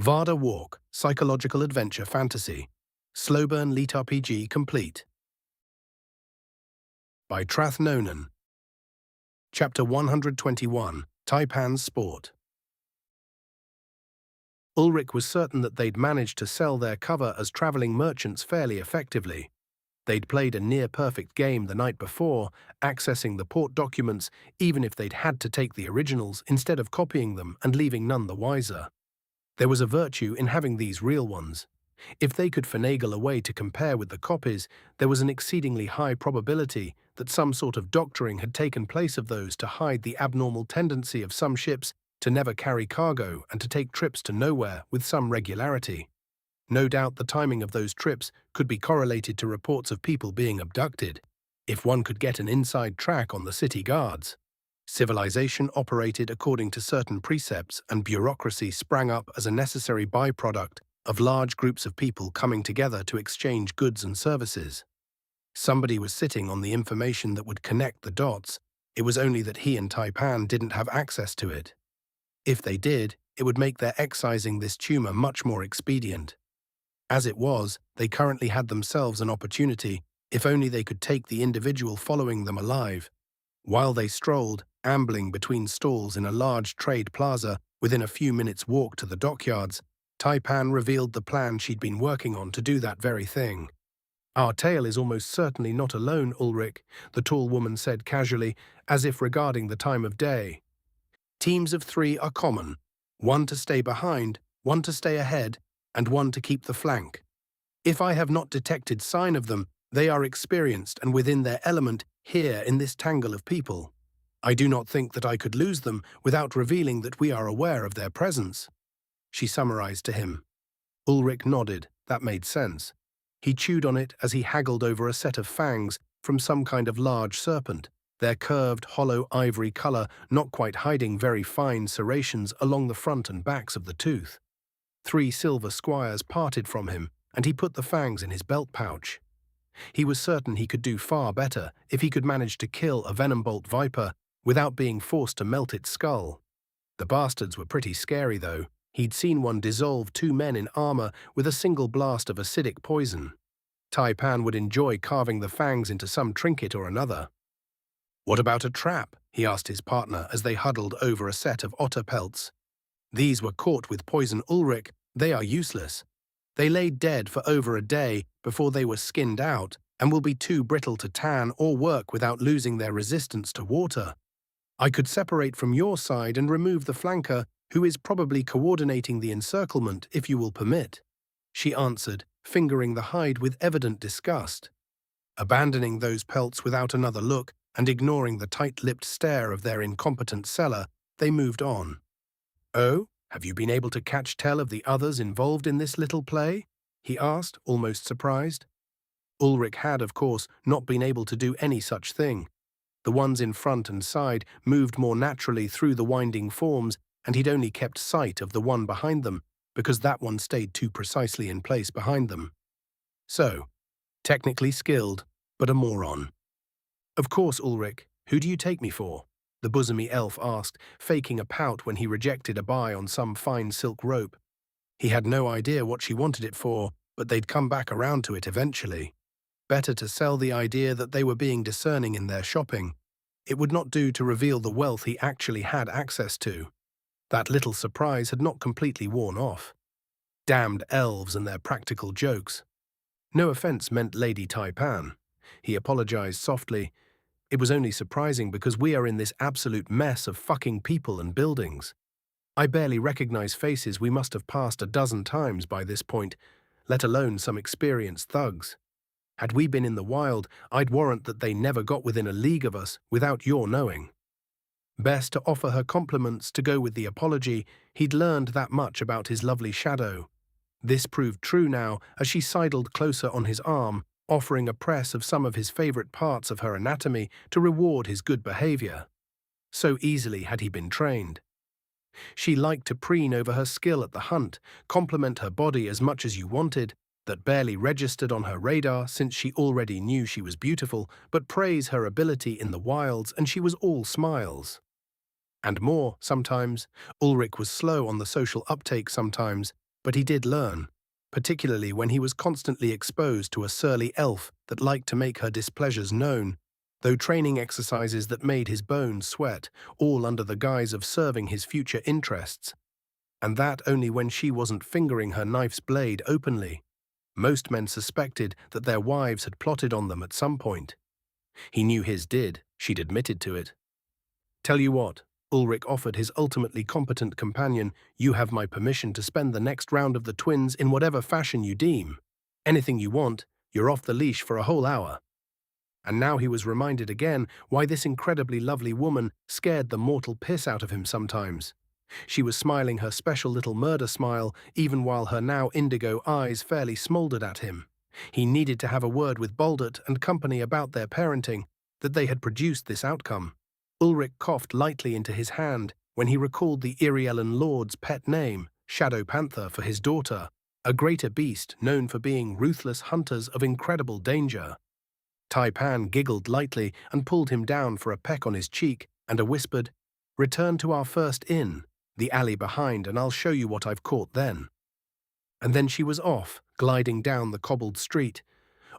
Varda Walk, Psychological Adventure Fantasy. Slowburn LitRPG complete. By Trath Nonan. Chapter 121, Taipan's Sport. Ulrich was certain that they'd managed to sell their cover as traveling merchants fairly effectively. They'd played a near-perfect game the night before, accessing the port documents even if they'd had to take the originals instead of copying them and leaving none the wiser. There was a virtue in having these real ones. If they could finagle a way to compare with the copies, there was an exceedingly high probability that some sort of doctoring had taken place of those to hide the abnormal tendency of some ships to never carry cargo and to take trips to nowhere with some regularity. No doubt the timing of those trips could be correlated to reports of people being abducted, if one could get an inside track on the city guards. Civilization operated according to certain precepts, and bureaucracy sprang up as a necessary byproduct of large groups of people coming together to exchange goods and services. Somebody was sitting on the information that would connect the dots. It was only that he and Taipan didn't have access to it. If they did, it would make their excising this tumor much more expedient. As it was, they currently had themselves an opportunity, if only they could take the individual following them alive. While they strolled, ambling between stalls in a large trade plaza within a few minutes' walk to the dockyards, Taipan revealed the plan she'd been working on to do that very thing. "Our tale is almost certainly not alone, Ulrich," the tall woman said casually, as if regarding the time of day. "Teams of 3 are common, one to stay behind, one to stay ahead, and one to keep the flank. If I have not detected sign of them, they are experienced and within their element here in this tangle of people. I do not think that I could lose them without revealing that we are aware of their presence," she summarized to him. Ulrich nodded. That made sense. He chewed on it as he haggled over a set of fangs from some kind of large serpent, their curved, hollow ivory color not quite hiding very fine serrations along the front and backs of the tooth. 3 silver squires parted from him, and he put the fangs in his belt pouch. He was certain he could do far better if he could manage to kill a venombolt viper without being forced to melt its skull. The bastards were pretty scary, though. He'd seen one dissolve 2 men in armor with a single blast of acidic poison. Taipan would enjoy carving the fangs into some trinket or another. "What about a trap?" he asked his partner as they huddled over a set of otter pelts. "These were caught with poison, Ulrich. They are useless. They lay dead for over a day before they were skinned out and will be too brittle to tan or work without losing their resistance to water. I could separate from your side and remove the flanker, who is probably coordinating the encirclement, if you will permit," she answered, fingering the hide with evident disgust. Abandoning those pelts without another look and ignoring the tight-lipped stare of their incompetent seller, they moved on. "Oh? Have you been able to catch tell of the others involved in this little play?" he asked, almost surprised. Ulrich had, of course, not been able to do any such thing. The ones in front and side moved more naturally through the winding forms, and he'd only kept sight of the one behind them, because that one stayed too precisely in place behind them. So, technically skilled, but a moron. "Of course, Ulrich. Who do you take me for?" the bosomy elf asked, faking a pout when he rejected a buy on some fine silk rope. He had no idea what she wanted it for, but they'd come back around to it eventually. Better to sell the idea that they were being discerning in their shopping. It would not do to reveal the wealth he actually had access to. That little surprise had not completely worn off. Damned elves and their practical jokes. No offense meant Lady Taipan. He apologized softly. It was only surprising because we are in this absolute mess of fucking people and buildings. I barely recognize faces we must have passed a dozen times by this point, let alone some experienced thugs. Had we been in the wild, I'd warrant that they never got within a league of us without your knowing. Best to offer her compliments to go with the apology. He'd learned that much about his lovely shadow. This proved true now as she sidled closer on his arm, offering a press of some of his favorite parts of her anatomy to reward his good behavior. So easily had he been trained. She liked to preen over her skill at the hunt, compliment her body as much as you wanted, that barely registered on her radar since she already knew she was beautiful, but praise her ability in the wilds and she was all smiles. And more, sometimes. Ulrich was slow on the social uptake sometimes, But he did learn, particularly when he was constantly exposed to a surly elf that liked to make her displeasures known, though training exercises that made his bones sweat, all under the guise of serving his future interests. And that only when she wasn't fingering her knife's blade openly. Most men suspected that their wives had plotted on them at some point. He knew his did, she'd admitted to it. Tell you what, Ulrich offered his ultimately competent companion, you have my permission to spend the next round of the twins in whatever fashion you deem. Anything you want, you're off the leash for a whole hour. And now he was reminded again why this incredibly lovely woman scared the mortal piss out of him sometimes. She was smiling her special little murder smile, even while her now indigo eyes fairly smoldered at him. He needed to have a word with Baldert and company about their parenting, that they had produced this outcome. Ulrich coughed lightly into his hand when he recalled the Iriellan lord's pet name, Shadow Panther, for his daughter, a greater beast known for being ruthless hunters of incredible danger. Taipan giggled lightly and pulled him down for a peck on his cheek and a whispered, "Return to our first inn, the alley behind, and I'll show you what I've caught then." And then she was off, gliding down the cobbled street.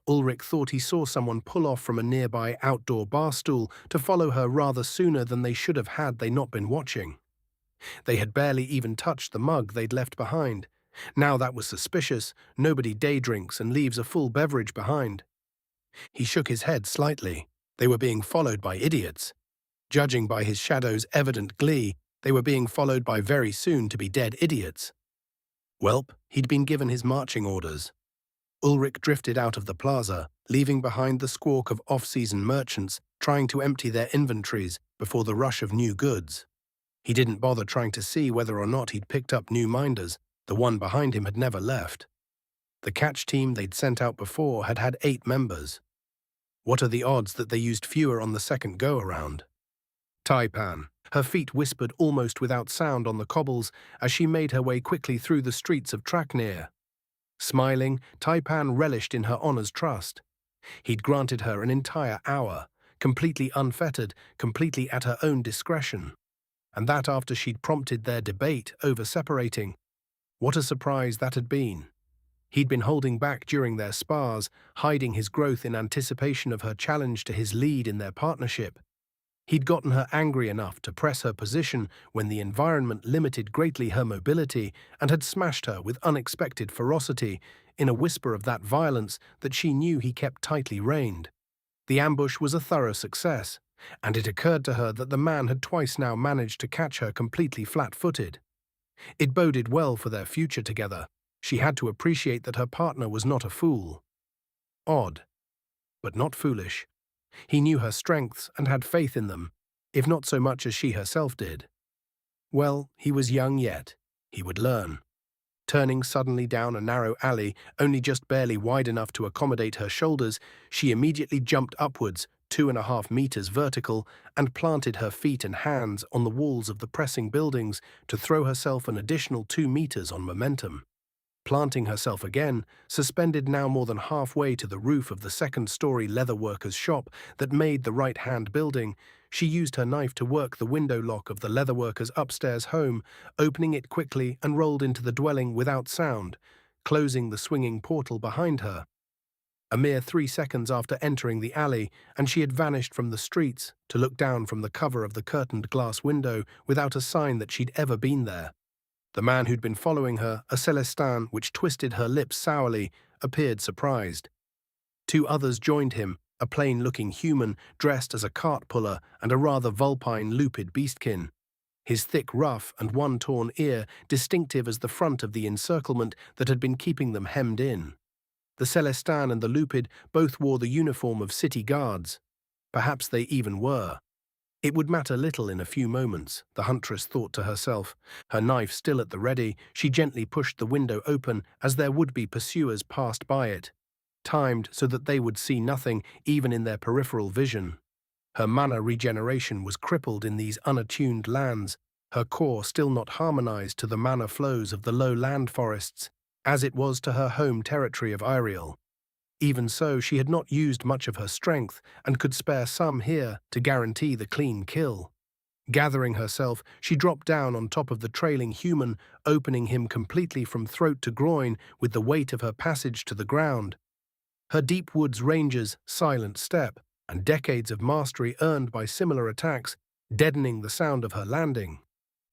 Ulrich thought he saw someone pull off from a nearby outdoor bar stool to follow her rather sooner than they should have had they not been watching. They had barely even touched the mug they'd left behind. Now that was suspicious. Nobody day drinks and leaves a full beverage behind. He shook his head slightly. They were being followed by idiots. Judging by his shadow's evident glee, they were being followed by very soon-to-be dead idiots. Welp, he'd been given his marching orders. Ulrich drifted out of the plaza, leaving behind the squawk of off-season merchants trying to empty their inventories before the rush of new goods. He didn't bother trying to see whether or not he'd picked up new minders. The one behind him had never left. The catch team they'd sent out before had had 8 members. What are the odds that they used fewer on the second go-around? Taipan. Her feet whispered almost without sound on the cobbles as she made her way quickly through the streets of Traknir. Smiling, Taipan relished in her honor's trust. He'd granted her an entire hour, completely unfettered, completely at her own discretion. And that after she'd prompted their debate over separating. What a surprise that had been. He'd been holding back during their spars, hiding his growth in anticipation of her challenge to his lead in their partnership. He'd gotten her angry enough to press her position when the environment limited greatly her mobility and had smashed her with unexpected ferocity, in a whisper of that violence that she knew he kept tightly reined. The ambush was a thorough success, and it occurred to her that the man had twice now managed to catch her completely flat-footed. It boded well for their future together. She had to appreciate that her partner was not a fool. Odd, but not foolish. He knew her strengths and had faith in them, if not so much as she herself did. Well, he was young yet. He would learn. Turning suddenly down a narrow alley, only just barely wide enough to accommodate her shoulders, she immediately jumped upwards, 2.5 meters vertical, and planted her feet and hands on the walls of the pressing buildings to throw herself an additional 2 meters on momentum. Planting herself again, suspended now more than halfway to the roof of the second-story leatherworker's shop that made the right-hand building, she used her knife to work the window lock of the leatherworker's upstairs home, opening it quickly and rolled into the dwelling without sound, closing the swinging portal behind her. A mere 3 seconds after entering the alley, and she had vanished from the streets to look down from the cover of the curtained glass window without a sign that she'd ever been there. The man who'd been following her, a Celestin which twisted her lips sourly, appeared surprised. 2 others joined him, a plain-looking human dressed as a cart puller and a rather vulpine lupid beastkin. His thick ruff and one torn ear distinctive as the front of the encirclement that had been keeping them hemmed in. The Celestin and the lupid both wore the uniform of city guards. Perhaps they even were. It would matter little in a few moments, the huntress thought to herself. Her knife still at the ready, she gently pushed the window open as their would-be pursuers passed by it, timed so that they would see nothing even in their peripheral vision. Her mana regeneration was crippled in these unattuned lands, her core still not harmonized to the mana flows of the low land forests, as it was to her home territory of Iriel. Even so, she had not used much of her strength and could spare some here to guarantee the clean kill. Gathering herself, she dropped down on top of the trailing human, opening him completely from throat to groin with the weight of her passage to the ground. Her deep woods ranger's silent step, and decades of mastery earned by similar attacks, deadening the sound of her landing.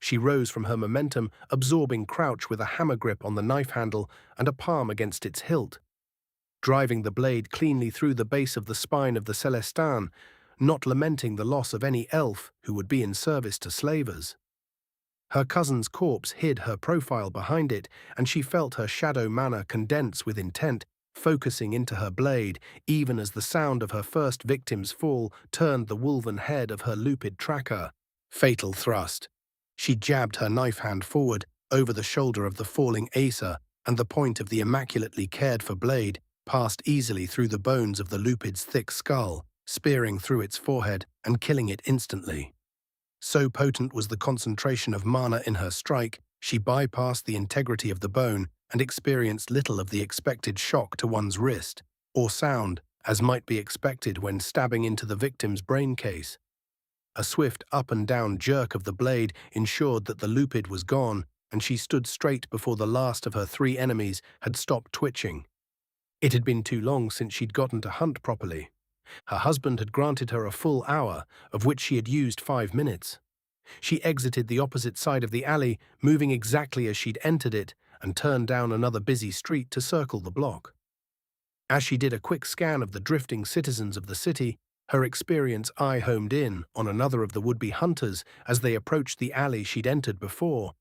She rose from her momentum, absorbing crouch with a hammer grip on the knife handle and a palm against its hilt, driving the blade cleanly through the base of the spine of the Celestin, not lamenting the loss of any elf who would be in service to slavers. Her cousin's corpse hid her profile behind it, and she felt her shadow mana condense with intent, focusing into her blade, even as the sound of her first victim's fall turned the wolven head of her lupid tracker. Fatal thrust. She jabbed her knife hand forward, over the shoulder of the falling Acer, and the point of the immaculately cared-for blade passed easily through the bones of the lupid's thick skull, spearing through its forehead and killing it instantly. So potent was the concentration of mana in her strike, she bypassed the integrity of the bone and experienced little of the expected shock to one's wrist, or sound, as might be expected when stabbing into the victim's brain case. A swift up and down jerk of the blade ensured that the lupid was gone, and she stood straight before the last of her three enemies had stopped twitching. It had been too long since she'd gotten to hunt properly. Her husband had granted her a full hour, of which she had used 5 minutes. She exited the opposite side of the alley, moving exactly as she'd entered it, and turned down another busy street to circle the block. As she did a quick scan of the drifting citizens of the city, her experienced eye homed in on another of the would-be hunters as they approached the alley she'd entered before,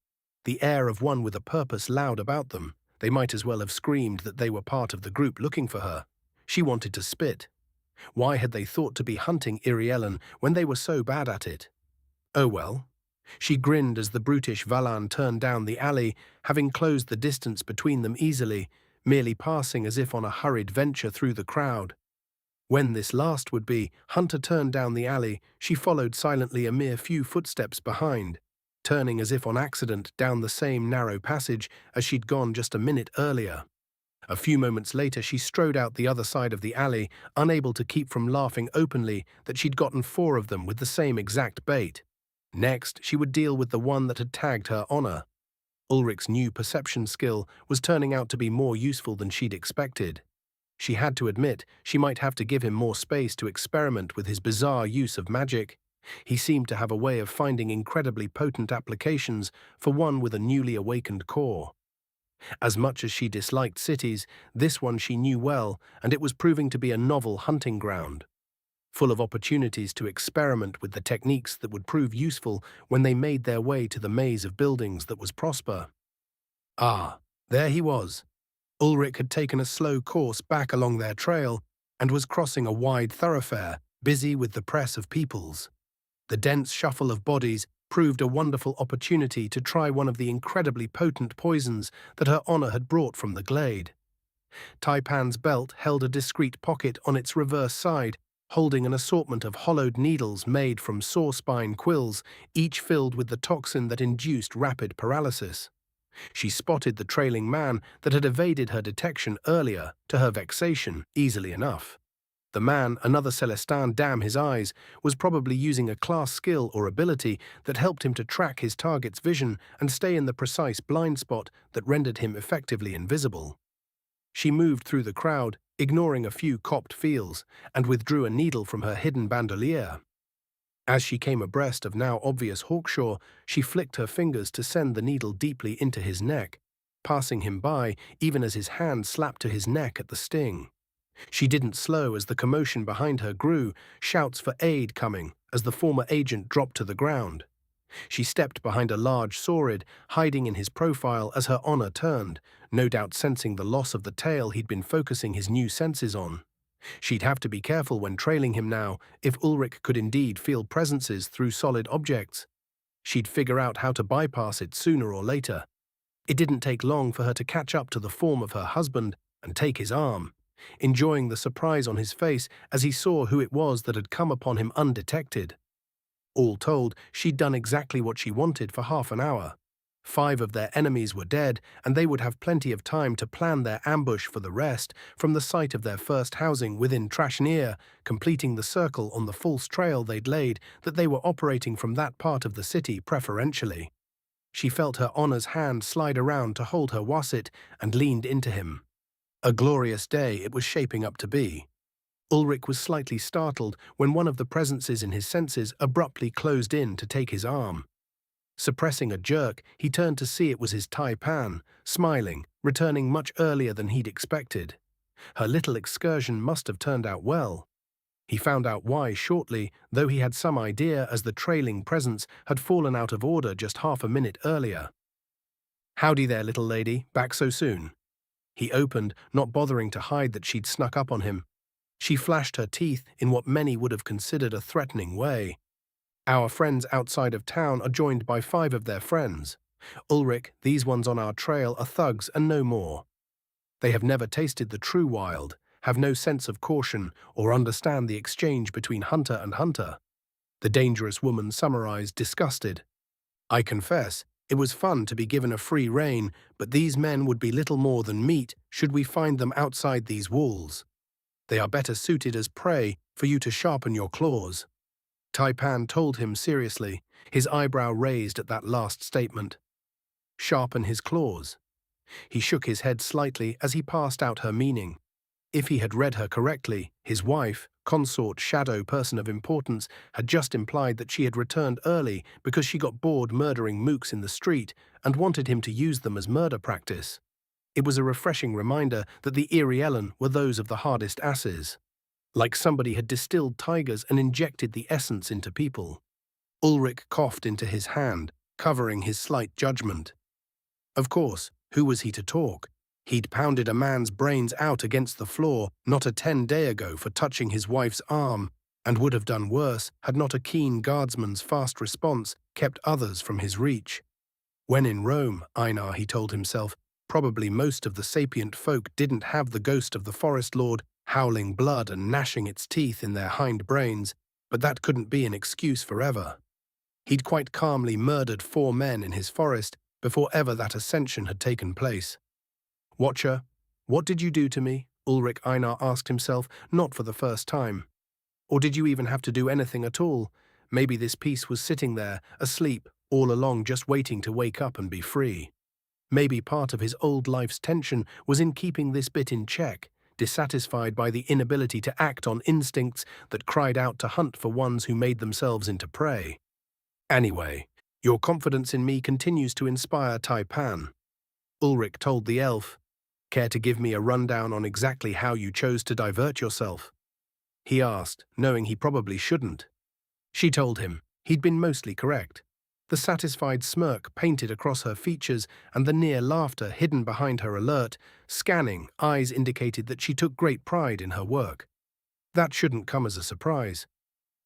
the air of one with a purpose loud about them. They might as well have screamed that they were part of the group looking for her. She wanted to spit. Why had they thought to be hunting Iriellen when they were so bad at it? Oh well. She grinned as the brutish Valan turned down the alley, having closed the distance between them easily, merely passing as if on a hurried venture through the crowd. When this last would be, Hunter turned down the alley, she followed silently a mere few footsteps behind, turning as if on accident down the same narrow passage as she'd gone just a minute earlier. A few moments later, she strode out the other side of the alley, unable to keep from laughing openly that she'd gotten 4 of them with the same exact bait. Next, she would deal with the one that had tagged her honor. Ulrich's new perception skill was turning out to be more useful than she'd expected. She had to admit she might have to give him more space to experiment with his bizarre use of magic. He seemed to have a way of finding incredibly potent applications for one with a newly awakened core. As much as she disliked cities, this one she knew well, and it was proving to be a novel hunting ground, full of opportunities to experiment with the techniques that would prove useful when they made their way to the maze of buildings that was Prosper. Ah, there he was. Ulrich had taken a slow course back along their trail and was crossing a wide thoroughfare, busy with the press of peoples. The dense shuffle of bodies proved a wonderful opportunity to try one of the incredibly potent poisons that her honor had brought from the glade. Taipan's belt held a discreet pocket on its reverse side, holding an assortment of hollowed needles made from saw-spine quills, each filled with the toxin that induced rapid paralysis. She spotted the trailing man that had evaded her detection earlier, to her vexation, easily enough. The man, another Celestin, damn his eyes, was probably using a class skill or ability that helped him to track his target's vision and stay in the precise blind spot that rendered him effectively invisible. She moved through the crowd, ignoring a few copped feels, and withdrew a needle from her hidden bandolier. As she came abreast of now obvious Hawkshaw, she flicked her fingers to send the needle deeply into his neck, passing him by even as his hand slapped to his neck at the sting. She didn't slow as the commotion behind her grew, shouts for aid coming as the former agent dropped to the ground. She stepped behind a large saurid, hiding in his profile as her honor turned, no doubt sensing the loss of the tail he'd been focusing his new senses on. She'd have to be careful when trailing him now if Ulrich could indeed feel presences through solid objects. She'd figure out how to bypass it sooner or later. It didn't take long for her to catch up to the form of her husband and take his arm, enjoying the surprise on his face as he saw who it was that had come upon him undetected. All told, she'd done exactly what she wanted for half an hour. 5 of their enemies were dead, and they would have plenty of time to plan their ambush for the rest from the site of their first housing within Trashnir, completing the circle on the false trail they'd laid that they were operating from that part of the city preferentially. She felt her honor's hand slide around to hold her wasset and leaned into him. A glorious day it was shaping up to be. Ulrich was slightly startled when one of the presences in his senses abruptly closed in to take his arm. Suppressing a jerk, he turned to see it was his Taipan, smiling, returning much earlier than he'd expected. Her little excursion must have turned out well. He found out why shortly, though he had some idea as the trailing presence had fallen out of order just half a minute earlier. "Howdy there, little lady, back so soon?" He opened, not bothering to hide that she'd snuck up on him. She flashed her teeth in what many would have considered a threatening way. "Our friends outside of town are joined by 5 of their friends. Ulrich, these ones on our trail are thugs and no more. They have never tasted the true wild, have no sense of caution, or understand the exchange between hunter and hunter," the dangerous woman summarized, disgusted. "I confess, it was fun to be given a free rein, but these men would be little more than meat should we find them outside these walls. They are better suited as prey for you to sharpen your claws." Taipan told him seriously, his eyebrow raised at that last statement. Sharpen his claws. He shook his head slightly as he passed out her meaning. If he had read her correctly, his wife, consort shadow person of importance, had just implied that she had returned early because she got bored murdering mooks in the street and wanted him to use them as murder practice. It was a refreshing reminder that the Irielen were those of the hardest asses. Like somebody had distilled tigers and injected the essence into people. Ulrich coughed into his hand, covering his slight judgment. Of course, who was he to talk? He'd pounded a man's brains out against the floor not a 10-day ago for touching his wife's arm, and would have done worse had not a keen guardsman's fast response kept others from his reach. When in Rome, Einar, he told himself, probably most of the sapient folk didn't have the ghost of the forest lord howling blood and gnashing its teeth in their hind brains, but that couldn't be an excuse forever. He'd quite calmly murdered 4 men in his forest before ever that ascension had taken place. "Watcher, what did you do to me?" Ulrich Einar asked himself, not for the first time. Or did you even have to do anything at all? Maybe this piece was sitting there, asleep, all along just waiting to wake up and be free. Maybe part of his old life's tension was in keeping this bit in check, dissatisfied by the inability to act on instincts that cried out to hunt for ones who made themselves into prey. "Anyway, your confidence in me continues to inspire Taipan," Ulrich told the elf. "Care to give me a rundown on exactly how you chose to divert yourself?" he asked, knowing he probably shouldn't. She told him he'd been mostly correct. The satisfied smirk painted across her features and the near laughter hidden behind her alert, scanning eyes indicated that she took great pride in her work. That shouldn't come as a surprise.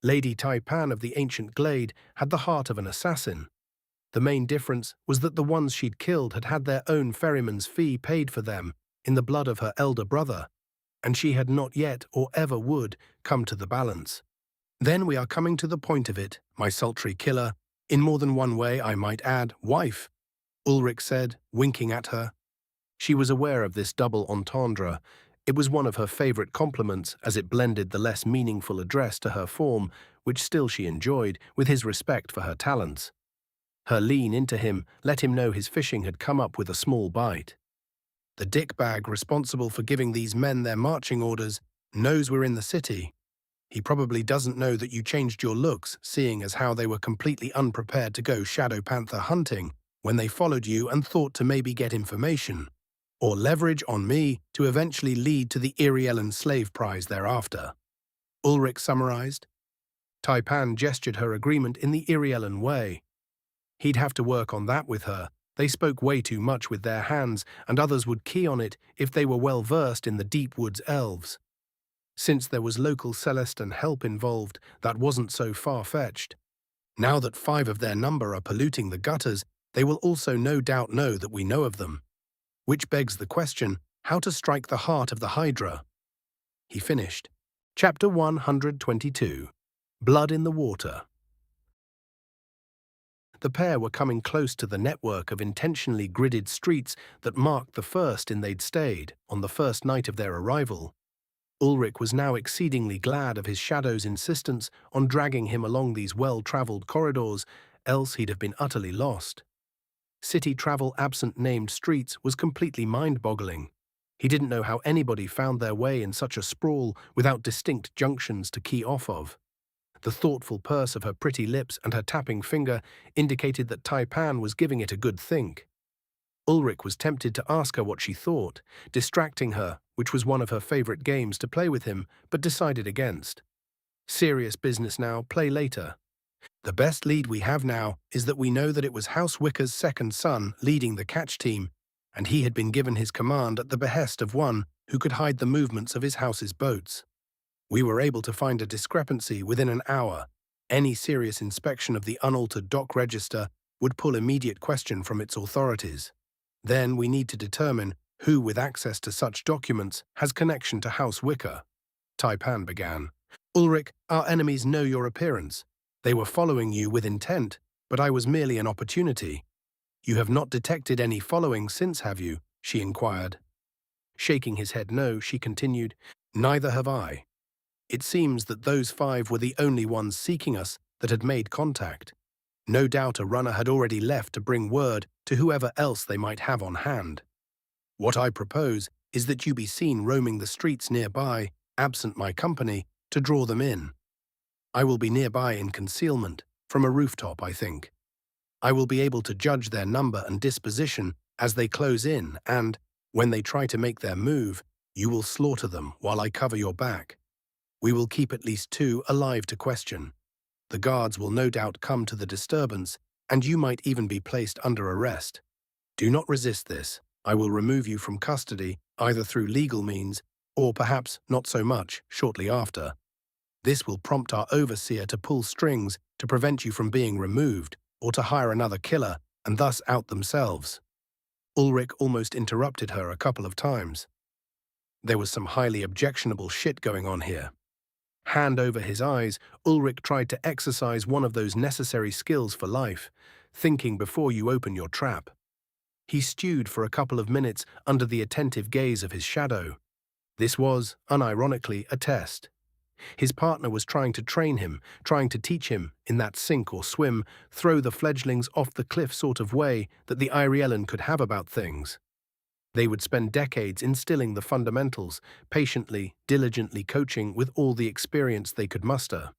Lady Taipan of the ancient glade had the heart of an assassin. The main difference was that the ones she'd killed had had their own ferryman's fee paid for them in the blood of her elder brother, and she had not yet, or ever would, come to the balance. "Then we are coming to the point of it, my sultry killer, in more than one way, I might add, wife," Ulrich said, winking at her. She was aware of this double entendre. It was one of her favorite compliments as it blended the less meaningful address to her form, which still she enjoyed, with his respect for her talents. Her lean into him let him know his fishing had come up with a small bite. "The dickbag responsible for giving these men their marching orders knows we're in the city. He probably doesn't know that you changed your looks, seeing as how they were completely unprepared to go shadow panther hunting when they followed you and thought to maybe get information, or leverage on me to eventually lead to the Irielen slave prize thereafter," Ulrich summarized. Taipan gestured her agreement in the Irielen way. He'd have to work on that with her. They spoke way too much with their hands, and others would key on it if they were well versed in the deep woods elves. Since there was local Celestan help involved, that wasn't so far-fetched. Now that 5 of their number are polluting the gutters, they will also no doubt know that we know of them. Which begs the question, how to strike the heart of the Hydra? He finished. Chapter 122. Blood in the Water. The pair were coming close to the network of intentionally gridded streets that marked the first inn they'd stayed on the first night of their arrival. Ulrich was now exceedingly glad of his shadow's insistence on dragging him along these well-traveled corridors, else he'd have been utterly lost. City travel absent named streets was completely mind-boggling. He didn't know how anybody found their way in such a sprawl without distinct junctions to key off of. The thoughtful purse of her pretty lips and her tapping finger indicated that Taipan was giving it a good think. Ulrich was tempted to ask her what she thought, distracting her, which was one of her favorite games to play with him, but decided against. Serious business now, play later. The best lead we have now is that we know that it was House Wicker's second son leading the catch team, and he had been given his command at the behest of one who could hide the movements of his house's boats. We were able to find a discrepancy within an hour. Any serious inspection of the unaltered dock register would pull immediate question from its authorities. Then we need to determine who with access to such documents has connection to House Wicker. Taipan began. Ulrich, our enemies know your appearance. They were following you with intent, but I was merely an opportunity. You have not detected any following since, have you? She inquired. Shaking his head no, she continued. Neither have I. It seems that those 5 were the only ones seeking us that had made contact. No doubt a runner had already left to bring word to whoever else they might have on hand. What I propose is that you be seen roaming the streets nearby, absent my company, to draw them in. I will be nearby in concealment, from a rooftop, I think. I will be able to judge their number and disposition as they close in, and, when they try to make their move, you will slaughter them while I cover your back. We will keep at least 2 alive to question. The guards will no doubt come to the disturbance, and you might even be placed under arrest. Do not resist this. I will remove you from custody, either through legal means, or perhaps not so much, shortly after. This will prompt our overseer to pull strings to prevent you from being removed, or to hire another killer, and thus out themselves. Ulrich almost interrupted her a couple of times. There was some highly objectionable shit going on here. Hand over his eyes, Ulrich tried to exercise one of those necessary skills for life, thinking before you open your trap. He stewed for a couple of minutes under the attentive gaze of his shadow. This was, unironically, a test. His partner was trying to train him, trying to teach him, in that sink or swim, throw the fledglings off the cliff sort of way that the Irielan could have about things. They would spend decades instilling the fundamentals, patiently, diligently coaching with all the experience they could muster.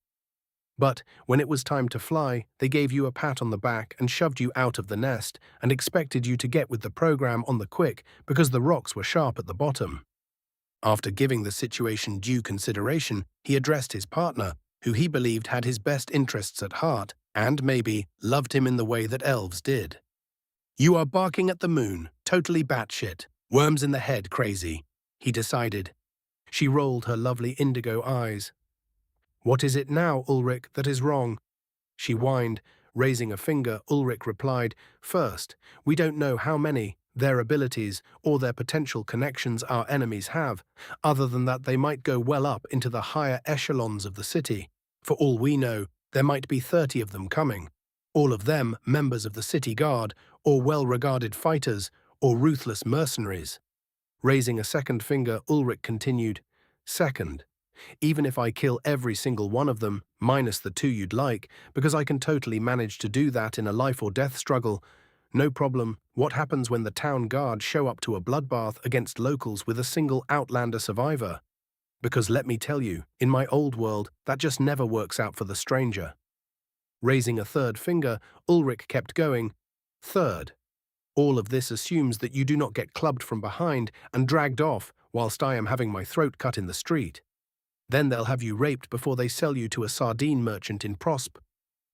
But when it was time to fly, they gave you a pat on the back and shoved you out of the nest and expected you to get with the program on the quick because the rocks were sharp at the bottom. After giving the situation due consideration, he addressed his partner, who he believed had his best interests at heart and, maybe, loved him in the way that elves did. You are barking at the moon, totally batshit, worms in the head crazy, he decided. She rolled her lovely indigo eyes. What is it now, Ulrich, that is wrong? She whined. Raising a finger, Ulrich replied, First, we don't know how many, their abilities, or their potential connections our enemies have, other than that they might go well up into the higher echelons of the city. For all we know, there might be 30 of them coming, all of them members of the city guard, or well-regarded fighters, or ruthless mercenaries. Raising a second finger, Ulrich continued, Second, even if I kill every single one of them, minus the 2 you'd like, because I can totally manage to do that in a life-or-death struggle, no problem. What happens when the town guard show up to a bloodbath against locals with a single outlander survivor? Because let me tell you, in my old world, that just never works out for the stranger. Raising a third finger, Ulrich kept going. Third, all of this assumes that you do not get clubbed from behind and dragged off whilst I am having my throat cut in the street. Then they'll have you raped before they sell you to a sardine merchant in Prosp.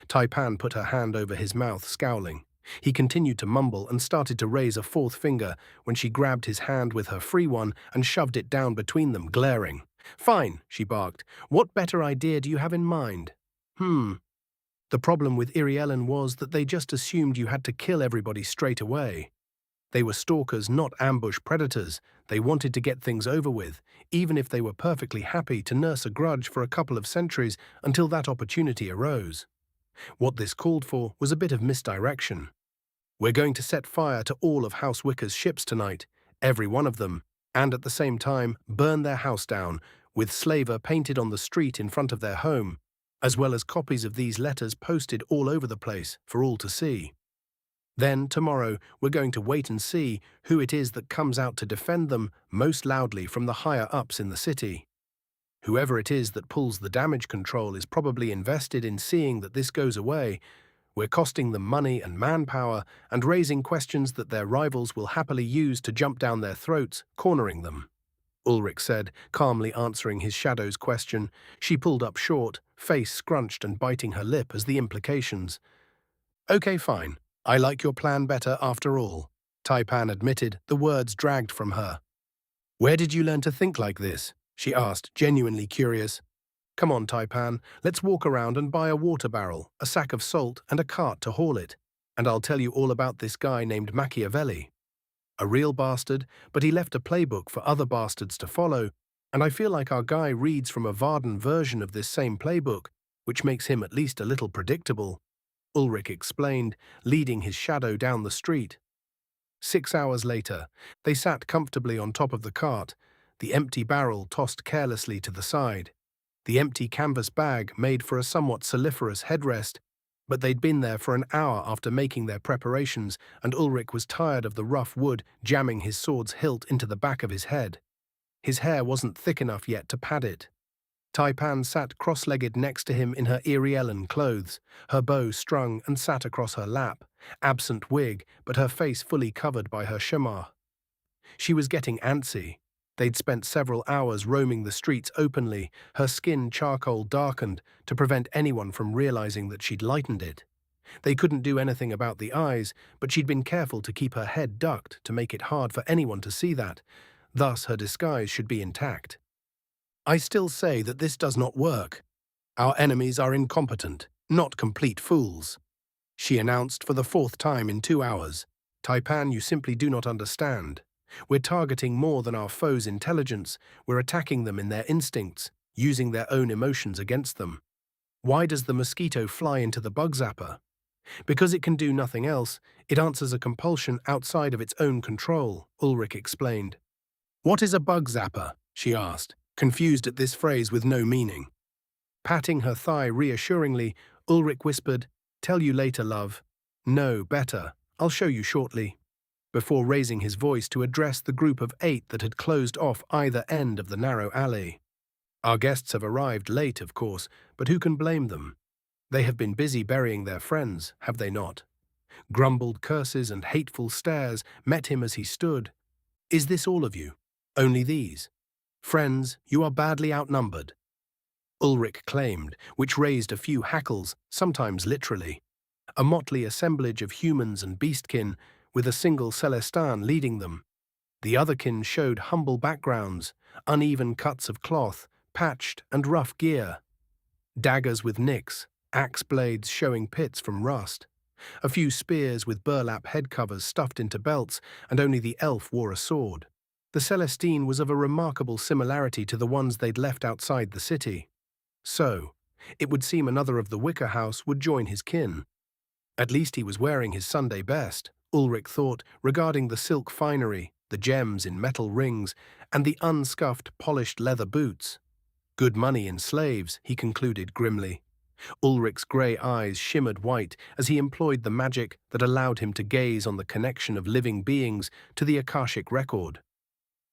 Taipan put her hand over his mouth, scowling. He continued to mumble and started to raise a fourth finger when she grabbed his hand with her free one and shoved it down between them, glaring. Fine, she barked. What better idea do you have in mind? The problem with Irielan was that they just assumed you had to kill everybody straight away. They were stalkers, not ambush predators. They wanted to get things over with, even if they were perfectly happy to nurse a grudge for a couple of centuries until that opportunity arose. What this called for was a bit of misdirection. "We're going to set fire to all of House Wicker's ships tonight, every one of them, and at the same time burn their house down, with slaver painted on the street in front of their home, as well as copies of these letters posted all over the place for all to see. Then, tomorrow, we're going to wait and see who it is that comes out to defend them most loudly from the higher-ups in the city. Whoever it is that pulls the damage control is probably invested in seeing that this goes away. We're costing them money and manpower and raising questions that their rivals will happily use to jump down their throats, cornering them," Ulrich said, calmly answering his shadow's question. She pulled up short, face scrunched and biting her lip as the implications. "Okay, fine. I like your plan better after all," Taipan admitted, the words dragged from her. "Where did you learn to think like this?" she asked, genuinely curious. "Come on, Taipan, let's walk around and buy a water barrel, a sack of salt, and a cart to haul it, and I'll tell you all about this guy named Machiavelli. A real bastard, but he left a playbook for other bastards to follow, and I feel like our guy reads from a Vardan version of this same playbook, which makes him at least a little predictable," Ulrich explained, leading his shadow down the street. 6 hours later, they sat comfortably on top of the cart, the empty barrel tossed carelessly to the side. The empty canvas bag made for a somewhat soliferous headrest, but they'd been there for an hour after making their preparations, and Ulrich was tired of the rough wood jamming his sword's hilt into the back of his head. His hair wasn't thick enough yet to pad it. Taipan sat cross-legged next to him in her Iriellen clothes, her bow strung and sat across her lap, absent wig, but her face fully covered by her shamar. She was getting antsy. They'd spent several hours roaming the streets openly, her skin charcoal darkened to prevent anyone from realizing that she'd lightened it. They couldn't do anything about the eyes, but she'd been careful to keep her head ducked to make it hard for anyone to see that. Thus, her disguise should be intact. "I still say that this does not work. Our enemies are incompetent, not complete fools," she announced for the 4th time in 2 hours. "Taipan, you simply do not understand. We're targeting more than our foes' intelligence, we're attacking them in their instincts, using their own emotions against them. Why does the mosquito fly into the bug zapper? Because it can do nothing else, it answers a compulsion outside of its own control," Ulrich explained. "What is a bug zapper?" she asked, confused at this phrase with no meaning. Patting her thigh reassuringly, Ulrich whispered, "Tell you later, love." "No, better. I'll show you shortly," before raising his voice to address the group of 8 that had closed off either end of the narrow alley. "Our guests have arrived late, of course, but who can blame them? They have been busy burying their friends, have they not?" Grumbled curses and hateful stares met him as he stood. "Is this all of you? Only these? Friends, you are badly outnumbered," Ulrich claimed, which raised a few hackles, sometimes literally. A motley assemblage of humans and beastkin, with a single Celestin leading them. The other kin showed humble backgrounds, uneven cuts of cloth, patched and rough gear. Daggers with nicks, axe blades showing pits from rust. A few spears with burlap head covers stuffed into belts, and only the elf wore a sword. The Celestine was of a remarkable similarity to the ones they'd left outside the city. So, it would seem another of the Wicker House would join his kin. At least he was wearing his Sunday best, Ulrich thought, regarding the silk finery, the gems in metal rings, and the unscuffed, polished leather boots. Good money in slaves, he concluded grimly. Ulrich's grey eyes shimmered white as he employed the magic that allowed him to gaze on the connection of living beings to the Akashic record.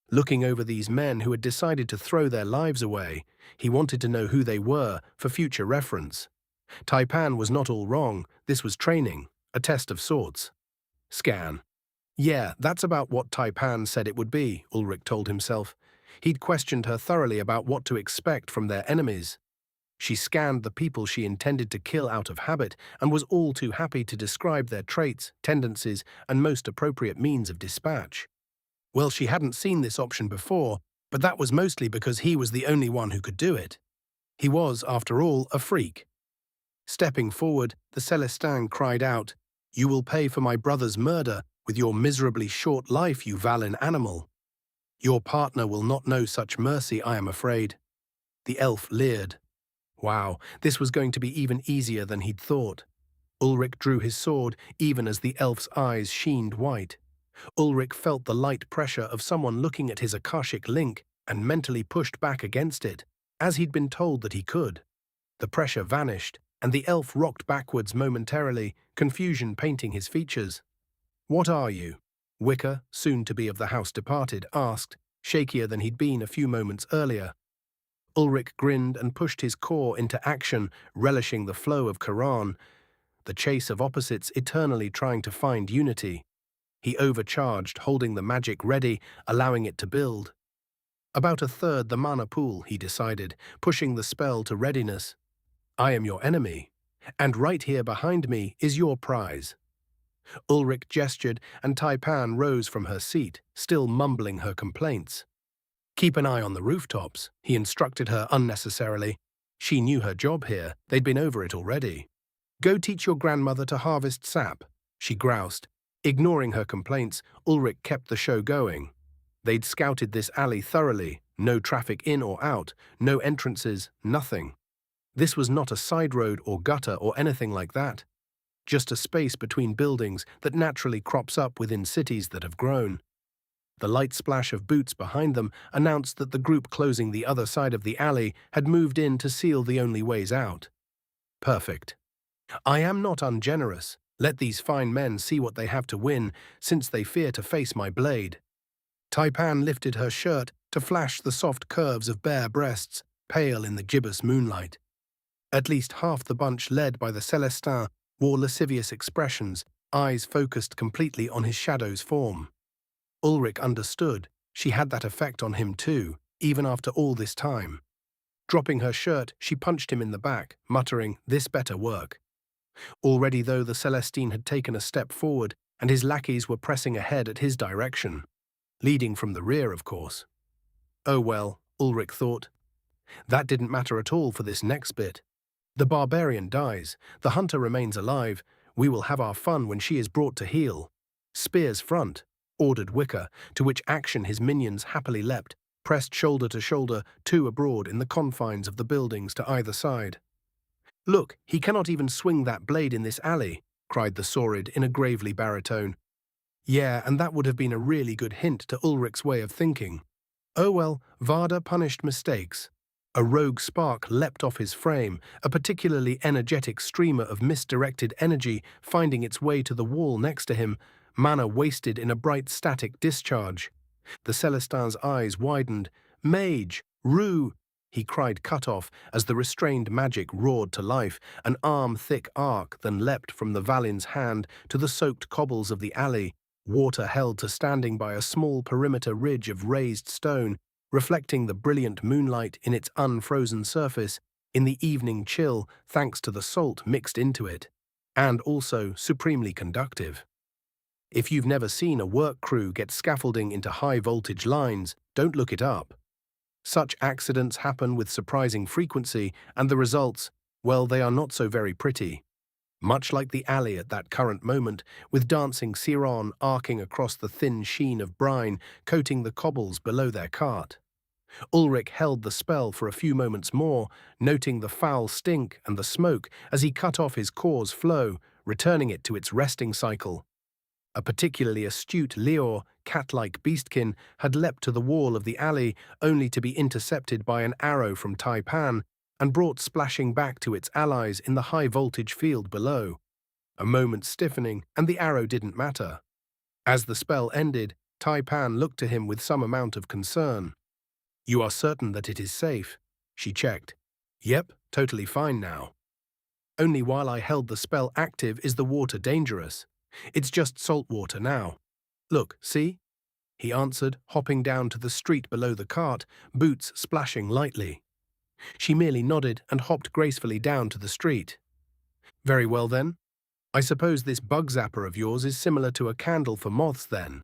Looking over these men who had decided to throw their lives away, he wanted to know who they were for future reference. Taipan was not all wrong, this was training, a test of sorts. Scan. Yeah, that's about what Taipan said it would be, Ulrich told himself. He'd questioned her thoroughly about what to expect from their enemies. She scanned the people she intended to kill out of habit and was all too happy to describe their traits, tendencies, and most appropriate means of dispatch. Well, she hadn't seen this option before, but that was mostly because he was the only one who could do it. He was, after all, a freak. Stepping forward, the Celestin cried out, "You will pay for my brother's murder with your miserably short life, you Valin animal. Your partner will not know such mercy, I am afraid." The elf leered. Wow, this was going to be even easier than he'd thought. Ulrich drew his sword even as the elf's eyes sheened white. Ulrich felt the light pressure of someone looking at his Akashic link and mentally pushed back against it, as he'd been told that he could. The pressure vanished, and the elf rocked backwards momentarily, confusion painting his features. "What are you?" Wicker, soon to be of the house departed, asked, shakier than he'd been a few moments earlier. Ulrich grinned and pushed his core into action, relishing the flow of Quran, the chase of opposites eternally trying to find unity. He overcharged, holding the magic ready, allowing it to build. About a third the mana pool, he decided, pushing the spell to readiness. "I am your enemy, and right here behind me is your prize." Ulrich gestured, and Taipan rose from her seat, still mumbling her complaints. "Keep an eye on the rooftops," he instructed her unnecessarily. She knew her job here, they'd been over it already. "Go teach your grandmother to harvest sap," she groused. Ignoring her complaints, Ulrich kept the show going. They'd scouted this alley thoroughly, no traffic in or out, no entrances, nothing. This was not a side road or gutter or anything like that. Just a space between buildings that naturally crops up within cities that have grown. The light splash of boots behind them announced that the group closing the other side of the alley had moved in to seal the only ways out. Perfect. "I am not ungenerous. Let these fine men see what they have to win, since they fear to face my blade." Taipan lifted her shirt to flash the soft curves of bare breasts, pale in the gibbous moonlight. At least half the bunch, led by the Celestin, wore lascivious expressions, eyes focused completely on his shadow's form. Ulrich understood. She had that effect on him too, even after all this time. Dropping her shirt, she punched him in the back, muttering, "This better work." Already, though, the Celestine had taken a step forward, and his lackeys were pressing ahead at his direction. Leading from the rear, of course. Oh well, Ulrich thought. That didn't matter at all for this next bit. The barbarian dies, the hunter remains alive, we will have our fun when she is brought to heel. "Spears front," ordered Wicker, to which action his minions happily leapt, pressed shoulder to shoulder, two abroad in the confines of the buildings to either side. "Look, he cannot even swing that blade in this alley," cried the Saurid in a gravely baritone. Yeah, and that would have been a really good hint to Ulrich's way of thinking. Oh well, Varda punished mistakes. A rogue spark leapt off his frame, a particularly energetic streamer of misdirected energy finding its way to the wall next to him, mana wasted in a bright static discharge. The Celestin's eyes widened. "Mage! Rue!" he cried cut off as the restrained magic roared to life, an arm-thick arc then leapt from the Valin's hand to the soaked cobbles of the alley, water held to standing by a small perimeter ridge of raised stone, reflecting the brilliant moonlight in its unfrozen surface, in the evening chill thanks to the salt mixed into it, and also supremely conductive. If you've never seen a work crew get scaffolding into high-voltage lines, don't look it up. Such accidents happen with surprising frequency, and the results, well, they are not so very pretty. Much like the alley at that current moment, with dancing Siron arcing across the thin sheen of brine, coating the cobbles below their cart. Ulrich held the spell for a few moments more, noting the foul stink and the smoke as he cut off his core's flow, returning it to its resting cycle. A particularly astute Leor, cat-like beastkin, had leapt to the wall of the alley, only to be intercepted by an arrow from Taipan and brought splashing back to its allies in the high-voltage field below. A moment's stiffening, and the arrow didn't matter. As the spell ended, Taipan looked to him with some amount of concern. "You are certain that it is safe?" She checked. "Yep, totally fine now. Only while I held the spell active is the water dangerous. It's just salt water now. Look, see?" He answered, hopping down to the street below the cart, boots splashing lightly. She merely nodded and hopped gracefully down to the street. "Very well then. I suppose this bug zapper of yours is similar to a candle for moths then?"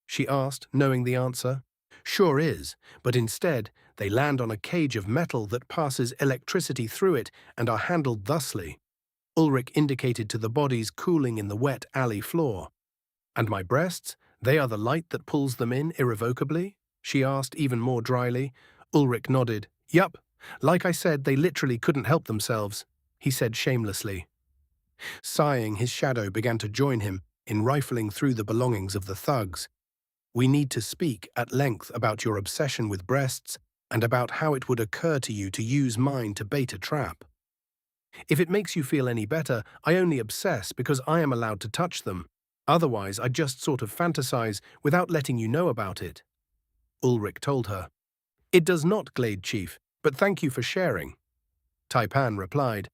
she asked, knowing the answer. "Sure is, but instead they land on a cage of metal that passes electricity through it and are handled thusly." Ulrich indicated to the bodies cooling in the wet alley floor. "And my breasts, they are the light that pulls them in irrevocably?" she asked even more dryly. Ulrich nodded. "Yup, Like I said, they literally couldn't help themselves, he said shamelessly. Sighing, his shadow began to join him in rifling through the belongings of the thugs. We need to speak at length about your obsession with breasts and about how it would occur to you to use mine to bait a trap. If it makes you feel any better, I only obsess because I am allowed to touch them. Otherwise, I just sort of fantasize without letting you know about it. Ulrich told her. It does not, Glade Chief, but thank you for sharing. Taipan replied.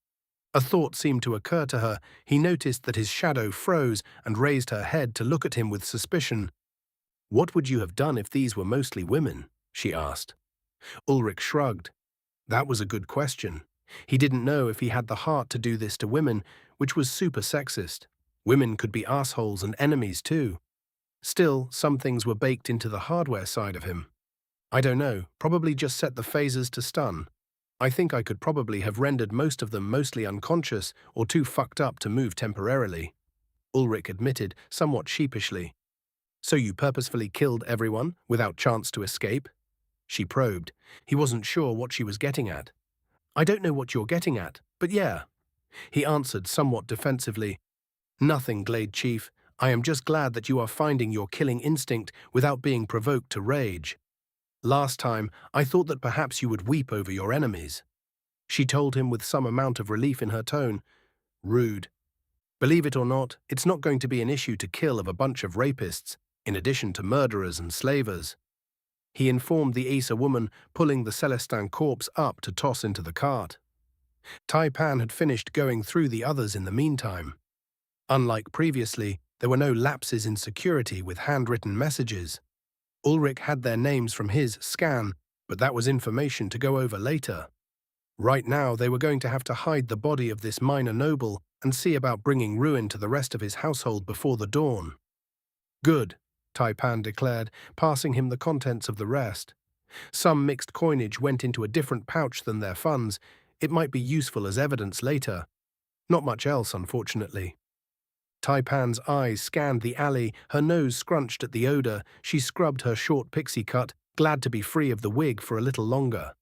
A thought seemed to occur to her. He noticed that his shadow froze and raised her head to look at him with suspicion. What would you have done if these were mostly women? She asked. Ulrich shrugged. That was a good question. He didn't know if he had the heart to do this to women, which was super sexist. Women could be assholes and enemies too. Still, some things were baked into the hardware side of him. I don't know, probably just set the phasers to stun. I think I could probably have rendered most of them mostly unconscious or too fucked up to move temporarily. Ulrich admitted, somewhat sheepishly. So you purposefully killed everyone without chance to escape? She probed. He wasn't sure what she was getting at. I don't know what you're getting at, but yeah. He answered somewhat defensively. Nothing, Glade Chief. I am just glad that you are finding your killing instinct without being provoked to rage. Last time, I thought that perhaps you would weep over your enemies. She told him with some amount of relief in her tone. Rude. Believe it or not, it's not going to be an issue to kill of a bunch of rapists, in addition to murderers and slavers. He informed the Asa woman, pulling the Celestin corpse up to toss into the cart. Taipan had finished going through the others in the meantime. Unlike previously, there were no lapses in security with handwritten messages. Ulrich had their names from his scan, but that was information to go over later. Right now, they were going to have to hide the body of this minor noble and see about bringing ruin to the rest of his household before the dawn. Good, Taipan declared, passing him the contents of the rest. Some mixed coinage went into a different pouch than their funds. It might be useful as evidence later. Not much else, unfortunately. Taipan's eyes scanned the alley, her nose scrunched at the odor. She scrubbed her short pixie cut, glad to be free of the wig for a little longer.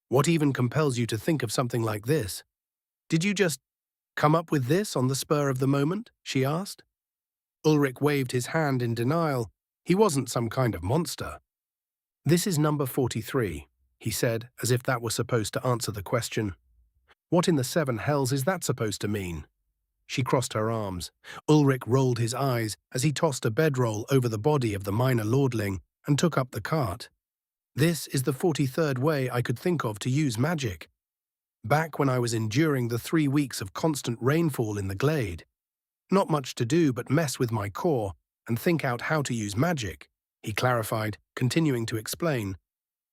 What even compels you to think of something like this? Did you just come up with this on the spur of the moment? She asked. Ulrich waved his hand in denial. He wasn't some kind of monster. This is number 43, he said, as if that were supposed to answer the question. What in the seven hells is that supposed to mean? She crossed her arms. Ulrich rolled his eyes as he tossed a bedroll over the body of the minor lordling and took up the cart. This is the 43rd way I could think of to use magic. Back when I was enduring the 3 weeks of constant rainfall in the glade. Not much to do but mess with my core and think out how to use magic, he clarified, continuing to explain.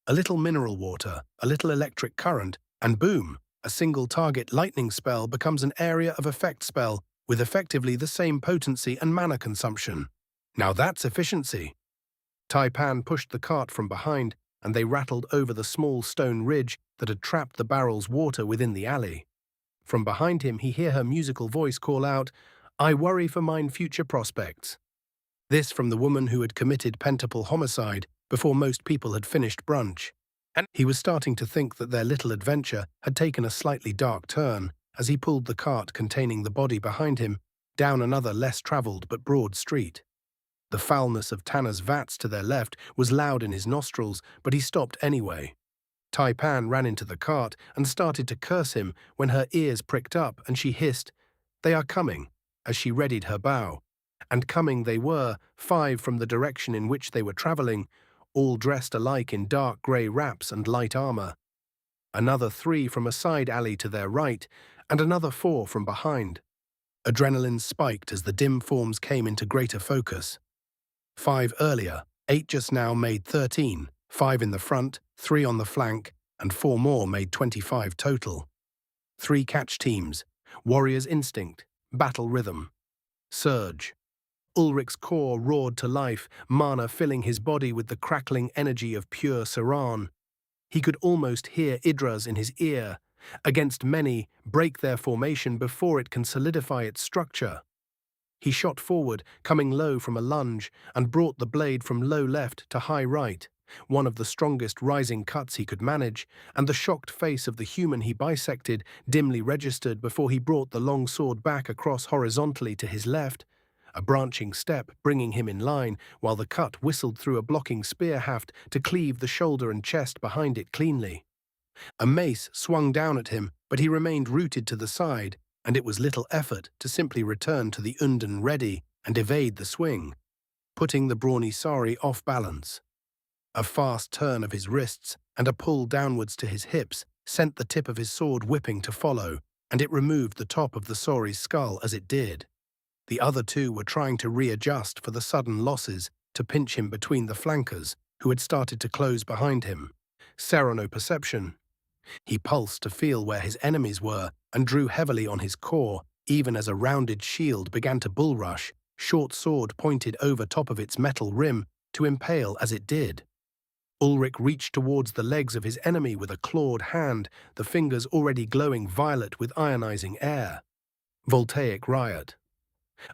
A little mineral water, a little electric current, and boom, a single target lightning spell becomes an area of effect spell with effectively the same potency and mana consumption. Now that's efficiency. Taipan pushed the cart from behind, and they rattled over the small stone ridge that had trapped the barrel's water within the alley. From behind him, he heard her musical voice call out, I worry for mine future prospects. This from the woman who had committed pentaple homicide before most people had finished brunch. And he was starting to think that their little adventure had taken a slightly dark turn as he pulled the cart containing the body behind him down another less traveled but broad street. The foulness of Tanner's vats to their left was loud in his nostrils, but he stopped anyway. Taipan ran into the cart and started to curse him when her ears pricked up and she hissed, They are coming, as she readied her bow. And coming they were, 5 from the direction in which they were travelling, all dressed alike in dark grey wraps and light armour. Another 3 from a side alley to their right, and another 4 from behind. Adrenaline spiked as the dim forms came into greater focus. 5 earlier, 8 just now made 13, 5 in the front, 3 on the flank, and 4 more made 25 total. 3 catch teams, warrior's instinct, battle rhythm. Surge. Ulrich's core roared to life, mana filling his body with the crackling energy of pure Saran. He could almost hear Idra's in his ear. Against many, break their formation before it can solidify its structure. He shot forward, coming low from a lunge, and brought the blade from low left to high right. one of the strongest rising cuts he could manage, and the shocked face of the human he bisected dimly registered before he brought the long sword back across horizontally to his left, a branching step bringing him in line, while the cut whistled through a blocking spear haft to cleave the shoulder and chest behind it cleanly. A mace swung down at him, but he remained rooted to the side, and it was little effort to simply return to the unden ready and evade the swing, putting the brawny Sari off balance. A fast turn of his wrists and a pull downwards to his hips sent the tip of his sword whipping to follow, and it removed the top of the Sari's skull as it did. The other two were trying to readjust for the sudden losses to pinch him between the flankers, who had started to close behind him. Serrano perception. He pulsed to feel where his enemies were and drew heavily on his core, even as a rounded shield began to bullrush, short sword pointed over top of its metal rim to impale as it did. Ulrich reached towards the legs of his enemy with a clawed hand, the fingers already glowing violet with ionizing air. Voltaic riot.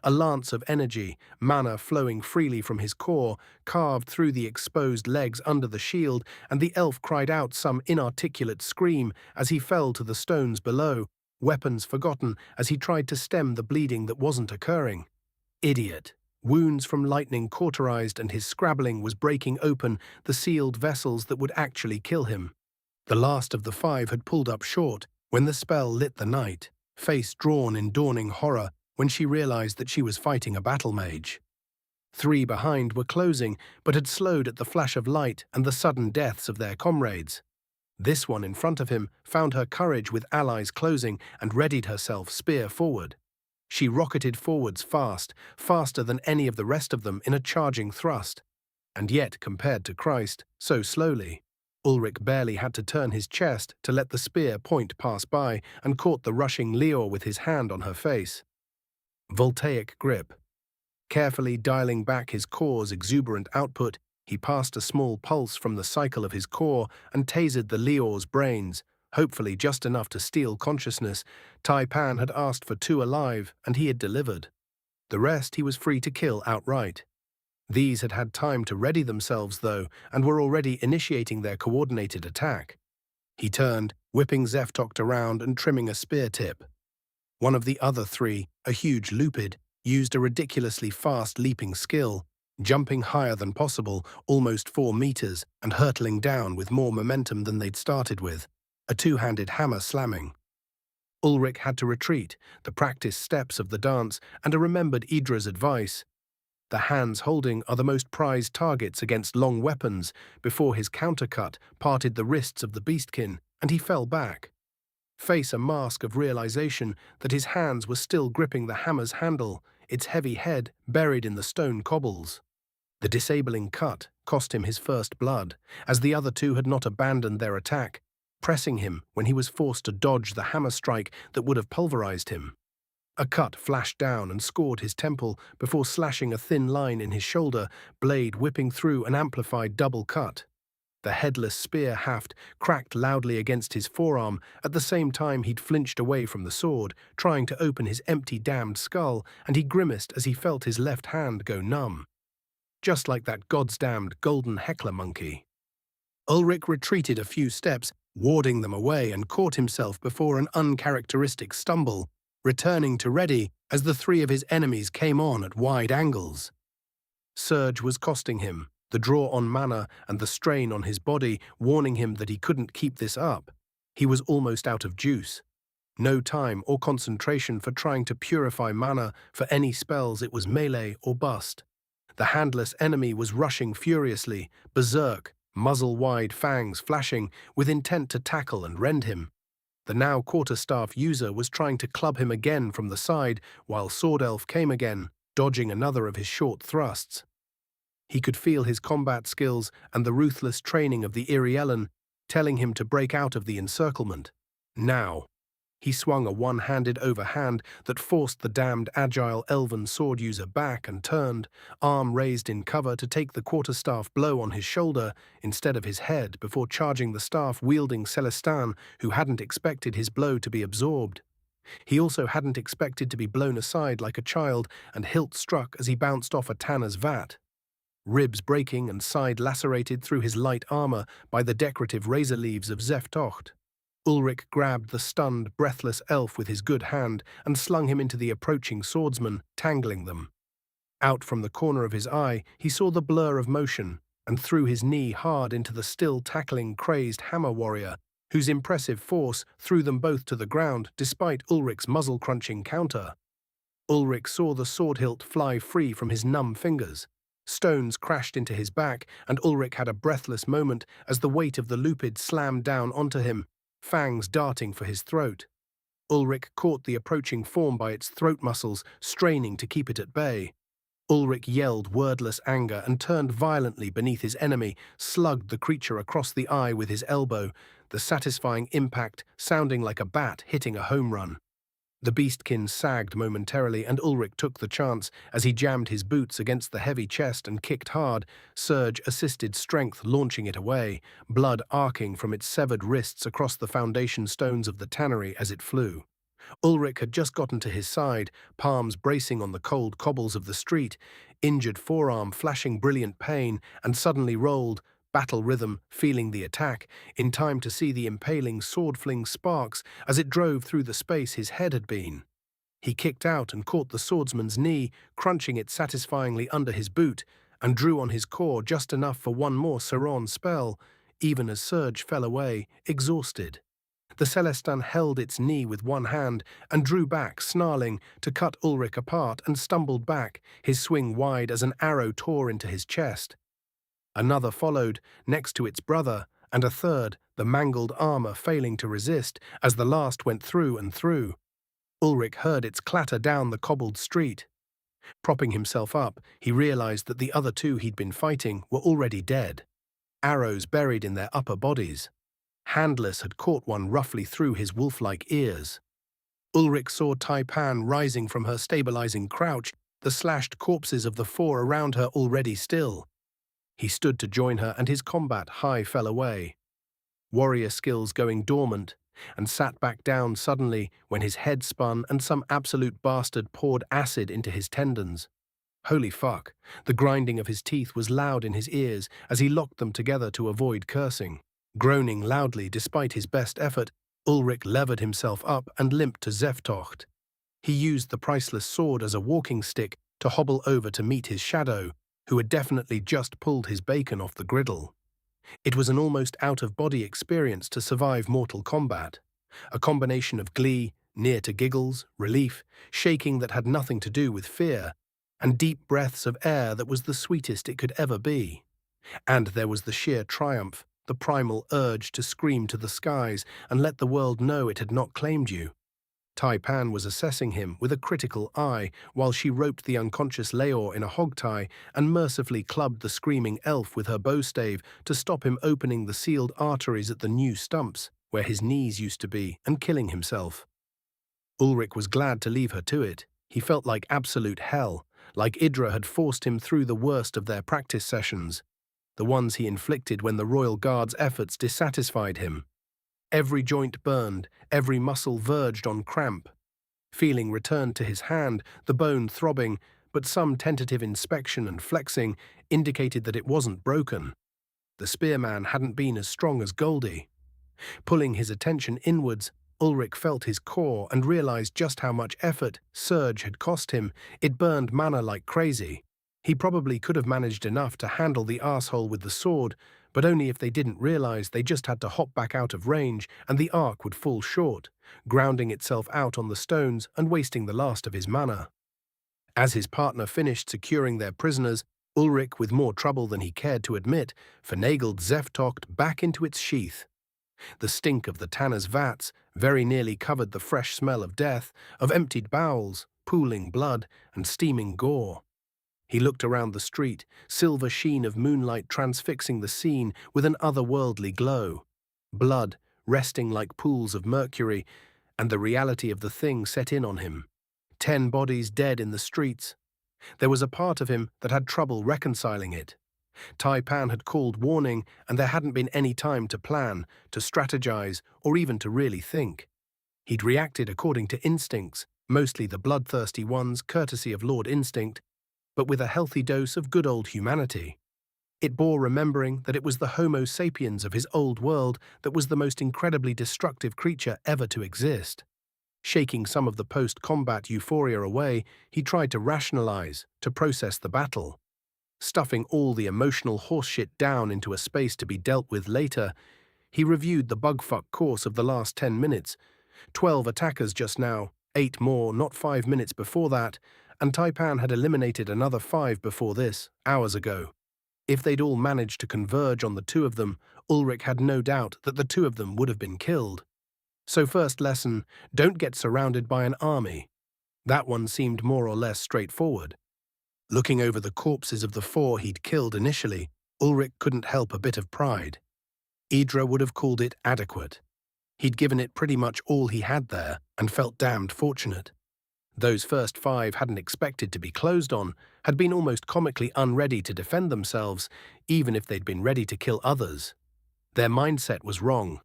A lance of energy, mana flowing freely from his core, carved through the exposed legs under the shield, and the elf cried out some inarticulate scream as he fell to the stones below, weapons forgotten as he tried to stem the bleeding that wasn't occurring. Idiot. Wounds from lightning cauterized, and his scrabbling was breaking open the sealed vessels that would actually kill him. The last of the five had pulled up short when the spell lit the night, face drawn in dawning horror when she realized that she was fighting a battle mage. Three behind were closing, but had slowed at the flash of light and the sudden deaths of their comrades. This one in front of him found her courage with allies closing and readied herself spear forward. She rocketed forwards fast, faster than any of the rest of them in a charging thrust. And yet, compared to Christ, so slowly. Ulrich barely had to turn his chest to let the spear point pass by and caught the rushing Leor with his hand on her face. Voltaic grip. Carefully dialing back his core's exuberant output, he passed a small pulse from the cycle of his core and tasered the Leor's brains, hopefully just enough to steal consciousness. Taipan had asked for 2 alive, and he had delivered. The rest he was free to kill outright. These had had time to ready themselves, though, and were already initiating their coordinated attack. He turned, whipping Zeftocht around and trimming a spear tip. One of the other 3, a huge lupid, used a ridiculously fast leaping skill, jumping higher than possible, almost 4 meters, and hurtling down with more momentum than they'd started with, a 2-handed hammer slamming. Ulrich had to retreat, the practiced steps of the dance, and a remembered Idra's advice. The hands holding are the most prized targets against long weapons, before his countercut parted the wrists of the beastkin, and he fell back. Face a mask of realization that his hands were still gripping the hammer's handle, its heavy head buried in the stone cobbles. The disabling cut cost him his first blood, as the other 2 had not abandoned their attack, pressing him when he was forced to dodge the hammer strike that would have pulverized him. A cut flashed down and scored his temple before slashing a thin line in his shoulder, blade whipping through an amplified double cut. The headless spear haft cracked loudly against his forearm at the same time he'd flinched away from the sword, trying to open his empty damned skull, and he grimaced as he felt his left hand go numb. Just like that godsdamned golden heckler monkey. Ulrich retreated a few steps, warding them away, and caught himself before an uncharacteristic stumble, returning to ready as the 3 of his enemies came on at wide angles. Surge was costing him, the draw on mana and the strain on his body warning him that he couldn't keep this up. He was almost out of juice. No time or concentration for trying to purify mana for any spells. It was melee or bust. The handless enemy was rushing furiously, berserk, muzzle-wide fangs flashing, with intent to tackle and rend him. The now quarterstaff user was trying to club him again from the side, while Sword Elf came again, dodging another of his short thrusts. He could feel his combat skills and the ruthless training of the Iriellen telling him to break out of the encirclement. Now. He swung a one-handed overhand that forced the damned agile elven sword user back and turned, arm raised in cover to take the quarterstaff blow on his shoulder instead of his head before charging the staff-wielding Celestin, who hadn't expected his blow to be absorbed. He also hadn't expected to be blown aside like a child and hilt struck as he bounced off a tanner's vat. ribs breaking and side lacerated through his light armor by the decorative razor leaves of Zeftocht. Ulrich grabbed the stunned, breathless elf with his good hand and slung him into the approaching swordsman, tangling them. Out from the corner of his eye, he saw the blur of motion and threw his knee hard into the still tackling, crazed hammer warrior, whose impressive force threw them both to the ground despite Ulrich's muzzle-crunching counter. Ulrich saw the sword hilt fly free from his numb fingers. Stones crashed into his back, and Ulrich had a breathless moment as the weight of the lupid slammed down onto him, fangs darting for his throat. Ulrich caught the approaching form by its throat muscles, straining to keep it at bay. Ulrich yelled wordless anger and turned violently beneath his enemy, slugged the creature across the eye with his elbow, the satisfying impact sounding like a bat hitting a home run. The beastkin sagged momentarily, and Ulrich took the chance as he jammed his boots against the heavy chest and kicked hard, surge-assisted strength launching it away, blood arcing from its severed wrists across the foundation stones of the tannery as it flew. Ulrich had just gotten to his side, palms bracing on the cold cobbles of the street, injured forearm flashing brilliant pain, and suddenly rolled, battle rhythm feeling the attack, in time to see the impaling sword fling sparks as it drove through the space his head had been. He kicked out and caught the swordsman's knee, crunching it satisfyingly under his boot, and drew on his core just enough for one more Saron spell, even as Surge fell away, exhausted. The Celestin held its knee with one hand and drew back, snarling, to cut Ulrich apart, and stumbled back, his swing wide as an arrow tore into his chest. Another followed, next to its brother, and a third, the mangled armor failing to resist as the last went through and through. Ulrich heard its clatter down the cobbled street. Propping himself up, he realized that the other two he'd been fighting were already dead, arrows buried in their upper bodies. Handless had caught one roughly through his wolf-like ears. Ulrich saw Taipan rising from her stabilizing crouch, the slashed corpses of the four around her already still. He stood to join her, and his combat high fell away, warrior skills going dormant, and sat back down suddenly when his head spun and some absolute bastard poured acid into his tendons. Holy fuck, the grinding of his teeth was loud in his ears as he locked them together to avoid cursing. Groaning loudly despite his best effort, Ulrich levered himself up and limped to Zeftocht. He used the priceless sword as a walking stick to hobble over to meet his shadow, who had definitely just pulled his bacon off the griddle. It was an almost out-of-body experience to survive mortal combat, a combination of glee, near to giggles, relief, shaking that had nothing to do with fear, and deep breaths of air that was the sweetest it could ever be. And there was the sheer triumph, the primal urge to scream to the skies and let the world know it had not claimed you. Taipan was assessing him with a critical eye while she roped the unconscious Leor in a hogtie and mercifully clubbed the screaming elf with her bowstave to stop him opening the sealed arteries at the new stumps, where his knees used to be, and killing himself. Ulrich was glad to leave her to it. He felt like absolute hell, like Idra had forced him through the worst of their practice sessions, the ones he inflicted when the Royal Guard's efforts dissatisfied him. Every joint burned, every muscle verged on cramp. Feeling returned to his hand, the bone throbbing, but some tentative inspection and flexing indicated that it wasn't broken. The spearman hadn't been as strong as Goldie. Pulling his attention inwards, Ulrich felt his core and realized just how much effort Surge had cost him. It burned mana like crazy. He probably could have managed enough to handle the arsehole with the sword, but only if they didn't realize they just had to hop back out of range and the arc would fall short, grounding itself out on the stones and wasting the last of his mana. As his partner finished securing their prisoners, Ulrich, with more trouble than he cared to admit, finagled Zeftocht back into its sheath. The stink of the tanner's vats very nearly covered the fresh smell of death, of emptied bowels, pooling blood, and steaming gore. He looked around the street, silver sheen of moonlight transfixing the scene with an otherworldly glow. Blood, resting like pools of mercury, and the reality of the thing set in on him. 10 bodies dead in the streets. There was a part of him that had trouble reconciling it. Taipan had called warning, and there hadn't been any time to plan, to strategize, or even to really think. He'd reacted according to instincts, mostly the bloodthirsty ones, courtesy of Lord Instinct, but with a healthy dose of good old humanity. It bore remembering that it was the Homo sapiens of his old world that was the most incredibly destructive creature ever to exist. Shaking some of the post-combat euphoria away, he tried to rationalize, to process the battle. Stuffing all the emotional horseshit down into a space to be dealt with later, he reviewed the bugfuck course of the last 10 minutes. 12 attackers just now, 8 more not 5 minutes before that, and Taipan had eliminated another 5 before this, hours ago. If they'd all managed to converge on the two of them, Ulrich had no doubt that the two of them would have been killed. So first lesson, don't get surrounded by an army. That one seemed more or less straightforward. Looking over the corpses of the 4 he'd killed initially, Ulrich couldn't help a bit of pride. Idra would have called it adequate. He'd given it pretty much all he had there and felt damned fortunate. Those first 5 hadn't expected to be closed on, had been almost comically unready to defend themselves, even if they'd been ready to kill others. Their mindset was wrong.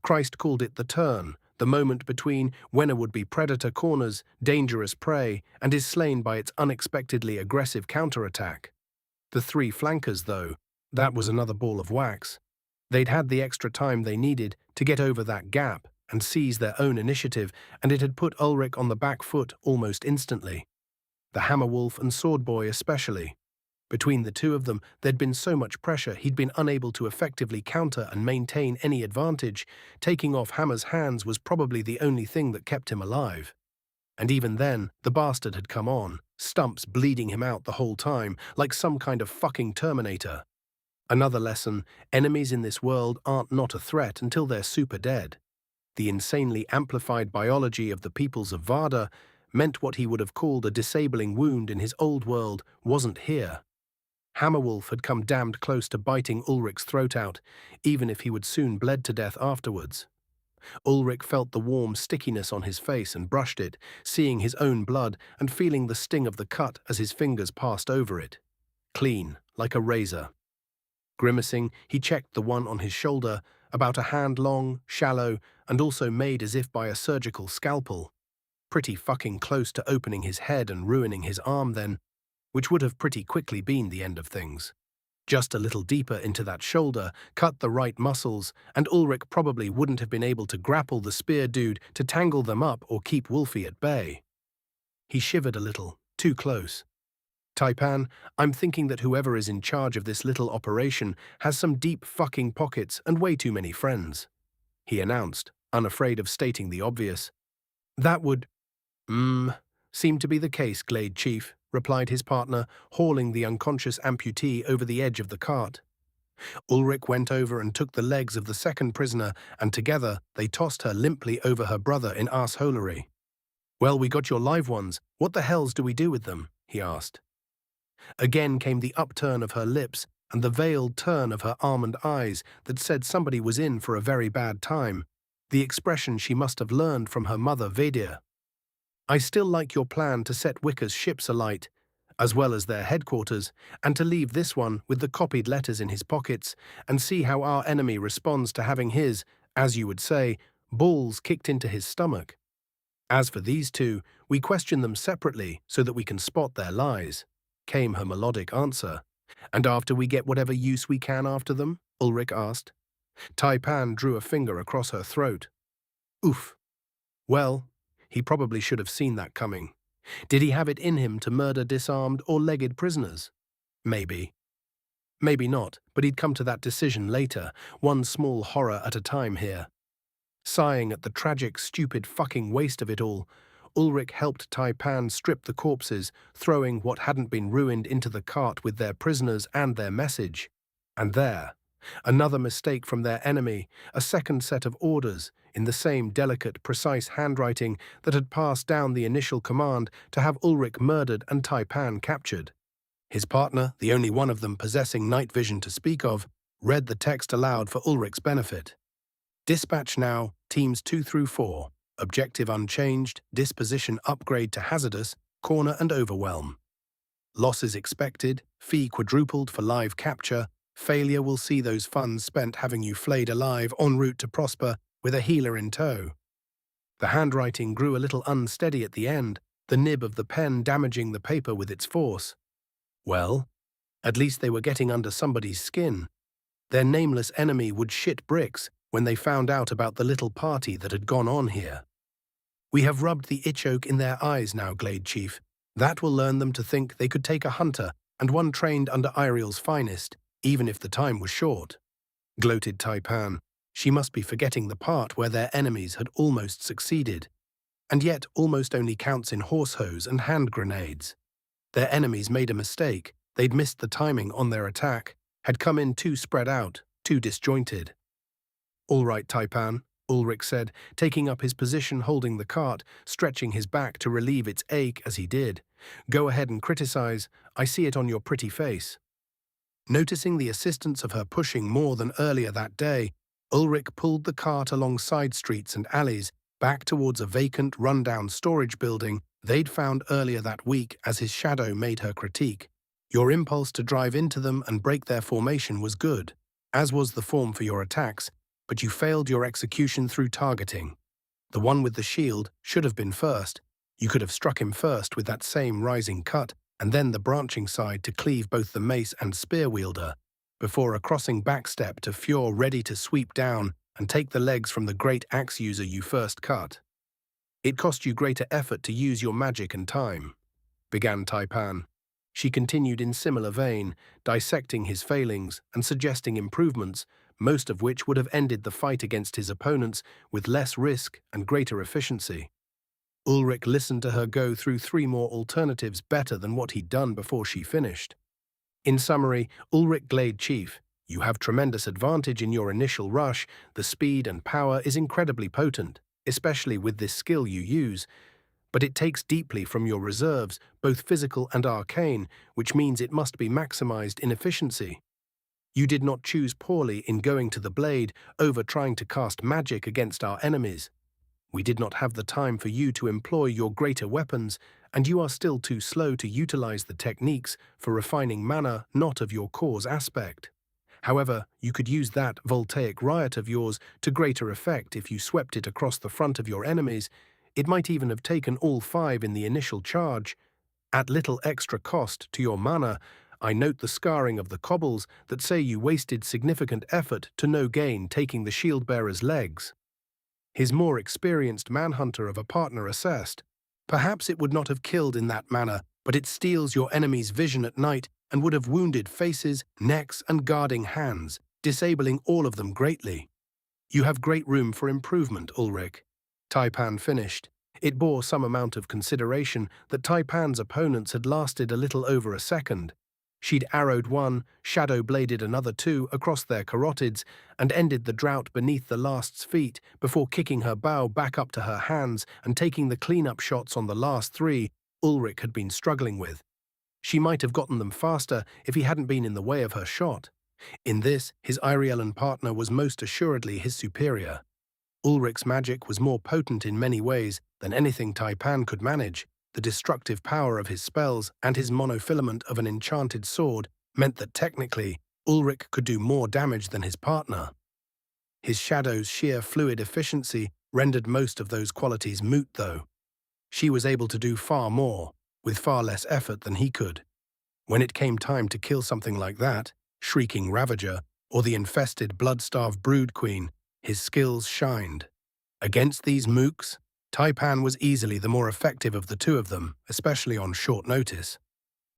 Christ called it the turn, the moment between when a would-be predator corners dangerous prey and is slain by its unexpectedly aggressive counterattack. The 3 flankers, though, that was another ball of wax. They'd had the extra time they needed to get over that gap and seize their own initiative, and it had put Ulrich on the back foot almost instantly. The Hammerwolf and Swordboy especially. Between the two of them, there'd been so much pressure he'd been unable to effectively counter and maintain any advantage. Taking off Hammer's hands was probably the only thing that kept him alive. And even then, the bastard had come on, stumps bleeding him out the whole time, like some kind of fucking Terminator. Another lesson, enemies in this world aren't not a threat until they're super dead. The insanely amplified biology of the peoples of Varda meant what he would have called a disabling wound in his old world wasn't here. Hammerwolf had come damned close to biting Ulrich's throat out, even if he would soon bled to death afterwards. Ulrich felt the warm stickiness on his face and brushed it, seeing his own blood and feeling the sting of the cut as his fingers passed over it. Clean, like a razor. Grimacing, he checked the one on his shoulder, about a hand long, shallow, and also made as if by a surgical scalpel. Pretty fucking close to opening his head and ruining his arm then, which would have pretty quickly been the end of things. Just a little deeper into that shoulder, cut the right muscles, and Ulrich probably wouldn't have been able to grapple the spear dude to tangle them up or keep Wolfie at bay. He shivered a little, too close. Taipan, I'm thinking that whoever is in charge of this little operation has some deep fucking pockets and way too many friends, he announced, unafraid of stating the obvious. That would, seem to be the case, Glade Chief, replied his partner, hauling the unconscious amputee over the edge of the cart. Ulrich went over and took the legs of the second prisoner, and together they tossed her limply over her brother in arseholery. Well, we got your live ones. What the hells do we do with them? He asked. Again came the upturn of her lips and the veiled turn of her almond eyes that said somebody was in for a very bad time, the expression she must have learned from her mother Vedir. I still like your plan to set Wicker's ships alight, as well as their headquarters, and to leave this one with the copied letters in his pockets and see how our enemy responds to having his, as you would say, balls kicked into his stomach. As for these two, we question them separately so that we can spot their lies, came her melodic answer. And after we get whatever use we can after them? Ulrich asked. Taipan drew a finger across her throat. Oof. Well, he probably should have seen that coming. Did he have it in him to murder disarmed or legged prisoners? Maybe. Maybe not, but he'd come to that decision later, one small horror at a time here. Sighing at the tragic, stupid fucking waste of it all, Ulrich helped Taipan strip the corpses, throwing what hadn't been ruined into the cart with their prisoners and their message. And there, another mistake from their enemy, a second set of orders, in the same delicate, precise handwriting that had passed down the initial command to have Ulrich murdered and Taipan captured. His partner, the only one of them possessing night vision to speak of, read the text aloud for Ulrich's benefit. Dispatch now, teams 2 through 4. Objective unchanged, disposition upgrade to hazardous, corner and overwhelm. Losses expected, fee quadrupled for live capture. Failure will see those funds spent having you flayed alive en route to Prosper with a healer in tow. The handwriting grew a little unsteady at the end, the nib of the pen damaging the paper with its force. Well, at least they were getting under somebody's skin. Their nameless enemy would shit bricks when they found out about the little party that had gone on here. We have rubbed the itch-oak in their eyes now, Glade Chief. That will learn them to think they could take a hunter and one trained under Iriel's finest, even if the time was short. Gloated Taipan. She must be forgetting the part where their enemies had almost succeeded. And yet almost only counts in horse hose and hand grenades. Their enemies made a mistake. They'd missed the timing on their attack, had come in too spread out, too disjointed. All right, Taipan, Ulrich said, taking up his position holding the cart, stretching his back to relieve its ache as he did. Go ahead and criticize. I see it on your pretty face. Noticing the assistance of her pushing more than earlier that day, Ulrich pulled the cart along side streets and alleys, back towards a vacant, run-down storage building they'd found earlier that week as his shadow made her critique. Your impulse to drive into them and break their formation was good, as was the form for your attacks, but you failed your execution through targeting. The one with the shield should have been first. You could have struck him first with that same rising cut, and then the branching side to cleave both the mace and spear wielder, before a crossing backstep to Fjord ready to sweep down and take the legs from the great axe user you first cut. It cost you greater effort to use your magic and time, began Taipan. She continued in similar vein, dissecting his failings and suggesting improvements, most of which would have ended the fight against his opponents with less risk and greater efficiency. Ulrich listened to her go through 3 more alternatives better than what he'd done before she finished. In summary, Ulrich Glade Chief, you have tremendous advantage in your initial rush. The speed and power is incredibly potent, especially with this skill you use, but it takes deeply from your reserves, both physical and arcane, which means it must be maximized in efficiency. You did not choose poorly in going to the blade over trying to cast magic against our enemies. We did not have the time for you to employ your greater weapons, and you are still too slow to utilize the techniques for refining mana not of your core's aspect. However, you could use that voltaic riot of yours to greater effect if you swept it across the front of your enemies. It might even have taken all 5 in the initial charge. At little extra cost to your mana, I note the scarring of the cobbles that say you wasted significant effort to no gain taking the shield-bearer's legs. His more experienced manhunter of a partner assessed. Perhaps it would not have killed in that manner, but it steals your enemy's vision at night and would have wounded faces, necks, and guarding hands, disabling all of them greatly. You have great room for improvement, Ulrich. Taipan finished. It bore some amount of consideration that Taipan's opponents had lasted a little over a second. She'd arrowed 1, shadow-bladed another 2 across their carotids, and ended the drought beneath the last's feet before kicking her bow back up to her hands and taking the clean-up shots on the last 3 Ulrich had been struggling with. She might have gotten them faster if he hadn't been in the way of her shot. In this, his Irielan partner was most assuredly his superior. Ulrich's magic was more potent in many ways than anything Taipan could manage. The destructive power of his spells and his monofilament of an enchanted sword meant that technically, Ulrich could do more damage than his partner. His shadow's sheer fluid efficiency rendered most of those qualities moot, though. She was able to do far more, with far less effort than he could. When it came time to kill something like that, Shrieking Ravager, or the infested blood-starved Brood Queen, his skills shined. Against these mooks, Taipan was easily the more effective of the 2 of them, especially on short notice.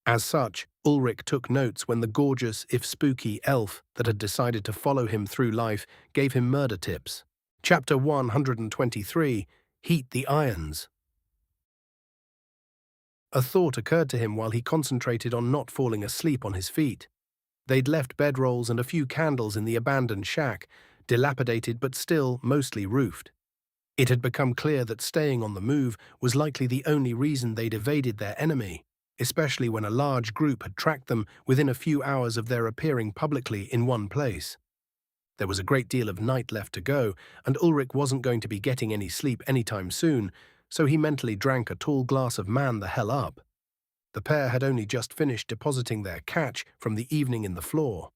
As such, Ulrich took notes when the gorgeous, if spooky, elf that had decided to follow him through life gave him murder tips. Chapter 123, Heat the Irons. A thought occurred to him while he concentrated on not falling asleep on his feet. They'd left bedrolls and a few candles in the abandoned shack, dilapidated but still mostly roofed. It had become clear that staying on the move was likely the only reason they'd evaded their enemy, especially when a large group had tracked them within a few hours of their appearing publicly in one place. There was a great deal of night left to go, and Ulrich wasn't going to be getting any sleep anytime soon, so he mentally drank a tall glass of man the hell up. The pair had only just finished depositing their catch from the evening in the floor.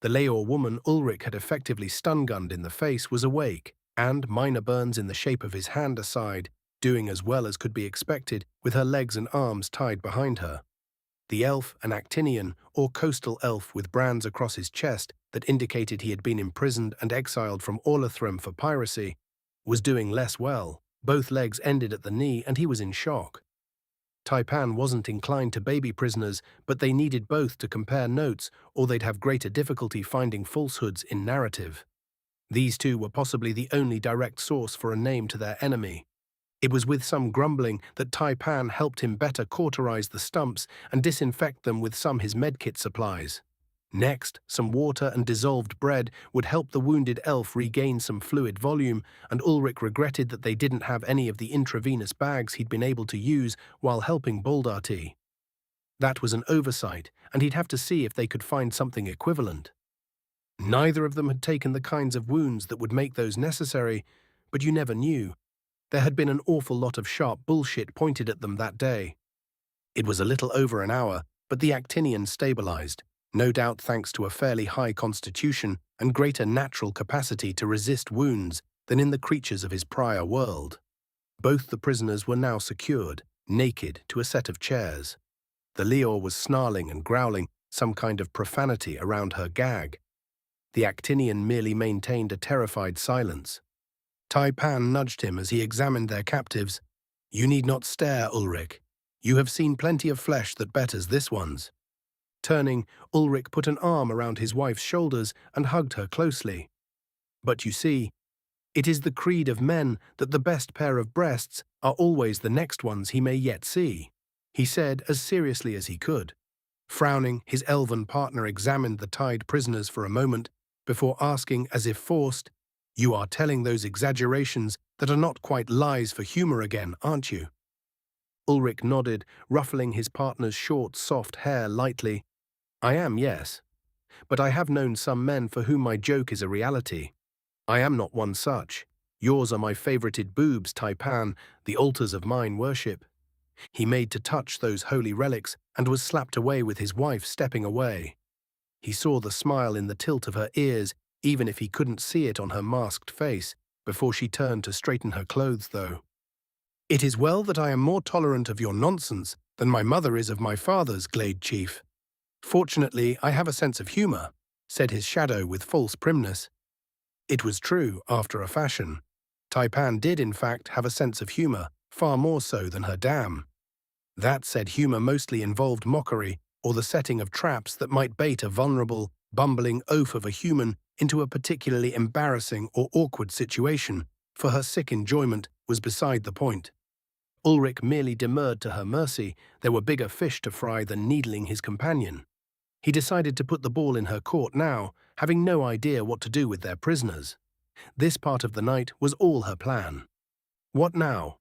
The Leor woman Ulrich had effectively stun-gunned in the face was awake, and, minor burns in the shape of his hand aside, doing as well as could be expected with her legs and arms tied behind her. The elf, an Actinian, or coastal elf with brands across his chest that indicated he had been imprisoned and exiled from Orlithrum for piracy, was doing less well. Both legs ended at the knee and he was in shock. Taipan wasn't inclined to baby prisoners, but they needed both to compare notes or they'd have greater difficulty finding falsehoods in narrative. These two were possibly the only direct source for a name to their enemy. It was with some grumbling that Taipan helped him better cauterize the stumps and disinfect them with some his medkit supplies. Next, some water and dissolved bread would help the wounded elf regain some fluid volume, and Ulrich regretted that they didn't have any of the intravenous bags he'd been able to use while helping Boldarty. That was an oversight, and he'd have to see if they could find something equivalent. Neither of them had taken the kinds of wounds that would make those necessary, but you never knew. There had been an awful lot of sharp bullshit pointed at them that day. It was a little over an hour, but the Actinian stabilized, no doubt thanks to a fairly high constitution and greater natural capacity to resist wounds than in the creatures of his prior world. Both the prisoners were now secured, naked, to a set of chairs. The Leor was snarling and growling some kind of profanity around her gag. The Actinian merely maintained a terrified silence. Taipan nudged him as he examined their captives. "You need not stare, Ulrich. You have seen plenty of flesh that betters this one's." Turning, Ulrich put an arm around his wife's shoulders and hugged her closely. "But you see, it is the creed of men that the best pair of breasts are always the next ones he may yet see," he said as seriously as he could. Frowning, his elven partner examined the tied prisoners for a moment before asking, as if forced, "You are telling those exaggerations that are not quite lies for humor again, aren't you?" Ulrich nodded, ruffling his partner's short, soft hair lightly. "I am, yes. But I have known some men for whom my joke is a reality. I am not one such. Yours are my favorited boobs, Taipan, the altars of mine worship." He made to touch those holy relics and was slapped away with his wife stepping away. He saw the smile in the tilt of her ears, even if he couldn't see it on her masked face, before she turned to straighten her clothes, though. "It is well that I am more tolerant of your nonsense than my mother is of my father's, Glade Chief. Fortunately, I have a sense of humor," said his shadow with false primness. It was true, after a fashion. Taipan did, in fact, have a sense of humor, far more so than her dam. That said, humor mostly involved mockery or the setting of traps that might bait a vulnerable, bumbling oaf of a human into a particularly embarrassing or awkward situation, for her sick enjoyment was beside the point. Ulrich merely demurred to her mercy. There were bigger fish to fry than needling his companion. He decided to put the ball in her court now, having no idea what to do with their prisoners. This part of the night was all her plan. What now?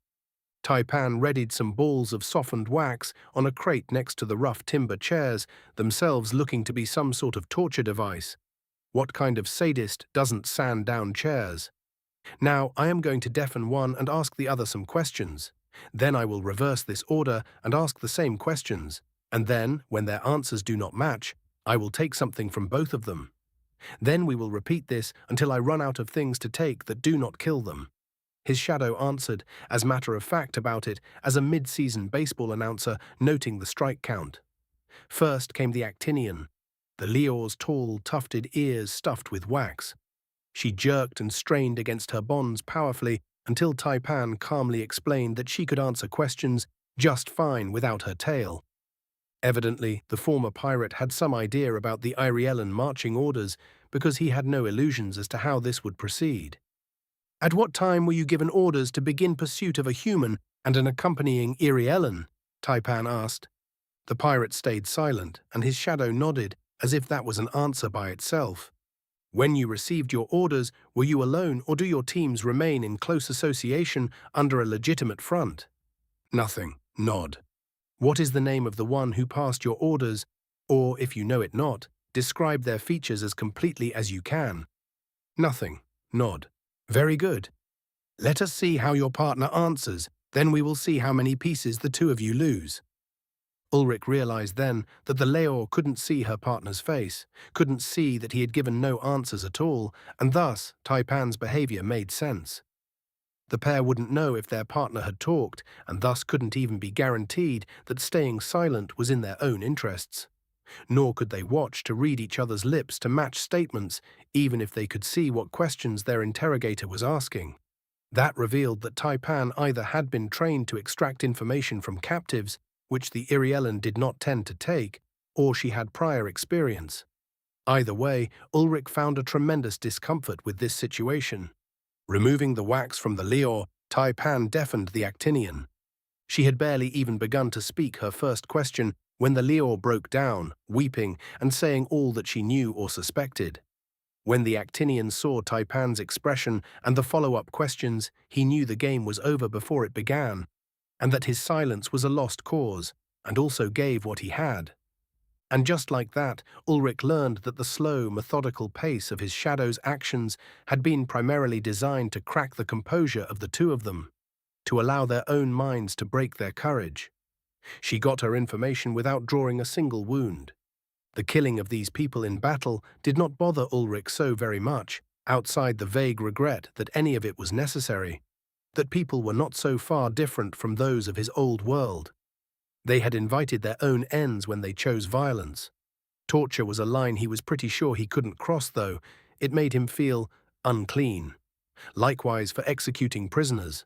Taipan readied some balls of softened wax on a crate next to the rough timber chairs, themselves looking to be some sort of torture device. What kind of sadist doesn't sand down chairs? Now I am going to deafen one and ask the other some questions. Then I will reverse this order and ask the same questions. And then, when their answers do not match, I will take something from both of them. Then we will repeat this until I run out of things to take that do not kill them. His shadow answered, as matter of fact about it, as a mid-season baseball announcer noting the strike count. First came the Actinian, the Leor's tall, tufted ears stuffed with wax. She jerked and strained against her bonds powerfully until Taipan calmly explained that she could answer questions just fine without her tail. Evidently, the former pirate had some idea about the Irielan marching orders because he had no illusions as to how this would proceed. "At what time were you given orders to begin pursuit of a human and an accompanying Irielan?" Taipan asked. The pirate stayed silent, and his shadow nodded, as if that was an answer by itself. "When you received your orders, were you alone, or do your teams remain in close association under a legitimate front?" "Nothing. Nod." "What is the name of the one who passed your orders, or, if you know it not, describe their features as completely as you can?" "Nothing. Nod." "Very good. Let us see how your partner answers, then we will see how many pieces the two of you lose." Ulrich realized then that the Leor couldn't see her partner's face, couldn't see that he had given no answers at all, and thus Taipan's behavior made sense. The pair wouldn't know if their partner had talked, and thus couldn't even be guaranteed that staying silent was in their own interests. Nor could they watch to read each other's lips to match statements, even if they could see what questions their interrogator was asking. That revealed that Taipan either had been trained to extract information from captives, which the Iriellan did not tend to take, or she had prior experience. Either way, Ulrich found a tremendous discomfort with this situation. Removing the wax from the Lior, Taipan deafened the Actinian. She had barely even begun to speak her first question when the Lior broke down, weeping and saying all that she knew or suspected. When the Actinian saw Taipan's expression and the follow-up questions, he knew the game was over before it began, and that his silence was a lost cause, and also gave what he had. And just like that, Ulrich learned that the slow, methodical pace of his shadow's actions had been primarily designed to crack the composure of the two of them, to allow their own minds to break their courage. She got her information without drawing a single wound. The killing of these people in battle did not bother Ulrich so very much, outside the vague regret that any of it was necessary, that people were not so far different from those of his old world. They had invited their own ends when they chose violence. Torture was a line he was pretty sure he couldn't cross, though. It made him feel unclean. Likewise for executing prisoners.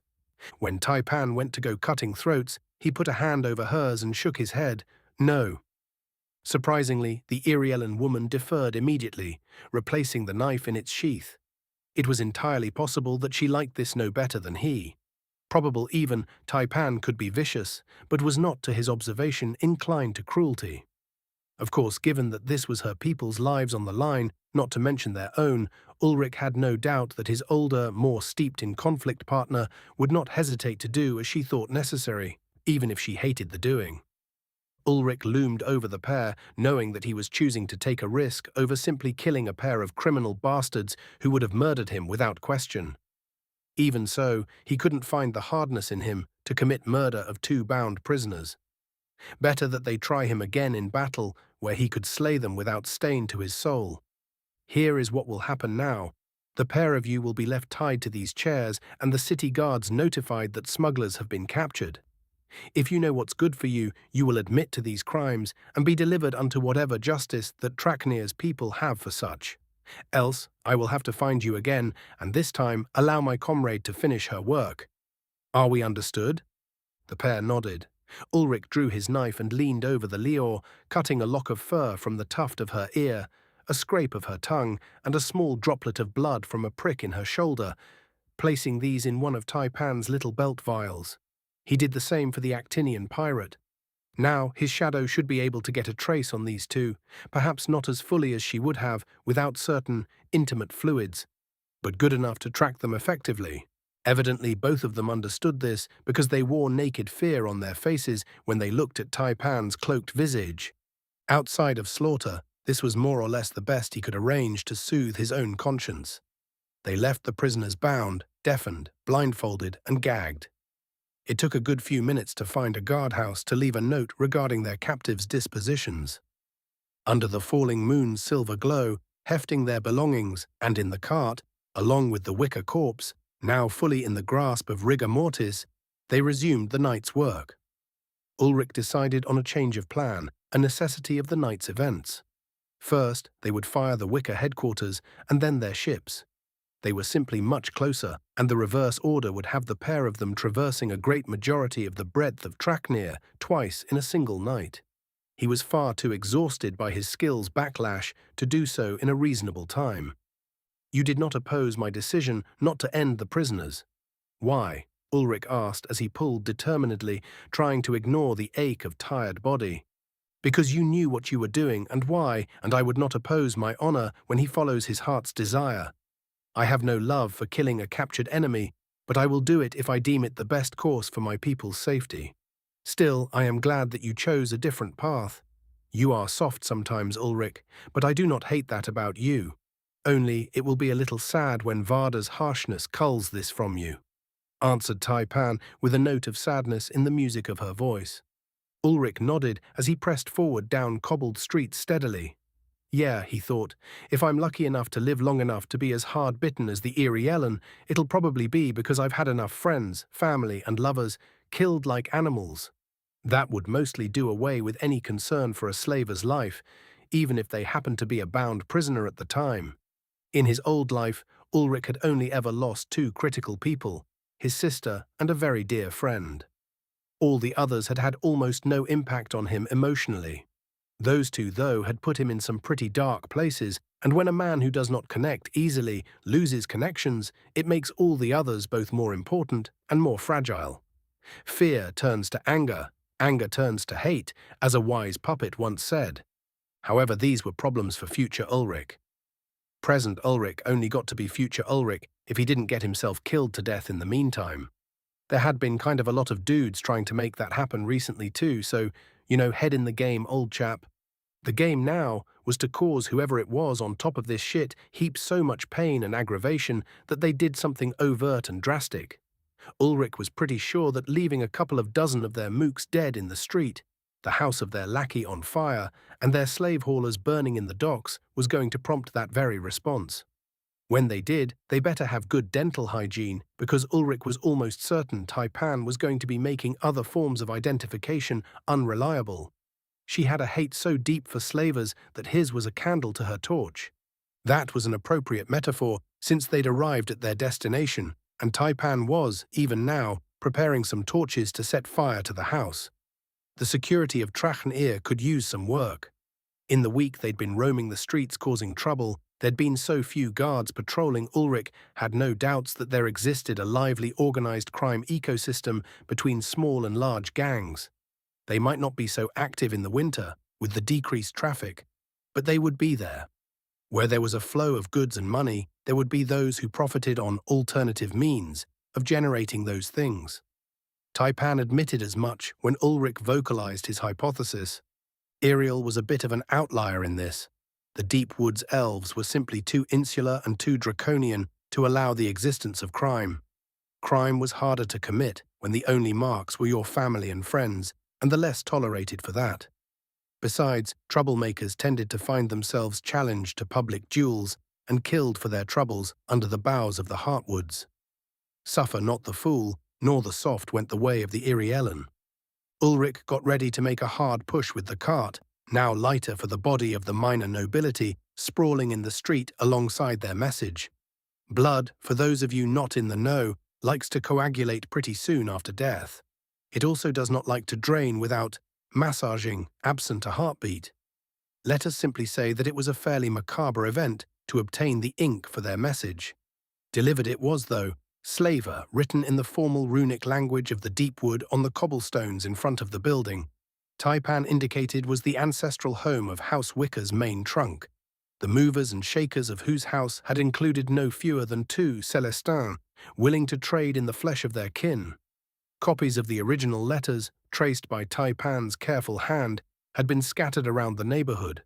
When Taipan went to go cutting throats, he put a hand over hers and shook his head. No. Surprisingly, the Iriellan woman deferred immediately, replacing the knife in its sheath. It was entirely possible that she liked this no better than he. Probable even Taipan could be vicious, but was not, to his observation, inclined to cruelty. Of course, given that this was her people's lives on the line, not to mention their own, Ulrich had no doubt that his older, more steeped in conflict partner would not hesitate to do as she thought necessary, even if she hated the doing. Ulrich loomed over the pair, knowing that he was choosing to take a risk over simply killing a pair of criminal bastards who would have murdered him without question. Even so, he couldn't find the hardness in him to commit murder of two bound prisoners. Better that they try him again in battle, where he could slay them without stain to his soul. Here is what will happen now. The pair of you will be left tied to these chairs, and the city guards notified that smugglers have been captured. If you know what's good for you, you will admit to these crimes and be delivered unto whatever justice that Traknir's people have for such. Else, I will have to find you again, and this time allow my comrade to finish her work. Are we understood? The pair nodded. Ulrich drew his knife and leaned over the Lior, cutting a lock of fur from the tuft of her ear, a scrape of her tongue, and a small droplet of blood from a prick in her shoulder, placing these in one of Taipan's little belt vials. He did the same for the Actinian pirate. Now his shadow should be able to get a trace on these two, perhaps not as fully as she would have without certain intimate fluids, but good enough to track them effectively. Evidently both of them understood this because they wore naked fear on their faces when they looked at Taipan's cloaked visage. Outside of slaughter, this was more or less the best he could arrange to soothe his own conscience. They left the prisoners bound, deafened, blindfolded, and gagged. It took a good few minutes to find a guardhouse to leave a note regarding their captives' dispositions. Under the falling moon's silver glow, hefting their belongings, and in the cart, along with the wicker corpse, now fully in the grasp of rigor mortis, they resumed the night's work. Ulrich decided on a change of plan, a necessity of the night's events. First, they would fire the wicker headquarters, and then their ships. They were simply much closer, and the reverse order would have the pair of them traversing a great majority of the breadth of Traknir twice in a single night. He was far too exhausted by his skill's backlash to do so in a reasonable time. You did not oppose my decision not to end the prisoners. Why? Ulrich asked as he pulled determinedly, trying to ignore the ache of tired body. Because you knew what you were doing and why, and I would not oppose my honor when he follows his heart's desire. I have no love for killing a captured enemy, but I will do it if I deem it the best course for my people's safety. Still, I am glad that you chose a different path. You are soft sometimes, Ulrich, but I do not hate that about you. Only it will be a little sad when Varda's harshness culls this from you," answered Taipan with a note of sadness in the music of her voice. Ulrich nodded as he pressed forward down cobbled streets steadily. Yeah, he thought, if I'm lucky enough to live long enough to be as hard-bitten as the eerie Ellen, it'll probably be because I've had enough friends, family, and lovers killed like animals. That would mostly do away with any concern for a slaver's life, even if they happened to be a bound prisoner at the time. In his old life, Ulrich had only ever lost two critical people, his sister and a very dear friend. All the others had had almost no impact on him emotionally. Those two, though, had put him in some pretty dark places, and when a man who does not connect easily loses connections, it makes all the others both more important and more fragile. Fear turns to anger, anger turns to hate, as a wise puppet once said. However, these were problems for future Ulrich. Present Ulrich only got to be future Ulrich if he didn't get himself killed to death in the meantime. There had been kind of a lot of dudes trying to make that happen recently too, so, head in the game, old chap. The game now was to cause whoever it was on top of this shit heap so much pain and aggravation that they did something overt and drastic. Ulrich was pretty sure that leaving a couple of dozen of their mooks dead in the street, the house of their lackey on fire, and their slave haulers burning in the docks was going to prompt that very response. When they did, they better have good dental hygiene, because Ulrich was almost certain Taipan was going to be making other forms of identification unreliable. She had a hate so deep for slavers that his was a candle to her torch. That was an appropriate metaphor, since they'd arrived at their destination, and Taipan was, even now, preparing some torches to set fire to the house. The security of Trachenir could use some work. In the week they'd been roaming the streets causing trouble, there'd been so few guards patrolling, Ulrich had no doubts that there existed a lively organized crime ecosystem between small and large gangs. They might not be so active in the winter, with the decreased traffic, but they would be there. Where there was a flow of goods and money, there would be those who profited on alternative means of generating those things. Taipan admitted as much when Ulrich vocalized his hypothesis. Iriel was a bit of an outlier in this. The Deep Woods elves were simply too insular and too draconian to allow the existence of crime. Crime was harder to commit when the only marks were your family and friends, and the less tolerated for that. Besides, troublemakers tended to find themselves challenged to public duels and killed for their troubles under the boughs of the heartwoods. Suffer not the fool, nor the soft went the way of the Irielen. Ulrich got ready to make a hard push with the cart, now lighter for the body of the minor nobility, sprawling in the street alongside their message. Blood, for those of you not in the know, likes to coagulate pretty soon after death. It also does not like to drain without massaging, absent a heartbeat. Let us simply say that it was a fairly macabre event to obtain the ink for their message. Delivered it was, though, slaver, written in the formal runic language of the Deepwood on the cobblestones in front of the building. Taipan indicated was the ancestral home of House Wicker's main trunk, the movers and shakers of whose house had included no fewer than 2 Celestins, willing to trade in the flesh of their kin. Copies of the original letters, traced by Taipan's careful hand, had been scattered around the neighborhood.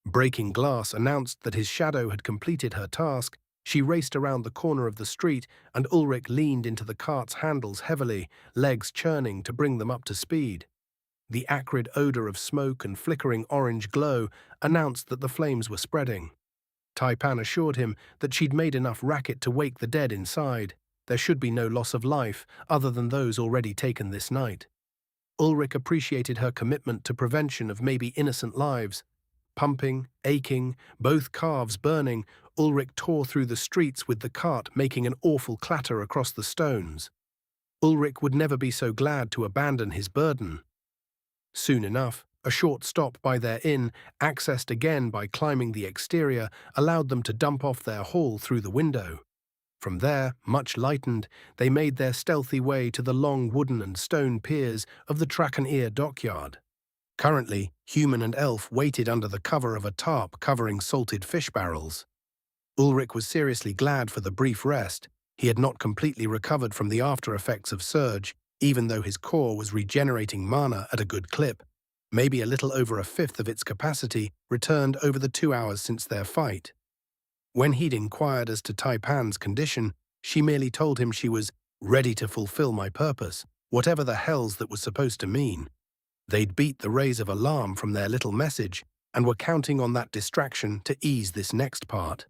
Breaking glass announced that his shadow had completed her task. She raced around the corner of the street, and Ulrich leaned into the cart's handles heavily, legs churning to bring them up to speed. The acrid odor of smoke and flickering orange glow announced that the flames were spreading. Taipan assured him that she'd made enough racket to wake the dead inside. There should be no loss of life other than those already taken this night. Ulrich appreciated her commitment to prevention of maybe innocent lives. Pumping, aching, both calves burning, Ulrich tore through the streets with the cart making an awful clatter across the stones. Ulrich would never be so glad to abandon his burden. Soon enough, a short stop by their inn, accessed again by climbing the exterior, allowed them to dump off their haul through the window. From there, much lightened, they made their stealthy way to the long wooden and stone piers of the Trachenir dockyard. Currently, human and elf waited under the cover of a tarp covering salted fish barrels. Ulrich was seriously glad for the brief rest. He had not completely recovered from the after-effects of Surge, even though his core was regenerating mana at a good clip. Maybe a little over a fifth of its capacity returned over the 2 hours since their fight. When he'd inquired as to Taipan's condition, she merely told him she was ready to fulfill my purpose, whatever the hells that was supposed to mean. They'd beat the rays of alarm from their little message, and were counting on that distraction to ease this next part.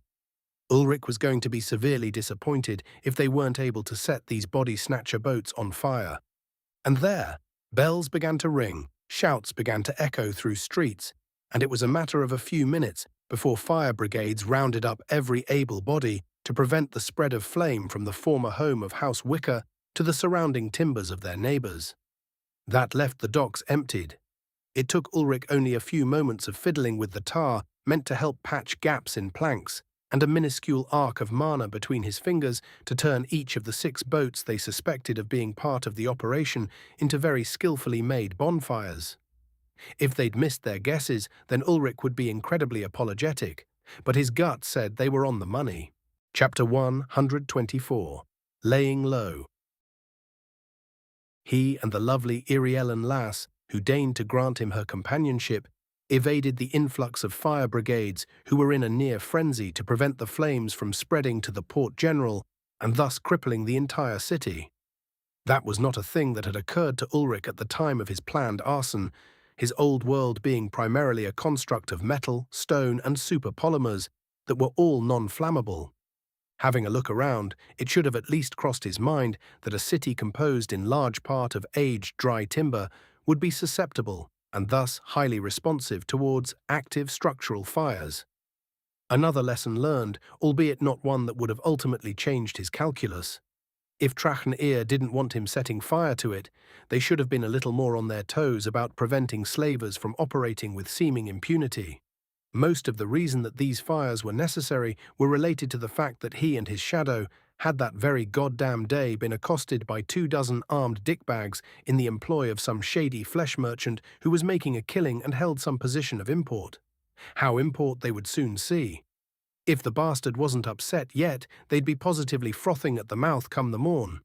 Ulrich was going to be severely disappointed if they weren't able to set these body snatcher boats on fire. And there, bells began to ring, shouts began to echo through streets, and it was a matter of a few minutes before fire brigades rounded up every able body to prevent the spread of flame from the former home of House Wicker to the surrounding timbers of their neighbors. That left the docks emptied. It took Ulrich only a few moments of fiddling with the tar meant to help patch gaps in planks, and a minuscule arc of mana between his fingers to turn each of the 6 boats they suspected of being part of the operation into very skillfully made bonfires. If they'd missed their guesses, then Ulrich would be incredibly apologetic, but his gut said they were on the money. Chapter 124. Laying Low. He and the lovely Iriellen lass, who deigned to grant him her companionship, evaded the influx of fire brigades who were in a near frenzy to prevent the flames from spreading to the port general and thus crippling the entire city. That was not a thing that had occurred to Ulrich at the time of his planned arson, his old world being primarily a construct of metal, stone, and superpolymers that were all non-flammable. Having a look around, it should have at least crossed his mind that a city composed in large part of aged dry timber would be susceptible and thus highly responsive towards active structural fires. Another lesson learned, albeit not one that would have ultimately changed his calculus. If Trachenir didn't want him setting fire to it, they should have been a little more on their toes about preventing slavers from operating with seeming impunity. Most of the reason that these fires were necessary were related to the fact that he and his shadow had that very goddamn day been accosted by 24 armed dickbags in the employ of some shady flesh merchant who was making a killing and held some position of import. How import they would soon see. If the bastard wasn't upset yet, they'd be positively frothing at the mouth come the morn.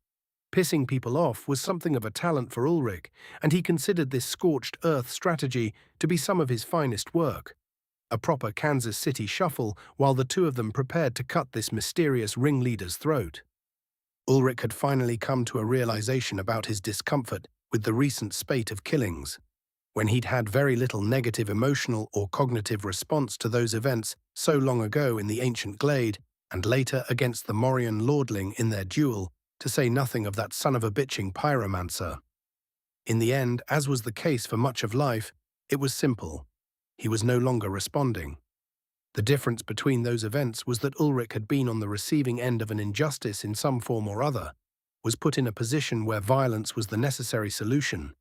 Pissing people off was something of a talent for Ulrich, and he considered this scorched earth strategy to be some of his finest work. A proper Kansas City shuffle while the two of them prepared to cut this mysterious ringleader's throat. Ulrich had finally come to a realization about his discomfort with the recent spate of killings. When he'd had very little negative emotional or cognitive response to those events so long ago in the ancient glade, and later against the Morian lordling in their duel, to say nothing of that son-of-a-bitching pyromancer. In the end, as was the case for much of life, it was simple. He was no longer responding. The difference between those events was that Ulrich had been on the receiving end of an injustice in some form or other, was put in a position where violence was the necessary solution.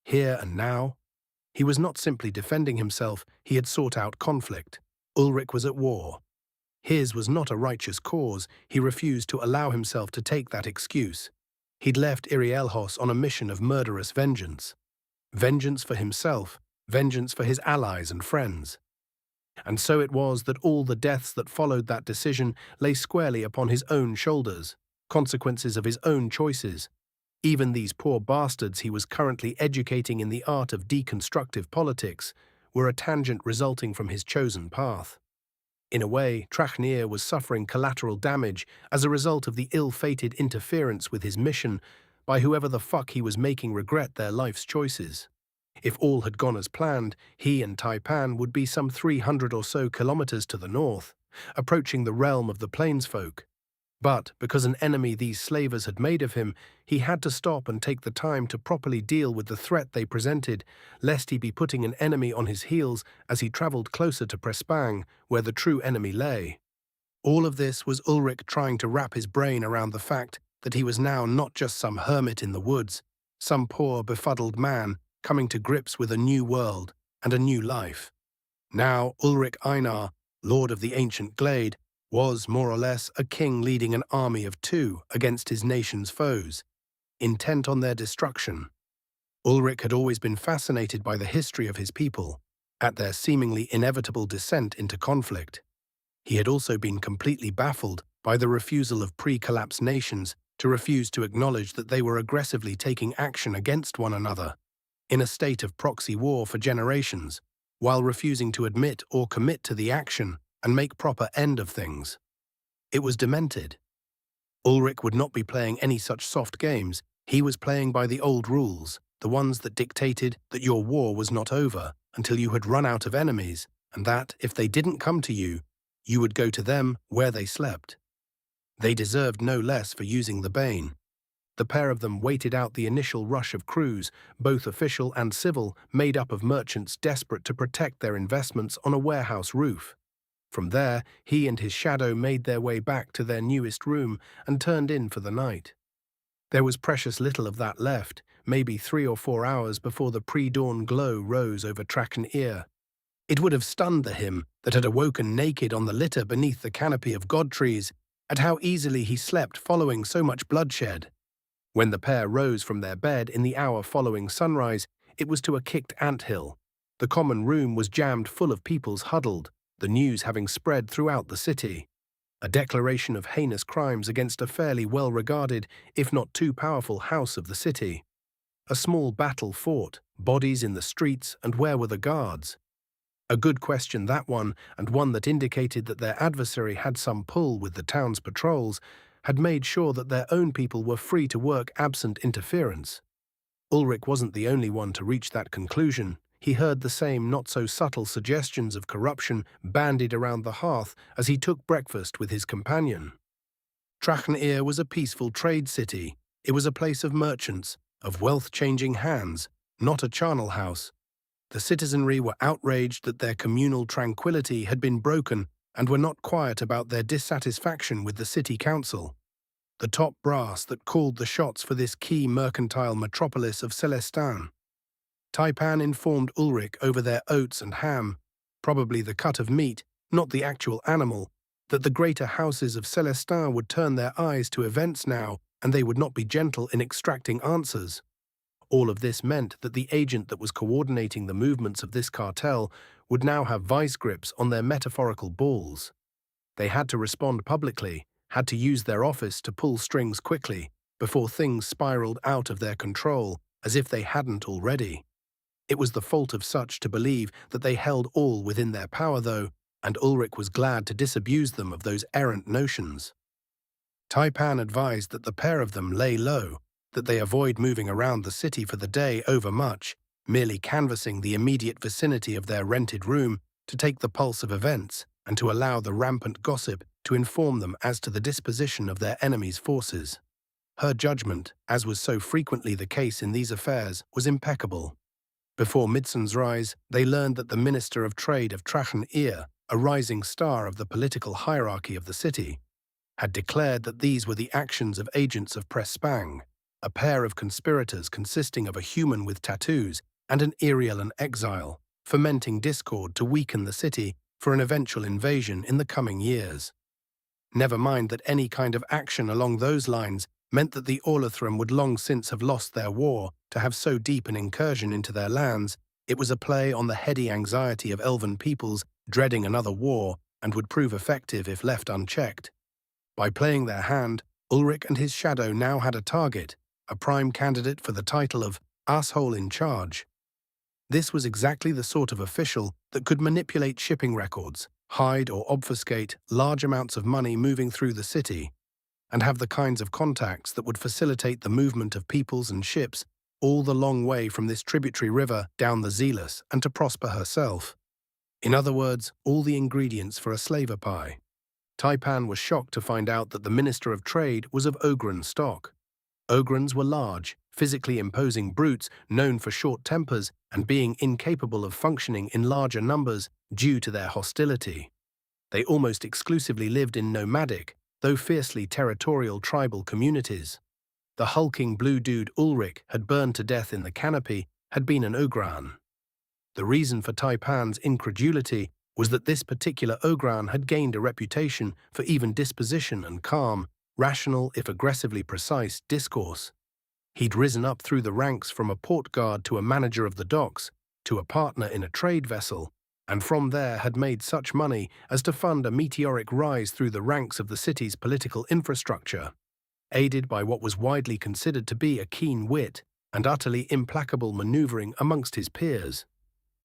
Here and now, he was not simply defending himself, he had sought out conflict. Ulrich was at war. His was not a righteous cause, he refused to allow himself to take that excuse. He'd left Irielhos on a mission of murderous vengeance. Vengeance for himself, vengeance for his allies and friends. And so it was that all the deaths that followed that decision lay squarely upon his own shoulders, consequences of his own choices. Even these poor bastards he was currently educating in the art of deconstructive politics were a tangent resulting from his chosen path. In a way, Trachenir was suffering collateral damage as a result of the ill-fated interference with his mission by whoever the fuck he was making regret their life's choices. If all had gone as planned, he and Taipan would be some 300 or so kilometers to the north, approaching the realm of the plainsfolk. But, because an enemy these slavers had made of him, he had to stop and take the time to properly deal with the threat they presented, lest he be putting an enemy on his heels as he travelled closer to Prespang, where the true enemy lay. All of this was Ulrich trying to wrap his brain around the fact that he was now not just some hermit in the woods, some poor, befuddled man coming to grips with a new world and a new life. Now Ulrich Einar, lord of the ancient glade, was, more or less, a king leading an army of 2 against his nation's foes, intent on their destruction. Ulrich had always been fascinated by the history of his people, at their seemingly inevitable descent into conflict. He had also been completely baffled by the refusal of pre-collapse nations to refuse to acknowledge that they were aggressively taking action against one another, in a state of proxy war for generations, while refusing to admit or commit to the action and make proper end of things. It was demented. Ulrich would not be playing any such soft games. He was playing by the old rules, the ones that dictated that your war was not over until you had run out of enemies, and that, if they didn't come to you, you would go to them where they slept. They deserved no less for using the bane. The pair of them waited out the initial rush of crews, both official and civil, made up of merchants desperate to protect their investments on a warehouse roof. From there, he and his shadow made their way back to their newest room and turned in for the night. There was precious little of that left, maybe 3 or 4 hours before the pre-dawn glow rose over Trachen. It would have stunned the him that had awoken naked on the litter beneath the canopy of god trees at how easily he slept following so much bloodshed. When the pair rose from their bed in the hour following sunrise, it was to a kicked anthill. The common room was jammed full of peoples huddled, the news having spread throughout the city. A declaration of heinous crimes against a fairly well-regarded, if not too powerful, house of the city. A small battle fought, bodies in the streets, and where were the guards? A good question, that one, and one that indicated that their adversary had some pull with the town's patrols, had made sure that their own people were free to work absent interference. Ulrich wasn't the only one to reach that conclusion. He heard the same not-so-subtle suggestions of corruption bandied around the hearth as he took breakfast with his companion. Trachen was a peaceful trade city. It was a place of merchants, of wealth-changing hands, not a charnel house. The citizenry were outraged that their communal tranquility had been broken and were not quiet about their dissatisfaction with the city council. The top brass that called the shots for this key mercantile metropolis of Celestin. Taipan informed Ulrich over their oats and ham, probably the cut of meat, not the actual animal, that the greater houses of Celestin would turn their eyes to events now, and they would not be gentle in extracting answers. All of this meant that the agent that was coordinating the movements of this cartel would now have vice grips on their metaphorical balls. They had to respond publicly, had to use their office to pull strings quickly, before things spiraled out of their control, as if they hadn't already. It was the fault of such to believe that they held all within their power, though, and Ulrich was glad to disabuse them of those errant notions. Taipan advised that the pair of them lay low, that they avoid moving around the city for the day overmuch, merely canvassing the immediate vicinity of their rented room to take the pulse of events and to allow the rampant gossip to inform them as to the disposition of their enemy's forces. Her judgment, as was so frequently the case in these affairs, was impeccable. Before midson's rise, they learned that the Minister of Trade of Trachen, a rising star of the political hierarchy of the city, had declared that these were the actions of agents of Prespang, a pair of conspirators consisting of a human with tattoos and an Irialan exile, fomenting discord to weaken the city for an eventual invasion in the coming years. Never mind that any kind of action along those lines meant that the Orlithrum would long since have lost their war to have so deep an incursion into their lands. It was a play on the heady anxiety of elven peoples dreading another war and would prove effective if left unchecked. By playing their hand, Ulrich and his shadow now had a target, a prime candidate for the title of asshole in charge. This was exactly the sort of official that could manipulate shipping records, hide or obfuscate large amounts of money moving through the city, and have the kinds of contacts that would facilitate the movement of peoples and ships all the long way from this tributary river down the Zealous and to Prosper herself. In other words, all the ingredients for a slaver pie. Taipan was shocked to find out that the Minister of Trade was of Ogren stock. Ogrens were large, physically imposing brutes known for short tempers and being incapable of functioning in larger numbers due to their hostility. They almost exclusively lived in nomadic, though fiercely territorial tribal communities. The hulking blue dude Ulrich had burned to death in the canopy had been an Ogran. The reason for Taipan's incredulity was that this particular Ogran had gained a reputation for even disposition and calm, rational if aggressively precise discourse. He'd risen up through the ranks from a port guard to a manager of the docks, to a partner in a trade vessel, and from there had made such money as to fund a meteoric rise through the ranks of the city's political infrastructure, aided by what was widely considered to be a keen wit and utterly implacable maneuvering amongst his peers.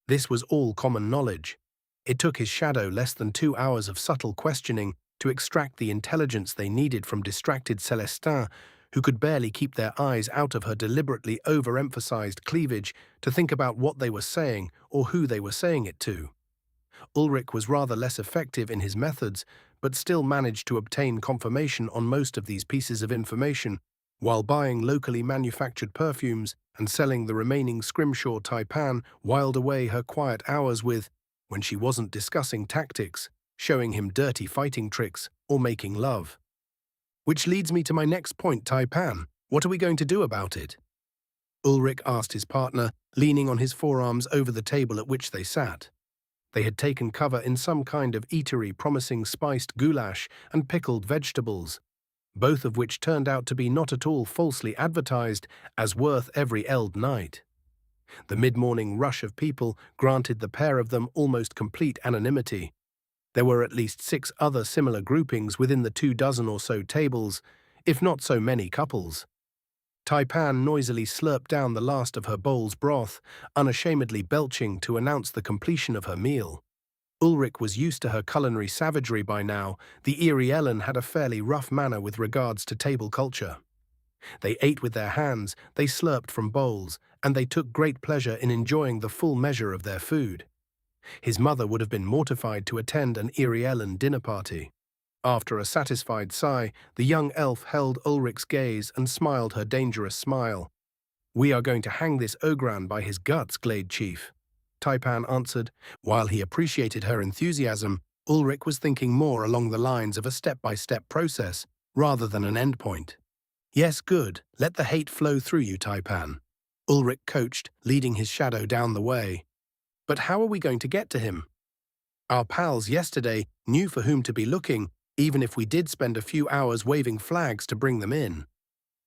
This was all common knowledge. It took his shadow less than 2 hours of subtle questioning to extract the intelligence they needed from distracted Celestin, who could barely keep their eyes out of her deliberately overemphasized cleavage to think about what they were saying or who they were saying it to. Ulrich was rather less effective in his methods, but still managed to obtain confirmation on most of these pieces of information, while buying locally manufactured perfumes and selling the remaining Scrimshaw Taipan whiled away her quiet hours with, when she wasn't discussing tactics, showing him dirty fighting tricks, or making love. Which leads me to my next point, Taipan. What are we going to do about it? Ulrich asked his partner, leaning on his forearms over the table at which they sat. They had taken cover in some kind of eatery promising spiced goulash and pickled vegetables, both of which turned out to be not at all falsely advertised as worth every eld night. The mid-morning rush of people granted the pair of them almost complete anonymity. There were at least 6 other similar groupings within the 2 dozen or so tables, if not so many couples. Taipan noisily slurped down the last of her bowl's broth, unashamedly belching to announce the completion of her meal. Ulrich was used to her culinary savagery by now. The Erie Ellen had a fairly rough manner with regards to table culture. They ate with their hands, they slurped from bowls, and they took great pleasure in enjoying the full measure of their food. His mother would have been mortified to attend an Erie Ellen dinner party. After a satisfied sigh, the young elf held Ulrich's gaze and smiled her dangerous smile. "We are going to hang this Ogran by his guts, Glade Chief," Taipan answered. While he appreciated her enthusiasm, Ulrich was thinking more along the lines of a step-by-step process, rather than an endpoint. "Yes, good. Let the hate flow through you, Taipan," Ulrich coached, leading his shadow down the way. "But how are we going to get to him? Our pals yesterday knew for whom to be looking, even if we did spend a few hours waving flags to bring them in.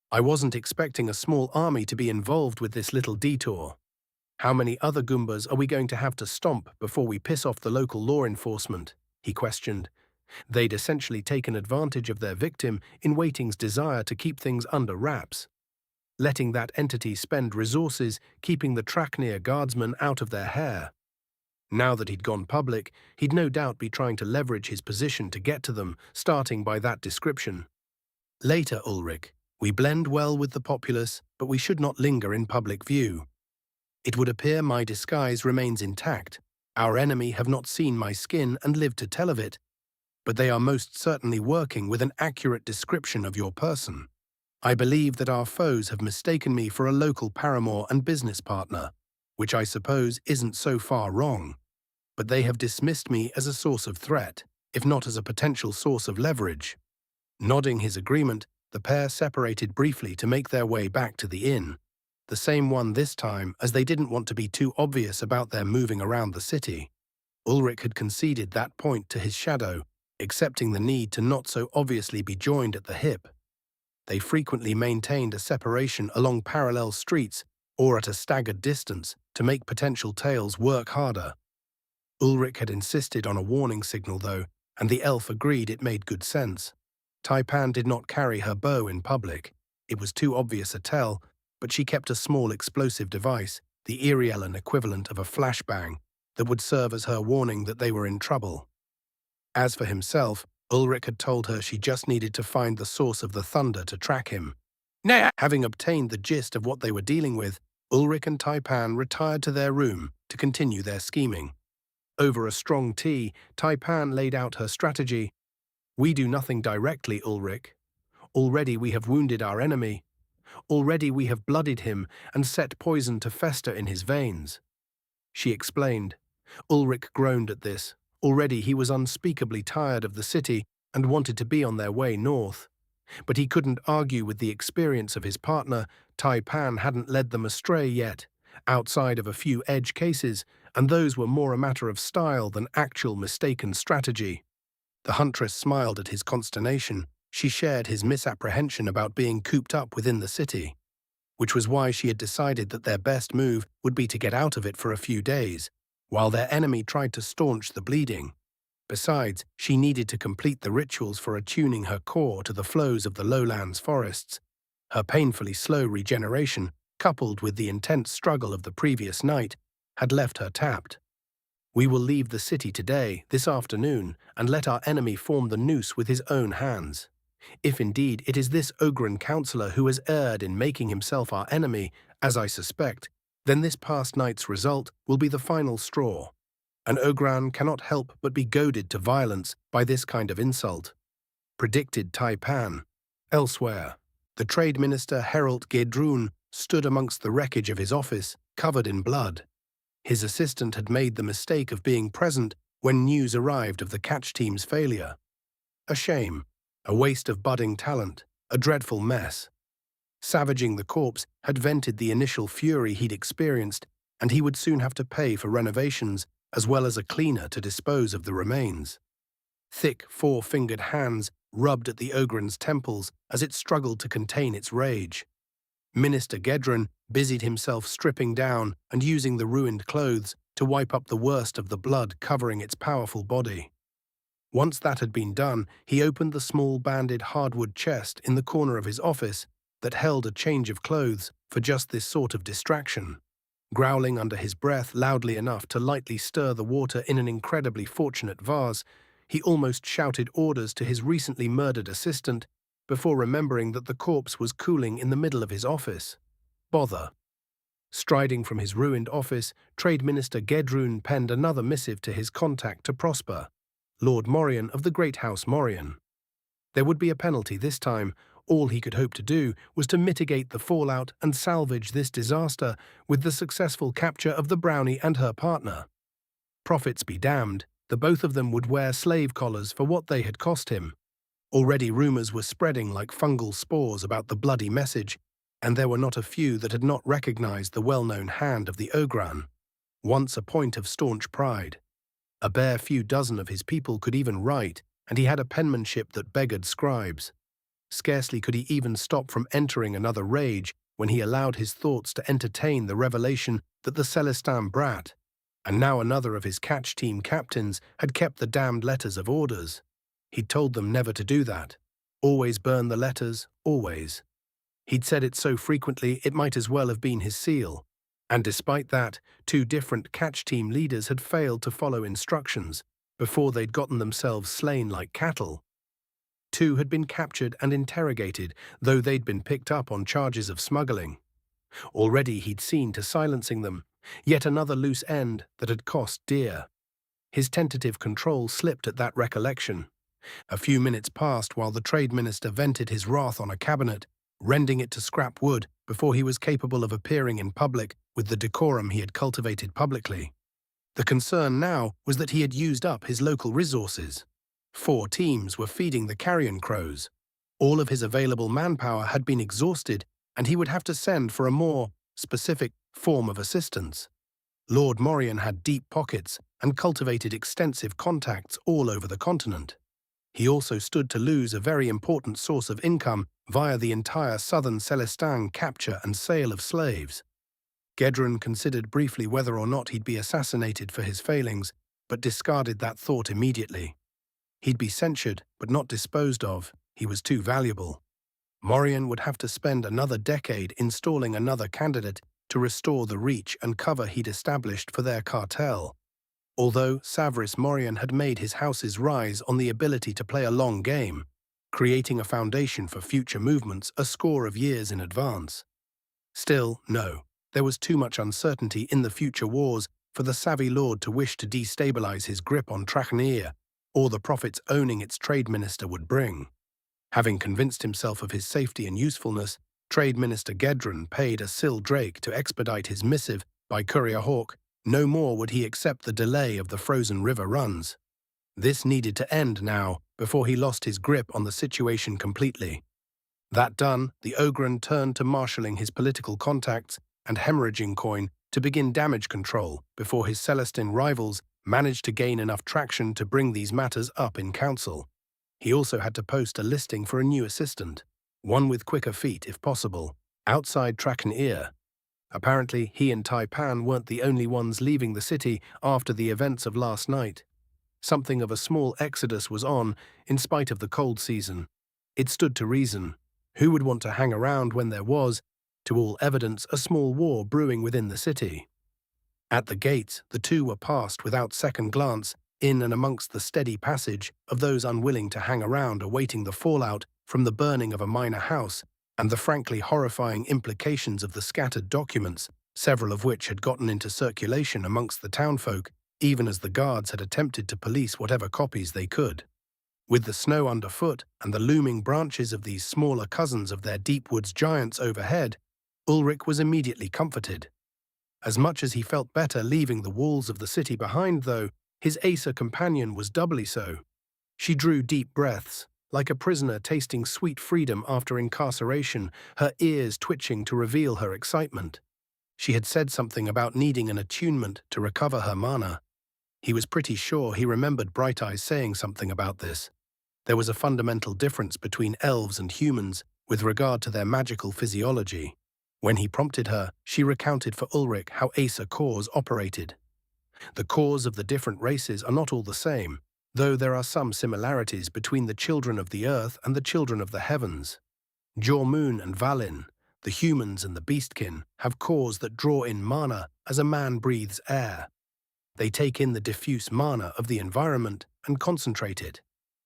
I wasn't expecting a small army to be involved with this little detour. How many other Goombas are we going to have to stomp before we piss off the local law enforcement?" he questioned. They'd essentially taken advantage of their victim in Waiting's desire to keep things under wraps, letting that entity spend resources keeping the Traknir guardsmen out of their hair. Now that he'd gone public, he'd no doubt be trying to leverage his position to get to them, starting by that description. "Later, Ulrich. We blend well with the populace, but we should not linger in public view. It would appear my disguise remains intact. Our enemy have not seen my skin and lived to tell of it, but they are most certainly working with an accurate description of your person. I believe that our foes have mistaken me for a local paramour and business partner, which I suppose isn't so far wrong, but they have dismissed me as a source of threat, if not as a potential source of leverage." Nodding his agreement, the pair separated briefly to make their way back to the inn, the same one this time as they didn't want to be too obvious about their moving around the city. Ulrich had conceded that point to his shadow, accepting the need to not so obviously be joined at the hip. They frequently maintained a separation along parallel streets or at a staggered distance to make potential tails work harder. Ulrich had insisted on a warning signal, though, and the elf agreed it made good sense. Taipan did not carry her bow in public. It was too obvious a tell, but she kept a small explosive device, the Iriellen equivalent of a flashbang, that would serve as her warning that they were in trouble. As for himself, Ulrich had told her she just needed to find the source of the thunder to track him. Having obtained the gist of what they were dealing with, Ulrich and Taipan retired to their room to continue their scheming. Over a strong tea, Taipan laid out her strategy. "We do nothing directly, Ulrich. Already we have wounded our enemy. Already we have bloodied him and set poison to fester in his veins," she explained. Ulrich groaned at this. Already he was unspeakably tired of the city and wanted to be on their way north. But he couldn't argue with the experience of his partner. Taipan hadn't led them astray yet, outside of a few edge cases, and those were more a matter of style than actual mistaken strategy. The huntress smiled at his consternation. She shared his misapprehension about being cooped up within the city, which was why she had decided that their best move would be to get out of it for a few days, while their enemy tried to staunch the bleeding. Besides, she needed to complete the rituals for attuning her core to the flows of the lowlands forests. Her painfully slow regeneration, coupled with the intense struggle of the previous night, had left her tapped. "We will leave the city today, this afternoon, and let our enemy form the noose with his own hands. If indeed it is this Ogren counselor who has erred in making himself our enemy, as I suspect, then this past night's result will be the final straw. An Ogran cannot help but be goaded to violence by this kind of insult. Predicted Taipan. Elsewhere, the trade minister Herald Gedrun stood amongst the wreckage of his office, covered in blood. His assistant had made the mistake of being present when news arrived of the catch team's failure. A shame, a waste of budding talent, a dreadful mess. Savaging the corpse had vented the initial fury he'd experienced, and he would soon have to pay for renovations as well as a cleaner to dispose of the remains. Thick, four-fingered hands rubbed at the Ogren's temples as it struggled to contain its rage. Minister Gedron busied himself stripping down and using the ruined clothes to wipe up the worst of the blood covering its powerful body. Once that had been done, he opened the small banded hardwood chest in the corner of his office that held a change of clothes for just this sort of distraction. Growling under his breath loudly enough to lightly stir the water in an incredibly fortunate vase, he almost shouted orders to his recently murdered assistant before remembering that the corpse was cooling in the middle of his office. Bother. Striding from his ruined office, Trade Minister Gedrun penned another missive to his contact to Prosper, Lord Morion of the Great House Morion. There would be a penalty this time. All he could hope to do was to mitigate the fallout and salvage this disaster with the successful capture of the brownie and her partner. Profits be damned, the both of them would wear slave collars for what they had cost him. Already rumors were spreading like fungal spores about the bloody message, and there were not a few that had not recognized the well-known hand of the Ogran, once a point of staunch pride. A bare few dozen of his people could even write, and he had a penmanship that beggared scribes. Scarcely could he even stop from entering another rage when he allowed his thoughts to entertain the revelation that the Celestin brat, and now another of his catch team captains, had kept the damned letters of orders. He'd told them never to do that. Always burn the letters, always. He'd said it so frequently it might as well have been his seal. And despite that, two different catch team leaders had failed to follow instructions before they'd gotten themselves slain like cattle. Two had been captured and interrogated, though they'd been picked up on charges of smuggling. Already he'd seen to silencing them, yet another loose end that had cost dear. His tentative control slipped at that recollection. A few minutes passed while the trade minister vented his wrath on a cabinet, rending it to scrap wood before he was capable of appearing in public with the decorum he had cultivated publicly. The concern now was that he had used up his local resources. 4 teams were feeding the carrion crows. All of his available manpower had been exhausted, and he would have to send for a more specific form of assistance. Lord Morion had deep pockets and cultivated extensive contacts all over the continent. He also stood to lose a very important source of income via the entire southern Celestin capture and sale of slaves. Gedron considered briefly whether or not he'd be assassinated for his failings, but discarded that thought immediately. He'd be censured, but not disposed of. He was too valuable. Morion would have to spend another decade installing another candidate to restore the reach and cover he'd established for their cartel. Although Savris Morion had made his houses rise on the ability to play a long game, creating a foundation for future movements a score of years in advance. Still, no, there was too much uncertainty in the future wars for the savvy lord to wish to destabilize his grip on Trachneir, or the profits owning its trade minister would bring. Having convinced himself of his safety and usefulness, Trade Minister Gedron paid a Syl Drake to expedite his missive by courier hawk. No more would he accept the delay of the frozen river runs. This needed to end now, before he lost his grip on the situation completely. That done, the Ogren turned to marshalling his political contacts and hemorrhaging coin to begin damage control before his Celestin rivals managed to gain enough traction to bring these matters up in council. He also had to post a listing for a new assistant, one with quicker feet if possible, outside Trachneir. Apparently, he and Taipan weren't the only ones leaving the city after the events of last night. Something of a small exodus was on, in spite of the cold season. It stood to reason. Who would want to hang around when there was, to all evidence, a small war brewing within the city? At the gates, the two were passed without second glance, in and amongst the steady passage of those unwilling to hang around awaiting the fallout from the burning of a minor house and the frankly horrifying implications of the scattered documents, several of which had gotten into circulation amongst the townfolk, even as the guards had attempted to police whatever copies they could. With the snow underfoot and the looming branches of these smaller cousins of their deep woods giants overhead, Ulrich was immediately comforted. As much as he felt better leaving the walls of the city behind, though, his Acer companion was doubly so. She drew deep breaths, like a prisoner tasting sweet freedom after incarceration, her ears twitching to reveal her excitement. She had said something about needing an attunement to recover her mana. He was pretty sure he remembered Bright Eyes saying something about this. There was a fundamental difference between elves and humans with regard to their magical physiology. When he prompted her, she recounted for Ulrich how Acer cores operated. The cores of the different races are not all the same, though there are some similarities between the children of the earth and the children of the heavens. Jormoon and Valin, the humans and the beastkin, have cores that draw in mana as a man breathes air. They take in the diffuse mana of the environment and concentrate it,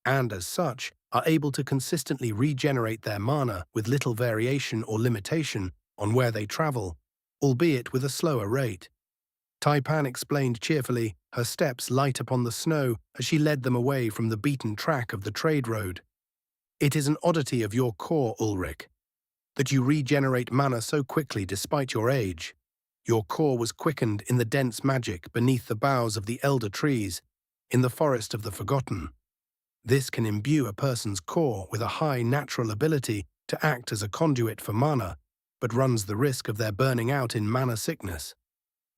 and as such are able to consistently regenerate their mana with little variation or limitation on where they travel, albeit with a slower rate. Taipan explained cheerfully, her steps light upon the snow as she led them away from the beaten track of the trade road. It is an oddity of your core, Ulrich, that you regenerate mana so quickly despite your age. Your core was quickened in the dense magic beneath the boughs of the elder trees, in the forest of the forgotten. This can imbue a person's core with a high natural ability to act as a conduit for mana, but runs the risk of their burning out in mana sickness.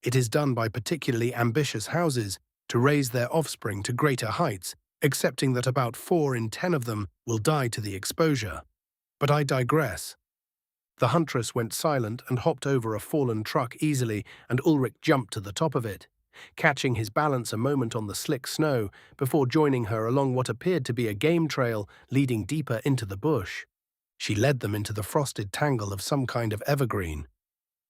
It is done by particularly ambitious houses to raise their offspring to greater heights, accepting that about 4 in 10 of them will die to the exposure. But I digress. The huntress went silent and hopped over a fallen truck easily, and Ulrich jumped to the top of it, catching his balance a moment on the slick snow before joining her along what appeared to be a game trail leading deeper into the bush. She led them into the frosted tangle of some kind of evergreen,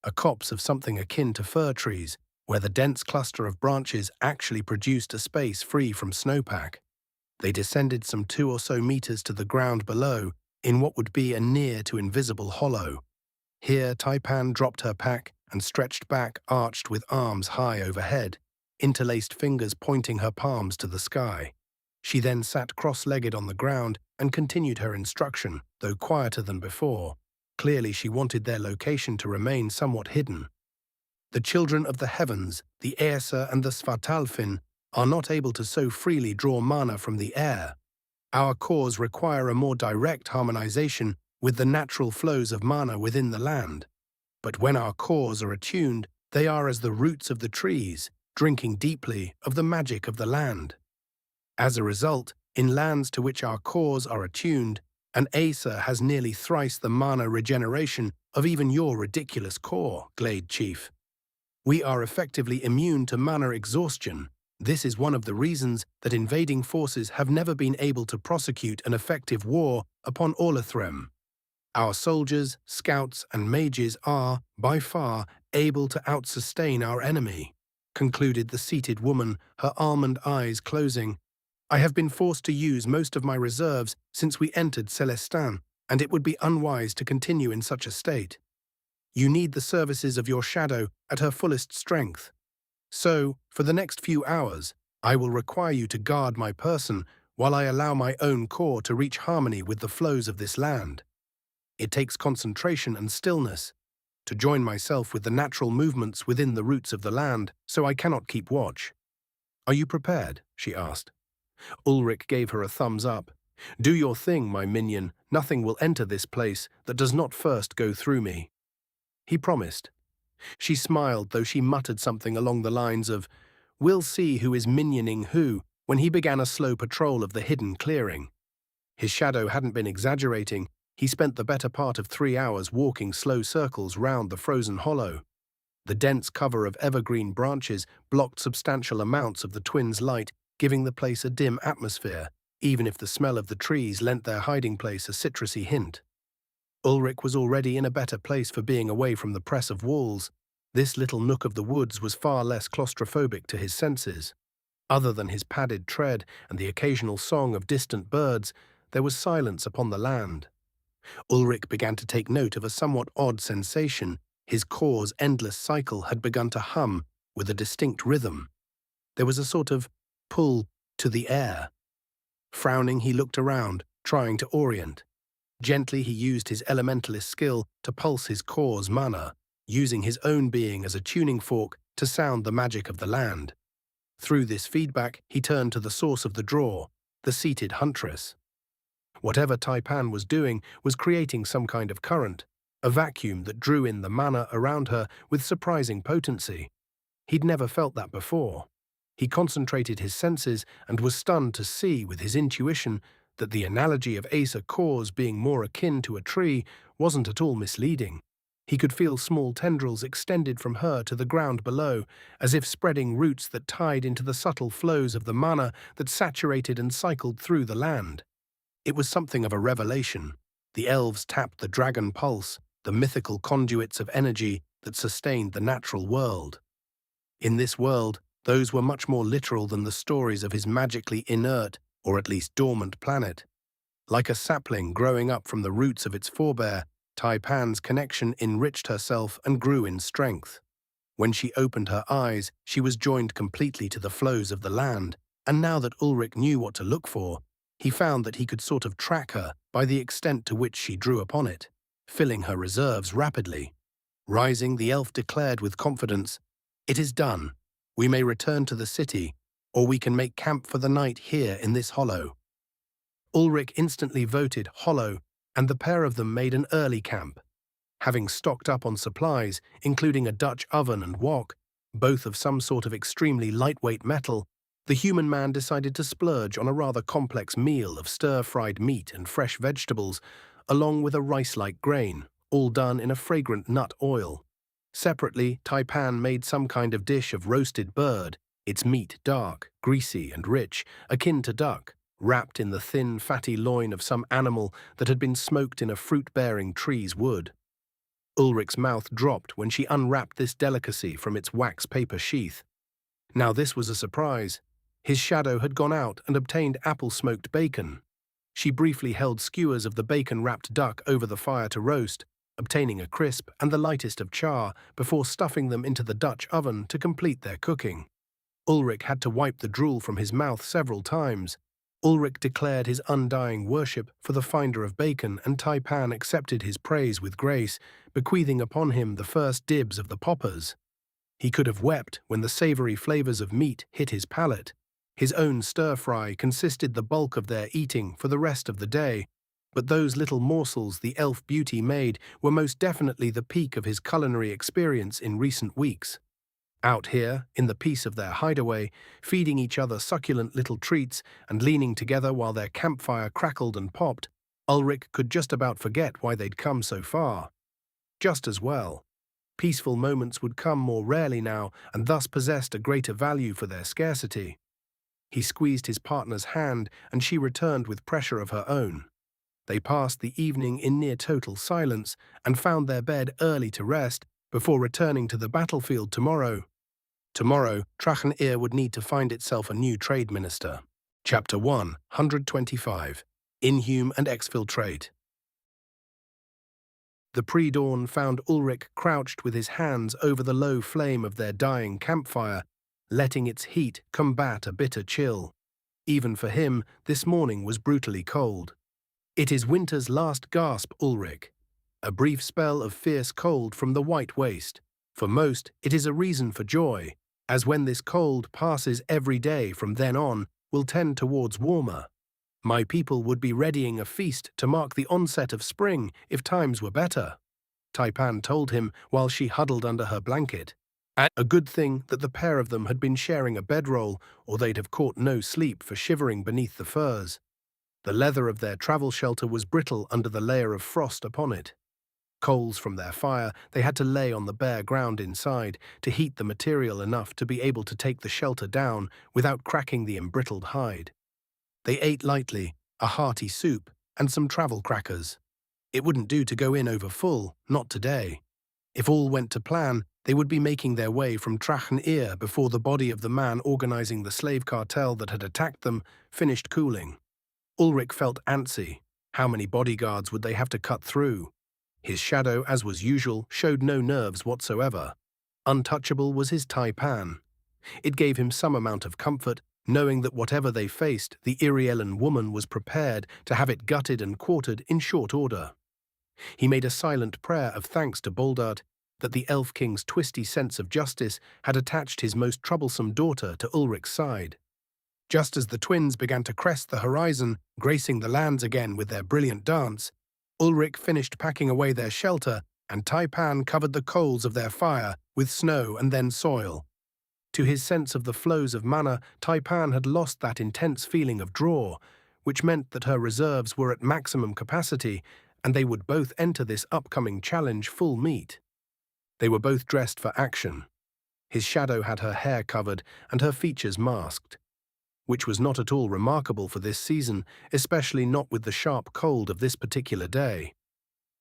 a copse of something akin to fir trees, where the dense cluster of branches actually produced a space free from snowpack. They descended some 2 or so meters to the ground below, in what would be a near to invisible hollow. Here Taipan dropped her pack and stretched back, arched with arms high overhead, interlaced fingers pointing her palms to the sky. She then sat cross-legged on the ground and continued her instruction, though quieter than before. Clearly she wanted their location to remain somewhat hidden. The children of the heavens, the Aesir and the Svartalfin, are not able to so freely draw mana from the air. Our cores require a more direct harmonization with the natural flows of mana within the land. But when our cores are attuned, they are as the roots of the trees, drinking deeply of the magic of the land. As a result, in lands to which our cores are attuned, an Acer has nearly thrice the mana regeneration of even your ridiculous core, Glade Chief. We are effectively immune to mana exhaustion. This is one of the reasons that invading forces have never been able to prosecute an effective war upon Orlathrem. Our soldiers, scouts, and mages are, by far, able to outsustain our enemy, concluded the seated woman, her almond eyes closing. I have been forced to use most of my reserves since we entered Celestin, and it would be unwise to continue in such a state. You need the services of your shadow at her fullest strength. So, for the next few hours, I will require you to guard my person while I allow my own core to reach harmony with the flows of this land. It takes concentration and stillness to join myself with the natural movements within the roots of the land, so I cannot keep watch. Are you prepared? She asked. Ulrich gave her a thumbs up. Do your thing, my minion. Nothing will enter this place that does not first go through me. He promised. She smiled, though she muttered something along the lines of, "We'll see who is minioning who," when he began a slow patrol of the hidden clearing. His shadow hadn't been exaggerating. He spent the better part of 3 hours walking slow circles round the frozen hollow. The dense cover of evergreen branches blocked substantial amounts of the twins' light, giving the place a dim atmosphere, even if the smell of the trees lent their hiding place a citrusy hint. Ulrich was already in a better place for being away from the press of walls. This little nook of the woods was far less claustrophobic to his senses. Other than his padded tread and the occasional song of distant birds, there was silence upon the land. Ulrich began to take note of a somewhat odd sensation. His core's endless cycle had begun to hum with a distinct rhythm. There was a sort of pull to the air. Frowning, he looked around, trying to orient. Gently, he used his elementalist skill to pulse his core's mana, using his own being as a tuning fork to sound the magic of the land. Through this feedback, he turned to the source of the draw, the seated huntress. Whatever Taipan was doing was creating some kind of current, a vacuum that drew in the mana around her with surprising potency. He'd never felt that before. He concentrated his senses and was stunned to see with his intuition that the analogy of Asa cores being more akin to a tree wasn't at all misleading. He could feel small tendrils extended from her to the ground below, as if spreading roots that tied into the subtle flows of the mana that saturated and cycled through the land. It was something of a revelation. The elves tapped the dragon pulse, the mythical conduits of energy that sustained the natural world. In this world, those were much more literal than the stories of his magically inert, or at least dormant planet. Like a sapling growing up from the roots of its forebear, Taipan's connection enriched herself and grew in strength. When she opened her eyes, she was joined completely to the flows of the land, and now that Ulrich knew what to look for, he found that he could sort of track her by the extent to which she drew upon it, filling her reserves rapidly. Rising, the elf declared with confidence, "It is done. We may return to the city, or we can make camp for the night here in this hollow." Ulrich instantly voted hollow, and the pair of them made an early camp. Having stocked up on supplies, including a Dutch oven and wok, both of some sort of extremely lightweight metal, the human man decided to splurge on a rather complex meal of stir-fried meat and fresh vegetables, along with a rice-like grain, all done in a fragrant nut oil. Separately, Taipan made some kind of dish of roasted bird, its meat dark, greasy and rich, akin to duck, wrapped in the thin, fatty loin of some animal that had been smoked in a fruit-bearing tree's wood. Ulrich's mouth dropped when she unwrapped this delicacy from its wax-paper sheath. Now this was a surprise. His shadow had gone out and obtained apple-smoked bacon. She briefly held skewers of the bacon-wrapped duck over the fire to roast, obtaining a crisp and the lightest of char before stuffing them into the Dutch oven to complete their cooking. Ulrich had to wipe the drool from his mouth several times. Ulrich declared his undying worship for the finder of bacon, and Taipan accepted his praise with grace, bequeathing upon him the first dibs of the poppers. He could have wept when the savory flavors of meat hit his palate. His own stir-fry consisted the bulk of their eating for the rest of the day, but those little morsels the elf beauty made were most definitely the peak of his culinary experience in recent weeks. Out here, in the peace of their hideaway, feeding each other succulent little treats and leaning together while their campfire crackled and popped, Ulrich could just about forget why they'd come so far. Just as well. Peaceful moments would come more rarely now, and thus possessed a greater value for their scarcity. He squeezed his partner's hand, and she returned with pressure of her own. They passed the evening in near total silence and found their bed early to rest before returning to the battlefield tomorrow. Tomorrow, Trachenir would need to find itself a new trade minister. Chapter 125. Inhume and Exfiltrate. The pre-dawn found Ulrich crouched with his hands over the low flame of their dying campfire, letting its heat combat a bitter chill. Even for him, this morning was brutally cold. It is winter's last gasp, Ulrich. A brief spell of fierce cold from the white waste. For most, it is a reason for joy, as when this cold passes every day from then on will tend towards warmer. My people would be readying a feast to mark the onset of spring if times were better, Taipan told him while she huddled under her blanket. A good thing that the pair of them had been sharing a bedroll, or they'd have caught no sleep for shivering beneath the furs. The leather of their travel shelter was brittle under the layer of frost upon it. Coals from their fire they had to lay on the bare ground inside to heat the material enough to be able to take the shelter down without cracking the embrittled hide. They ate lightly, a hearty soup, and some travel crackers. It wouldn't do to go in over full, not today. If all went to plan, they would be making their way from Trachenir before the body of the man organizing the slave cartel that had attacked them finished cooling. Ulrich felt antsy. How many bodyguards would they have to cut through? His shadow, as was usual, showed no nerves whatsoever. Untouchable was his Taipan. It gave him some amount of comfort, knowing that whatever they faced, the Iriellan woman was prepared to have it gutted and quartered in short order. He made a silent prayer of thanks to Boldart that the Elf King's twisty sense of justice had attached his most troublesome daughter to Ulrich's side. Just as the twins began to crest the horizon, gracing the lands again with their brilliant dance, Ulrich finished packing away their shelter, and Taipan covered the coals of their fire with snow and then soil. To his sense of the flows of mana, Taipan had lost that intense feeling of draw, which meant that her reserves were at maximum capacity, and they would both enter this upcoming challenge full meat. They were both dressed for action. His shadow had her hair covered and her features masked, which was not at all remarkable for this season, especially not with the sharp cold of this particular day.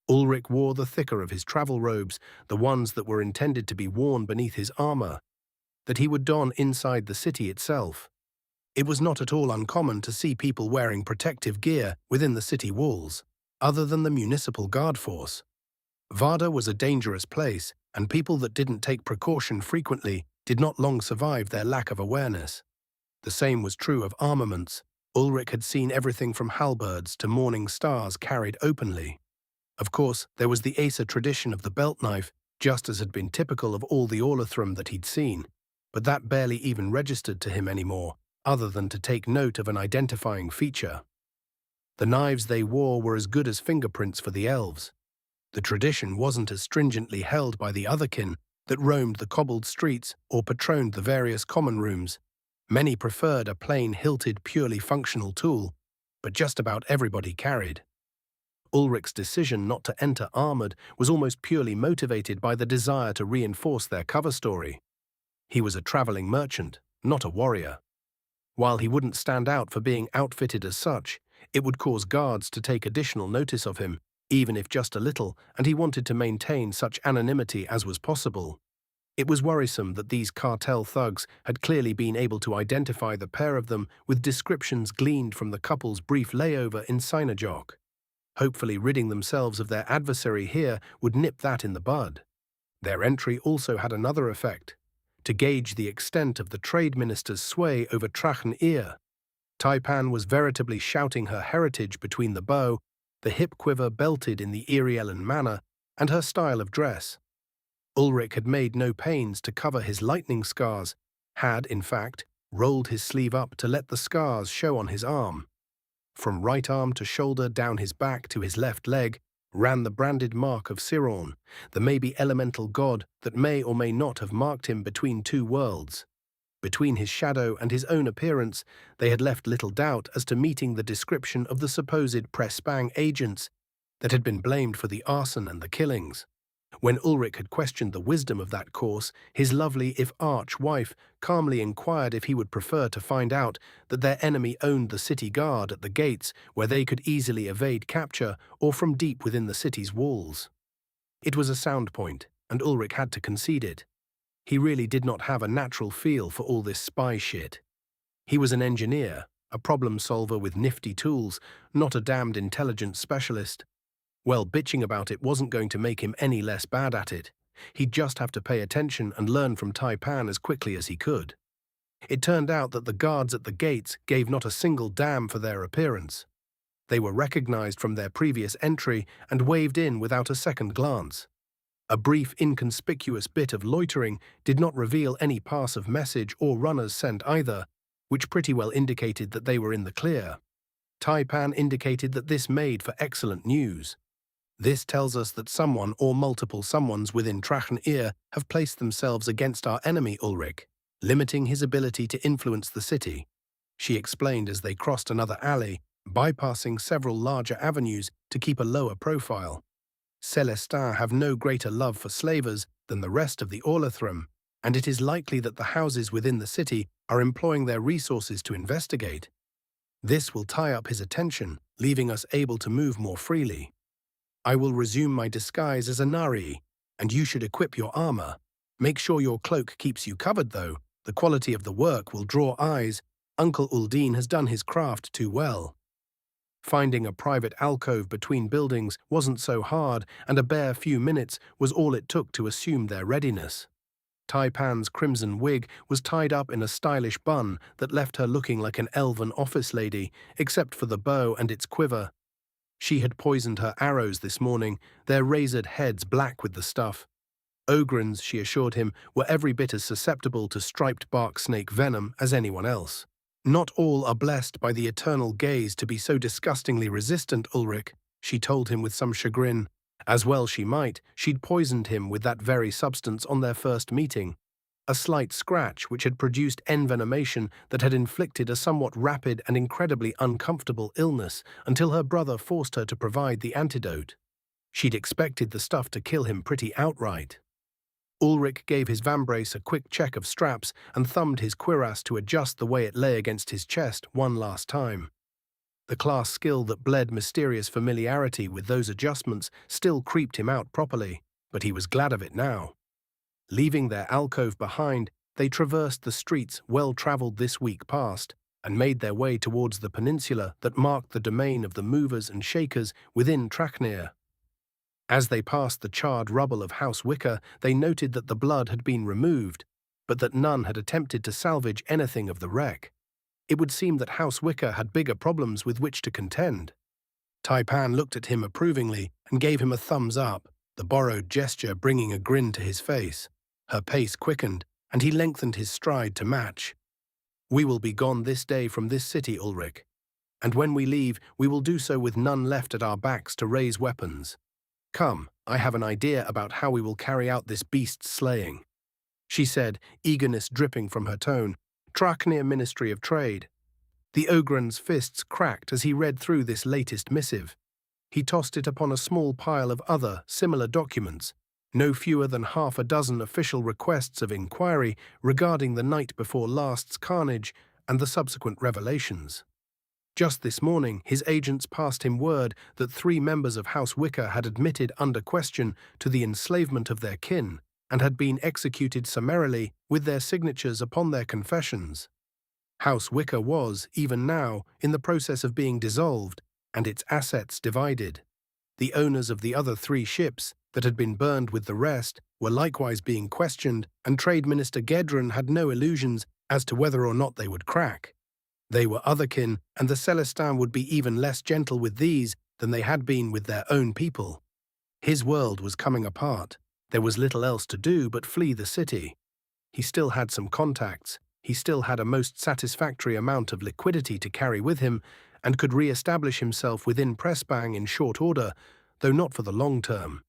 Ulrich wore the thicker of his travel robes, the ones that were intended to be worn beneath his armor, that he would don inside the city itself. It was not at all uncommon to see people wearing protective gear within the city walls, other than the municipal guard force. Varda was a dangerous place, and people that didn't take precaution frequently did not long survive their lack of awareness. The same was true of armaments. Ulrich had seen everything from halberds to morning stars carried openly. Of course, there was the Acer tradition of the belt knife, just as had been typical of all the Orlathrum that he'd seen, but that barely even registered to him anymore, other than to take note of an identifying feature. The knives they wore were as good as fingerprints for the elves. The tradition wasn't as stringently held by the otherkin that roamed the cobbled streets or patroned the various common rooms. Many preferred a plain hilted, purely functional tool, but just about everybody carried. Ulrich's decision not to enter armored was almost purely motivated by the desire to reinforce their cover story. He was a traveling merchant, not a warrior. While he wouldn't stand out for being outfitted as such, it would cause guards to take additional notice of him, even if just a little, and he wanted to maintain such anonymity as was possible. It was worrisome that these cartel thugs had clearly been able to identify the pair of them with descriptions gleaned from the couple's brief layover in Sinajok. Hopefully ridding themselves of their adversary here would nip that in the bud. Their entry also had another effect. To gauge the extent of the trade minister's sway over Trachn-Ir, Taipan was veritably shouting her heritage between the bow, the hip quiver belted in the Iriellan manner, and her style of dress. Ulrich had made no pains to cover his lightning scars, had, in fact, rolled his sleeve up to let the scars show on his arm. From right arm to shoulder down his back to his left leg ran the branded mark of Siron, the maybe elemental god that may or may not have marked him between two worlds. Between his shadow and his own appearance, they had left little doubt as to meeting the description of the supposed Prespang agents that had been blamed for the arson and the killings. When Ulrich had questioned the wisdom of that course, his lovely, if arch, wife calmly inquired if he would prefer to find out that their enemy owned the city guard at the gates where they could easily evade capture, or from deep within the city's walls. It was a sound point, and Ulrich had to concede it. He really did not have a natural feel for all this spy shit. He was an engineer, a problem solver with nifty tools, not a damned intelligence specialist. Well, bitching about it wasn't going to make him any less bad at it. He'd just have to pay attention and learn from Taipan as quickly as he could. It turned out that the guards at the gates gave not a single damn for their appearance. They were recognized from their previous entry and waved in without a second glance. A brief, inconspicuous bit of loitering did not reveal any pass of message or runners sent either, which pretty well indicated that they were in the clear. Taipan indicated that this made for excellent news. This tells us that someone or multiple someones within Trachn-Ir have placed themselves against our enemy Ulrich, limiting his ability to influence the city, she explained as they crossed another alley, bypassing several larger avenues to keep a lower profile. Celestins have no greater love for slavers than the rest of the Orlathrum, and it is likely that the houses within the city are employing their resources to investigate. This will tie up his attention, leaving us able to move more freely. I will resume my disguise as a Nari, and you should equip your armor. Make sure your cloak keeps you covered, though. The quality of the work will draw eyes. Uncle Uldeen has done his craft too well. Finding a private alcove between buildings wasn't so hard, and a bare few minutes was all it took to assume their readiness. Taipan's crimson wig was tied up in a stylish bun that left her looking like an elven office lady, except for the bow and its quiver. She had poisoned her arrows this morning, their razored heads black with the stuff. Ogrins, she assured him, were every bit as susceptible to striped bark snake venom as anyone else. Not all are blessed by the eternal gaze to be so disgustingly resistant, Ulrich, she told him with some chagrin. As well she might, she'd poisoned him with that very substance on their first meeting. A slight scratch which had produced envenomation that had inflicted a somewhat rapid and incredibly uncomfortable illness until her brother forced her to provide the antidote. She'd expected the stuff to kill him pretty outright. Ulrich gave his vambrace a quick check of straps and thumbed his cuirass to adjust the way it lay against his chest one last time. The class skill that bled mysterious familiarity with those adjustments still creeped him out properly, but he was glad of it now. Leaving their alcove behind, they traversed the streets well-traveled this week past and made their way towards the peninsula that marked the domain of the movers and shakers within Traknir. As they passed the charred rubble of House Wicker, they noted that the blood had been removed, but that none had attempted to salvage anything of the wreck. It would seem that House Wicker had bigger problems with which to contend. Taipan looked at him approvingly and gave him a thumbs up, the borrowed gesture bringing a grin to his face. Her pace quickened, and he lengthened his stride to match. "We will be gone this day from this city, Ulrich, and when we leave, we will do so with none left at our backs to raise weapons. Come, I have an idea about how we will carry out this beast's slaying," she said, eagerness dripping from her tone. Traknir Ministry of Trade. The Ogren's fists cracked as he read through this latest missive. He tossed it upon a small pile of other, similar documents, no fewer than half a dozen official requests of inquiry regarding the night before last's carnage and the subsequent revelations. Just this morning, his agents passed him word that 3 members of House Wicker had admitted under question to the enslavement of their kin and had been executed summarily with their signatures upon their confessions. House Wicker was, even now, in the process of being dissolved and its assets divided. The owners of the other 3 ships that had been burned with the rest were likewise being questioned, and Trade Minister Gedron had no illusions as to whether or not they would crack. They were otherkin, and the Celestin would be even less gentle with these than they had been with their own people. His world was coming apart. There was little else to do but flee the city. He still had some contacts. He still had a most satisfactory amount of liquidity to carry with him, and could re-establish himself within Pressbang in short order, though not for the long term.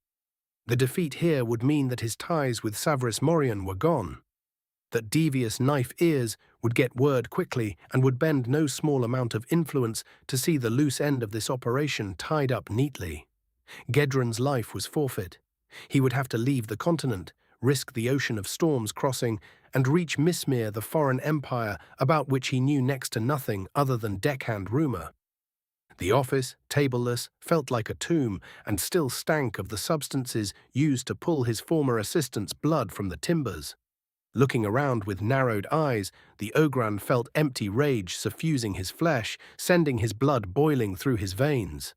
The defeat here would mean that his ties with Savris Morion were gone, that devious knife ears would get word quickly and would bend no small amount of influence to see the loose end of this operation tied up neatly. Gedron's life was forfeit. He would have to leave the continent, risk the ocean of storms crossing, and reach Mismir, the foreign empire about which he knew next to nothing other than deckhand rumor. The office, tableless, felt like a tomb and still stank of the substances used to pull his former assistant's blood from the timbers. Looking around with narrowed eyes, the Ogran felt empty rage suffusing his flesh, sending his blood boiling through his veins.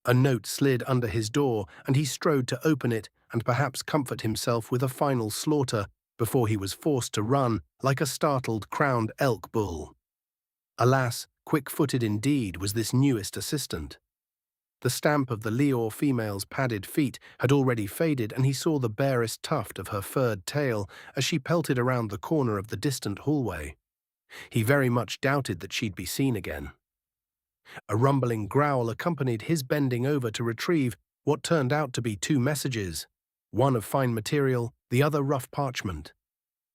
A note slid under his door, and he strode to open it and perhaps comfort himself with a final slaughter before he was forced to run like a startled crowned elk bull. Alas, quick-footed indeed was this newest assistant. The stamp of the Leor female's padded feet had already faded, and he saw the barest tuft of her furred tail as she pelted around the corner of the distant hallway. He very much doubted that she'd be seen again. A rumbling growl accompanied his bending over to retrieve what turned out to be 2 messages, one of fine material, the other rough parchment.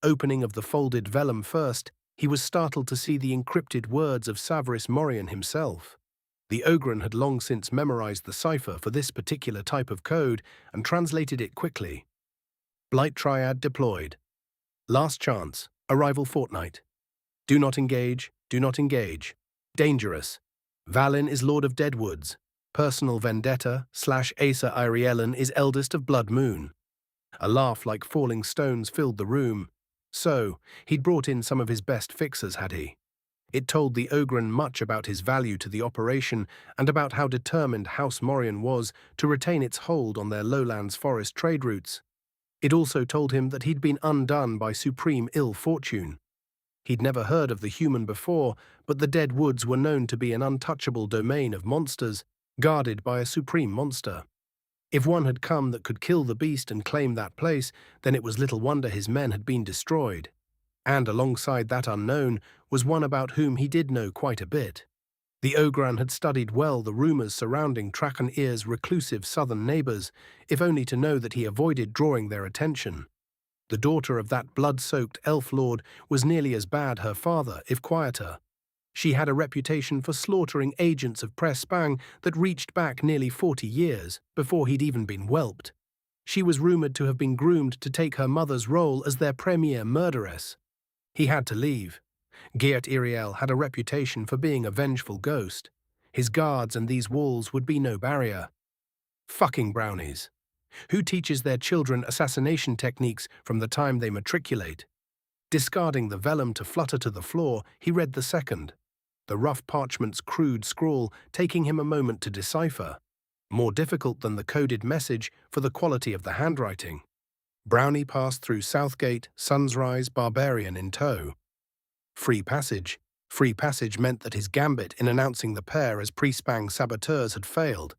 Opening of the folded vellum first, he was startled to see the encrypted words of Savris Morion himself. The Ogren had long since memorized the cipher for this particular type of code and translated it quickly. Blight Triad deployed. Last chance. Arrival fortnight. Do not engage. Do not engage. Dangerous. Valin is Lord of Deadwoods. Personal vendetta / Asa Iriellen is eldest of Blood Moon. A laugh like falling stones filled the room. So, he'd brought in some of his best fixers, had he? It told the Ogren much about his value to the operation and about how determined House Morion was to retain its hold on their lowlands forest trade routes. It also told him that he'd been undone by supreme ill fortune. He'd never heard of the human before, but the Dead Woods were known to be an untouchable domain of monsters, guarded by a supreme monster. If one had come that could kill the beast and claim that place, then it was little wonder his men had been destroyed. And alongside that unknown was one about whom he did know quite a bit. The Ogran had studied well the rumors surrounding Trakan-Ear's reclusive southern neighbors, if only to know that he avoided drawing their attention. The daughter of that blood-soaked elf lord was nearly as bad her father, if quieter. She had a reputation for slaughtering agents of Prespang that reached back nearly 40 years, before he'd even been whelped. She was rumored to have been groomed to take her mother's role as their premier murderess. He had to leave. Geert Iriel had a reputation for being a vengeful ghost. His guards and these walls would be no barrier. Fucking brownies. Who teaches their children assassination techniques from the time they matriculate? Discarding the vellum to flutter to the floor, he read the second. The rough parchment's crude scrawl taking him a moment to decipher. More difficult than the coded message for the quality of the handwriting. Brownie passed through Southgate, Sunrise, Barbarian in tow. Free passage. Free passage meant that his gambit in announcing the pair as Prespang saboteurs had failed,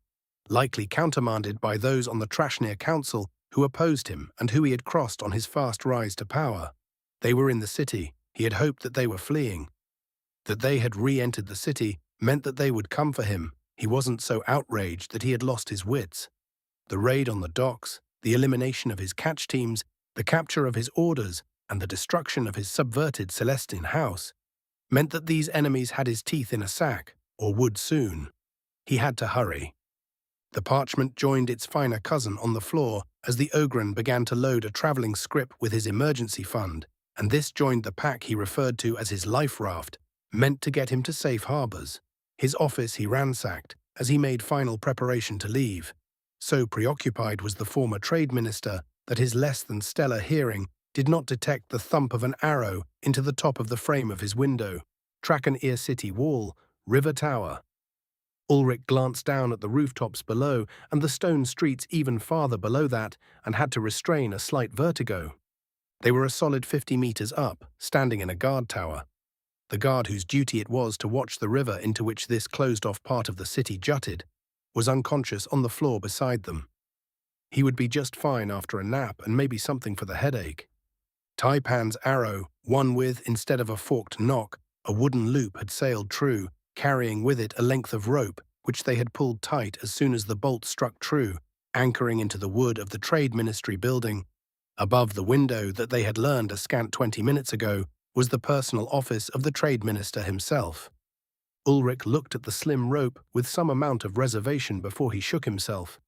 likely countermanded by those on the Trashnir Council who opposed him and who he had crossed on his fast rise to power. They were in the city. He had hoped that they were fleeing. That they had re-entered the city meant that they would come for him. He wasn't so outraged that he had lost his wits. The raid on the docks, the elimination of his catch teams, the capture of his orders, and the destruction of his subverted Celestine house meant that these enemies had his teeth in a sack, or would soon. He had to hurry. The parchment joined its finer cousin on the floor as the Ogren began to load a travelling scrip with his emergency fund, and this joined the pack he referred to as his life raft, meant to get him to safe harbours. His office he ransacked as he made final preparation to leave. So preoccupied was the former trade minister that his less than stellar hearing did not detect the thump of an arrow into the top of the frame of his window. Trakan-Ear City Wall, River Tower. Ulrich glanced down at the rooftops below and the stone streets even farther below that and had to restrain a slight vertigo. They were a solid 50 meters up, standing in a guard tower. The guard whose duty it was to watch the river into which this closed-off part of the city jutted was unconscious on the floor beside them. He would be just fine after a nap and maybe something for the headache. Taipan's arrow, one with, instead of a forked nock, a wooden loop had sailed true, carrying with it a length of rope, which they had pulled tight as soon as the bolt struck true, anchoring into the wood of the Trade Ministry building. Above the window that they had learned a scant 20 minutes ago was the personal office of the Trade Minister himself. Ulrich looked at the slim rope with some amount of reservation before he shook himself.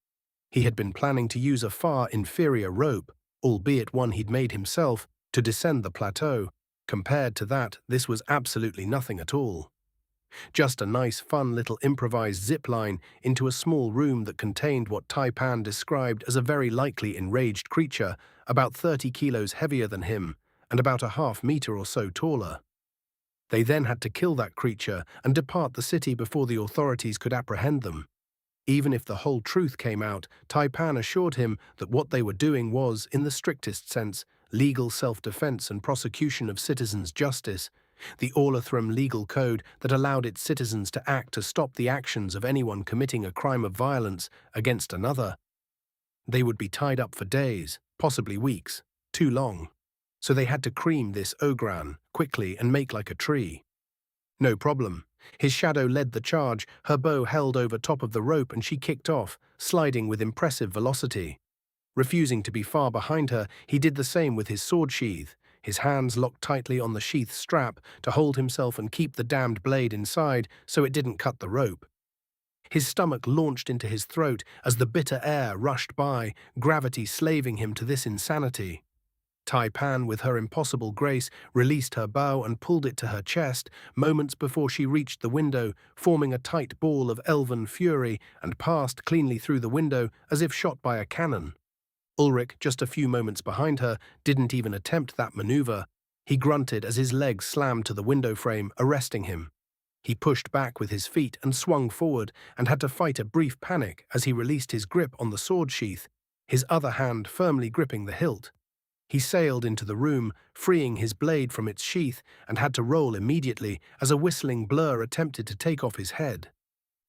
He had been planning to use a far inferior rope, albeit one he'd made himself, to descend the plateau. Compared to that, this was absolutely nothing at all. Just a nice, fun little improvised zip line into a small room that contained what Taipan described as a very likely enraged creature, about 30 kilos heavier than him, and about a half-meter or so taller. They then had to kill that creature and depart the city before the authorities could apprehend them. Even if the whole truth came out, Taipan assured him that what they were doing was, in the strictest sense, legal self-defense and prosecution of citizens' justice, the Orlathram legal code that allowed its citizens to act to stop the actions of anyone committing a crime of violence against another. They would be tied up for days, possibly weeks, too long. So they had to cream this Ogran quickly and make like a tree. No problem. His shadow led the charge, her bow held over top of the rope, and she kicked off, sliding with impressive velocity. Refusing to be far behind her, he did the same with his sword sheath, his hands locked tightly on the sheath strap to hold himself and keep the damned blade inside so it didn't cut the rope. His stomach launched into his throat as the bitter air rushed by, gravity slaving him to this insanity. Taipan, with her impossible grace, released her bow and pulled it to her chest moments before she reached the window, forming a tight ball of elven fury, and passed cleanly through the window as if shot by a cannon. Ulrich, just a few moments behind her, didn't even attempt that maneuver. He grunted as his legs slammed to the window frame, arresting him. He pushed back with his feet and swung forward and had to fight a brief panic as he released his grip on the sword sheath. his other hand firmly gripping the hilt. He sailed into the room, freeing his blade from its sheath, and had to roll immediately as a whistling blur attempted to take off his head.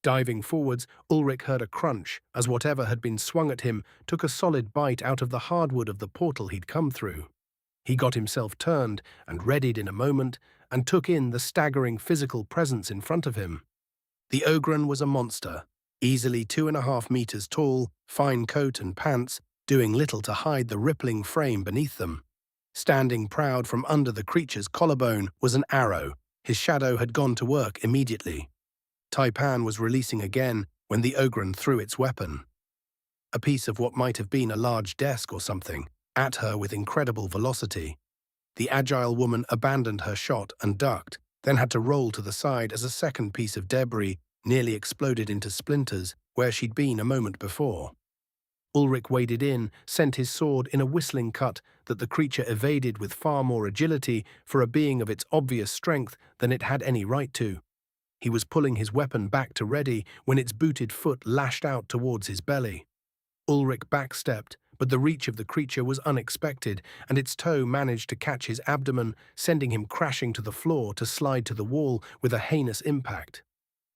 Diving forwards, Ulrich heard a crunch as whatever had been swung at him took a solid bite out of the hardwood of the portal he'd come through. He got himself turned and readied in a moment and took in the staggering physical presence in front of him. The Ogren was a monster, easily 2.5 meters tall, fine coat and pants, doing little to hide the rippling frame beneath them. Standing proud from under the creature's collarbone was an arrow. His shadow had gone to work immediately. Taipan was releasing again when the Ogren threw its weapon. A piece of what might have been a large desk or something, at her with incredible velocity. The agile woman abandoned her shot and ducked, then had to roll to the side as a second piece of debris nearly exploded into splinters where she'd been a moment before. Ulrich waded in, sent his sword in a whistling cut that the creature evaded with far more agility for a being of its obvious strength than it had any right to. He was pulling his weapon back to ready when its booted foot lashed out towards his belly. Ulrich backstepped, but the reach of the creature was unexpected, and its toe managed to catch his abdomen, sending him crashing to the floor to slide to the wall with a heinous impact.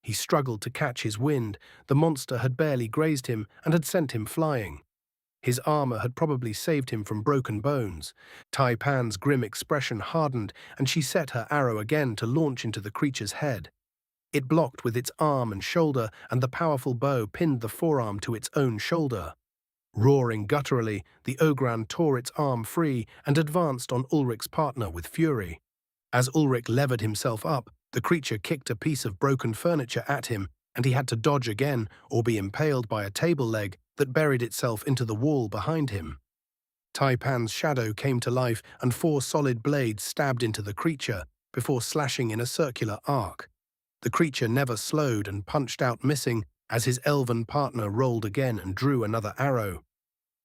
He struggled to catch his wind. The monster had barely grazed him and had sent him flying. His armor had probably saved him from broken bones. Taipan's grim expression hardened, and she set her arrow again to launch into the creature's head. It blocked with its arm and shoulder, and the powerful bow pinned the forearm to its own shoulder. Roaring gutturally, the Ogran tore its arm free and advanced on Ulrich's partner with fury. As Ulrich levered himself up, the creature kicked a piece of broken furniture at him, and he had to dodge again or be impaled by a table leg that buried itself into the wall behind him. Taipan's shadow came to life, and 4 solid blades stabbed into the creature before slashing in a circular arc. The creature never slowed and punched out missing as his elven partner rolled again and drew another arrow.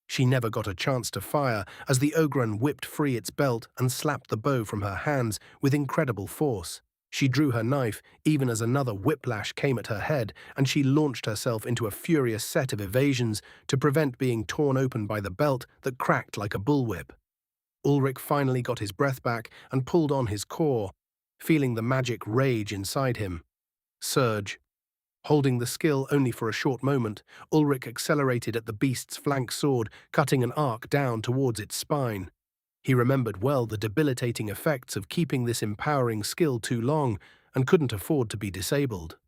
She never got a chance to fire as the Ogren whipped free its belt and slapped the bow from her hands with incredible force. She drew her knife even as another whiplash came at her head, and she launched herself into a furious set of evasions to prevent being torn open by the belt that cracked like a bullwhip. Ulrich finally got his breath back and pulled on his core, feeling the magic rage inside him. Surge. Holding the skill only for a short moment, Ulrich accelerated at the beast's flank sword, cutting an arc down towards its spine. He remembered well the debilitating effects of keeping this empowering skill too long and couldn't afford to be disabled.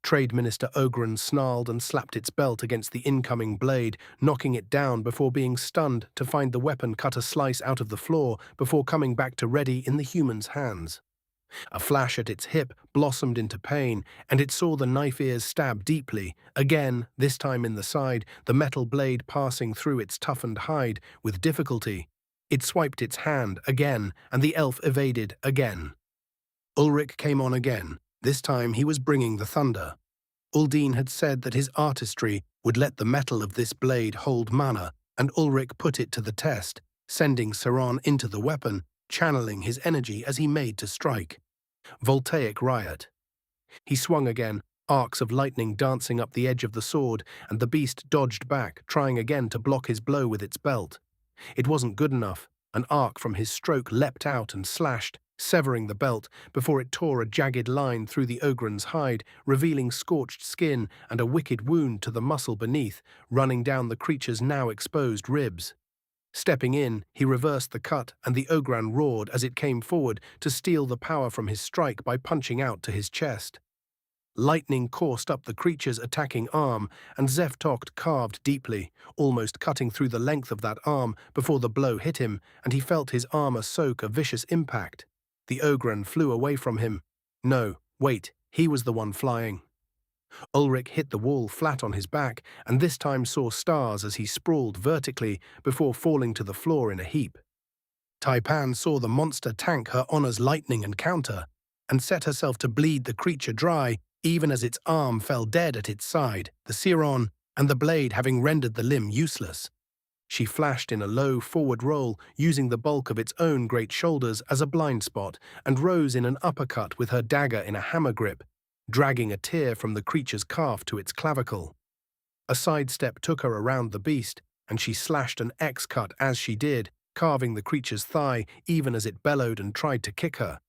Trade Minister Ogren snarled and slapped its belt against the incoming blade, knocking it down before being stunned to find the weapon cut a slice out of the floor before coming back to ready in the human's hands. A flash at its hip blossomed into pain, and it saw the knife ears stab deeply, again, this time in the side, the metal blade passing through its toughened hide with difficulty. It swiped its hand again, and the elf evaded again. Ulrich came on again. This time he was bringing the thunder. Uldine had said that his artistry would let the metal of this blade hold mana, and Ulrich put it to the test, sending Saron into the weapon, channeling his energy as he made to strike. Voltaic riot. He swung again, arcs of lightning dancing up the edge of the sword, and the beast dodged back, trying again to block his blow with its belt. It wasn't good enough. An arc from his stroke leapt out and slashed, severing the belt before it tore a jagged line through the Ogren's hide, revealing scorched skin and a wicked wound to the muscle beneath, running down the creature's now exposed ribs. Stepping in, he reversed the cut, and the Ogran roared as it came forward to steal the power from his strike by punching out to his chest. Lightning coursed up the creature's attacking arm, and Zeftocht carved deeply, almost cutting through the length of that arm before the blow hit him, and he felt his armor soak a vicious impact. The Ogran flew away from him. No, wait, he was the one flying. Ulrich hit the wall flat on his back, and this time saw stars as he sprawled vertically before falling to the floor in a heap. Taipan saw the monster tank her honor's lightning and counter, and set herself to bleed the creature dry, even as its arm fell dead at its side, the Siron and the blade having rendered the limb useless. She flashed in a low forward roll, using the bulk of its own great shoulders as a blind spot, and rose in an uppercut with her dagger in a hammer grip, dragging a tear from the creature's calf to its clavicle. A sidestep took her around the beast, and she slashed an X cut as she did, carving the creature's thigh even as it bellowed and tried to kick her.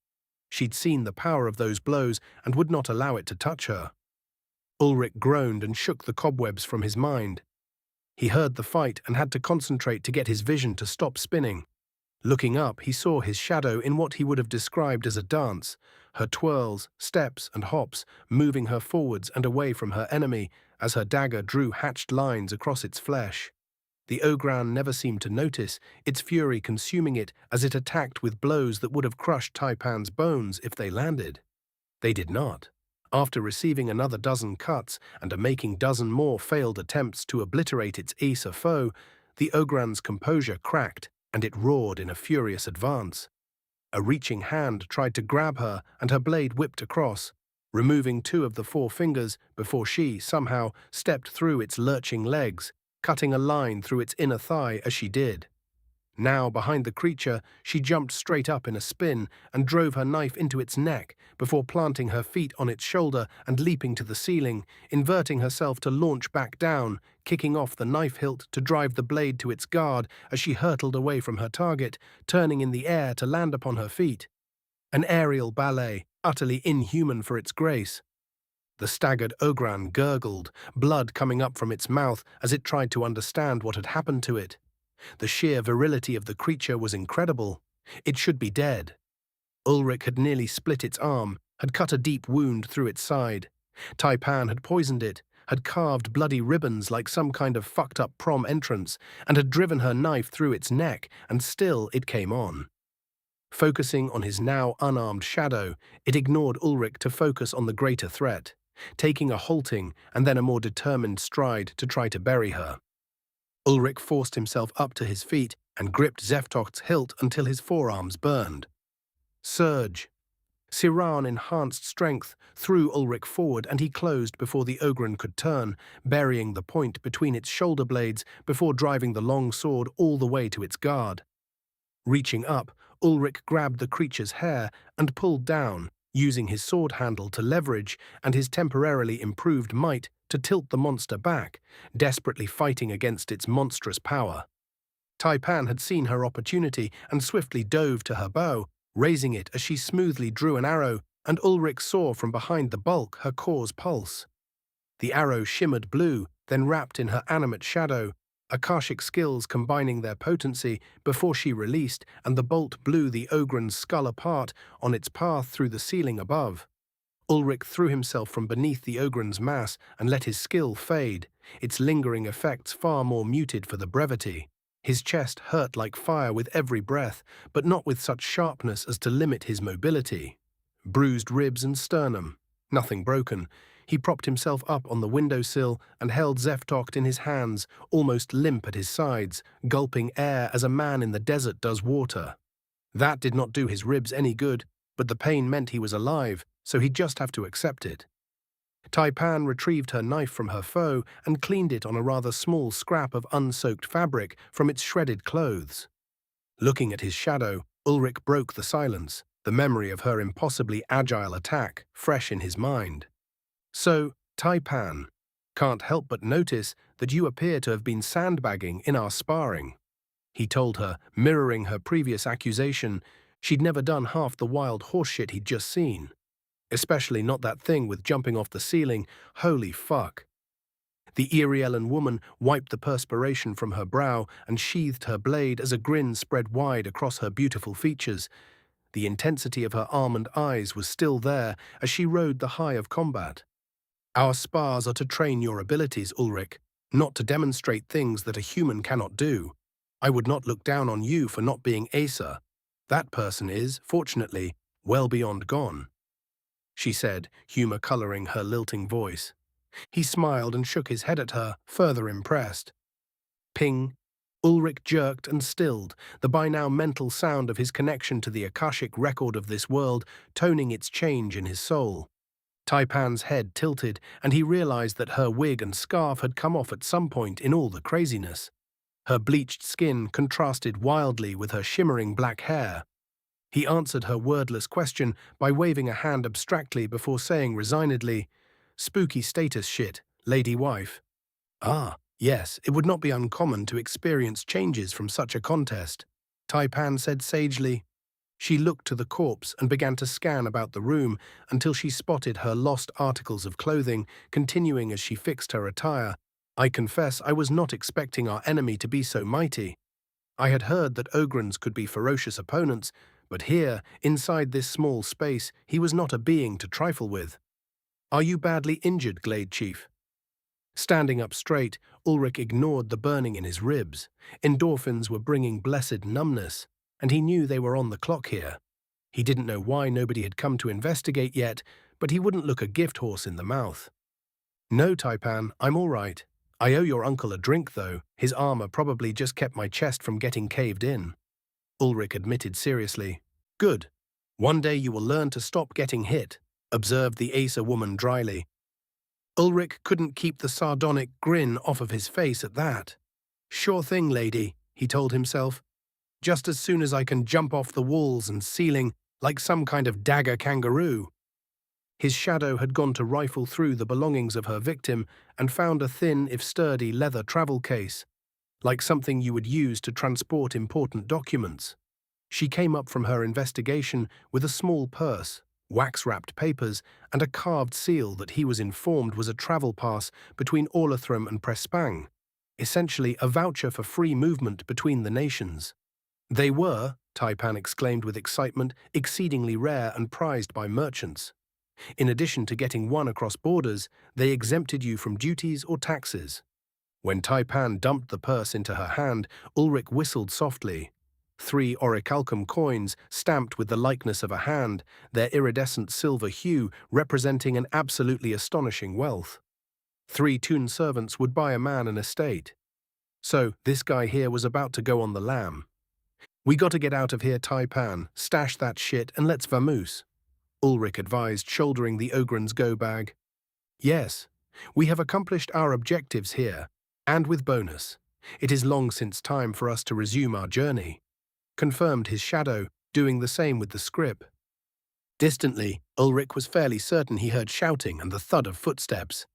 She'd seen the power of those blows and would not allow it to touch her. Ulrich groaned and shook the cobwebs from his mind. He heard the fight and had to concentrate to get his vision to stop spinning. Looking up, he saw his shadow in what he would have described as a dance, her twirls, steps, and hops, moving her forwards and away from her enemy as her dagger drew hatched lines across its flesh. The Ogran never seemed to notice, its fury consuming it as it attacked with blows that would have crushed Taipan's bones if they landed. They did not. After receiving another dozen cuts and making dozen more failed attempts to obliterate its Acer foe, the Ogran's composure cracked and it roared in a furious advance. A reaching hand tried to grab her and her blade whipped across, removing 2 of the 4 fingers before she, somehow, stepped through its lurching legs, cutting a line through its inner thigh as she did. Now, behind the creature, she jumped straight up in a spin and drove her knife into its neck before planting her feet on its shoulder and leaping to the ceiling, inverting herself to launch back down, kicking off the knife hilt to drive the blade to its guard as she hurtled away from her target, turning in the air to land upon her feet. An aerial ballet, utterly inhuman for its grace. The staggered Ogran gurgled, blood coming up from its mouth as it tried to understand what had happened to it. The sheer virility of the creature was incredible. It should be dead. Ulrich had nearly split its arm, had cut a deep wound through its side. Taipan had poisoned it, had carved bloody ribbons like some kind of fucked-up prom entrance, and had driven her knife through its neck, and still it came on. Focusing on his now unarmed shadow, it ignored Ulrich to focus on the greater threat, taking a halting and then a more determined stride to try to bury her. Ulrich forced himself up to his feet and gripped Zeftocht's hilt until his forearms burned. Surge. Siran enhanced strength threw Ulrich forward and he closed before the Ogren could turn, burying the point between its shoulder blades before driving the long sword all the way to its guard. Reaching up, Ulrich grabbed the creature's hair and pulled down, using his sword handle to leverage and his temporarily improved might to tilt the monster back, desperately fighting against its monstrous power. Taipan had seen her opportunity and swiftly dove to her bow, raising it as she smoothly drew an arrow, and Ulrich saw from behind the bulk her core's pulse. The arrow shimmered blue, then wrapped in her animate shadow, Akashic skills combining their potency before she released, and the bolt blew the Ogren's skull apart on its path through the ceiling above. Ulrich threw himself from beneath the Ogren's mass and let his skill fade, its lingering effects far more muted for the brevity. His chest hurt like fire with every breath, but not with such sharpness as to limit his mobility. Bruised ribs and sternum, nothing broken. He propped himself up on the windowsill and held Zeftocht in his hands, almost limp at his sides, gulping air as a man in the desert does water. That did not do his ribs any good, but the pain meant he was alive, so he'd just have to accept it. Taipan retrieved her knife from her foe and cleaned it on a rather small scrap of unsoaked fabric from its shredded clothes. Looking at his shadow, Ulrich broke the silence, the memory of her impossibly agile attack fresh in his mind. So, Taipan, can't help but notice that you appear to have been sandbagging in our sparring. He told her, mirroring her previous accusation, she'd never done half the wild horseshit he'd just seen. Especially not that thing with jumping off the ceiling. Holy fuck. The Iriellan woman wiped the perspiration from her brow and sheathed her blade as a grin spread wide across her beautiful features. The intensity of her almond eyes was still there as she rode the high of combat. Our spars are to train your abilities, Ulrich, not to demonstrate things that a human cannot do. I would not look down on you for not being Acer. That person is, fortunately, well beyond gone, she said, humor coloring her lilting voice. He smiled and shook his head at her, further impressed. Ping. Ulrich jerked and stilled, the by now mental sound of his connection to the Akashic record of this world toning its change in his soul. Taipan's head tilted, and he realized that her wig and scarf had come off at some point in all the craziness. Her bleached skin contrasted wildly with her shimmering black hair. He answered her wordless question by waving a hand abstractly before saying resignedly, "Spooky status shit, lady wife." "Ah, Yes, it would not be uncommon to experience changes from such a contest, Taipan said sagely. She looked to the corpse and began to scan about the room until she spotted her lost articles of clothing, continuing as she fixed her attire. I confess I was not expecting our enemy to be so mighty. I had heard that Ogrons could be ferocious opponents, but here, inside this small space, he was not a being to trifle with. Are you badly injured, Glade Chief? Standing up straight, Ulrich ignored the burning in his ribs. Endorphins were bringing blessed numbness, and he knew they were on the clock here. He didn't know why nobody had come to investigate yet, but he wouldn't look a gift horse in the mouth. No, Taipan, I'm all right. I owe your uncle a drink, though. His armor probably just kept my chest from getting caved in. Ulrich admitted seriously. Good. One day you will learn to stop getting hit, observed the Acer woman dryly. Ulrich couldn't keep the sardonic grin off of his face at that. Sure thing, lady, he told himself. Just as soon as I can jump off the walls and ceiling like some kind of dagger kangaroo. His shadow had gone to rifle through the belongings of her victim and found a thin, if sturdy, leather travel case, like something you would use to transport important documents. She came up from her investigation with a small purse, wax-wrapped papers, and a carved seal that he was informed was a travel pass between Orlathrum and Prespang, essentially a voucher for free movement between the nations. They were, Taipan exclaimed with excitement, exceedingly rare and prized by merchants. In addition to getting one across borders, they exempted you from duties or taxes. When Taipan dumped the purse into her hand, Ulrich whistled softly. 3 orichalcum coins, stamped with the likeness of a hand, their iridescent silver hue representing an absolutely astonishing wealth. 3 toon servants would buy a man an estate. So, this guy here was about to go on the lam. We gotta get out of here, Taipan, stash that shit and let's vamoose, Ulrich advised, shouldering the Ogren's go bag. Yes, we have accomplished our objectives here, and with bonus. It is long since time for us to resume our journey, confirmed his shadow, doing the same with the scrip. Distantly, Ulrich was fairly certain he heard shouting and the thud of footsteps.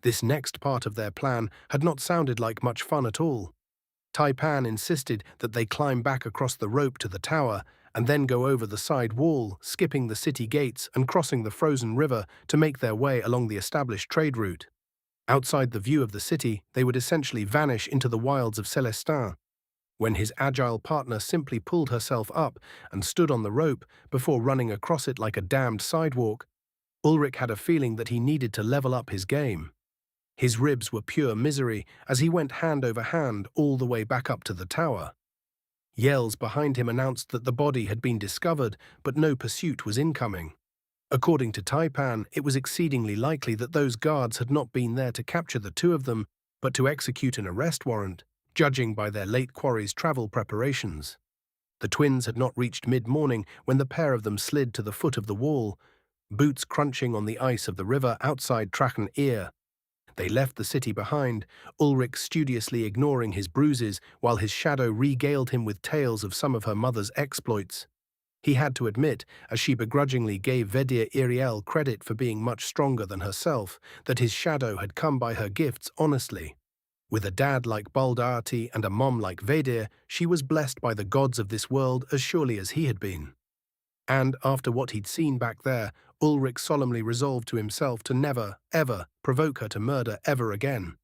This next part of their plan had not sounded like much fun at all. Taipan insisted that they climb back across the rope to the tower and then go over the side wall, skipping the city gates and crossing the frozen river to make their way along the established trade route. Outside the view of the city, they would essentially vanish into the wilds of Celestin, when his agile partner simply pulled herself up and stood on the rope before running across it like a damned sidewalk. Ulrich had a feeling that he needed to level up his game. His ribs were pure misery as he went hand over hand all the way back up to the tower. Yells behind him announced that the body had been discovered, but no pursuit was incoming. According to Taipan, it was exceedingly likely that those guards had not been there to capture the 2 of them, but to execute an arrest warrant, judging by their late quarry's travel preparations. The twins had not reached mid-morning when the pair of them slid to the foot of the wall, boots crunching on the ice of the river outside Trachen Ear. They left the city behind, Ulrich studiously ignoring his bruises while his shadow regaled him with tales of some of her mother's exploits. He had to admit, as she begrudgingly gave Vedir Iriel credit for being much stronger than herself, that his shadow had come by her gifts honestly. With a dad like Baldarti and a mom like Vedir, she was blessed by the gods of this world as surely as he had been. And after what he'd seen back there, Ulrich solemnly resolved to himself to never, ever provoke her to murder ever again.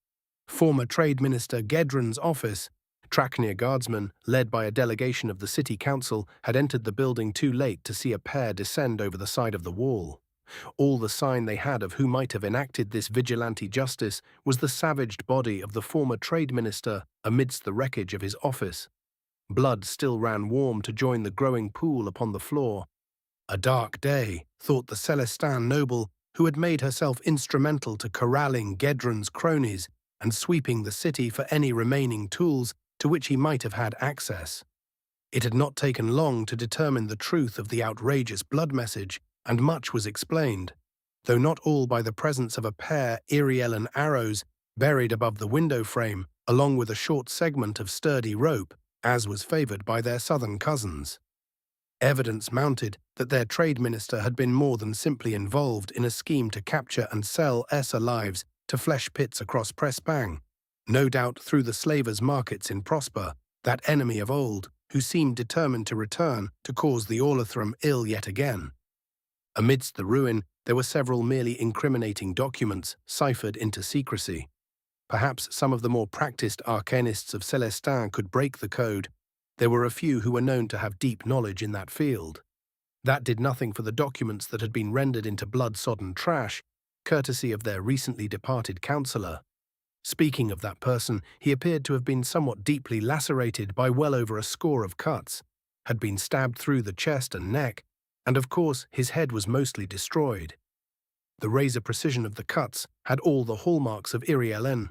Former Trade Minister Gedron's office, Trachnia guardsmen, led by a delegation of the city council, had entered the building too late to see a pair descend over the side of the wall. All the sign they had of who might have enacted this vigilante justice was the savaged body of the former Trade Minister amidst the wreckage of his office. Blood still ran warm to join the growing pool upon the floor. A dark day, thought the Celestin noble, who had made herself instrumental to corralling Gedron's cronies and sweeping the city for any remaining tools to which he might have had access. It had not taken long to determine the truth of the outrageous blood message, and much was explained, though not all by the presence of a pair Irielen arrows buried above the window frame, along with a short segment of sturdy rope, as was favoured by their southern cousins. Evidence mounted that their trade minister had been more than simply involved in a scheme to capture and sell Essa lives to flesh pits across Prespang. No doubt through the slavers' markets in Prosper, that enemy of old, who seemed determined to return to cause the Orlithrum ill yet again. Amidst the ruin, there were several merely incriminating documents ciphered into secrecy. Perhaps some of the more practiced arcanists of Celestin could break the code. There were a few who were known to have deep knowledge in that field. That did nothing for the documents that had been rendered into blood-sodden trash, courtesy of their recently departed counselor. Speaking of that person, he appeared to have been somewhat deeply lacerated by well over a score of cuts, had been stabbed through the chest and neck, and of course his head was mostly destroyed. The razor precision of the cuts had all the hallmarks of Irielen.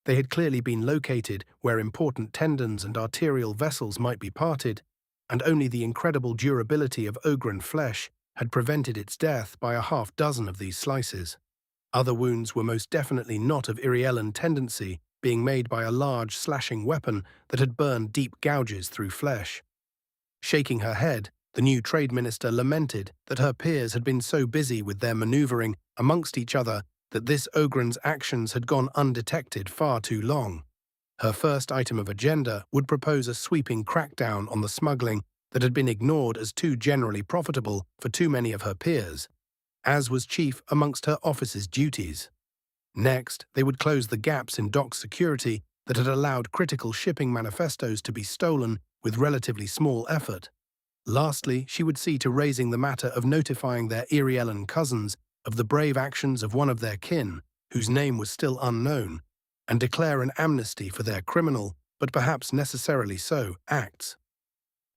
They had clearly been located where important tendons and arterial vessels might be parted, and only the incredible durability of Ogren flesh had prevented its death by a half-dozen of these slices. Other wounds were most definitely not of Irielen tendency, being made by a large slashing weapon that had burned deep gouges through flesh. Shaking her head, the new trade minister lamented that her peers had been so busy with their manoeuvring amongst each other that this Ogren's actions had gone undetected far too long. Her first item of agenda would propose a sweeping crackdown on the smuggling that had been ignored as too generally profitable for too many of her peers, as was chief amongst her office's duties. Next, they would close the gaps in dock security that had allowed critical shipping manifestos to be stolen with relatively small effort. Lastly, she would see to raising the matter of notifying their Irielen cousins of the brave actions of one of their kin, whose name was still unknown, and declare an amnesty for their criminal, but perhaps necessarily so, acts.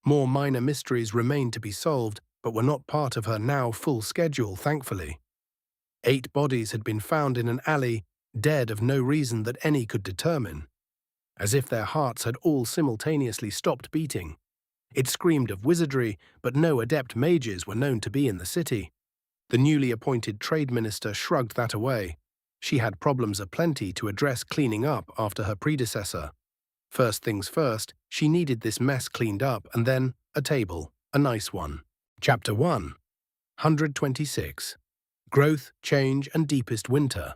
More minor mysteries remained to be solved, but were not part of her now full schedule, thankfully. 8 bodies had been found in an alley, dead of no reason that any could determine, as if their hearts had all simultaneously stopped beating. It screamed of wizardry, but no adept mages were known to be in the city. The newly appointed trade minister shrugged that away. She had problems aplenty to address cleaning up after her predecessor. First things first, she needed this mess cleaned up, and then a table, a nice one. Chapter 1, 126. Growth, Change, and Deepest Winter.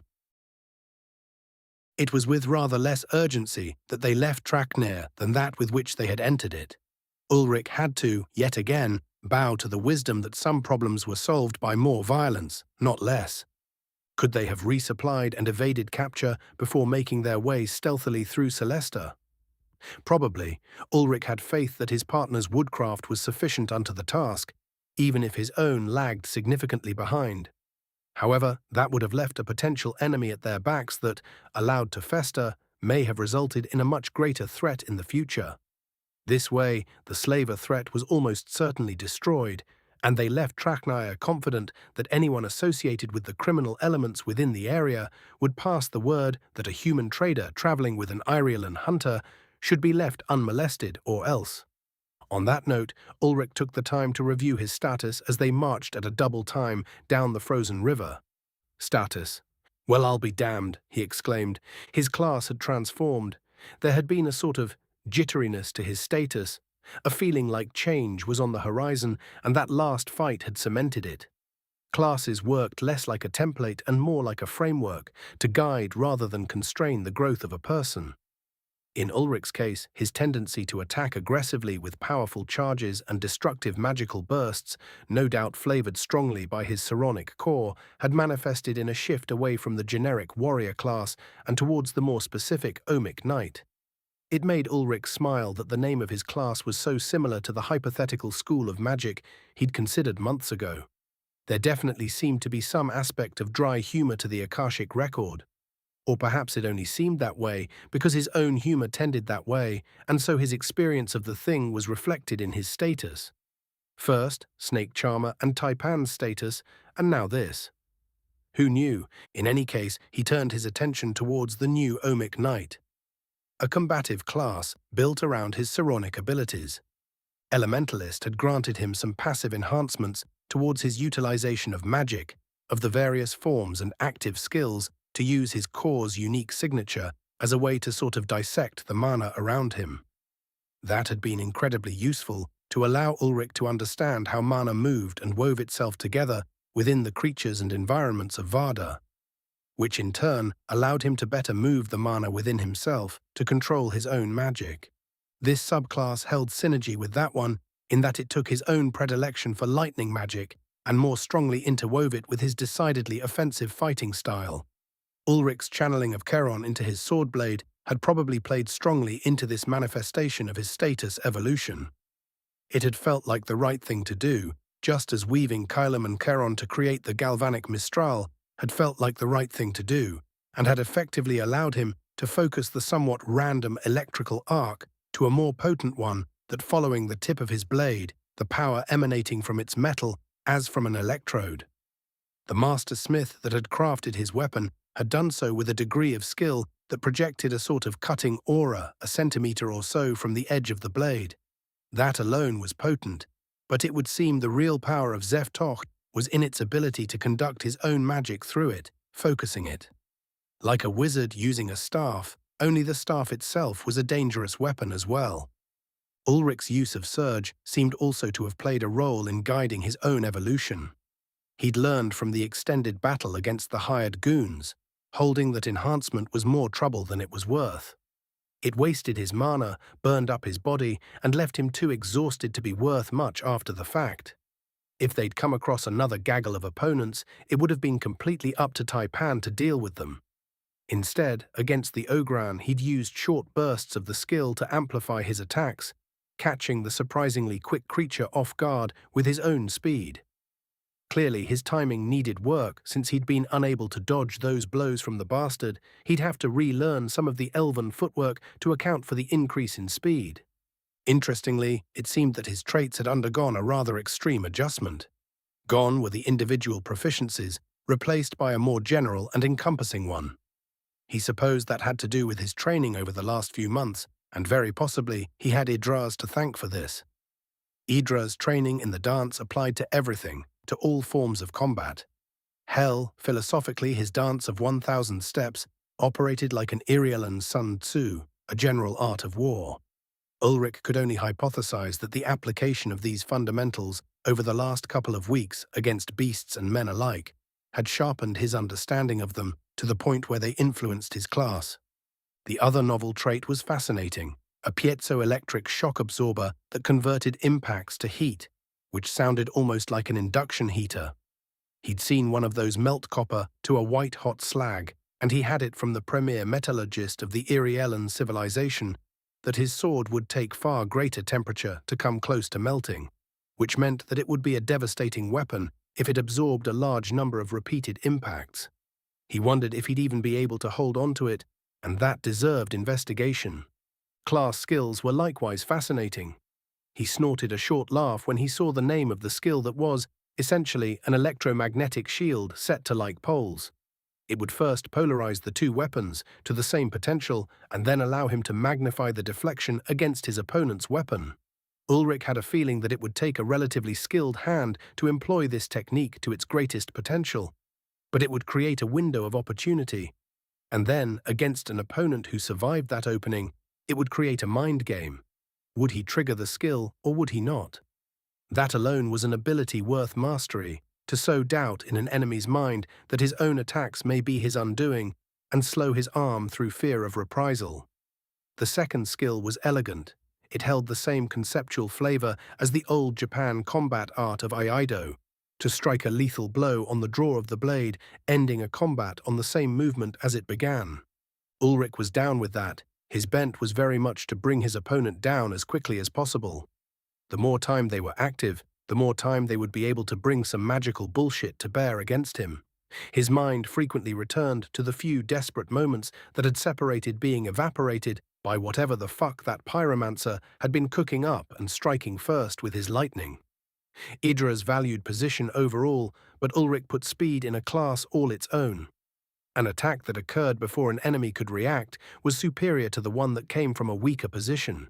It was with rather less urgency that they left Traknir than that with which they had entered it. Ulrich had to, yet again, bow to the wisdom that some problems were solved by more violence, not less. Could they have resupplied and evaded capture before making their way stealthily through Celesta? Probably. Ulrich had faith that his partner's woodcraft was sufficient unto the task, even if his own lagged significantly behind. However, that would have left a potential enemy at their backs that, allowed to fester, may have resulted in a much greater threat in the future. This way, the slaver threat was almost certainly destroyed, and they left Traknir confident that anyone associated with the criminal elements within the area would pass the word that a human trader traveling with an Irielen hunter should be left unmolested or else. On that note, Ulrich took the time to review his status as they marched at a double time down the frozen river. Status. Well, I'll be damned, he exclaimed. His class had transformed. There had been a sort of jitteriness to his status. A feeling like change was on the horizon, and that last fight had cemented it. Classes worked less like a template and more like a framework, to guide rather than constrain the growth of a person. In Ulrich's case, his tendency to attack aggressively with powerful charges and destructive magical bursts, no doubt flavored strongly by his psionic core, had manifested in a shift away from the generic warrior class and towards the more specific Omic Knight. It made Ulrich smile that the name of his class was so similar to the hypothetical school of magic he'd considered months ago. There definitely seemed to be some aspect of dry humor to the Akashic record. Or perhaps it only seemed that way because his own humor tended that way, and so his experience of the thing was reflected in his status. First, Snake Charmer and Taipan's status, and now this. Who knew? In any case, he turned his attention towards the new Omic Knight. A combative class built around his psionic abilities. Elementalist had granted him some passive enhancements towards his utilization of magic, of the various forms and active skills, to use his core's unique signature as a way to sort of dissect the mana around him. That had been incredibly useful to allow Ulrich to understand how mana moved and wove itself together within the creatures and environments of Varda. which in turn allowed him to better move the mana within himself to control his own magic. This subclass held synergy with that one in that it took his own predilection for lightning magic and more strongly interwove it with his decidedly offensive fighting style. Ulrich's channeling of Charon into his sword blade had probably played strongly into this manifestation of his status evolution. It had felt like the right thing to do, just as weaving Kylum and Charon to create the galvanic Mistral had felt like the right thing to do, and had effectively allowed him to focus the somewhat random electrical arc to a more potent one that, following the tip of his blade, the power emanating from its metal as from an electrode. The master smith that had crafted his weapon had done so with a degree of skill that projected a sort of cutting aura a centimeter or so from the edge of the blade. That alone was potent, but it would seem the real power of Zeftocht was in its ability to conduct his own magic through it, focusing it. Like a wizard using a staff, only the staff itself was a dangerous weapon as well. Ulrich's use of Surge seemed also to have played a role in guiding his own evolution. He'd learned from the extended battle against the hired goons, holding that enhancement was more trouble than it was worth. It wasted his mana, burned up his body, and left him too exhausted to be worth much after the fact. If they'd come across another gaggle of opponents, it would have been completely up to Taipan to deal with them. Instead, against the Ogran, he'd used short bursts of the skill to amplify his attacks, catching the surprisingly quick creature off guard with his own speed. Clearly, his timing needed work. Since he'd been unable to dodge those blows from the bastard, he'd have to relearn some of the elven footwork to account for the increase in speed. Interestingly, it seemed that his traits had undergone a rather extreme adjustment. Gone were the individual proficiencies, replaced by a more general and encompassing one. He supposed that had to do with his training over the last few months, and very possibly he had Idras to thank for this. Idra's training in the dance applied to everything, to all forms of combat. Hell, philosophically his dance of 1,000 steps, operated like an Iriolan Sun Tzu, a general art of war. Ulrich could only hypothesize that the application of these fundamentals over the last couple of weeks against beasts and men alike had sharpened his understanding of them to the point where they influenced his class. The other novel trait was fascinating, a piezoelectric shock absorber that converted impacts to heat, which sounded almost like an induction heater. He'd seen one of those melt copper to a white-hot slag, and he had it from the premier metallurgist of the Irielan civilization that his sword would take far greater temperature to come close to melting, which meant that it would be a devastating weapon if it absorbed a large number of repeated impacts. He wondered if he'd even be able to hold on to it, and that deserved investigation. Class skills were likewise fascinating. He snorted a short laugh when he saw the name of the skill that was, essentially, an electromagnetic shield set to like poles. It would first polarize the two weapons to the same potential and then allow him to magnify the deflection against his opponent's weapon. Ulrich had a feeling that it would take a relatively skilled hand to employ this technique to its greatest potential, but it would create a window of opportunity. And then, against an opponent who survived that opening, it would create a mind game. Would he trigger the skill, or would he not? That alone was an ability worth mastery, to sow doubt in an enemy's mind that his own attacks may be his undoing, and slow his arm through fear of reprisal. The second skill was elegant. It held the same conceptual flavor as the old Japan combat art of Iaido, to strike a lethal blow on the draw of the blade, ending a combat on the same movement as it began. Ulrich was down with that. His bent was very much to bring his opponent down as quickly as possible. The more time they were active, the more time they would be able to bring some magical bullshit to bear against him. His mind frequently returned to the few desperate moments that had separated being evaporated by whatever the fuck that pyromancer had been cooking up and striking first with his lightning. Idra's valued position overall, but Ulrich put speed in a class all its own. An attack that occurred before an enemy could react was superior to the one that came from a weaker position.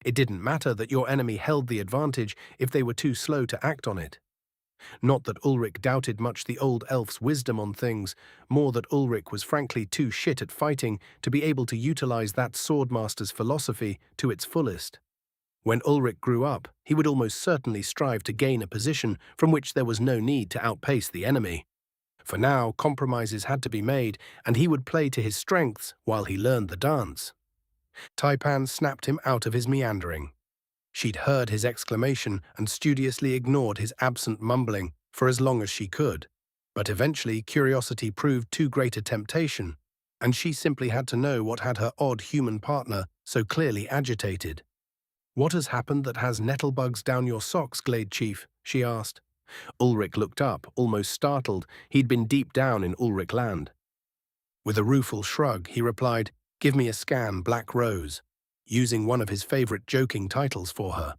It didn't matter that your enemy held the advantage if they were too slow to act on it. Not that Ulrich doubted much the old elf's wisdom on things, more that Ulrich was frankly too shit at fighting to be able to utilize that swordmaster's philosophy to its fullest. When Ulrich grew up, he would almost certainly strive to gain a position from which there was no need to outpace the enemy. For now, compromises had to be made, and he would play to his strengths while he learned the dance. Taipan snapped him out of his meandering. She'd heard his exclamation and studiously ignored his absent mumbling for as long as she could. But eventually, curiosity proved too great a temptation, and she simply had to know what had her odd human partner so clearly agitated. "What has happened that has nettlebugs down your socks, Glade Chief?" she asked. Ulrich looked up, almost startled. He'd been deep down in Ulrich land. With a rueful shrug, he replied, "Give me a scan, Black Rose," using one of his favorite joking titles for her.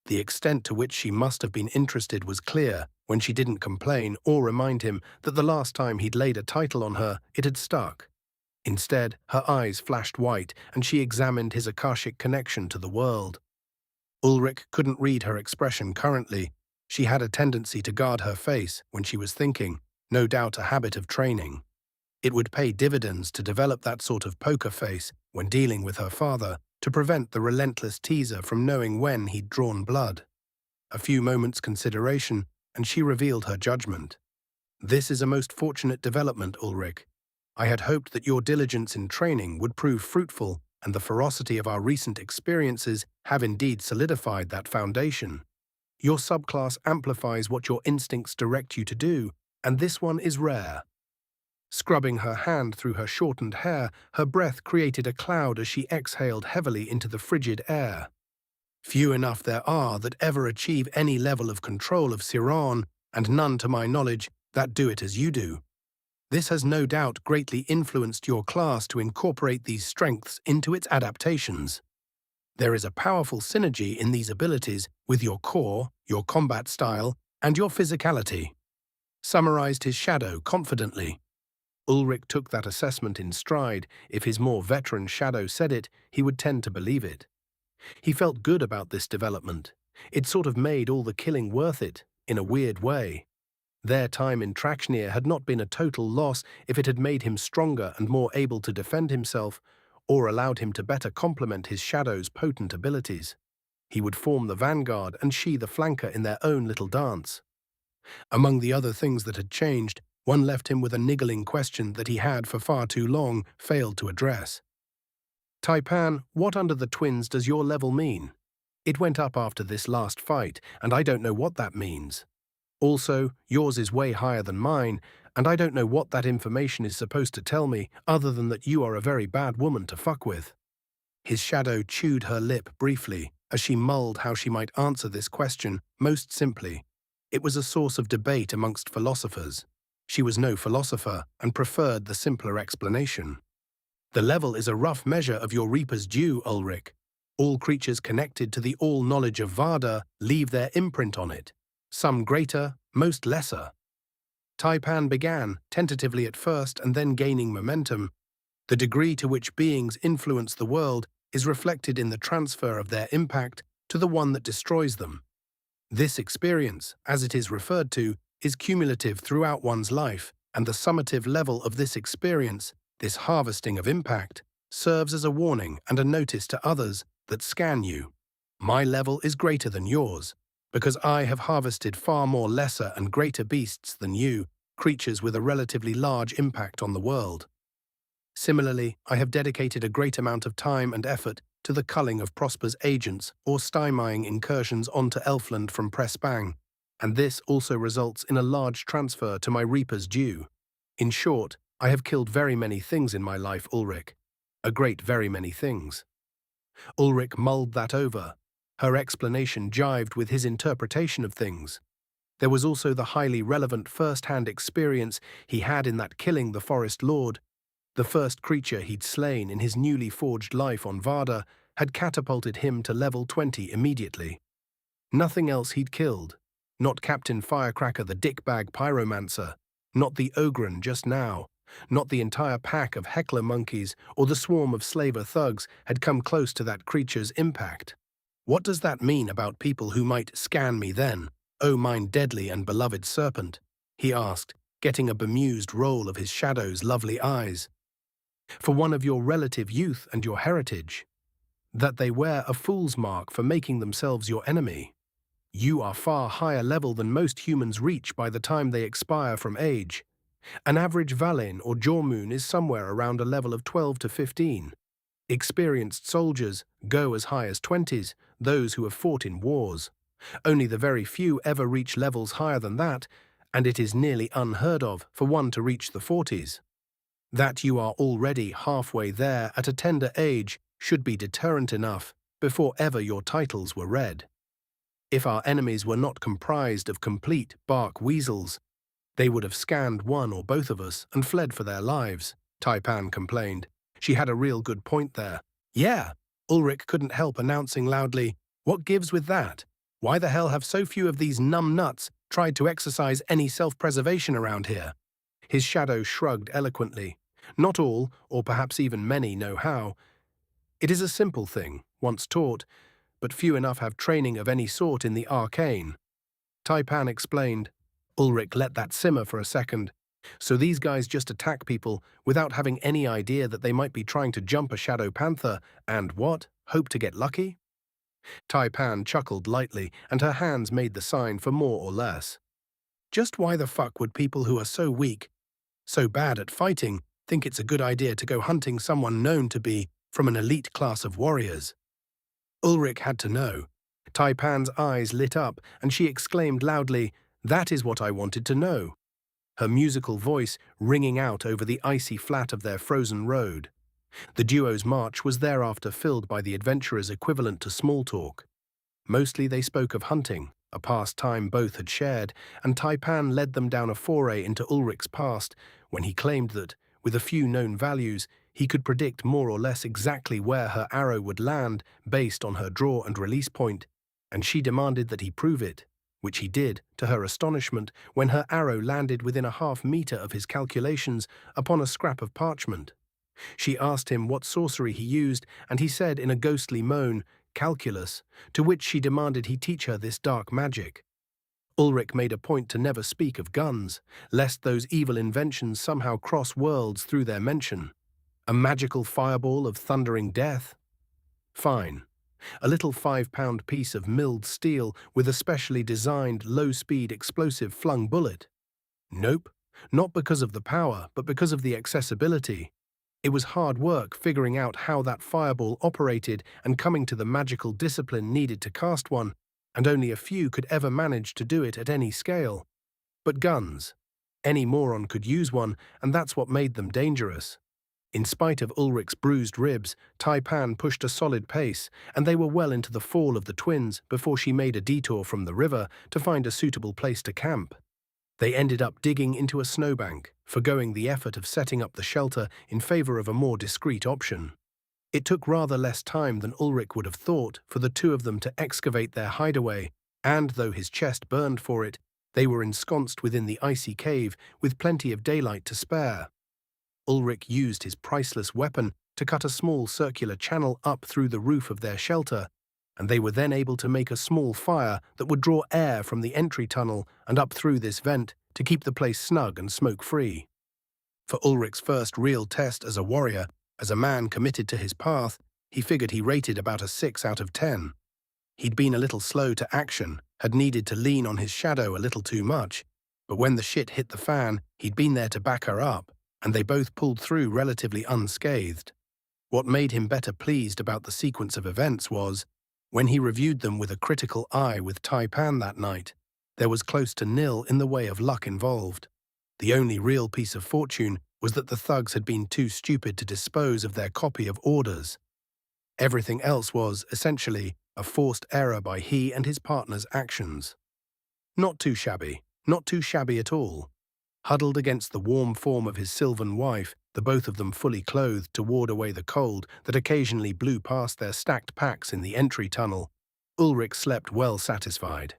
The extent to which she must have been interested was clear when she didn't complain or remind him that the last time he'd laid a title on her, it had stuck. Instead, her eyes flashed white and she examined his Akashic connection to the world. Ulrich couldn't read her expression currently. She had a tendency to guard her face when she was thinking, no doubt a habit of training. It would pay dividends to develop that sort of poker face when dealing with her father, to prevent the relentless teaser from knowing when he'd drawn blood. A few moments' consideration, and she revealed her judgment. "This is a most fortunate development, Ulrich. I had hoped that your diligence in training would prove fruitful, and the ferocity of our recent experiences have indeed solidified that foundation. Your subclass amplifies what your instincts direct you to do, and this one is rare." Scrubbing her hand through her shortened hair, her breath created a cloud as she exhaled heavily into the frigid air. "Few enough there are that ever achieve any level of control of Siran, and none, to my knowledge, that do it as you do. This has no doubt greatly influenced your class to incorporate these strengths into its adaptations. There is a powerful synergy in these abilities with your core, your combat style, and your physicality," summarized his shadow confidently. Ulrich took that assessment in stride. If his more veteran shadow said it, he would tend to believe it. He felt good about this development. It sort of made all the killing worth it, in a weird way. Their time in Traknir had not been a total loss if it had made him stronger and more able to defend himself, or allowed him to better complement his shadow's potent abilities. He would form the vanguard and she the flanker in their own little dance. Among the other things that had changed, one left him with a niggling question that he had for far too long failed to address. "Taipan, what under the twins does your level mean? It went up after this last fight, and I don't know what that means. Also, yours is way higher than mine, and I don't know what that information is supposed to tell me other than that you are a very bad woman to fuck with." His shadow chewed her lip briefly as she mulled how she might answer this question most simply. It was a source of debate amongst philosophers. She was no philosopher and preferred the simpler explanation. "The level is a rough measure of your Reaper's due, Ulrich. All creatures connected to the all-knowledge of Varda leave their imprint on it. Some greater, most lesser." Taipan began, tentatively at first and then gaining momentum. "The degree to which beings influence the world is reflected in the transfer of their impact to the one that destroys them. This experience, as it is referred to, is cumulative throughout one's life, and the summative level of this experience, this harvesting of impact, serves as a warning and a notice to others that scan you. My level is greater than yours, because I have harvested far more lesser and greater beasts than you, creatures with a relatively large impact on the world. Similarly, I have dedicated a great amount of time and effort to the culling of Prosper's agents or stymieing incursions onto Elfland from Pressbang, and this also results in a large transfer to my Reaper's due. In short, I have killed very many things in my life, Ulrich. A great very many things." Ulrich mulled that over. Her explanation jived with his interpretation of things. There was also the highly relevant first-hand experience he had in that killing the Forest Lord. The first creature he'd slain in his newly forged life on Varda had catapulted him to level 20 immediately. Nothing else he'd killed. Not Captain Firecracker the dickbag pyromancer, not the Ogren just now, not the entire pack of heckler monkeys or the swarm of slaver thugs had come close to that creature's impact. "What does that mean about people who might scan me then, oh mine deadly and beloved serpent?" he asked, getting a bemused roll of his shadow's lovely eyes. "For one of your relative youth and your heritage, that they wear a fool's mark for making themselves your enemy. You are far higher level than most humans reach by the time they expire from age. An average Valin or Jormoon is somewhere around a level of 12 to 15. Experienced soldiers go as high as 20s, those who have fought in wars. Only the very few ever reach levels higher than that, and it is nearly unheard of for one to reach the 40s. That you are already halfway there at a tender age should be deterrent enough before ever your titles were read. If our enemies were not comprised of complete bark weasels, they would have scanned one or both of us and fled for their lives, Taipan complained. She had a real good point there. Yeah, Ulrich couldn't help announcing loudly, what gives with that? Why the hell have so few of these numb nuts tried to exercise any self-preservation around here? His shadow shrugged eloquently. Not all, or perhaps even many, know how. It is a simple thing, once taught, but few enough have training of any sort in the arcane. Taipan explained. Ulrich let that simmer for a second. So these guys just attack people without having any idea that they might be trying to jump a shadow panther and what? Hope to get lucky? Taipan chuckled lightly and her hands made the sign for more or less. Just why the fuck would people who are so weak, so bad at fighting, think it's a good idea to go hunting someone known to be from an elite class of warriors? Ulrich had to know. Taipan's eyes lit up and she exclaimed loudly, that is what I wanted to know. Her musical voice ringing out over the icy flat of their frozen road. The duo's march was thereafter filled by the adventurers' equivalent to small talk. Mostly they spoke of hunting, a pastime both had shared, and Taipan led them down a foray into Ulrich's past when he claimed that, with a few known values, he could predict more or less exactly where her arrow would land based on her draw and release point, and she demanded that he prove it, which he did, to her astonishment, when her arrow landed within a half-meter of his calculations upon a scrap of parchment. She asked him what sorcery he used, and he said in a ghostly moan, calculus, to which she demanded he teach her this dark magic. Ulrich made a point to never speak of guns, lest those evil inventions somehow cross worlds through their mention. A magical fireball of thundering death? Fine. A little 5-pound piece of milled steel with a specially designed low-speed explosive flung bullet? Nope, not because of the power, but because of the accessibility. It was hard work figuring out how that fireball operated and coming to the magical discipline needed to cast one, and only a few could ever manage to do it at any scale. But guns. Any moron could use one, and that's what made them dangerous. In spite of Ulrich's bruised ribs, Taipan pushed a solid pace, and they were well into the fall of the twins before she made a detour from the river to find a suitable place to camp. They ended up digging into a snowbank, forgoing the effort of setting up the shelter in favor of a more discreet option. It took rather less time than Ulrich would have thought for the two of them to excavate their hideaway, and though his chest burned for it, they were ensconced within the icy cave with plenty of daylight to spare. Ulrich used his priceless weapon to cut a small circular channel up through the roof of their shelter, and they were then able to make a small fire that would draw air from the entry tunnel and up through this vent to keep the place snug and smoke-free. For Ulrich's first real test as a warrior, as a man committed to his path, he figured he rated about a 6 out of 10. He'd been a little slow to action, had needed to lean on his shadow a little too much, but when the shit hit the fan, he'd been there to back her up, and they both pulled through relatively unscathed. What made him better pleased about the sequence of events was, when he reviewed them with a critical eye with Taipan that night, there was close to nil in the way of luck involved. The only real piece of fortune was that the thugs had been too stupid to dispose of their copy of orders. Everything else was, essentially, a forced error by he and his partner's actions. Not too shabby at all. Huddled against the warm form of his sylvan wife, the both of them fully clothed to ward away the cold that occasionally blew past their stacked packs in the entry tunnel, Ulrich slept well satisfied.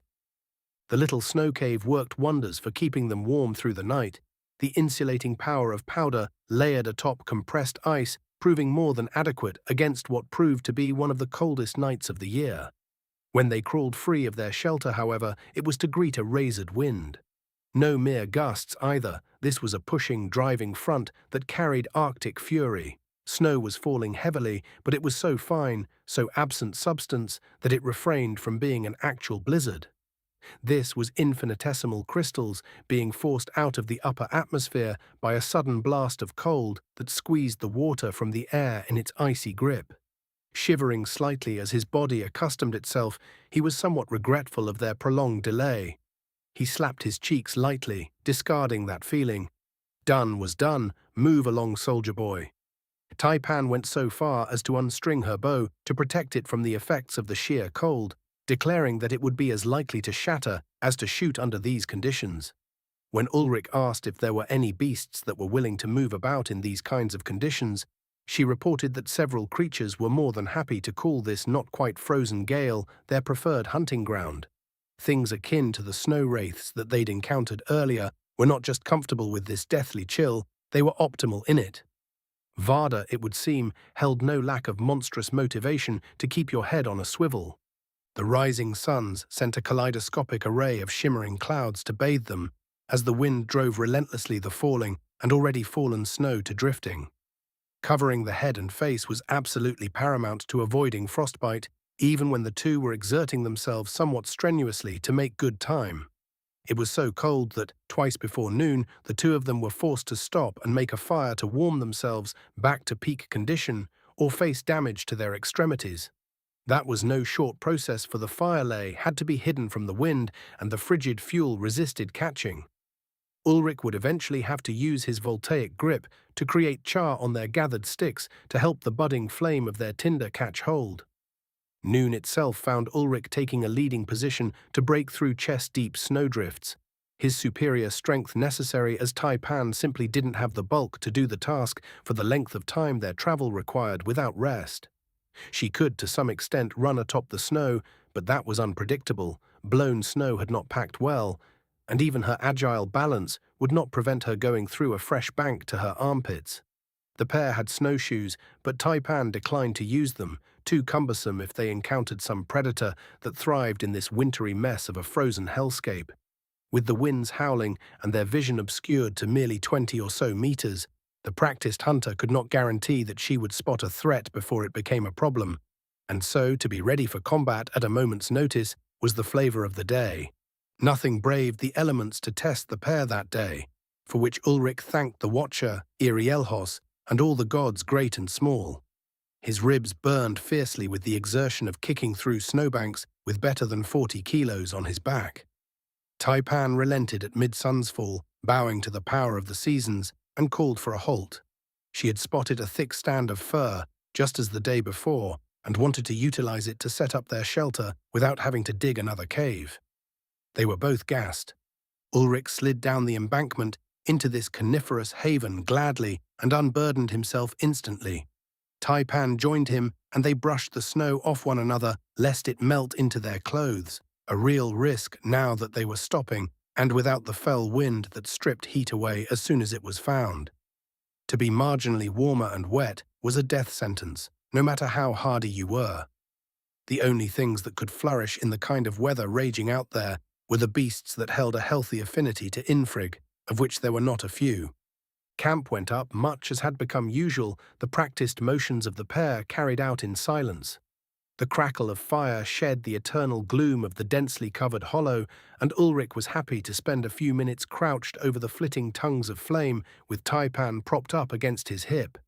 The little snow cave worked wonders for keeping them warm through the night, the insulating power of powder layered atop compressed ice proving more than adequate against what proved to be one of the coldest nights of the year. When they crawled free of their shelter, however, it was to greet a razored wind. No mere gusts either, this was a pushing, driving front that carried Arctic fury. Snow was falling heavily, but it was so fine, so absent substance, that it refrained from being an actual blizzard. This was infinitesimal crystals being forced out of the upper atmosphere by a sudden blast of cold that squeezed the water from the air in its icy grip. Shivering slightly as his body accustomed itself, he was somewhat regretful of their prolonged delay. He slapped his cheeks lightly, discarding that feeling. Done was done, move along, soldier boy. Taipan went so far as to unstring her bow to protect it from the effects of the sheer cold, declaring that it would be as likely to shatter as to shoot under these conditions. When Ulrich asked if there were any beasts that were willing to move about in these kinds of conditions, she reported that several creatures were more than happy to call this not quite frozen gale their preferred hunting ground. Things akin to the snow wraiths that they'd encountered earlier were not just comfortable with this deathly chill, they were optimal in it. Varda, it would seem, held no lack of monstrous motivation to keep your head on a swivel. The rising suns sent a kaleidoscopic array of shimmering clouds to bathe them, as the wind drove relentlessly the falling and already fallen snow to drifting. Covering the head and face was absolutely paramount to avoiding frostbite, even when the two were exerting themselves somewhat strenuously to make good time. It was so cold that, twice before noon, the two of them were forced to stop and make a fire to warm themselves back to peak condition or face damage to their extremities. That was no short process, for the fire lay had to be hidden from the wind and the frigid fuel resisted catching. Ulrich would eventually have to use his voltaic grip to create char on their gathered sticks to help the budding flame of their tinder catch hold. Noon itself found Ulrich taking a leading position to break through chest-deep snowdrifts, his superior strength necessary as Taipan simply didn't have the bulk to do the task for the length of time their travel required without rest. She could, to some extent, run atop the snow, but that was unpredictable. Blown snow had not packed well, and even her agile balance would not prevent her going through a fresh bank to her armpits. The pair had snowshoes, but Taipan declined to use them, too cumbersome if they encountered some predator that thrived in this wintry mess of a frozen hellscape. With the winds howling and their vision obscured to merely 20 or so meters, the practiced hunter could not guarantee that she would spot a threat before it became a problem, and so to be ready for combat at a moment's notice was the flavor of the day. Nothing braved the elements to test the pair that day, for which Ulrich thanked the Watcher, Irielhos, and all the gods great and small. His ribs burned fiercely with the exertion of kicking through snowbanks with better than 40 kilos on his back. Taipan relented at mid-sunsfall, bowing to the power of the seasons, and called for a halt. She had spotted a thick stand of fir, just as the day before, and wanted to utilize it to set up their shelter without having to dig another cave. They were both gassed. Ulrich slid down the embankment into this coniferous haven gladly and unburdened himself instantly. Taipan joined him, and they brushed the snow off one another lest it melt into their clothes, a real risk now that they were stopping and without the fell wind that stripped heat away as soon as it was found. To be marginally warmer and wet was a death sentence, no matter how hardy you were. The only things that could flourish in the kind of weather raging out there were the beasts that held a healthy affinity to infrig, of which there were not a few. Camp went up much as had become usual, the practiced motions of the pair carried out in silence. The crackle of fire shed the eternal gloom of the densely covered hollow, and Ulrich was happy to spend a few minutes crouched over the flitting tongues of flame with Taipan propped up against his hip.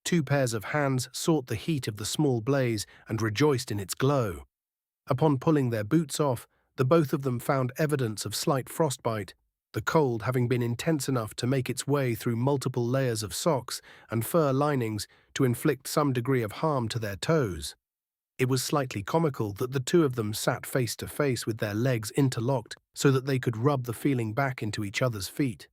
Two pairs of hands sought the heat of the small blaze and rejoiced in its glow. Upon pulling their boots off, the both of them found evidence of slight frostbite, the cold having been intense enough to make its way through multiple layers of socks and fur linings to inflict some degree of harm to their toes. It was slightly comical that the two of them sat face to face with their legs interlocked so that they could rub the feeling back into each other's feet.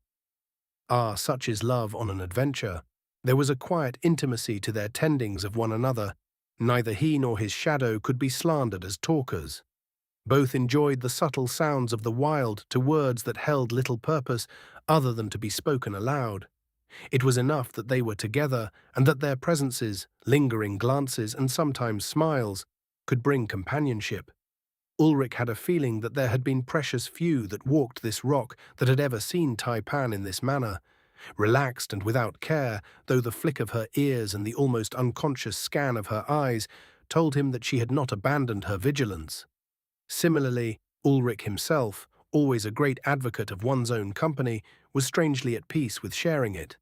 Ah, such is love on an adventure. There was a quiet intimacy to their tendings of one another. Neither he nor his shadow could be slandered as talkers. Both enjoyed the subtle sounds of the wild to words that held little purpose other than to be spoken aloud. It was enough that they were together and that their presences, lingering glances and sometimes smiles, could bring companionship. Ulrich had a feeling that there had been precious few that walked this rock that had ever seen Taipan in this manner, relaxed and without care, though the flick of her ears and the almost unconscious scan of her eyes told him that she had not abandoned her vigilance. Similarly, Ulrich himself, always a great advocate of one's own company, was strangely at peace with sharing it.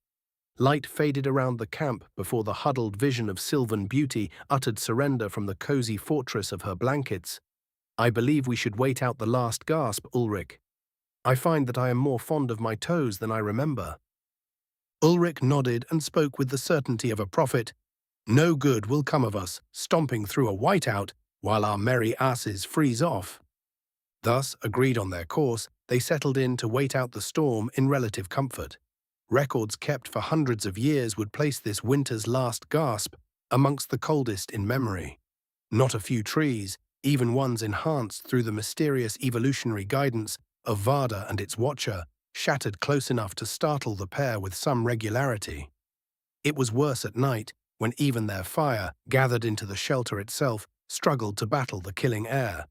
Light faded around the camp before the huddled vision of sylvan beauty uttered surrender from the cozy fortress of her blankets. "I believe we should wait out the last gasp, Ulrich. I find that I am more fond of my toes than I remember." Ulrich nodded and spoke with the certainty of a prophet. "No good will come of us stomping through a whiteout while our merry asses freeze off." Thus, agreed on their course, they settled in to wait out the storm in relative comfort. Records kept for hundreds of years would place this winter's last gasp amongst the coldest in memory. Not a few trees, even ones enhanced through the mysterious evolutionary guidance of Varda and its watcher, shattered close enough to startle the pair with some regularity. It was worse at night, when even their fire, gathered into the shelter itself, struggled to battle the killing air.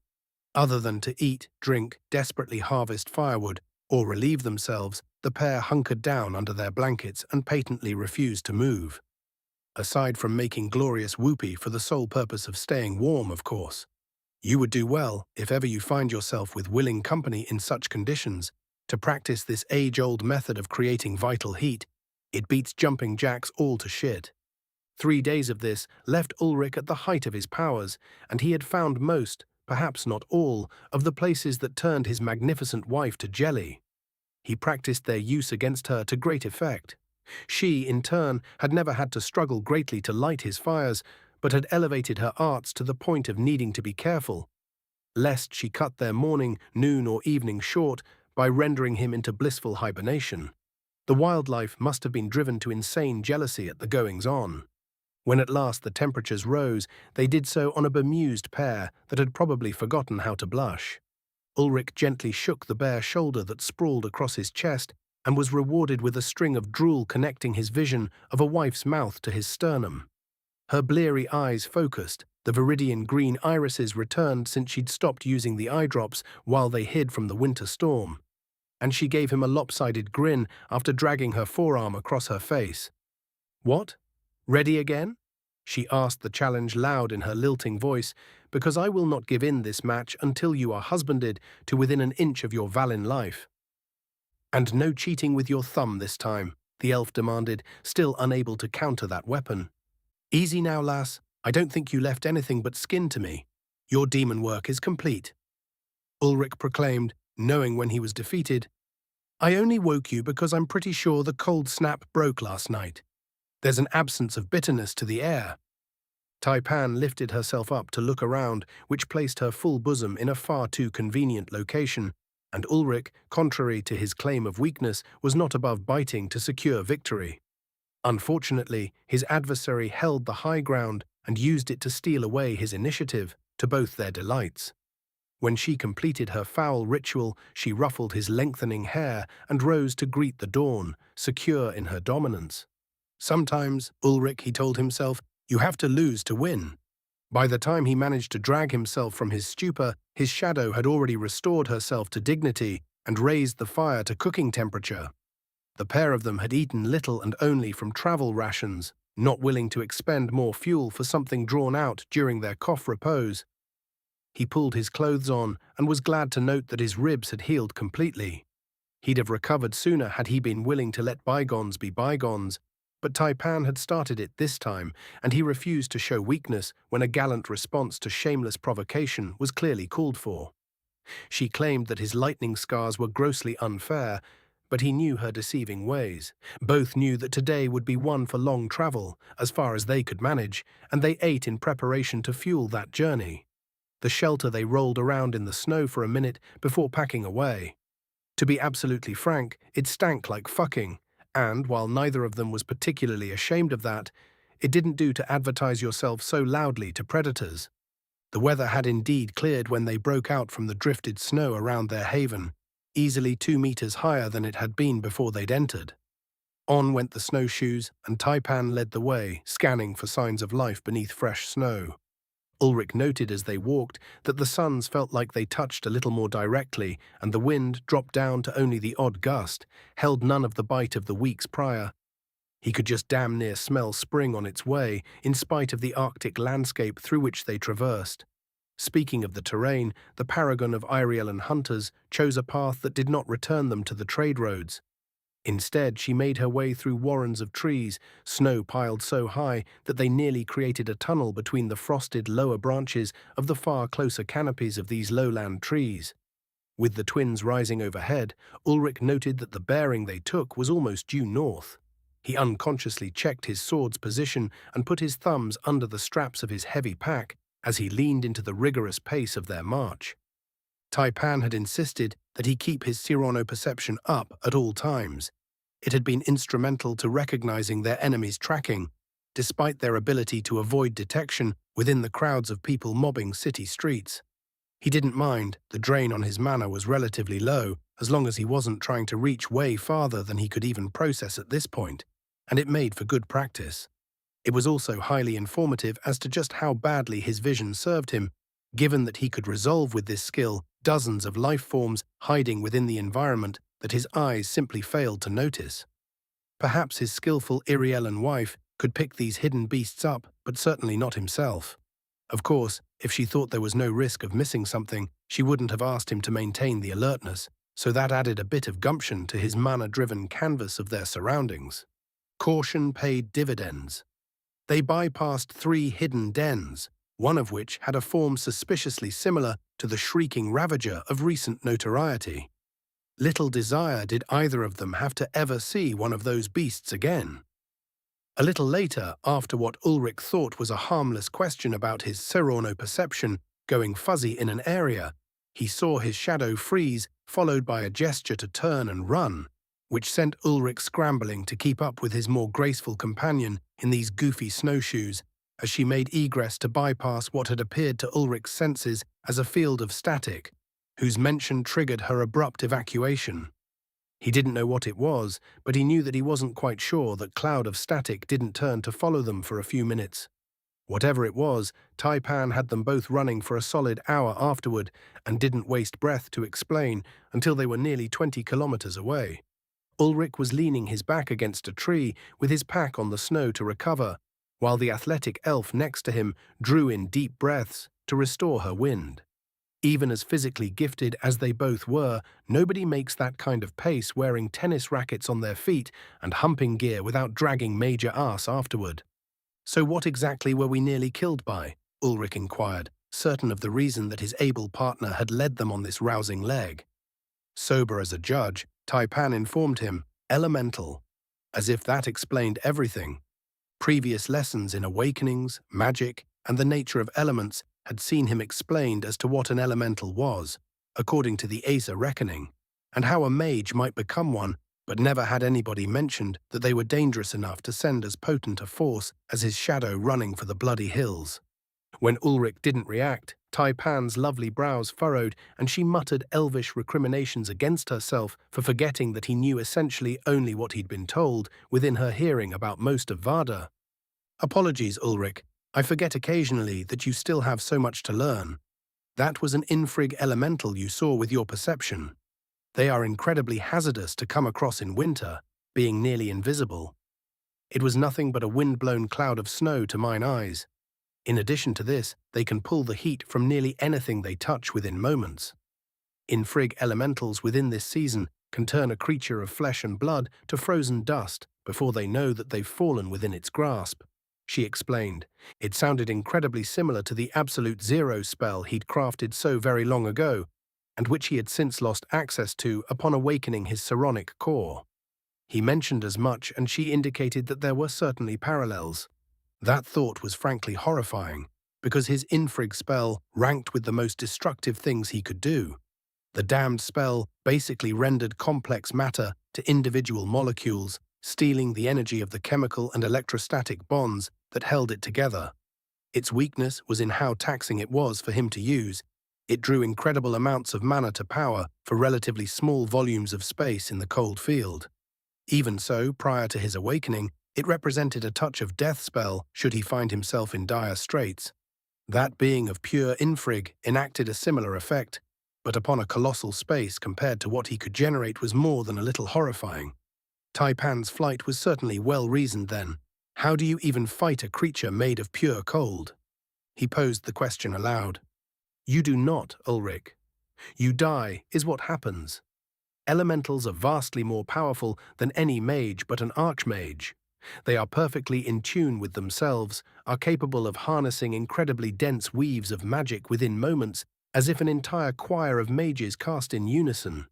Other than to eat, drink, desperately harvest firewood, or relieve themselves, the pair hunkered down under their blankets and patently refused to move. Aside from making glorious whoopee for the sole purpose of staying warm, of course. You would do well, if ever you find yourself with willing company in such conditions, to practice this age-old method of creating vital heat. It beats jumping jacks all to shit. 3 days of this left Ulrich at the height of his powers, and he had found most, perhaps not all, of the places that turned his magnificent wife to jelly. He practiced their use against her to great effect. She, in turn, had never had to struggle greatly to light his fires, but had elevated her arts to the point of needing to be careful, lest she cut their morning, noon, or evening short by rendering him into blissful hibernation. The wildlife must have been driven to insane jealousy at the goings-on. When at last the temperatures rose, they did so on a bemused pair that had probably forgotten how to blush. Ulrich gently shook the bare shoulder that sprawled across his chest and was rewarded with a string of drool connecting his vision of a wife's mouth to his sternum. Her bleary eyes focused, the viridian green irises returned since she'd stopped using the eye drops while they hid from the winter storm, and she gave him a lopsided grin after dragging her forearm across her face. "What? Ready again?" she asked the challenge loud in her lilting voice, "because I will not give in this match until you are husbanded to within an inch of your Valin life." "And no cheating with your thumb this time," the elf demanded, still unable to counter that weapon. "Easy now, lass. I don't think you left anything but skin to me. Your demon work is complete," Ulrich proclaimed, knowing when he was defeated. "I only woke you because I'm pretty sure the cold snap broke last night. There's an absence of bitterness to the air." Taipan lifted herself up to look around, which placed her full bosom in a far too convenient location, and Ulrich, contrary to his claim of weakness, was not above biting to secure victory. Unfortunately, his adversary held the high ground and used it to steal away his initiative, to both their delights. When she completed her foul ritual, she ruffled his lengthening hair and rose to greet the dawn, secure in her dominance. Sometimes, Ulrich, he told himself, you have to lose to win. By the time he managed to drag himself from his stupor, his shadow had already restored herself to dignity and raised the fire to cooking temperature. The pair of them had eaten little and only from travel rations, not willing to expend more fuel for something drawn out during their cough repose. He pulled his clothes on and was glad to note that his ribs had healed completely. He'd have recovered sooner had he been willing to let bygones be bygones, but Taipan had started it this time, and he refused to show weakness when a gallant response to shameless provocation was clearly called for. She claimed that his lightning scars were grossly unfair, but he knew her deceiving ways. Both knew that today would be one for long travel, as far as they could manage, and they ate in preparation to fuel that journey. The shelter they rolled around in the snow for a minute before packing away. To be absolutely frank, it stank like fucking, and while neither of them was particularly ashamed of that, it didn't do to advertise yourself so loudly to predators. The weather had indeed cleared when they broke out from the drifted snow around their haven, easily 2 meters higher than it had been before they'd entered. On went the snowshoes, and Taipan led the way, scanning for signs of life beneath fresh snow. Ulrich noted as they walked that the suns felt like they touched a little more directly, and the wind, dropped down to only the odd gust, held none of the bite of the weeks prior. He could just damn near smell spring on its way, in spite of the Arctic landscape through which they traversed. Speaking of the terrain, the paragon of Iriel hunters chose a path that did not return them to the trade roads. Instead, she made her way through warrens of trees, snow piled so high that they nearly created a tunnel between the frosted lower branches of the far closer canopies of these lowland trees. With the twins rising overhead, Ulrich noted that the bearing they took was almost due north. He unconsciously checked his sword's position and put his thumbs under the straps of his heavy pack as he leaned into the rigorous pace of their march. Taipan had insisted that he keep his Cyrano perception up at all times. It had been instrumental to recognizing their enemies' tracking, despite their ability to avoid detection within the crowds of people mobbing city streets. He didn't mind, the drain on his mana was relatively low, as long as he wasn't trying to reach way farther than he could even process at this point, and it made for good practice. It was also highly informative as to just how badly his vision served him, given that he could resolve with this skill dozens of life forms hiding within the environment that his eyes simply failed to notice. Perhaps his skillful Iriellan wife could pick these hidden beasts up, but certainly not himself. Of course, if she thought there was no risk of missing something, she wouldn't have asked him to maintain the alertness, so that added a bit of gumption to his mana-driven canvas of their surroundings. Caution paid dividends. They bypassed 3 hidden dens, one of which had a form suspiciously similar to the shrieking ravager of recent notoriety. Little desire did either of them have to ever see one of those beasts again. A little later, after what Ulrich thought was a harmless question about his Cyrano perception going fuzzy in an area, he saw his shadow freeze, followed by a gesture to turn and run, which sent Ulrich scrambling to keep up with his more graceful companion in these goofy snowshoes, as she made egress to bypass what had appeared to Ulrich's senses as a field of static, whose mention triggered her abrupt evacuation. He didn't know what it was, but he knew that he wasn't quite sure that cloud of static didn't turn to follow them for a few minutes. Whatever it was, Taipan had them both running for a solid hour afterward and didn't waste breath to explain until they were nearly 20 kilometers away. Ulrich was leaning his back against a tree with his pack on the snow to recover, while the athletic elf next to him drew in deep breaths to restore her wind. Even as physically gifted as they both were, nobody makes that kind of pace wearing tennis rackets on their feet and humping gear without dragging major ass afterward. So what exactly were we nearly killed by? Ulrich inquired, certain of the reason that his able partner had led them on this rousing leg. Sober as a judge, Taipan informed him, elemental, as if that explained everything. Previous lessons in awakenings, magic, and the nature of elements had seen him explained as to what an elemental was, according to the Asa reckoning, and how a mage might become one, but never had anybody mentioned that they were dangerous enough to send as potent a force as his shadow running for the bloody hills. When Ulrich didn't react, Taipan's lovely brows furrowed, and she muttered elvish recriminations against herself for forgetting that he knew essentially only what he'd been told within her hearing about most of Varda. Apologies, Ulrich. I forget occasionally that you still have so much to learn. That was an infrig elemental you saw with your perception. They are incredibly hazardous to come across in winter, being nearly invisible. It was nothing but a wind-blown cloud of snow to mine eyes. In addition to this, they can pull the heat from nearly anything they touch within moments. Infrig elementals within this season can turn a creature of flesh and blood to frozen dust before they know that they've fallen within its grasp. She explained. It sounded incredibly similar to the Absolute Zero spell he'd crafted so very long ago, and which he had since lost access to upon awakening his psionic core. He mentioned as much, and she indicated that there were certainly parallels. That thought was frankly horrifying, because his infrig spell ranked with the most destructive things he could do. The damned spell basically rendered complex matter to individual molecules, stealing the energy of the chemical and electrostatic bonds that held it together. Its weakness was in how taxing it was for him to use. It drew incredible amounts of mana to power for relatively small volumes of space in the cold field. Even so, prior to his awakening, it represented a touch of death spell should he find himself in dire straits. That being of pure infrig enacted a similar effect, but upon a colossal space compared to what he could generate was more than a little horrifying. Taipan's flight was certainly well-reasoned then. How do you even fight a creature made of pure cold? He posed the question aloud. You do not, Ulrich. You die is what happens. Elementals are vastly more powerful than any mage but an archmage. They are perfectly in tune with themselves, are capable of harnessing incredibly dense weaves of magic within moments, as if an entire choir of mages cast in unison.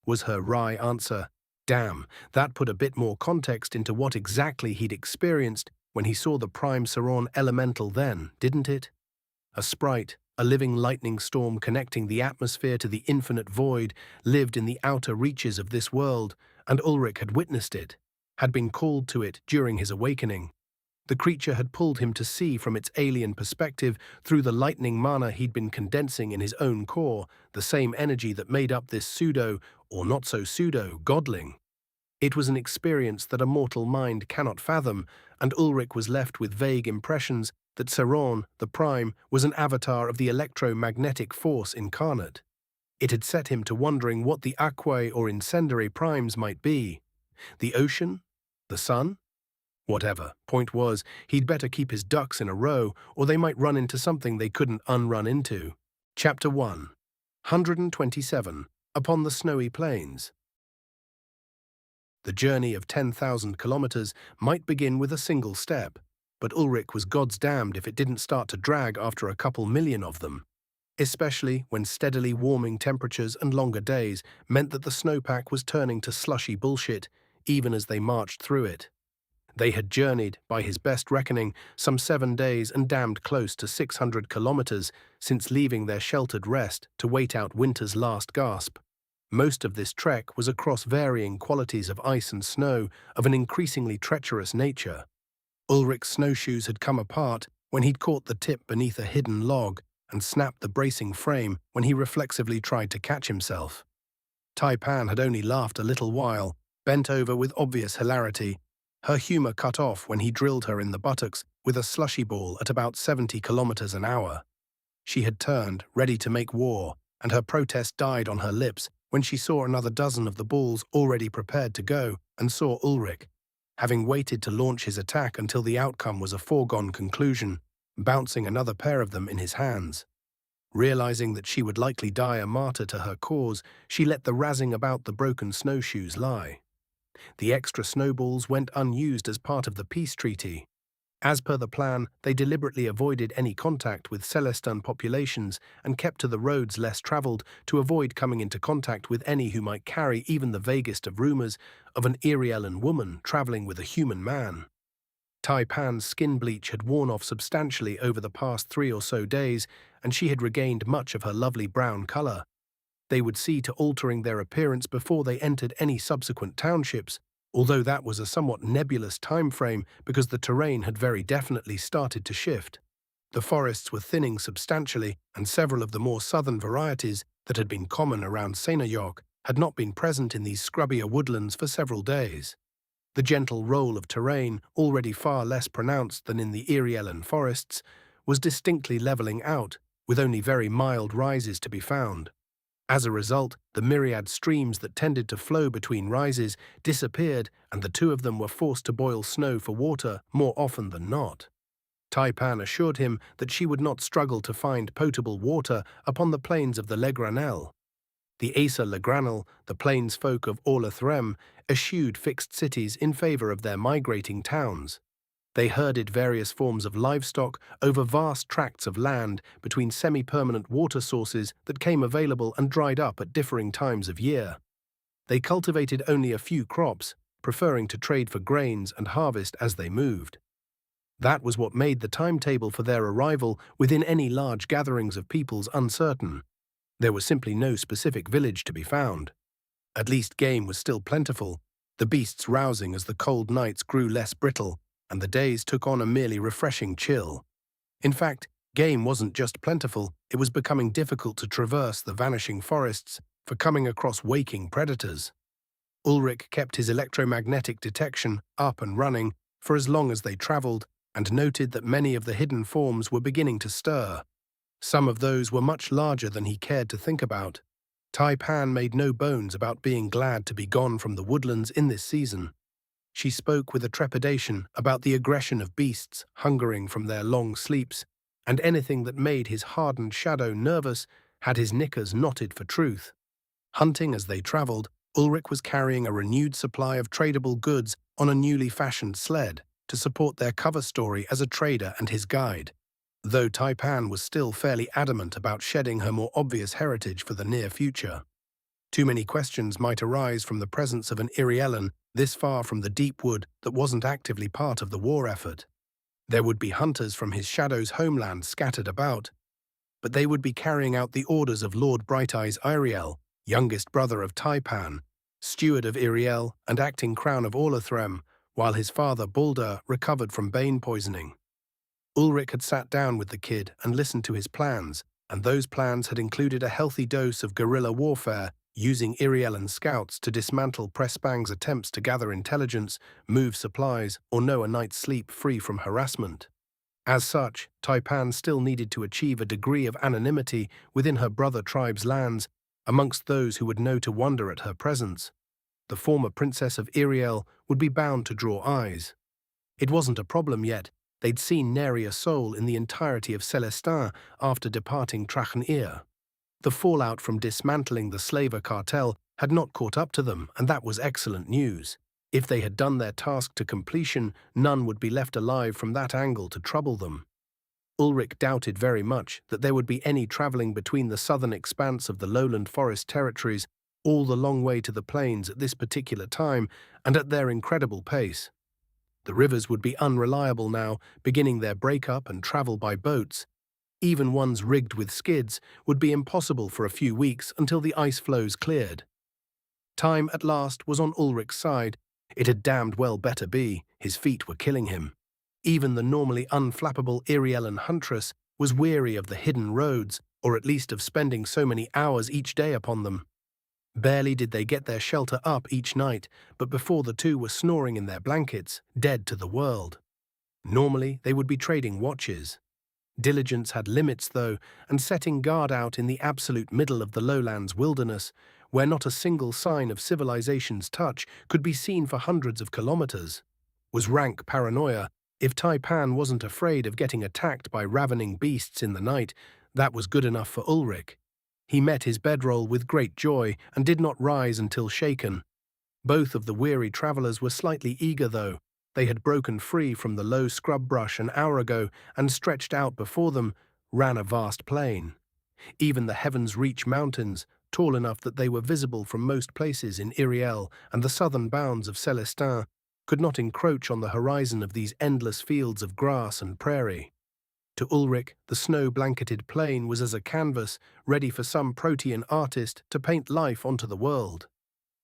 Was her wry answer. Damn, that put a bit more context into what exactly he'd experienced when he saw the Prime Saron elemental then, didn't it? A sprite, a living lightning storm connecting the atmosphere to the infinite void, lived in the outer reaches of this world, and Ulrich had witnessed it, had been called to it during his awakening. The creature had pulled him to see from its alien perspective through the lightning mana he'd been condensing in his own core, the same energy that made up this pseudo, or not-so-pseudo, godling. It was an experience that a mortal mind cannot fathom, and Ulrich was left with vague impressions that Saron, the Prime, was an avatar of the electromagnetic force incarnate. It had set him to wondering what the aquae or incendiary primes might be. The ocean? The sun? Whatever. Point was, he'd better keep his ducks in a row, or they might run into something they couldn't unrun into. Chapter 1. 127. Upon the Snowy Plains. The journey of 10,000 kilometers might begin with a single step, but Ulrich was God's damned if it didn't start to drag after a couple million of them, especially when steadily warming temperatures and longer days meant that the snowpack was turning to slushy bullshit, even as they marched through it. They had journeyed, by his best reckoning, some 7 days and damned close to 600 kilometers since leaving their sheltered rest to wait out winter's last gasp. Most of this trek was across varying qualities of ice and snow of an increasingly treacherous nature. Ulrich's snowshoes had come apart when he'd caught the tip beneath a hidden log and snapped the bracing frame when he reflexively tried to catch himself. Taipan had only laughed a little while, bent over with obvious hilarity, her humor cut off when he drilled her in the buttocks with a slushy ball at about 70 kilometers an hour. She had turned, ready to make war, and her protest died on her lips when she saw another dozen of the balls already prepared to go and saw Ulrich, having waited to launch his attack until the outcome was a foregone conclusion, bouncing another pair of them in his hands. Realizing that she would likely die a martyr to her cause, she let the razzing about the broken snowshoes lie. The extra snowballs went unused as part of the peace treaty. As per the plan, they deliberately avoided any contact with Celestan populations and kept to the roads less traveled to avoid coming into contact with any who might carry even the vaguest of rumors of an Irialan woman traveling with a human man. Taipan's skin bleach had worn off substantially over the past 3 or so days, and she had regained much of her lovely brown color. They would see to altering their appearance before they entered any subsequent townships, although that was a somewhat nebulous time frame because the terrain had very definitely started to shift. The forests were thinning substantially, and several of the more southern varieties that had been common around Seinajok had not been present in these scrubbier woodlands for several days. The gentle roll of terrain, already far less pronounced than in the Irialan forests, was distinctly leveling out, with only very mild rises to be found. As a result, the myriad streams that tended to flow between rises disappeared, and the two of them were forced to boil snow for water more often than not. Taipan assured him that she would not struggle to find potable water upon the plains of the Legranel. The Asa Legranel, the plains folk of Orlathrem, eschewed fixed cities in favor of their migrating towns. They herded various forms of livestock over vast tracts of land between semi-permanent water sources that came available and dried up at differing times of year. They cultivated only a few crops, preferring to trade for grains and harvest as they moved. That was what made the timetable for their arrival within any large gatherings of peoples uncertain. There was simply no specific village to be found. At least game was still plentiful, the beasts rousing as the cold nights grew less brittle, and the days took on a merely refreshing chill. In fact, game wasn't just plentiful, it was becoming difficult to traverse the vanishing forests for coming across waking predators. Ulrich kept his electromagnetic detection up and running for as long as they traveled, and noted that many of the hidden forms were beginning to stir. Some of those were much larger than he cared to think about. Taipan made no bones about being glad to be gone from the woodlands in this season. She spoke with a trepidation about the aggression of beasts hungering from their long sleeps, and anything that made his hardened shadow nervous had his knickers knotted for truth. Hunting as they traveled, Ulrich was carrying a renewed supply of tradable goods on a newly fashioned sled to support their cover story as a trader and his guide, though Taipan was still fairly adamant about shedding her more obvious heritage for the near future. Too many questions might arise from the presence of an Irielan this far from the deep wood that wasn't actively part of the war effort. There would be hunters from his shadow's homeland scattered about, but they would be carrying out the orders of Lord Bright Eyes Iriel, youngest brother of Taipan, steward of Iriel and acting crown of Orlathrem, while his father Baldur recovered from bane poisoning. Ulrich had sat down with the kid and listened to his plans, and those plans had included a healthy dose of guerrilla warfare, using Irielan scouts to dismantle Pressbang's attempts to gather intelligence, move supplies, or know a night's sleep free from harassment. As such, Taipan still needed to achieve a degree of anonymity within her brother tribe's lands, amongst those who would know to wonder at her presence. The former princess of Iriel would be bound to draw eyes. It wasn't a problem yet. They'd seen nary a soul in the entirety of Celestin after departing Trachenir. The fallout from dismantling the slaver cartel had not caught up to them, and that was excellent news. If they had done their task to completion, none would be left alive from that angle to trouble them. Ulrich doubted very much that there would be any travelling between the southern expanse of the lowland forest territories all the long way to the plains at this particular time and at their incredible pace. The rivers would be unreliable now, beginning their break-up and travel by boats. Even ones rigged with skids would be impossible for a few weeks until the ice floes cleared. Time at last was on Ulrich's side. It had damned well better be. His feet were killing him. Even the normally unflappable Irielan huntress was weary of the hidden roads, or at least of spending so many hours each day upon them. Barely did they get their shelter up each night, but before the two were snoring in their blankets, dead to the world. Normally, they would be trading watches. Diligence had limits, though, and setting guard out in the absolute middle of the lowlands wilderness, where not a single sign of civilization's touch could be seen for hundreds of kilometers, was rank paranoia. If Taipan wasn't afraid of getting attacked by ravening beasts in the night, that was good enough for Ulrich. He met his bedroll with great joy and did not rise until shaken. Both of the weary travelers were slightly eager, though. They had broken free from the low scrub brush an hour ago, and stretched out before them ran a vast plain. Even the Heaven's Reach mountains, tall enough that they were visible from most places in Iriel and the southern bounds of Celestin, could not encroach on the horizon of these endless fields of grass and prairie. To Ulrich, the snow-blanketed plain was as a canvas ready for some protean artist to paint life onto the world.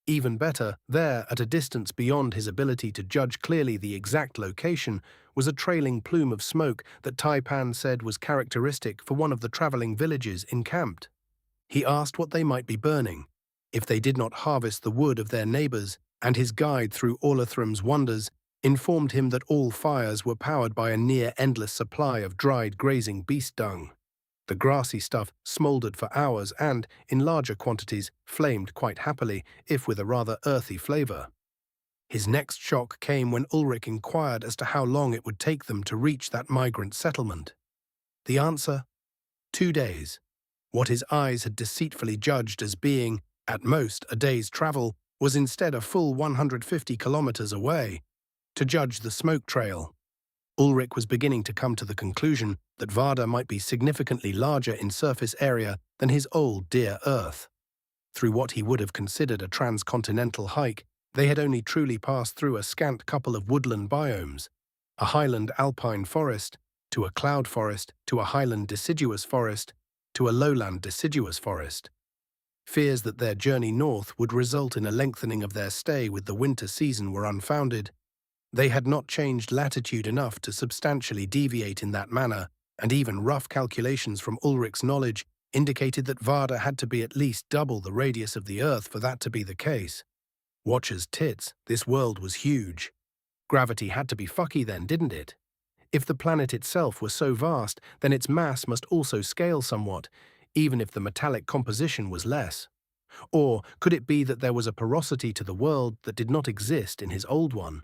Even better, there, at a distance beyond his ability to judge clearly the exact location, was a trailing plume of smoke that Taipan said was characteristic for one of the travelling villages encamped. He asked what they might be burning, if they did not harvest the wood of their neighbours, and his guide through Orlathram's wonders informed him that all fires were powered by a near-endless supply of dried grazing beast dung. The grassy stuff smouldered for hours and, in larger quantities, flamed quite happily, if with a rather earthy flavour. His next shock came when Ulrich inquired as to how long it would take them to reach that migrant settlement. The answer? 2 days. What his eyes had deceitfully judged as being, at most, a day's travel, was instead a full 150 kilometres away. To judge the smoke trail, Ulrich was beginning to come to the conclusion that Varda might be significantly larger in surface area than his old dear Earth. Through what he would have considered a transcontinental hike, they had only truly passed through a scant couple of woodland biomes, a highland alpine forest, to a cloud forest, to a highland deciduous forest, to a lowland deciduous forest. Fears that their journey north would result in a lengthening of their stay with the winter season were unfounded. They had not changed latitude enough to substantially deviate in that manner, and even rough calculations from Ulrich's knowledge indicated that Varda had to be at least double the radius of the Earth for that to be the case. Watcher's tits, this world was huge. Gravity had to be fucky then, didn't it? If the planet itself were so vast, then its mass must also scale somewhat, even if the metallic composition was less. Or could it be that there was a porosity to the world that did not exist in his old one?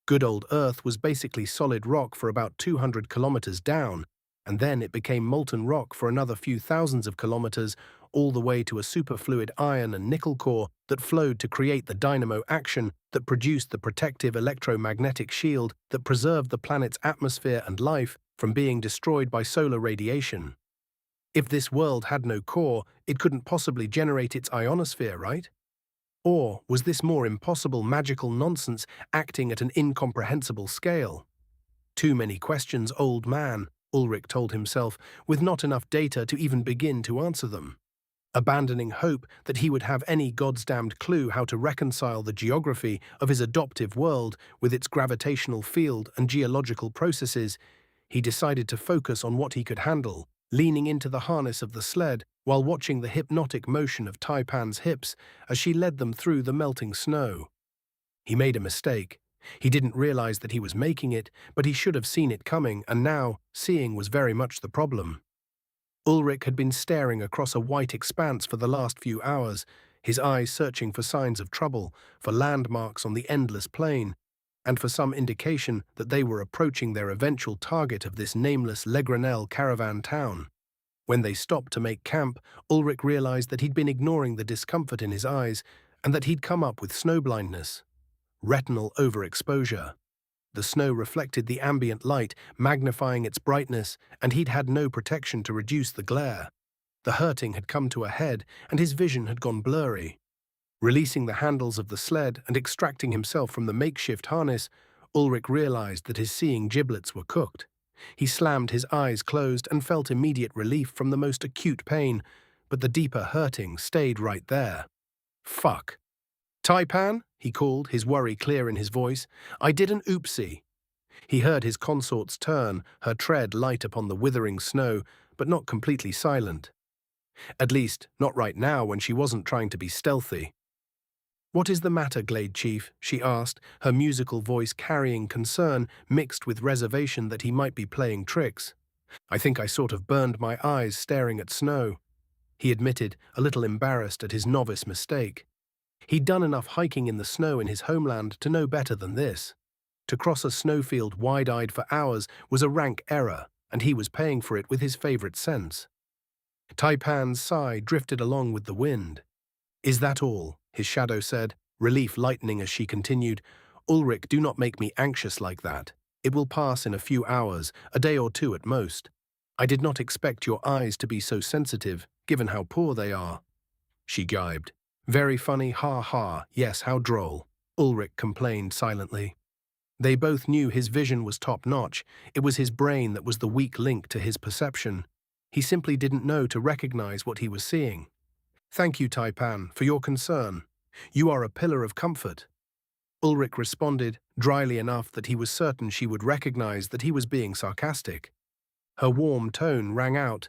Good old Earth was basically solid rock for about 200 kilometers down, and then it became molten rock for another few thousands of kilometers, all the way to a superfluid iron and nickel core that flowed to create the dynamo action that produced the protective electromagnetic shield that preserved the planet's atmosphere and life from being destroyed by solar radiation. If this world had no core, it couldn't possibly generate its ionosphere, right? Or was this more impossible magical nonsense acting at an incomprehensible scale? Too many questions, old man, Ulrich told himself, with not enough data to even begin to answer them. Abandoning hope that he would have any goddamned clue how to reconcile the geography of his adoptive world with its gravitational field and geological processes, he decided to focus on what he could handle, leaning into the harness of the sled while watching the hypnotic motion of Taipan's hips as she led them through the melting snow. He made a mistake. He didn't realize that he was making it, but he should have seen it coming, and now, seeing was very much the problem. Ulrich had been staring across a white expanse for the last few hours, his eyes searching for signs of trouble, for landmarks on the endless plain, and for some indication that they were approaching their eventual target of this nameless Legranel caravan town. When they stopped to make camp, Ulrich realized that he'd been ignoring the discomfort in his eyes and that he'd come up with snowblindness. Retinal overexposure. The snow reflected the ambient light, magnifying its brightness, and he'd had no protection to reduce the glare. The hurting had come to a head, and his vision had gone blurry. Releasing the handles of the sled and extracting himself from the makeshift harness, Ulrich realized that his seeing giblets were cooked. He slammed his eyes closed and felt immediate relief from the most acute pain, but the deeper hurting stayed right there. Fuck. Taipan, he called, his worry clear in his voice. I did an oopsie. He heard his consort's turn, her tread light upon the withering snow, but not completely silent. At least, not right now when she wasn't trying to be stealthy. What is the matter, Glade Chief? She asked, her musical voice carrying concern mixed with reservation that he might be playing tricks. I think I sort of burned my eyes staring at snow, he admitted, a little embarrassed at his novice mistake. He'd done enough hiking in the snow in his homeland to know better than this. To cross a snowfield wide-eyed for hours was a rank error, and he was paying for it with his favorite sense. Taipan's sigh drifted along with the wind. Is that all? His shadow said, relief lightening as she continued. Ulrich, do not make me anxious like that. It will pass in a few hours, a day or two at most. I did not expect your eyes to be so sensitive, given how poor they are. She gibed. Very funny, ha ha, yes, how droll, Ulrich complained silently. They both knew his vision was top-notch. It was his brain that was the weak link to his perception. He simply didn't know to recognize what he was seeing. Thank you, Taipan, for your concern. You are a pillar of comfort. Ulrich responded, dryly enough that he was certain she would recognize that he was being sarcastic. Her warm tone rang out.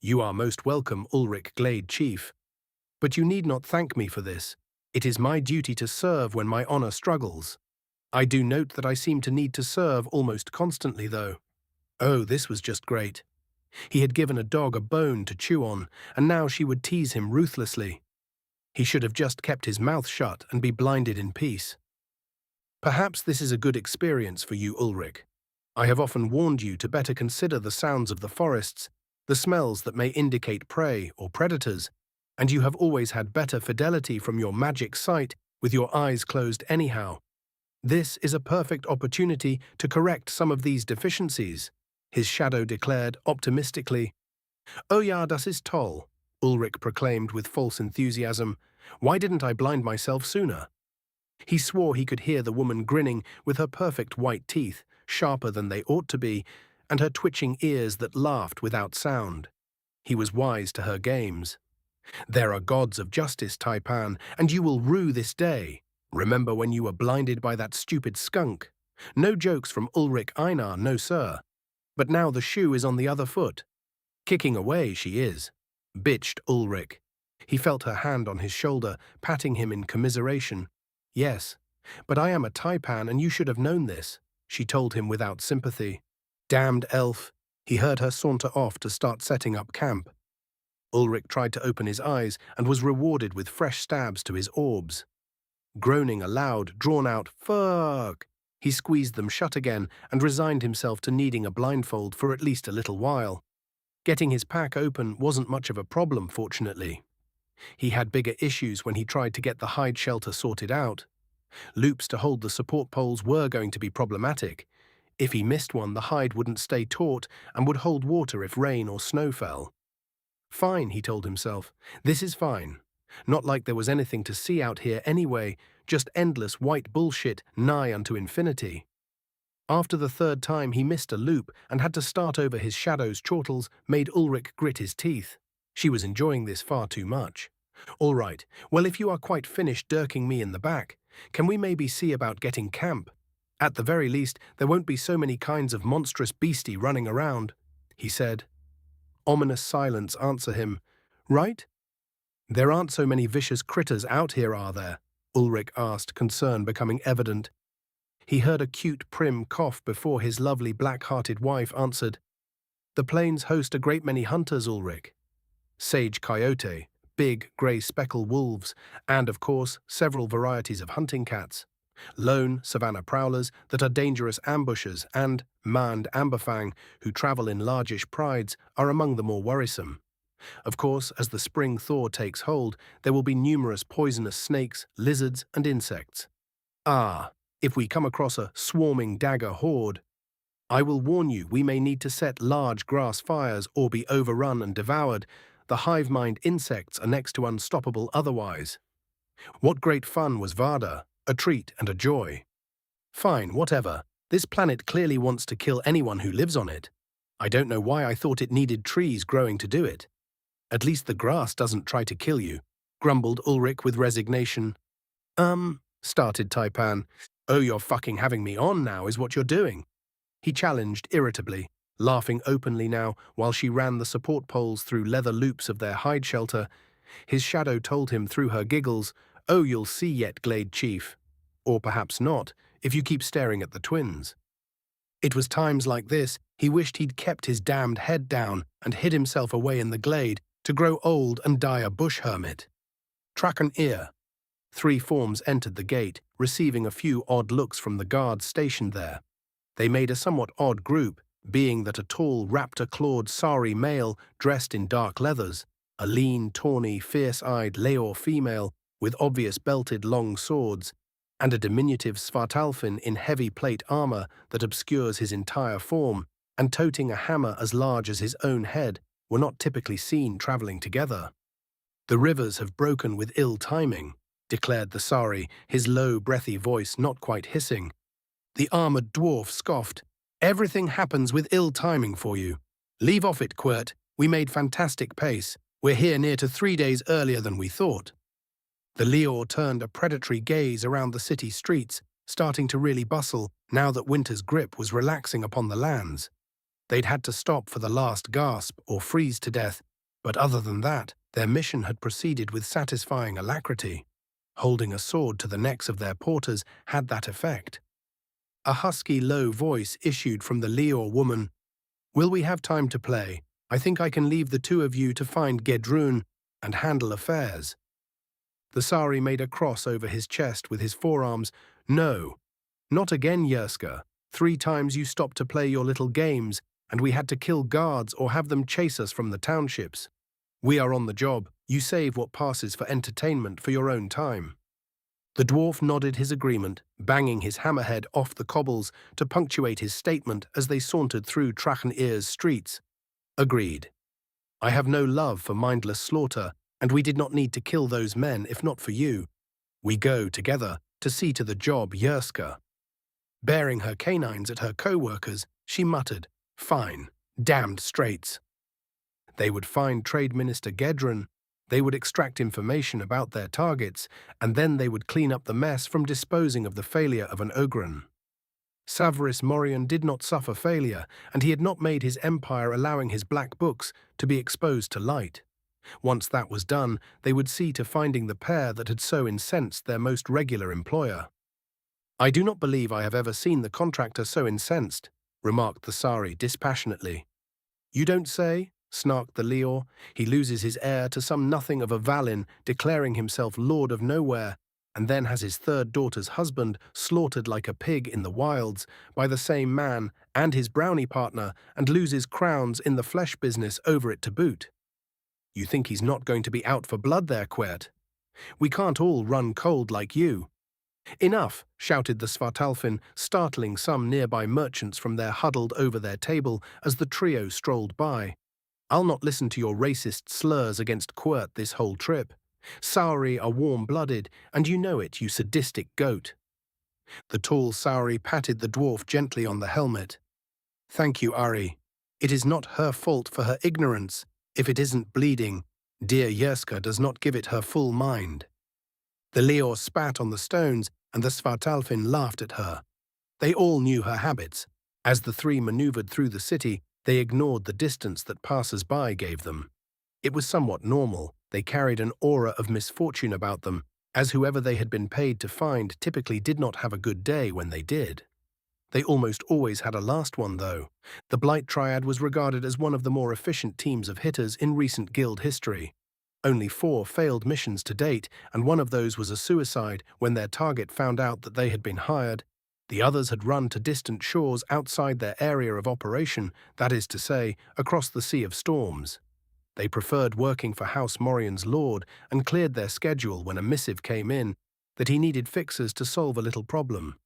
You are most welcome, Ulrich Glade Chief. But you need not thank me for this. It is my duty to serve when my honor struggles. I do note that I seem to need to serve almost constantly, though. Oh, this was just great. He had given a dog a bone to chew on, and now she would tease him ruthlessly. He should have just kept his mouth shut and be blinded in peace. Perhaps this is a good experience for you, Ulrich. I have often warned you to better consider the sounds of the forests, the smells that may indicate prey or predators, and you have always had better fidelity from your magic sight with your eyes closed anyhow. This is a perfect opportunity to correct some of these deficiencies, his shadow declared optimistically. Oh ja, das ist toll, Ulrich proclaimed with false enthusiasm. Why didn't I blind myself sooner? He swore he could hear the woman grinning with her perfect white teeth, sharper than they ought to be, and her twitching ears that laughed without sound. He was wise to her games. There are gods of justice, Taipan, and you will rue this day. Remember when you were blinded by that stupid skunk? No jokes from Ulrich Einar, no sir. But now the shoe is on the other foot. Kicking away she is, bitched Ulrich. He felt her hand on his shoulder, patting him in commiseration. Yes, but I am a Taipan and you should have known this, she told him without sympathy. Damned elf. He heard her saunter off to start setting up camp. Ulrich tried to open his eyes and was rewarded with fresh stabs to his orbs. Groaning a loud, drawn-out "fuck," He squeezed them shut again and resigned himself to needing a blindfold for at least a little while. Getting his pack open wasn't much of a problem, fortunately. He had bigger issues when he tried to get the hide shelter sorted out. Loops to hold the support poles were going to be problematic. If he missed one, the hide wouldn't stay taut and would hold water if rain or snow fell. Fine, he told himself. This is fine. Not like there was anything to see out here anyway, just endless white bullshit nigh unto infinity. After the third time he missed a loop and had to start over his shadow's chortles made Ulrich grit his teeth. She was enjoying this far too much. All right, well, if you are quite finished dirking me in the back, can we maybe see about getting camp? At the very least, there won't be so many kinds of monstrous beastie running around, he said. Ominous silence answer him. Right? There aren't so many vicious critters out here, are there? Ulrich asked, concern becoming evident. He heard a cute prim cough before his lovely black-hearted wife answered. The plains host a great many hunters, Ulrich. Sage coyote, big grey speckled wolves, and, of course, several varieties of hunting cats. Lone savanna prowlers that are dangerous ambushers and maned amberfang who travel in largish prides are among the more worrisome. Of course, as the spring thaw takes hold, there will be numerous poisonous snakes, lizards, and insects. Ah, if we come across a swarming dagger horde, I will warn you we may need to set large grass fires or be overrun and devoured. The hive-mind insects are next to unstoppable otherwise. What great fun was Varda, a treat and a joy. Fine, whatever. This planet clearly wants to kill anyone who lives on it. I don't know why I thought it needed trees growing to do it. At least the grass doesn't try to kill you, grumbled Ulrich with resignation. Started Taipan. Oh, you're fucking having me on now is what you're doing. He challenged irritably, laughing openly now while she ran the support poles through leather loops of their hide shelter. His shadow told him through her giggles, oh, you'll see yet, Glade Chief. Or perhaps not, if you keep staring at the twins. It was times like this he wished he'd kept his damned head down and hid himself away in the glade to grow old and die a bush hermit. Track an ear. 3 forms entered the gate, receiving a few odd looks from the guards stationed there. They made a somewhat odd group, being that a tall, raptor-clawed sari male dressed in dark leathers, a lean, tawny, fierce-eyed Leor female with obvious belted long swords, and a diminutive Svartalfin in heavy plate armor that obscures his entire form, and toting a hammer as large as his own head, were not typically seen traveling together. The rivers have broken with ill timing, declared the Sari, his low, breathy voice not quite hissing. The armored dwarf scoffed. Everything happens with ill timing for you. Leave off it, Quirt. We made fantastic pace. We're here near to 3 days earlier than we thought. The Leor turned a predatory gaze around the city streets, starting to really bustle now that winter's grip was relaxing upon the lands. They'd had to stop for the last gasp or freeze to death, but other than that, their mission had proceeded with satisfying alacrity. Holding a sword to the necks of their porters had that effect. A husky, low voice issued from the Leor woman. Will we have time to play? I think I can leave the 2 of you to find Gedrun and handle affairs. The Sari made a cross over his chest with his forearms. No, not again, Yerska. 3 times you stopped to play your little games, and we had to kill guards or have them chase us from the townships. We are on the job. You save what passes for entertainment for your own time. The dwarf nodded his agreement, banging his hammerhead off the cobbles to punctuate his statement as they sauntered through Trachen-Ear's streets. Agreed. I have no love for mindless slaughter, and we did not need to kill those men if not for you. We go together to see to the job, Yerska. Bearing her canines at her co-workers, she muttered, Fine, damned straights. They would find Trade Minister Gedron, they would extract information about their targets, and then they would clean up the mess from disposing of the failure of an Ogren. Savaris Morion did not suffer failure, and he had not made his empire allowing his black books to be exposed to light. Once that was done, they would see to finding the pair that had so incensed their most regular employer. I do not believe I have ever seen the contractor so incensed, remarked the Sari dispassionately. You don't say? Snarked the Leor. He loses his heir to some nothing of a Valin, declaring himself lord of nowhere, and then has his third daughter's husband slaughtered like a pig in the wilds by the same man and his brownie partner, and loses crowns in the flesh business over it to boot. You think he's not going to be out for blood there, Quert? We can't all run cold like you. Enough, shouted the Svartalfin, startling some nearby merchants from their huddled over their table as the trio strolled by. I'll not listen to your racist slurs against Quert this whole trip. Sauri are warm-blooded, and you know it, you sadistic goat. The tall Sauri patted the dwarf gently on the helmet. Thank you, Ari. It is not her fault for her ignorance. If it isn't bleeding, dear Yerska does not give it her full mind. The Leor spat on the stones, and the Svartalfin laughed at her. They all knew her habits. As the three maneuvered through the city, they ignored the distance that passers-by gave them. It was somewhat normal. They carried an aura of misfortune about them, as whoever they had been paid to find typically did not have a good day when they did. They almost always had a last one, though. The Blight Triad was regarded as one of the more efficient teams of hitters in recent guild history. Only 4 failed missions to date, and one of those was a suicide when their target found out that they had been hired. The others had run to distant shores outside their area of operation, that is to say, across the Sea of Storms. They preferred working for House Morion's lord and cleared their schedule when a missive came in that he needed fixers to solve a little problem.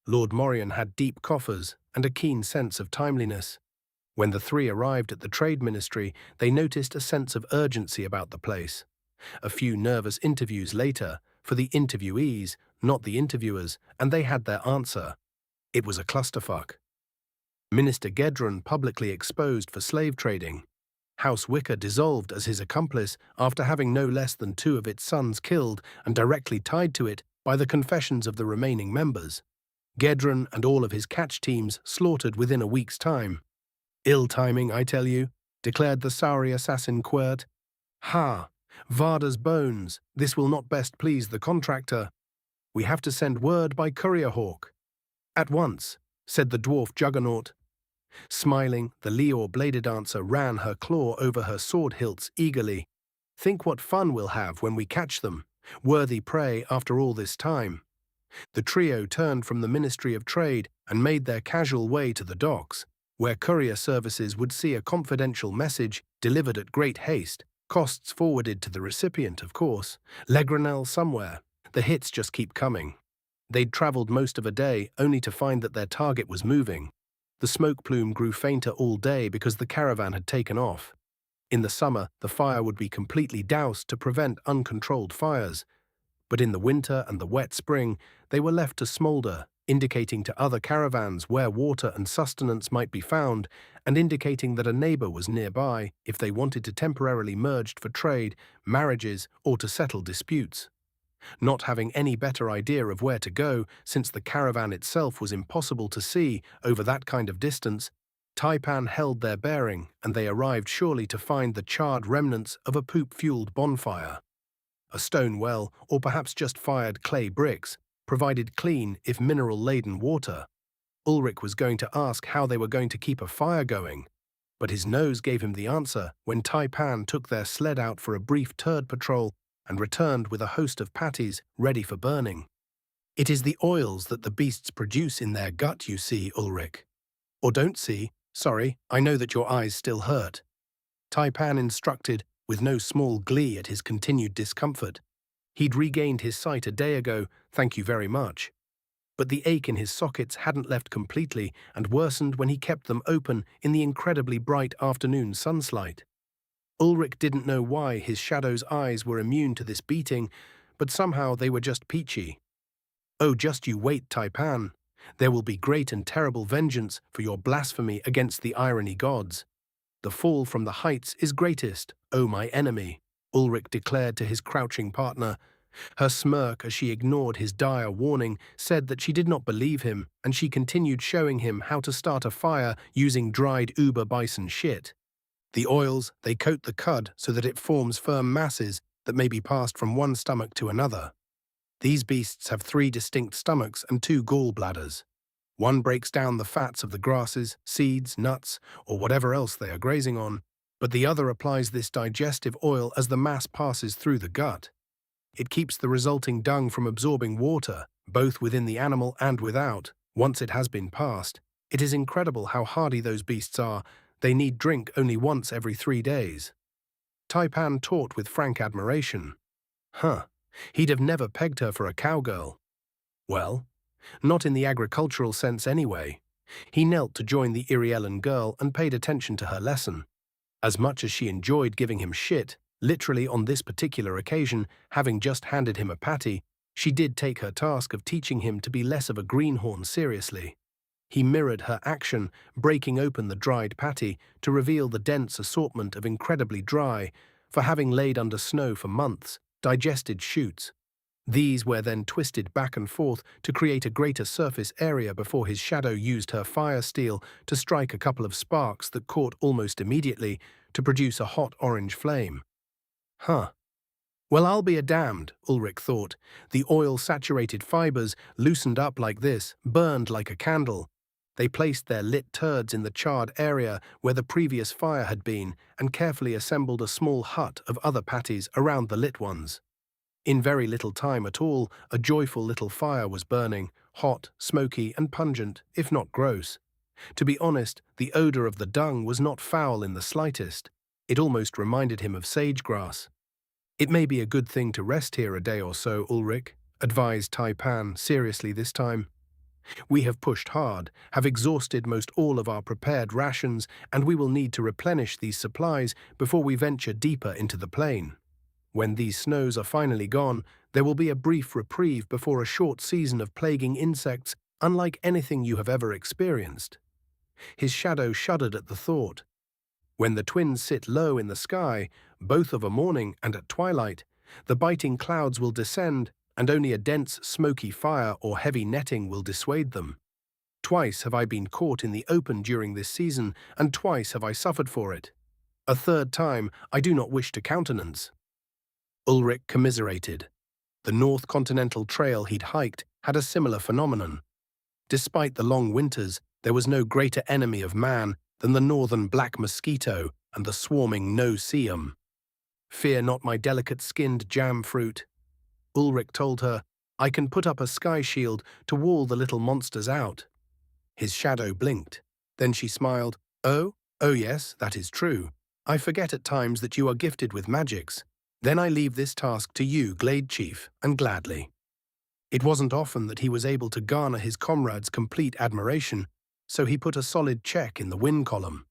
Lord Morion had deep coffers and a keen sense of timeliness. When the three arrived at the Trade Ministry, they noticed a sense of urgency about the place. A few nervous interviews later, for the interviewees, not the interviewers, and they had their answer. It was a clusterfuck. Minister Gedron publicly exposed for slave trading. House Wicker dissolved as his accomplice after having no less than 2 of its sons killed and directly tied to it by the confessions of the remaining members. Gedron and all of his catch teams slaughtered within a week's time. Ill timing, I tell you, declared the Sauri assassin Quert. Ha! Varda's bones, this will not best please the contractor. We have to send word by courier hawk. At once, said the dwarf juggernaut. Smiling, the Leor bladed dancer ran her claw over her sword hilts eagerly. Think what fun we'll have when we catch them. Worthy prey after all this time. The trio turned from the Ministry of Trade and made their casual way to the docks, where courier services would see a confidential message delivered at great haste, costs forwarded to the recipient, of course, Legranel somewhere. The hits just keep coming. They'd travelled most of a day only to find that their target was moving. The smoke plume grew fainter all day because the caravan had taken off. In the summer, the fire would be completely doused to prevent uncontrolled fires, but in the winter and the wet spring, they were left to smoulder, indicating to other caravans where water and sustenance might be found, and indicating that a neighbour was nearby if they wanted to temporarily merge for trade, marriages, or to settle disputes. Not having any better idea of where to go, since the caravan itself was impossible to see over that kind of distance, Taipan held their bearing, and they arrived surely to find the charred remnants of a poop-fueled bonfire. A stone well, or perhaps just fired clay bricks, provided clean, if mineral-laden water. Ulrich was going to ask how they were going to keep a fire going, but his nose gave him the answer when Taipan took their sled out for a brief turd patrol and returned with a host of patties ready for burning. It is the oils that the beasts produce in their gut, you see, Ulrich. Or don't see. Sorry, I know that your eyes still hurt. Taipan instructed, with no small glee at his continued discomfort. He'd regained his sight a day ago, thank you very much. But the ache in his sockets hadn't left completely and worsened when he kept them open in the incredibly bright afternoon sunlight. Ulrich didn't know why his shadow's eyes were immune to this beating, but somehow they were just peachy. Oh, just you wait, Taipan. There will be great and terrible vengeance for your blasphemy against the irony gods. The fall from the heights is greatest, O my enemy, Ulrich declared to his crouching partner. Her smirk as she ignored his dire warning said that she did not believe him, and she continued showing him how to start a fire using dried uber bison shit. The oils, they coat the cud so that it forms firm masses that may be passed from one stomach to another. These beasts have 3 distinct stomachs and 2 gallbladders. One breaks down the fats of the grasses, seeds, nuts, or whatever else they are grazing on, but the other applies this digestive oil as the mass passes through the gut. It keeps the resulting dung from absorbing water, both within the animal and without, once it has been passed. It is incredible how hardy those beasts are. They need drink only once every 3 days. Taipan taught with frank admiration. He'd have never pegged her for a cowgirl. Well, not in the agricultural sense anyway. He knelt to join the Irielan girl and paid attention to her lesson. As much as she enjoyed giving him shit, literally on this particular occasion, having just handed him a patty, she did take her task of teaching him to be less of a greenhorn seriously. He mirrored her action, breaking open the dried patty to reveal the dense assortment of incredibly dry, for having laid under snow for months, digested shoots. These were then twisted back and forth to create a greater surface area before his shadow used her fire steel to strike a couple of sparks that caught almost immediately to produce a hot orange flame. Well, I'll be a damned, Ulrich thought. The oil-saturated fibers, loosened up like this, burned like a candle. They placed their lit turds in the charred area where the previous fire had been and carefully assembled a small hut of other patties around the lit ones. In very little time at all, a joyful little fire was burning, hot, smoky, and pungent, if not gross. To be honest, the odor of the dung was not foul in the slightest. It almost reminded him of sage-grass. It may be a good thing to rest here a day or so, Ulrich, advised Taipan seriously this time. We have pushed hard, have exhausted most all of our prepared rations, and we will need to replenish these supplies before we venture deeper into the plain. When these snows are finally gone, there will be a brief reprieve before a short season of plaguing insects unlike anything you have ever experienced. His shadow shuddered at the thought. When the twins sit low in the sky, both of a morning and at twilight, the biting clouds will descend, and only a dense, smoky fire or heavy netting will dissuade them. Twice have I been caught in the open during this season, and twice have I suffered for it. A third time I do not wish to countenance. Ulrich commiserated. The North Continental Trail he'd hiked had a similar phenomenon. Despite the long winters, there was no greater enemy of man than the northern black mosquito and the swarming no-see-um. Fear not my delicate-skinned jam fruit, Ulrich told her. I can put up a sky shield to wall the little monsters out. His shadow blinked. Then she smiled. Oh yes, that is true. I forget at times that you are gifted with magics. Then I leave this task to you, Glade Chief, and gladly. It wasn't often that he was able to garner his comrades' complete admiration, so he put a solid check in the win column.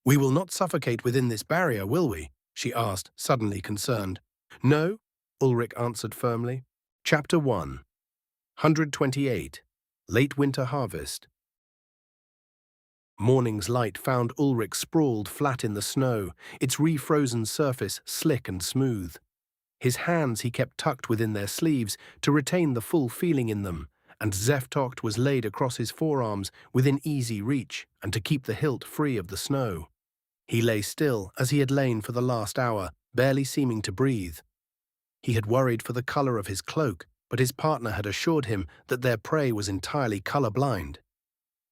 We will not suffocate within this barrier, will we? She asked, suddenly concerned. No, Ulrich answered firmly. Chapter 1. 128. Late Winter Harvest. Morning's light found Ulrich sprawled flat in the snow, its refrozen surface slick and smooth. His hands he kept tucked within their sleeves to retain the full feeling in them, and Zeftocht was laid across his forearms within easy reach and to keep the hilt free of the snow. He lay still as he had lain for the last hour, barely seeming to breathe. He had worried for the color of his cloak, but his partner had assured him that their prey was entirely color-blind.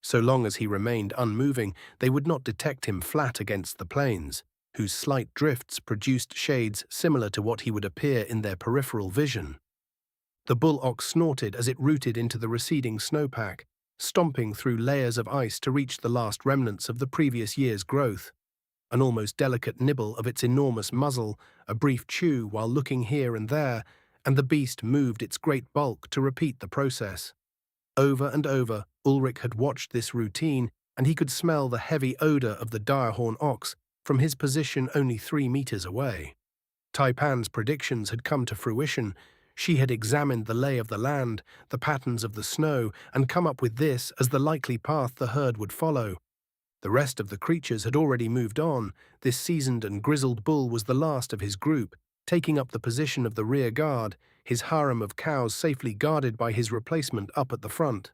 So long as he remained unmoving, they would not detect him flat against the plains, whose slight drifts produced shades similar to what he would appear in their peripheral vision. The bull ox snorted as it rooted into the receding snowpack, stomping through layers of ice to reach the last remnants of the previous year's growth. An almost delicate nibble of its enormous muzzle, a brief chew while looking here and there, and the beast moved its great bulk to repeat the process. Over and over, Ulrich had watched this routine, and he could smell the heavy odor of the direhorn ox from his position only 3 meters away. Taipan's predictions had come to fruition. She had examined the lay of the land, the patterns of the snow, and come up with this as the likely path the herd would follow. The rest of the creatures had already moved on. This seasoned and grizzled bull was the last of his group, taking up the position of the rear guard, his harem of cows safely guarded by his replacement up at the front.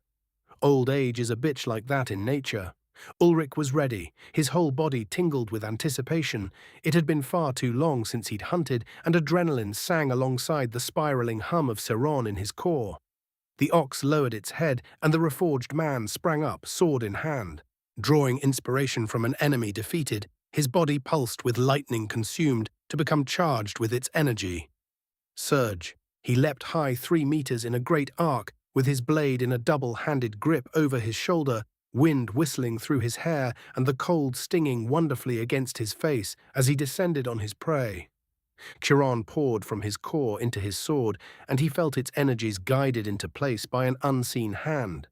Old age is a bitch like that in nature. Ulrich was ready, his whole body tingled with anticipation. It had been far too long since he'd hunted, and adrenaline sang alongside the spiraling hum of Seron in his core. The ox lowered its head, and the reforged man sprang up, sword in hand. Drawing inspiration from an enemy defeated, his body pulsed with lightning consumed to become charged with its energy. Surge. He leapt high 3 meters in a great arc, with his blade in a double-handed grip over his shoulder, wind whistling through his hair and the cold stinging wonderfully against his face as he descended on his prey. Chiron poured from his core into his sword, and he felt its energies guided into place by an unseen hand.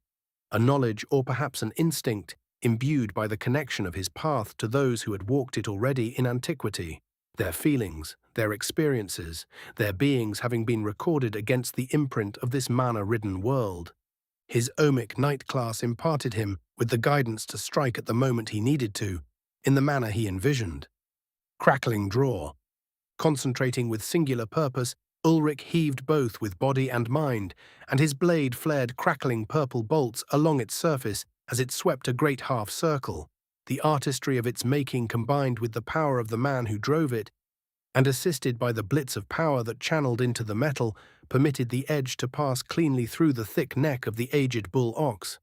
A knowledge, or perhaps an instinct, imbued by the connection of his path to those who had walked it already in antiquity, their feelings, their experiences, their beings having been recorded against the imprint of this mana-ridden world. His Omic Knight class imparted him with the guidance to strike at the moment he needed to, in the manner he envisioned. Crackling draw. Concentrating with singular purpose, Ulrich heaved both with body and mind, and his blade flared crackling purple bolts along its surface as it swept a great half-circle, the artistry of its making combined with the power of the man who drove it, and assisted by the blitz of power that channeled into the metal, permitted the edge to pass cleanly through the thick neck of the aged bull ox.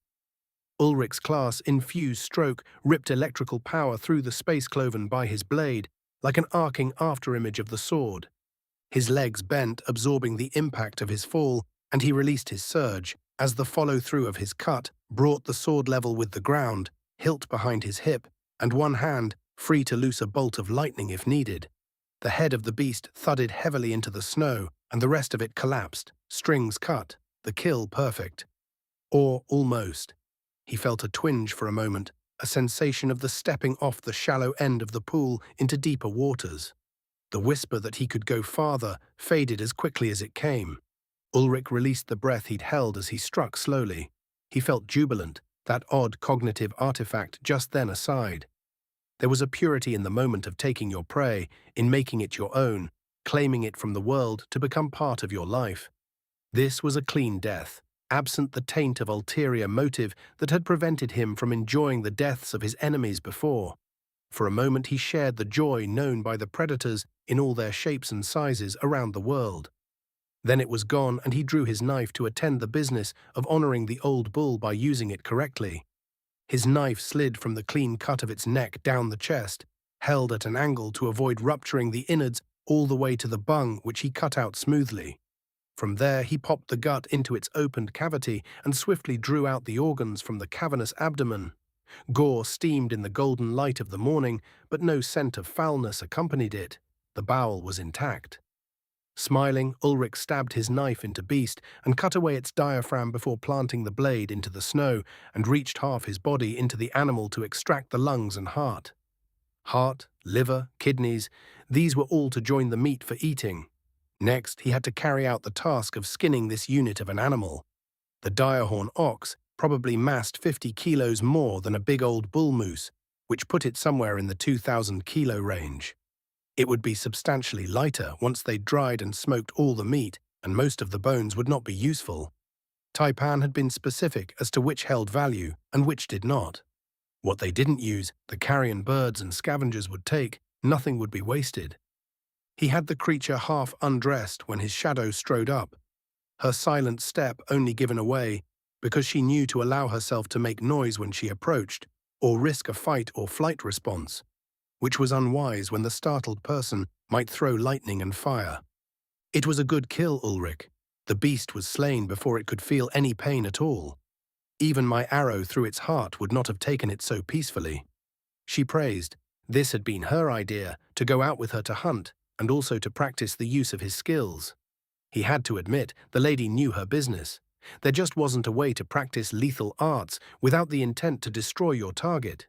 Ulrich's class-infused stroke ripped electrical power through the space cloven by his blade, like an arcing afterimage of the sword. His legs bent, absorbing the impact of his fall, and he released his surge, as the follow-through of his cut brought the sword level with the ground, hilt behind his hip, and one hand free to loose a bolt of lightning if needed. The head of the beast thudded heavily into the snow, and the rest of it collapsed, strings cut, the kill perfect. Or almost. He felt a twinge for a moment, a sensation of the stepping off the shallow end of the pool into deeper waters. The whisper that he could go farther faded as quickly as it came. Ulrich released the breath he'd held as he struck slowly. He felt jubilant, that odd cognitive artifact just then aside. There was a purity in the moment of taking your prey, in making it your own, claiming it from the world to become part of your life. This was a clean death, absent the taint of ulterior motive that had prevented him from enjoying the deaths of his enemies before. For a moment he shared the joy known by the predators in all their shapes and sizes around the world. Then it was gone, and he drew his knife to attend the business of honoring the old bull by using it correctly. His knife slid from the clean cut of its neck down the chest, held at an angle to avoid rupturing the innards all the way to the bung, which he cut out smoothly. From there he popped the gut into its opened cavity and swiftly drew out the organs from the cavernous abdomen. Gore steamed in the golden light of the morning, but no scent of foulness accompanied it. The bowel was intact. Smiling, Ulrich stabbed his knife into beast and cut away its diaphragm before planting the blade into the snow, and reached half his body into the animal to extract the lungs and heart. Heart, liver, kidneys, these were all to join the meat for eating. Next, he had to carry out the task of skinning this unit of an animal. The direhorn ox probably massed 50 kilos more than a big old bull moose, which put it somewhere in the 2,000-kilo range. It would be substantially lighter once they'd dried and smoked all the meat, and most of the bones would not be useful. Taipan had been specific as to which held value and which did not. What they didn't use, the carrion birds and scavengers would take, nothing would be wasted. He had the creature half undressed when his shadow strode up, her silent step only given away because she knew to allow herself to make noise when she approached, or risk a fight or flight response, which was unwise when the startled person might throw lightning and fire. It was a good kill, Ulrich. The beast was slain before it could feel any pain at all. Even my arrow through its heart would not have taken it so peacefully. She praised. This had been her idea, to go out with her to hunt, and also to practice the use of his skills. He had to admit the lady knew her business. There just wasn't a way to practice lethal arts without the intent to destroy your target.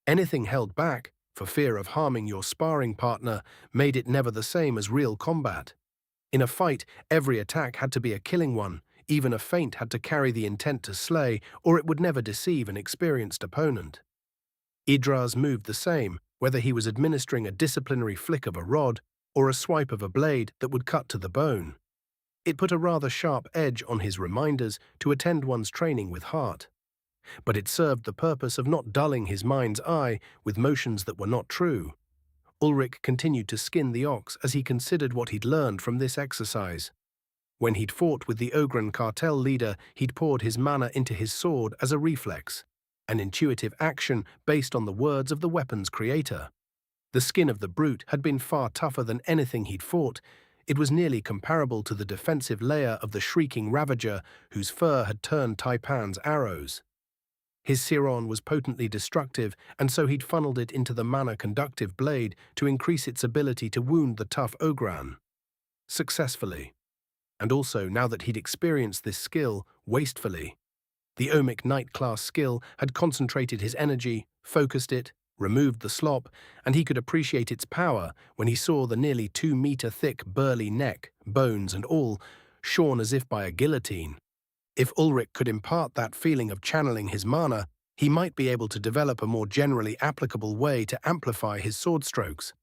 Anything held back, for fear of harming your sparring partner, made it never the same as real combat. In a fight, every attack had to be a killing one. Even a feint had to carry the intent to slay, or it would never deceive an experienced opponent. Idras moved the same, whether he was administering a disciplinary flick of a rod or a swipe of a blade that would cut to the bone. It put a rather sharp edge on his reminders to attend one's training with heart. But it served the purpose of not dulling his mind's eye with motions that were not true. Ulrich continued to skin the ox as he considered what he'd learned from this exercise. When he'd fought with the Ogren cartel leader, he'd poured his mana into his sword as a reflex, an intuitive action based on the words of the weapon's creator. The skin of the brute had been far tougher than anything he'd fought. It was nearly comparable to the defensive layer of the shrieking ravager whose fur had turned Taipan's arrows. His Siron was potently destructive, and so he'd funneled it into the mana-conductive blade to increase its ability to wound the tough Ogran. Successfully. And also, now that he'd experienced this skill, wastefully. The Ohmic Knight-class skill had concentrated his energy, focused it, removed the slop, and he could appreciate its power when he saw the nearly 2-meter-thick burly neck, bones and all, shorn as if by a guillotine. If Ulrich could impart that feeling of channeling his mana, he might be able to develop a more generally applicable way to amplify his sword strokes.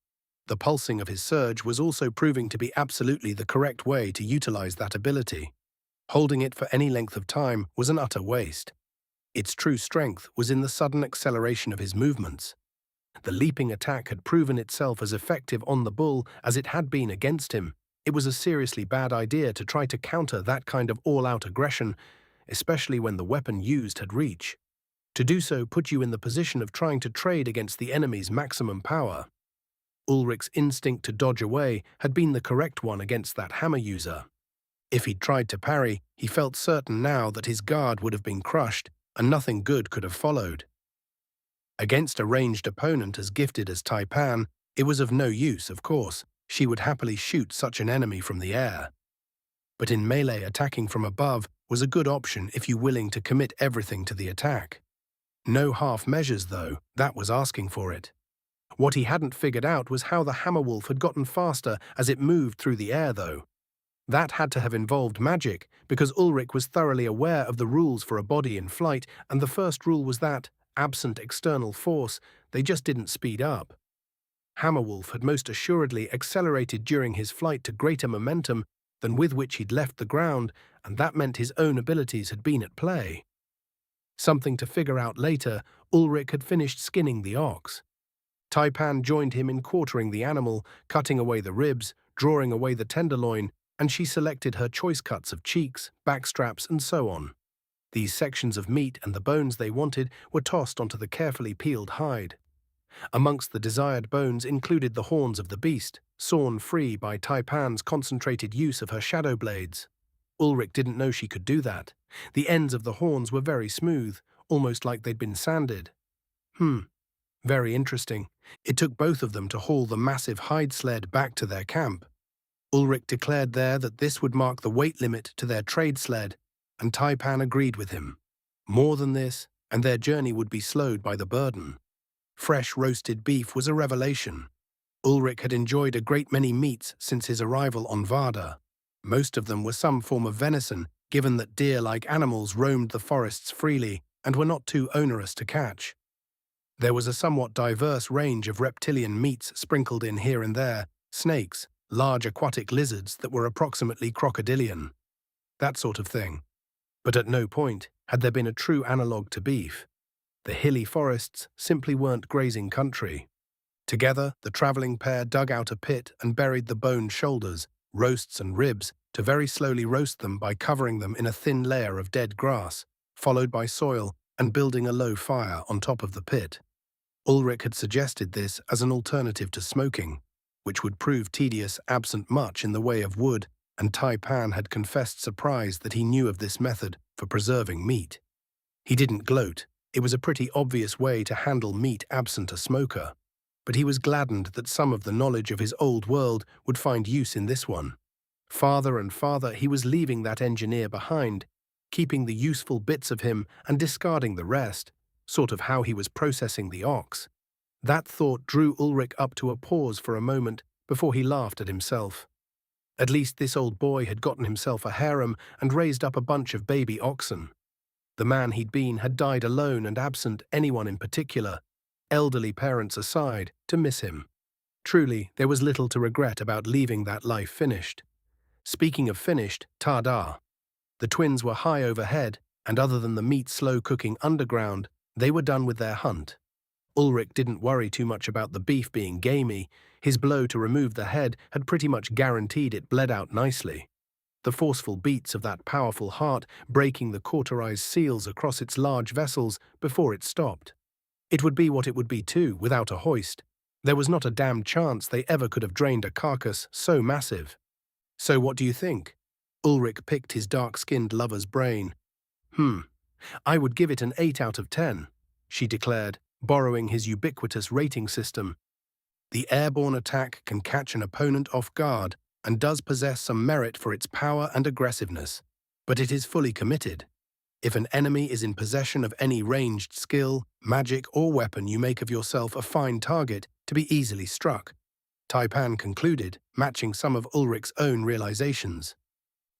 The pulsing of his surge was also proving to be absolutely the correct way to utilize that ability. Holding it for any length of time was an utter waste. Its true strength was in the sudden acceleration of his movements. The leaping attack had proven itself as effective on the bull as it had been against him. It was a seriously bad idea to try to counter that kind of all-out aggression, especially when the weapon used had reach. To do so put you in the position of trying to trade against the enemy's maximum power. Ulrich's instinct to dodge away had been the correct one against that hammer user. If he'd tried to parry, he felt certain now that his guard would have been crushed, and nothing good could have followed. Against a ranged opponent as gifted as Taipan, it was of no use, of course. She would happily shoot such an enemy from the air. But in melee, attacking from above was a good option if you're willing to commit everything to the attack. No half measures, though, that was asking for it. What he hadn't figured out was how the Hammerwolf had gotten faster as it moved through the air, though. That had to have involved magic, because Ulrich was thoroughly aware of the rules for a body in flight, and the first rule was that, absent external force, they just didn't speed up. Hammerwolf had most assuredly accelerated during his flight to greater momentum than with which he'd left the ground, and that meant his own abilities had been at play. Something to figure out later, Ulrich had finished skinning the ox. Taipan joined him in quartering the animal, cutting away the ribs, drawing away the tenderloin, and she selected her choice cuts of cheeks, backstraps, and so on. These sections of meat and the bones they wanted were tossed onto the carefully peeled hide. Amongst the desired bones included the horns of the beast, sawn free by Taipan's concentrated use of her shadow blades. Ulrich didn't know she could do that. The ends of the horns were very smooth, almost like they'd been sanded. Very interesting. It took both of them to haul the massive hide sled back to their camp. Ulrich declared there that this would mark the weight limit to their trade sled, and Taipan agreed with him. More than this, and their journey would be slowed by the burden. Fresh roasted beef was a revelation. Ulrich had enjoyed a great many meats since his arrival on Varda. Most of them were some form of venison, given that deer-like animals roamed the forests freely and were not too onerous to catch. There was a somewhat diverse range of reptilian meats sprinkled in here and there, snakes, large aquatic lizards that were approximately crocodilian. That sort of thing. But at no point had there been a true analogue to beef. The hilly forests simply weren't grazing country. Together, the travelling pair dug out a pit and buried the boned shoulders, roasts and ribs, to very slowly roast them by covering them in a thin layer of dead grass, followed by soil and building a low fire on top of the pit. Ulrich had suggested this as an alternative to smoking, which would prove tedious absent much in the way of wood, and Taipan had confessed surprise that he knew of this method for preserving meat. He didn't gloat. It was a pretty obvious way to handle meat absent a smoker, but he was gladdened that some of the knowledge of his old world would find use in this one. Farther and farther he was leaving that engineer behind, keeping the useful bits of him and discarding the rest, sort of how he was processing the ox. That thought drew Ulrich up to a pause for a moment before he laughed at himself. At least this old boy had gotten himself a harem and raised up a bunch of baby oxen. The man he'd been had died alone and absent anyone in particular, elderly parents aside, to miss him. Truly, there was little to regret about leaving that life finished. Speaking of finished, tada! The twins were high overhead, and other than the meat slow-cooking underground, they were done with their hunt. Ulrich didn't worry too much about the beef being gamey. His blow to remove the head had pretty much guaranteed it bled out nicely. The forceful beats of that powerful heart breaking the cauterized seals across its large vessels before it stopped. It would be what it would be too, without a hoist. There was not a damn chance they ever could have drained a carcass so massive. So what do you think? Ulrich picked his dark-skinned lover's brain. I would give it an 8 out of 10, she declared, borrowing his ubiquitous rating system. The airborne attack can catch an opponent off guard and does possess some merit for its power and aggressiveness, but it is fully committed. If an enemy is in possession of any ranged skill, magic, or weapon, you make of yourself a fine target to be easily struck, Taipan concluded, matching some of Ulrich's own realizations.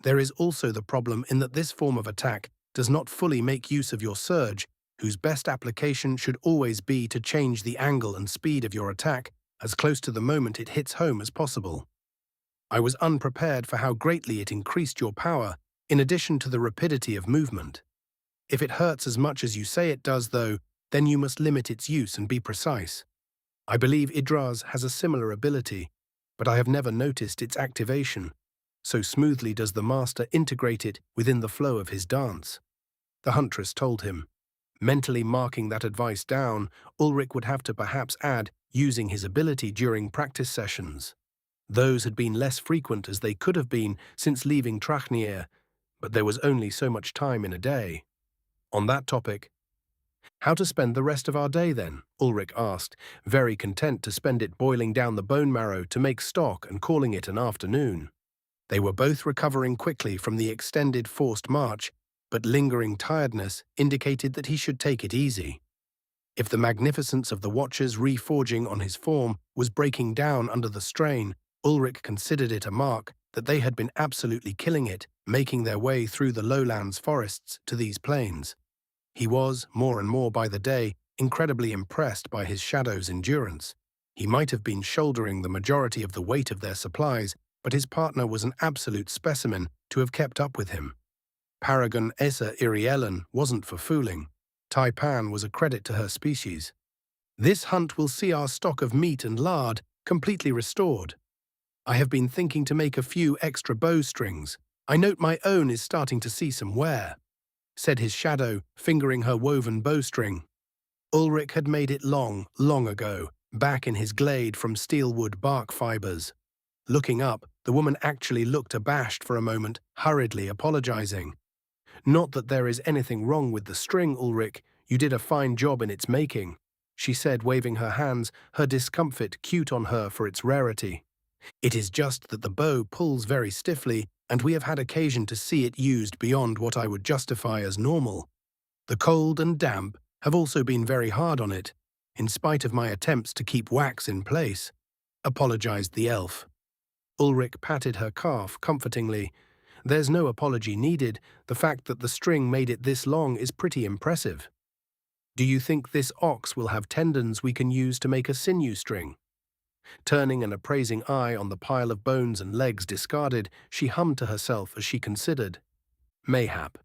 There is also the problem in that this form of attack does not fully make use of your surge, whose best application should always be to change the angle and speed of your attack as close to the moment it hits home as possible. I was unprepared for how greatly it increased your power, in addition to the rapidity of movement. If it hurts as much as you say it does, though, then you must limit its use and be precise. I believe Idraz has a similar ability, but I have never noticed its activation. So smoothly does the master integrate it within the flow of his dance. The huntress told him. Mentally marking that advice down, Ulrich would have to perhaps add using his ability during practice sessions. Those had been less frequent as they could have been since leaving Trachnier, but there was only so much time in a day. On that topic, how to spend the rest of our day then? Ulrich asked, very content to spend it boiling down the bone marrow to make stock and calling it an afternoon. They were both recovering quickly from the extended forced march, but lingering tiredness indicated that he should take it easy. If the magnificence of the Watcher's reforging on his form was breaking down under the strain, Ulrich considered it a mark that they had been absolutely killing it, making their way through the lowlands forests to these plains. He was, more and more by the day, incredibly impressed by his shadow's endurance. He might have been shouldering the majority of the weight of their supplies, but his partner was an absolute specimen to have kept up with him. Paragon Essa Iriellen wasn't for fooling. Taipan was a credit to her species. This hunt will see our stock of meat and lard completely restored. I have been thinking to make a few extra bowstrings. I note my own is starting to see some wear, said his shadow, fingering her woven bowstring. Ulrich had made it long ago, back in his glade from steelwood bark fibers. Looking up, the woman actually looked abashed for a moment, hurriedly apologizing. Not that there is anything wrong with the string, Ulrich. You did a fine job in its making, she said, waving her hands, her discomfort cute on her for its rarity. It is just that the bow pulls very stiffly, and we have had occasion to see it used beyond what I would justify as normal. The cold and damp have also been very hard on it, in spite of my attempts to keep wax in place, apologized the elf. Ulrich patted her calf comfortingly. There's no apology needed. The fact that the string made it this long is pretty impressive. Do you think this ox will have tendons we can use to make a sinew string? Turning an appraising eye on the pile of bones and legs discarded, she hummed to herself as she considered. Mayhap.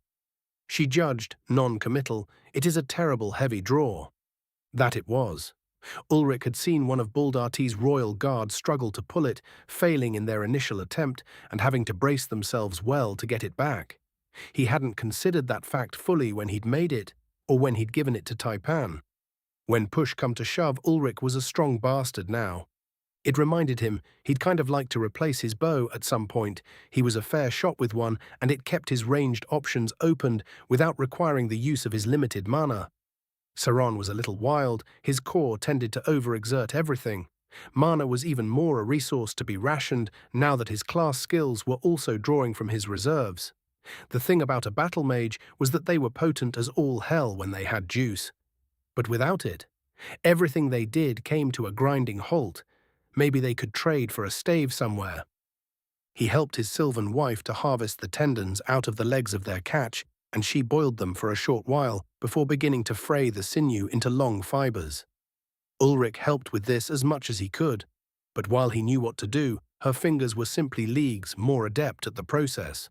She judged, non-committal, it is a terrible heavy draw. That it was. Ulrich had seen one of Buldarti's royal guard struggle to pull it, failing in their initial attempt and having to brace themselves well to get it back. He hadn't considered that fact fully when he'd made it, or when he'd given it to Taipan. When push come to shove, Ulrich was a strong bastard now. It reminded him he'd kind of like to replace his bow at some point. He was a fair shot with one, and it kept his ranged options opened without requiring the use of his limited mana. Saron was a little wild, his core tended to overexert everything. Mana was even more a resource to be rationed now that his class skills were also drawing from his reserves. The thing about a battle mage was that they were potent as all hell when they had juice. But without it, everything they did came to a grinding halt. Maybe they could trade for a stave somewhere. He helped his sylvan wife to harvest the tendons out of the legs of their catch, and she boiled them for a short while before beginning to fray the sinew into long fibers. Ulrich helped with this as much as he could, but while he knew what to do, her fingers were simply leagues more adept at the process.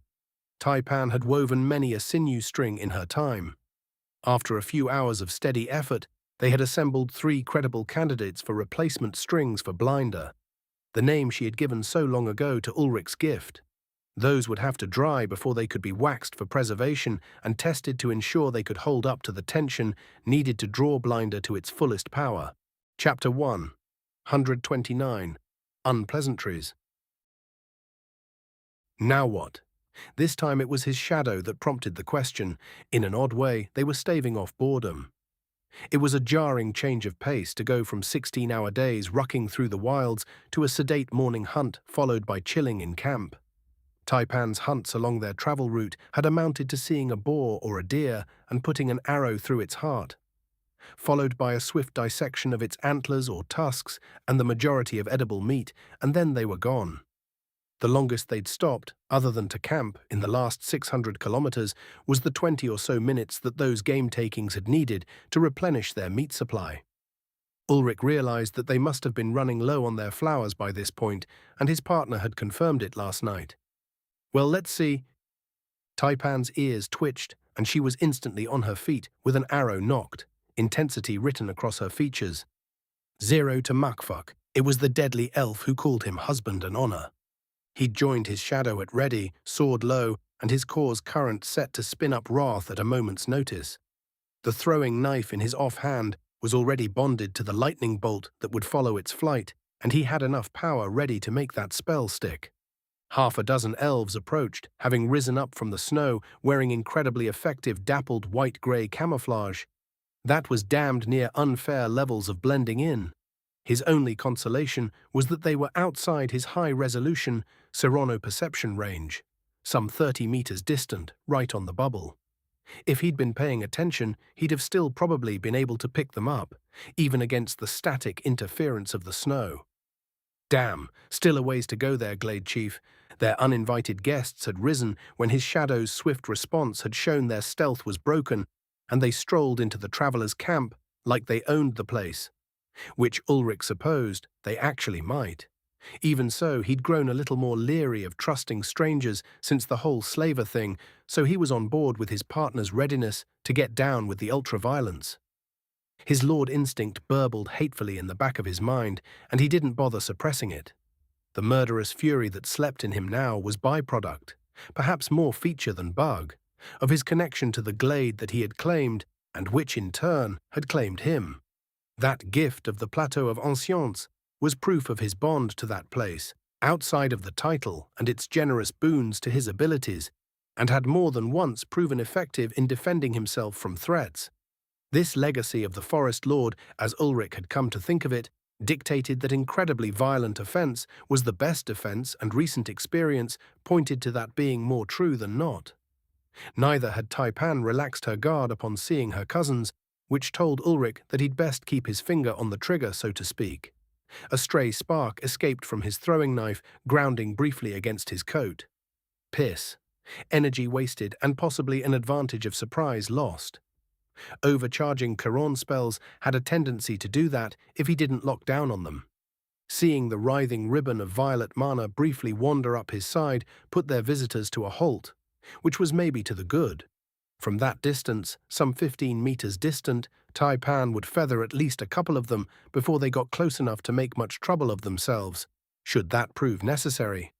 Taipan had woven many a sinew string in her time. After a few hours of steady effort, they had assembled 3 credible candidates for replacement strings for Blinder, the name she had given so long ago to Ulrich's gift. Those would have to dry before they could be waxed for preservation and tested to ensure they could hold up to the tension needed to draw Blinder to its fullest power. Chapter 1, 129. Unpleasantries. Now what? This time it was his shadow that prompted the question. In an odd way, they were staving off boredom. It was a jarring change of pace to go from 16-hour days rucking through the wilds to a sedate morning hunt followed by chilling in camp. Taipan's hunts along their travel route had amounted to seeing a boar or a deer and putting an arrow through its heart, followed by a swift dissection of its antlers or tusks and the majority of edible meat, and then they were gone. The longest they'd stopped, other than to camp, in the last 600 kilometers was the 20 or so minutes that those game takings had needed to replenish their meat supply. Ulrich realized that they must have been running low on their flowers by this point, and his partner had confirmed it last night. Well, let's see. Taipan's ears twitched, and she was instantly on her feet with an arrow nocked, intensity written across her features. 0 to Muckfuck. It was the deadly elf who called him husband and honor. He'd joined his shadow at ready, sword low, and his core's current set to spin up wrath at a moment's notice. The throwing knife in his offhand was already bonded to the lightning bolt that would follow its flight, and he had enough power ready to make that spell stick. Half a dozen elves approached, having risen up from the snow, wearing incredibly effective dappled white-grey camouflage. That was damned near unfair levels of blending in. His only consolation was that they were outside his high-resolution Serrano perception range, some 30 meters distant, right on the bubble. If he'd been paying attention, he'd have still probably been able to pick them up, even against the static interference of the snow. Damn, still a ways to go there, Glade Chief. Their uninvited guests had risen when his shadow's swift response had shown their stealth was broken, and they strolled into the travelers' camp like they owned the place, which Ulrich supposed they actually might. Even so, he'd grown a little more leery of trusting strangers since the whole slaver thing, so he was on board with his partner's readiness to get down with the ultraviolence. His lord instinct burbled hatefully in the back of his mind, and he didn't bother suppressing it. The murderous fury that slept in him now was byproduct, perhaps more feature than bug, of his connection to the glade that he had claimed, and which in turn had claimed him. That gift of the Plateau of Ancients was proof of his bond to that place, outside of the title and its generous boons to his abilities, and had more than once proven effective in defending himself from threats. This legacy of the Forest Lord, as Ulrich had come to think of it, dictated that incredibly violent offense was the best defense, and recent experience pointed to that being more true than not. Neither had Taipan relaxed her guard upon seeing her cousins, which told Ulrich that he'd best keep his finger on the trigger, so to speak. A stray spark escaped from his throwing knife, grounding briefly against his coat. Piss. Energy wasted and possibly an advantage of surprise lost. Overcharging Chiron spells had a tendency to do that if he didn't lock down on them. Seeing the writhing ribbon of violet mana briefly wander up his side put their visitors to a halt, which was maybe to the good. From that distance, some 15 meters distant, Taipan would feather at least a couple of them before they got close enough to make much trouble of themselves, should that prove necessary.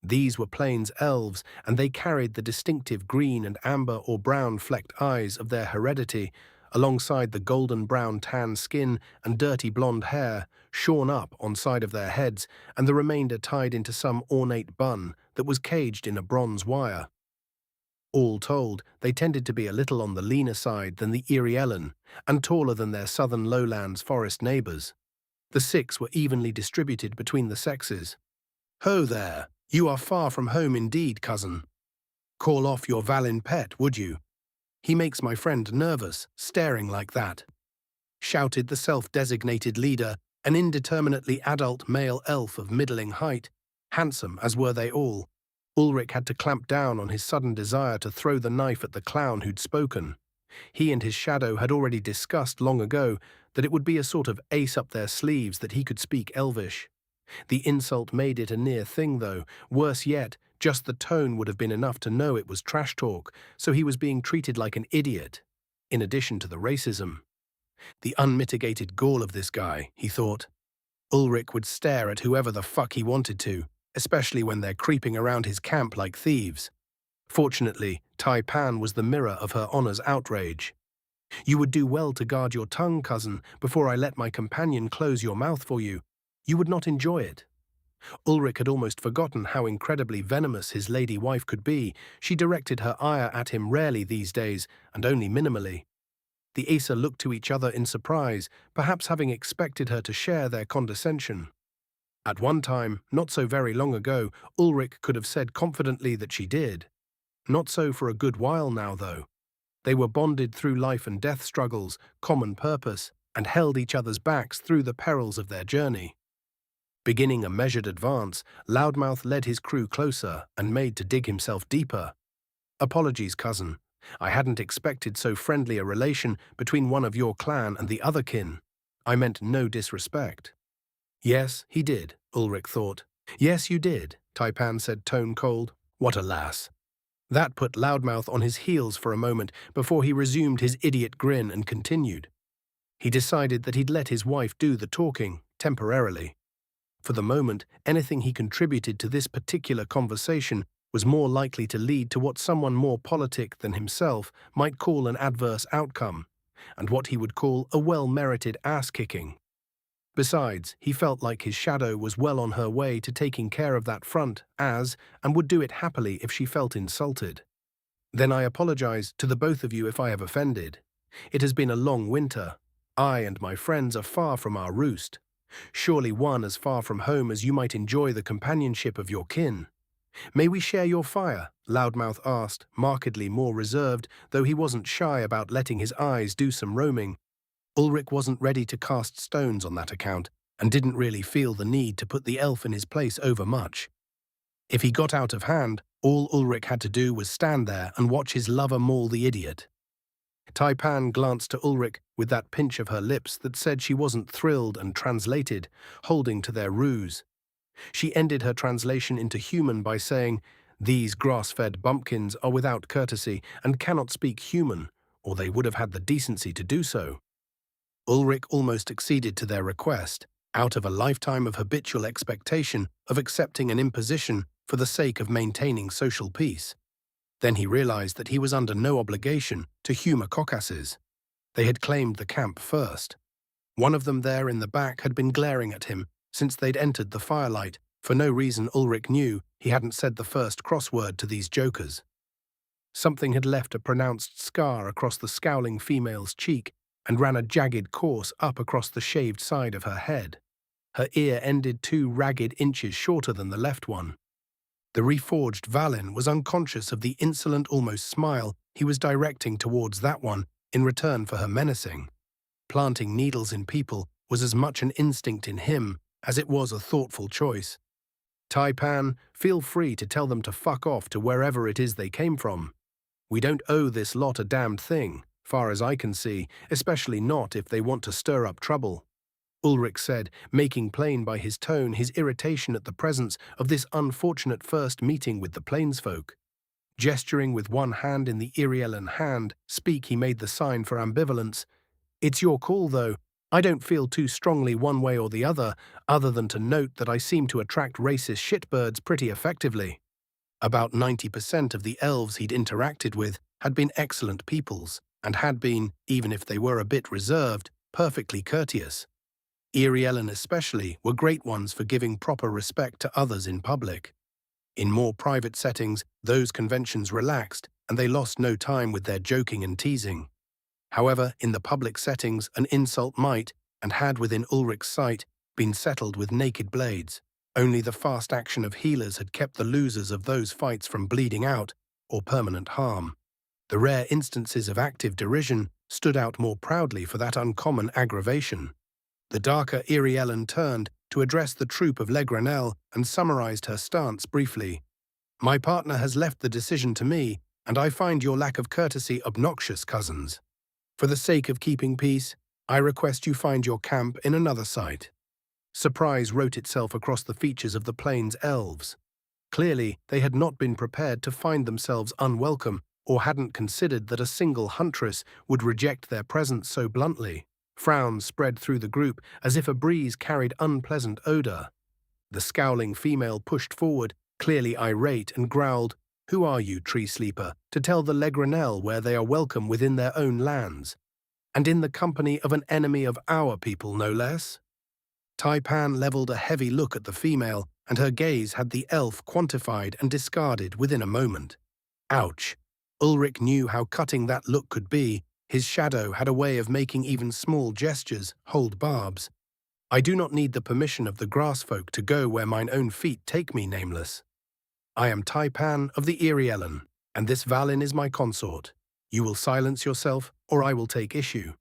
These were Plains elves, and they carried the distinctive green and amber or brown flecked eyes of their heredity, alongside the golden-brown tan skin and dirty blonde hair, shorn up on side of their heads, and the remainder tied into some ornate bun that was caged in a bronze wire. All told, they tended to be a little on the leaner side than the Iriellen, and taller than their southern lowlands forest neighbors. The 6 were evenly distributed between the sexes. "Ho there! You are far from home indeed, cousin. Call off your Valin pet, would you? He makes my friend nervous, staring like that," shouted the self-designated leader, an indeterminately adult male elf of middling height, handsome as were they all. Ulrich had to clamp down on his sudden desire to throw the knife at the clown who'd spoken. He and his shadow had already discussed long ago that it would be a sort of ace up their sleeves that he could speak Elvish. The insult made it a near thing, though. Worse yet, just the tone would have been enough to know it was trash talk, so he was being treated like an idiot, in addition to the racism. The unmitigated gall of this guy, he thought. Ulrich would stare at whoever the fuck he wanted to, especially when they're creeping around his camp like thieves. Fortunately, Taipan was the mirror of her honor's outrage. "You would do well to guard your tongue, cousin, before I let my companion close your mouth for you. You would not enjoy it." Ulrich had almost forgotten how incredibly venomous his lady wife could be. She directed her ire at him rarely these days, and only minimally. The Aesir looked to each other in surprise, perhaps having expected her to share their condescension. At one time, not so very long ago, Ulrich could have said confidently that she did. Not so for a good while now, though. They were bonded through life and death struggles, common purpose, and held each other's backs through the perils of their journey. Beginning a measured advance, Loudmouth led his crew closer and made to dig himself deeper. Apologies, cousin. I hadn't expected so friendly a relation between one of your clan and the other kin. I meant no disrespect. Yes, he did, Ulrich thought. Yes, you did, Taipan said tone cold. What a lass. That put Loudmouth on his heels for a moment before he resumed his idiot grin and continued. He decided that he'd let his wife do the talking, temporarily. For the moment, anything he contributed to this particular conversation was more likely to lead to what someone more politic than himself might call an adverse outcome, and what he would call a well-merited ass-kicking. Besides, he felt like his shadow was well on her way to taking care of that front and would do it happily if she felt insulted. Then I apologize to the both of you if I have offended. It has been a long winter. I and my friends are far from our roost. Surely one as far from home as you might enjoy the companionship of your kin. May we share your fire? Loudmouth asked, markedly more reserved, though he wasn't shy about letting his eyes do some roaming. Ulrich wasn't ready to cast stones on that account, and didn't really feel the need to put the elf in his place overmuch. If he got out of hand, all Ulrich had to do was stand there and watch his lover maul the idiot. Taipan glanced to Ulrich with that pinch of her lips that said she wasn't thrilled and translated, holding to their ruse. She ended her translation into human by saying, "These grass-fed bumpkins are without courtesy and cannot speak human, or they would have had the decency to do so." Ulrich almost acceded to their request, out of a lifetime of habitual expectation of accepting an imposition for the sake of maintaining social peace. Then he realized that he was under no obligation to humor Caucasus. They had claimed the camp first. One of them there in the back had been glaring at him since they'd entered the firelight. For no reason Ulrich knew he hadn't said the first crossword to these jokers. Something had left a pronounced scar across the scowling female's cheek and ran a jagged course up across the shaved side of her head. Her ear ended 2 ragged inches shorter than the left one. The reforged Valin was unconscious of the insolent almost smile he was directing towards that one in return for her menacing. Planting needles in people was as much an instinct in him as it was a thoughtful choice. Taipan, feel free to tell them to fuck off to wherever it is they came from. We don't owe this lot a damned thing, far as I can see, especially not if they want to stir up trouble. Ulrich said, making plain by his tone his irritation at the presence of this unfortunate first meeting with the plainsfolk. Gesturing with one hand in the Iriellan hand, he made the sign for ambivalence. It's your call, though. I don't feel too strongly one way or the other than to note that I seem to attract racist shitbirds pretty effectively. About 90% of the elves he'd interacted with had been excellent peoples, and had been, even if they were a bit reserved, perfectly courteous. Iriellan especially were great ones for giving proper respect to others in public. In more private settings, those conventions relaxed, and they lost no time with their joking and teasing. However, in the public settings, an insult might, and had within Ulrich's sight, been settled with naked blades. Only the fast action of healers had kept the losers of those fights from bleeding out or permanent harm. The rare instances of active derision stood out more proudly for that uncommon aggravation. The darker Iriellan turned to address the troop of Legranel and summarized her stance briefly. My partner has left the decision to me, and I find your lack of courtesy obnoxious, cousins. For the sake of keeping peace, I request you find your camp in another site. Surprise wrote itself across the features of the plains elves. Clearly, they had not been prepared to find themselves unwelcome, or hadn't considered that a single huntress would reject their presence so bluntly. Frowns spread through the group as if a breeze carried unpleasant odor. The scowling female pushed forward, clearly irate, and growled, "Who are you, tree sleeper, to tell the Legranel where they are welcome within their own lands? And in the company of an enemy of our people, no less?" Taipan leveled a heavy look at the female, and her gaze had the elf quantified and discarded within a moment. Ouch! Ulrich knew how cutting that look could be. His shadow had a way of making even small gestures hold barbs. I do not need the permission of the grass folk to go where mine own feet take me, nameless. I am Taipan of the Irielen, and this Valin is my consort. You will silence yourself, or I will take issue,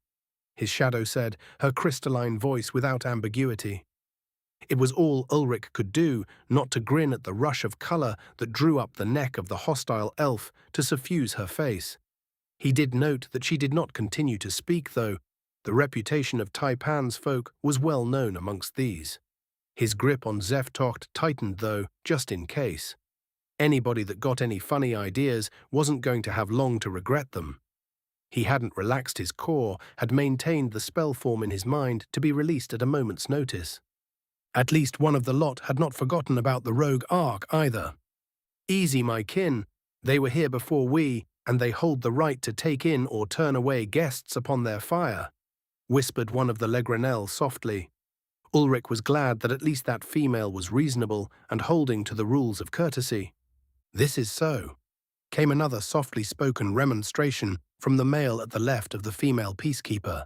his shadow said, her crystalline voice without ambiguity. It was all Ulrich could do not to grin at the rush of colour that drew up the neck of the hostile elf to suffuse her face. He did note that she did not continue to speak, though. The reputation of Taipan's folk was well known amongst these. His grip on Zeftocht tightened, though, just in case. Anybody that got any funny ideas wasn't going to have long to regret them. He hadn't relaxed his core, had maintained the spell form in his mind to be released at a moment's notice. At least one of the lot had not forgotten about the rogue Ark either. Easy, my kin. They were here before we, and they hold the right to take in or turn away guests upon their fire, whispered one of the Legranel softly. Ulrich was glad that at least that female was reasonable and holding to the rules of courtesy. This is so, came another softly spoken remonstration from the male at the left of the female peacekeeper.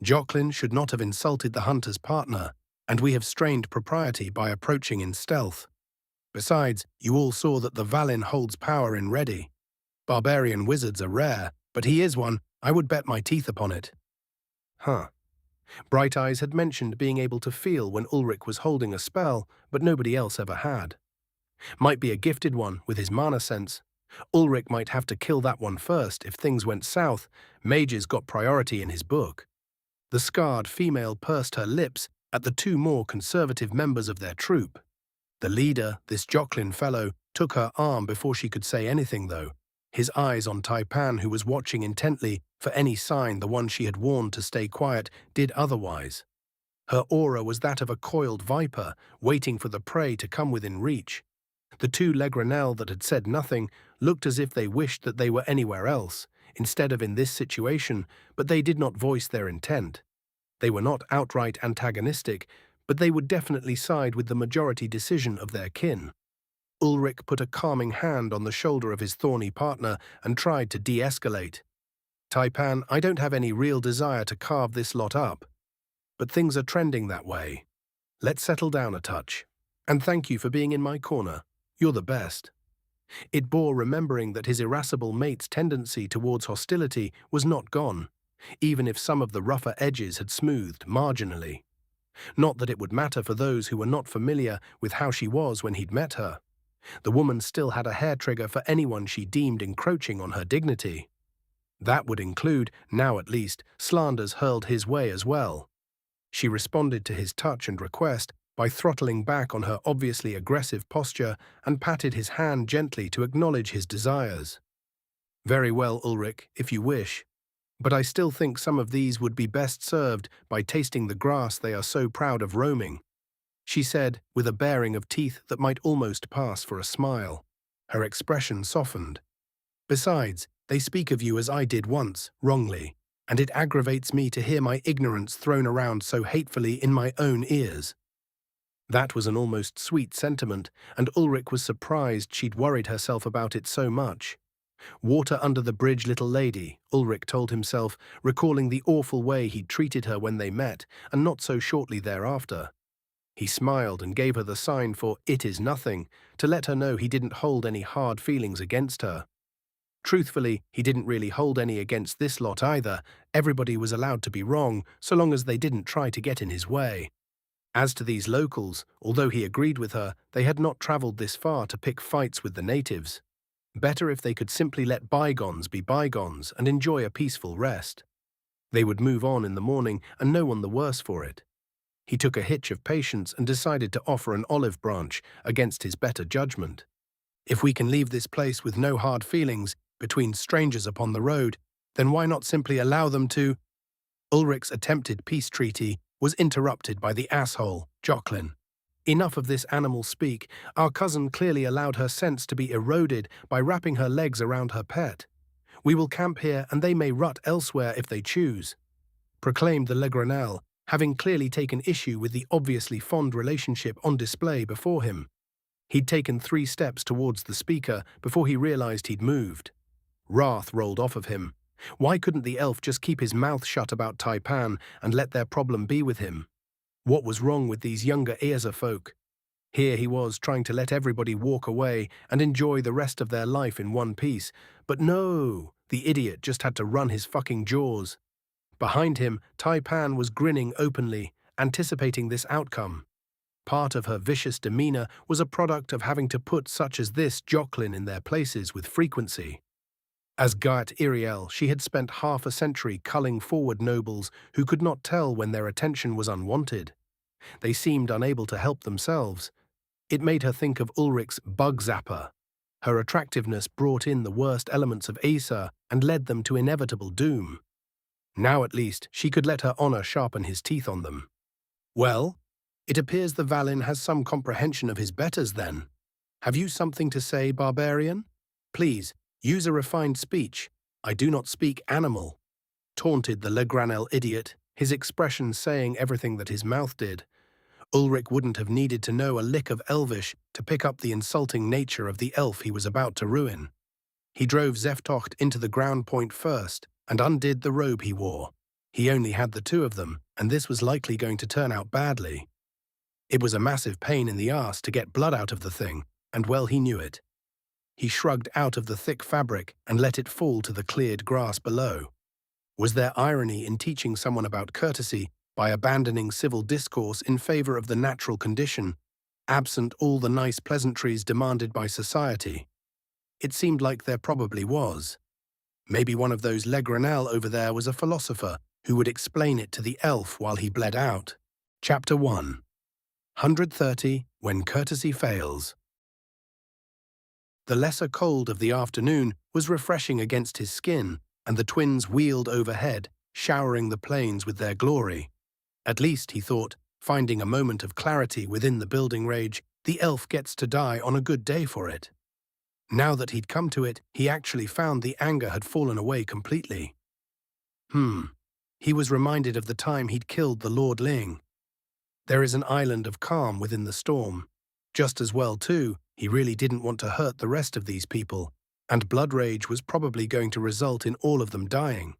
Joclyn should not have insulted the hunter's partner, and we have strained propriety by approaching in stealth. Besides, you all saw that the Valin holds power in ready. Barbarian wizards are rare, but he is one. I would bet my teeth upon it. Huh. Bright Eyes had mentioned being able to feel when Ulrich was holding a spell, but nobody else ever had. Might be a gifted one with his mana sense. Ulrich might have to kill that one first if things went south. Mages got priority in his book. The scarred female pursed her lips at the two more conservative members of their troop. The leader, this Joclyn fellow, took her arm before she could say anything, though, his eyes on Taipan, who was watching intently for any sign the one she had warned to stay quiet did otherwise. Her aura was that of a coiled viper, waiting for the prey to come within reach. The two Legranel that had said nothing looked as if they wished that they were anywhere else, instead of in this situation, but they did not voice their intent. They were not outright antagonistic, but they would definitely side with the majority decision of their kin. Ulrich put a calming hand on the shoulder of his thorny partner and tried to de-escalate. Taipan, I don't have any real desire to carve this lot up, but things are trending that way. Let's settle down a touch. And thank you for being in my corner. You're the best. It bore remembering that his irascible mate's tendency towards hostility was not gone, even if some of the rougher edges had smoothed marginally. Not that it would matter for those who were not familiar with how she was when he'd met her. The woman still had a hair trigger for anyone she deemed encroaching on her dignity. That would include, now at least, slanders hurled his way as well. She responded to his touch and request by throttling back on her obviously aggressive posture and patted his hand gently to acknowledge his desires. Very well, Ulrich, if you wish. But I still think some of these would be best served by tasting the grass they are so proud of roaming, she said, with a baring of teeth that might almost pass for a smile. Her expression softened. Besides, they speak of you as I did once, wrongly, and it aggravates me to hear my ignorance thrown around so hatefully in my own ears. That was an almost sweet sentiment, and Ulrich was surprised she'd worried herself about it so much. Water under the bridge, little lady, Ulrich told himself, recalling the awful way he'd treated her when they met, and not so shortly thereafter. He smiled and gave her the sign for "it is nothing," to let her know he didn't hold any hard feelings against her. Truthfully, he didn't really hold any against this lot either. Everybody was allowed to be wrong, so long as they didn't try to get in his way. As to these locals, although he agreed with her, they had not travelled this far to pick fights with the natives. Better if they could simply let bygones be bygones and enjoy a peaceful rest. They would move on in the morning and no one the worse for it. He took a hitch of patience and decided to offer an olive branch against his better judgment. If we can leave this place with no hard feelings between strangers upon the road, then why not simply allow them to... Ulrich's attempted peace treaty was interrupted by the asshole, Joclyn. Enough of this animal speak. Our cousin clearly allowed her sense to be eroded by wrapping her legs around her pet. We will camp here and they may rut elsewhere if they choose, proclaimed the Legranel, having clearly taken issue with the obviously fond relationship on display before him. He'd taken 3 steps towards the speaker before he realized he'd moved. Wrath rolled off of him. Why couldn't the elf just keep his mouth shut about Taipan and let their problem be with him? What was wrong with these younger Earza folk? Here he was trying to let everybody walk away and enjoy the rest of their life in one piece. But no, the idiot just had to run his fucking jaws. Behind him, Taipan was grinning openly, anticipating this outcome. Part of her vicious demeanor was a product of having to put such as this Jocelyn in their places with frequency. As Gaiat Iriel, she had spent half a century culling forward nobles who could not tell when their attention was unwanted. They seemed unable to help themselves. It made her think of Ulrich's bug zapper. Her attractiveness brought in the worst elements of Asa and led them to inevitable doom. Now at least she could let her honor sharpen his teeth on them. Well, it appears the Valin has some comprehension of his betters then. Have you something to say, barbarian? Please, use a refined speech. I do not speak animal. Taunted the Legranel idiot, his expression saying everything that his mouth did. Ulrich wouldn't have needed to know a lick of Elvish to pick up the insulting nature of the elf he was about to ruin. He drove Zeftocht into the ground point first and undid the robe he wore. He only had the 2 of them, and this was likely going to turn out badly. It was a massive pain in the arse to get blood out of the thing, and well he knew it. He shrugged out of the thick fabric and let it fall to the cleared grass below. Was there irony in teaching someone about courtesy by abandoning civil discourse in favor of the natural condition, absent all the nice pleasantries demanded by society? It seemed like there probably was. Maybe one of those Legranel over there was a philosopher who would explain it to the elf while he bled out. Chapter 1. 130. When Courtesy Fails. The lesser cold of the afternoon was refreshing against his skin, and the twins wheeled overhead, showering the plains with their glory. At least, he thought, finding a moment of clarity within the building rage, the elf gets to die on a good day for it. Now that he'd come to it, he actually found the anger had fallen away completely. He was reminded of the time he'd killed the Lord Ling. There is an island of calm within the storm. Just as well, too, he really didn't want to hurt the rest of these people, and blood rage was probably going to result in all of them dying.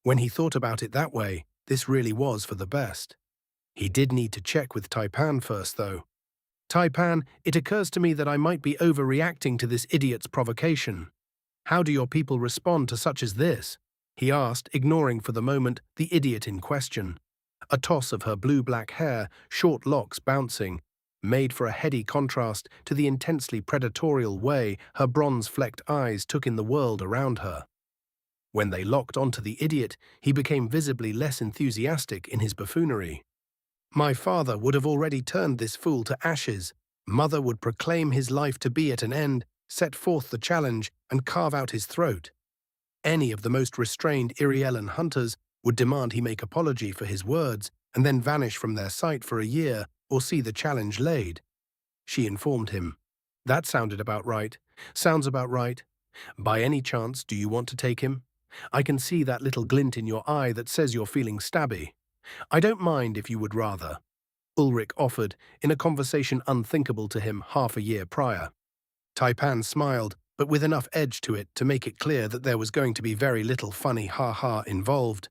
When he thought about it that way, this really was for the best. He did need to check with Taipan first, though. Taipan, it occurs to me that I might be overreacting to this idiot's provocation. How do your people respond to such as this? He asked, ignoring for the moment the idiot in question. A toss of her blue-black hair, short locks bouncing, made for a heady contrast to the intensely predatorial way her bronze-flecked eyes took in the world around her. When they locked onto the idiot, he became visibly less enthusiastic in his buffoonery. My father would have already turned this fool to ashes. Mother would proclaim his life to be at an end, set forth the challenge, and carve out his throat. Any of the most restrained Irielan hunters would demand he make apology for his words and then vanish from their sight for a year or see the challenge laid. She informed him. That sounded about right. Sounds about right. By any chance, do you want to take him? I can see that little glint in your eye that says you're feeling stabby. I don't mind if you would rather. Ulrich offered, in a conversation unthinkable to him half a year prior. Taipan smiled, but with enough edge to it to make it clear that there was going to be very little funny ha-ha involved.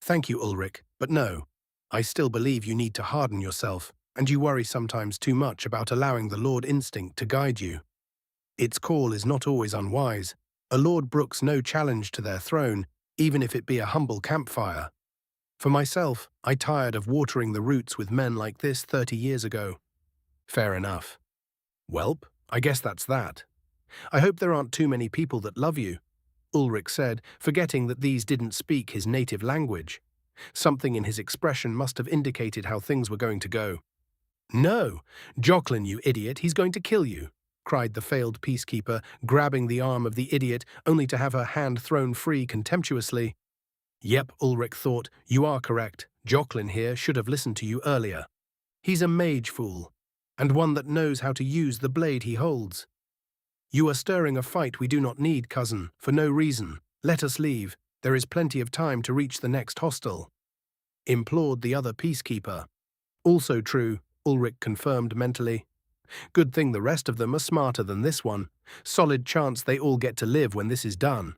Thank you, Ulrich, but no. I still believe you need to harden yourself, and you worry sometimes too much about allowing the Lord instinct to guide you. Its call is not always unwise. A lord brooks no challenge to their throne, even if it be a humble campfire. For myself, I tired of watering the roots with men like this 30 years ago. Fair enough. Welp, I guess that's that. I hope there aren't too many people that love you, Ulrich said, forgetting that these didn't speak his native language. Something in his expression must have indicated how things were going to go. No, Jocelyn, you idiot, he's going to kill you, cried the failed peacekeeper, grabbing the arm of the idiot only to have her hand thrown free contemptuously. Yep, Ulrich thought, you are correct. Jocelyn here should have listened to you earlier. He's a mage fool, and one that knows how to use the blade he holds. You are stirring a fight we do not need, cousin, for no reason. Let us leave. There is plenty of time to reach the next hostel. implored the other peacekeeper. Also true, Ulrich confirmed mentally. Good thing the rest of them are smarter than this one. Solid chance they all get to live when this is done.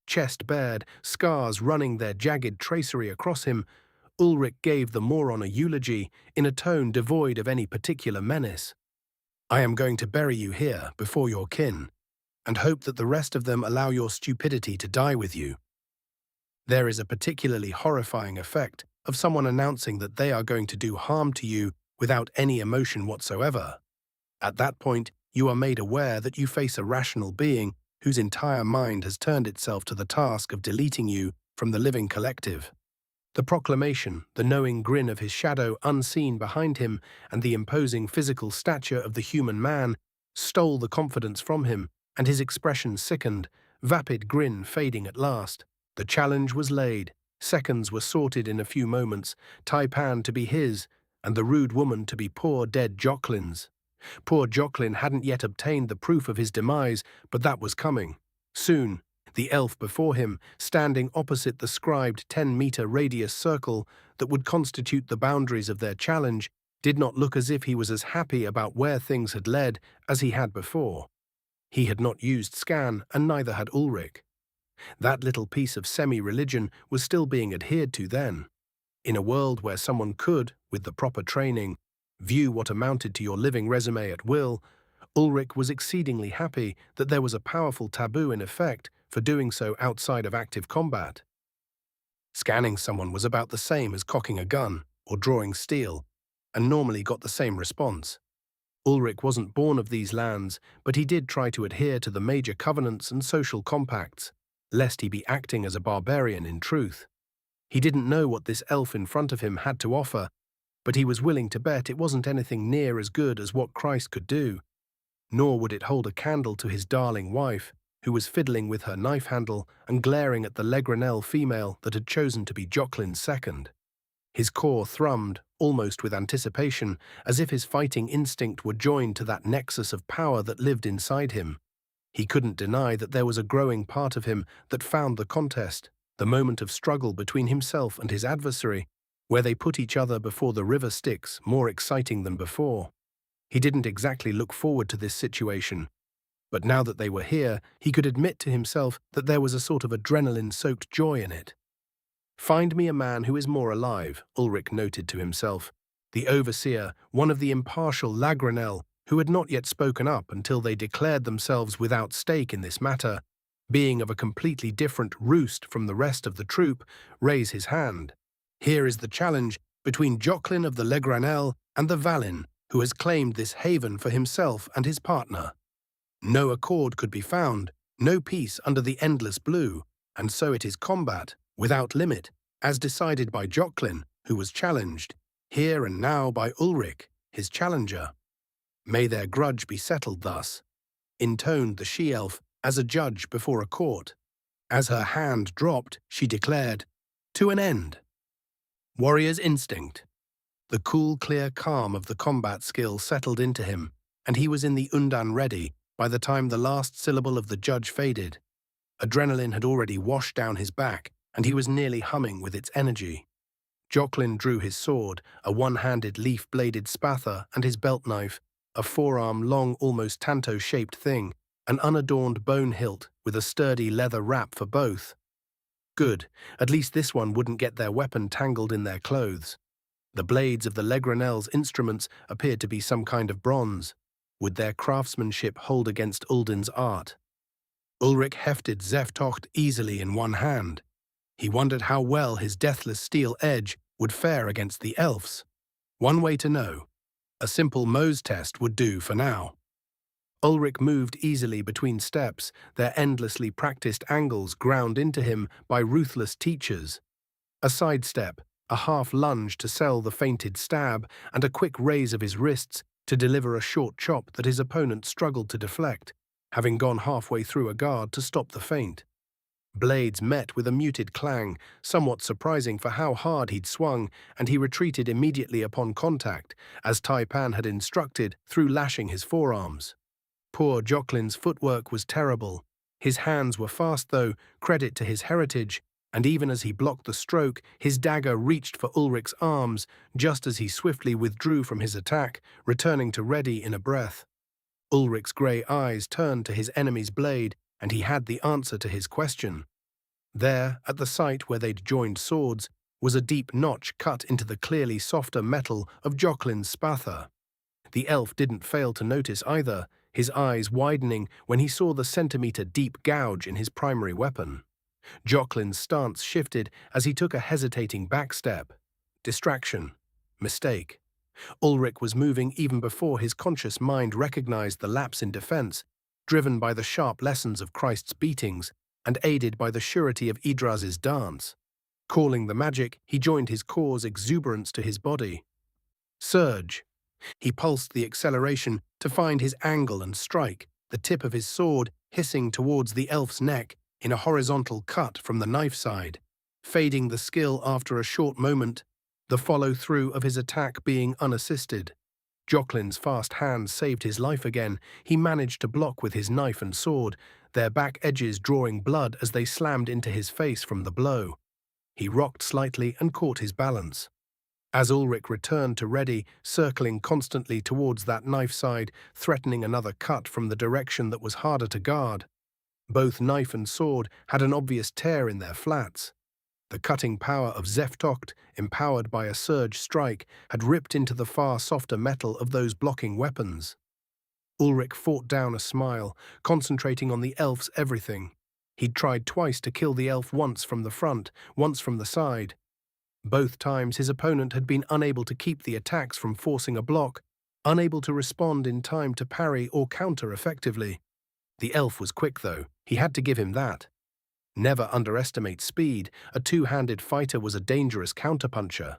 Chest bared, scars running their jagged tracery across him, Ulrich gave the moron a eulogy in a tone devoid of any particular menace. I am going to bury you here before your kin, and hope that the rest of them allow your stupidity to die with you. There is a particularly horrifying effect of someone announcing that they are going to do harm to you without any emotion whatsoever. At that point, you are made aware that you face a rational being whose entire mind has turned itself to the task of deleting you from the living collective. The proclamation, the knowing grin of his shadow unseen behind him, and the imposing physical stature of the human man stole the confidence from him, and his expression sickened, vapid grin fading at last. The challenge was laid. Seconds were sorted in a few moments, Taipan to be his, and the rude woman to be poor dead Jocelyn's. Poor Jocelyn hadn't yet obtained the proof of his demise, but that was coming. Soon, the elf before him, standing opposite the scribed 10-meter radius circle that would constitute the boundaries of their challenge, did not look as if he was as happy about where things had led as he had before. He had not used scan, and neither had Ulrich. That little piece of semi-religion was still being adhered to then. In a world where someone could, with the proper training, view what amounted to your living resume at will, Ulrich was exceedingly happy that there was a powerful taboo in effect for doing so outside of active combat. Scanning someone was about the same as cocking a gun or drawing steel, and normally got the same response. Ulrich wasn't born of these lands, but he did try to adhere to the major covenants and social compacts, lest he be acting as a barbarian in truth. He didn't know what this elf in front of him had to offer, but he was willing to bet it wasn't anything near as good as what Christ could do, nor would it hold a candle to his darling wife, who was fiddling with her knife handle and glaring at the Legranel female that had chosen to be Jocelyn's second. His core thrummed, almost with anticipation, as if his fighting instinct were joined to that nexus of power that lived inside him. He couldn't deny that there was a growing part of him that found the contest, the moment of struggle between himself and his adversary, where they put each other before the river Styx, more exciting than before. He didn't exactly look forward to this situation, but now that they were here, he could admit to himself that there was a sort of adrenaline-soaked joy in it. Find me a man who is more alive, Ulrich noted to himself. The overseer, one of the impartial Lagranel, who had not yet spoken up until they declared themselves without stake in this matter, being of a completely different roost from the rest of the troop, raise his hand. Here is the challenge between Jocelyn of the Legranel and the Valin, who has claimed this haven for himself and his partner. No accord could be found, no peace under the endless blue, and so it is combat, without limit, as decided by Jocelyn, who was challenged, here and now by Ulrich, his challenger. May their grudge be settled thus, intoned the she-elf as a judge before a court. As her hand dropped, she declared, "To an end." Warrior's instinct. The cool, clear calm of the combat skill settled into him, and he was in the undan ready by the time the last syllable of the judge faded. Adrenaline had already washed down his back, and he was nearly humming with its energy. Jocelyn drew his sword, a one-handed leaf-bladed spather, and his belt knife, a forearm-long, almost tanto-shaped thing, an unadorned bone hilt with a sturdy leather wrap for both. Good, at least this one wouldn't get their weapon tangled in their clothes. The blades of the Legranel's instruments appeared to be some kind of bronze. Would their craftsmanship hold against Uldin's art? Ulrich hefted Zeftocht easily in one hand. He wondered how well his deathless steel edge would fare against the elves. One way to know. A simple Mohs test would do for now. Ulrich moved easily between steps, their endlessly practiced angles ground into him by ruthless teachers. A sidestep, a half lunge to sell the feinted stab, and a quick raise of his wrists to deliver a short chop that his opponent struggled to deflect, having gone halfway through a guard to stop the feint. Blades met with a muted clang, somewhat surprising for how hard he'd swung, and he retreated immediately upon contact, as Taipan had instructed, through lashing his forearms. Poor Jocelyn's footwork was terrible. His hands were fast though, credit to his heritage, and even as he blocked the stroke, his dagger reached for Ulrich's arms, just as he swiftly withdrew from his attack, returning to ready in a breath. Ulrich's grey eyes turned to his enemy's blade, and he had the answer to his question. There, at the site where they'd joined swords, was a deep notch cut into the clearly softer metal of Jocelyn's spatha. The elf didn't fail to notice either, his eyes widening when he saw the centimetre-deep gouge in his primary weapon. Jocelyn's stance shifted as he took a hesitating backstep. Distraction. Mistake. Ulrich was moving even before his conscious mind recognized the lapse in defense, driven by the sharp lessons of Christ's beatings and aided by the surety of Idraz's dance. Calling the magic, he joined his core's exuberance to his body. Surge. He pulsed the acceleration to find his angle and strike, the tip of his sword hissing towards the elf's neck in a horizontal cut from the knife side, fading the skill after a short moment, the follow-through of his attack being unassisted. Jocelyn's fast hands saved his life again. He managed to block with his knife and sword, their back edges drawing blood as they slammed into his face from the blow. He rocked slightly and caught his balance. As Ulrich returned to ready, circling constantly towards that knife side, threatening another cut from the direction that was harder to guard. Both knife and sword had an obvious tear in their flats. The cutting power of Zeftocht, empowered by a surge strike, had ripped into the far softer metal of those blocking weapons. Ulrich fought down a smile, concentrating on the elf's everything. He'd tried twice to kill the elf, once from the front, once from the side. Both times his opponent had been unable to keep the attacks from forcing a block, unable to respond in time to parry or counter effectively. The elf was quick, though. He had to give him that. Never underestimate speed. A two-handed fighter was a dangerous counterpuncher.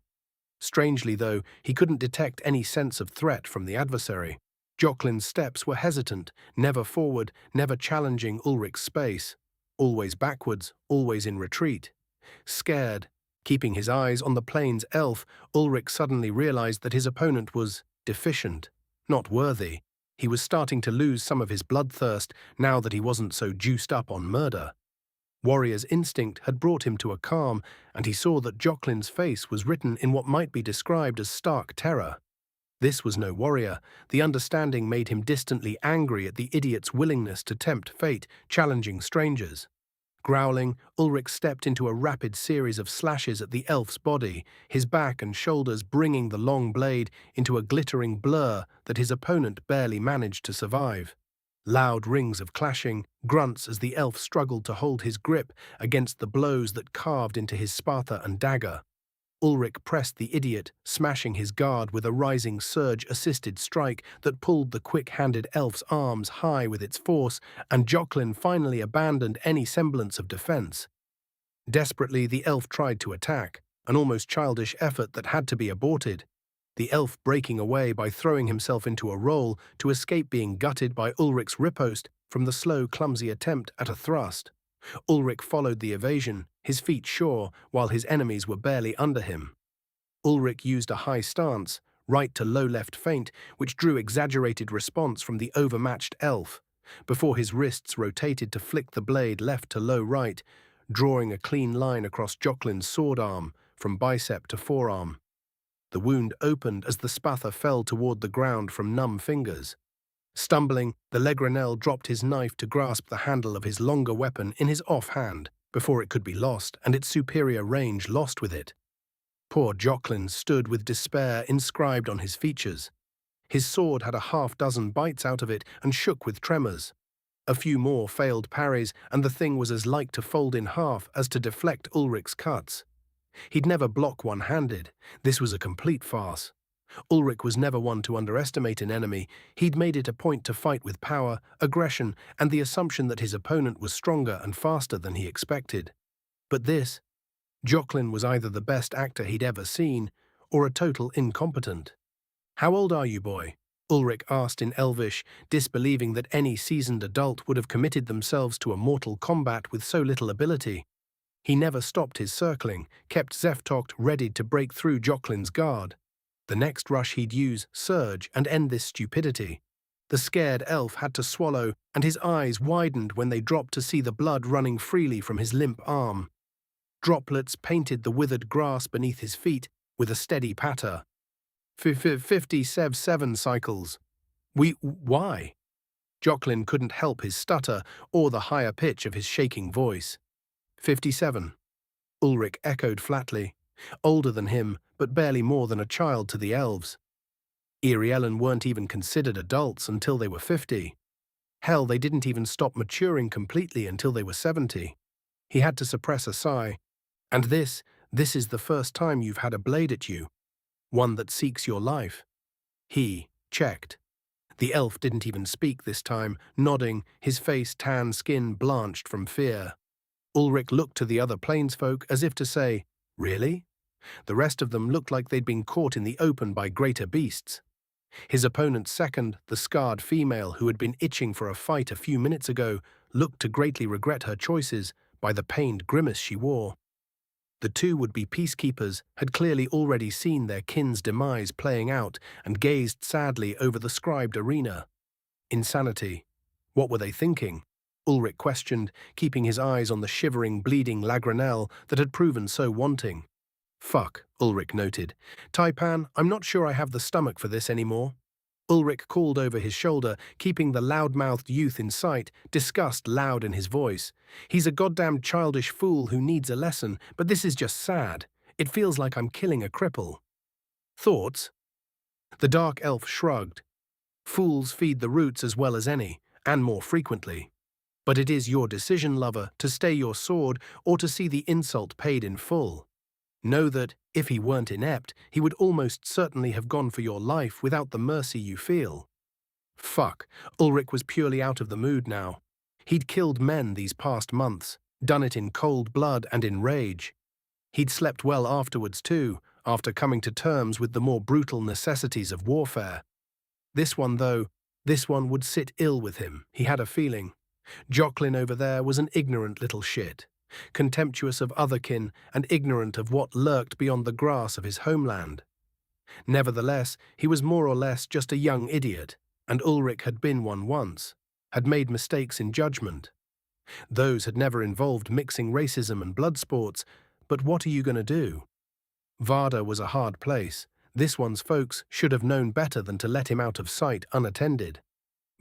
Strangely, though, he couldn't detect any sense of threat from the adversary. Jocelyn's steps were hesitant, never forward, never challenging Ulrich's space. Always backwards, always in retreat. Scared, keeping his eyes on the plane's elf, Ulrich suddenly realized that his opponent was deficient, not worthy. He was starting to lose some of his bloodthirst now that he wasn't so juiced up on murder. Warrior's instinct had brought him to a calm, and he saw that Jocelyn's face was written in what might be described as stark terror. This was no warrior. The understanding made him distantly angry at the idiot's willingness to tempt fate, challenging strangers. Growling, Ulrich stepped into a rapid series of slashes at the elf's body, his back and shoulders bringing the long blade into a glittering blur that his opponent barely managed to survive. Loud rings of clashing, grunts as the elf struggled to hold his grip against the blows that carved into his spatha and dagger. Ulrich pressed the idiot, smashing his guard with a rising surge-assisted strike that pulled the quick-handed elf's arms high with its force, and Jocelyn finally abandoned any semblance of defense. Desperately, the elf tried to attack, an almost childish effort that had to be aborted. The elf breaking away by throwing himself into a roll to escape being gutted by Ulrich's riposte from the slow, clumsy attempt at a thrust. Ulrich followed the evasion, his feet sure, while his enemies were barely under him. Ulrich used a high stance, right to low left feint, which drew exaggerated response from the overmatched elf, before his wrists rotated to flick the blade left to low right, drawing a clean line across Jocelyn's sword arm, from bicep to forearm. The wound opened as the spatha fell toward the ground from numb fingers. Stumbling, the Legrenel dropped his knife to grasp the handle of his longer weapon in his off-hand, before it could be lost and its superior range lost with it. Poor Jocelyn stood with despair inscribed on his features. His sword had a half-dozen bites out of it and shook with tremors. A few more failed parries, and the thing was as like to fold in half as to deflect Ulrich's cuts. He'd never block one-handed. This was a complete farce. Ulrich was never one to underestimate an enemy. He'd made it a point to fight with power, aggression, and the assumption that his opponent was stronger and faster than he expected. But this, Jocelyn was either the best actor he'd ever seen, or a total incompetent. "How old are you, boy?" Ulrich asked in Elvish, disbelieving that any seasoned adult would have committed themselves to a mortal combat with so little ability. He never stopped his circling, kept Zeftocht ready to break through Jocelyn's guard. The next rush he'd use, surge, and end this stupidity. The scared elf had to swallow, and his eyes widened when they dropped to see the blood running freely from his limp arm. Droplets painted the withered grass beneath his feet with a steady patter. 57 cycles. Why? Jocelyn couldn't help his stutter or the higher pitch of his shaking voice. 57. Ulrich echoed flatly. Older than him, but barely more than a child to the elves. Iriellen weren't even considered adults until they were 50. Hell, they didn't even stop maturing completely until they were 70. He had to suppress a sigh. And this is the first time you've had a blade at you. One that seeks your life. He checked. The elf didn't even speak this time, nodding, his face tan skin blanched from fear. Ulrich looked to the other plainsfolk as if to say, "Really?" The rest of them looked like they'd been caught in the open by greater beasts. His opponent's second, the scarred female who had been itching for a fight a few minutes ago, looked to greatly regret her choices by the pained grimace she wore. The two would-be peacekeepers had clearly already seen their kin's demise playing out and gazed sadly over the scribed arena. Insanity. What were they thinking? Ulrich questioned, keeping his eyes on the shivering, bleeding Lagranel that had proven so wanting. Fuck, Ulrich noted. Taipan, I'm not sure I have the stomach for this anymore. Ulrich called over his shoulder, keeping the loud-mouthed youth in sight, disgust loud in his voice. He's a goddamn childish fool who needs a lesson, but this is just sad. It feels like I'm killing a cripple. Thoughts? The dark elf shrugged. Fools feed the roots as well as any, and more frequently. But it is your decision, lover, to stay your sword or to see the insult paid in full. Know that, if he weren't inept, he would almost certainly have gone for your life without the mercy you feel. Fuck, Ulrich was purely out of the mood now. He'd killed men these past months, done it in cold blood and in rage. He'd slept well afterwards too, after coming to terms with the more brutal necessities of warfare. This one, though, this one would sit ill with him, he had a feeling. Jocelyn over there was an ignorant little shit, contemptuous of otherkin and ignorant of what lurked beyond the grass of his homeland. Nevertheless, he was more or less just a young idiot, and Ulrich had been one once, had made mistakes in judgment. Those had never involved mixing racism and blood sports, but what are you going to do? Varda was a hard place. This one's folks should have known better than to let him out of sight unattended.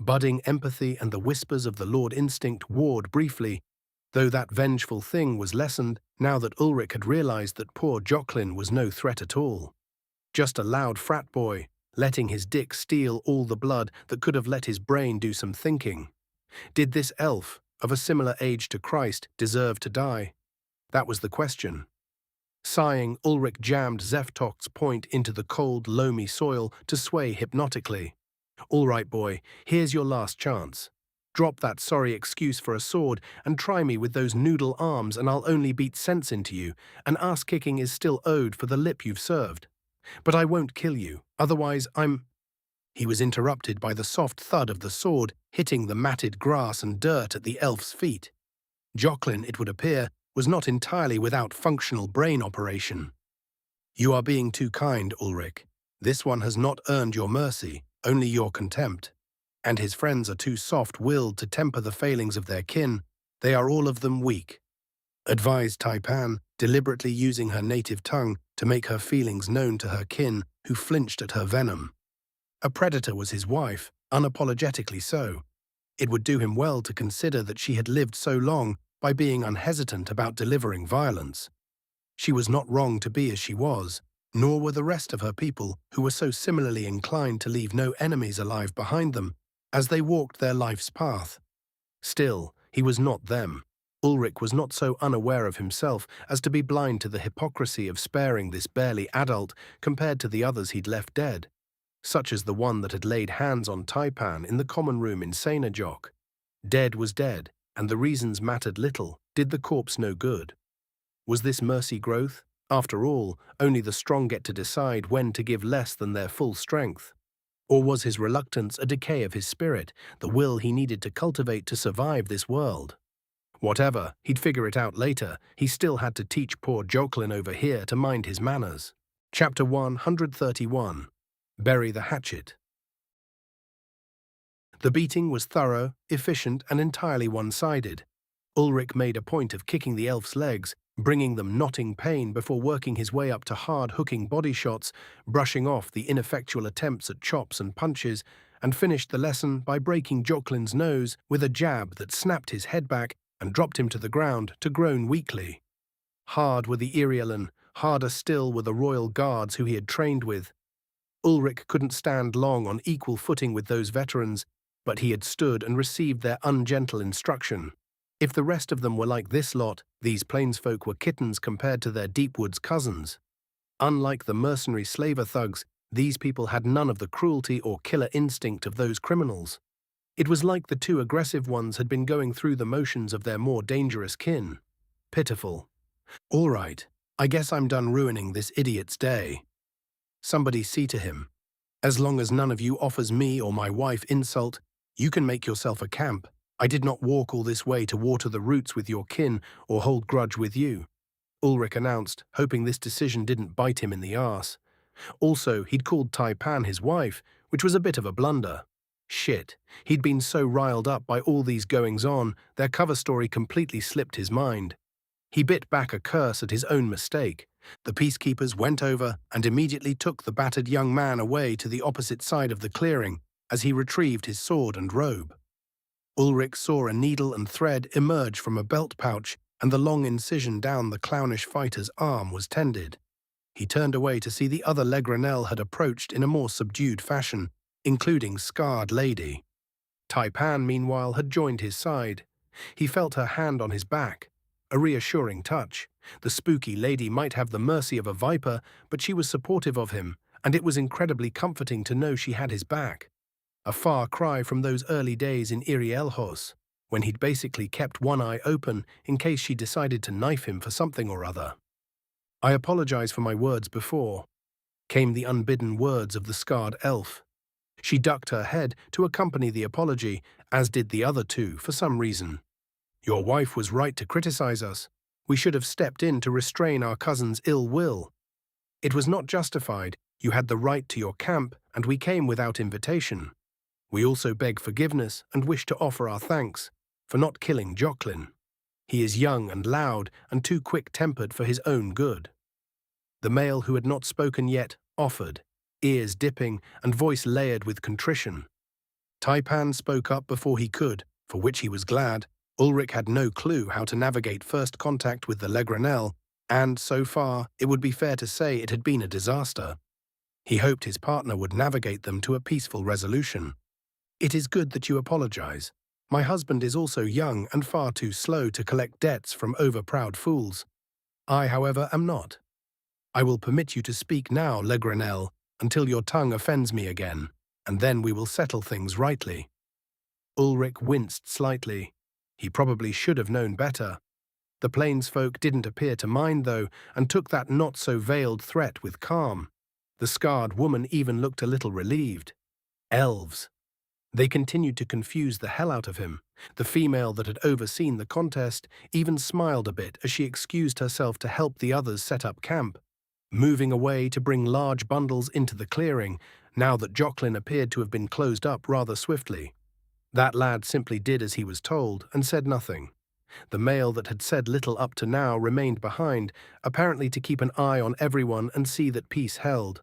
Budding empathy and the whispers of the Lord instinct warred briefly, though that vengeful thing was lessened now that Ulrich had realized that poor Jocelyn was no threat at all. Just a loud frat boy, letting his dick steal all the blood that could have let his brain do some thinking. Did this elf, of a similar age to Christ, deserve to die? That was the question. Sighing, Ulrich jammed Zeftok's point into the cold, loamy soil to sway hypnotically. All right, boy, here's your last chance. Drop that sorry excuse for a sword and try me with those noodle arms and I'll only beat sense into you, and ass-kicking is still owed for the lip you've served. But I won't kill you, otherwise I'm— He was interrupted by the soft thud of the sword hitting the matted grass and dirt at the elf's feet. Jocelyn, it would appear, was not entirely without functional brain operation. You are being too kind, Ulrich. This one has not earned your mercy, only your contempt. And his friends are too soft-willed to temper the failings of their kin. They are all of them weak. Advised Taipan, deliberately using her native tongue to make her feelings known to her kin, who flinched at her venom. A predator was his wife, unapologetically so. It would do him well to consider that she had lived so long by being unhesitant about delivering violence. She was not wrong to be as she was, nor were the rest of her people who were so similarly inclined to leave no enemies alive behind them as they walked their life's path. Still, he was not them. Ulrich was not so unaware of himself as to be blind to the hypocrisy of sparing this barely adult compared to the others he'd left dead, such as the one that had laid hands on Taipan in the common room in Sanajok. Dead was dead, and the reasons mattered little, did the corpse no good. Was this mercy growth? After all, only the strong get to decide when to give less than their full strength. Or was his reluctance a decay of his spirit, the will he needed to cultivate to survive this world? Whatever, he'd figure it out later. He still had to teach poor Jocelyn over here to mind his manners. Chapter 131. Bury the Hatchet. The beating was thorough, efficient, and entirely one-sided. Ulrich made a point of kicking the elf's legs, bringing them knotting pain before working his way up to hard-hooking body shots, brushing off the ineffectual attempts at chops and punches, and finished the lesson by breaking Jocelyn's nose with a jab that snapped his head back and dropped him to the ground to groan weakly. Hard were the Irielen, harder still were the royal guards who he had trained with. Ulrich couldn't stand long on equal footing with those veterans, but he had stood and received their ungentle instruction. If the rest of them were like this lot, these plainsfolk were kittens compared to their deep-woods cousins. Unlike the mercenary slaver thugs, these people had none of the cruelty or killer instinct of those criminals. It was like the two aggressive ones had been going through the motions of their more dangerous kin. Pitiful. "All right, I guess I'm done ruining this idiot's day." Somebody see to him. "As long as none of you offers me or my wife insult, you can make yourself a camp. I did not walk all this way to water the roots with your kin or hold grudge with you," Ulrich announced, hoping this decision didn't bite him in the arse. Also, he'd called Taipan his wife, which was a bit of a blunder. Shit, he'd been so riled up by all these goings-on, their cover story completely slipped his mind. He bit back a curse at his own mistake. The peacekeepers went over and immediately took the battered young man away to the opposite side of the clearing as he retrieved his sword and robe. Ulrich saw a needle and thread emerge from a belt pouch, and the long incision down the clownish fighter's arm was tended. He turned away to see the other Legranel had approached in a more subdued fashion, including Scarred Lady. Taipan, meanwhile, had joined his side. He felt her hand on his back. A reassuring touch. The spooky lady might have the mercy of a viper, but she was supportive of him, and it was incredibly comforting to know she had his back. A far cry from those early days in Irielhos, when he'd basically kept one eye open in case she decided to knife him for something or other. "I apologize for my words before," came the unbidden words of the scarred elf. She ducked her head to accompany the apology, as did the other two for some reason. "Your wife was right to criticize us. We should have stepped in to restrain our cousin's ill will. It was not justified. You had the right to your camp, and we came without invitation. We also beg forgiveness and wish to offer our thanks for not killing Jocelyn. He is young and loud and too quick-tempered for his own good." The male who had not spoken yet offered, ears dipping and voice layered with contrition. Taipan spoke up before he could, for which he was glad. Ulrich had no clue how to navigate first contact with the Legranel, and, so far, it would be fair to say it had been a disaster. He hoped his partner would navigate them to a peaceful resolution. "It is good that you apologize. My husband is also young and far too slow to collect debts from over-proud fools. I, however, am not. I will permit you to speak now, Legranel, until your tongue offends me again, and then we will settle things rightly." Ulrich winced slightly. He probably should have known better. The plainsfolk didn't appear to mind, though, and took that not-so-veiled threat with calm. The scarred woman even looked a little relieved. Elves. They continued to confuse the hell out of him. The female that had overseen the contest even smiled a bit as she excused herself to help the others set up camp, moving away to bring large bundles into the clearing, now that Jocelyn appeared to have been closed up rather swiftly. That lad simply did as he was told and said nothing. The male that had said little up to now remained behind, apparently to keep an eye on everyone and see that peace held.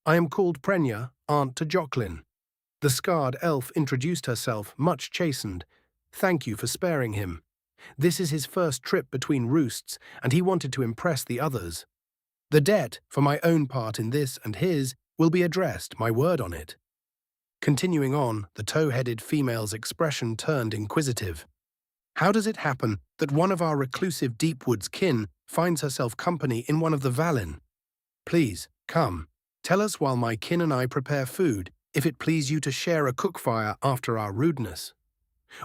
"I am called Prenya, aunt to Jocelyn." The scarred elf introduced herself, much chastened. "Thank you for sparing him. This is his first trip between roosts, and he wanted to impress the others. The debt, for my own part in this and his, will be addressed, my word on it." Continuing on, the tow-headed female's expression turned inquisitive. "How does it happen that one of our reclusive Deepwoods kin finds herself company in one of the Valin? Please, come, tell us while my kin and I prepare food, if it please you to share a cook-fire after our rudeness."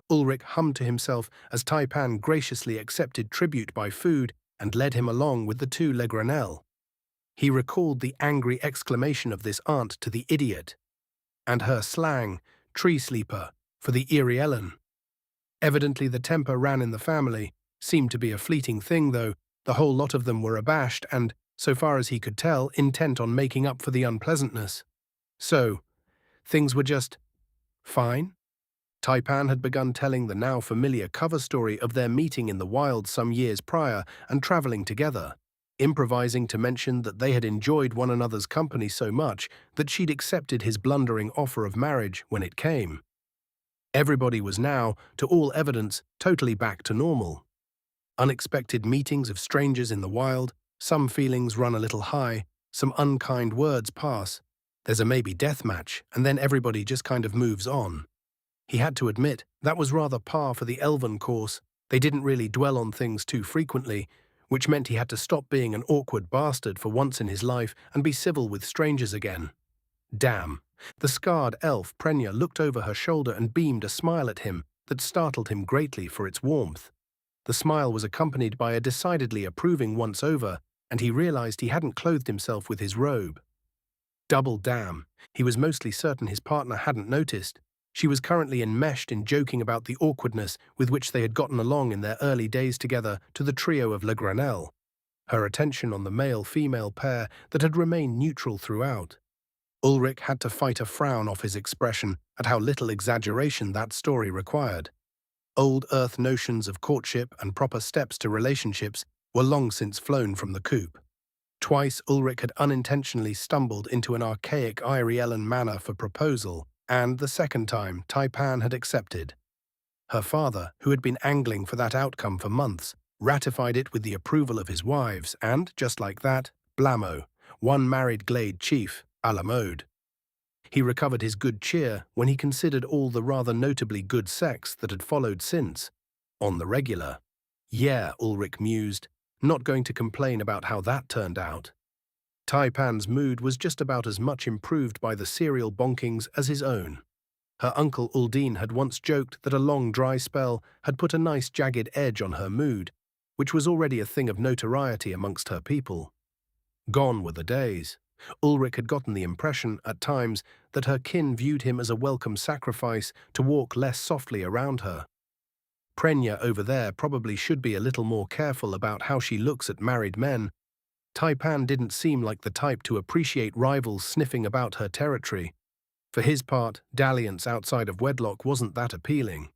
Ulrich hummed to himself as Taipan graciously accepted tribute by food and led him along with the two Legranel. He recalled the angry exclamation of this aunt to the idiot, and her slang, tree sleeper, for the Irielen. Evidently the temper ran in the family, seemed to be a fleeting thing though. The whole lot of them were abashed and, so far as he could tell, intent on making up for the unpleasantness. So, things were just fine? Taipan had begun telling the now familiar cover story of their meeting in the wild some years prior and traveling together, improvising to mention that they had enjoyed one another's company so much that she'd accepted his blundering offer of marriage when it came. Everybody was now, to all evidence, totally back to normal. Unexpected meetings of strangers in the wild, some feelings run a little high, some unkind words pass, there's a maybe death match, and then everybody just kind of moves on. He had to admit that was rather par for the elven course. They didn't really dwell on things too frequently, which meant he had to stop being an awkward bastard for once in his life and be civil with strangers again. Damn. The scarred elf Prenya looked over her shoulder and beamed a smile at him that startled him greatly for its warmth. The smile was accompanied by a decidedly approving once over, and he realized he hadn't clothed himself with his robe. Double damn. He was mostly certain his partner hadn't noticed. She was currently enmeshed in joking about the awkwardness with which they had gotten along in their early days together to the trio of Le Grenelle, her attention on the male-female pair that had remained neutral throughout. Ulrich had to fight a frown off his expression at how little exaggeration that story required. Old earth notions of courtship and proper steps to relationships were long since flown from the coop. Twice Ulrich had unintentionally stumbled into an archaic Iriellan manner for proposal, and the second time Taipan had accepted. Her father, who had been angling for that outcome for months, ratified it with the approval of his wives, and, just like that, blammo, one married glade chief, a la mode. He recovered his good cheer when he considered all the rather notably good sex that had followed since, on the regular. Yeah, Ulrich mused, not going to complain about how that turned out. Taipan's mood was just about as much improved by the serial bonkings as his own. Her uncle Uldine had once joked that a long dry spell had put a nice jagged edge on her mood, which was already a thing of notoriety amongst her people. Gone were the days. Ulrich had gotten the impression, at times, that her kin viewed him as a welcome sacrifice to walk less softly around her. Prenya over there probably should be a little more careful about how she looks at married men. Taipan didn't seem like the type to appreciate rivals sniffing about her territory. For his part, dalliance outside of wedlock wasn't that appealing.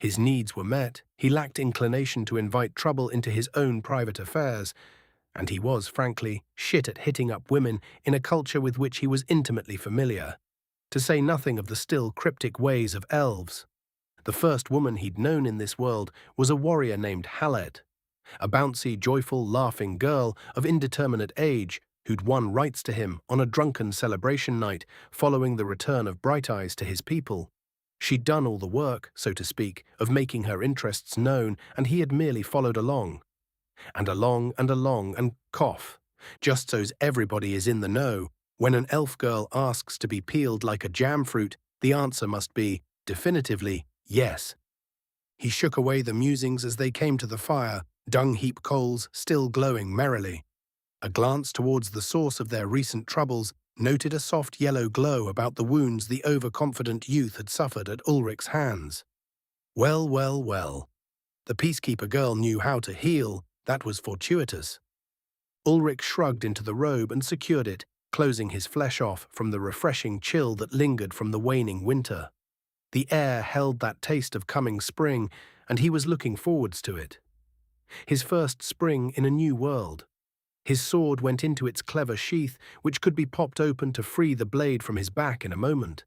His needs were met, he lacked inclination to invite trouble into his own private affairs, and he was, frankly, shit at hitting up women in a culture with which he was intimately familiar, to say nothing of the still cryptic ways of elves. The first woman he'd known in this world was a warrior named Hallet, a bouncy, joyful, laughing girl of indeterminate age who'd won rights to him on a drunken celebration night following the return of Bright Eyes to his people. She'd done all the work, so to speak, of making her interests known, and he had merely followed along. And along, and cough. Just so's everybody is in the know, when an elf girl asks to be peeled like a jam fruit, the answer must be, definitively, yes. He shook away the musings as they came to the fire, dung-heap coals still glowing merrily. A glance towards the source of their recent troubles noted a soft yellow glow about the wounds the overconfident youth had suffered at Ulrich's hands. Well, well, well. The peacekeeper girl knew how to heal, that was fortuitous. Ulrich shrugged into the robe and secured it, closing his flesh off from the refreshing chill that lingered from the waning winter. The air held that taste of coming spring, and he was looking forwards to it. His first spring in a new world. His sword went into its clever sheath, which could be popped open to free the blade from his back in a moment.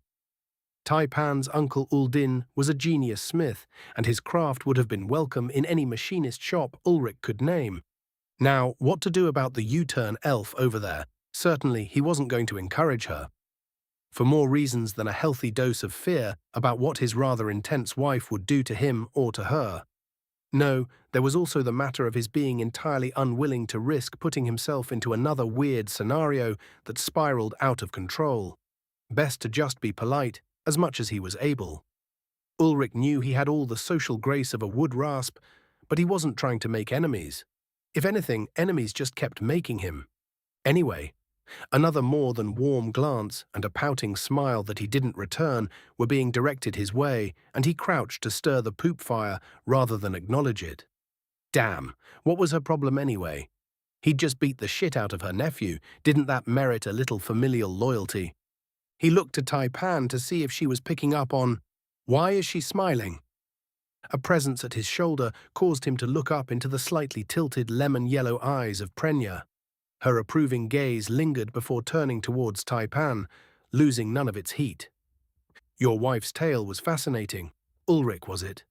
Taipan's uncle Uldin was a genius smith, and his craft would have been welcome in any machinist shop Ulrich could name. Now, what to do about the U-turn elf over there? Certainly, he wasn't going to encourage her. For more reasons than a healthy dose of fear about what his rather intense wife would do to him or to her. No, there was also the matter of his being entirely unwilling to risk putting himself into another weird scenario that spiraled out of control. Best to just be polite, as much as he was able. Ulrich knew he had all the social grace of a wood rasp, but he wasn't trying to make enemies. If anything, enemies just kept making him. Anyway, another more than warm glance and a pouting smile that he didn't return were being directed his way, and he crouched to stir the poop fire rather than acknowledge it. Damn, what was her problem anyway? He'd just beat the shit out of her nephew. Didn't that merit a little familial loyalty? He looked to Taipan to see if she was picking up on Why is she smiling? A presence at his shoulder caused him to look up into the slightly tilted lemon-yellow eyes of Prenya. Her approving gaze lingered before turning towards Taipan, losing none of its heat. Your wife's tale was fascinating. Ulrich, was it?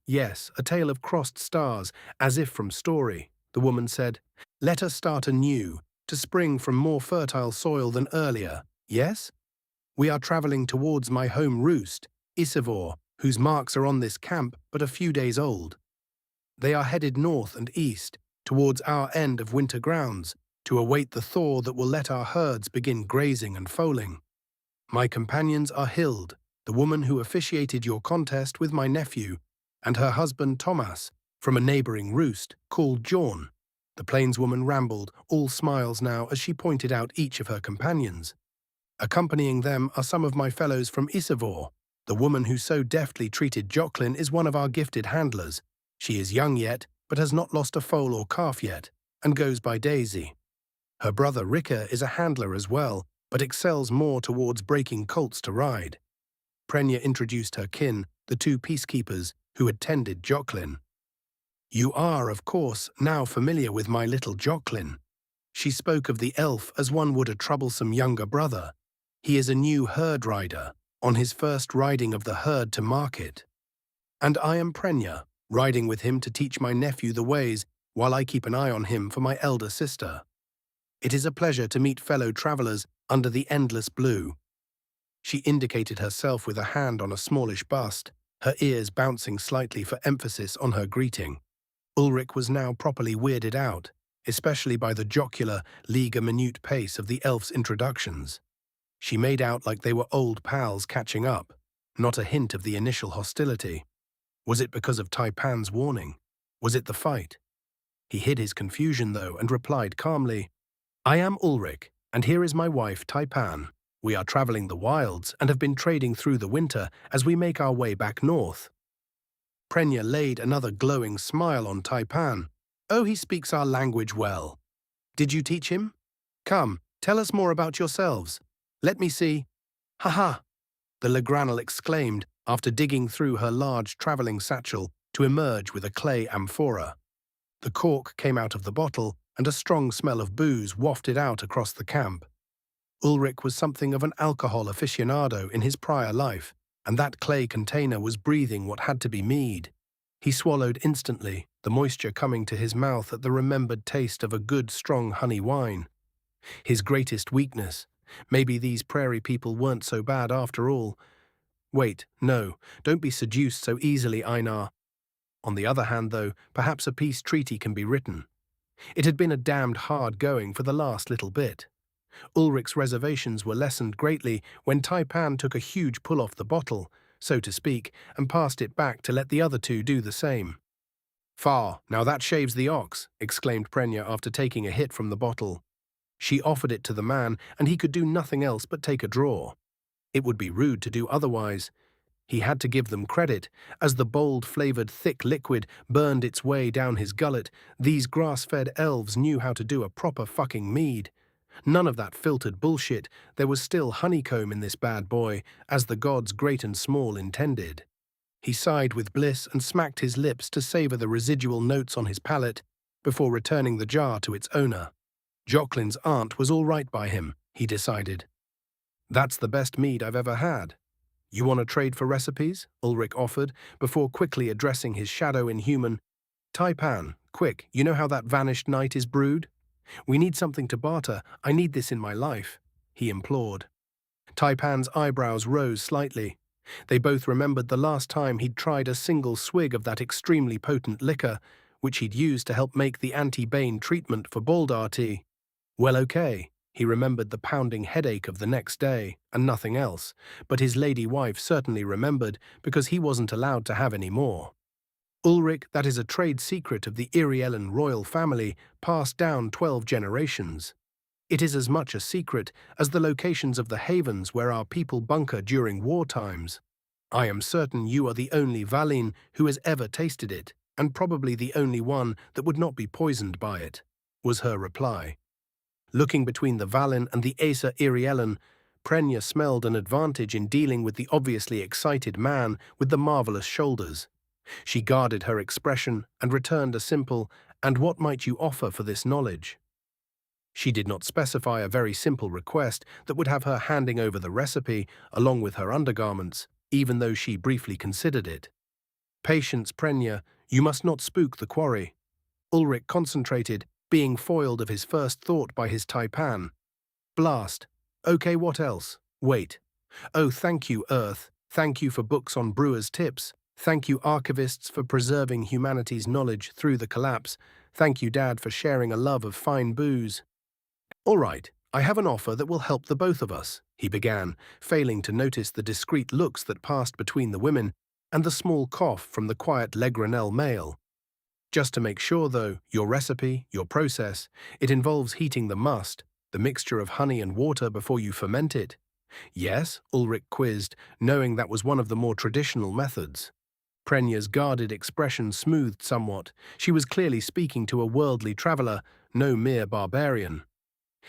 Yes, a tale of crossed stars, as if from story, the woman said. Let us start anew, to spring from more fertile soil than earlier, yes? We are traveling towards my home roost, Isivor, whose marks are on this camp but a few days old. They are headed north and east, towards our end of winter grounds, to await the thaw that will let our herds begin grazing and foaling. My companions are Hild, the woman who officiated your contest with my nephew, and her husband Thomas, from a neighboring roost, called Jorn. The plainswoman rambled, all smiles now as she pointed out each of her companions. Accompanying them are some of my fellows from Isivor. The woman who so deftly treated Joclyn is one of our gifted handlers. She is young yet, but has not lost a foal or calf yet, and goes by Daisy. Her brother Ricker is a handler as well, but excels more towards breaking colts to ride. Prenya introduced her kin, the two peacekeepers, who had tended Joclyn. You are, of course, now familiar with my little Joclyn. She spoke of the elf as one would a troublesome younger brother. He is a new herd rider, on his first riding of the herd to market. And I am Prenya, riding with him to teach my nephew the ways, while I keep an eye on him for my elder sister. It is a pleasure to meet fellow travelers under the endless blue. She indicated herself with a hand on a smallish bust, her ears bouncing slightly for emphasis on her greeting. Ulrich was now properly weirded out, especially by the jocular, league-minute pace of the elf's introductions. She made out like they were old pals catching up, not a hint of the initial hostility. Was it because of Taipan's warning? Was it the fight? He hid his confusion, though, and replied calmly, I am Ulrich, and here is my wife, Taipan. We are traveling the wilds and have been trading through the winter as we make our way back north. Prenya laid another glowing smile on Taipan. Oh, he speaks our language well. Did you teach him? Come, tell us more about yourselves. Let me see. Ha ha! The Legranal exclaimed after digging through her large travelling satchel to emerge with a clay amphora. The cork came out of the bottle and a strong smell of booze wafted out across the camp. Ulrich was something of an alcohol aficionado in his prior life, and that clay container was breathing what had to be mead. He swallowed instantly, the moisture coming to his mouth at the remembered taste of a good, strong honey wine. His greatest weakness. Maybe these prairie people weren't so bad after all. Wait, no, don't be seduced so easily, Einar. On the other hand, though, perhaps a peace treaty can be written. It had been a damned hard going for the last little bit. Ulrich's reservations were lessened greatly when Taipan took a huge pull off the bottle, so to speak, and passed it back to let the other two do the same. Far, now that shaves the ox, exclaimed Prenya after taking a hit from the bottle. She offered it to the man, and he could do nothing else but take a draw. It would be rude to do otherwise. He had to give them credit. As the bold-flavoured thick liquid burned its way down his gullet, these grass-fed elves knew how to do a proper fucking mead. None of that filtered bullshit. There was still honeycomb in this bad boy, as the gods great and small intended. He sighed with bliss and smacked his lips to savour the residual notes on his palate before returning the jar to its owner. Joclyn's aunt was all right by him, he decided. That's the best mead I've ever had. You want to trade for recipes? Ulrich offered, before quickly addressing his shadow in human. Taipan, quick, you know how that vanished night is brewed? We need something to barter. I need this in my life, he implored. Taipan's eyebrows rose slightly. They both remembered the last time he'd tried a single swig of that extremely potent liquor, which he'd used to help make the anti-bane treatment for Baldar tea. Well, okay. He remembered the pounding headache of the next day, and nothing else, but his lady wife certainly remembered, because he wasn't allowed to have any more. Ulrich, that is a trade secret of the Iriellen royal family, passed down 12 generations. It is as much a secret as the locations of the havens where our people bunker during war times. I am certain you are the only Valin who has ever tasted it, and probably the only one that would not be poisoned by it, was her reply. Looking between the Valin and the Acer Iriellen, Prenya smelled an advantage in dealing with the obviously excited man with the marvelous shoulders. She guarded her expression and returned a simple, "And what might you offer for this knowledge?" She did not specify a very simple request that would have her handing over the recipe along with her undergarments, even though she briefly considered it. "Patience, Prenya, you must not spook the quarry." Ulrich concentrated, being foiled of his first thought by his taipan. "Blast. Okay, what else? Wait. Oh, thank you, Earth. Thank you for books on brewers' tips. Thank you, archivists, for preserving humanity's knowledge through the collapse. Thank you, Dad, for sharing a love of fine booze." "All right, I have an offer that will help the both of us," he began, failing to notice the discreet looks that passed between the women and the small cough from the quiet Legranel male. "Just to make sure, though, your recipe, your process, it involves heating the must, the mixture of honey and water before you ferment it." "Yes," Ulrich quizzed, knowing that was one of the more traditional methods. Prenya's guarded expression smoothed somewhat. She was clearly speaking to a worldly traveler, no mere barbarian.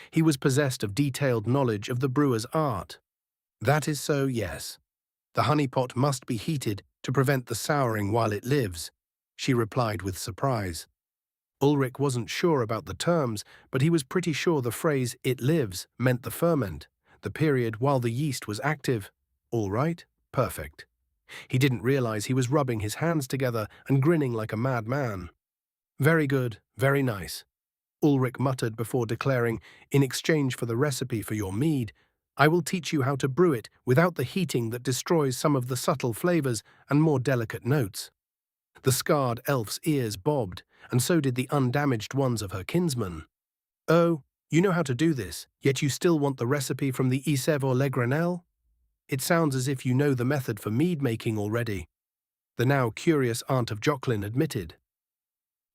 He was possessed of detailed knowledge of the brewer's art. "That is so, yes. The honey pot must be heated to prevent the souring while it lives," she replied with surprise. Ulrich wasn't sure about the terms, but he was pretty sure the phrase "it lives" meant the ferment, the period while the yeast was active. All right, perfect. He didn't realize he was rubbing his hands together and grinning like a madman. "Very good, very nice," Ulrich muttered before declaring, "In exchange for the recipe for your mead, I will teach you how to brew it without the heating that destroys some of the subtle flavors and more delicate notes." The scarred elf's ears bobbed, and so did the undamaged ones of her kinsman. "Oh, you know how to do this, yet you still want the recipe from the Isev or Legranel? It sounds as if you know the method for mead making already," the now curious aunt of Joclyn admitted.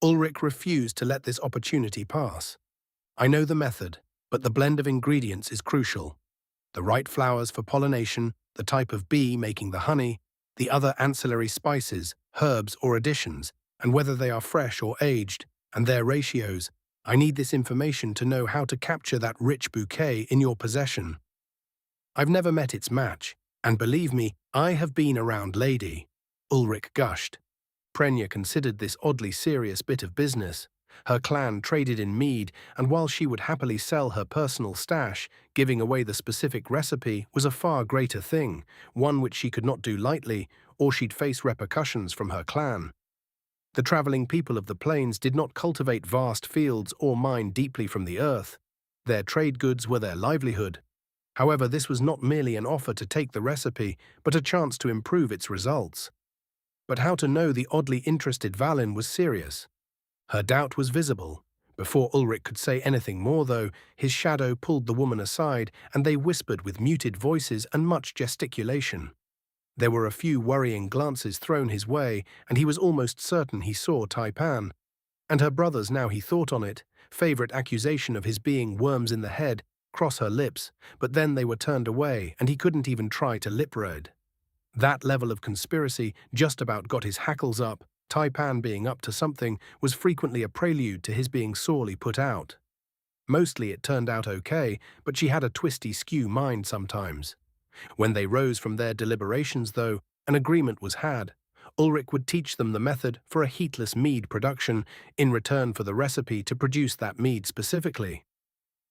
Ulrich refused to let this opportunity pass. "I know the method, but the blend of ingredients is crucial. The right flowers for pollination, the type of bee making the honey, the other ancillary spices, herbs or additions, and whether they are fresh or aged, and their ratios. I need this information to know how to capture that rich bouquet in your possession. I've never met its match, and believe me, I have been around lady," Ulrich gushed. Prenya considered this oddly serious bit of business. Her clan traded in mead, and while she would happily sell her personal stash, giving away the specific recipe was a far greater thing, one which she could not do lightly, or she'd face repercussions from her clan. The traveling people of the plains did not cultivate vast fields or mine deeply from the earth. Their trade goods were their livelihood. However, this was not merely an offer to take the recipe, but a chance to improve its results. But how to know the oddly interested Valin was serious? Her doubt was visible. Before Ulrich could say anything more, though, his shadow pulled the woman aside, and they whispered with muted voices and much gesticulation. There were a few worrying glances thrown his way, and he was almost certain he saw Taipan. And her brothers, now he thought on it, favorite accusation of his being worms in the head, cross her lips, but then they were turned away, and he couldn't even try to lip read. That level of conspiracy just about got his hackles up. Taipan being up to something was frequently a prelude to his being sorely put out. Mostly it turned out okay, but she had a twisty skew mind sometimes. When they rose from their deliberations, though, an agreement was had. Ulrich would teach them the method for a heatless mead production in return for the recipe to produce that mead specifically.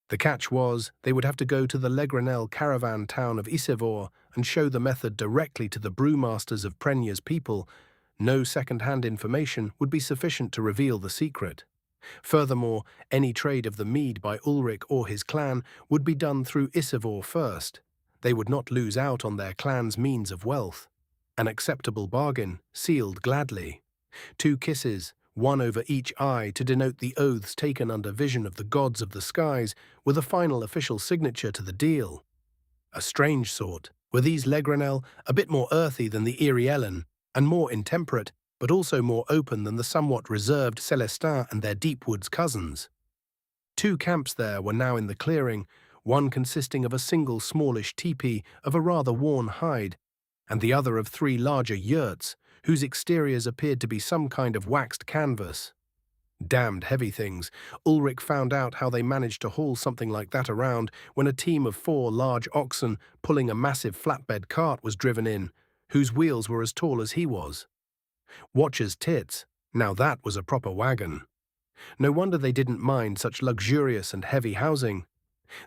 The catch was, they would have to go to the Legranel caravan town of Isevor and show the method directly to the brewmasters of Prenya's people. No second-hand information would be sufficient to reveal the secret. Furthermore, any trade of the mead by Ulrich or his clan would be done through Isevor first. They would not lose out on their clan's means of wealth. An acceptable bargain, sealed gladly. 2 kisses, one over each eye to denote the oaths taken under vision of the gods of the skies, were the final official signature to the deal. A strange sort, were these Legranel, a bit more earthy than the Irielen, and more intemperate, but also more open than the somewhat reserved Celestin and their deep woods cousins. 2 camps there were now in the clearing, one consisting of a single smallish teepee of a rather worn hide, and the other of 3 larger yurts, whose exteriors appeared to be some kind of waxed canvas. Damned heavy things. Ulrich found out how they managed to haul something like that around when a team of 4 large oxen pulling a massive flatbed cart was driven in, whose wheels were as tall as he was. Watcher's tits. Now that was a proper wagon. No wonder they didn't mind such luxurious and heavy housing.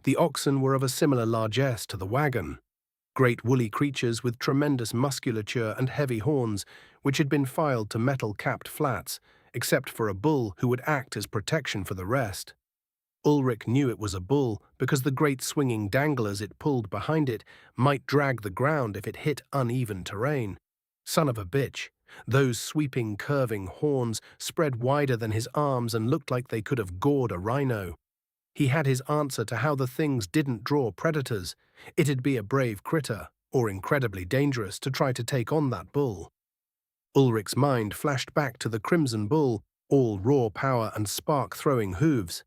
The oxen were of a similar largesse to the wagon. Great woolly creatures with tremendous musculature and heavy horns, which had been filed to metal-capped flats, except for a bull who would act as protection for the rest. Ulrich knew it was a bull because the great swinging danglers it pulled behind it might drag the ground if it hit uneven terrain. Son of a bitch. Those sweeping, curving horns spread wider than his arms and looked like they could have gored a rhino. He had his answer to how the things didn't draw predators. It'd be a brave critter, or incredibly dangerous, to try to take on that bull. Ulrich's mind flashed back to the Crimson Bull, all raw power and spark-throwing hooves.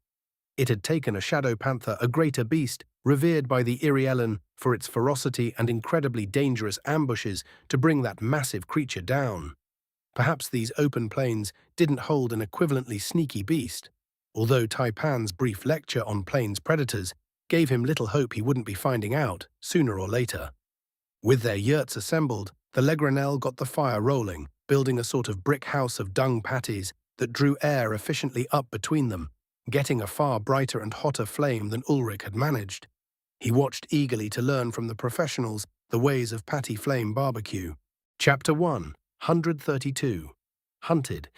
It had taken a shadow panther, a greater beast, revered by the Irielen for its ferocity and incredibly dangerous ambushes, to bring that massive creature down. Perhaps these open plains didn't hold an equivalently sneaky beast, although Taipan's brief lecture on plains predators gave him little hope he wouldn't be finding out, sooner or later. With their yurts assembled, the Legranel got the fire rolling, building a sort of brick house of dung patties that drew air efficiently up between them, getting a far brighter and hotter flame than Ulrich had managed. He watched eagerly to learn from the professionals the ways of patty flame barbecue. Chapter 1, 132. Hunted.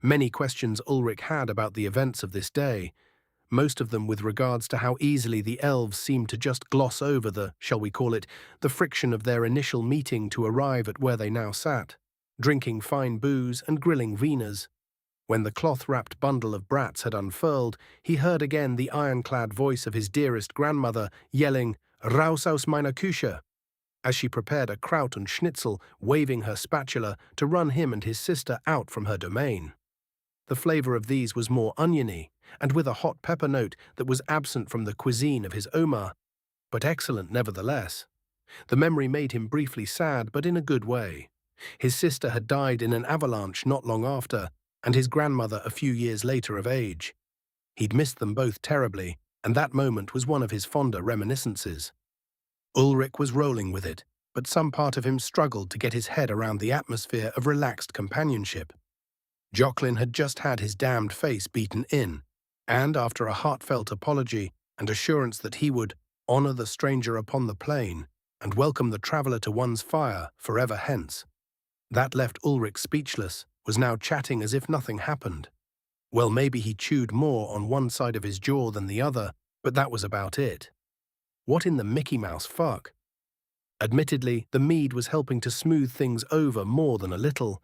Many questions Ulrich had about the events of this day, most of them with regards to how easily the elves seemed to just gloss over the, shall we call it, the friction of their initial meeting to arrive at where they now sat, drinking fine booze and grilling wieners. When the cloth-wrapped bundle of brats had unfurled, he heard again the ironclad voice of his dearest grandmother yelling, "Raus aus meiner Küche," as she prepared a kraut and schnitzel, waving her spatula to run him and his sister out from her domain. The flavor of these was more oniony, and with a hot pepper note that was absent from the cuisine of his Oma, but excellent nevertheless. The memory made him briefly sad, but in a good way. His sister had died in an avalanche not long after, and his grandmother a few years later of age. He'd missed them both terribly, and that moment was one of his fonder reminiscences. Ulrich was rolling with it, but some part of him struggled to get his head around the atmosphere of relaxed companionship. Joclyn had just had his damned face beaten in, and after a heartfelt apology and assurance that he would honor the stranger upon the plain and welcome the traveler to one's fire forever hence, that left Ulrich speechless, was now chatting as if nothing happened. Well, maybe he chewed more on one side of his jaw than the other, but that was about it. What in the Mickey Mouse fuck? Admittedly, the mead was helping to smooth things over more than a little.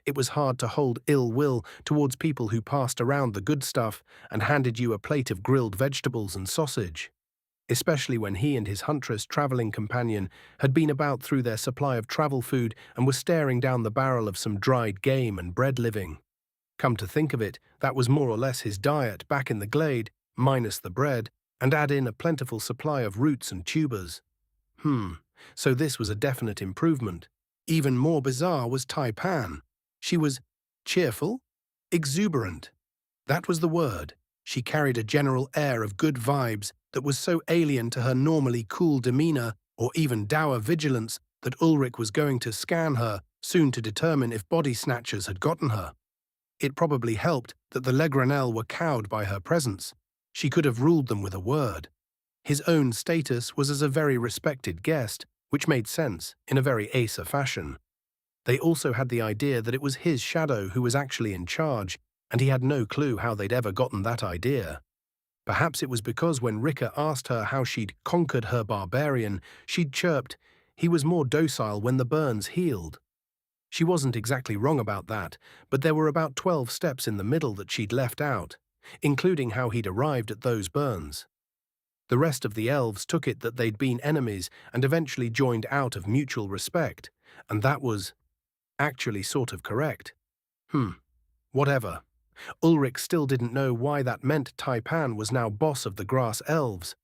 It was hard to hold ill will towards people who passed around the good stuff and handed you a plate of grilled vegetables and sausage, especially when he and his huntress traveling companion had been about through their supply of travel food and were staring down the barrel of some dried game and bread living. Come to think of it, that was more or less his diet back in the glade, minus the bread, and add in a plentiful supply of roots and tubers. So this was a definite improvement. Even more bizarre was Taipan. She was cheerful, exuberant. That was the word. She carried a general air of good vibes that was so alien to her normally cool demeanor or even dour vigilance that Ulrich was going to scan her soon to determine if body snatchers had gotten her. It probably helped that the Legranel were cowed by her presence. She could have ruled them with a word. His own status was as a very respected guest, which made sense in a very Asa fashion. They also had the idea that it was his shadow who was actually in charge, and he had no clue how they'd ever gotten that idea. Perhaps it was because when Rika asked her how she'd conquered her barbarian, she'd chirped, "He was more docile when the burns healed." She wasn't exactly wrong about that, but there were about 12 steps in the middle that she'd left out, including how he'd arrived at those burns. The rest of the elves took it that they'd been enemies and eventually joined out of mutual respect, and that was actually sort of correct. Whatever. Ulrich still didn't know why that meant Taipan was now boss of the grass elves.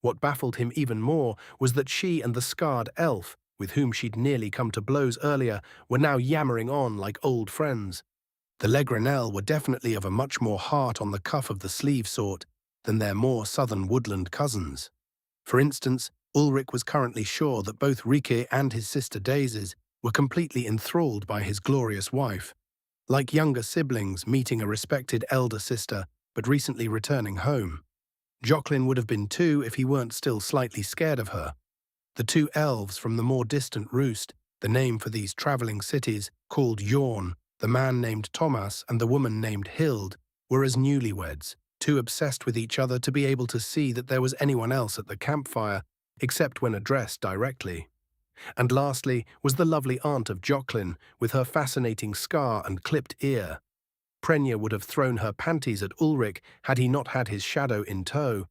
What baffled him even more was that she and the scarred elf, with whom she'd nearly come to blows earlier, were now yammering on like old friends. The legrenelle were definitely of a much more heart-on-the-cuff-of-the-sleeve sort than their more southern woodland cousins. For instance, Ulrich was currently sure that both Rike and his sister Daisies were completely enthralled by his glorious wife, like younger siblings meeting a respected elder sister but recently returning home. Joclyn would have been too if he weren't still slightly scared of her. The two elves from the more distant roost, the name for these travelling cities, called Yorn, the man named Thomas and the woman named Hild, were as newlyweds, too obsessed with each other to be able to see that there was anyone else at the campfire, except when addressed directly. And lastly was the lovely aunt of Joclyn, with her fascinating scar and clipped ear. Prenya would have thrown her panties at Ulrich had he not had his shadow in tow.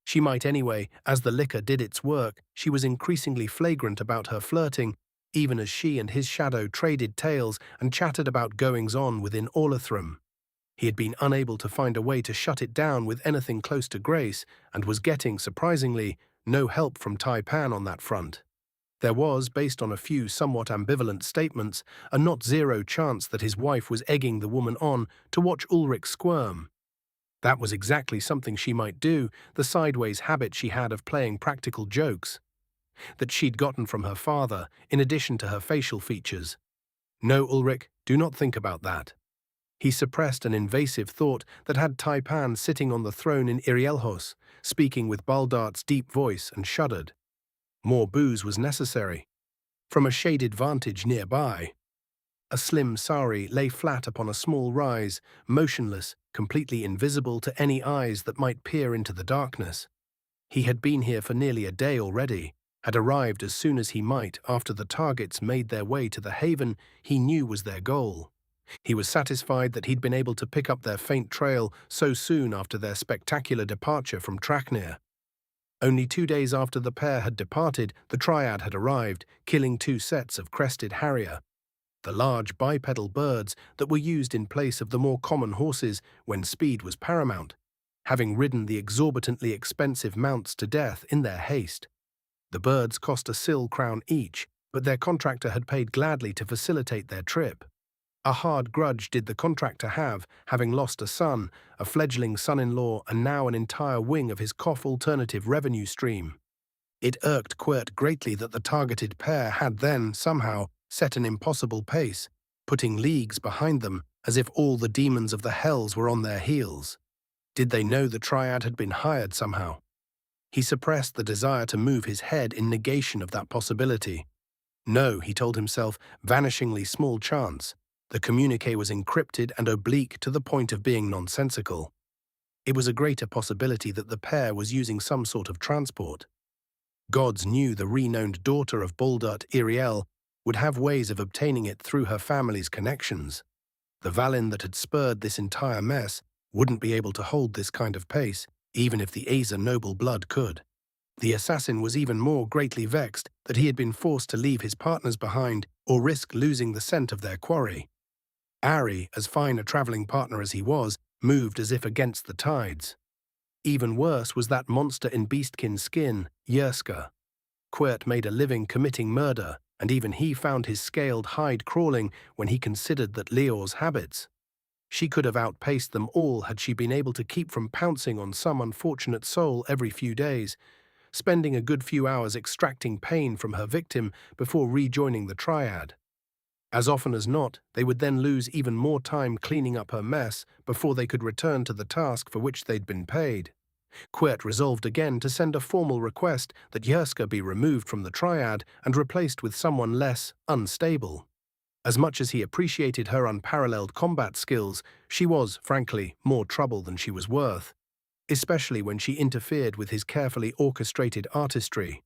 She might anyway, as the liquor did its work. She was increasingly flagrant about her flirting, even as she and his shadow traded tales and chattered about goings-on within Orlithrum. He had been unable to find a way to shut it down with anything close to grace, and was getting, surprisingly, no help from Taipan on that front. There was, based on a few somewhat ambivalent statements, a not-zero chance that his wife was egging the woman on to watch Ulrich squirm. That was exactly something she might do, the sideways habit she had of playing practical jokes, that she'd gotten from her father, in addition to her facial features. No, Ulrich, do not think about that. He suppressed an invasive thought that had Taipan sitting on the throne in Irielhos, speaking with Baldart's deep voice, and shuddered. More booze was necessary. From a shaded vantage nearby, a slim sari lay flat upon a small rise, motionless, completely invisible to any eyes that might peer into the darkness. He had been here for nearly a day already, had arrived as soon as he might after the targets made their way to the haven he knew was their goal. He was satisfied that he'd been able to pick up their faint trail so soon after their spectacular departure from Traknir. Only 2 days after the pair had departed, the triad had arrived, killing 2 sets of crested harrier, the large bipedal birds that were used in place of the more common horses when speed was paramount, having ridden the exorbitantly expensive mounts to death in their haste. The birds cost a sill crown each, but their contractor had paid gladly to facilitate their trip. A hard grudge did the contractor have, having lost a son, a fledgling son-in-law, and now an entire wing of his cough alternative revenue stream. It irked Quirt greatly that the targeted pair had then, somehow, set an impossible pace, putting leagues behind them as if all the demons of the hells were on their heels. Did they know the triad had been hired somehow? He suppressed the desire to move his head in negation of that possibility. No, he told himself, vanishingly small chance. The communique was encrypted and oblique to the point of being nonsensical. It was a greater possibility that the pair was using some sort of transport. Gods knew the renowned daughter of Baldart Iriel would have ways of obtaining it through her family's connections. The Valin that had spurred this entire mess wouldn't be able to hold this kind of pace, even if the Aza noble blood could. The assassin was even more greatly vexed that he had been forced to leave his partners behind or risk losing the scent of their quarry. Ari, as fine a travelling partner as he was, moved as if against the tides. Even worse was that monster in beastkin skin, Yerska. Quirt made a living committing murder, and even he found his scaled hide crawling when he considered that Leor's habits. She could have outpaced them all had she been able to keep from pouncing on some unfortunate soul every few days, spending a good few hours extracting pain from her victim before rejoining the triad. As often as not, they would then lose even more time cleaning up her mess before they could return to the task for which they'd been paid. Quirt resolved again to send a formal request that Yerska be removed from the triad and replaced with someone less unstable. As much as he appreciated her unparalleled combat skills, she was, frankly, more trouble than she was worth, especially when she interfered with his carefully orchestrated artistry.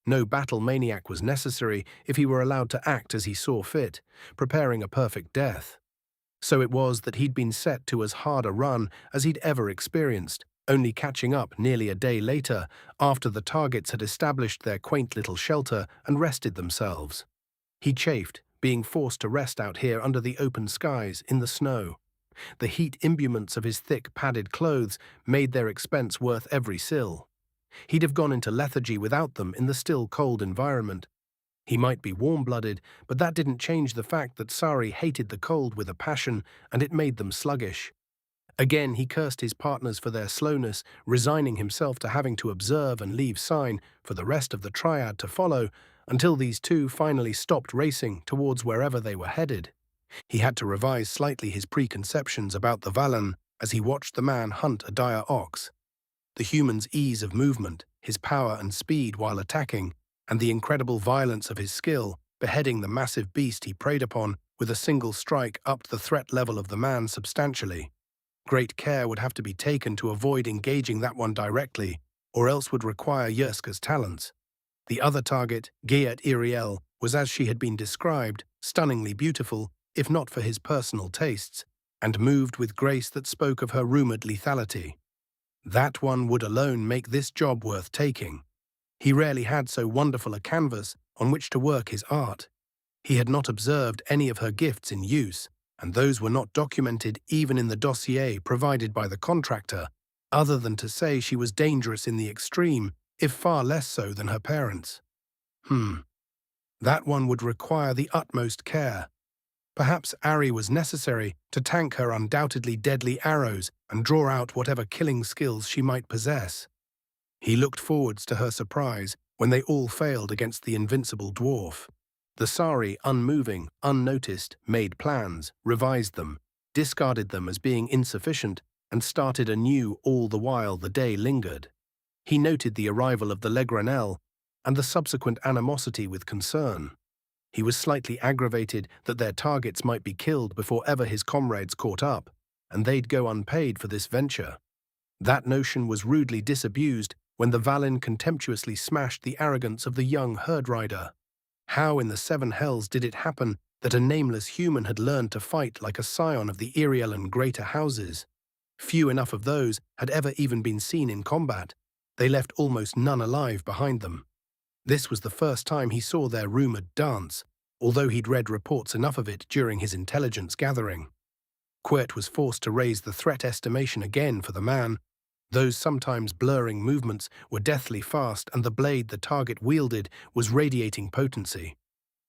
No battle maniac was necessary if he were allowed to act as he saw fit, preparing a perfect death. So it was that he'd been set to as hard a run as he'd ever experienced, only catching up nearly a day later after the targets had established their quaint little shelter and rested themselves. He chafed, being forced to rest out here under the open skies in the snow. The heat imbuments of his thick padded clothes made their expense worth every sill. He'd have gone into lethargy without them in the still cold environment. He might be warm-blooded, but that didn't change the fact that Sari hated the cold with a passion, and it made them sluggish. Again, he cursed his partners for their slowness, resigning himself to having to observe and leave sign for the rest of the triad to follow, until these two finally stopped racing towards wherever they were headed. He had to revise slightly his preconceptions about the Valan as he watched the man hunt a dire ox. The human's ease of movement, his power and speed while attacking, and the incredible violence of his skill, beheading the massive beast he preyed upon with a single strike, upped the threat level of the man substantially. Great care would have to be taken to avoid engaging that one directly, or else would require Yerska's talents. The other target, Geat Iriel, was as she had been described, stunningly beautiful, if not for his personal tastes, and moved with grace that spoke of her rumored lethality. That one would alone make this job worth taking. He rarely had so wonderful a canvas on which to work his art. He had not observed any of her gifts in use, and those were not documented even in the dossier provided by the contractor, other than to say she was dangerous in the extreme, if far less so than her parents. That one would require the utmost care. Perhaps Ari was necessary to tank her undoubtedly deadly arrows and draw out whatever killing skills she might possess. He looked forwards to her surprise when they all failed against the invincible dwarf. The Sari, unmoving, unnoticed, made plans, revised them, discarded them as being insufficient, and started anew all the while the day lingered. He noted the arrival of the Legranel and the subsequent animosity with concern. He was slightly aggravated that their targets might be killed before ever his comrades caught up, and they'd go unpaid for this venture. That notion was rudely disabused when the Valin contemptuously smashed the arrogance of the young herd rider. How in the seven hells did it happen that a nameless human had learned to fight like a scion of the Irielan greater houses? Few enough of those had ever even been seen in combat. They left almost none alive behind them. This was the first time he saw their rumored dance, although he'd read reports enough of it during his intelligence gathering. Quirt was forced to raise the threat estimation again for the man. Those sometimes blurring movements were deathly fast, and the blade the target wielded was radiating potency.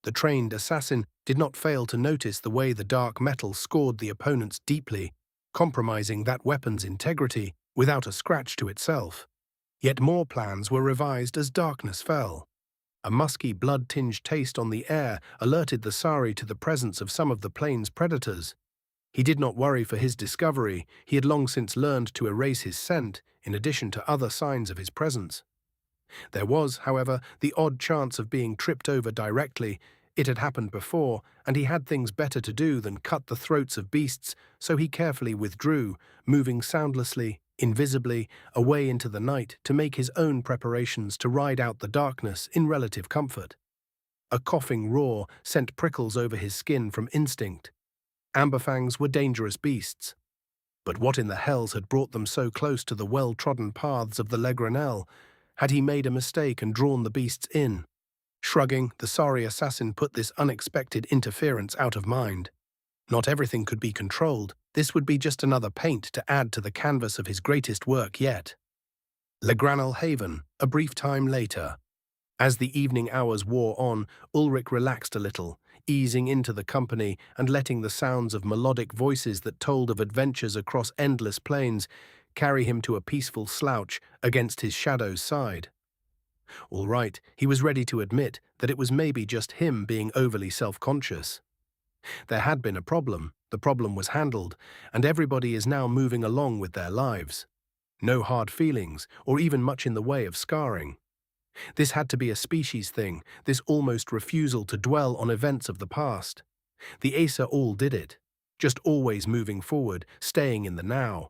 The trained assassin did not fail to notice the way the dark metal scored the opponents deeply, compromising that weapon's integrity without a scratch to itself. Yet more plans were revised as darkness fell. A musky, blood-tinged taste on the air alerted the Sari to the presence of some of the plane's predators. He did not worry for his discovery. He had long since learned to erase his scent, in addition to other signs of his presence. There was, however, the odd chance of being tripped over directly. It had happened before, and he had things better to do than cut the throats of beasts, so he carefully withdrew, moving soundlessly, invisibly, away into the night to make his own preparations to ride out the darkness in relative comfort. A coughing roar sent prickles over his skin from instinct. Amberfangs were dangerous beasts. But what in the hells had brought them so close to the well-trodden paths of the Legranel? Had he made a mistake and drawn the beasts in? Shrugging, the sorry assassin put this unexpected interference out of mind. Not everything could be controlled. This would be just another paint to add to the canvas of his greatest work yet. Legranel Haven, a brief time later. As the evening hours wore on, Ulrich relaxed a little, easing into the company and letting the sounds of melodic voices that told of adventures across endless plains carry him to a peaceful slouch against his shadow's side. All right, he was ready to admit that it was maybe just him being overly self-conscious. There had been a problem, the problem was handled, and everybody is now moving along with their lives. No hard feelings, or even much in the way of scarring. This had to be a species thing, this almost refusal to dwell on events of the past. The Acer all did it, just always moving forward, staying in the now.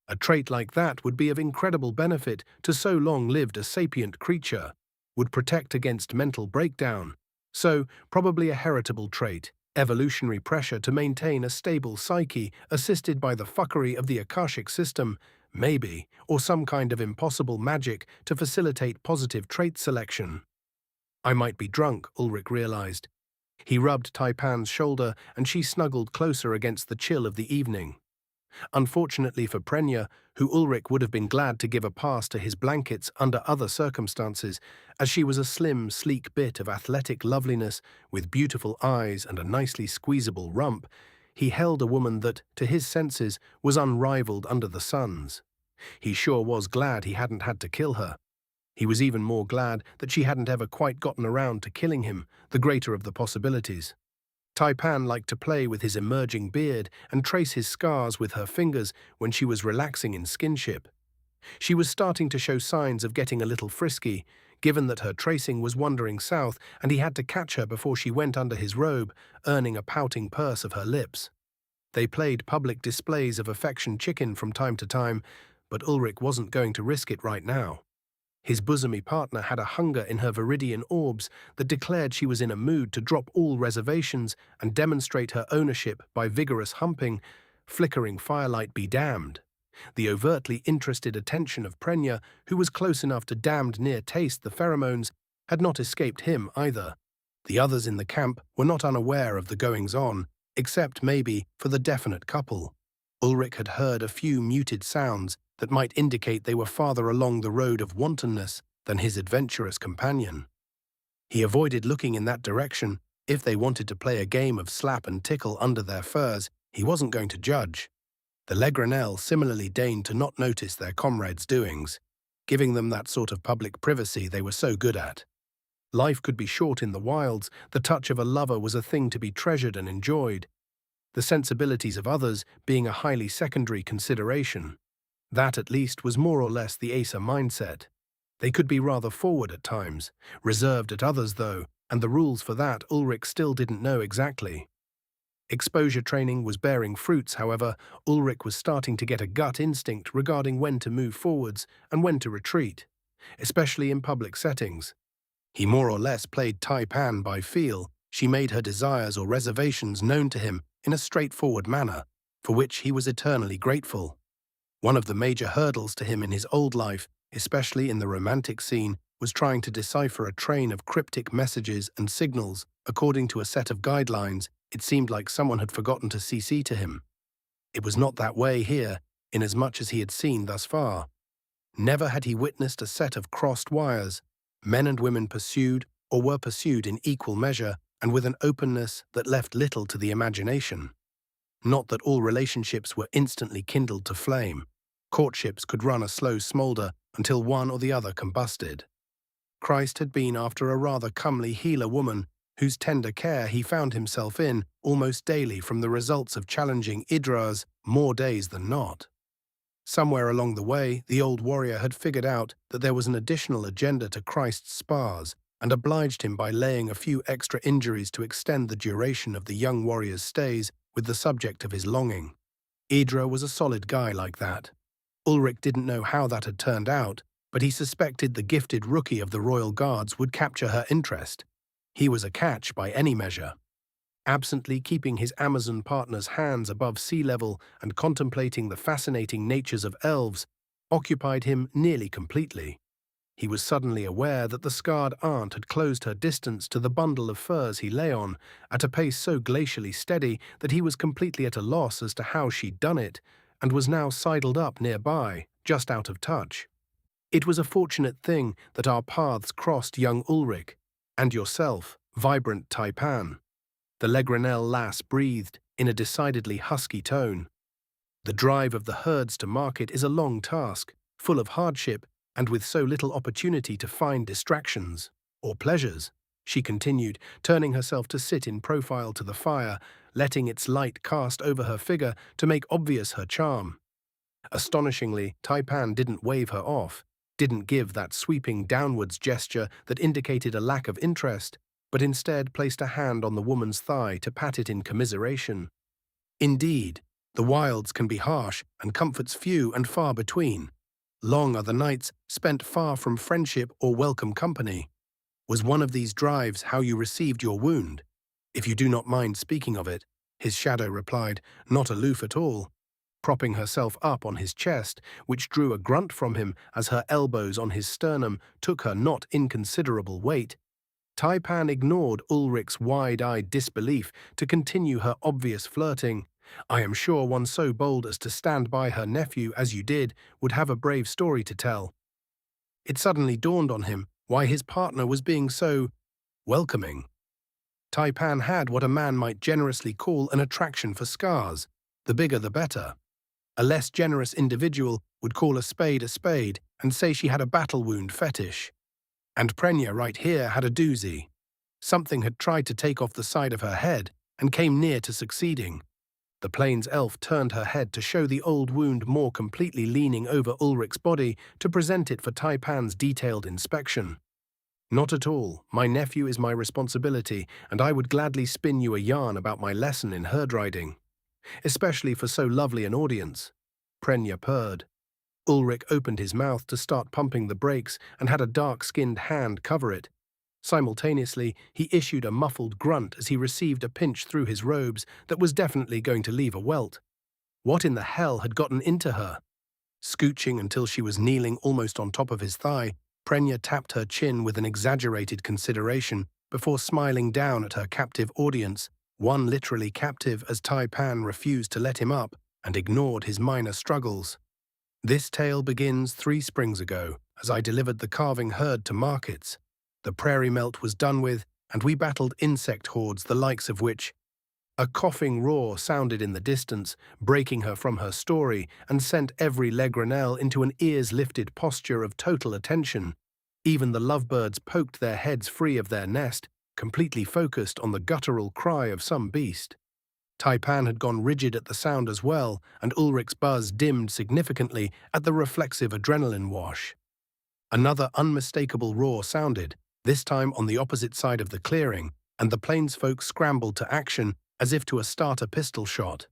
A trait like that would be of incredible benefit to so long-lived a sapient creature, would protect against mental breakdown. So, probably a heritable trait, evolutionary pressure to maintain a stable psyche assisted by the fuckery of the Akashic system, maybe, or some kind of impossible magic to facilitate positive trait selection. I might be drunk, Ulrich realized. He rubbed Taipan's shoulder and she snuggled closer against the chill of the evening. Unfortunately for Prenya, who Ulrich would have been glad to give a pass to his blankets under other circumstances, as she was a slim, sleek bit of athletic loveliness with beautiful eyes and a nicely squeezable rump, he held a woman that, to his senses, was unrivaled under the suns. He sure was glad he hadn't had to kill her. He was even more glad that she hadn't ever quite gotten around to killing him, the greater of the possibilities. Taipan liked to play with his emerging beard and trace his scars with her fingers when she was relaxing in skinship. She was starting to show signs of getting a little frisky, given that her tracing was wandering south and he had to catch her before she went under his robe, earning a pouting purse of her lips. They played public displays of affection chicken from time to time, but Ulrich wasn't going to risk it right now. His bosomy partner had a hunger in her viridian orbs that declared she was in a mood to drop all reservations and demonstrate her ownership by vigorous humping, flickering firelight be damned. The overtly interested attention of Prenya, who was close enough to damned near taste the pheromones, had not escaped him either. The others in the camp were not unaware of the goings-on, except maybe for the definite couple. Ulrich had heard a few muted sounds that might indicate they were farther along the road of wantonness than his adventurous companion. He avoided looking in that direction. If they wanted to play a game of slap and tickle under their furs, he wasn't going to judge. The Legrenelle similarly deigned to not notice their comrades' doings, giving them that sort of public privacy they were so good at. Life could be short in the wilds. The touch of a lover was a thing to be treasured and enjoyed, the sensibilities of others being a highly secondary consideration. That, at least, was more or less the Acer mindset. They could be rather forward at times, reserved at others, though, and the rules for that Ulrich still didn't know exactly. Exposure training was bearing fruits, however. Ulrich was starting to get a gut instinct regarding when to move forwards and when to retreat, especially in public settings. He more or less played Taipan by feel. She made her desires or reservations known to him in a straightforward manner, for which he was eternally grateful. One of the major hurdles to him in his old life, especially in the romantic scene, was trying to decipher a train of cryptic messages and signals according to a set of guidelines it seemed like someone had forgotten to CC to him. It was not that way here, inasmuch as he had seen thus far. Never had he witnessed a set of crossed wires. Men and women pursued or were pursued in equal measure and with an openness that left little to the imagination. Not that all relationships were instantly kindled to flame. Courtships could run a slow smolder until one or the other combusted. Christ had been after a rather comely healer woman whose tender care he found himself in almost daily from the results of challenging Idras more days than not. Somewhere along the way, the old warrior had figured out that there was an additional agenda to Christ's spars and obliged him by laying a few extra injuries to extend the duration of the young warrior's stays with the subject of his longing. Idra was a solid guy like that. Ulrich didn't know how that had turned out, but he suspected the gifted rookie of the Royal Guards would capture her interest. He was a catch by any measure. Absently keeping his Amazon partner's hands above sea level and contemplating the fascinating natures of elves occupied him nearly completely. He was suddenly aware that the scarred aunt had closed her distance to the bundle of furs he lay on at a pace so glacially steady that he was completely at a loss as to how she'd done it, and was now sidled up nearby, just out of touch. It was a fortunate thing that our paths crossed, young Ulrich, and yourself, vibrant Taipan. The Legrenelle lass breathed in a decidedly husky tone. The drive of the herds to market is a long task, full of hardship, and with so little opportunity to find distractions or pleasures, she continued, turning herself to sit in profile to the fire, letting its light cast over her figure to make obvious her charm. Astonishingly, Taipan didn't wave her off, didn't give that sweeping downwards gesture that indicated a lack of interest, but instead placed a hand on the woman's thigh to pat it in commiseration. Indeed, the wilds can be harsh and comforts few and far between. Long are the nights spent far from friendship or welcome company. Was one of these drives how you received your wound? If you do not mind speaking of it, his shadow replied, not aloof at all, propping herself up on his chest, which drew a grunt from him as her elbows on his sternum took her not inconsiderable weight. Taipan ignored Ulrich's wide-eyed disbelief to continue her obvious flirting, I am sure one so bold as to stand by her nephew as you did would have a brave story to tell. It suddenly dawned on him why his partner was being so welcoming. Taipan had what a man might generously call an attraction for scars. The bigger the better. A less generous individual would call a spade and say she had a battle wound fetish. And Prenya right here had a doozy. Something had tried to take off the side of her head and came near to succeeding. The plains elf turned her head to show the old wound more completely, leaning over Ulrich's body to present it for Taipan's detailed inspection. Not at all. My nephew is my responsibility, and I would gladly spin you a yarn about my lesson in herd riding. Especially for so lovely an audience. Prenya purred. Ulrich opened his mouth to start pumping the brakes and had a dark-skinned hand cover it. Simultaneously, he issued a muffled grunt as he received a pinch through his robes that was definitely going to leave a welt. What in the hell had gotten into her? Scooching until she was kneeling almost on top of his thigh, Prenya tapped her chin with an exaggerated consideration before smiling down at her captive audience, one literally captive as Taipan refused to let him up and ignored his minor struggles. This tale begins 3 springs ago, as I delivered the calving herd to markets. The prairie melt was done with, and we battled insect hordes the likes of which. A coughing roar sounded in the distance, breaking her from her story, and sent every legrenelle into an ears-lifted posture of total attention. Even the lovebirds poked their heads free of their nest, completely focused on the guttural cry of some beast. Taipan had gone rigid at the sound as well, and Ulrich's buzz dimmed significantly at the reflexive adrenaline wash. Another unmistakable roar sounded, this time on the opposite side of the clearing, and the plainsfolk scrambled to action as if to a starter pistol shot.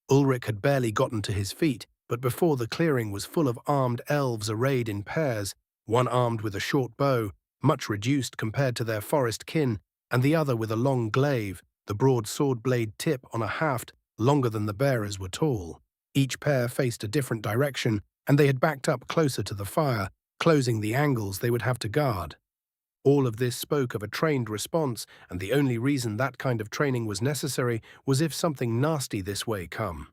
Ulrich had barely gotten to his feet, but before the clearing was full of armed elves arrayed in pairs, one armed with a short bow, much reduced compared to their forest kin, and the other with a long glaive, the broad sword blade tip on a haft longer than the bearers were tall. Each pair faced a different direction, and they had backed up closer to the fire, closing the angles they would have to guard. All of this spoke of a trained response, and the only reason that kind of training was necessary was if something nasty this way come.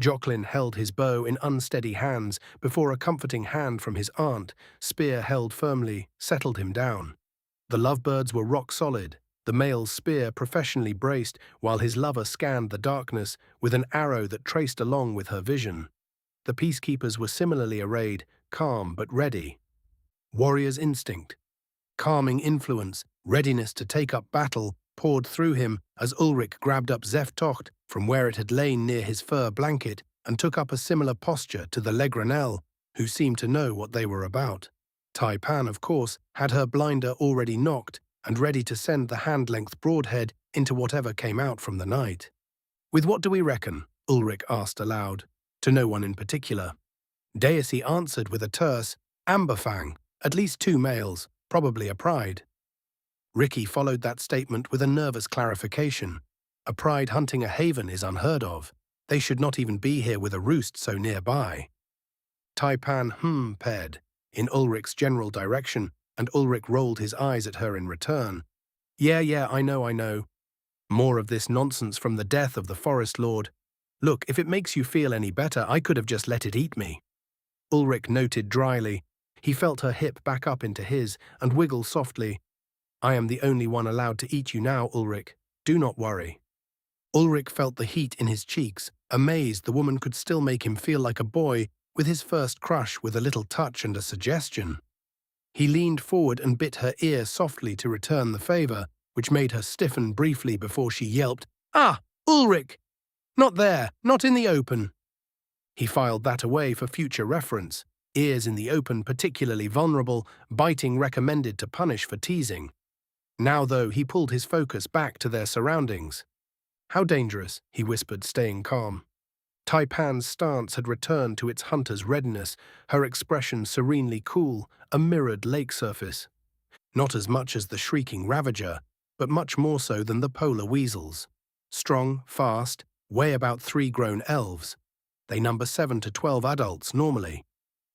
Joclin held his bow in unsteady hands before a comforting hand from his aunt, spear held firmly, settled him down. The lovebirds were rock solid, the male's spear professionally braced while his lover scanned the darkness with an arrow that traced along with her vision. The peacekeepers were similarly arrayed, calm but ready. Warrior's instinct, calming influence, readiness to take up battle, poured through him as Ulrich grabbed up Zeftocht from where it had lain near his fur blanket and took up a similar posture to the Legrenelle, who seemed to know what they were about. Taipan, of course, had her blinder already knocked and ready to send the hand-length broadhead into whatever came out from the night. "With what do we reckon?" Ulrich asked aloud, to no one in particular. Deity answered with a terse, "Amberfang, at least 2 males, probably a pride." Ricky followed that statement with a nervous clarification. A pride hunting a haven is unheard of. They should not even be here with a roost so nearby. Taipan paired in Ulrich's general direction, and Ulrich rolled his eyes at her in return. Yeah, I know. More of this nonsense from the death of the Forest Lord. Look, if it makes you feel any better, I could have just let it eat me." Ulrich noted dryly. He felt her hip back up into his and wiggle softly. "I am the only one allowed to eat you now, Ulrich. Do not worry." Ulrich felt the heat in his cheeks, amazed the woman could still make him feel like a boy with his first crush with a little touch and a suggestion. He leaned forward and bit her ear softly to return the favor, which made her stiffen briefly before she yelped, "Ah, Ulrich! Not there, not in the open." He filed that away for future reference. Ears in the open particularly vulnerable, biting recommended to punish for teasing. Now, though, he pulled his focus back to their surroundings. "How dangerous?" he whispered, staying calm. Taipan's stance had returned to its hunter's readiness, her expression serenely cool, a mirrored lake surface. Not as much as the shrieking ravager, but much more so than the polar weasels. Strong, fast, weigh about 3 grown elves. They number 7 to 12 adults normally.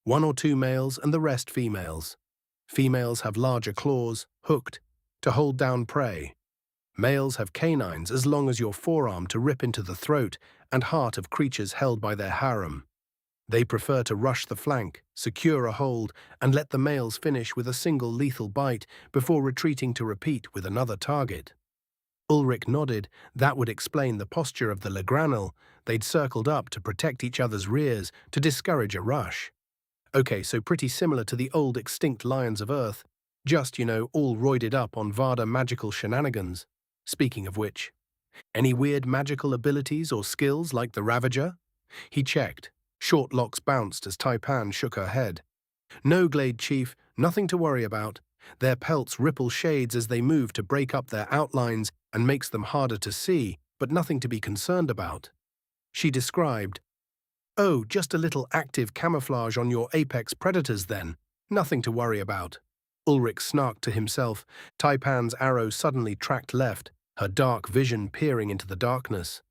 1 or 2 males and the rest females. Females have larger claws, hooked, to hold down prey. Males have canines as long as your forearm to rip into the throat and heart of creatures held by their harem. They prefer to rush the flank, secure a hold, and let the males finish with a single lethal bite before retreating to repeat with another target. Ulrich nodded. That would explain the posture of the Legranel. They'd circled up to protect each other's rears to discourage a rush. Okay, so pretty similar to the old extinct lions of Earth, just, all roided up on Varda magical shenanigans. Speaking of which, any weird magical abilities or skills like the Ravager? He checked. Short locks bounced as Taipan shook her head. No, Glade Chief, nothing to worry about. Their pelts ripple shades as they move to break up their outlines and makes them harder to see, but nothing to be concerned about. She described, "Oh, just a little active camouflage on your apex predators then. Nothing to worry about." Ulrich snarked to himself. Taipan's arrow suddenly tracked left, her dark vision peering into the darkness.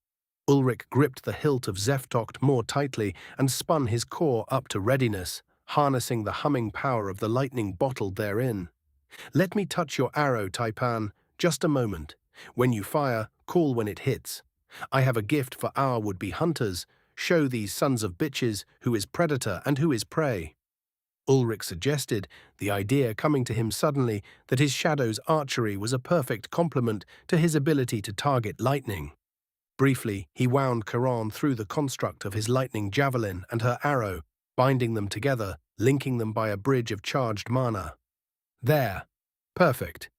Ulrich gripped the hilt of Zeftocht more tightly and spun his core up to readiness, harnessing the humming power of the lightning bottled therein. "Let me touch your arrow, Taipan. Just a moment. When you fire, call when it hits. I have a gift for our would-be hunters. Show these sons of bitches who is predator and who is prey." Ulrich suggested, the idea coming to him suddenly that his shadow's archery was a perfect complement to his ability to target lightning. Briefly, he wound Charon through the construct of his lightning javelin and her arrow, binding them together, linking them by a bridge of charged mana. "There. Perfect.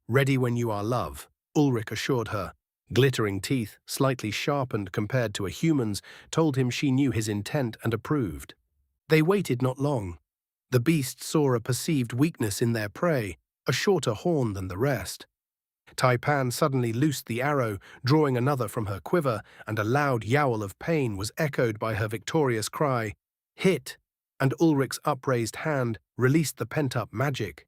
Ready when you are, love," Ulrich assured her. Glittering teeth, slightly sharpened compared to a human's, told him she knew his intent and approved. They waited not long. The beast saw a perceived weakness in their prey, a shorter horn than the rest. Taipan suddenly loosed the arrow, drawing another from her quiver, and a loud yowl of pain was echoed by her victorious cry, "Hit!" and Ulrich's upraised hand released the pent-up magic.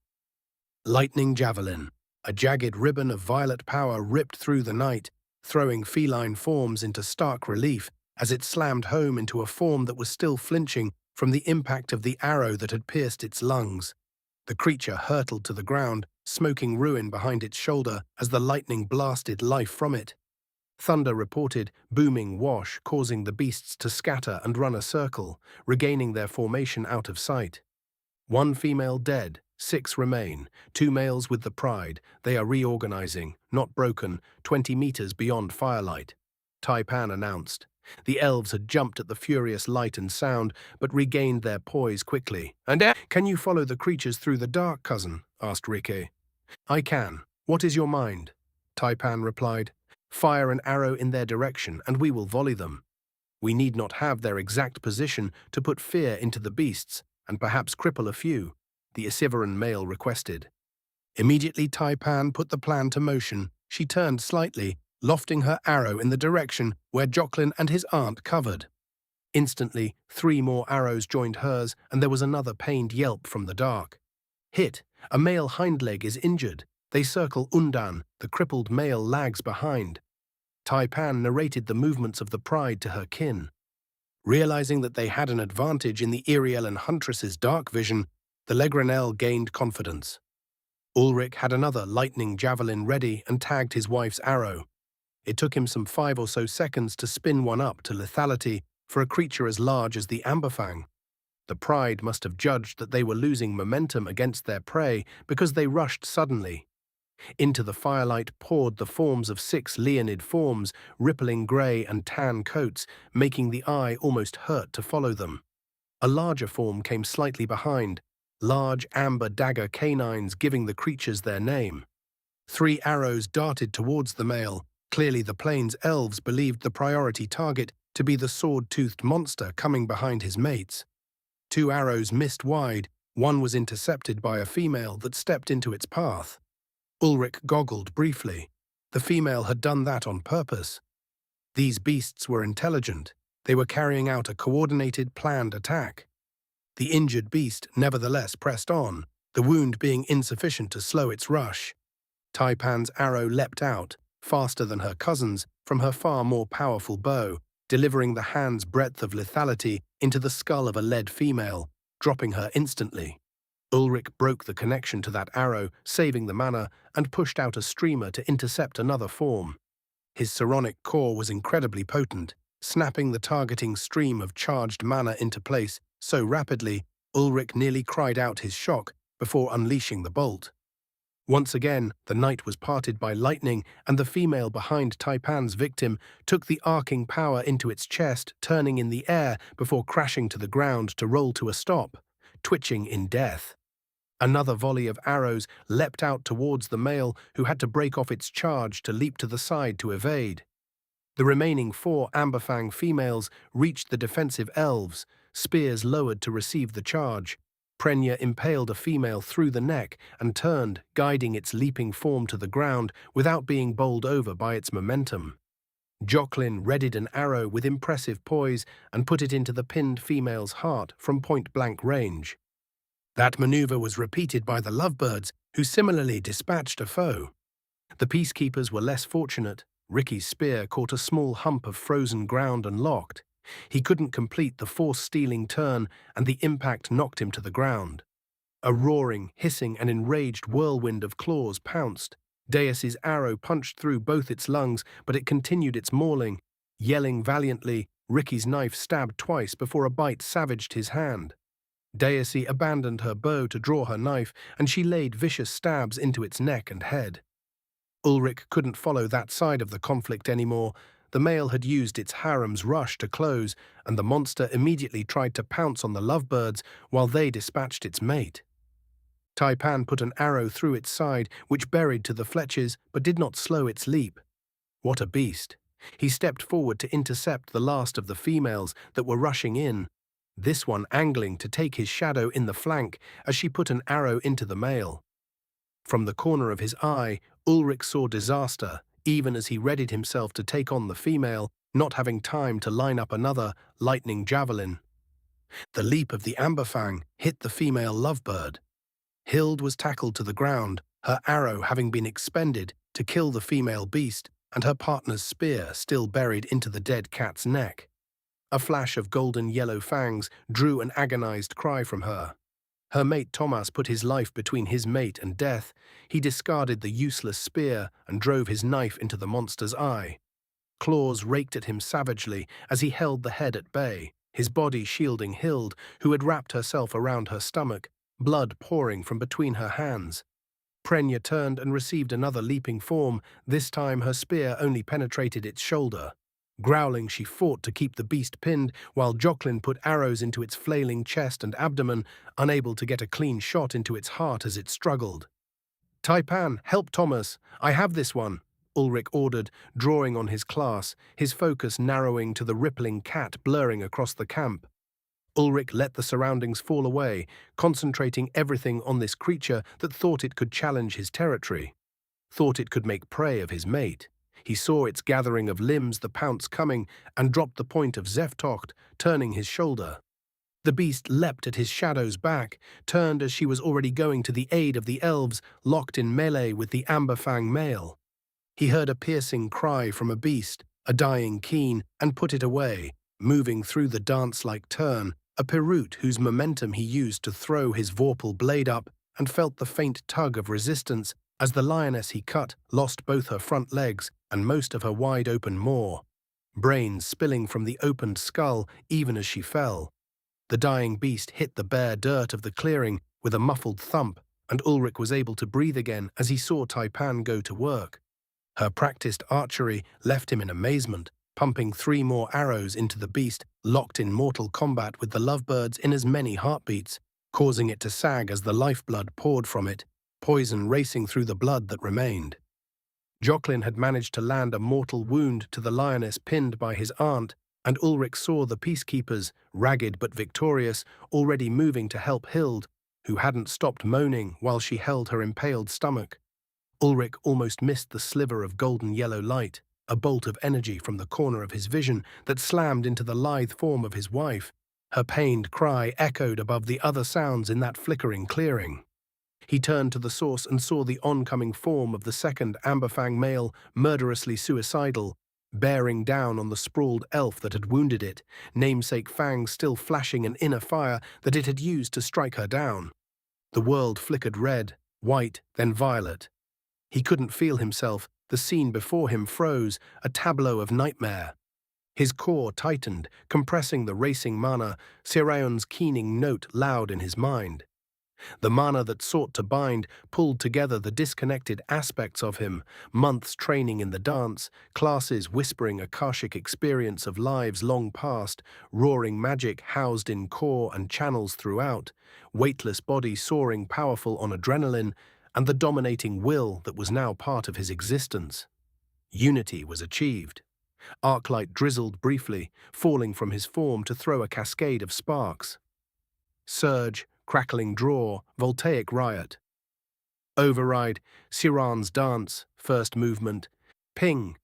Lightning javelin. A jagged ribbon of violet power ripped through the night, throwing feline forms into stark relief as it slammed home into a form that was still flinching from the impact of the arrow that had pierced its lungs. The creature hurtled to the ground, smoking ruin behind its shoulder as the lightning blasted life from it. Thunder reported, booming wash causing the beasts to scatter and run a circle, regaining their formation out of sight. One female dead, 6 remain, 2 males with the pride. They are reorganizing, not broken, 20 meters beyond firelight. Taipan announced. The elves had jumped at the furious light and sound, but regained their poise quickly. "Can you follow the creatures through the dark, cousin?" asked Rike. "I can. What is your mind?" Taipan replied. "Fire an arrow in their direction, and we will volley them. We need not have their exact position to put fear into the beasts, and perhaps cripple a few," the Isiveran male requested. Immediately Taipan put the plan to motion. She turned slightly, lofting her arrow in the direction where Joclin and his aunt covered. Instantly, 3 more arrows joined hers, and there was another pained yelp from the dark. "Hit! A male hind leg is injured. They circle Undan, the crippled male lags behind." Taipan narrated the movements of the pride to her kin. Realizing that they had an advantage in the Irielen huntress's dark vision, the Legranel gained confidence. Ulrich had another lightning javelin ready and tagged his wife's arrow. It took him some 5 or so seconds to spin one up to lethality for a creature as large as the Amberfang. The pride must have judged that they were losing momentum against their prey because they rushed suddenly. Into the firelight poured the forms of 6 Leonid forms, rippling grey and tan coats, making the eye almost hurt to follow them. A larger form came slightly behind, large amber dagger canines giving the creatures their name. 3 arrows darted towards the male. Clearly the plains elves believed the priority target to be the sword-toothed monster coming behind his mates. 2 arrows missed wide, one was intercepted by a female that stepped into its path. Ulrich goggled briefly. The female had done that on purpose. These beasts were intelligent. They were carrying out a coordinated, planned attack. The injured beast nevertheless pressed on, the wound being insufficient to slow its rush. Taipan's arrow leapt out, faster than her cousin's, from her far more powerful bow, delivering the hand's breadth of lethality into the skull of a lead female, dropping her instantly. Ulrich broke the connection to that arrow, saving the mana, and pushed out a streamer to intercept another form. His psionic core was incredibly potent, snapping the targeting stream of charged mana into place so rapidly, Ulrich nearly cried out his shock before unleashing the bolt. Once again, the night was parted by lightning, and the female behind Taipan's victim took the arcing power into its chest, turning in the air before crashing to the ground to roll to a stop, twitching in death. Another volley of arrows leapt out towards the male, who had to break off its charge to leap to the side to evade. The remaining 4 Amberfang females reached the defensive elves, spears lowered to receive the charge. Prenya impaled a female through the neck and turned, guiding its leaping form to the ground without being bowled over by its momentum. Jocelyn readied an arrow with impressive poise and put it into the pinned female's heart from point-blank range. That maneuver was repeated by the lovebirds, who similarly dispatched a foe. The peacekeepers were less fortunate. Ricky's spear caught a small hump of frozen ground and locked. He couldn't complete the force-stealing turn, and the impact knocked him to the ground. A roaring, hissing, and enraged whirlwind of claws pounced. Deus's arrow punched through both its lungs, but it continued its mauling. Yelling valiantly, Ricky's knife stabbed twice before a bite savaged his hand. Deus abandoned her bow to draw her knife, and she laid vicious stabs into its neck and head. Ulrich couldn't follow that side of the conflict anymore. The male had used its harem's rush to close, and the monster immediately tried to pounce on the lovebirds while they dispatched its mate. Taipan put an arrow through its side, which buried to the fletches but did not slow its leap. What a beast! He stepped forward to intercept the last of the females that were rushing in, this one angling to take his shadow in the flank as she put an arrow into the male. From the corner of his eye, Ulrich saw disaster, even as he readied himself to take on the female, not having time to line up another lightning javelin. The leap of the Amberfang hit the female lovebird. Hild was tackled to the ground, her arrow having been expended to kill the female beast, and her partner's spear still buried into the dead cat's neck. A flash of golden yellow fangs drew an agonized cry from her. Her mate Thomas put his life between his mate and death. He discarded the useless spear and drove his knife into the monster's eye. Claws raked at him savagely as he held the head at bay, his body shielding Hild, who had wrapped herself around her stomach, blood pouring from between her hands. Prenya turned and received another leaping form. This time her spear only penetrated its shoulder. Growling, she fought to keep the beast pinned, while Jocelyn put arrows into its flailing chest and abdomen, unable to get a clean shot into its heart as it struggled. "Taipan, help Thomas. I have this one," Ulrich ordered, drawing on his class, his focus narrowing to the rippling cat blurring across the camp. Ulrich let the surroundings fall away, concentrating everything on this creature that thought it could challenge his territory, thought it could make prey of his mate. He saw its gathering of limbs, the pounce coming, and dropped the point of Zeftocht, turning his shoulder. The beast leapt at his shadow's back, turned as she was already going to the aid of the elves, locked in melee with the Amberfang male. He heard a piercing cry from a beast, a dying keen, and put it away, moving through the dance-like turn, a Perut whose momentum he used to throw his vorpal blade up, and felt the faint tug of resistance as the lioness he cut lost both her front legs and most of her wide-open maw, brains spilling from the opened skull even as she fell. The dying beast hit the bare dirt of the clearing with a muffled thump, and Ulrich was able to breathe again as he saw Taipan go to work. Her practiced archery left him in amazement, pumping 3 more arrows into the beast, locked in mortal combat with the lovebirds in as many heartbeats, causing it to sag as the lifeblood poured from it, poison racing through the blood that remained. Jocelyn had managed to land a mortal wound to the lioness pinned by his aunt, and Ulrich saw the peacekeepers, ragged but victorious, already moving to help Hild, who hadn't stopped moaning while she held her impaled stomach. Ulrich almost missed the sliver of golden yellow light, a bolt of energy from the corner of his vision that slammed into the lithe form of his wife. Her pained cry echoed above the other sounds in that flickering clearing. He turned to the source and saw the oncoming form of the second Amberfang male, murderously suicidal, bearing down on the sprawled elf that had wounded it, namesake fangs still flashing an inner fire that it had used to strike her down. The world flickered red, white, then violet. He couldn't feel himself, the scene before him froze, a tableau of nightmare. His core tightened, compressing the racing mana, Seraion's keening note loud in his mind. The mana that sought to bind pulled together the disconnected aspects of him, months training in the dance, classes whispering Akashic experience of lives long past, roaring magic housed in core and channels throughout, weightless body soaring powerful on adrenaline, and the dominating will that was now part of his existence. Unity was achieved. Arclight drizzled briefly, falling from his form to throw a cascade of sparks. Surge, crackling draw, voltaic riot. Override, Siran's dance, first movement. Ping.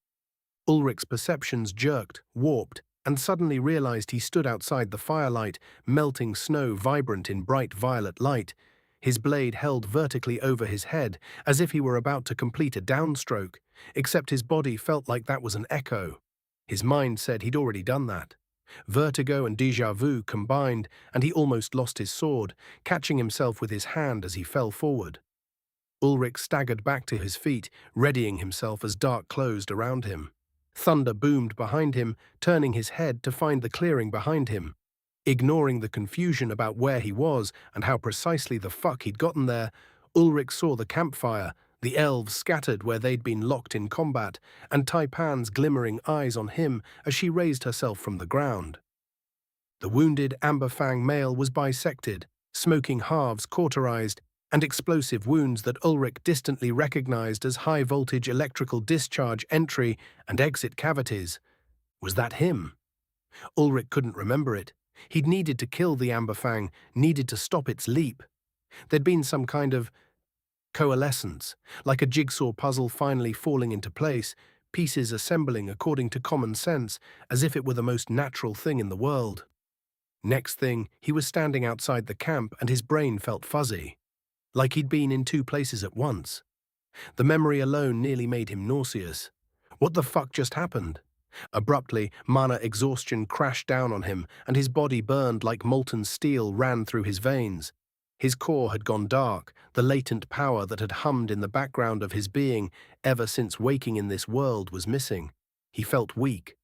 Ulrich's perceptions jerked, warped, and suddenly realized he stood outside the firelight, melting snow vibrant in bright violet light, his blade held vertically over his head, as if he were about to complete a downstroke, except his body felt like that was an echo. His mind said he'd already done that. Vertigo and déjà vu combined, and he almost lost his sword, catching himself with his hand as he fell forward. Ulrich staggered back to his feet, readying himself as dark closed around him. Thunder boomed behind him, turning his head to find the clearing behind him. Ignoring the confusion about where he was and how precisely the fuck he'd gotten there, Ulrich saw the campfire, the elves scattered where they'd been locked in combat, and Taipan's glimmering eyes on him as she raised herself from the ground. The wounded Amberfang male was bisected, smoking halves cauterized, and explosive wounds that Ulrich distantly recognized as high-voltage electrical discharge entry and exit cavities. Was that him? Ulrich couldn't remember it. He'd needed to kill the Amberfang, needed to stop its leap. There'd been some kind of coalescence, like a jigsaw puzzle finally falling into place, pieces assembling according to common sense, as if it were the most natural thing in the world. Next thing, he was standing outside the camp and his brain felt fuzzy, like he'd been in two places at once. The memory alone nearly made him nauseous. What the fuck just happened? Abruptly, mana exhaustion crashed down on him, and his body burned like molten steel ran through his veins. His core had gone dark, the latent power that had hummed in the background of his being ever since waking in this world was missing. He felt weak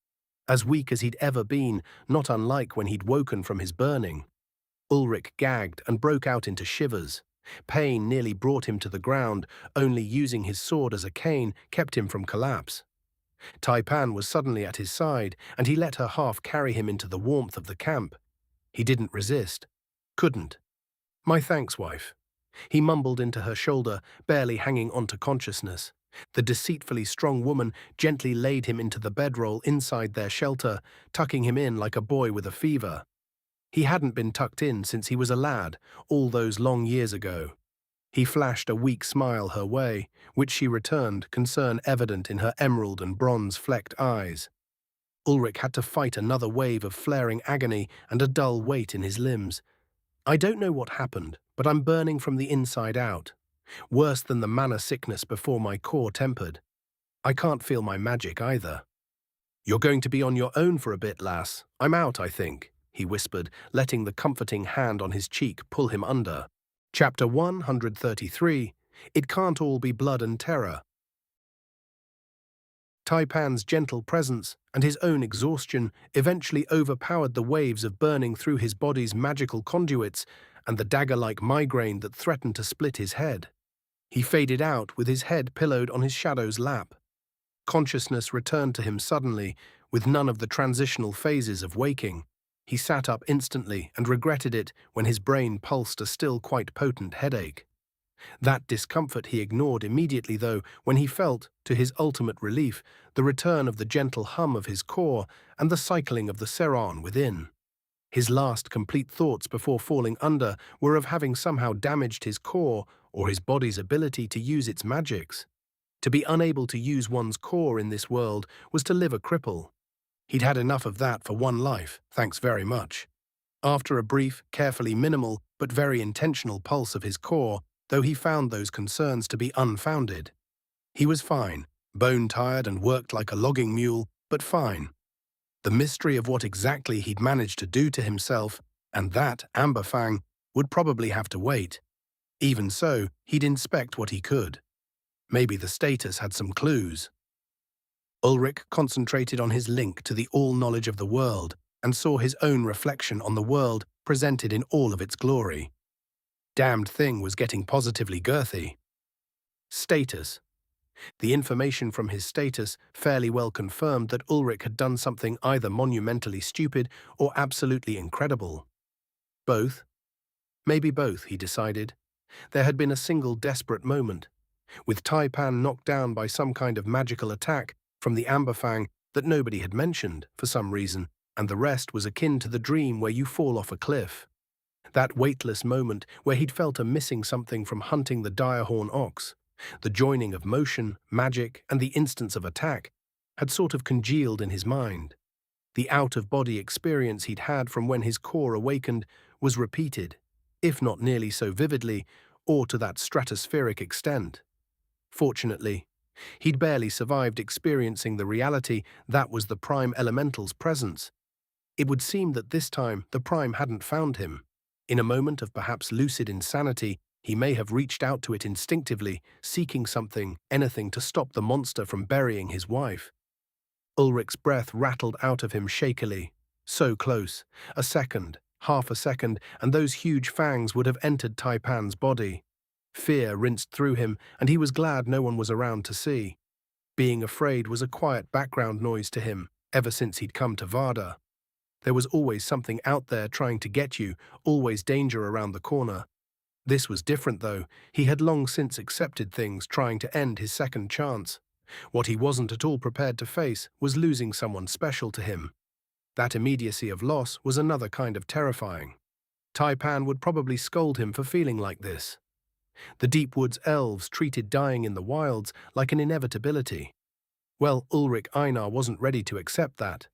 as he'd ever been, not unlike when he'd woken from his burning. Ulrich gagged and broke out into shivers. Pain nearly brought him to the ground, only using his sword as a cane kept him from collapse. Taipan was suddenly at his side, and he let her half carry him into the warmth of the camp. He didn't resist. Couldn't. "My thanks, wife." He mumbled into her shoulder, barely hanging onto consciousness. The deceitfully strong woman gently laid him into the bedroll inside their shelter, tucking him in like a boy with a fever. He hadn't been tucked in since he was a lad, all those long years ago. He flashed a weak smile her way, which she returned, concern evident in her emerald and bronze-flecked eyes. Ulrich had to fight another wave of flaring agony and a dull weight in his limbs. "I don't know what happened, but I'm burning from the inside out. Worse than the mana sickness before my core tempered. I can't feel my magic either." "You're going to be on your own for a bit, lass. I'm out, I think," he whispered, letting the comforting hand on his cheek pull him under. Chapter 133, It Can't All Be Blood and Terror. Taipan's gentle presence and his own exhaustion eventually overpowered the waves of burning through his body's magical conduits and the dagger-like migraine that threatened to split his head. He faded out with his head pillowed on his shadow's lap. Consciousness returned to him suddenly, with none of the transitional phases of waking. He sat up instantly and regretted it when his brain pulsed a still quite potent headache. That discomfort he ignored immediately, though, when he felt, to his ultimate relief, the return of the gentle hum of his core and the cycling of the Seran within. His last complete thoughts before falling under were of having somehow damaged his core or his body's ability to use its magics. To be unable to use one's core in this world was to live a cripple. He'd had enough of that for one life, thanks very much. After a brief, carefully minimal, but very intentional pulse of his core, though he found those concerns to be unfounded. He was fine, bone-tired and worked like a logging mule, but fine. The mystery of what exactly he'd managed to do to himself, and that Amberfang, would probably have to wait. Even so, he'd inspect what he could. Maybe the status had some clues. Ulrich concentrated on his link to the all-knowledge of the world and saw his own reflection on the world presented in all of its glory. Damned thing was getting positively girthy. Status. The information from his status fairly well confirmed that Ulrich had done something either monumentally stupid or absolutely incredible. Both? Maybe both, he decided. There had been a single desperate moment, with Taipan knocked down by some kind of magical attack from the Amberfang that nobody had mentioned for some reason, and the rest was akin to the dream where you fall off a cliff. That weightless moment where he'd felt a missing something from hunting the direhorn ox, the joining of motion, magic, and the instance of attack, had sort of congealed in his mind. The out-of-body experience he'd had from when his core awakened was repeated, if not nearly so vividly, or to that stratospheric extent. Fortunately, he'd barely survived experiencing the reality that was the Prime Elemental's presence. It would seem that this time the Prime hadn't found him. In a moment of perhaps lucid insanity, he may have reached out to it instinctively, seeking something, anything to stop the monster from burying his wife. Ulrich's breath rattled out of him shakily. So close. A second, half a second, and those huge fangs would have entered Taipan's body. Fear rinsed through him, and he was glad no one was around to see. Being afraid was a quiet background noise to him, ever since he'd come to Varda. There was always something out there trying to get you, always danger around the corner. This was different, though. He had long since accepted things trying to end his second chance. What he wasn't at all prepared to face was losing someone special to him. That immediacy of loss was another kind of terrifying. Taipan would probably scold him for feeling like this. The Deep Woods elves treated dying in the wilds like an inevitability. Well, Ulrich Einar wasn't ready to accept that.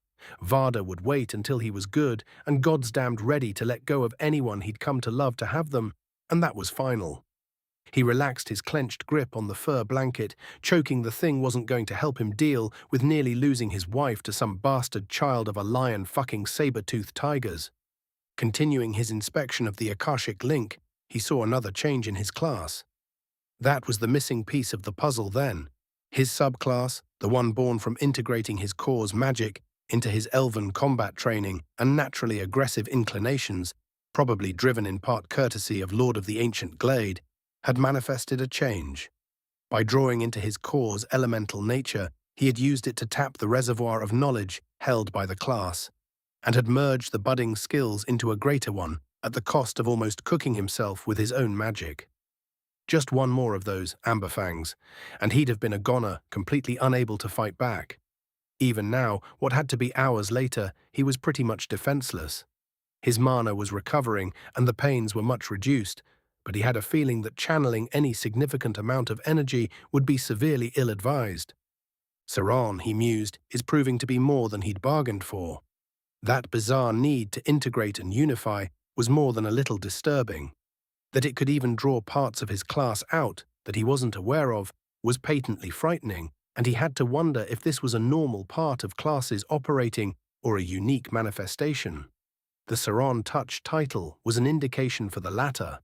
Varda would wait until he was good and goddamned ready to let go of anyone he'd come to love to have them, and that was final. He relaxed his clenched grip on the fur blanket, choking the thing wasn't going to help him deal with nearly losing his wife to some bastard child of a lion fucking saber-toothed tigers. Continuing his inspection of the Akashic link, he saw another change in his class. That was the missing piece of the puzzle then. His subclass, the one born from integrating his core's magic into his elven combat training and naturally aggressive inclinations, probably driven in part courtesy of Lord of the Ancient Glade, had manifested a change. By drawing into his core's elemental nature, he had used it to tap the reservoir of knowledge held by the class, and had merged the budding skills into a greater one at the cost of almost cooking himself with his own magic. Just one more of those amberfangs, and he'd have been a goner, completely unable to fight back. Even now, what had to be hours later, he was pretty much defenseless. His mana was recovering and the pains were much reduced, but he had a feeling that channeling any significant amount of energy would be severely ill-advised. Saran, he mused, is proving to be more than he'd bargained for. That bizarre need to integrate and unify was more than a little disturbing. That it could even draw parts of his class out that he wasn't aware of was patently frightening, and he had to wonder if this was a normal part of classes operating or a unique manifestation. The Saran Touch title was an indication for the latter,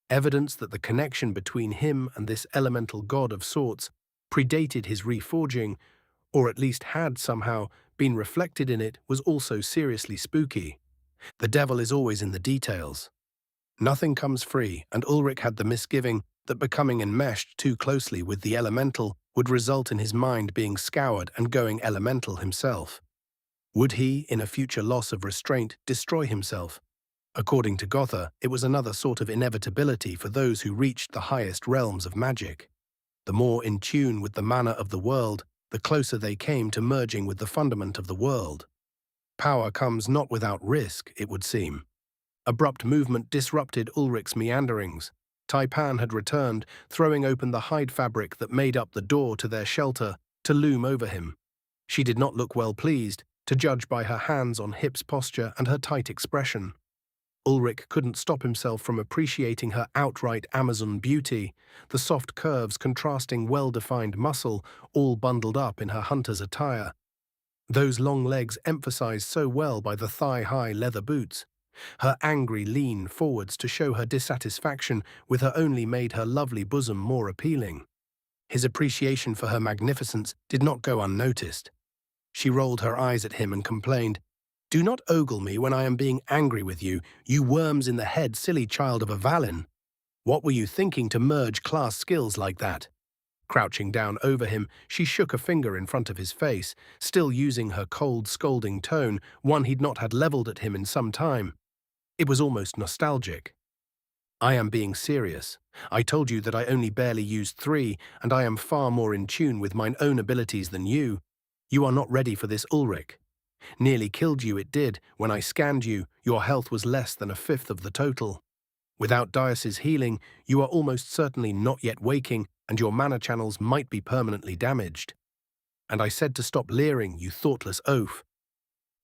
evidence that the connection between him and this elemental god of sorts predated his reforging, or at least had somehow been reflected in it, was also seriously spooky. The devil is always in the details. Nothing comes free, and Ulrich had the misgiving that becoming enmeshed too closely with the elemental would result in his mind being scoured and going elemental himself. Would he, in a future loss of restraint, destroy himself? According to Gotha, it was another sort of inevitability for those who reached the highest realms of magic. The more in tune with the mana of the world, the closer they came to merging with the fundament of the world. Power comes not without risk, it would seem. Abrupt movement disrupted Ulrich's meanderings. Taipan had returned, throwing open the hide fabric that made up the door to their shelter to loom over him. She did not look well pleased, to judge by her hands on hips posture and her tight expression. Ulrich couldn't stop himself from appreciating her outright Amazon beauty, the soft curves contrasting well-defined muscle, all bundled up in her hunter's attire. Those long legs emphasized so well by the thigh-high leather boots. Her angry lean forwards to show her dissatisfaction with her only made her lovely bosom more appealing. His appreciation for her magnificence did not go unnoticed. She rolled her eyes at him and complained, "Do not ogle me when I am being angry with you, you worms in the head silly child of a Valin. What were you thinking to merge class skills like that?" Crouching down over him, she shook a finger in front of his face, still using her cold, scolding tone, one he'd not had leveled at him in some time. It was almost nostalgic. "I am being serious. I told you that I only barely used 3, and I am far more in tune with mine own abilities than you. You are not ready for this, Ulrich. Nearly killed you it did. When I scanned you, your health was less than a fifth of the total. Without Dias's healing, you are almost certainly not yet waking, and your mana channels might be permanently damaged. And I said to stop leering, you thoughtless oaf."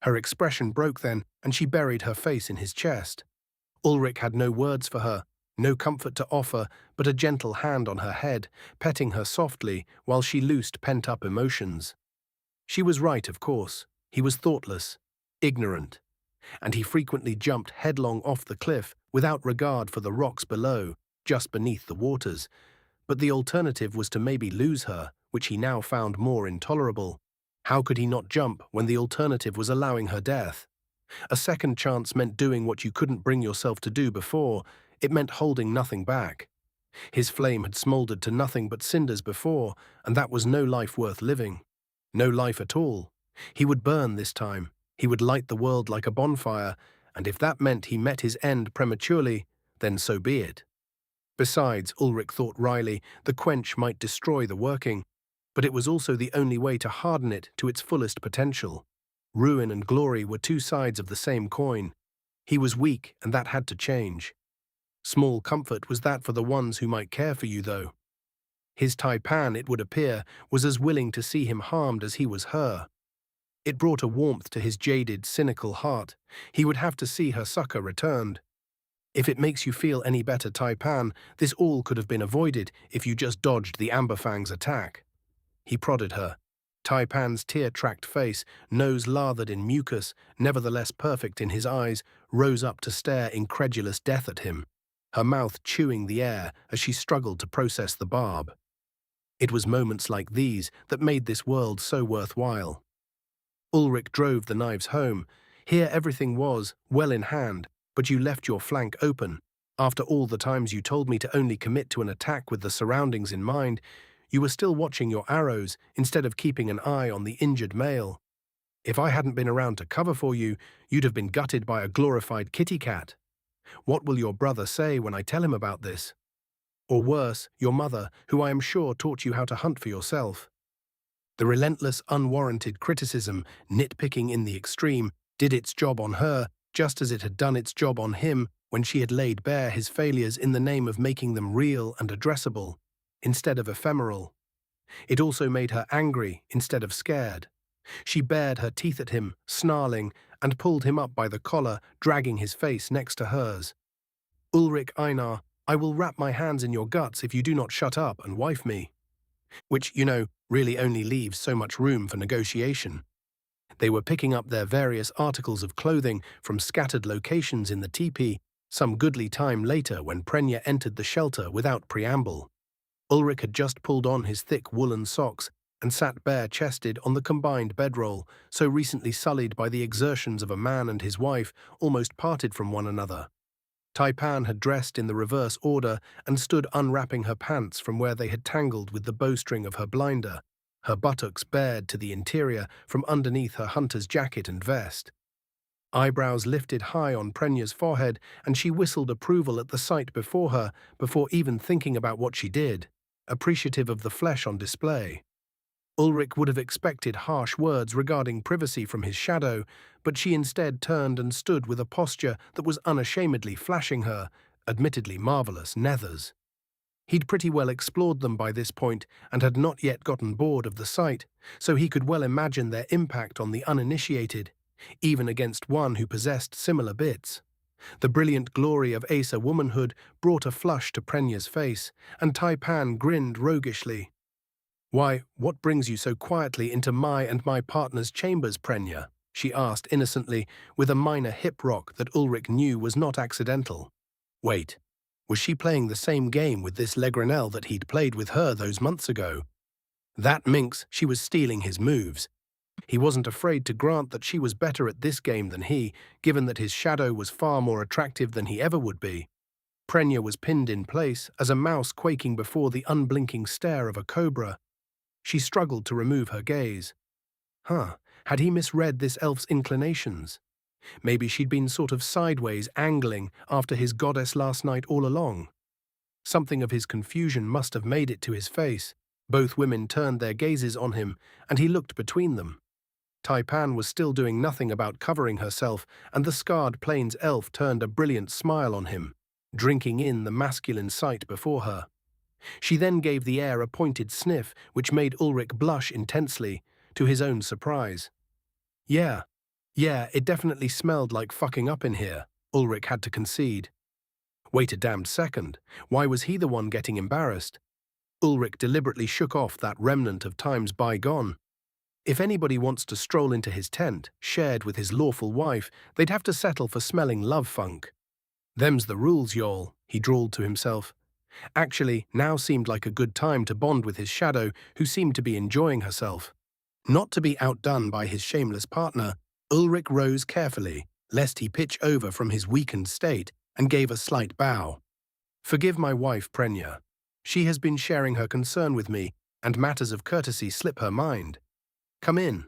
Her expression broke then, and she buried her face in his chest. Ulrich had no words for her, no comfort to offer, but a gentle hand on her head, petting her softly while she loosed pent-up emotions. She was right, of course. He was thoughtless, ignorant, and he frequently jumped headlong off the cliff without regard for the rocks below, just beneath the waters. But the alternative was to maybe lose her, which he now found more intolerable. How could he not jump when the alternative was allowing her death? A second chance meant doing what you couldn't bring yourself to do before. It meant holding nothing back. His flame had smoldered to nothing but cinders before, and that was no life worth living. No life at all. He would burn this time. He would light the world like a bonfire, and if that meant he met his end prematurely, then so be it. Besides, Ulrich thought wryly, the quench might destroy the working, but it was also the only way to harden it to its fullest potential. Ruin and glory were two sides of the same coin. He was weak, and that had to change. Small comfort was that for the ones who might care for you, though. His Taipan, it would appear, was as willing to see him harmed as he was her. It brought a warmth to his jaded, cynical heart. He would have to see her succor returned. "If it makes you feel any better, Taipan, this all could have been avoided if you just dodged the Amberfang's attack." He prodded her. Taipan's tear-tracked face, nose lathered in mucus, nevertheless perfect in his eyes, rose up to stare incredulous death at him, her mouth chewing the air as she struggled to process the barb. It was moments like these that made this world so worthwhile. Ulrich drove the knives home. Here everything was, well in hand, but you left your flank open. After all the times you told me to only commit to an attack with the surroundings in mind, you were still watching your arrows instead of keeping an eye on the injured male. If I hadn't been around to cover for you, you'd have been gutted by a glorified kitty cat. What will your brother say when I tell him about this? Or worse, your mother, who I am sure taught you how to hunt for yourself. The relentless, unwarranted criticism, nitpicking in the extreme, did its job on her, just as it had done its job on him when she had laid bare his failures in the name of making them real and addressable, instead of ephemeral. It also made her angry instead of scared. She bared her teeth at him, snarling, and pulled him up by the collar, dragging his face next to hers. "Ulrich Einar, I will wrap my hands in your guts if you do not shut up and wife me." Which, really only leaves so much room for negotiation. They were picking up their various articles of clothing from scattered locations in the teepee, some goodly time later when Prenya entered the shelter without preamble. Ulrich had just pulled on his thick woolen socks and sat bare-chested on the combined bedroll, so recently sullied by the exertions of a man and his wife, almost parted from one another. Taipan had dressed in the reverse order and stood unwrapping her pants from where they had tangled with the bowstring of her blinder, her buttocks bared to the interior from underneath her hunter's jacket and vest. Eyebrows lifted high on Prenya's forehead, and she whistled approval at the sight before her, before even thinking about what she did, appreciative of the flesh on display. Ulrich would have expected harsh words regarding privacy from his shadow, but she instead turned and stood with a posture that was unashamedly flashing her, admittedly marvelous, nethers. He'd pretty well explored them by this point and had not yet gotten bored of the sight, so he could well imagine their impact on the uninitiated, even against one who possessed similar bits. The brilliant glory of Asa womanhood brought a flush to Prenya's face, and Taipan grinned roguishly. "Why, what brings you so quietly into my and my partner's chambers, Prenya?" she asked innocently, with a minor hip rock that Ulrich knew was not accidental. Wait, was she playing the same game with this Legranel that he'd played with her those months ago? That minx, she was stealing his moves. He wasn't afraid to grant that she was better at this game than he, given that his shadow was far more attractive than he ever would be. Prenya was pinned in place, as a mouse quaking before the unblinking stare of a cobra. She struggled to remove her gaze. Had he misread this elf's inclinations? Maybe she'd been sort of sideways angling after his goddess last night all along. Something of his confusion must have made it to his face. Both women turned their gazes on him, and he looked between them. Taipan was still doing nothing about covering herself, and the scarred plains elf turned a brilliant smile on him, drinking in the masculine sight before her. She then gave the air a pointed sniff, which made Ulrich blush intensely, to his own surprise. Yeah, it definitely smelled like fucking up in here, Ulrich had to concede. Wait a damned second, why was he the one getting embarrassed? Ulrich deliberately shook off that remnant of times bygone. If anybody wants to stroll into his tent, shared with his lawful wife, they'd have to settle for smelling love funk. Them's the rules, y'all, he drawled to himself. Actually, now seemed like a good time to bond with his shadow, who seemed to be enjoying herself. Not to be outdone by his shameless partner, Ulrich rose carefully, lest he pitch over from his weakened state, and gave a slight bow. Forgive my wife, Prenya. She has been sharing her concern with me, and matters of courtesy slip her mind. Come in.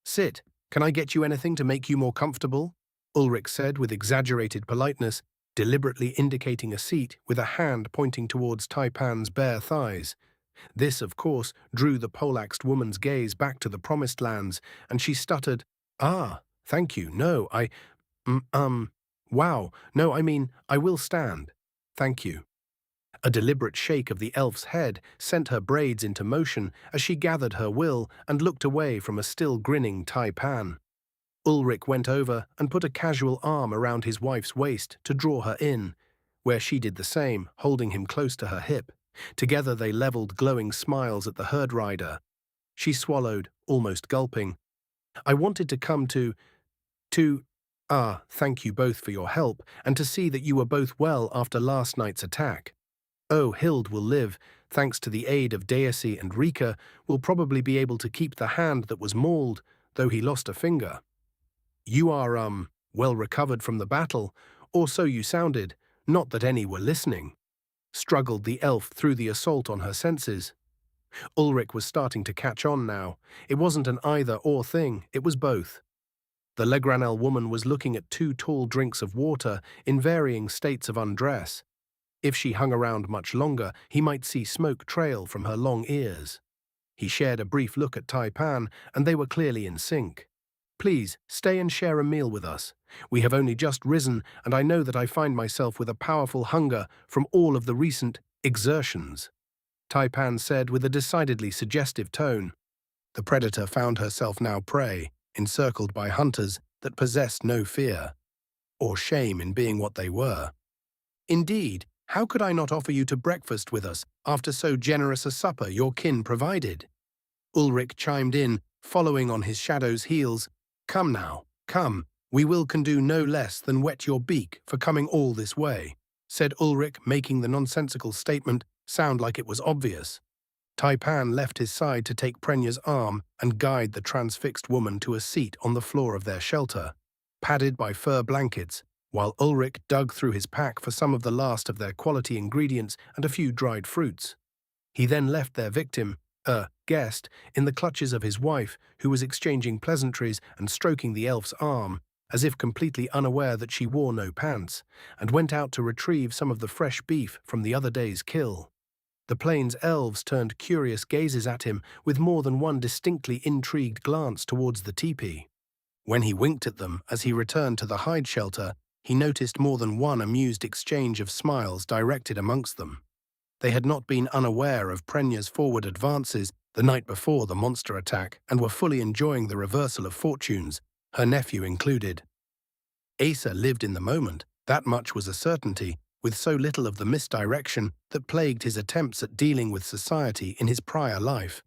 Sit. Can I get you anything to make you more comfortable? Ulrich said with exaggerated politeness, deliberately indicating a seat with a hand pointing towards Taipan's bare thighs. This, of course, drew the poleaxed woman's gaze back to the promised lands, and she stuttered, thank you, no, wow, no, I mean, I will stand. Thank you. A deliberate shake of the elf's head sent her braids into motion as she gathered her will and looked away from a still grinning Taipan. Ulrich went over and put a casual arm around his wife's waist to draw her in, where she did the same, holding him close to her hip. Together they leveled glowing smiles at the herd rider. She swallowed, almost gulping. I wanted to come to thank you both for your help, and to see that you were both well after last night's attack. Oh, Hild will live, thanks to the aid of Deisi, and Rika will probably be able to keep the hand that was mauled, though he lost a finger. You are, well recovered from the battle, or so you sounded, not that any were listening. Struggled the elf through the assault on her senses. Ulrich was starting to catch on now. It wasn't an either-or thing, it was both. The Legranel woman was looking at 2 tall drinks of water in varying states of undress. If she hung around much longer, he might see smoke trail from her long ears. He shared a brief look at Taipan, and they were clearly in sync. Please, stay and share a meal with us. We have only just risen, and I know that I find myself with a powerful hunger from all of the recent exertions, Taipan said with a decidedly suggestive tone. The predator found herself now prey, encircled by hunters that possessed no fear or shame in being what they were. Indeed, how could I not offer you to breakfast with us after so generous a supper your kin provided? Ulrich chimed in, following on his shadow's heels. Come now, come, we can do no less than wet your beak for coming all this way, said Ulrich, making the nonsensical statement sound like it was obvious. Taipan left his side to take Prenya's arm and guide the transfixed woman to a seat on the floor of their shelter, padded by fur blankets, while Ulrich dug through his pack for some of the last of their quality ingredients and a few dried fruits. He then left their victim, guest, in the clutches of his wife, who was exchanging pleasantries and stroking the elf's arm, as if completely unaware that she wore no pants, and went out to retrieve some of the fresh beef from the other day's kill. The plains elves turned curious gazes at him with more than one distinctly intrigued glance towards the teepee. When he winked at them as he returned to the hide shelter, he noticed more than one amused exchange of smiles directed amongst them. They had not been unaware of Prenya's forward advances the night before the monster attack and were fully enjoying the reversal of fortunes, her nephew included. Asa lived in the moment, that much was a certainty, with so little of the misdirection that plagued his attempts at dealing with society in his prior life.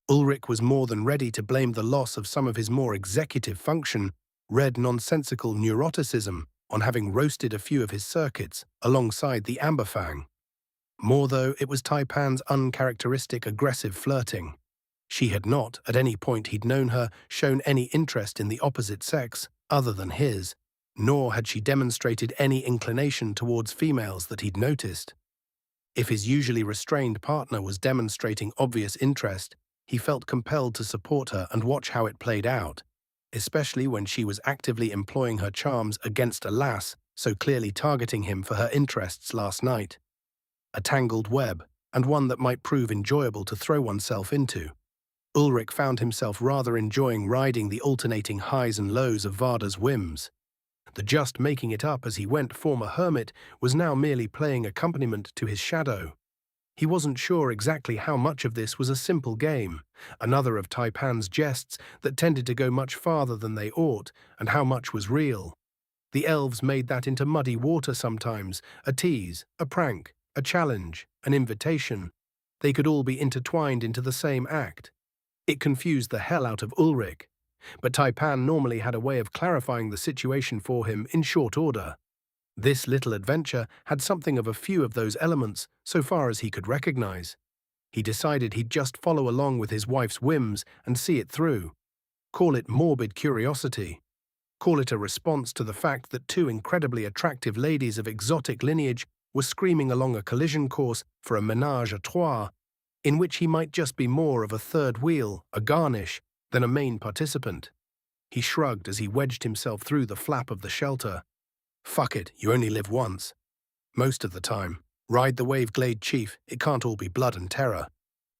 Ulrich was more than ready to blame the loss of some of his more executive function, red nonsensical neuroticism, on having roasted a few of his circuits alongside the Amberfang. More though, it was Taipan's uncharacteristic aggressive flirting. She had not, at any point he'd known her, shown any interest in the opposite sex other than his, nor had she demonstrated any inclination towards females that he'd noticed. If his usually restrained partner was demonstrating obvious interest, he felt compelled to support her and watch how it played out, especially when she was actively employing her charms against a lass so clearly targeting him for her interests last night. A tangled web, and one that might prove enjoyable to throw oneself into. Ulrich found himself rather enjoying riding the alternating highs and lows of Varda's whims. The just making it up as he went former hermit was now merely playing accompaniment to his shadow. He wasn't sure exactly how much of this was a simple game, another of Taipan's jests that tended to go much farther than they ought, and how much was real. The elves made that into muddy water sometimes, a tease, a prank, a challenge, an invitation. They could all be intertwined into the same act. It confused the hell out of Ulrich, but Taipan normally had a way of clarifying the situation for him in short order. This little adventure had something of a few of those elements, so far as he could recognize. He decided he'd just follow along with his wife's whims and see it through. Call it morbid curiosity. Call it a response to the fact that two incredibly attractive ladies of exotic lineage were screaming along a collision course for a ménage à trois, in which he might just be more of a third wheel, a garnish, than a main participant. He shrugged as he wedged himself through the flap of the shelter. Fuck it, you only live once. Most of the time. Ride the wave, Glade Chief, it can't all be blood and terror.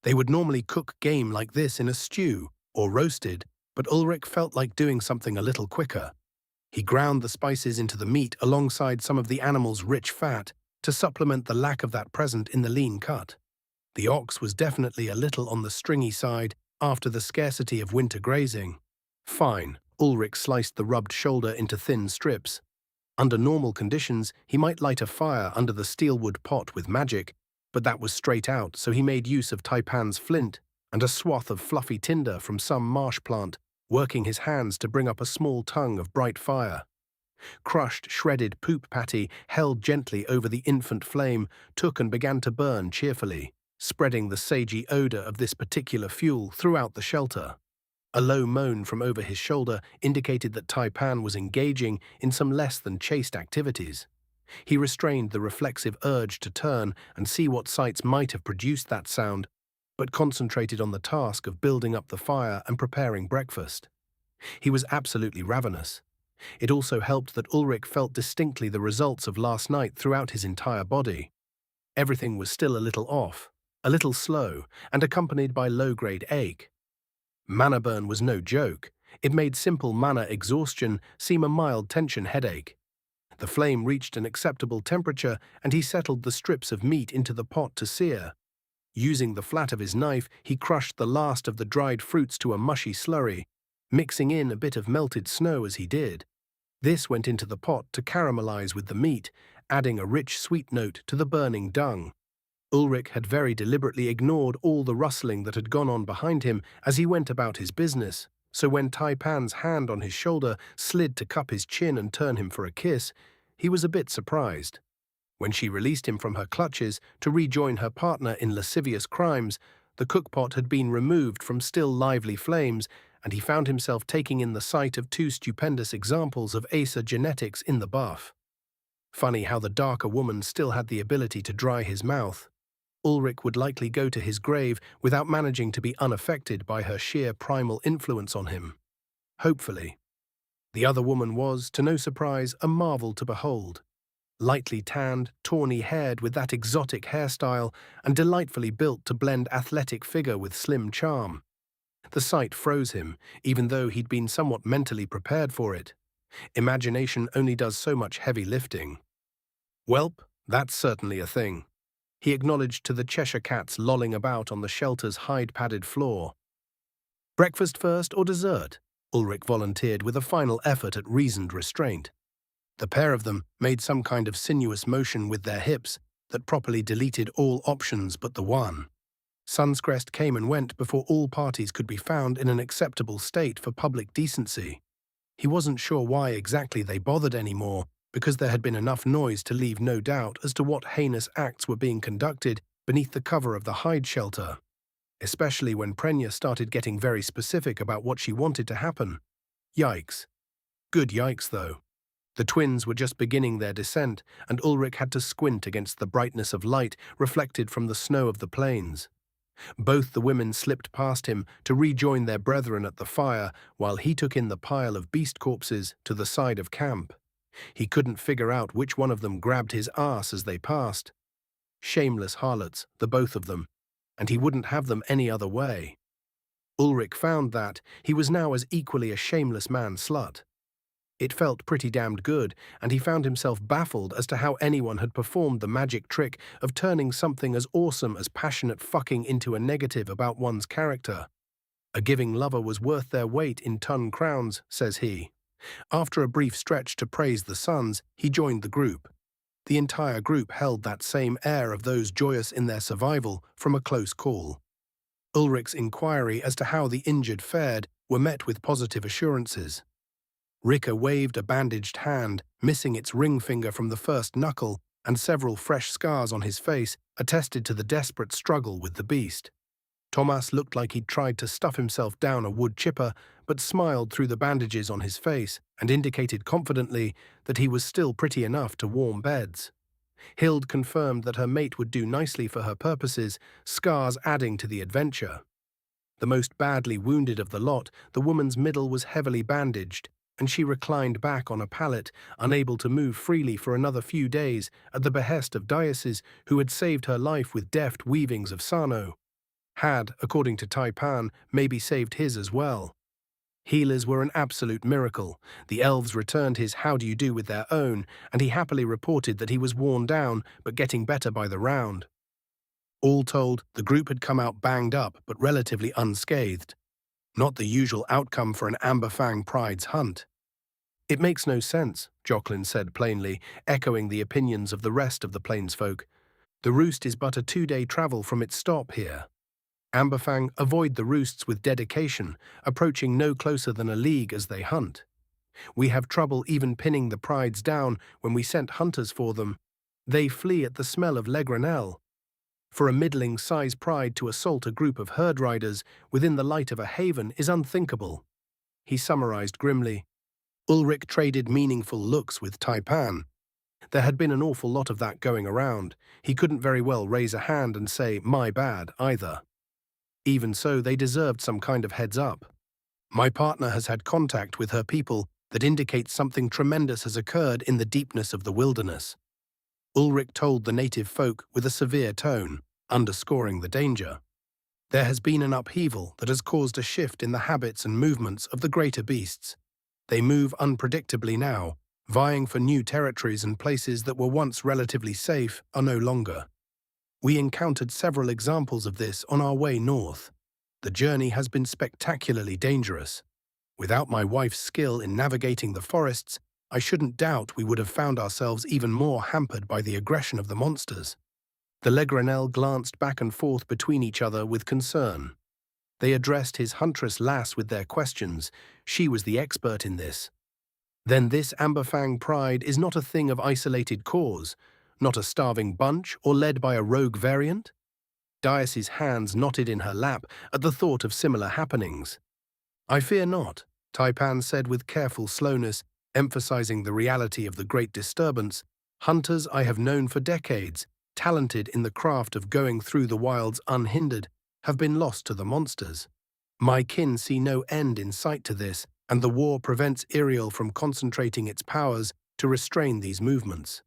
They would normally cook game like this in a stew, or roasted, but Ulrich felt like doing something a little quicker. He ground the spices into the meat alongside some of the animal's rich fat to supplement the lack of that present in the lean cut. The ox was definitely a little on the stringy side after the scarcity of winter grazing. Fine, Ulrich sliced the rubbed shoulder into thin strips. Under normal conditions, he might light a fire under the steelwood pot with magic, but that was straight out, so he made use of Taipan's flint and a swath of fluffy tinder from some marsh plant, working his hands to bring up a small tongue of bright fire. Crushed, shredded poop patty held gently over the infant flame took and began to burn cheerfully, spreading the sagey odor of this particular fuel throughout the shelter. A low moan from over his shoulder indicated that Taipan was engaging in some less than chaste activities. He restrained the reflexive urge to turn and see what sights might have produced that sound, but concentrated on the task of building up the fire and preparing breakfast. He was absolutely ravenous. It also helped that Ulrich felt distinctly the results of last night throughout his entire body. Everything was still a little off, a little slow, and accompanied by low-grade ache. Mana burn was no joke. It made simple mana exhaustion seem a mild tension headache. The flame reached an acceptable temperature, and he settled the strips of meat into the pot to sear. Using the flat of his knife, he crushed the last of the dried fruits to a mushy slurry, mixing in a bit of melted snow as he did. This went into the pot to caramelize with the meat, adding a rich sweet note to the burning dung. Ulrich had very deliberately ignored all the rustling that had gone on behind him as he went about his business, so when Taipan's hand on his shoulder slid to cup his chin and turn him for a kiss, he was a bit surprised. When she released him from her clutches to rejoin her partner in lascivious crimes, the cookpot had been removed from still lively flames, and he found himself taking in the sight of two stupendous examples of Acer genetics in the buff. Funny how the darker woman still had the ability to dry his mouth. Ulrich would likely go to his grave without managing to be unaffected by her sheer primal influence on him. Hopefully. The other woman was, to no surprise, a marvel to behold. Lightly tanned, tawny-haired with that exotic hairstyle, and delightfully built to blend athletic figure with slim charm. The sight froze him, even though he'd been somewhat mentally prepared for it. Imagination only does so much heavy lifting. Welp, that's certainly a thing. He acknowledged to the Cheshire cats lolling about on the shelter's hide-padded floor. Breakfast first or dessert? Ulrich volunteered with a final effort at reasoned restraint. The pair of them made some kind of sinuous motion with their hips that properly deleted all options but the one. Sunscrest came and went before all parties could be found in an acceptable state for public decency. He wasn't sure why exactly they bothered anymore, because there had been enough noise to leave no doubt as to what heinous acts were being conducted beneath the cover of the hide shelter, especially when Prenya started getting very specific about what she wanted to happen. Yikes. Good yikes, though. The twins were just beginning their descent, and Ulrich had to squint against the brightness of light reflected from the snow of the plains. Both the women slipped past him to rejoin their brethren at the fire, while he took in the pile of beast corpses to the side of camp. He couldn't figure out which one of them grabbed his ass as they passed. Shameless harlots, the both of them, and he wouldn't have them any other way. Ulrich found that he was now as equally a shameless man-slut. It felt pretty damned good, and he found himself baffled as to how anyone had performed the magic trick of turning something as awesome as passionate fucking into a negative about one's character. A giving lover was worth their weight in ton crowns, says he. After a brief stretch to praise the sons, he joined the group. The entire group held that same air of those joyous in their survival from a close call. Ulrich's inquiry as to how the injured fared were met with positive assurances. Rika waved a bandaged hand, missing its ring finger from the first knuckle, and several fresh scars on his face attested to the desperate struggle with the beast. Thomas looked like he'd tried to stuff himself down a wood chipper, but smiled through the bandages on his face and indicated confidently that he was still pretty enough to warm beds. Hild confirmed that her mate would do nicely for her purposes, scars adding to the adventure. The most badly wounded of the lot, the woman's middle was heavily bandaged, and she reclined back on a pallet, unable to move freely for another few days at the behest of Diocese, who had saved her life with deft weavings of Sano. Had, according to Taipan, maybe saved his as well. Healers were an absolute miracle. The elves returned his how do you do with their own, and he happily reported that he was worn down but getting better by the round. All told, the group had come out banged up but relatively unscathed. Not the usual outcome for an Amberfang Pride's hunt. It makes no sense, Jocelyn said plainly, echoing the opinions of the rest of the plainsfolk. The roost is but a 2-day travel from its stop here. Amberfang avoid the roosts with dedication, approaching no closer than a league as they hunt. We have trouble even pinning the prides down when we sent hunters for them. They flee at the smell of legrenelle. For a middling-sized pride to assault a group of herd riders within the light of a haven is unthinkable. He summarized grimly. Ulrich traded meaningful looks with Taipan. There had been an awful lot of that going around. He couldn't very well raise a hand and say, "My bad," either. Even so, they deserved some kind of heads up. My partner has had contact with her people that indicates something tremendous has occurred in the deepness of the wilderness. Ulrich told the native folk with a severe tone, underscoring the danger. There has been an upheaval that has caused a shift in the habits and movements of the greater beasts. They move unpredictably now, vying for new territories, and places that were once relatively safe are no longer. We encountered several examples of this on our way north. The journey has been spectacularly dangerous. Without my wife's skill in navigating the forests, I shouldn't doubt we would have found ourselves even more hampered by the aggression of the monsters. The Legrenelle glanced back and forth between each other with concern. They addressed his huntress lass with their questions. She was the expert in this. Then this Amberfang pride is not a thing of isolated cause, not a starving bunch or led by a rogue variant? Diocese's hands knotted in her lap at the thought of similar happenings. I fear not, Taipan said with careful slowness, emphasizing the reality of the great disturbance. Hunters I have known for decades, talented in the craft of going through the wilds unhindered, have been lost to the monsters. My kin see no end in sight to this, and the war prevents Iriel from concentrating its powers to restrain these movements.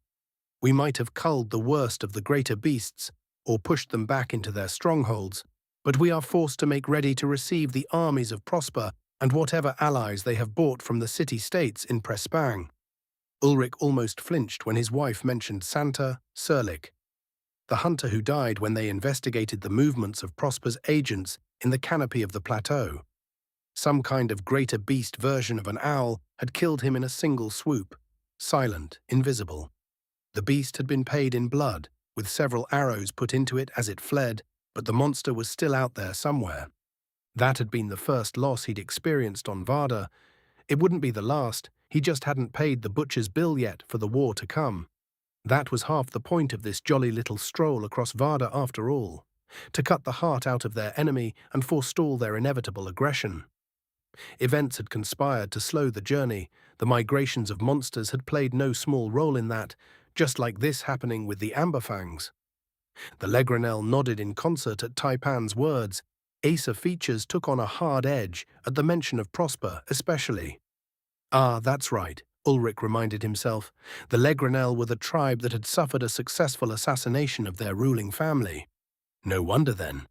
We might have culled the worst of the greater beasts, or pushed them back into their strongholds, but we are forced to make ready to receive the armies of Prosper and whatever allies they have bought from the city-states in Prespang. Ulrich almost flinched when his wife mentioned Santa Serlich, the hunter who died when they investigated the movements of Prosper's agents in the canopy of the plateau. Some kind of greater beast version of an owl had killed him in a single swoop, silent, invisible. The beast had been paid in blood, with several arrows put into it as it fled, but the monster was still out there somewhere. That had been the first loss he'd experienced on Varda. It wouldn't be the last, he just hadn't paid the butcher's bill yet for the war to come. That was half the point of this jolly little stroll across Varda after all, to cut the heart out of their enemy and forestall their inevitable aggression. Events had conspired to slow the journey, the migrations of monsters had played no small role in that, just like this happening with the Amberfangs. The Legranel nodded in concert at Taipan's words. Acer features took on a hard edge, at the mention of Prosper especially. Ah, that's right, Ulrich reminded himself. The Legranel were the tribe that had suffered a successful assassination of their ruling family. No wonder then.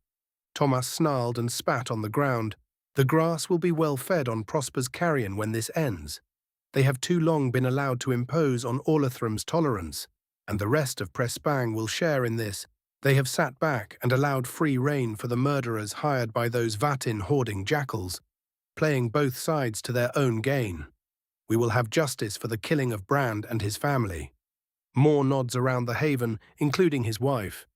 Thomas snarled and spat on the ground. The grass will be well fed on Prosper's carrion when this ends. They have too long been allowed to impose on Orlathram's tolerance, and the rest of Prespang will share in this. They have sat back and allowed free rein for the murderers hired by those Vatin-hoarding jackals, playing both sides to their own gain. We will have justice for the killing of Brand and his family. More nods around the haven, including his wife.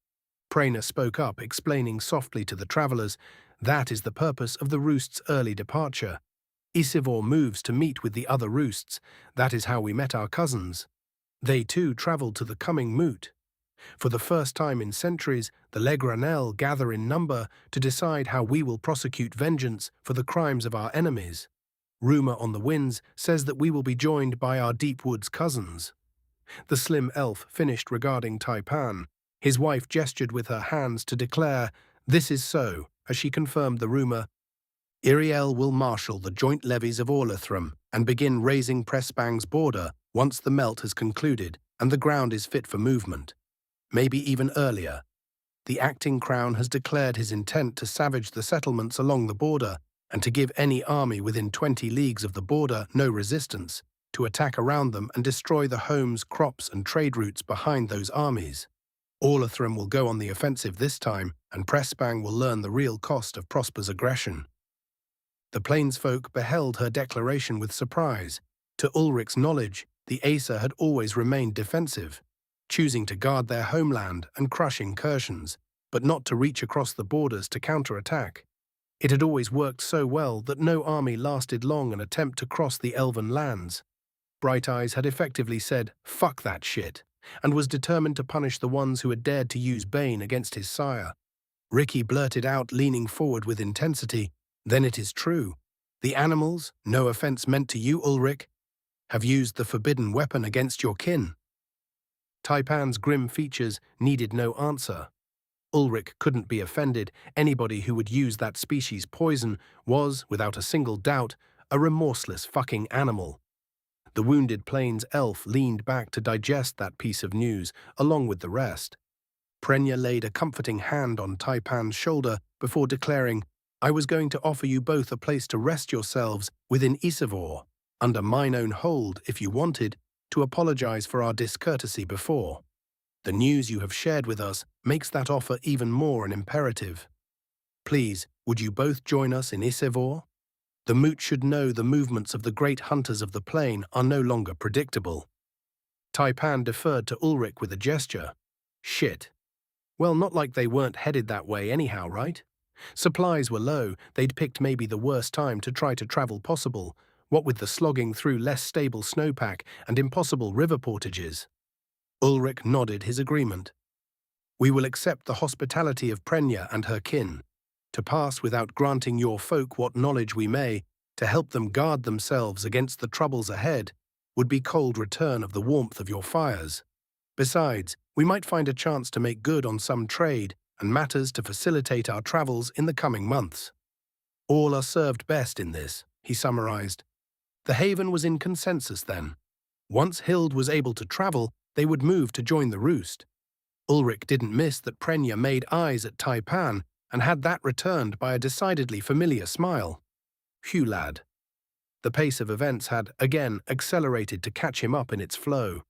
Prainer spoke up, explaining softly to the travellers, that is the purpose of the roost's early departure. Isivor moves to meet with the other roosts. That is how we met our cousins. They too travelled to the coming moot. For the first time in centuries, the Legranel gather in number to decide how we will prosecute vengeance for the crimes of our enemies. Rumour on the winds says that we will be joined by our deep woods cousins. The slim elf finished regarding Taipan. His wife gestured with her hands to declare, this is so, as she confirmed the rumour. Iriel will marshal the joint levies of Orlathram and begin raising Prespang's border once the melt has concluded and the ground is fit for movement. Maybe even earlier. The acting crown has declared his intent to savage the settlements along the border and to give any army within 20 leagues of the border no resistance, to attack around them and destroy the homes, crops and trade routes behind those armies. Orlathram will go on the offensive this time, and Prespang will learn the real cost of Prosper's aggression. The plainsfolk beheld her declaration with surprise. To Ulrich's knowledge, the Aesir had always remained defensive, choosing to guard their homeland and crush incursions, but not to reach across the borders to counterattack. It had always worked so well that no army lasted long an attempt to cross the elven lands. Bright Eyes had effectively said, fuck that shit, and was determined to punish the ones who had dared to use Bane against his sire. Ricky blurted out, leaning forward with intensity, then it is true. The animals, no offense meant to you, Ulrich, have used the forbidden weapon against your kin. Taipan's grim features needed no answer. Ulrich couldn't be offended. Anybody who would use that species' poison was, without a single doubt, a remorseless fucking animal. The wounded plains elf leaned back to digest that piece of news, along with the rest. Prenya laid a comforting hand on Taipan's shoulder before declaring, I was going to offer you both a place to rest yourselves within Isivor, under mine own hold if you wanted, to apologize for our discourtesy before. The news you have shared with us makes that offer even more an imperative. Please, would you both join us in Isivor? The moot should know the movements of the great hunters of the plain are no longer predictable. Taipan deferred to Ulrich with a gesture. Shit. Well, not like they weren't headed that way anyhow, right? Supplies were low, they'd picked maybe the worst time to try to travel possible, what with the slogging through less stable snowpack and impossible river portages. Ulrich nodded his agreement. We will accept the hospitality of Prenya and her kin. To pass without granting your folk what knowledge we may, to help them guard themselves against the troubles ahead, would be cold return of the warmth of your fires. Besides, we might find a chance to make good on some trade and matters to facilitate our travels in the coming months. All are served best in this, he summarized. The haven was in consensus then. Once Hild was able to travel, they would move to join the roost. Ulrich didn't miss that Prenya made eyes at Taipan and had that returned by a decidedly familiar smile. Phew, lad. The pace of events had, again, accelerated to catch him up in its flow.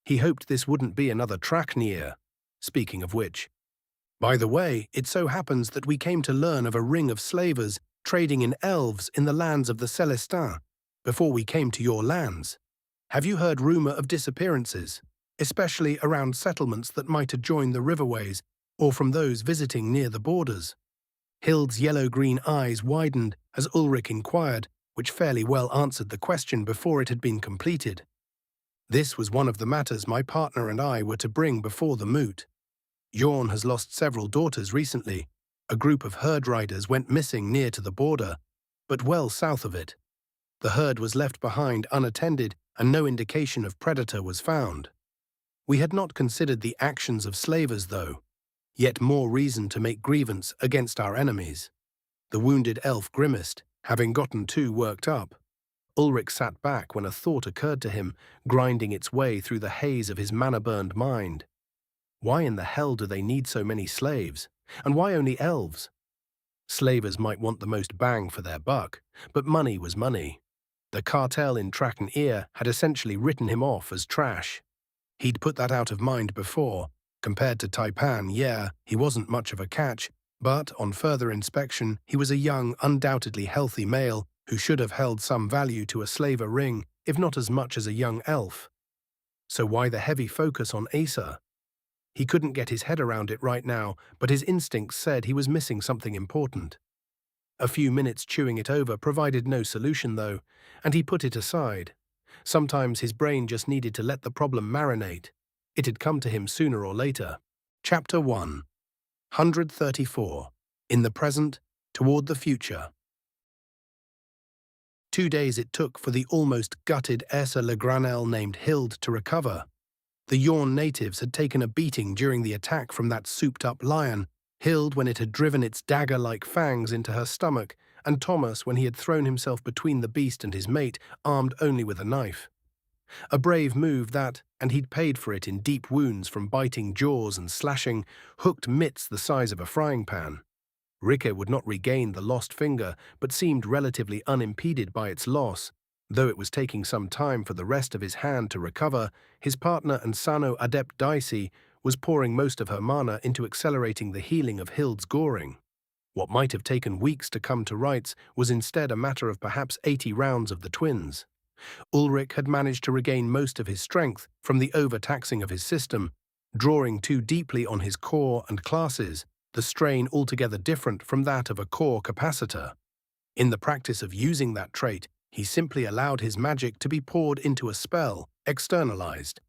He hoped this wouldn't be another Traknir. Speaking of which. By the way, it so happens that we came to learn of a ring of slavers trading in elves in the lands of the Celestins, before we came to your lands. Have you heard rumour of disappearances, especially around settlements that might adjoin the riverways, or from those visiting near the borders? Hild's yellow-green eyes widened as Ulrich inquired, which fairly well answered the question before it had been completed. This was one of the matters my partner and I were to bring before the moot. Jorn has lost several daughters recently. A group of herd riders went missing near to the border, but well south of it. The herd was left behind unattended and no indication of predator was found. We had not considered the actions of slavers, though. Yet more reason to make grievance against our enemies. The wounded elf grimaced, having gotten too worked up. Ulrich sat back when a thought occurred to him, grinding its way through the haze of his mana-burned mind. Why in the hell do they need so many slaves? And why only elves? Slavers might want the most bang for their buck, but money was money. The cartel in Traken Ear had essentially written him off as trash. He'd put that out of mind before. Compared to Taipan, yeah, he wasn't much of a catch, but on further inspection, he was a young, undoubtedly healthy male who should have held some value to a slaver ring, if not as much as a young elf. So why the heavy focus on Asa? He couldn't get his head around it right now, but his instincts said he was missing something important. A few minutes chewing it over provided no solution, though, and he put it aside. Sometimes his brain just needed to let the problem marinate. It had come to him sooner or later. Chapter 1. 134. In the present, toward the future. 2 days it took for the almost gutted Esa Legranel named Hild to recover. The Yorn natives had taken a beating during the attack from that souped-up lion, Hild when it had driven its dagger-like fangs into her stomach, and Thomas when he had thrown himself between the beast and his mate, armed only with a knife. A brave move that, and he'd paid for it in deep wounds from biting jaws and slashing, hooked mitts the size of a frying pan. Rikke would not regain the lost finger, but seemed relatively unimpeded by its loss. Though it was taking some time for the rest of his hand to recover, his partner and Sano Adept Dicey was pouring most of her mana into accelerating the healing of Hild's goring. What might have taken weeks to come to rights was instead a matter of perhaps 80 rounds of the twins. Ulrich had managed to regain most of his strength from the overtaxing of his system, drawing too deeply on his core and classes, the strain altogether different from that of a core capacitor. In the practice of using that trait, he simply allowed his magic to be poured into a spell, externalized.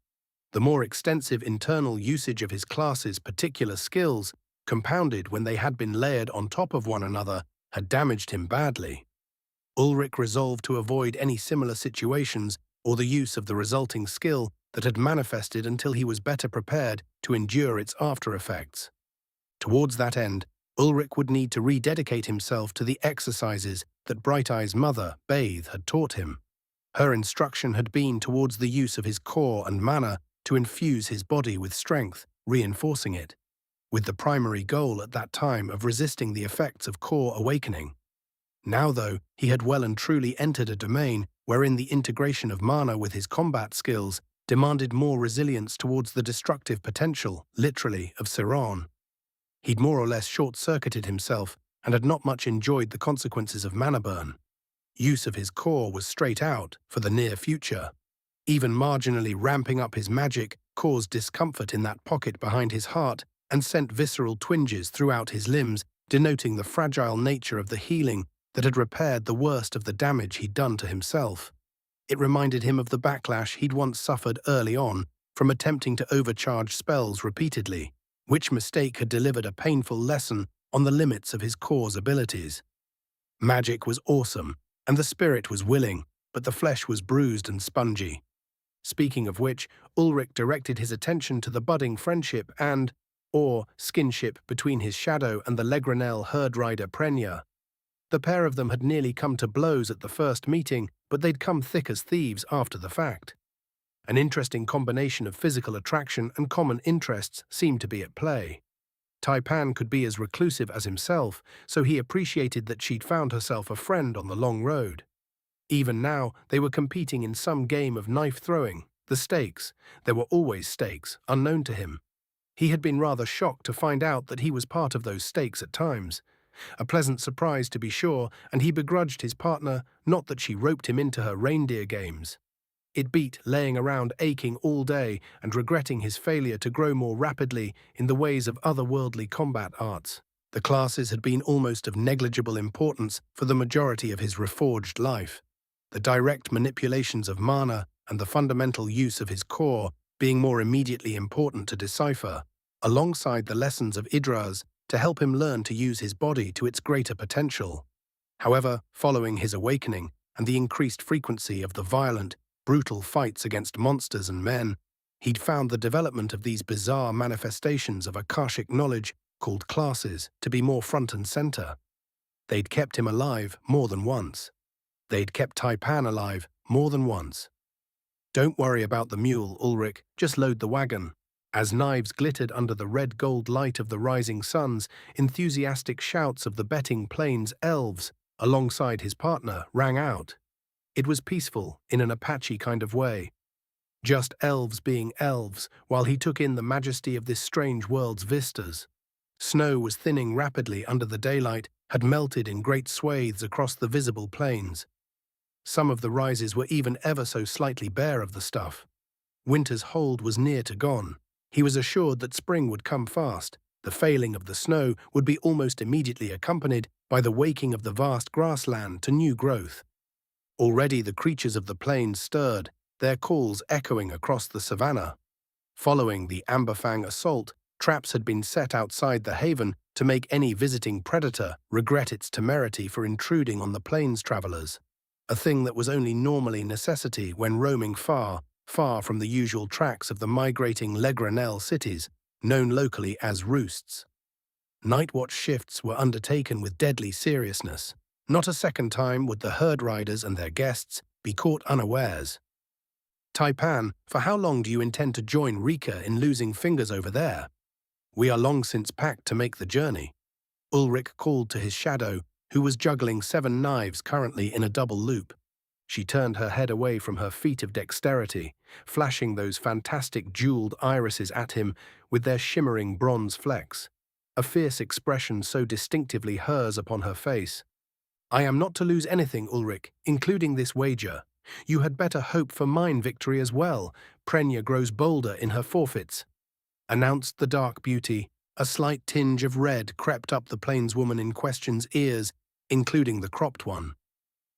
The more extensive internal usage of his class's particular skills, compounded when they had been layered on top of one another, had damaged him badly. Ulrich resolved to avoid any similar situations or the use of the resulting skill that had manifested until he was better prepared to endure its after-effects. Towards that end, Ulrich would need to rededicate himself to the exercises that Bright Eye's mother, Bathe, had taught him. Her instruction had been towards the use of his core and mana to infuse his body with strength, reinforcing it, with the primary goal at that time of resisting the effects of core awakening. Now, though, he had well and truly entered a domain wherein the integration of mana with his combat skills demanded more resilience towards the destructive potential, literally, of Siran. He'd more or less short-circuited himself and had not much enjoyed the consequences of mana burn. Use of his core was straight out for the near future. Even marginally ramping up his magic caused discomfort in that pocket behind his heart and sent visceral twinges throughout his limbs, denoting the fragile nature of the healing that had repaired the worst of the damage he'd done to himself. It reminded him of the backlash he'd once suffered early on from attempting to overcharge spells repeatedly, which mistake had delivered a painful lesson on the limits of his core's abilities. Magic was awesome, and the spirit was willing, but the flesh was bruised and spongy. Speaking of which, Ulrich directed his attention to the budding friendship or skinship between his shadow and the Legranel herd rider Prenya. The pair of them had nearly come to blows at the first meeting, but they'd come thick as thieves after the fact. An interesting combination of physical attraction and common interests seemed to be at play. Taipan could be as reclusive as himself, so he appreciated that she'd found herself a friend on the long road. Even now, they were competing in some game of knife-throwing, the stakes. There were always stakes, unknown to him. He had been rather shocked to find out that he was part of those stakes at times. A pleasant surprise, to be sure, and he begrudged his partner not that she roped him into her reindeer games. It beat, laying around aching all day and regretting his failure to grow more rapidly in the ways of otherworldly combat arts. The classes had been almost of negligible importance for the majority of his reforged life, the direct manipulations of mana and the fundamental use of his core being more immediately important to decipher, alongside the lessons of Idras to help him learn to use his body to its greater potential. However, following his awakening and the increased frequency of the violent, brutal fights against monsters and men, he'd found the development of these bizarre manifestations of Akashic knowledge called classes to be more front and center. They'd kept him alive more than once. They'd kept Taipan alive more than once. "Don't worry about the mule, Ulrich, just load the wagon." As knives glittered under the red-gold light of the rising suns, enthusiastic shouts of the betting plains elves, alongside his partner, rang out. It was peaceful, in an Apache kind of way. Just elves being elves, while he took in the majesty of this strange world's vistas. Snow was thinning rapidly under the daylight, had melted in great swathes across the visible plains. Some of the rises were even ever so slightly bare of the stuff. Winter's hold was near to gone. He was assured that spring would come fast. The failing of the snow would be almost immediately accompanied by the waking of the vast grassland to new growth. Already the creatures of the plains stirred, their calls echoing across the savannah. Following the Amberfang assault, traps had been set outside the haven to make any visiting predator regret its temerity for intruding on the plains travelers, a thing that was only normally necessity when roaming far, far from the usual tracks of the migrating Legranel cities, known locally as roosts. Night watch shifts were undertaken with deadly seriousness. Not a second time would the herd riders and their guests be caught unawares. "Taipan, for how long do you intend to join Rika in losing fingers over there? We are long since packed to make the journey." Ulrich called to his shadow, who was juggling 7 knives currently in a double loop. She turned her head away from her feat of dexterity, flashing those fantastic jeweled irises at him with their shimmering bronze flecks, a fierce expression so distinctively hers upon her face. "I am not to lose anything, Ulrich, including this wager. You had better hope for mine victory as well. Prenya grows bolder in her forfeits," announced the dark beauty. A slight tinge of red crept up the plainswoman in question's ears, including the cropped one.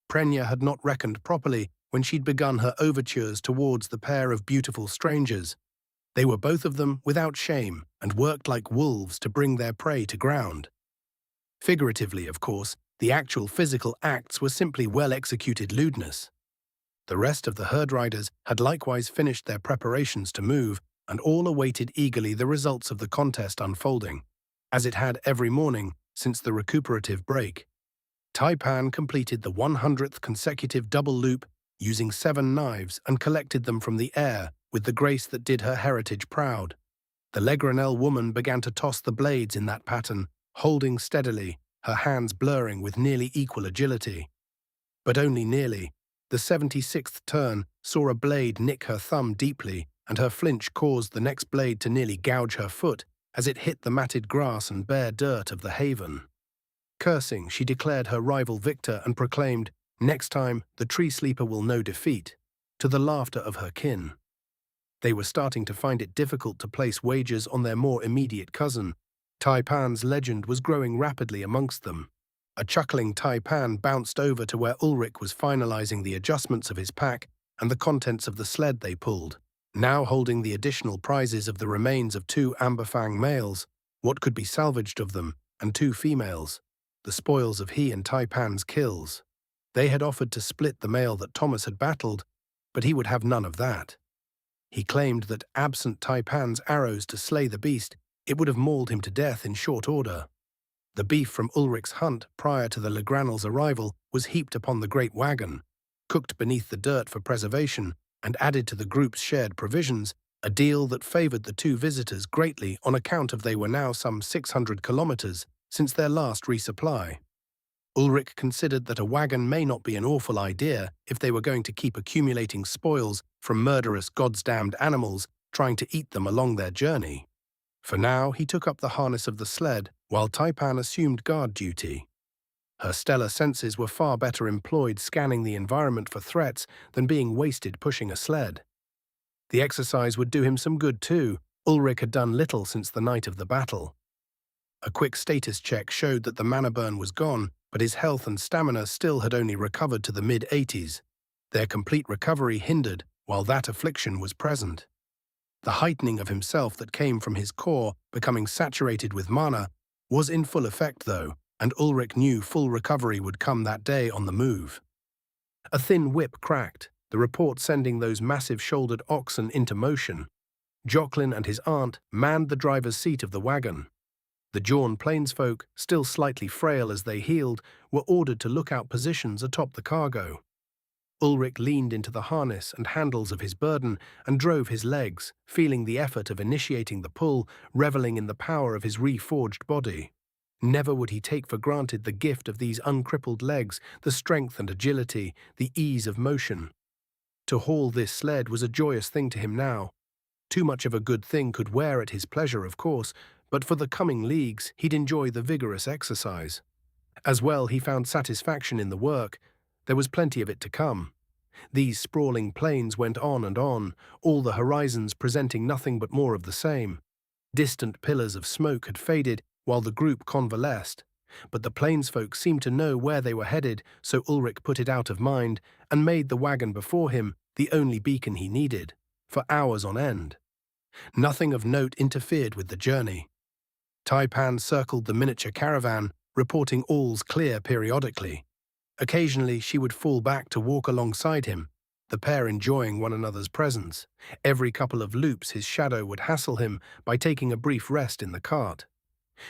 Prenya had not reckoned properly when she'd begun her overtures towards the pair of beautiful strangers. They were both of them without shame and worked like wolves to bring their prey to ground. Figuratively, of course, the actual physical acts were simply well-executed lewdness. The rest of the herd riders had likewise finished their preparations to move, and all awaited eagerly the results of the contest unfolding, as it had every morning since the recuperative break. Taipan completed the 100th consecutive double loop using 7 knives and collected them from the air with the grace that did her heritage proud. The Legranel woman began to toss the blades in that pattern, holding steadily, her hands blurring with nearly equal agility. But only nearly. The 76th turn saw a blade nick her thumb deeply, and her flinch caused the next blade to nearly gouge her foot as it hit the matted grass and bare dirt of the haven. Cursing, she declared her rival victor and proclaimed, "Next time, the tree sleeper will know defeat," to the laughter of her kin. They were starting to find it difficult to place wagers on their more immediate cousin. Taipan's legend was growing rapidly amongst them. A chuckling Taipan bounced over to where Ulrich was finalizing the adjustments of his pack and the contents of the sled they pulled, now holding the additional prizes of the remains of 2 Amberfang males, what could be salvaged of them, and 2 females, the spoils of he and Taipan's kills. They had offered to split the male that Thomas had battled, but he would have none of that. He claimed that absent Taipan's arrows to slay the beast, it would have mauled him to death in short order. The beef from Ulrich's hunt prior to the Legranel's arrival was heaped upon the great wagon, cooked beneath the dirt for preservation, and added to the group's shared provisions, a deal that favored the 2 visitors greatly on account of they were now some 600 kilometers since their last resupply. Ulrich considered that a wagon may not be an awful idea if they were going to keep accumulating spoils from murderous godsdamned animals trying to eat them along their journey. For now, he took up the harness of the sled, while Taipan assumed guard duty. Her stellar senses were far better employed scanning the environment for threats than being wasted pushing a sled. The exercise would do him some good too. Ulrich had done little since the night of the battle. A quick status check showed that the mana burn was gone, but his health and stamina still had only recovered to the mid-80s. Their complete recovery hindered, while that affliction was present. The heightening of himself that came from his core becoming saturated with mana was in full effect though, and Ulrich knew full recovery would come that day on the move. A thin whip cracked, the report sending those massive-shouldered oxen into motion. Jocelyn and his aunt manned the driver's seat of the wagon. The Jorn plainsfolk, still slightly frail as they healed, were ordered to look out positions atop the cargo. Ulrich leaned into the harness and handles of his burden and drove his legs, feeling the effort of initiating the pull, reveling in the power of his reforged body. Never would he take for granted the gift of these uncrippled legs, the strength and agility, the ease of motion. To haul this sled was a joyous thing to him now. Too much of a good thing could wear at his pleasure, of course, but for the coming leagues he'd enjoy the vigorous exercise. As well, he found satisfaction in the work. There was plenty of it to come. These sprawling plains went on and on, all the horizons presenting nothing but more of the same. Distant pillars of smoke had faded while the group convalesced, but the plainsfolk seemed to know where they were headed, so Ulrich put it out of mind and made the wagon before him the only beacon he needed, for hours on end. Nothing of note interfered with the journey. Taipan circled the miniature caravan, reporting all's clear periodically. Occasionally she would fall back to walk alongside him, the pair enjoying one another's presence. Every couple of loops his shadow would hassle him by taking a brief rest in the cart.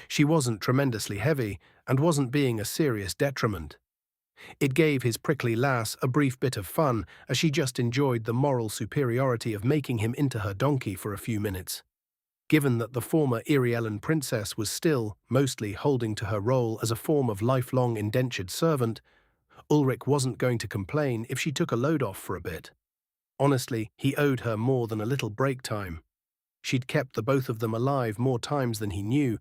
She wasn't tremendously heavy and wasn't being a serious detriment. It gave his prickly lass a brief bit of fun as she just enjoyed the moral superiority of making him into her donkey for a few minutes. Given that the former Iriellan princess was still, mostly holding to her role as a form of lifelong indentured servant, Ulrich wasn't going to complain if she took a load off for a bit. Honestly, he owed her more than a little break time. She'd kept the both of them alive more times than he knew,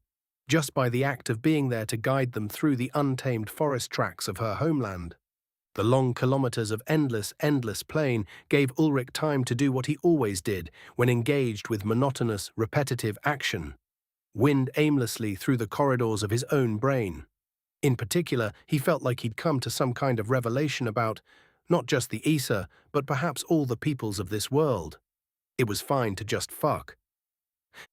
just by the act of being there to guide them through the untamed forest tracks of her homeland. The long kilometers of endless plain gave Ulrich time to do what he always did when engaged with monotonous, repetitive action: wind aimlessly through the corridors of his own brain. In particular, he felt like he'd come to some kind of revelation about not just the Issa, but perhaps all the peoples of this world. It was fine to just fuck.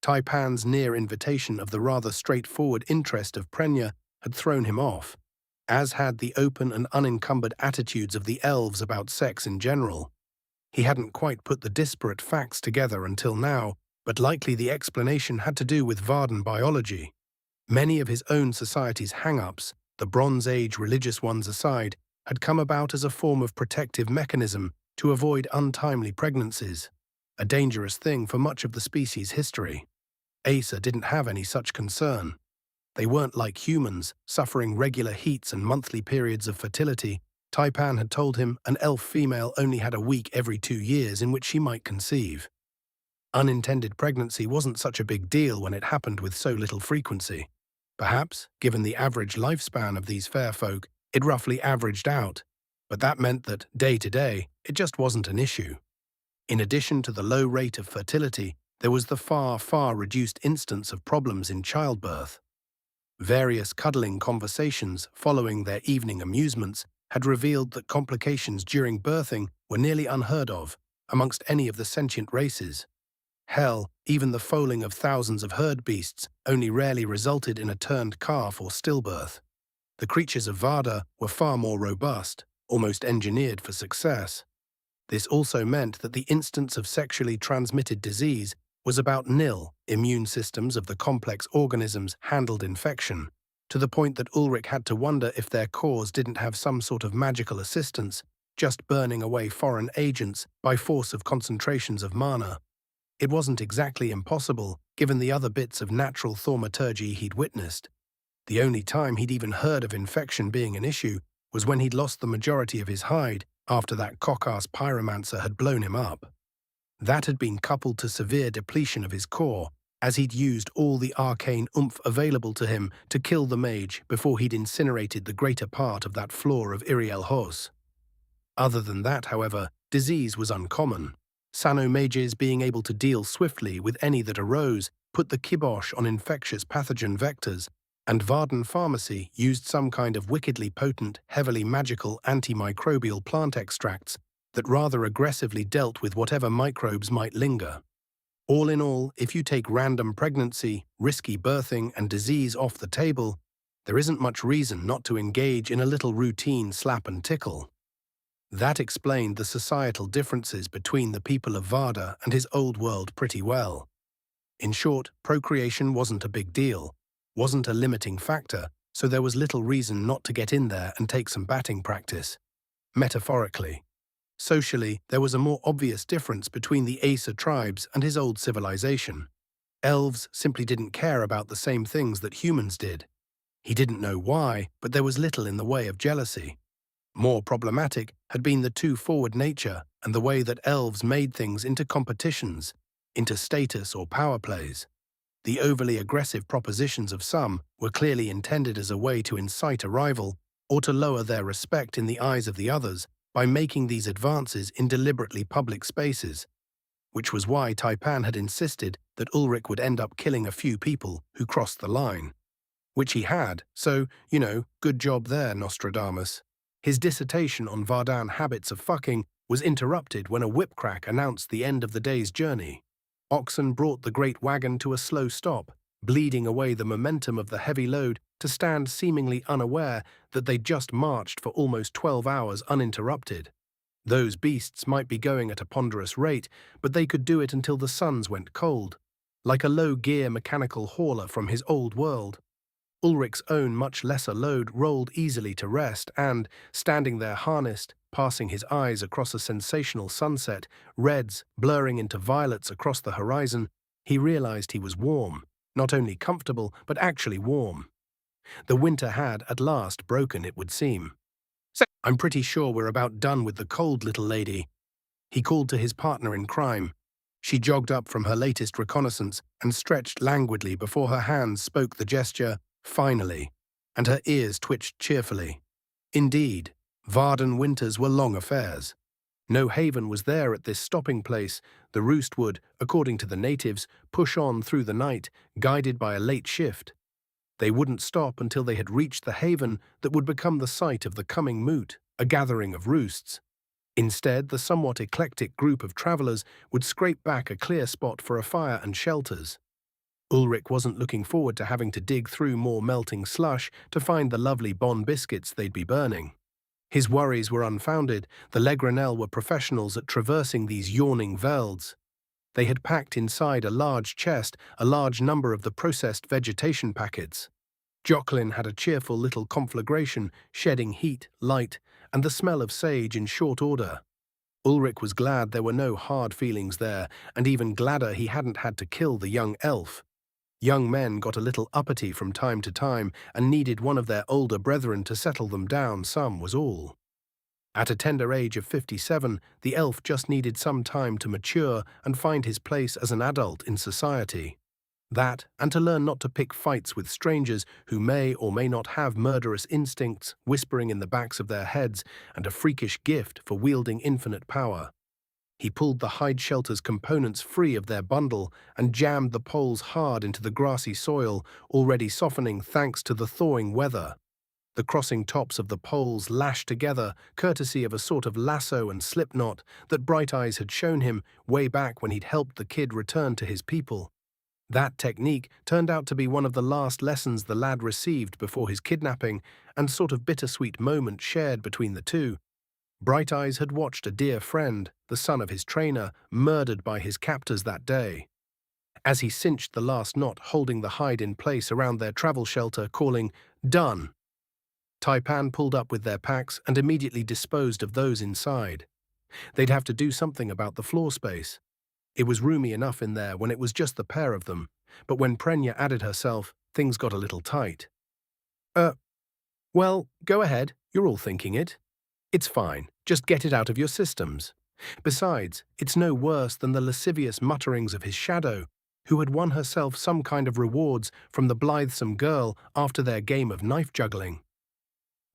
Taipan's near invitation of the rather straightforward interest of Prenya had thrown him off, as had the open and unencumbered attitudes of the elves about sex in general. He hadn't quite put the disparate facts together until now, but likely the explanation had to do with Vardan biology. Many of his own society's hang-ups, the Bronze Age religious ones aside, had come about as a form of protective mechanism to avoid untimely pregnancies, a dangerous thing for much of the species' history. Asa didn't have any such concern. They weren't like humans, suffering regular heats and monthly periods of fertility. Taipan had told him an elf female only had a week every 2 years in which she might conceive. Unintended pregnancy wasn't such a big deal when it happened with so little frequency. Perhaps, given the average lifespan of these fair folk, it roughly averaged out, but that meant that, day to day, it just wasn't an issue. In addition to the low rate of fertility, there was the far reduced instance of problems in childbirth. Various cuddling conversations following their evening amusements had revealed that complications during birthing were nearly unheard of amongst any of the sentient races. Hell, even the foaling of thousands of herd beasts only rarely resulted in a turned calf or stillbirth. The creatures of Varda were far more robust, almost engineered for success. This also meant that the instance of sexually transmitted disease was about nil. Immune systems of the complex organisms handled infection, to the point that Ulrich had to wonder if their cause didn't have some sort of magical assistance, just burning away foreign agents by force of concentrations of mana. It wasn't exactly impossible, given the other bits of natural thaumaturgy he'd witnessed. The only time he'd even heard of infection being an issue was when he'd lost the majority of his hide after that cock-ass pyromancer had blown him up. That had been coupled to severe depletion of his core, as he'd used all the arcane oomph available to him to kill the mage before he'd incinerated the greater part of that floor of Iriel Hos. Other than that, however, disease was uncommon. Sano mages being able to deal swiftly with any that arose put the kibosh on infectious pathogen vectors, and Varden Pharmacy used some kind of wickedly potent, heavily magical antimicrobial plant extracts that rather aggressively dealt with whatever microbes might linger. All in all, if you take random pregnancy, risky birthing, and disease off the table, there isn't much reason not to engage in a little routine slap and tickle. That explained the societal differences between the people of Varda and his old world pretty well. In short, procreation wasn't a big deal, wasn't a limiting factor, so there was little reason not to get in there and take some batting practice. Metaphorically. Socially, there was a more obvious difference between the Aesir tribes and his old civilization. Elves simply didn't care about the same things that humans did. He didn't know why, but there was little in the way of jealousy. More problematic had been the too-forward nature and the way that elves made things into competitions, into status or power plays. The overly aggressive propositions of some were clearly intended as a way to incite a rival or to lower their respect in the eyes of the others by making these advances in deliberately public spaces, which was why Taipan had insisted that Ulrich would end up killing a few people who crossed the line. Which he had, so, good job there, Nostradamus. His dissertation on Vardan habits of fucking was interrupted when a whip-crack announced the end of the day's journey. Oxen brought the great wagon to a slow stop, bleeding away the momentum of the heavy load to stand seemingly unaware that they'd just marched for almost 12 hours uninterrupted. Those beasts might be going at a ponderous rate, but they could do it until the suns went cold, like a low-gear mechanical hauler from his old world. Ulrich's own much lesser load rolled easily to rest and, standing there harnessed, passing his eyes across a sensational sunset, reds blurring into violets across the horizon, he realized he was warm, not only comfortable, but actually warm. The winter had, at last, broken, it would seem. "I'm pretty sure we're about done with the cold, little lady," he called to his partner in crime. She jogged up from her latest reconnaissance and stretched languidly before her hands spoke the gesture, "Finally," and her ears twitched cheerfully. Indeed, Varden winters were long affairs. No haven was there at this stopping place. The roost would, according to the natives, push on through the night, guided by a late shift. They wouldn't stop until they had reached the haven that would become the site of the coming moot, a gathering of roosts. Instead, the somewhat eclectic group of travellers would scrape back a clear spot for a fire and shelters. Ulrich wasn't looking forward to having to dig through more melting slush to find the lovely Bon biscuits they'd be burning. His worries were unfounded. The Legranel were professionals at traversing these yawning velds. They had packed inside a large chest a large number of the processed vegetation packets. Joclyn had a cheerful little conflagration, shedding heat, light, and the smell of sage in short order. Ulrich was glad there were no hard feelings there, and even gladder he hadn't had to kill the young elf. Young men got a little uppity from time to time and needed one of their older brethren to settle them down, some was all. At a tender age of 57, the elf just needed some time to mature and find his place as an adult in society. That, and to learn not to pick fights with strangers who may or may not have murderous instincts whispering in the backs of their heads and a freakish gift for wielding infinite power. He pulled the hide shelter's components free of their bundle and jammed the poles hard into the grassy soil, already softening thanks to the thawing weather. The crossing tops of the poles lashed together, courtesy of a sort of lasso and slip knot that Bright Eyes had shown him way back when he'd helped the kid return to his people. That technique turned out to be one of the last lessons the lad received before his kidnapping, and sort of bittersweet moment shared between the two. Bright Eyes had watched a dear friend, the son of his trainer, murdered by his captors that day. As he cinched the last knot holding the hide in place around their travel shelter, calling, "Done!" Taipan pulled up with their packs and immediately disposed of those inside. They'd have to do something about the floor space. It was roomy enough in there when it was just the pair of them, but when Prenya added herself, things got a little tight. Well, go ahead, you're all thinking it. It's fine, just get it out of your systems. Besides, it's no worse than the lascivious mutterings of his shadow, who had won herself some kind of rewards from the blithesome girl after their game of knife juggling.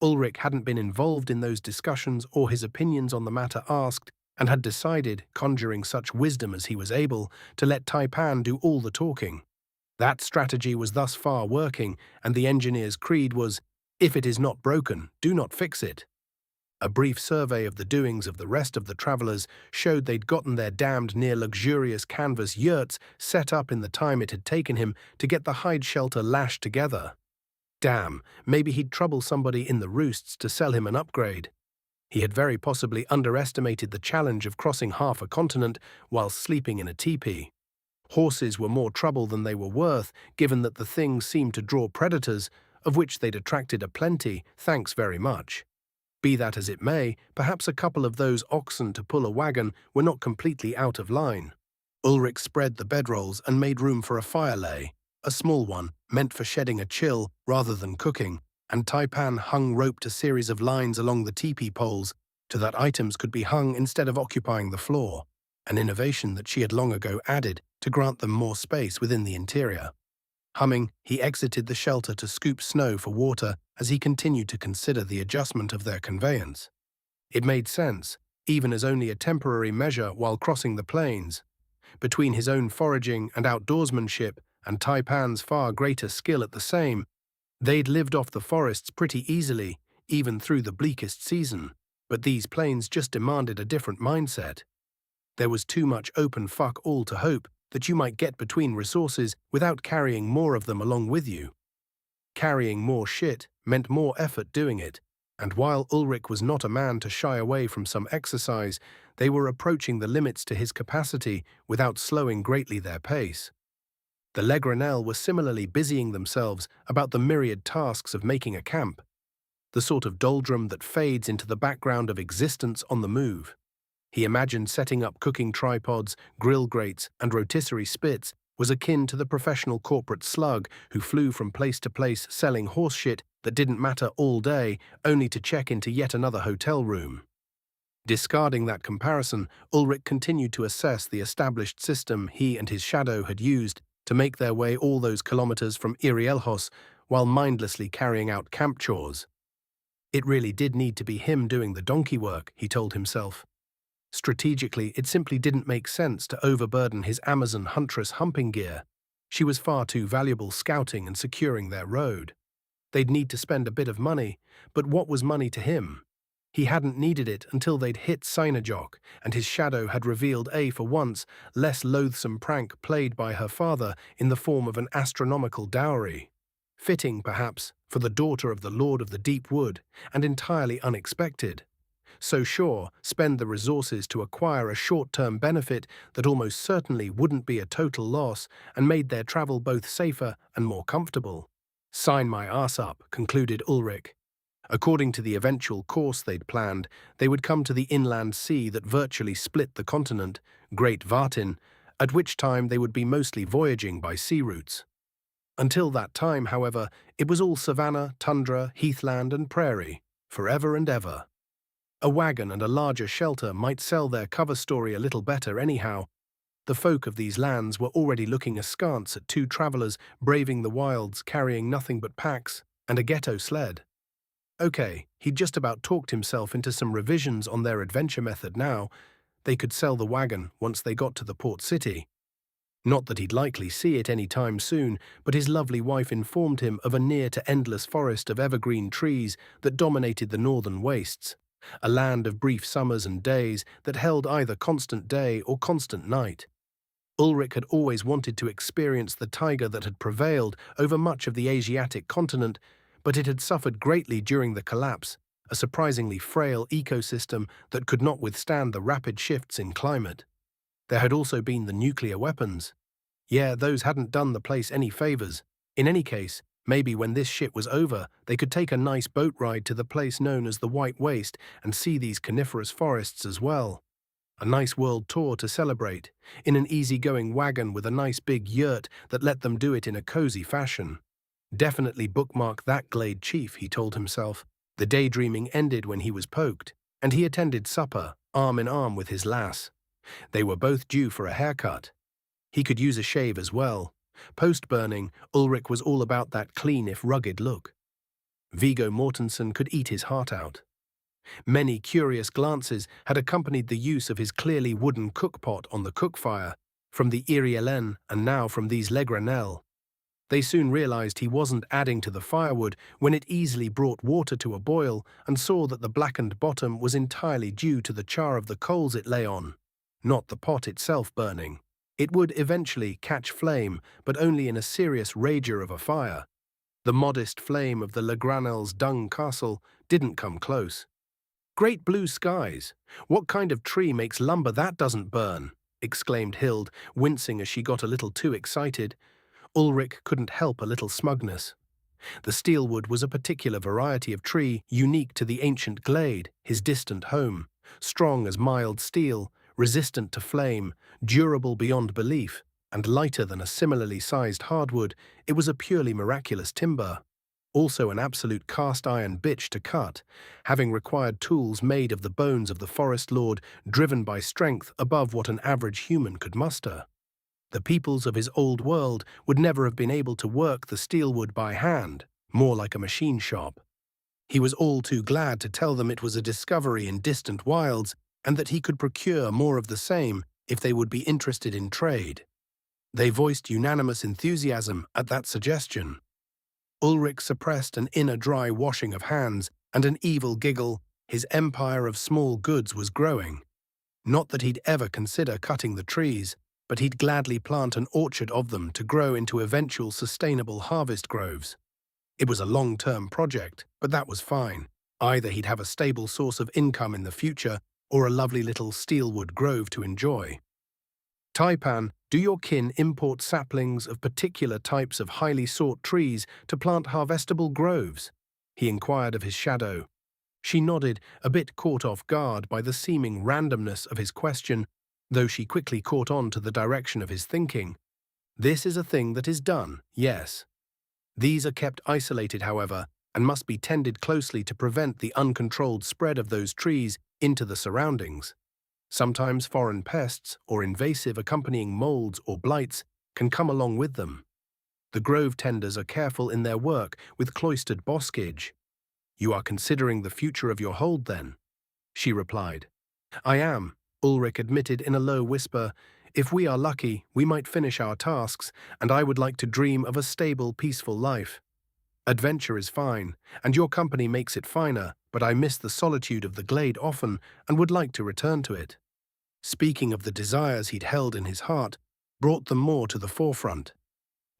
Ulrich hadn't been involved in those discussions or his opinions on the matter asked, and had decided, conjuring such wisdom as he was able, to let Taipan do all the talking. That strategy was thus far working, and the engineer's creed was, "If it is not broken, do not fix it." A brief survey of the doings of the rest of the travellers showed they'd gotten their damned near luxurious canvas yurts set up in the time it had taken him to get the hide shelter lashed together. Damn, maybe he'd trouble somebody in the roosts to sell him an upgrade. He had very possibly underestimated the challenge of crossing half a continent while sleeping in a teepee. Horses were more trouble than they were worth, given that the things seemed to draw predators, of which they'd attracted a plenty, thanks very much. Be that as it may, perhaps a couple of those oxen to pull a wagon were not completely out of line. Ulrich spread the bedrolls and made room for a fire lay, a small one, meant for shedding a chill rather than cooking, and Taipan hung roped a series of lines along the teepee poles so that items could be hung instead of occupying the floor, an innovation that she had long ago added to grant them more space within the interior. Humming, he exited the shelter to scoop snow for water as he continued to consider the adjustment of their conveyance. It made sense, even as only a temporary measure while crossing the plains. Between his own foraging and outdoorsmanship and Taipan's far greater skill at the same, they'd lived off the forests pretty easily, even through the bleakest season, but these plains just demanded a different mindset. There was too much open fuck all to hope that you might get between resources without carrying more of them along with you. Carrying more shit meant more effort doing it, and while Ulrich was not a man to shy away from some exercise, they were approaching the limits to his capacity without slowing greatly their pace. The Legrenelle were similarly busying themselves about the myriad tasks of making a camp, the sort of doldrum that fades into the background of existence on the move. He imagined setting up cooking tripods, grill grates, and rotisserie spits was akin to the professional corporate slug who flew from place to place selling horse shit that didn't matter all day, only to check into yet another hotel room. Discarding that comparison, Ulrich continued to assess the established system he and his shadow had used to make their way all those kilometers from Irielhos while mindlessly carrying out camp chores. It really did need to be him doing the donkey work, he told himself. Strategically, it simply didn't make sense to overburden his Amazon huntress humping gear. She was far too valuable scouting and securing their road. They'd need to spend a bit of money, but what was money to him? He hadn't needed it until they'd hit Sinajok, and his shadow had revealed a, for once, less loathsome prank played by her father in the form of an astronomical dowry. Fitting, perhaps, for the daughter of the Lord of the Deep Wood, and entirely unexpected. So sure, spend the resources to acquire a short-term benefit that almost certainly wouldn't be a total loss and made their travel both safer and more comfortable. Sign my ass up, concluded Ulrich. According to the eventual course they'd planned, they would come to the inland sea that virtually split the continent, Great Vartin, at which time they would be mostly voyaging by sea routes. Until that time, however, it was all savanna, tundra, heathland and prairie, forever and ever. A wagon and a larger shelter might sell their cover story a little better anyhow. The folk of these lands were already looking askance at two travellers braving the wilds carrying nothing but packs and a ghetto sled. Okay, he'd just about talked himself into some revisions on their adventure method now. They could sell the wagon once they got to the port city. Not that he'd likely see it any time soon, but his lovely wife informed him of a near-to-endless forest of evergreen trees that dominated the northern wastes, a land of brief summers and days that held either constant day or constant night. Ulrich had always wanted to experience the taiga that had prevailed over much of the Asiatic continent, but it had suffered greatly during the collapse, a surprisingly frail ecosystem that could not withstand the rapid shifts in climate. There had also been the nuclear weapons. Yeah, those hadn't done the place any favors. In any case, maybe when this shit was over, they could take a nice boat ride to the place known as the White Waste and see these coniferous forests as well. A nice world tour to celebrate, in an easygoing wagon with a nice big yurt that let them do it in a cozy fashion. Definitely bookmark that glade, chief, he told himself. The daydreaming ended when he was poked, and he attended supper, arm in arm with his lass. They were both due for a haircut. He could use a shave as well. Post-burning, Ulrich was all about that clean if rugged look. Viggo Mortensen could eat his heart out. Many curious glances had accompanied the use of his clearly wooden cookpot on the cookfire, from the Irielen and now from these Legranel. They soon realized he wasn't adding to the firewood when it easily brought water to a boil, and saw that the blackened bottom was entirely due to the char of the coals it lay on, not the pot itself burning. It would eventually catch flame, but only in a serious rager of a fire. The modest flame of the Legranel's dung castle didn't come close. "Great blue skies! What kind of tree makes lumber that doesn't burn?" exclaimed Hild, wincing as she got a little too excited. Ulrich couldn't help a little smugness. The steelwood was a particular variety of tree unique to the ancient glade, his distant home. Strong as mild steel, resistant to flame, durable beyond belief, and lighter than a similarly sized hardwood, it was a purely miraculous timber. Also an absolute cast-iron bitch to cut, having required tools made of the bones of the forest lord, driven by strength above what an average human could muster. The peoples of his old world would never have been able to work the steelwood by hand, more like a machine shop. He was all too glad to tell them it was a discovery in distant wilds, and that he could procure more of the same if they would be interested in trade. They voiced unanimous enthusiasm at that suggestion. Ulrich suppressed an inner dry washing of hands and an evil giggle. His empire of small goods was growing. Not that he'd ever consider cutting the trees, but he'd gladly plant an orchard of them to grow into eventual sustainable harvest groves. It was a long-term project, but that was fine. Either he'd have a stable source of income in the future, or a lovely little steelwood grove to enjoy. "Taipan, do your kin import saplings of particular types of highly sought trees to plant harvestable groves?" he inquired of his shadow. She nodded, a bit caught off guard by the seeming randomness of his question, though she quickly caught on to the direction of his thinking. "This is a thing that is done, yes. These are kept isolated, however, and must be tended closely to prevent the uncontrolled spread of those trees into the surroundings. Sometimes foreign pests or invasive accompanying molds or blights can come along with them. The grove tenders are careful in their work with cloistered boskage." "You are considering the future of your hold, then?" she replied. "I am," Ulrich admitted in a low whisper. "If we are lucky, we might finish our tasks, and I would like to dream of a stable, peaceful life. Adventure is fine, and your company makes it finer, but I miss the solitude of the glade often and would like to return to it." Speaking of the desires he'd held in his heart, brought them more to the forefront.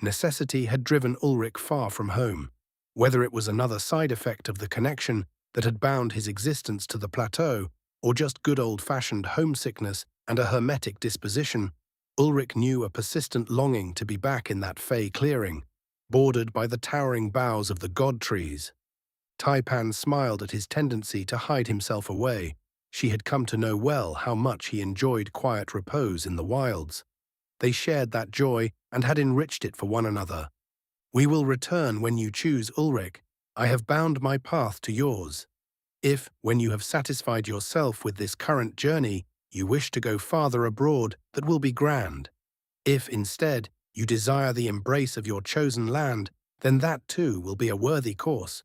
Necessity had driven Ulrich far from home. Whether it was another side effect of the connection that had bound his existence to the plateau, or just good old-fashioned homesickness and a hermetic disposition, Ulrich knew a persistent longing to be back in that fey clearing, bordered by the towering boughs of the god trees. Taipan smiled at his tendency to hide himself away. She had come to know well how much he enjoyed quiet repose in the wilds. They shared that joy and had enriched it for one another. "We will return when you choose, Ulrich. I have bound my path to yours. If, when you have satisfied yourself with this current journey, you wish to go farther abroad, that will be grand. If, instead, you desire the embrace of your chosen land, then that too will be a worthy course.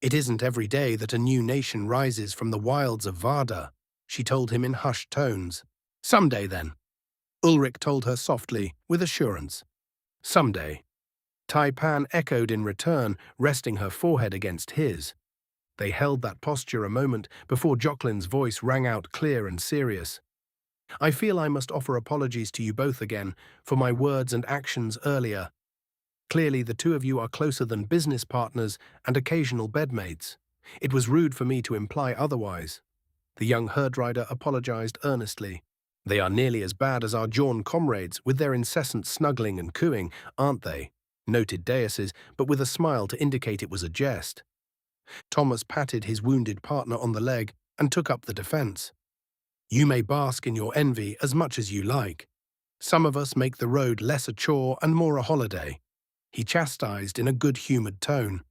It isn't every day that a new nation rises from the wilds of Varda," she told him in hushed tones. "Someday, then," Ulrich told her softly, with assurance. "Someday." Taipan echoed in return, resting her forehead against his. They held that posture a moment before Jocelyn's voice rang out clear and serious. "I feel I must offer apologies to you both again for my words and actions earlier. Clearly the two of you are closer than business partners and occasional bedmates. It was rude for me to imply otherwise." The young herdrider apologized earnestly. "They are nearly as bad as our Jawn comrades with their incessant snuggling and cooing, aren't they?" noted Deises, but with a smile to indicate it was a jest. Thomas patted his wounded partner on the leg and took up the defense. "You may bask in your envy as much as you like. Some of us make the road less a chore and more a holiday," he chastised in a good-humored tone.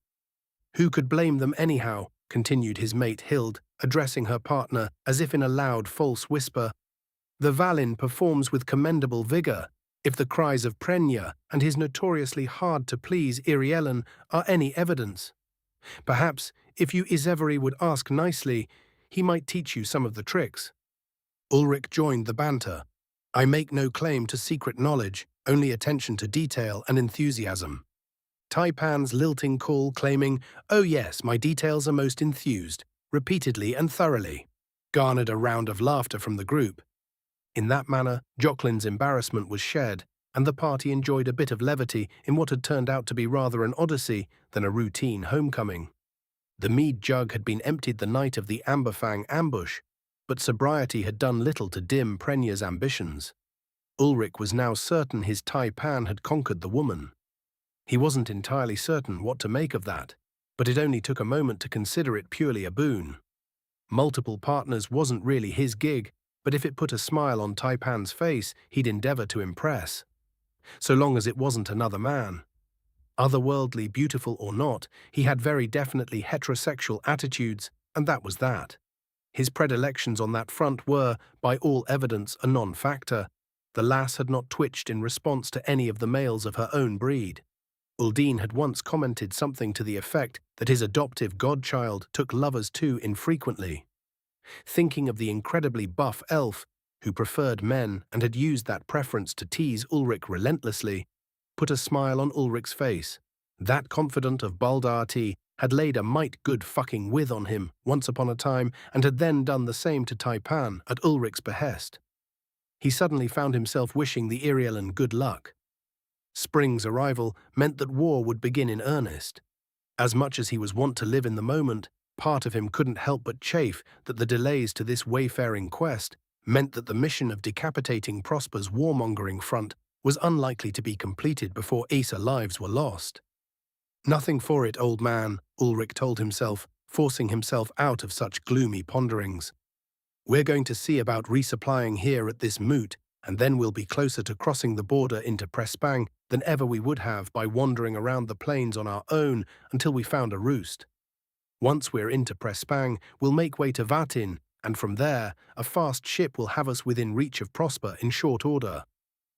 "Who could blame them anyhow?" continued his mate Hild, addressing her partner as if in a loud false whisper. "The Valin performs with commendable vigor. if the cries of Prenya and his notoriously hard-to-please Irielen are any evidence. Perhaps, if you Iseveri would ask nicely, he might teach you some of the tricks. Ulrich joined the banter. I make no claim to secret knowledge, only attention to detail and enthusiasm. Taipan's lilting call claiming, oh yes, my details are most enthused, repeatedly and thoroughly, garnered a round of laughter from the group. In that manner, Jocelyn's embarrassment was shed, and the party enjoyed a bit of levity in what had turned out to be rather an odyssey than a routine homecoming. The mead jug had been emptied the night of the Amberfang ambush, but sobriety had done little to dim Prenya's ambitions. Ulrich was now certain his Taipan had conquered the woman. He wasn't entirely certain what to make of that, but it only took a moment to consider it purely a boon. Multiple partners wasn't really his gig, but if it put a smile on Taipan's face, he'd endeavor to impress. So long as it wasn't another man. Otherworldly, beautiful or not, he had very definitely heterosexual attitudes, and that was that. His predilections on that front were, by all evidence, a non-factor. The lass had not twitched in response to any of the males of her own breed. Uldine had once commented something to the effect that his adoptive godchild took lovers too infrequently. Thinking of the incredibly buff elf, who preferred men and had used that preference to tease Ulrich relentlessly, put a smile on Ulrich's face. That confidant of Baldarti had laid a might good fucking with on him once upon a time and had then done the same to Taipan at Ulrich's behest. He suddenly found himself wishing the Irielen good luck. Spring's arrival meant that war would begin in earnest. As much as he was wont to live in the moment, part of him couldn't help but chafe that the delays to this wayfaring quest meant that the mission of decapitating Prosper's warmongering front was unlikely to be completed before Asa lives were lost. Nothing for it, old man, Ulrich told himself, forcing himself out of such gloomy ponderings. We're going to see about resupplying here at this moot, and then we'll be closer to crossing the border into Prespang than ever we would have by wandering around the plains on our own until we found a roost. Once we're into Prespang, we'll make way to Vatin, and from there, a fast ship will have us within reach of Prosper in short order.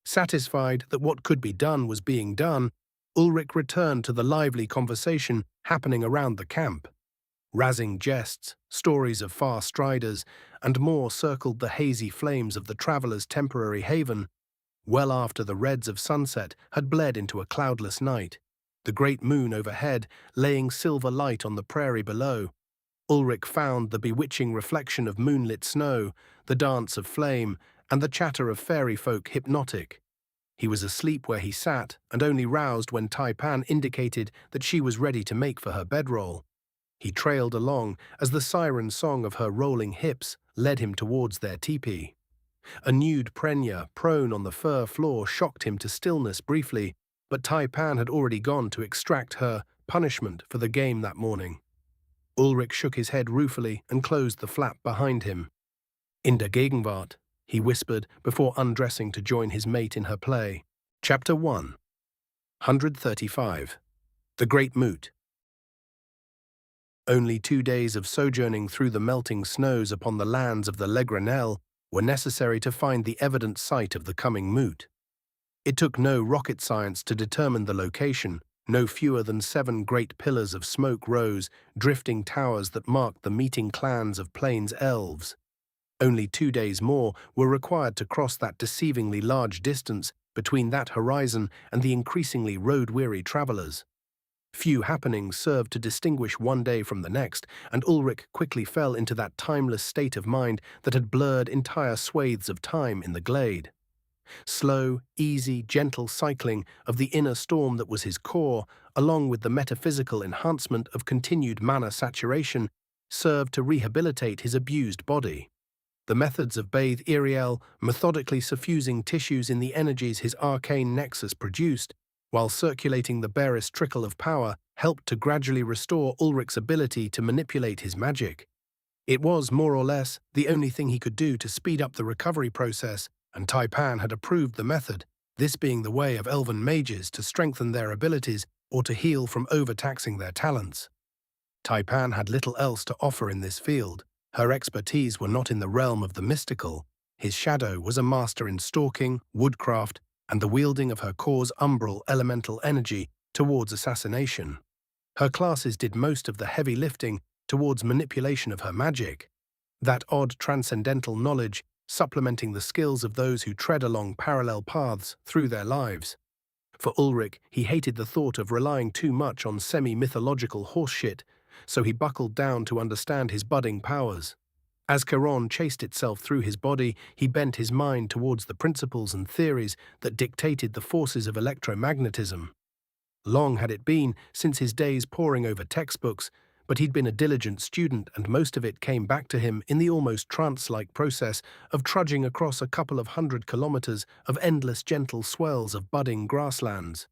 Satisfied that what could be done was being done, Ulrich returned to the lively conversation happening around the camp. Razzing jests, stories of far striders, and more circled the hazy flames of the traveller's temporary haven, well after the reds of sunset had bled into a cloudless night, the great moon overhead laying silver light on the prairie below. Ulrich found the bewitching reflection of moonlit snow, the dance of flame, and the chatter of fairy folk hypnotic. He was asleep where he sat and only roused when Taipan indicated that she was ready to make for her bedroll. He trailed along as the siren song of her rolling hips led him towards their teepee. A nude Prenya prone on the fur floor shocked him to stillness briefly, but Taipan had already gone to extract her punishment for the game that morning. Ulrich shook his head ruefully and closed the flap behind him. In der Gegenwart, he whispered before undressing to join his mate in her play. Chapter 1. 135. The Great Moot. Only 2 days of sojourning through the melting snows upon the lands of the Legranel were necessary to find the evident site of the coming moot. It took no rocket science to determine the location. No fewer than 7 great pillars of smoke rose, drifting towers that marked the meeting clans of Plains elves. Only 2 days more were required to cross that deceivingly large distance between that horizon and the increasingly road-weary travelers. Few happenings served to distinguish one day from the next, and Ulrich quickly fell into that timeless state of mind that had blurred entire swathes of time in the glade. Slow, easy, gentle cycling of the inner storm that was his core, along with the metaphysical enhancement of continued mana saturation, served to rehabilitate his abused body. The methods of Bathe Iriel, methodically suffusing tissues in the energies his arcane nexus produced, while circulating the barest trickle of power, helped to gradually restore Ulrich's ability to manipulate his magic. It was, more or less, the only thing he could do to speed up the recovery process, and Taipan had approved the method, this being the way of elven mages to strengthen their abilities or to heal from overtaxing their talents. Taipan had little else to offer in this field. Her expertise were not in the realm of the mystical. His shadow was a master in stalking, woodcraft, and the wielding of her core's umbral elemental energy towards assassination. Her classes did most of the heavy lifting towards manipulation of her magic, that odd transcendental knowledge supplementing the skills of those who tread along parallel paths through their lives. For Ulrich, he hated the thought of relying too much on semi-mythological horseshit, so he buckled down to understand his budding powers. As Chiron chased itself through his body, he bent his mind towards the principles and theories that dictated the forces of electromagnetism. Long had it been since his days poring over textbooks, but he'd been a diligent student and most of it came back to him in the almost trance-like process of trudging across a couple of 100 kilometers of endless gentle swells of budding grasslands.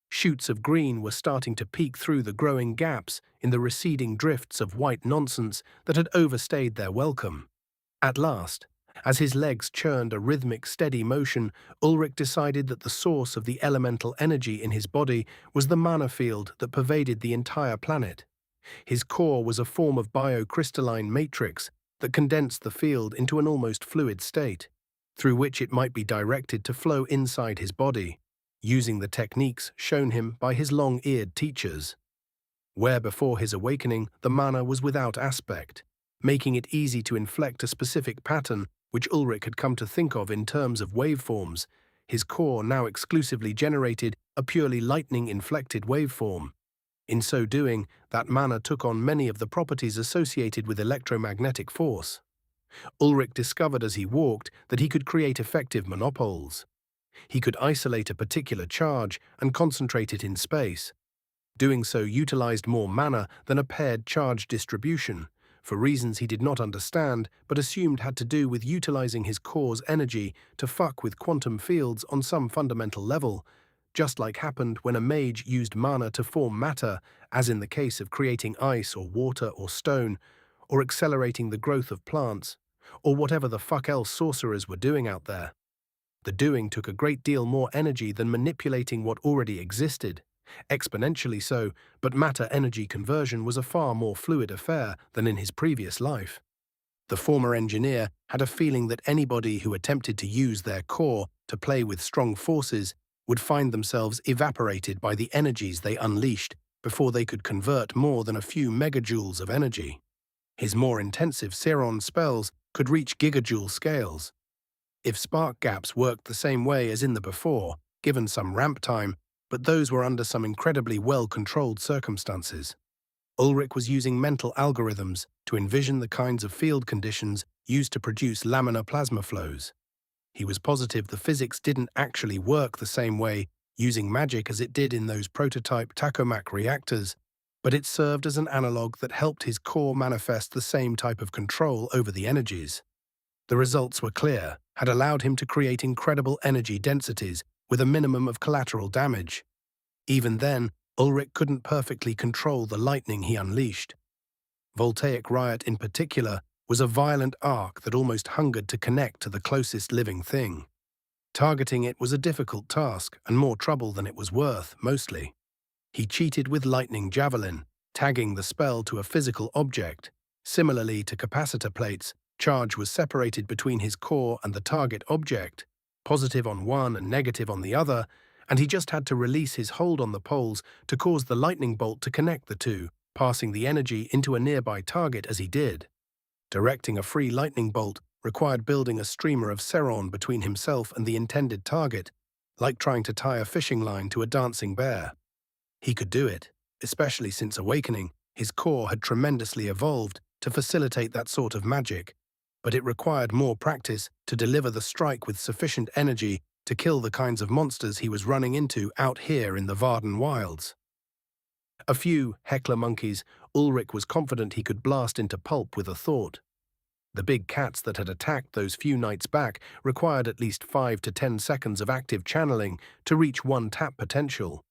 Shoots of green were starting to peek through the growing gaps in the receding drifts of white nonsense that had overstayed their welcome. At last, as his legs churned a rhythmic, steady motion, Ulrich decided that the source of the elemental energy in his body was the mana field that pervaded the entire planet. His core was a form of biocrystalline matrix that condensed the field into an almost fluid state, through which it might be directed to flow inside his body, using the techniques shown him by his long-eared teachers. Where before his awakening the mana was without aspect, making it easy to inflect a specific pattern which Ulrich had come to think of in terms of waveforms, his core now exclusively generated a purely lightning-inflected waveform. In so doing, that mana took on many of the properties associated with electromagnetic force. Ulrich discovered as he walked that he could create effective monopoles. He could isolate a particular charge and concentrate it in space. Doing so utilized more mana than a paired charge distribution, for reasons he did not understand but assumed had to do with utilizing his core's energy to fuck with quantum fields on some fundamental level, just like happened when a mage used mana to form matter, as in the case of creating ice or water or stone, or accelerating the growth of plants, or whatever the fuck else sorcerers were doing out there. The doing took a great deal more energy than manipulating what already existed, exponentially so, but matter-energy conversion was a far more fluid affair than in his previous life. The former engineer had a feeling that anybody who attempted to use their core to play with strong forces would find themselves evaporated by the energies they unleashed before they could convert more than a few megajoules of energy. His more intensive Seron spells could reach gigajoule scales. If spark gaps worked the same way as in the before, given some ramp time, but those were under some incredibly well-controlled circumstances. Ulrich was using mental algorithms to envision the kinds of field conditions used to produce laminar plasma flows. He was positive the physics didn't actually work the same way using magic as it did in those prototype tacomac reactors, but it served as an analog that helped his core manifest the same type of control over the energies. The results were clear, had allowed him to create incredible energy densities with a minimum of collateral damage. Even then, Ulrich couldn't perfectly control the lightning he unleashed. Voltaic Riot in particular was a violent arc that almost hungered to connect to the closest living thing. Targeting it was a difficult task and more trouble than it was worth, mostly. He cheated with Lightning Javelin, tagging the spell to a physical object. Similarly to capacitor plates, charge was separated between his core and the target object, positive on one and negative on the other, and he just had to release his hold on the poles to cause the lightning bolt to connect the two, passing the energy into a nearby target as he did. Directing a free lightning bolt required building a streamer of Seron between himself and the intended target, like trying to tie a fishing line to a dancing bear. He could do it, especially since awakening, his core had tremendously evolved to facilitate that sort of magic, but it required more practice to deliver the strike with sufficient energy to kill the kinds of monsters he was running into out here in the Vardan wilds. A few heckler monkeys Ulrich was confident he could blast into pulp with a thought. The big cats that had attacked those few nights back required at least 5 to 10 seconds of active channeling to reach one-tap potential.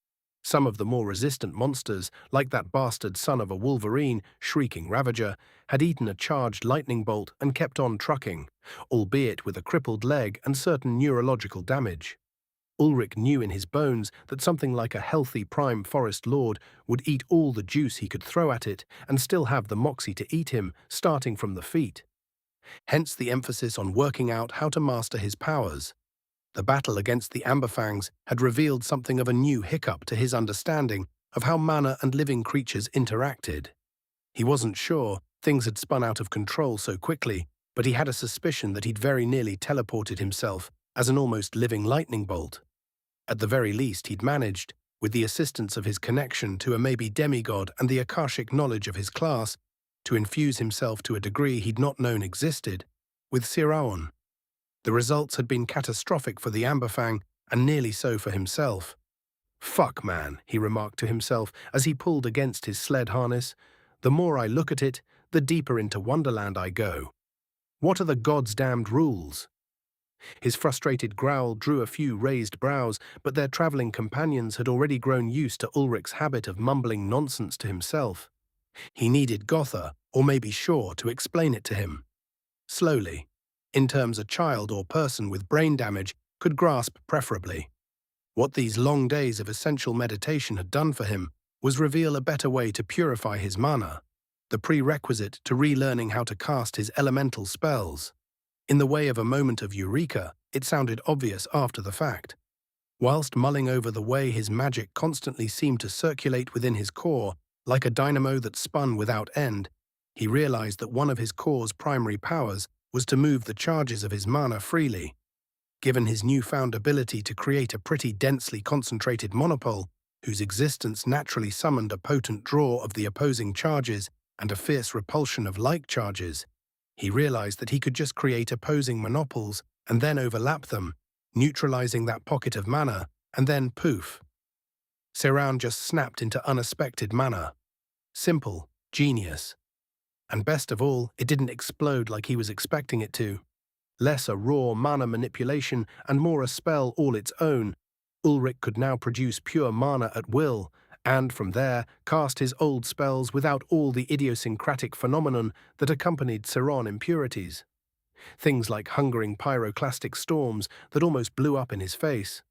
Some of the more resistant monsters, like that bastard son of a wolverine, Shrieking Ravager, had eaten a charged lightning bolt and kept on trucking, albeit with a crippled leg and certain neurological damage. Ulrich knew in his bones that something like a healthy prime forest lord would eat all the juice he could throw at it and still have the moxie to eat him, starting from the feet. Hence the emphasis on working out how to master his powers. The battle against the Amberfangs had revealed something of a new hiccup to his understanding of how mana and living creatures interacted. He wasn't sure things had spun out of control so quickly, but he had a suspicion that he'd very nearly teleported himself as an almost living lightning bolt. At the very least, he'd managed, with the assistance of his connection to a maybe demigod and the Akashic knowledge of his class, to infuse himself to a degree he'd not known existed, with Siraon. The results had been catastrophic for the Amberfang, and nearly so for himself. "Fuck, man," he remarked to himself as he pulled against his sled harness. "The more I look at it, the deeper into Wonderland I go. What are the gods' damned rules?" His frustrated growl drew a few raised brows, but their travelling companions had already grown used to Ulrich's habit of mumbling nonsense to himself. He needed Gotha, or maybe Shaw, to explain it to him. Slowly, in terms a child or person with brain damage could grasp preferably. What these long days of essential meditation had done for him was reveal a better way to purify his mana, the prerequisite to relearning how to cast his elemental spells. In the way of a moment of eureka, it sounded obvious after the fact. Whilst mulling over the way his magic constantly seemed to circulate within his core, like a dynamo that spun without end, he realized that one of his core's primary powers was to move the charges of his mana freely. Given his newfound ability to create a pretty densely concentrated monopole, whose existence naturally summoned a potent draw of the opposing charges and a fierce repulsion of like charges, he realized that he could just create opposing monopoles and then overlap them, neutralizing that pocket of mana, and then poof. Siraon just snapped into unexpected mana. Simple, genius. And best of all, it didn't explode like he was expecting it to. Less a raw mana manipulation and more a spell all its own, Ulrich could now produce pure mana at will, and from there cast his old spells without all the idiosyncratic phenomenon that accompanied Siraon impurities. Things like hungering pyroclastic storms that almost blew up in his face,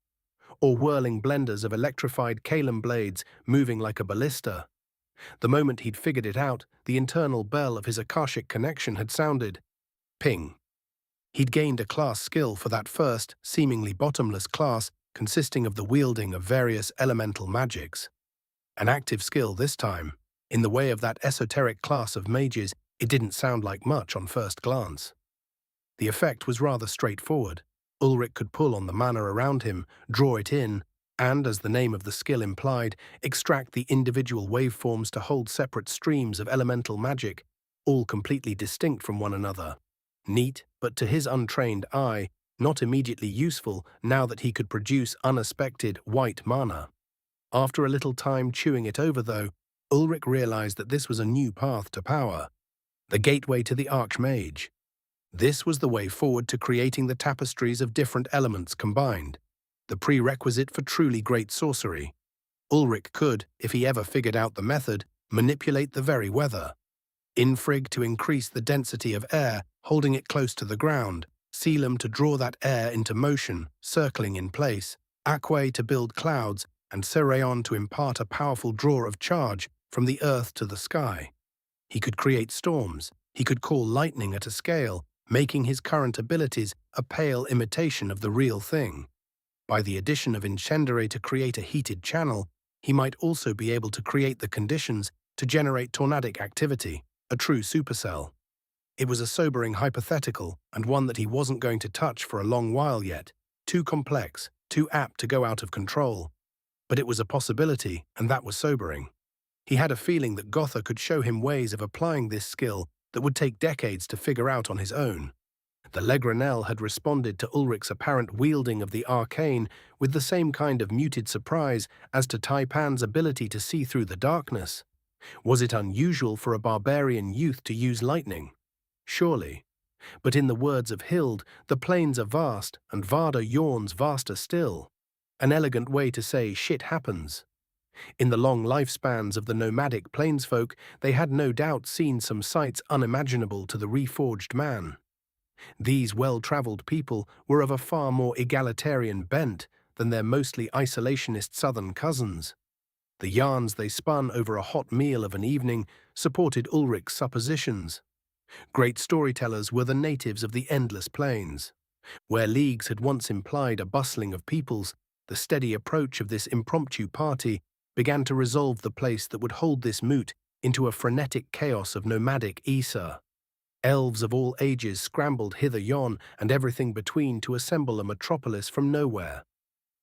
or whirling blenders of electrified Kalem blades moving like a ballista. The moment he'd figured it out, the internal bell of his Akashic connection had sounded. Ping. He'd gained a class skill for that first, seemingly bottomless class consisting of the wielding of various elemental magics. An active skill this time. In the way of that esoteric class of mages, it didn't sound like much on first glance. The effect was rather straightforward. Ulrich could pull on the mana around him, draw it in, and, as the name of the skill implied, extract the individual waveforms to hold separate streams of elemental magic, all completely distinct from one another. Neat, but to his untrained eye, not immediately useful now that he could produce unexpected white mana. After a little time chewing it over, though, Ulrich realized that this was a new path to power, the gateway to the Archmage. This was the way forward to creating the tapestries of different elements combined, the prerequisite for truly great sorcery. Ulrich could, if he ever figured out the method, manipulate the very weather. Infrig to increase the density of air, holding it close to the ground, Coelum to draw that air into motion, circling in place, Aquae to build clouds, and Siraon to impart a powerful draw of charge from the earth to the sky. He could create storms, he could call lightning at a scale, making his current abilities a pale imitation of the real thing. By the addition of Incendere to create a heated channel, he might also be able to create the conditions to generate tornadic activity, a true supercell. It was a sobering hypothetical, and one that he wasn't going to touch for a long while yet. Too complex, too apt to go out of control. But it was a possibility, and that was sobering. He had a feeling that Gotha could show him ways of applying this skill that would take decades to figure out on his own. The Legranel had responded to Ulrich's apparent wielding of the arcane with the same kind of muted surprise as to Taipan's ability to see through the darkness. Was it unusual for a barbarian youth to use lightning? Surely. But in the words of Hild, the plains are vast, and Varda yawns vaster still. An elegant way to say shit happens. In the long lifespans of the nomadic plainsfolk, they had no doubt seen some sights unimaginable to the reforged man. These well-travelled people were of a far more egalitarian bent than their mostly isolationist southern cousins. The yarns they spun over a hot meal of an evening supported Ulrich's suppositions. Great storytellers were the natives of the endless plains. Where leagues had once implied a bustling of peoples, the steady approach of this impromptu party began to resolve the place that would hold this moot into a frenetic chaos of nomadic Issa. Elves of all ages scrambled hither-yon and everything between to assemble a metropolis from nowhere.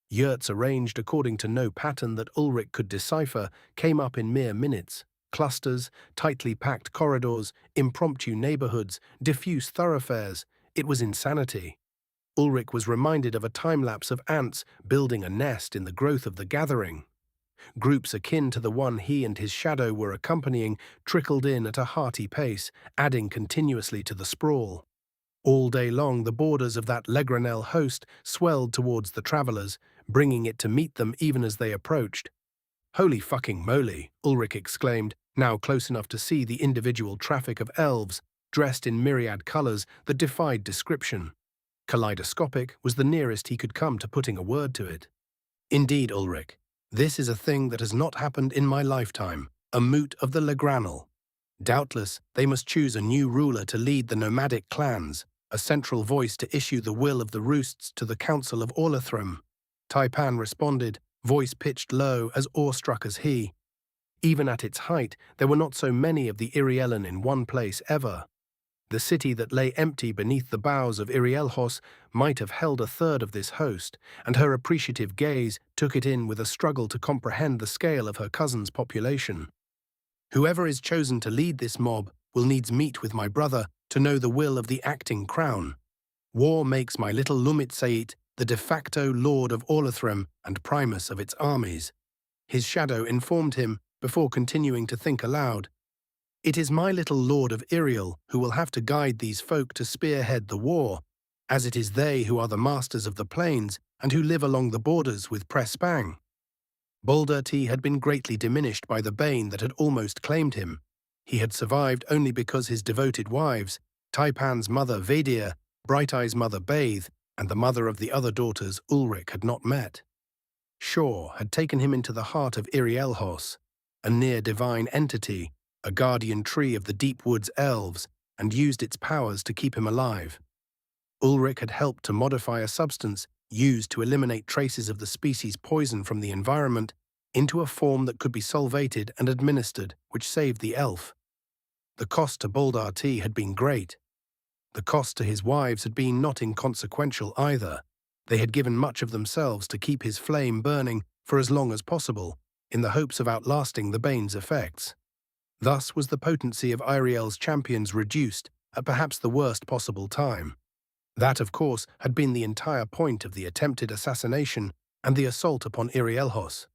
Yurts arranged according to no pattern that Ulrich could decipher came up in mere minutes. Clusters, tightly packed corridors, impromptu neighborhoods, diffuse thoroughfares. It was insanity. Ulrich was reminded of a time-lapse of ants building a nest in the growth of the gathering. Groups akin to the one he and his shadow were accompanying trickled in at a hearty pace, adding continuously to the sprawl. All day long the borders of that Legranel host swelled towards the travelers, bringing it to meet them even as they approached. "Holy fucking moly," Ulrich exclaimed, now close enough to see the individual traffic of elves, dressed in myriad colors that defied description. Kaleidoscopic was the nearest he could come to putting a word to it. "Indeed, Ulrich, this is a thing that has not happened in my lifetime, a moot of the Legranel. Doubtless, they must choose a new ruler to lead the nomadic clans, a central voice to issue the will of the roosts to the Council of Orlithrum." Taipan responded, voice pitched low, as awestruck as he. Even at its height, there were not so many of the Irielen in one place ever. The city that lay empty beneath the boughs of Irielhos might have held a third of this host, and her appreciative gaze took it in with a struggle to comprehend the scale of her cousin's population. "Whoever is chosen to lead this mob will needs meet with my brother to know the will of the acting crown. War makes my little Lumitseit the de facto lord of Orlithrum and primus of its armies." His shadow informed him, before continuing to think aloud. "It is my little lord of Iriel who will have to guide these folk to spearhead the war, as it is they who are the masters of the plains and who live along the borders with Prespang." Bolderty had been greatly diminished by the bane that had almost claimed him. He had survived only because his devoted wives, Taipan's mother Vedir, Bright Eye's mother Bathe, and the mother of the other daughters Ulrich had not met. Shaw had taken him into the heart of Irielhos, a near-divine entity, a guardian tree of the deep woods elves, and used its powers to keep him alive. Ulrich had helped to modify a substance used to eliminate traces of the species' poison from the environment into a form that could be solvated and administered, which saved the elf. The cost to Boldarty had been great. The cost to his wives had been not inconsequential either. They had given much of themselves to keep his flame burning for as long as possible, in the hopes of outlasting the bane's effects. Thus was the potency of Iriel's champions reduced at perhaps the worst possible time. That, of course, had been the entire point of the attempted assassination and the assault upon Irielhos.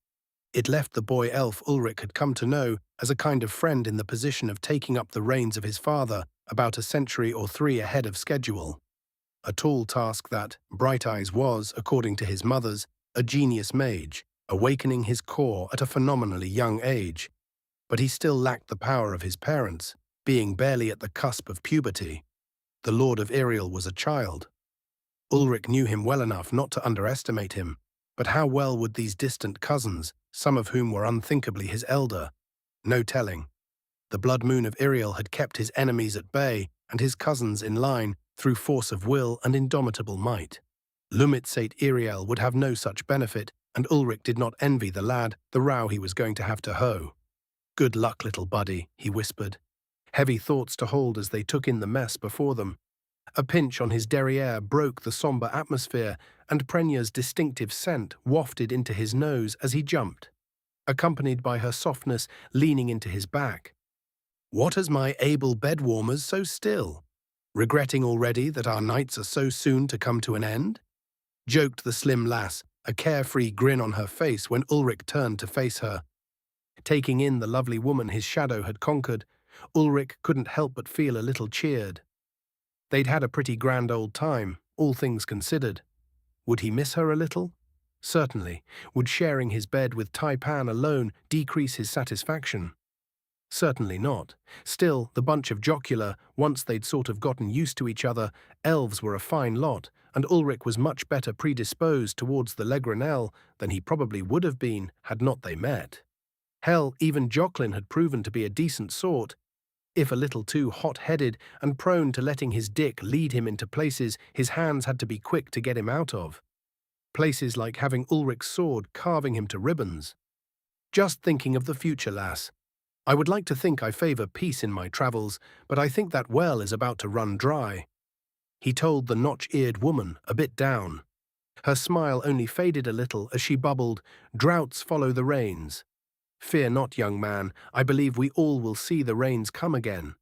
It left the boy elf Ulrich had come to know as a kind of friend in the position of taking up the reins of his father about a century or three ahead of schedule. A tall task that, Bright Eyes was, according to his mother's, a genius mage, awakening his core at a phenomenally young age. But he still lacked the power of his parents, being barely at the cusp of puberty. The Lord of Iriel was a child. Ulrich knew him well enough not to underestimate him, but how well would these distant cousins, some of whom were unthinkably his elder? No telling. The blood moon of Iriel had kept his enemies at bay and his cousins in line through force of will and indomitable might. Lumitsate Iriel would have no such benefit, and Ulrich did not envy the lad the row he was going to have to hoe. "Good luck, little buddy," he whispered. Heavy thoughts to hold as they took in the mess before them. A pinch on his derriere broke the somber atmosphere, and Prenya's distinctive scent wafted into his nose as he jumped, accompanied by her softness leaning into his back. "What has my able bedwarmers so still? Regretting already that our nights are so soon to come to an end?" Joked the slim lass, a carefree grin on her face when Ulrich turned to face her. Taking in the lovely woman his shadow had conquered, Ulrich couldn't help but feel a little cheered. They'd had a pretty grand old time, all things considered. Would he miss her a little? Certainly. Would sharing his bed with Taipan alone decrease his satisfaction? Certainly not. Still, the bunch of jocular, once they'd sort of gotten used to each other, elves were a fine lot, and Ulrich was much better predisposed towards the Legranel than he probably would have been had not they met. Hell, even Joclyn had proven to be a decent sort. If a little too hot-headed and prone to letting his dick lead him into places his hands had to be quick to get him out of. Places like having Ulrich's sword carving him to ribbons. Just thinking of the future, lass. I would like to think I favor peace in my travels, but I think that well is about to run dry. He told the notch-eared woman, a bit down. Her smile only faded a little as she bubbled, "Droughts follow the rains. Fear not, young man, I believe we all will see the rains come again."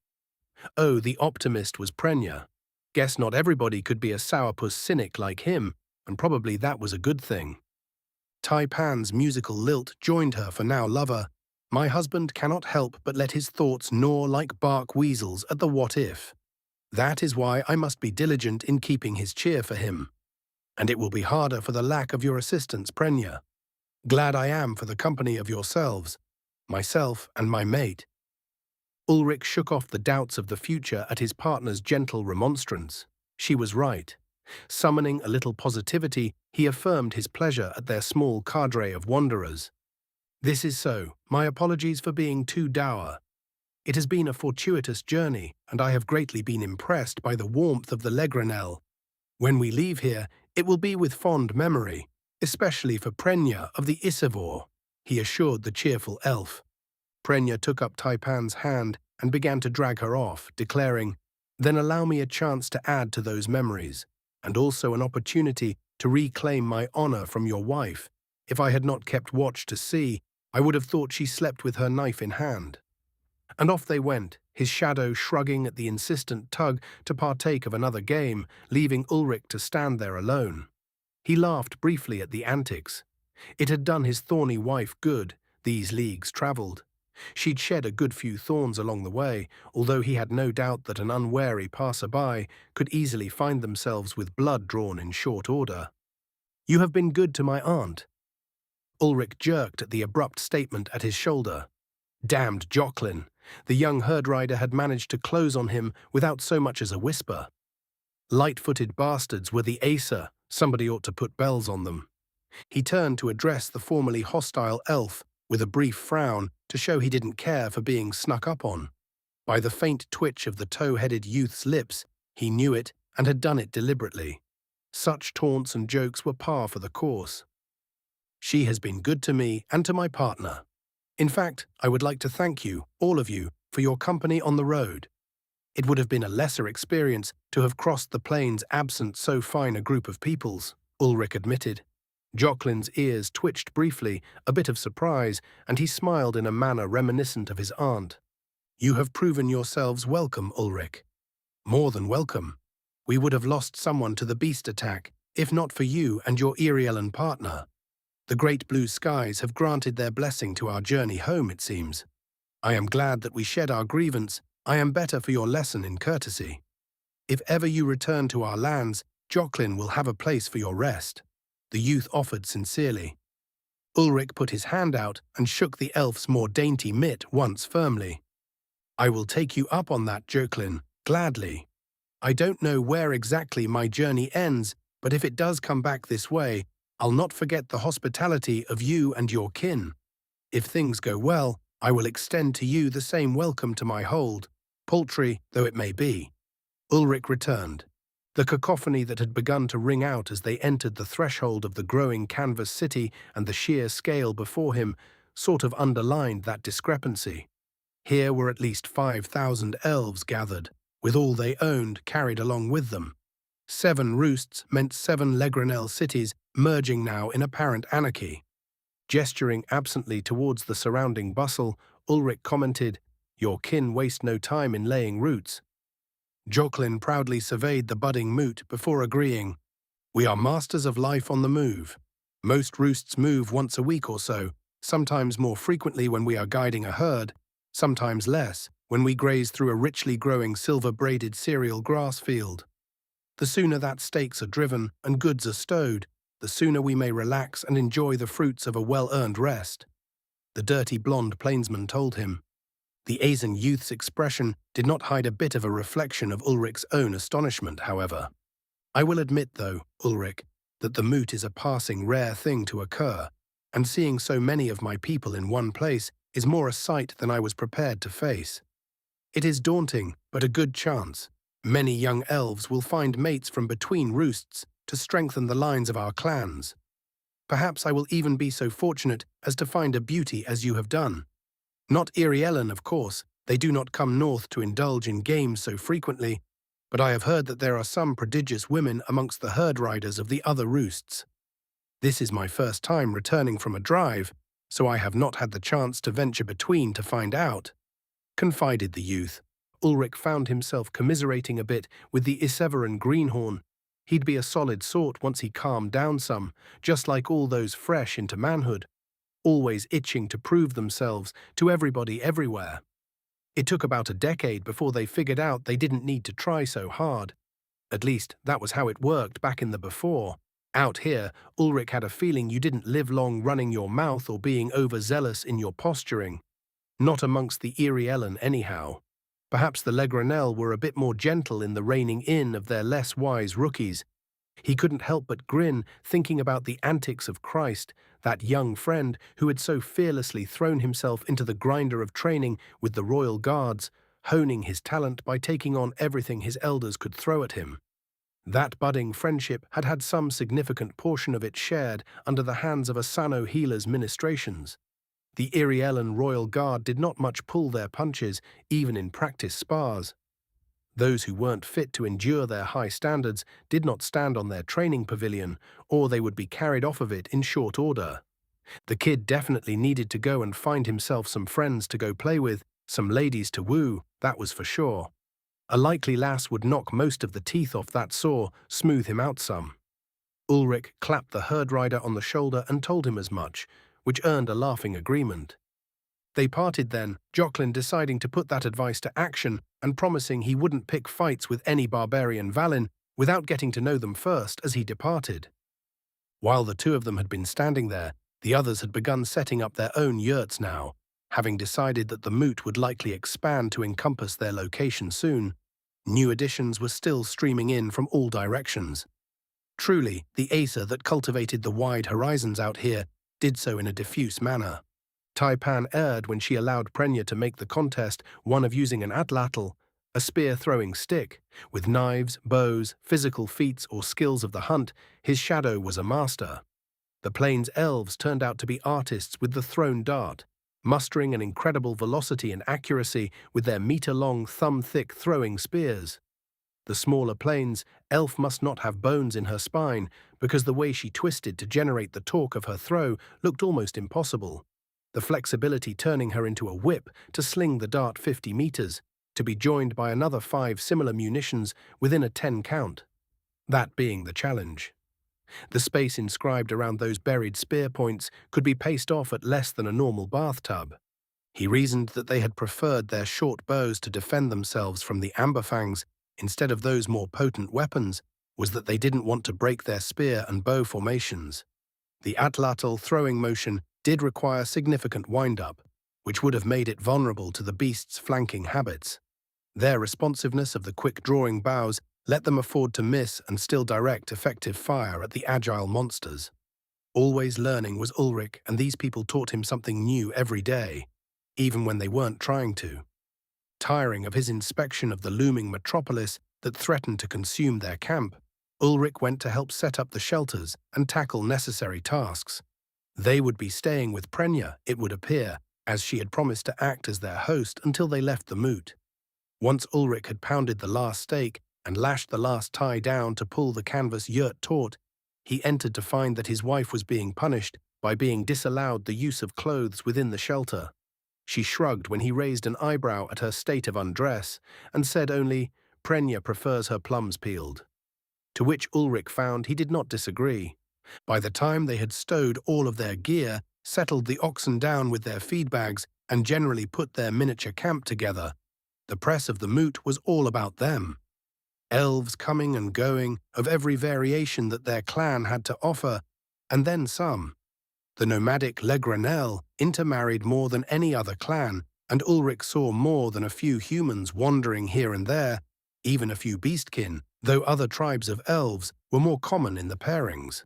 Oh, the optimist was Prenya. Guess not everybody could be a sourpuss cynic like him, and probably that was a good thing. Taipan's musical lilt joined her for now lover. My husband cannot help but let his thoughts gnaw like bark weasels at the what-if. That is why I must be diligent in keeping his cheer for him. And it will be harder for the lack of your assistance, Prenya. Glad I am for the company of yourselves, myself and my mate. Ulrich shook off the doubts of the future at his partner's gentle remonstrance. She was right. Summoning a little positivity, he affirmed his pleasure at their small cadre of wanderers. This is so. My apologies for being too dour. It has been a fortuitous journey, and I have greatly been impressed by the warmth of the Legranel. When we leave here, it will be with fond memory, especially for Prenya of the Isivor, he assured the cheerful elf. Prenya took up Taipan's hand and began to drag her off, declaring, "Then allow me a chance to add to those memories, and also an opportunity to reclaim my honor from your wife. If I had not kept watch to see, I would have thought she slept with her knife in hand." And off they went, his shadow shrugging at the insistent tug to partake of another game, leaving Ulrich to stand there alone. He laughed briefly at the antics. It had done his thorny wife good, these leagues travelled. She'd shed a good few thorns along the way, although he had no doubt that an unwary passer-by could easily find themselves with blood drawn in short order. "You have been good to my aunt." Ulrich jerked at the abrupt statement at his shoulder. Damned Jocklin! The young herd-rider had managed to close on him without so much as a whisper. Light-footed bastards were the Acer. Somebody ought to put bells on them. He turned to address the formerly hostile elf with a brief frown to show he didn't care for being snuck up on. By the faint twitch of the tow-headed youth's lips, he knew it and had done it deliberately. Such taunts and jokes were par for the course. "She has been good to me and to my partner. In fact, I would like to thank you, all of you, for your company on the road. It would have been a lesser experience to have crossed the plains absent so fine a group of peoples," Ulrich admitted. Jocklin's ears twitched briefly, a bit of surprise, and he smiled in a manner reminiscent of his aunt. "You have proven yourselves welcome, Ulrich. More than welcome. We would have lost someone to the beast attack, if not for you and your Iriellan partner. The great blue skies have granted their blessing to our journey home, it seems. I am glad that we shed our grievance. I am better for your lesson in courtesy. If ever you return to our lands, Jocklin will have a place for your rest," the youth offered sincerely. Ulrich put his hand out and shook the elf's more dainty mitt once firmly. "I will take you up on that, Jocklin, gladly. I don't know where exactly my journey ends, but if it does come back this way, I'll not forget the hospitality of you and your kin. If things go well, I will extend to you the same welcome to my hold, paltry though it may be." Ulrich returned. The cacophony that had begun to ring out as they entered the threshold of the growing canvas city and the sheer scale before him sort of underlined that discrepancy. Here were at least 5,000 elves gathered, with all they owned carried along with them. 7 roosts meant 7 Legranel cities merging now in apparent anarchy. Gesturing absently towards the surrounding bustle, Ulrich commented, "Your kin waste no time in laying roots." Jocklin proudly surveyed the budding moot before agreeing, "We are masters of life on the move. Most roosts move once a week or so, sometimes more frequently when we are guiding a herd, sometimes less when we graze through a richly growing silver-braided cereal grass field. The sooner that stakes are driven and goods are stowed, the sooner we may relax and enjoy the fruits of a well-earned rest," the dirty blonde plainsman told him. The Azen youth's expression did not hide a bit of a reflection of Ulrich's own astonishment, however. "I will admit, though, Ulrich, that the moot is a passing rare thing to occur, and seeing so many of my people in one place is more a sight than I was prepared to face. It is daunting, but a good chance. Many young elves will find mates from between roosts to strengthen the lines of our clans. Perhaps I will even be so fortunate as to find a beauty as you have done. Not Iriellen, of course. They do not come north to indulge in games so frequently, but I have heard that there are some prodigious women amongst the herd riders of the other roosts. This is my first time returning from a drive, so I have not had the chance to venture between to find out," confided the youth. Ulrich found himself commiserating a bit with the Iseveran greenhorn. He'd be a solid sort once he calmed down some, just like all those fresh into manhood, always itching to prove themselves to everybody everywhere. It took about a decade before they figured out they didn't need to try so hard. At least, that was how it worked back in the before. Out here, Ulrich had a feeling you didn't live long running your mouth or being overzealous in your posturing. Not amongst the Iriellen anyhow. Perhaps the Legranel were a bit more gentle in the reining in of their less wise rookies. He couldn't help but grin, thinking about the antics of Christ, that young friend who had so fearlessly thrown himself into the grinder of training with the royal guards, honing his talent by taking on everything his elders could throw at him. That budding friendship had had some significant portion of it shared under the hands of Asano healer's ministrations. The Iriellen Royal Guard did not much pull their punches, even in practice spars. Those who weren't fit to endure their high standards did not stand on their training pavilion, or they would be carried off of it in short order. The kid definitely needed to go and find himself some friends to go play with, some ladies to woo, that was for sure. A likely lass would knock most of the teeth off that saw, smooth him out some. Ulrich clapped the herd rider on the shoulder and told him as much, which earned a laughing agreement. They parted then, Joclin deciding to put that advice to action and promising he wouldn't pick fights with any barbarian Valin without getting to know them first as he departed. While the two of them had been standing there, the others had begun setting up their own yurts now, having decided that the moot would likely expand to encompass their location soon. New additions were still streaming in from all directions. Truly, the Acer that cultivated the wide horizons out here did so in a diffuse manner. Taipan erred when she allowed Prenya to make the contest one of using an atlatl, a spear-throwing stick. With knives, bows, physical feats or skills of the hunt, his shadow was a master. The plains elves turned out to be artists with the thrown dart, mustering an incredible velocity and accuracy with their meter-long, thumb-thick throwing spears. The smaller plains, elf must not have bones in her spine, because the way she twisted to generate the torque of her throw looked almost impossible. The flexibility turning her into a whip to sling the dart 50 meters, to be joined by another 5 similar munitions within a 10 count. That being the challenge. The space inscribed around those buried spear points could be paced off at less than a normal bathtub. He reasoned that they had preferred their short bows to defend themselves from the amberfangs instead of those more potent weapons, was that they didn't want to break their spear and bow formations. The atlatl throwing motion did require significant wind-up, which would have made it vulnerable to the beast's flanking habits. Their responsiveness of the quick-drawing bows let them afford to miss and still direct effective fire at the agile monsters. Always learning was Ulrich, and these people taught him something new every day, even when they weren't trying to. Tiring of his inspection of the looming metropolis that threatened to consume their camp, Ulrich went to help set up the shelters and tackle necessary tasks. They would be staying with Prenya, it would appear, as she had promised to act as their host until they left the moot. Once Ulrich had pounded the last stake and lashed the last tie down to pull the canvas yurt taut, he entered to find that his wife was being punished by being disallowed the use of clothes within the shelter. She shrugged when he raised an eyebrow at her state of undress and said only, "Prenya prefers her plums peeled." To which Ulrich found he did not disagree. By the time they had stowed all of their gear, settled the oxen down with their feed bags, and generally put their miniature camp together, the press of the moot was all about them. Elves coming and going, of every variation that their clan had to offer, and then some. The nomadic Legranel intermarried more than any other clan, and Ulrich saw more than a few humans wandering here and there, even a few beastkin, though other tribes of elves were more common in the pairings.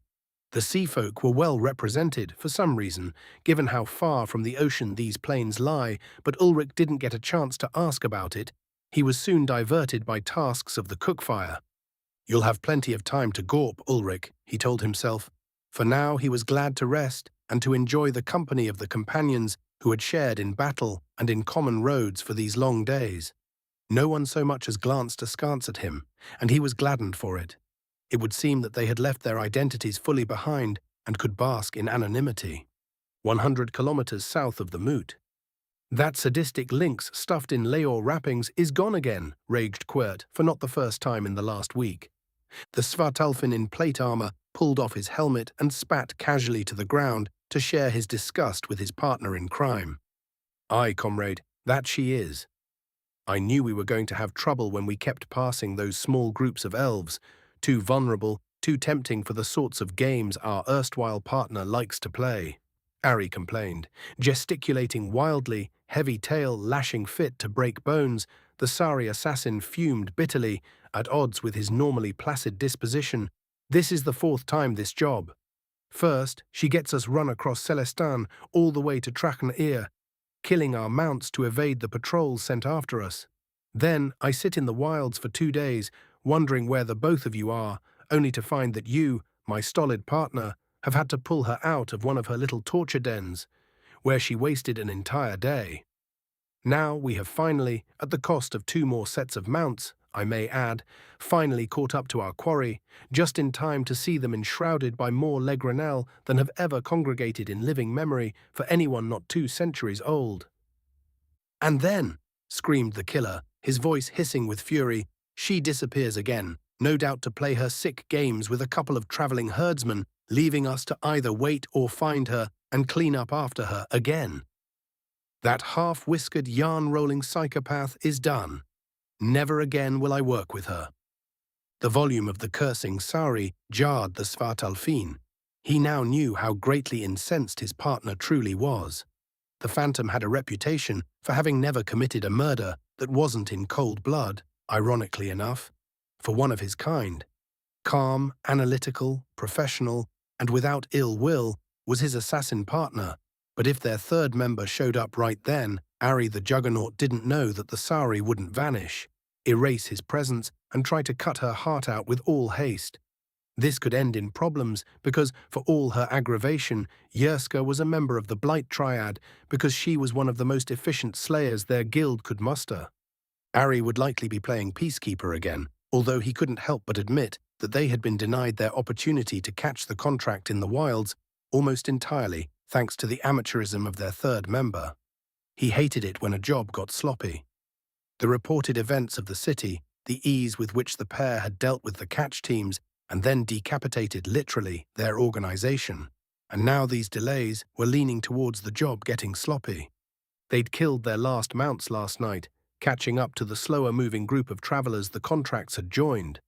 The sea folk were well represented for some reason, given how far from the ocean these plains lie, but Ulrich didn't get a chance to ask about it. He was soon diverted by tasks of the cookfire. "You'll have plenty of time to gawp, Ulrich," he told himself. For now he was glad to rest and to enjoy the company of the companions who had shared in battle and in common roads for these long days. No one so much as glanced askance at him, and he was gladdened for it. It would seem that they had left their identities fully behind and could bask in anonymity. 100 kilometers south of the moot. "That sadistic lynx stuffed in Leor wrappings is gone again," raged Quirt for not the first time in the last week. The Svartalfin in plate armor pulled off his helmet and spat casually to the ground to share his disgust with his partner in crime. "Aye, comrade, that she is. I knew we were going to have trouble when we kept passing those small groups of elves, too vulnerable, too tempting for the sorts of games our erstwhile partner likes to play," Ari complained. Gesticulating wildly, heavy tail lashing fit to break bones, the Sari assassin fumed bitterly, at odds with his normally placid disposition. "This is the 4th time this job. First, she gets us run across Celestin all the way to Trachen-Ear, killing our mounts to evade the patrols sent after us. Then I sit in the wilds for 2 days, wondering where the both of you are, only to find that you, my stolid partner, have had to pull her out of one of her little torture dens, where she wasted an entire day. Now we have finally, at the cost of 2 more sets of mounts, I may add, finally caught up to our quarry, just in time to see them enshrouded by more Legrenel than have ever congregated in living memory for anyone not 2 centuries old." "And then," screamed the killer, his voice hissing with fury, "she disappears again, no doubt to play her sick games with a couple of traveling herdsmen, leaving us to either wait or find her and clean up after her again. That half-whiskered yarn-rolling psychopath is done. Never again will I work with her." The volume of the cursing Sari jarred the Svartalfin. He now knew how greatly incensed his partner truly was. The Phantom had a reputation for having never committed a murder that wasn't in cold blood, ironically enough, for one of his kind. Calm, analytical, professional, and without ill will was his assassin partner, but if their 3rd member showed up right then, Ari the Juggernaut didn't know that the Sari wouldn't vanish, erase his presence, and try to cut her heart out with all haste. This could end in problems because, for all her aggravation, Yerska was a member of the Blight Triad because she was one of the most efficient slayers their guild could muster. Ari would likely be playing peacekeeper again, although he couldn't help but admit that they had been denied their opportunity to catch the contract in the wilds almost entirely thanks to the amateurism of their 3rd member. He hated it when a job got sloppy. The reported events of the city, the ease with which the pair had dealt with the catch teams and then decapitated literally their organization, and now these delays were leaning towards the job getting sloppy. They'd killed their last mounts last night, catching up to the slower-moving group of travelers the contracts had joined.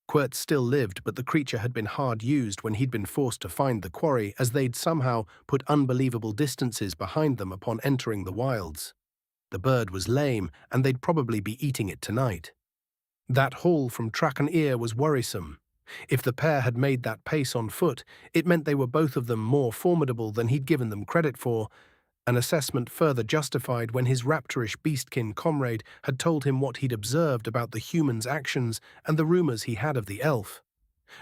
Quirt still lived, but the creature had been hard used when he'd been forced to find the quarry, as they'd somehow put unbelievable distances behind them upon entering the wilds. The bird was lame, and they'd probably be eating it tonight. That haul from Trachen-Ear was worrisome. If the pair had made that pace on foot, it meant they were both of them more formidable than he'd given them credit for, an assessment further justified when his raptorish beastkin comrade had told him what he'd observed about the human's actions and the rumors he had of the elf.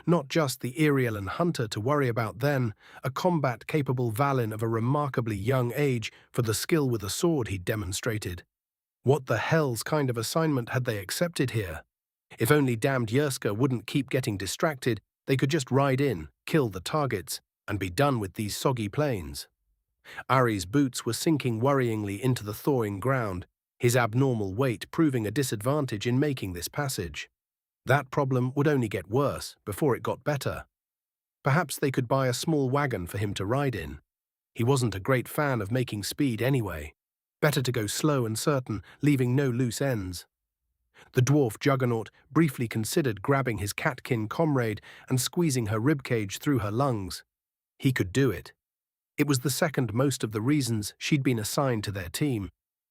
Not just the Irialan hunter to worry about then, a combat-capable Valin of a remarkably young age for the skill with a sword he'd demonstrated. What the hell's kind of assignment had they accepted here? If only damned Yerska wouldn't keep getting distracted, they could just ride in, kill the targets, and be done with these soggy plains. Ari's boots were sinking worryingly into the thawing ground, his abnormal weight proving a disadvantage in making this passage. That problem would only get worse before it got better. Perhaps they could buy a small wagon for him to ride in. He wasn't a great fan of making speed anyway. Better to go slow and certain, leaving no loose ends. The dwarf Juggernaut briefly considered grabbing his catkin comrade and squeezing her ribcage through her lungs. He could do it. It was the second most of the reasons she'd been assigned to their team.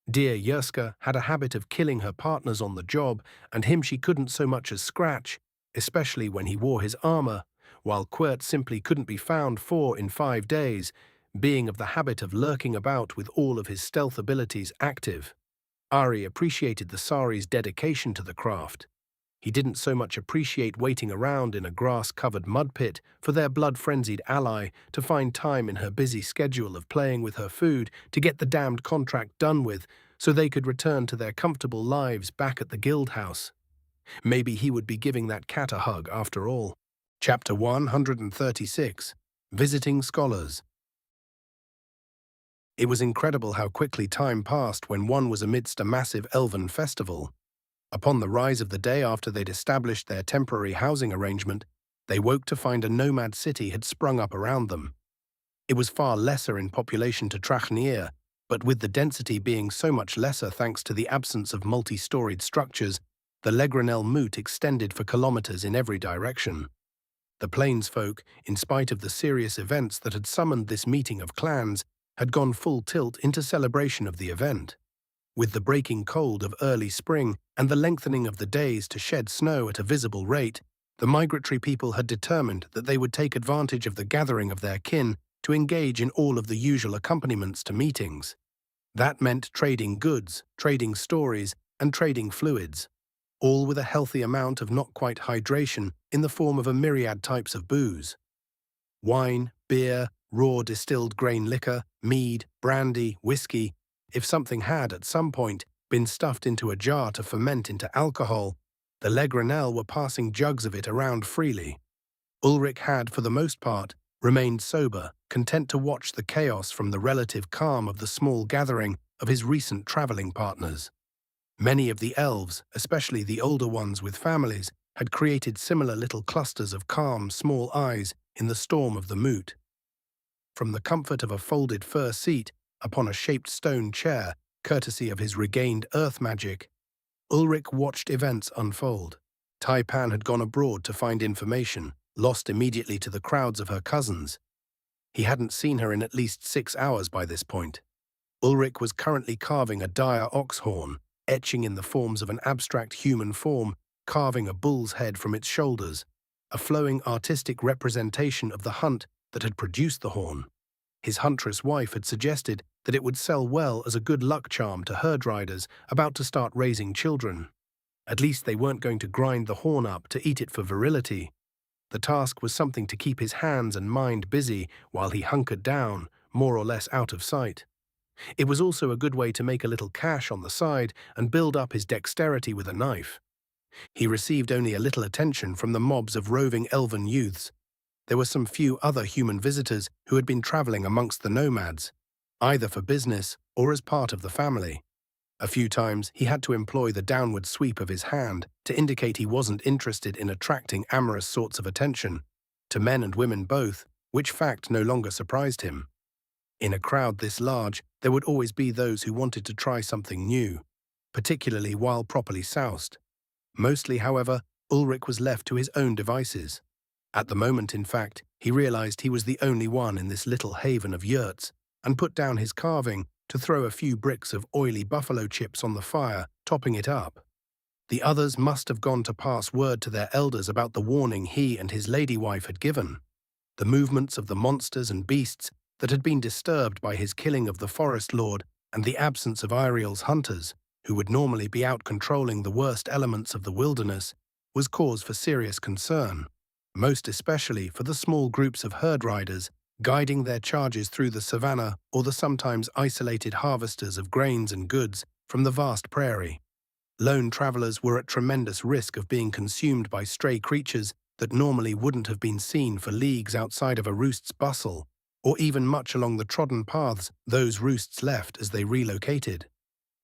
Dear Yerska had a habit of killing her partners on the job, and him she couldn't so much as scratch, especially when he wore his armor, while Quirt simply couldn't be found 4 in 5 days, being of the habit of lurking about with all of his stealth abilities active. Ari appreciated the Sari's dedication to the craft. He didn't so much appreciate waiting around in a grass-covered mud pit for their blood-frenzied ally to find time in her busy schedule of playing with her food to get the damned contract done with so they could return to their comfortable lives back at the guild house. Maybe he would be giving that cat a hug after all. Chapter 136. Visiting Scholars. It was incredible how quickly time passed when one was amidst a massive elven festival. Upon the rise of the day after they'd established their temporary housing arrangement, they woke to find a nomad city had sprung up around them. It was far lesser in population to Trachnir, but with the density being so much lesser thanks to the absence of multi-storied structures, the Legranel moot extended for kilometers in every direction. The plainsfolk, in spite of the serious events that had summoned this meeting of clans, had gone full tilt into celebration of the event. With the breaking cold of early spring and the lengthening of the days to shed snow at a visible rate, the migratory people had determined that they would take advantage of the gathering of their kin to engage in all of the usual accompaniments to meetings. That meant trading goods, trading stories, and trading fluids, all with a healthy amount of not quite hydration in the form of a myriad types of booze. Wine, beer, raw distilled grain liquor, mead, brandy, whiskey. If something had, at some point, been stuffed into a jar to ferment into alcohol, the Legranel were passing jugs of it around freely. Ulrich had, for the most part, remained sober, content to watch the chaos from the relative calm of the small gathering of his recent traveling partners. Many of the elves, especially the older ones with families, had created similar little clusters of calm, small eyes in the storm of the moot. From the comfort of a folded fur seat, upon a shaped stone chair, courtesy of his regained earth magic, Ulrich watched events unfold. Taipan had gone abroad to find information, lost immediately to the crowds of her cousins. He hadn't seen her in at least 6 hours by this point. Ulrich was currently carving a dire ox horn, etching in the forms of an abstract human form, carving a bull's head from its shoulders, a flowing artistic representation of the hunt that had produced the horn. His huntress wife had suggested that it would sell well as a good luck charm to herd riders about to start raising children. At least they weren't going to grind the horn up to eat it for virility. The task was something to keep his hands and mind busy while he hunkered down, more or less out of sight. It was also a good way to make a little cash on the side and build up his dexterity with a knife. He received only a little attention from the mobs of roving elven youths. There were some few other human visitors who had been traveling amongst the nomads, either for business or as part of the family. A few times he had to employ the downward sweep of his hand to indicate he wasn't interested in attracting amorous sorts of attention, to men and women both, which fact no longer surprised him. In a crowd this large, there would always be those who wanted to try something new, particularly while properly soused. Mostly, however, Ulrich was left to his own devices. At the moment, in fact, he realized he was the only one in this little haven of yurts, and put down his carving to throw a few bricks of oily buffalo chips on the fire, topping it up. The others must have gone to pass word to their elders about the warning he and his lady wife had given. The movements of the monsters and beasts that had been disturbed by his killing of the forest lord and the absence of Ariel's hunters, who would normally be out controlling the worst elements of the wilderness, was cause for serious concern, most especially for the small groups of herd riders guiding their charges through the savannah or the sometimes isolated harvesters of grains and goods from the vast prairie. Lone travelers were at tremendous risk of being consumed by stray creatures that normally wouldn't have been seen for leagues outside of a roost's bustle, or even much along the trodden paths those roosts left as they relocated.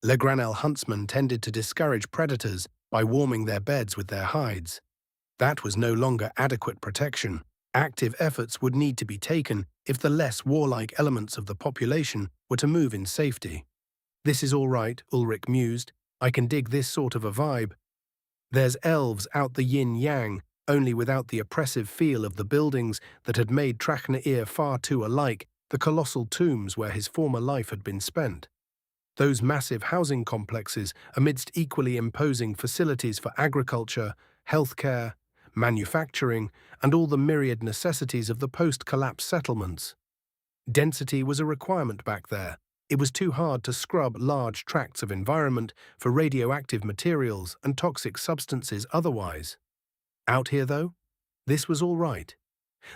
Legranel huntsmen tended to discourage predators by warming their beds with their hides. That was no longer adequate protection. Active efforts would need to be taken if the less warlike elements of the population were to move in safety. This is all right, Ulrich mused. I can dig this sort of a vibe. There's elves out the yin-yang, only without the oppressive feel of the buildings that had made Trachnir far too alike the colossal tombs where his former life had been spent. Those massive housing complexes amidst equally imposing facilities for agriculture, healthcare, manufacturing, and all the myriad necessities of the post-collapse settlements. Density was a requirement back there. It was too hard to scrub large tracts of environment for radioactive materials and toxic substances otherwise. Out here, though, this was all right.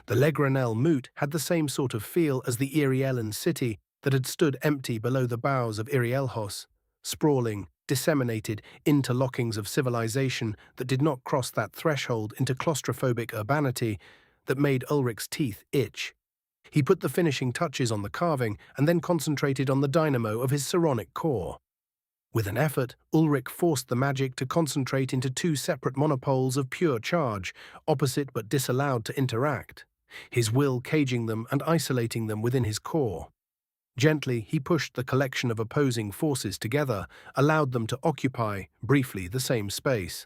The Legranel Moot had the same sort of feel as the Irielen city that had stood empty below the boughs of Irielhos, sprawling, disseminated interlockings of civilization that did not cross that threshold into claustrophobic urbanity that made Ulrich's teeth itch. He put the finishing touches on the carving and then concentrated on the dynamo of his psionic core. With an effort, Ulrich forced the magic to concentrate into two separate monopoles of pure charge, opposite but disallowed to interact, his will caging them and isolating them within his core. Gently, he pushed the collection of opposing forces together, allowed them to occupy, briefly, the same space.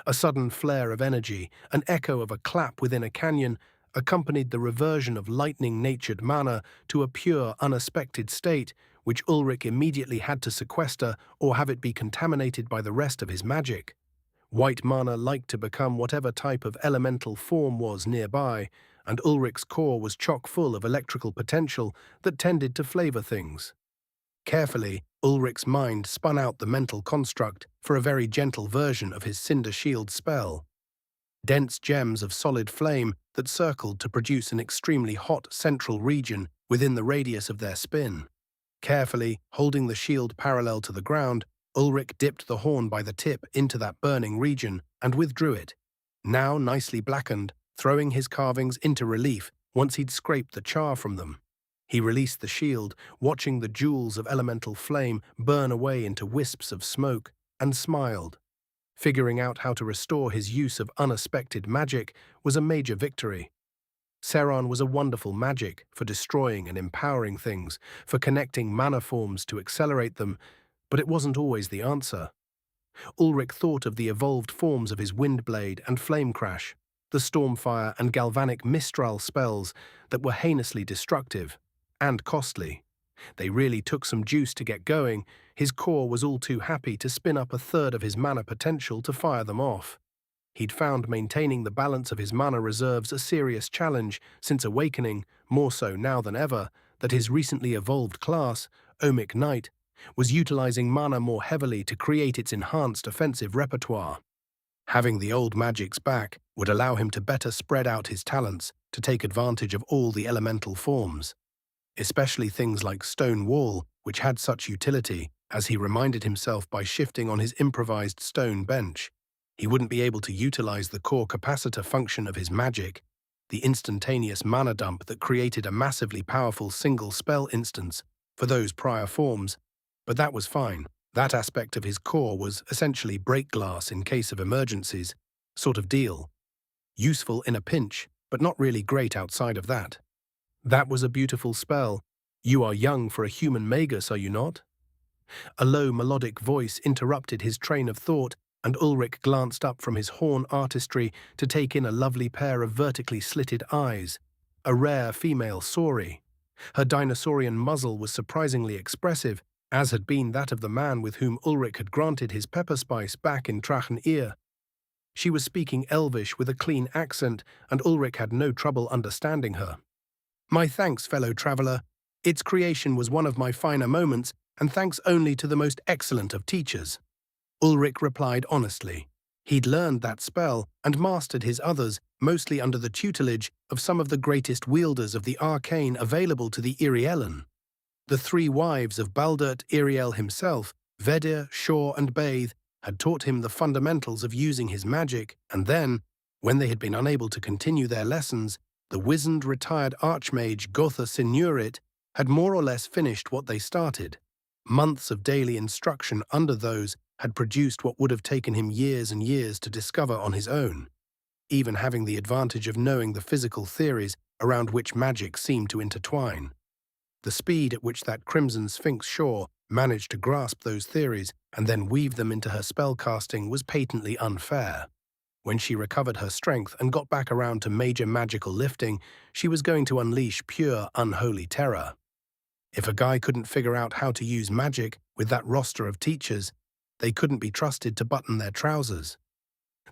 A sudden flare of energy, an echo of a clap within a canyon, accompanied the reversion of lightning-natured mana to a pure, unexpected state, which Ulrich immediately had to sequester or have it be contaminated by the rest of his magic. White mana liked to become whatever type of elemental form was nearby, and Ulrich's core was chock full of electrical potential that tended to flavor things. Carefully, Ulrich's mind spun out the mental construct for a very gentle version of his Cinder Shield spell. Dense gems of solid flame that circled to produce an extremely hot central region within the radius of their spin. Carefully, holding the shield parallel to the ground, Ulrich dipped the horn by the tip into that burning region and withdrew it, now nicely blackened, throwing his carvings into relief once he'd scraped the char from them. He released the shield, watching the jewels of elemental flame burn away into wisps of smoke, and smiled. Figuring out how to restore his use of unexpected magic was a major victory. Seron was a wonderful magic for destroying and empowering things, for connecting mana forms to accelerate them, but it wasn't always the answer. Ulrich thought of the evolved forms of his Windblade and Flamecrash, the Stormfire and Galvanic Mistral spells that were heinously destructive and costly. They really took some juice to get going. His core was all too happy to spin up a third of his mana potential to fire them off. He'd found maintaining the balance of his mana reserves a serious challenge since awakening, more so now than ever, that his recently evolved class, Ohmic Knight, was utilizing mana more heavily to create its enhanced offensive repertoire. Having the old magics back would allow him to better spread out his talents to take advantage of all the elemental forms, especially things like Stone Wall, which had such utility, as he reminded himself by shifting on his improvised stone bench. He wouldn't be able to utilize the core capacitor function of his magic, the instantaneous mana dump that created a massively powerful single spell instance for those prior forms, but that was fine. That aspect of his core was essentially break glass in case of emergencies, sort of deal. Useful in a pinch, but not really great outside of that. That was a beautiful spell. You are young for a human magus, are you not? A low melodic voice interrupted his train of thought, and Ulrich glanced up from his horn artistry to take in a lovely pair of vertically slitted eyes, a rare female sauri. Her dinosaurian muzzle was surprisingly expressive, as had been that of the man with whom Ulrich had granted his pepper spice back in Trachen-Ir. She was speaking Elvish with a clean accent, and Ulrich had no trouble understanding her. "My thanks, fellow traveler. Its creation was one of my finer moments, and thanks only to the most excellent of teachers." Ulrich replied honestly. He'd learned that spell and mastered his others, mostly under the tutelage of some of the greatest wielders of the arcane available to the Irielen. The three wives of Baldurt Iriel himself, Vedir, Shor, and Bathe, had taught him the fundamentals of using his magic, and then, when they had been unable to continue their lessons, the wizened retired archmage Gotha Sinurit had more or less finished what they started. Months of daily instruction under those had produced what would have taken him years and years to discover on his own, even having the advantage of knowing the physical theories around which magic seemed to intertwine. The speed at which that Crimson Sphinx Shore managed to grasp those theories and then weave them into her spellcasting was patently unfair. When she recovered her strength and got back around to major magical lifting, she was going to unleash pure, unholy terror. If a guy couldn't figure out how to use magic with that roster of teachers, they couldn't be trusted to button their trousers.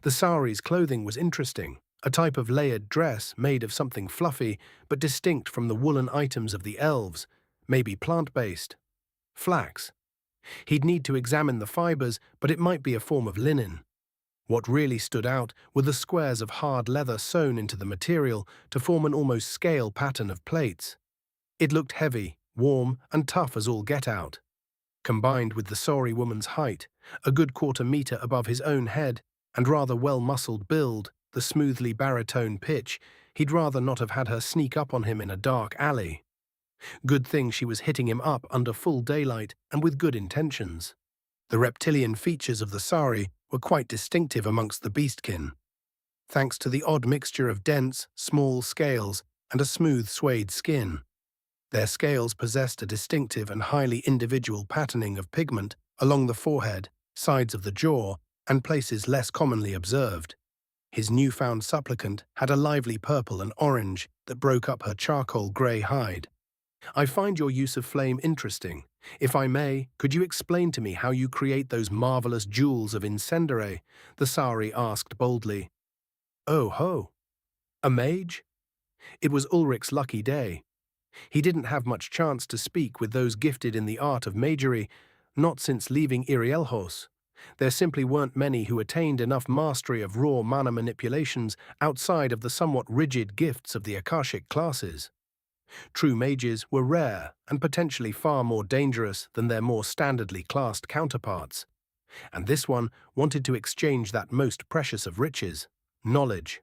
The sari's clothing was interesting, a type of layered dress made of something fluffy but distinct from the woolen items of the elves, maybe plant-based. Flax. He'd need to examine the fibers, but it might be a form of linen. What really stood out were the squares of hard leather sewn into the material to form an almost scale pattern of plates. It looked heavy, warm, and tough as all get out. Combined with the sorry woman's height, a good quarter-meter above his own head, and rather well-muscled build, the smoothly baritone pitch, he'd rather not have had her sneak up on him in a dark alley. Good thing she was hitting him up under full daylight and with good intentions. The reptilian features of the sari were quite distinctive amongst the beastkin, thanks to the odd mixture of dense, small scales and a smooth suede skin. Their scales possessed a distinctive and highly individual patterning of pigment along the forehead, sides of the jaw, and places less commonly observed. His newfound supplicant had a lively purple and orange that broke up her charcoal grey hide. I find your use of flame interesting. If I may, could you explain to me how you create those marvelous jewels of incendere? The sari asked boldly. Oh ho! A mage? It was Ulrich's lucky day. He didn't have much chance to speak with those gifted in the art of magery, not since leaving Irielhos. There simply weren't many who attained enough mastery of raw mana manipulations outside of the somewhat rigid gifts of the Akashic classes. True mages were rare and potentially far more dangerous than their more standardly classed counterparts, and this one wanted to exchange that most precious of riches, knowledge.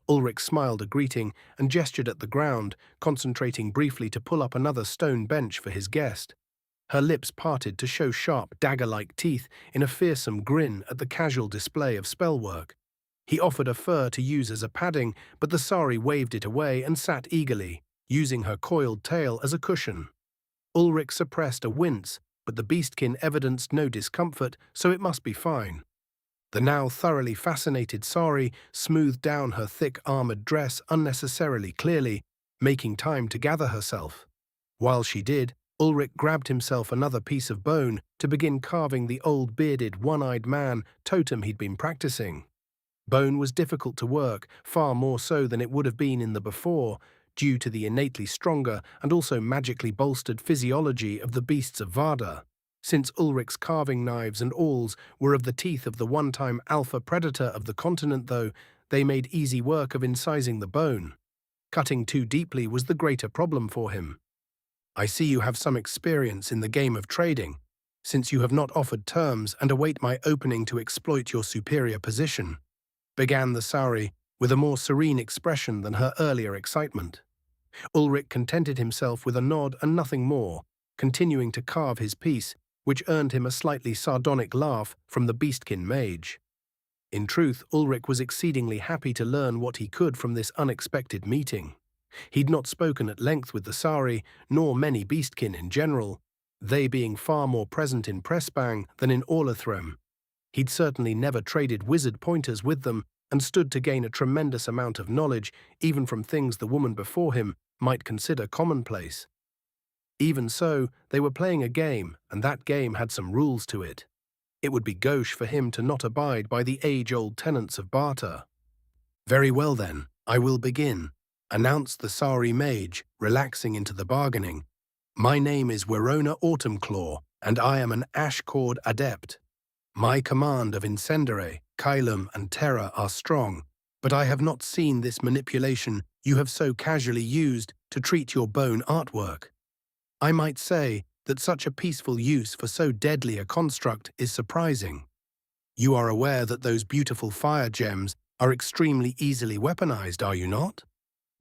Ulrich smiled a greeting and gestured at the ground, concentrating briefly to pull up another stone bench for his guest. Her lips parted to show sharp, dagger-like teeth in a fearsome grin at the casual display of spellwork. He offered a fur to use as a padding, but the sari waved it away and sat eagerly, using her coiled tail as a cushion. Ulrich suppressed a wince, but the beastkin evidenced no discomfort, so it must be fine. The now thoroughly fascinated sari smoothed down her thick armored dress unnecessarily clearly, making time to gather herself. While she did, Ulrich grabbed himself another piece of bone to begin carving the old bearded, one-eyed man totem he'd been practicing. Bone was difficult to work, far more so than it would have been in the before, due to the innately stronger and also magically bolstered physiology of the beasts of Varda. Since Ulrich's carving knives and awls were of the teeth of the one-time alpha predator of the continent, though, they made easy work of incising the bone. Cutting too deeply was the greater problem for him. I see you have some experience in the game of trading, since you have not offered terms and await my opening to exploit your superior position, began the sari with a more serene expression than her earlier excitement. Ulrich contented himself with a nod and nothing more, continuing to carve his piece, which earned him a slightly sardonic laugh from the beastkin mage. In truth, Ulrich was exceedingly happy to learn what he could from this unexpected meeting. He'd not spoken at length with the sari, nor many beastkin in general, they being far more present in Pressbang than in Orlathrem. He'd certainly never traded wizard pointers with them, and stood to gain a tremendous amount of knowledge, even from things the woman before him might consider commonplace. Even so, they were playing a game, and that game had some rules to it. It would be gauche for him to not abide by the age-old tenets of barter. Very well then, I will begin, announced the sari mage, relaxing into the bargaining. My name is Werona Autumnclaw, and I am an ash-cord adept. My command of Incendere, Kylum, and Terror are strong, but I have not seen this manipulation you have so casually used to treat your bone artwork. I might say that such a peaceful use for so deadly a construct is surprising. You are aware that those beautiful fire gems are extremely easily weaponized, are you not?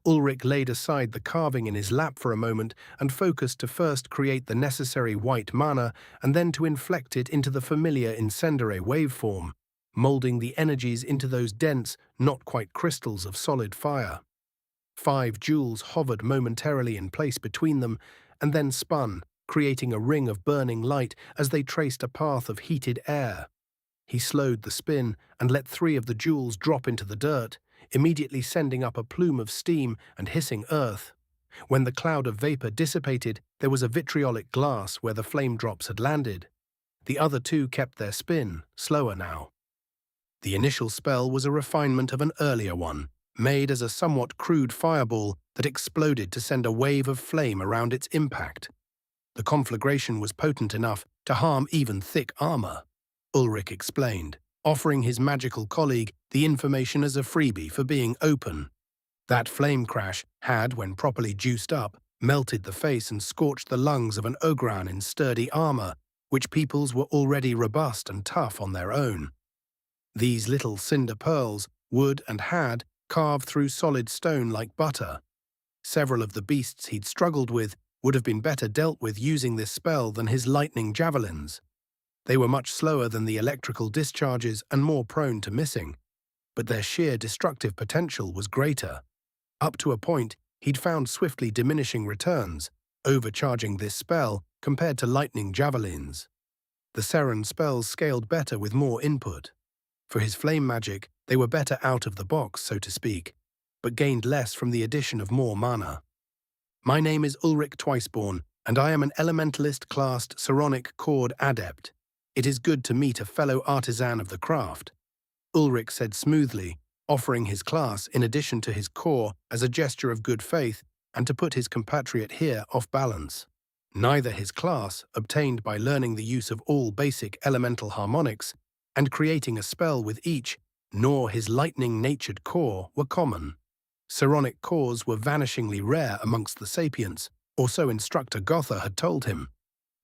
Ulrich laid aside the carving in his lap for a moment and focused to first create the necessary white mana and then to inflect it into the familiar Incendere waveform, molding the energies into those dense, not quite crystals of solid fire. 5 jewels hovered momentarily in place between them and then spun, creating a ring of burning light as they traced a path of heated air. He slowed the spin and let 3 of the jewels drop into the dirt, immediately sending up a plume of steam and hissing earth. When the cloud of vapor dissipated, there was a vitriolic glass where the flame drops had landed. The other 2 kept their spin, slower now. The initial spell was a refinement of an earlier one, made as a somewhat crude fireball that exploded to send a wave of flame around its impact. The conflagration was potent enough to harm even thick armor, Ulrich explained, offering his magical colleague the information as a freebie for being open. That flame crash had, when properly juiced up, melted the face and scorched the lungs of an Ogran in sturdy armor, which peoples were already robust and tough on their own. These little cinder pearls would and had carved through solid stone like butter. Several of the beasts he'd struggled with would have been better dealt with using this spell than his lightning javelins. They were much slower than the electrical discharges and more prone to missing, but their sheer destructive potential was greater. Up to a point, he'd found swiftly diminishing returns, overcharging this spell compared to lightning javelins. The Seren spells scaled better with more input. For his flame magic, they were better out of the box, so to speak, but gained less from the addition of more mana. My name is Ulrich Twiceborn, and I am an elementalist-classed psionic chord adept. It is good to meet a fellow artisan of the craft, Ulrich said smoothly, offering his class in addition to his core as a gesture of good faith and to put his compatriot here off balance. Neither his class, obtained by learning the use of all basic elemental harmonics and creating a spell with each, nor his lightning-natured core were common. Psionic cores were vanishingly rare amongst the sapients, or so Instructor Gotha had told him,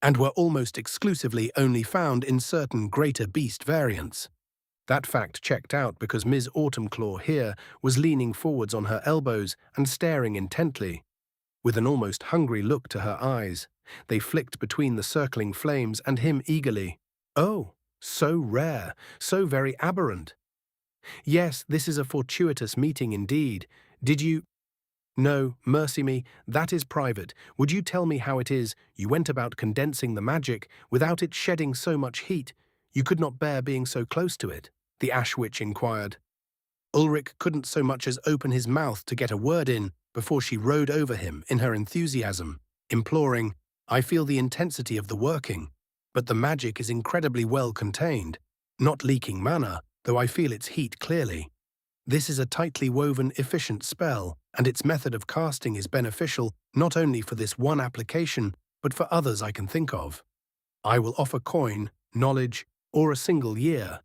and were almost exclusively only found in certain greater beast variants. That fact checked out because Ms. Autumnclaw here was leaning forwards on her elbows and staring intently. With an almost hungry look to her eyes, they flicked between the circling flames and him eagerly. Oh, so rare, so very aberrant. Yes, this is a fortuitous meeting indeed. Did you— No, mercy me, that is private. Would you tell me how it is you went about condensing the magic without it shedding so much heat? You could not bear being so close to it, the Ash Witch inquired. Ulrich couldn't so much as open his mouth to get a word in before she rode over him in her enthusiasm, imploring, I feel the intensity of the working, but the magic is incredibly well contained, not leaking mana, though I feel its heat clearly. This is a tightly woven, efficient spell, and its method of casting is beneficial not only for this one application, but for others I can think of. I will offer coin, knowledge, or a single year.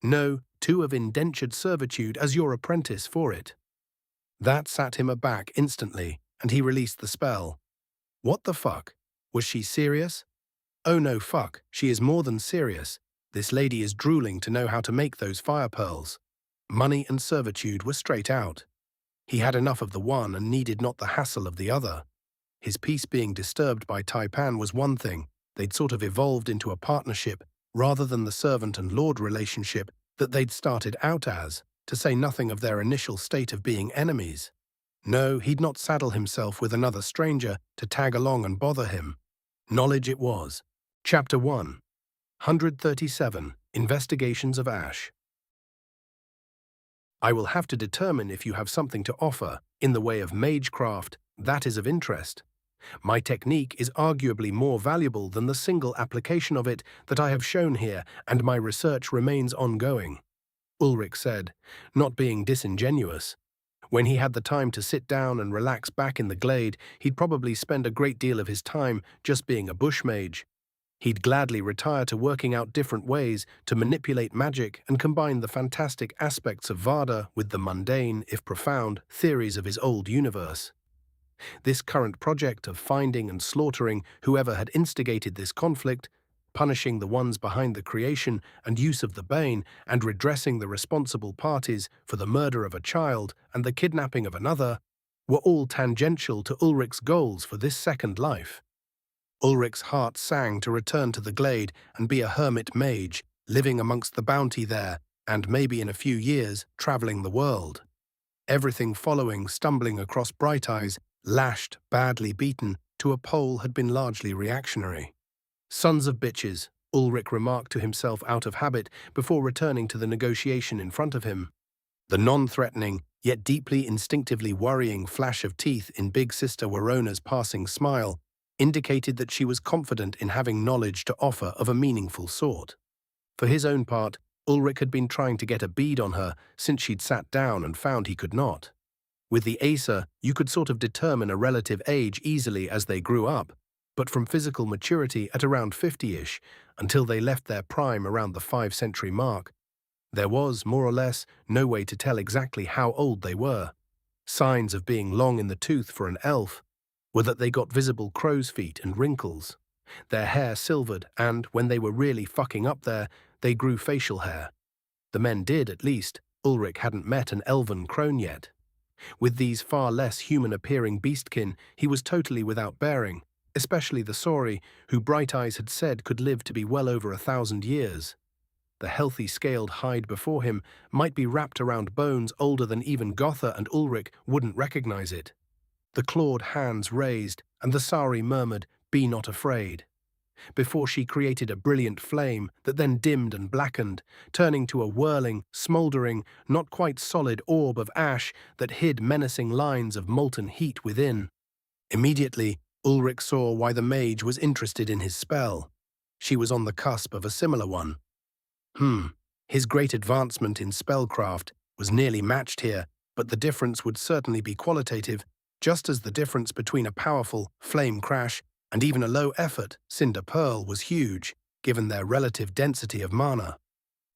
No, 2 of indentured servitude as your apprentice for it. That sat him aback instantly, and he released the spell. What the fuck? Was she serious? Oh no, fuck, she is more than serious. This lady is drooling to know how to make those fire pearls. Money and servitude were straight out. He had enough of the one and needed not the hassle of the other. His peace being disturbed by Taipan was one thing. They'd sort of evolved into a partnership rather than the servant and lord relationship that they'd started out as, to say nothing of their initial state of being enemies. No, he'd not saddle himself with another stranger to tag along and bother him. Knowledge it was. Chapter 1. 137. Investigations of Ash. I will have to determine if you have something to offer in the way of magecraft that is of interest. My technique is arguably more valuable than the single application of it that I have shown here, and my research remains ongoing, Ulrich said, not being disingenuous. When he had the time to sit down and relax back in the glade, he'd probably spend a great deal of his time just being a bushmage. He'd gladly retire to working out different ways to manipulate magic and combine the fantastic aspects of Varda with the mundane, if profound, theories of his old universe. This current project of finding and slaughtering whoever had instigated this conflict, punishing the ones behind the creation and use of the bane, and redressing the responsible parties for the murder of a child and the kidnapping of another, were all tangential to Ulrich's goals for this second life. Ulrich's heart sang to return to the glade and be a hermit mage, living amongst the bounty there, and maybe in a few years traveling the world. Everything following, stumbling across Bright Eyes, lashed, badly beaten, to a pole had been largely reactionary. Sons of bitches, Ulrich remarked to himself out of habit before returning to the negotiation in front of him. The non-threatening, yet deeply instinctively worrying flash of teeth in Big Sister Warona's passing smile indicated that she was confident in having knowledge to offer of a meaningful sort. For his own part, Ulrich had been trying to get a bead on her since she'd sat down and found he could not. With the Acer, you could sort of determine a relative age easily as they grew up, but from physical maturity at around 50-ish, until they left their prime around the 5-century mark, there was, more or less, no way to tell exactly how old they were. Signs of being long in the tooth for an elf were that they got visible crow's feet and wrinkles. Their hair silvered, and, when they were really fucking up there, they grew facial hair. The men did, at least. Ulrich hadn't met an elven crone yet. With these far less human-appearing beastkin, he was totally without bearing, especially the Sauri, who Bright Eyes had said could live to be well over 1,000 years. The healthy scaled hide before him might be wrapped around bones older than even Gotha and Ulrich wouldn't recognize it. The clawed hands raised, and the Sauri murmured, "Be not afraid," before she created a brilliant flame that then dimmed and blackened, turning to a whirling, smouldering, not quite solid orb of ash that hid menacing lines of molten heat within. Immediately, Ulrich saw why the mage was interested in his spell. She was on the cusp of a similar one. His great advancement in spellcraft was nearly matched here, but the difference would certainly be qualitative, just as the difference between a powerful flame crash and even a low-effort cinder pearl was huge, given their relative density of mana.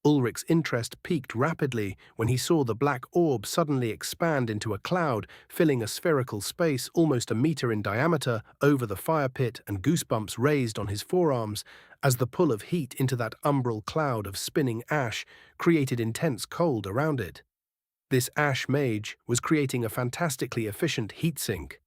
Ulrich's interest peaked rapidly when he saw the black orb suddenly expand into a cloud, filling a spherical space almost a meter in diameter over the fire pit, and goosebumps raised on his forearms as the pull of heat into that umbral cloud of spinning ash created intense cold around it. This ash mage was creating a fantastically efficient heat sink.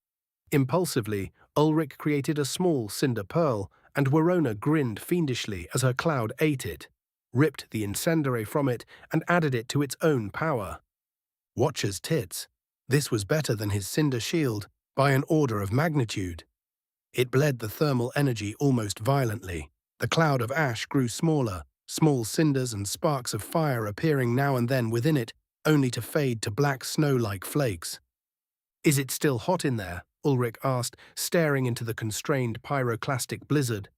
Impulsively, Ulrich created a small cinder pearl, and Warona grinned fiendishly as her cloud ate it, ripped the incendiary from it, and added it to its own power. Watcher's tits. This was better than his cinder shield by an order of magnitude. It bled the thermal energy almost violently. The cloud of ash grew smaller, small cinders and sparks of fire appearing now and then within it, only to fade to black snow-like flakes. "Is it still hot in there?" Ulrich asked, staring into the constrained pyroclastic blizzard.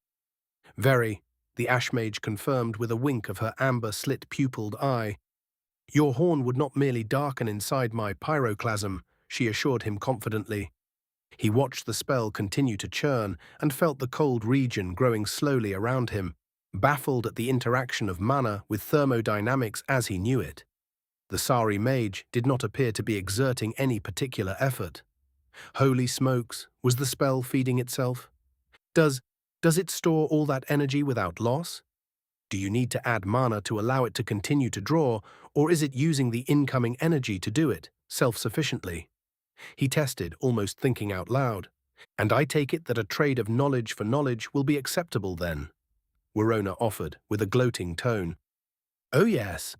"Very," the ash mage confirmed with a wink of her amber slit-pupilled eye. "Your horn would not merely darken inside my pyroclasm," she assured him confidently. He watched the spell continue to churn and felt the cold region growing slowly around him, baffled at the interaction of mana with thermodynamics as he knew it. The Sauri mage did not appear to be exerting any particular effort. Holy smokes, was the spell feeding itself? Does it store all that energy without loss? Do you need to add mana to allow it to continue to draw, or is it using the incoming energy to do it, self-sufficiently? He tested, almost thinking out loud. "And I take it that a trade of knowledge for knowledge will be acceptable then?" Warona offered, with a gloating tone. "Oh yes.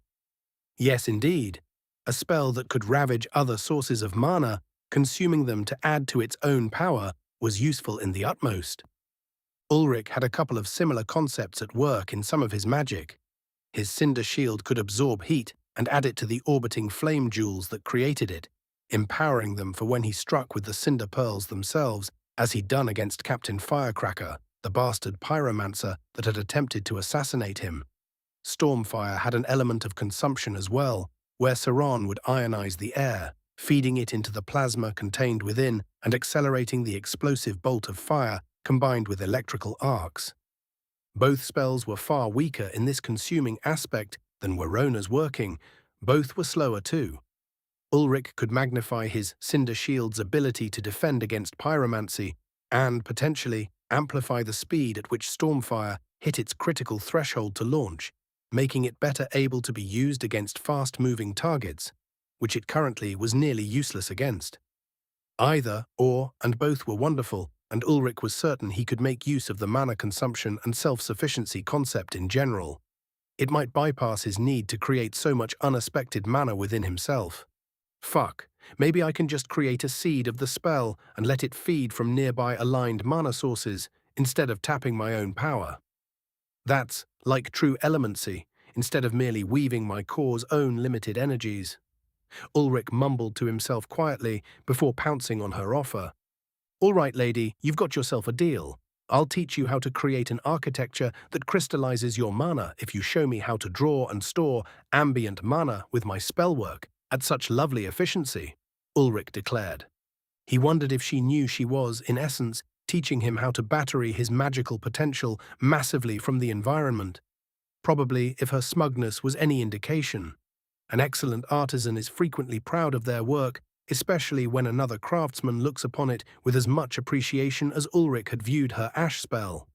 Yes, indeed. A spell that could ravage other sources of mana, consuming them to add to its own power, was useful in the utmost." Ulrich had a couple of similar concepts at work in some of his magic. His cinder shield could absorb heat and add it to the orbiting flame jewels that created it, empowering them for when he struck with the cinder pearls themselves, as he'd done against Captain Firecracker, the bastard pyromancer that had attempted to assassinate him. Stormfire had an element of consumption as well, where Saran would ionize the air, feeding it into the plasma contained within and accelerating the explosive bolt of fire combined with electrical arcs. Both spells were far weaker in this consuming aspect than Warona's working. Both were slower too. Ulrich could magnify his cinder shield's ability to defend against pyromancy and, potentially, amplify the speed at which Stormfire hit its critical threshold to launch, making it better able to be used against fast-moving targets, which it currently was nearly useless against. Either, or, and both were wonderful, and Ulrich was certain he could make use of the mana consumption and self-sufficiency concept in general. It might bypass his need to create so much unexpected mana within himself. Fuck, maybe I can just create a seed of the spell and let it feed from nearby aligned mana sources instead of tapping my own power. That's like true elemency, instead of merely weaving my core's own limited energies. Ulrich mumbled to himself quietly before pouncing on her offer. "All right, lady, you've got yourself a deal. I'll teach you how to create an architecture that crystallizes your mana if you show me how to draw and store ambient mana with my spellwork at such lovely efficiency, Ulrich declared. He wondered if she knew she was, in essence, teaching him how to battery his magical potential massively from the environment. Probably, if her smugness was any indication. An excellent artisan is frequently proud of their work, especially when another craftsman looks upon it with as much appreciation as Ulrich had viewed her ash spell.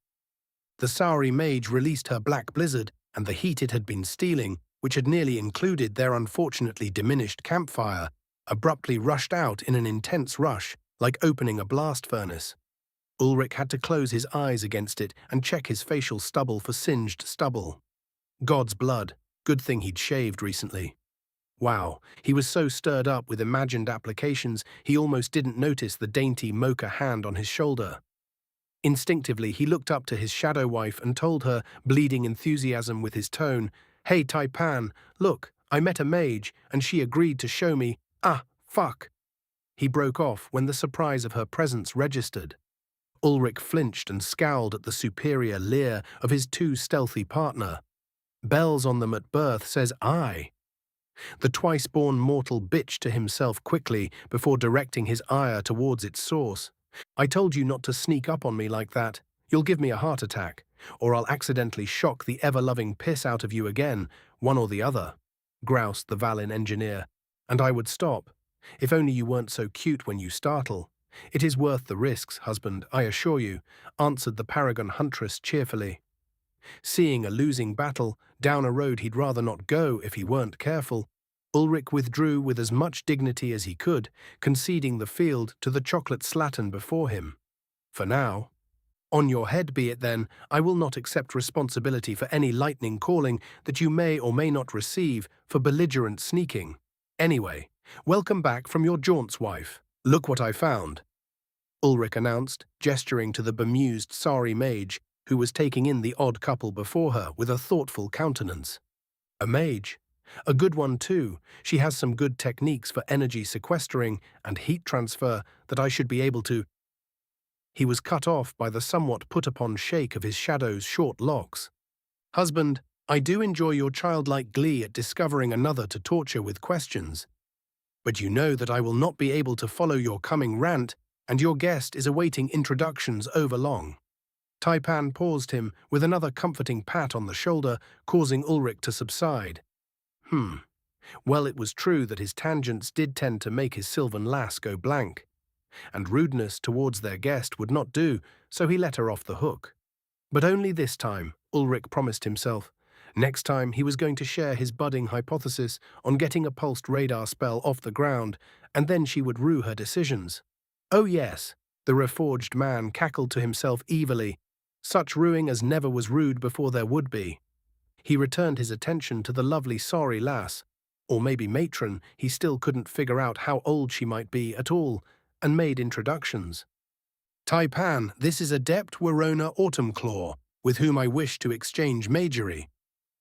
The Saori mage released her black blizzard, and the heat it had been stealing, which had nearly included their unfortunately diminished campfire, abruptly rushed out in an intense rush, like opening a blast furnace. Ulrich had to close his eyes against it and check his facial stubble for singed stubble. God's blood, good thing he'd shaved recently. Wow, he was so stirred up with imagined applications he almost didn't notice the dainty mocha hand on his shoulder. Instinctively, he looked up to his shadow wife and told her, bleeding enthusiasm with his tone, "Hey, Taipan, look, I met a mage, and she agreed to show me. Ah, fuck." He broke off when the surprise of her presence registered. Ulrich flinched and scowled at the superior leer of his too stealthy partner. Bells on them at birth says I. The twice-born mortal bitched to himself quickly before directing his ire towards its source. "I told you not to sneak up on me like that. You'll give me a heart attack, or I'll accidentally shock the ever-loving piss out of you again, one or the other," groused the Valin engineer. "And I would stop. If only you weren't so cute when you startle." "It is worth the risks, husband, I assure you," answered the paragon huntress cheerfully. Seeing a losing battle, down a road he'd rather not go if he weren't careful, Ulrich withdrew with as much dignity as he could, conceding the field to the chocolate slattern before him. For now. "On your head be it then, I will not accept responsibility for any lightning calling that you may or may not receive for belligerent sneaking. Anyway, welcome back from your jaunts, wife. Look what I found," Ulrich announced, gesturing to the bemused Saori mage, who was taking in the odd couple before her with a thoughtful countenance. "A mage? A good one too. She has some good techniques for energy sequestering and heat transfer that I should be able to—" He was cut off by the somewhat put-upon shake of his shadow's short locks. "Husband, I do enjoy your childlike glee at discovering another to torture with questions. But you know that I will not be able to follow your coming rant, and your guest is awaiting introductions overlong." Taipan paused him with another comforting pat on the shoulder, causing Ulrich to subside. Well, it was true that his tangents did tend to make his sylvan lass go blank, and rudeness towards their guest would not do, so he let her off the hook. But only this time, Ulrich promised himself. Next time he was going to share his budding hypothesis on getting a pulsed radar spell off the ground, and then she would rue her decisions. "Oh yes," the reforged man cackled to himself evilly, "such rueing as never was rued before there would be." He returned his attention to the lovely Saori lass, or maybe matron, he still couldn't figure out how old she might be at all, and made introductions. "Taipan, this is Adept Werona Autumnclaw, with whom I wish to exchange magery.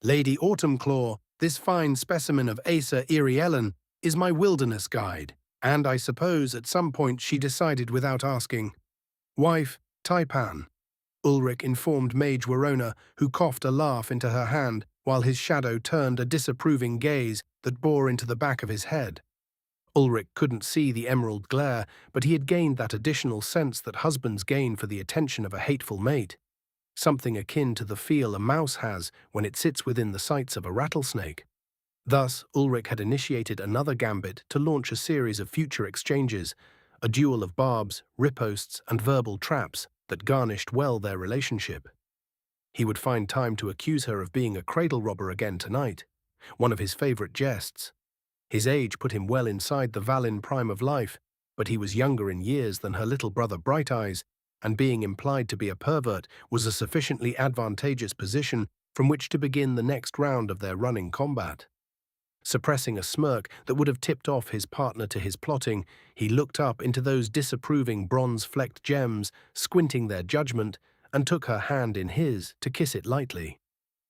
Lady Autumnclaw, this fine specimen of Asa Iriellen, is my wilderness guide, and I suppose at some point she decided without asking. Wife, Taipan," Ulrich informed Mage Werona, who coughed a laugh into her hand while his shadow turned a disapproving gaze that bore into the back of his head. Ulrich couldn't see the emerald glare, but he had gained that additional sense that husbands gain for the attention of a hateful mate, something akin to the feel a mouse has when it sits within the sights of a rattlesnake. Thus, Ulrich had initiated another gambit to launch a series of future exchanges, a duel of barbs, riposts, and verbal traps that garnished well their relationship. He would find time to accuse her of being a cradle robber again tonight, one of his favorite jests. His age put him well inside the Valin prime of life, but he was younger in years than her little brother Bright Eyes, and being implied to be a pervert was a sufficiently advantageous position from which to begin the next round of their running combat. Suppressing a smirk that would have tipped off his partner to his plotting, he looked up into those disapproving bronze-flecked gems, squinting their judgment, and took her hand in his to kiss it lightly.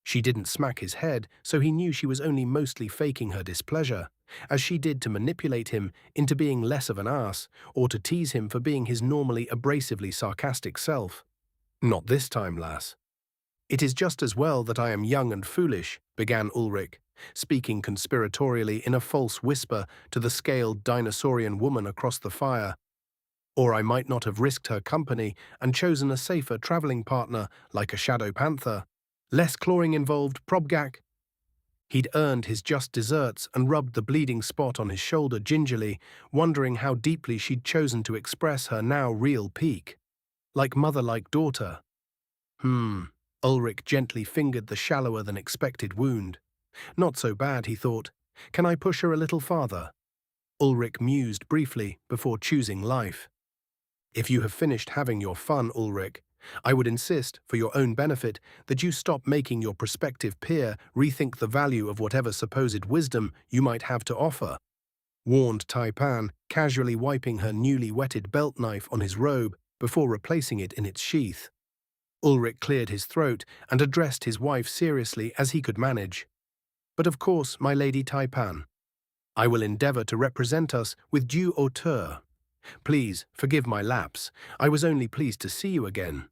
She didn't smack his head, so he knew she was only mostly faking her displeasure, as she did to manipulate him into being less of an ass, or to tease him for being his normally abrasively sarcastic self. Not this time, lass. It is just as well that I am young and foolish, began Ulrich, speaking conspiratorially in a false whisper to the scaled dinosaurian woman across the fire. Or I might not have risked her company and chosen a safer travelling partner like a shadow panther. Less clawing involved, probgak. He'd earned his just desserts and rubbed the bleeding spot on his shoulder gingerly, wondering how deeply she'd chosen to express her now real peak. Like mother, like daughter. Ulrich gently fingered the shallower than expected wound. Not so bad, he thought. Can I push her a little farther? Ulrich mused briefly before choosing life. If you have finished having your fun, Ulrich, I would insist, for your own benefit, that you stop making your prospective peer rethink the value of whatever supposed wisdom you might have to offer, warned Taipan, casually wiping her newly wetted belt knife on his robe before replacing it in its sheath. Ulrich cleared his throat and addressed his wife seriously as he could manage. But of course, my lady Taipan, I will endeavour to represent us with due hauteur. Please, forgive my lapse. I was only pleased to see you again.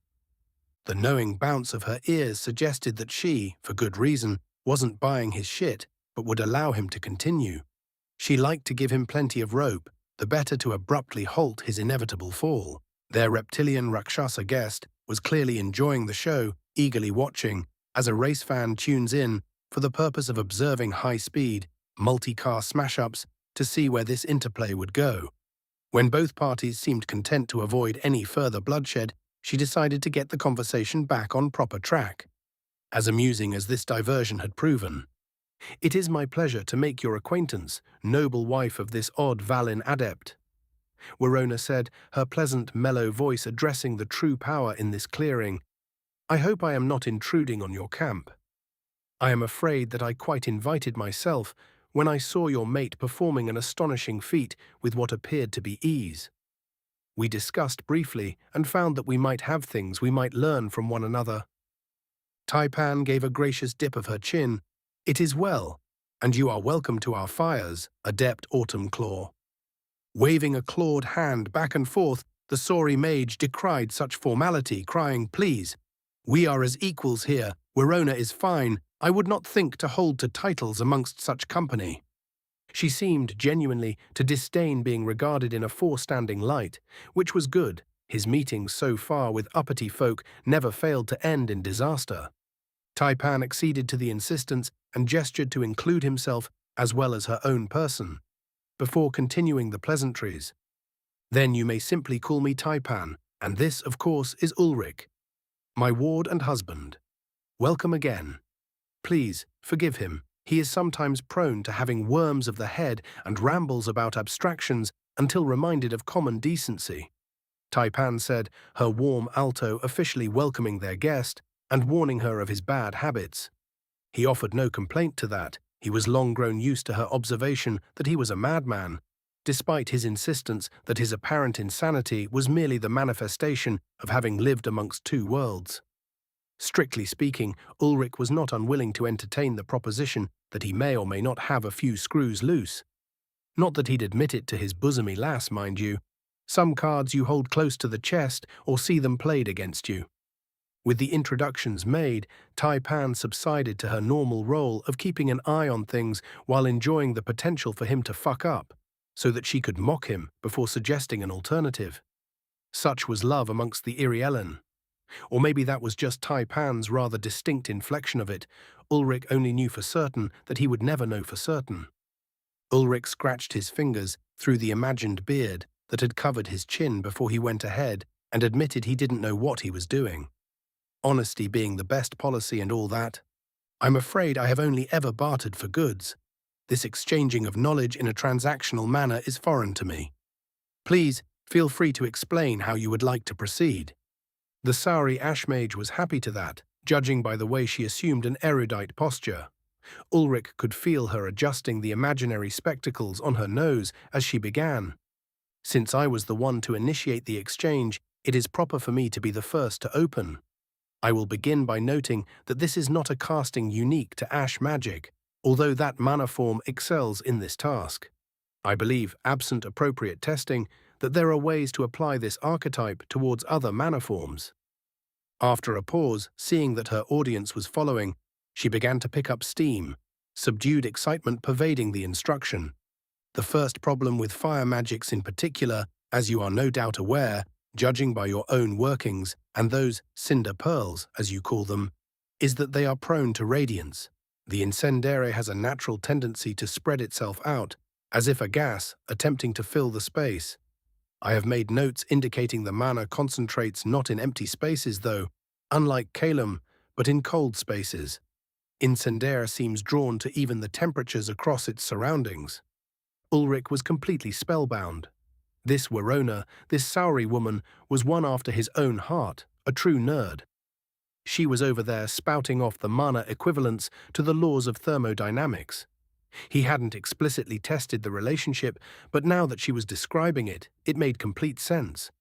The knowing bounce of her ears suggested that she, for good reason, wasn't buying his shit, but would allow him to continue. She liked to give him plenty of rope, the better to abruptly halt his inevitable fall. Their reptilian Rakshasa guest was clearly enjoying the show, eagerly watching, as a race fan tunes in for the purpose of observing high-speed, multi-car smash-ups to see where this interplay would go. When both parties seemed content to avoid any further bloodshed, she decided to get the conversation back on proper track. As amusing as this diversion had proven, "It is my pleasure to make your acquaintance, noble wife of this odd Valin adept," Warona said, her pleasant, mellow voice addressing the true power in this clearing. "I hope I am not intruding on your camp. I am afraid that I quite invited myself when I saw your mate performing an astonishing feat with what appeared to be ease. We discussed briefly and found that we might have things we might learn from one another." Taipan gave a gracious dip of her chin. "It is well, and you are welcome to our fires, adept Autumn Claw." Waving a clawed hand back and forth, the sorry mage decried such formality, crying, "Please, we are as equals here. Warona is fine. I would not think to hold to titles amongst such company." She seemed genuinely to disdain being regarded in a forestanding light, which was good. His meetings so far with uppity folk never failed to end in disaster. Taipan acceded to the insistence and gestured to include himself as well as her own person, before continuing the pleasantries. "Then you may simply call me Taipan, and this, of course, is Ulrich, my ward and husband. Welcome again. Please, forgive him. He is sometimes prone to having worms of the head and rambles about abstractions until reminded of common decency," Taipan said, her warm alto officially welcoming their guest and warning her of his bad habits. He offered no complaint to that. He was long grown used to her observation that he was a madman, despite his insistence that his apparent insanity was merely the manifestation of having lived amongst two worlds. Strictly speaking, Ulrich was not unwilling to entertain the proposition that he may or may not have a few screws loose. Not that he'd admit it to his bosomy lass, mind you. Some cards you hold close to the chest or see them played against you. With the introductions made, Taipan subsided to her normal role of keeping an eye on things while enjoying the potential for him to fuck up, so that she could mock him before suggesting an alternative. Such was love amongst the Irielen. Or maybe that was just Taipan's rather distinct inflection of it. Ulrich only knew for certain that he would never know for certain. Ulrich scratched his fingers through the imagined beard that had covered his chin before he went ahead and admitted he didn't know what he was doing. Honesty being the best policy and all that. "I'm afraid I have only ever bartered for goods. This exchanging of knowledge in a transactional manner is foreign to me. Please, feel free to explain how you would like to proceed." The Sauri Ashmage was happy to that, judging by the way she assumed an erudite posture. Ulrich could feel her adjusting the imaginary spectacles on her nose as she began. "Since I was the one to initiate the exchange, it is proper for me to be the first to open. I will begin by noting that this is not a casting unique to Ash magic, although that mana form excels in this task. I believe, absent appropriate testing, that there are ways to apply this archetype towards other mana forms. After a pause, seeing that her audience was following, she began to pick up steam, subdued excitement pervading the instruction. The first problem with fire magics in particular, as you are no doubt aware, judging by your own workings and those cinder pearls, as you call them, is that they are prone to radiance. The incendiary has a natural tendency to spread itself out, as if a gas attempting to fill the space. I have made notes indicating the mana concentrates not in empty spaces though, unlike Calum, but in cold spaces. Incendiary seems drawn to even the temperatures across its surroundings. Ulrich was completely spellbound. This Verona, this Sauri woman, was one after his own heart, a true nerd. She was over there spouting off the mana equivalents to the laws of thermodynamics. He hadn't explicitly tested the relationship, but now that she was describing it, it made complete sense.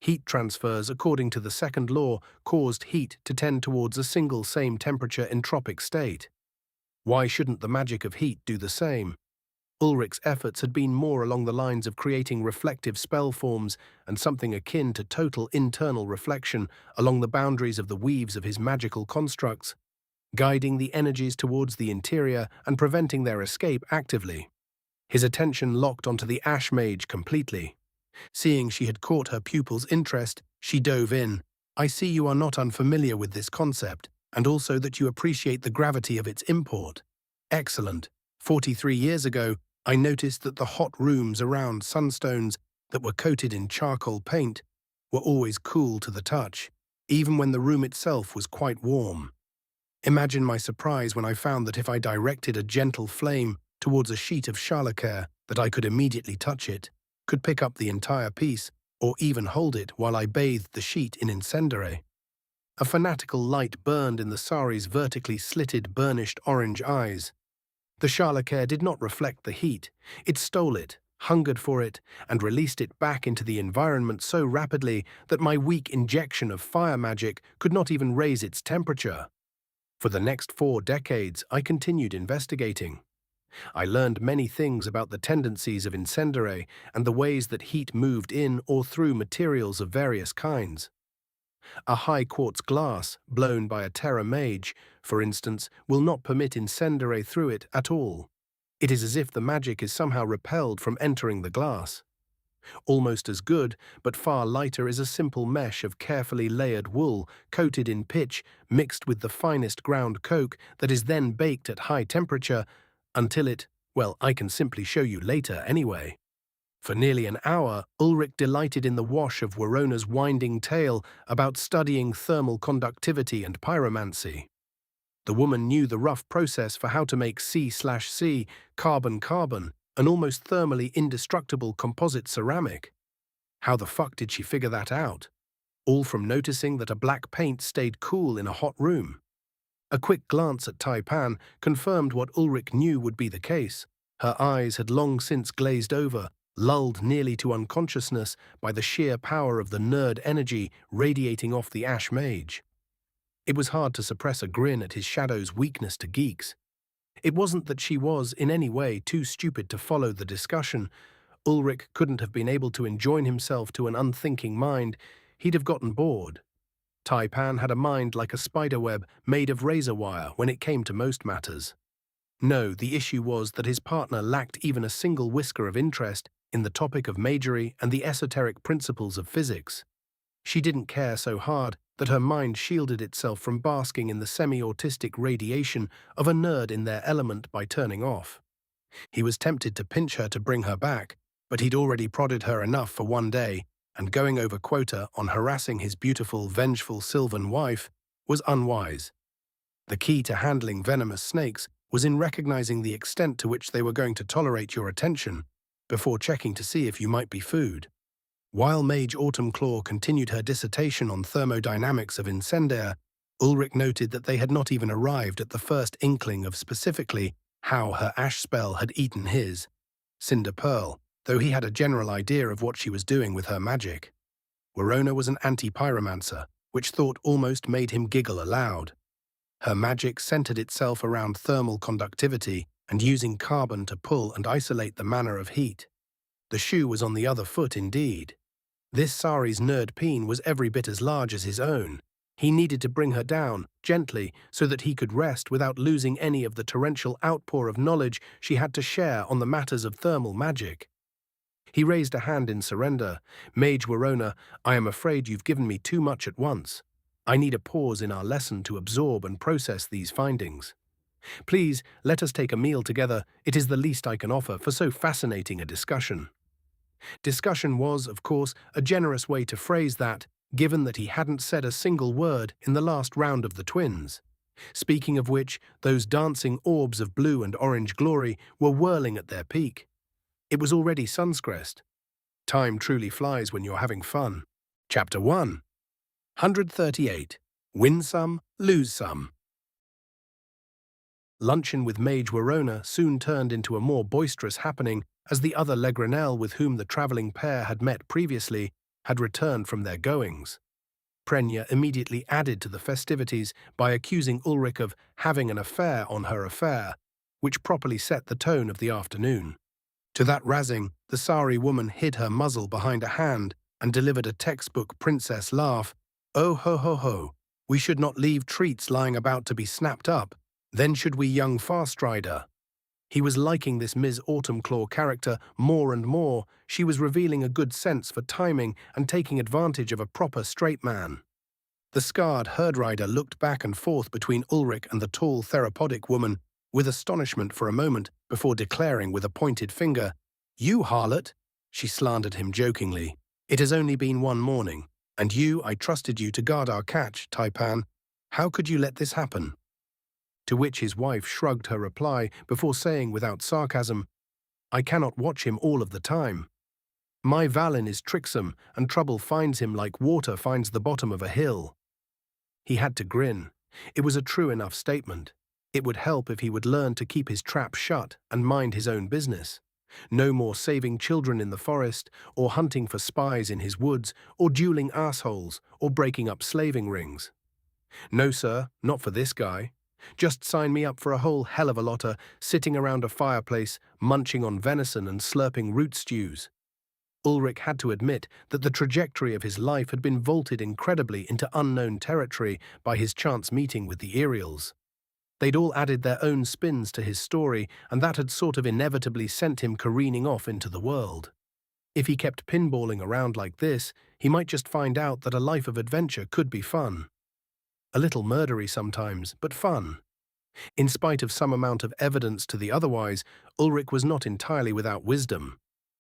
Heat transfers, according to the second law, caused heat to tend towards a single same temperature entropic state. Why shouldn't the magic of heat do the same? Ulrich's efforts had been more along the lines of creating reflective spell forms and something akin to total internal reflection along the boundaries of the weaves of his magical constructs, guiding the energies towards the interior and preventing their escape actively. His attention locked onto the Ash Mage completely. Seeing she had caught her pupil's interest, she dove in. "I see you are not unfamiliar with this concept, and also that you appreciate the gravity of its import. Excellent. 43 years ago, I noticed that the hot rooms around sunstones that were coated in charcoal paint were always cool to the touch, even when the room itself was quite warm. Imagine my surprise when I found that if I directed a gentle flame towards a sheet of charlacare, that I could immediately touch it, could pick up the entire piece, or even hold it while I bathed the sheet in incendiary." A fanatical light burned in the Sari's vertically slitted, burnished orange eyes. The charlacare did not reflect the heat. It stole it, hungered for it, and released it back into the environment so rapidly that my weak injection of fire magic could not even raise its temperature. For the next 4 decades, I continued investigating. I learned many things about the tendencies of incendiary and the ways that heat moved in or through materials of various kinds. A high quartz glass, blown by a terra mage, for instance, will not permit incendiary through it at all. It is as if the magic is somehow repelled from entering the glass. Almost as good, but far lighter, is a simple mesh of carefully layered wool, coated in pitch, mixed with the finest ground coke that is then baked at high temperature until it, well, I can simply show you later anyway. For nearly an hour, Ulrich delighted in the wash of Verona's winding tale about studying thermal conductivity and pyromancy. The woman knew the rough process for how to make C/C, carbon-carbon, an almost thermally indestructible composite ceramic. How the fuck did she figure that out? All from noticing that a black paint stayed cool in a hot room. A quick glance at Taipan confirmed what Ulrich knew would be the case. Her eyes had long since glazed over, lulled nearly to unconsciousness by the sheer power of the nerd energy radiating off the Ash Mage. It was hard to suppress a grin at his shadow's weakness to geeks. It wasn't that she was in any way too stupid to follow the discussion. Ulrich couldn't have been able to enjoin himself to an unthinking mind. He'd have gotten bored. Taipan had a mind like a spiderweb made of razor wire when it came to most matters. No, the issue was that his partner lacked even a single whisker of interest in the topic of majory and the esoteric principles of physics. She didn't care so hard that her mind shielded itself from basking in the semi-autistic radiation of a nerd in their element by turning off. He was tempted to pinch her to bring her back, but he'd already prodded her enough for one day, and going over quota on harassing his beautiful, vengeful sylvan wife was unwise. The key to handling venomous snakes was in recognizing the extent to which they were going to tolerate your attention before checking to see if you might be food. While Mage Autumnclaw continued her dissertation on thermodynamics of incendiary, Ulrich noted that they had not even arrived at the first inkling of specifically how her ash spell had eaten his Cinder Pearl, though he had a general idea of what she was doing with her magic. Verona was an anti-pyromancer, which thought almost made him giggle aloud. Her magic centered itself around thermal conductivity and using carbon to pull and isolate the manner of heat. The shoe was on the other foot indeed. This Sari's nerd peen was every bit as large as his own. He needed to bring her down, gently, so that he could rest without losing any of the torrential outpour of knowledge she had to share on the matters of thermal magic. He raised a hand in surrender. Mage Warona, I am afraid you've given me too much at once. I need a pause in our lesson to absorb and process these findings. Please, let us take a meal together. It is the least I can offer for so fascinating a discussion. Discussion was, of course, a generous way to phrase that, given that he hadn't said a single word in the last round of the twins. Speaking of which, those dancing orbs of blue and orange glory were whirling at their peak. It was already sunscrest. Time truly flies when you're having fun. Chapter 1. 138. Win some, lose some. Luncheon with Mage Warona soon turned into a more boisterous happening as the other Legrenelle with whom the travelling pair had met previously had returned from their goings. Prenya immediately added to the festivities by accusing Ulrich of having an affair on her affair, which properly set the tone of the afternoon. To that razzing, the Sari woman hid her muzzle behind a hand and delivered a textbook princess laugh. Oh ho ho ho, we should not leave treats lying about to be snapped up, then should we, young Farstrider? He was liking this Ms. Autumnclaw character more and more. She was revealing a good sense for timing and taking advantage of a proper straight man. The scarred herdrider looked back and forth between Ulrich and the tall therapodic woman with astonishment for a moment before declaring with a pointed finger, You harlot! She slandered him jokingly. It has only been one morning, and I trusted you to guard our catch, Taipan. How could you let this happen? To which his wife shrugged her reply before saying without sarcasm, I cannot watch him all of the time. My Valin is tricksome, and trouble finds him like water finds the bottom of a hill. He had to grin. It was a true enough statement. It would help if he would learn to keep his trap shut and mind his own business. No more saving children in the forest, or hunting for spies in his woods, or dueling assholes, or breaking up slaving rings. No, sir, not for this guy. Just sign me up for a whole hell of a lotter, sitting around a fireplace, munching on venison and slurping root stews. Ulrich had to admit that the trajectory of his life had been vaulted incredibly into unknown territory by his chance meeting with the Aerials. They'd all added their own spins to his story, and that had sort of inevitably sent him careening off into the world. If he kept pinballing around like this, he might just find out that a life of adventure could be fun. A little murdery sometimes, but fun. In spite of some amount of evidence to the otherwise, Ulrich was not entirely without wisdom.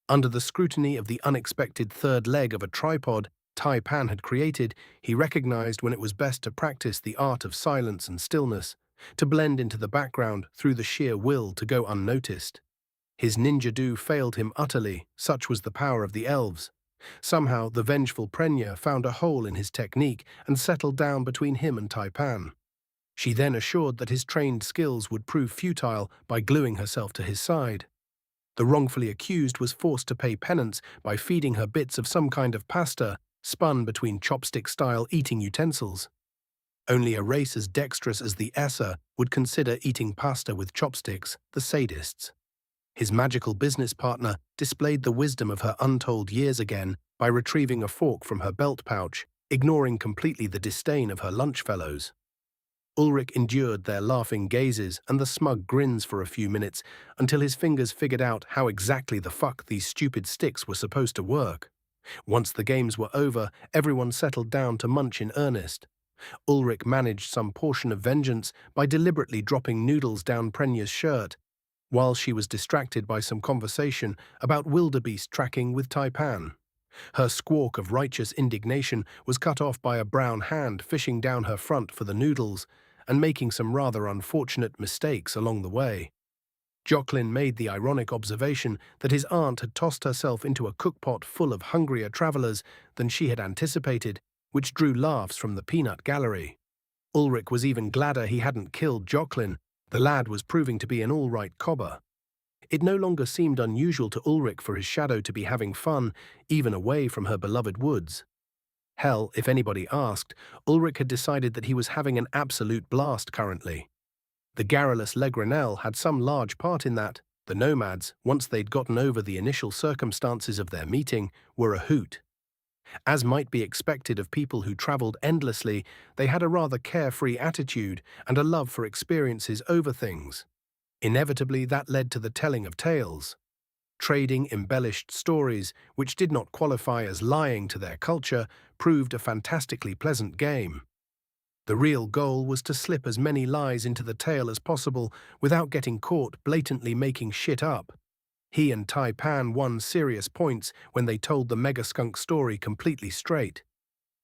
Under the scrutiny of the unexpected third leg of a tripod Taipan had created, he recognized when it was best to practice the art of silence and stillness, to blend into the background through the sheer will to go unnoticed. His ninja-do failed him utterly, such was the power of the elves. Somehow, the vengeful Prenya found a hole in his technique and settled down between him and Taipan. She then assured that his trained skills would prove futile by gluing herself to his side. The wrongfully accused was forced to pay penance by feeding her bits of some kind of pasta, spun between chopstick-style eating utensils. Only a race as dexterous as the Esser would consider eating pasta with chopsticks, the sadists. His magical business partner displayed the wisdom of her untold years again by retrieving a fork from her belt pouch, ignoring completely the disdain of her lunch fellows. Ulrich endured their laughing gazes and the smug grins for a few minutes until his fingers figured out how exactly the fuck these stupid sticks were supposed to work. Once the games were over, everyone settled down to munch in earnest. Ulrich managed some portion of vengeance by deliberately dropping noodles down Prenya's shirt, while she was distracted by some conversation about wildebeest tracking with Taipan. Her squawk of righteous indignation was cut off by a brown hand fishing down her front for the noodles and making some rather unfortunate mistakes along the way. Joclyn made the ironic observation that his aunt had tossed herself into a cookpot full of hungrier travelers than she had anticipated, which drew laughs from the peanut gallery. Ulrich was even gladder he hadn't killed Joclyn. The lad was proving to be an all-right cobber. It no longer seemed unusual to Ulrich for his shadow to be having fun, even away from her beloved woods. Hell, if anybody asked, Ulrich had decided that he was having an absolute blast currently. The garrulous Legrenelle had some large part in that. The nomads, once they'd gotten over the initial circumstances of their meeting, were a hoot. As might be expected of people who traveled endlessly, they had a rather carefree attitude and a love for experiences over things. Inevitably, that led to the telling of tales. Trading embellished stories, which did not qualify as lying to their culture, proved a fantastically pleasant game. The real goal was to slip as many lies into the tale as possible without getting caught blatantly making shit up. He and Taipan won serious points when they told the mega-skunk story completely straight,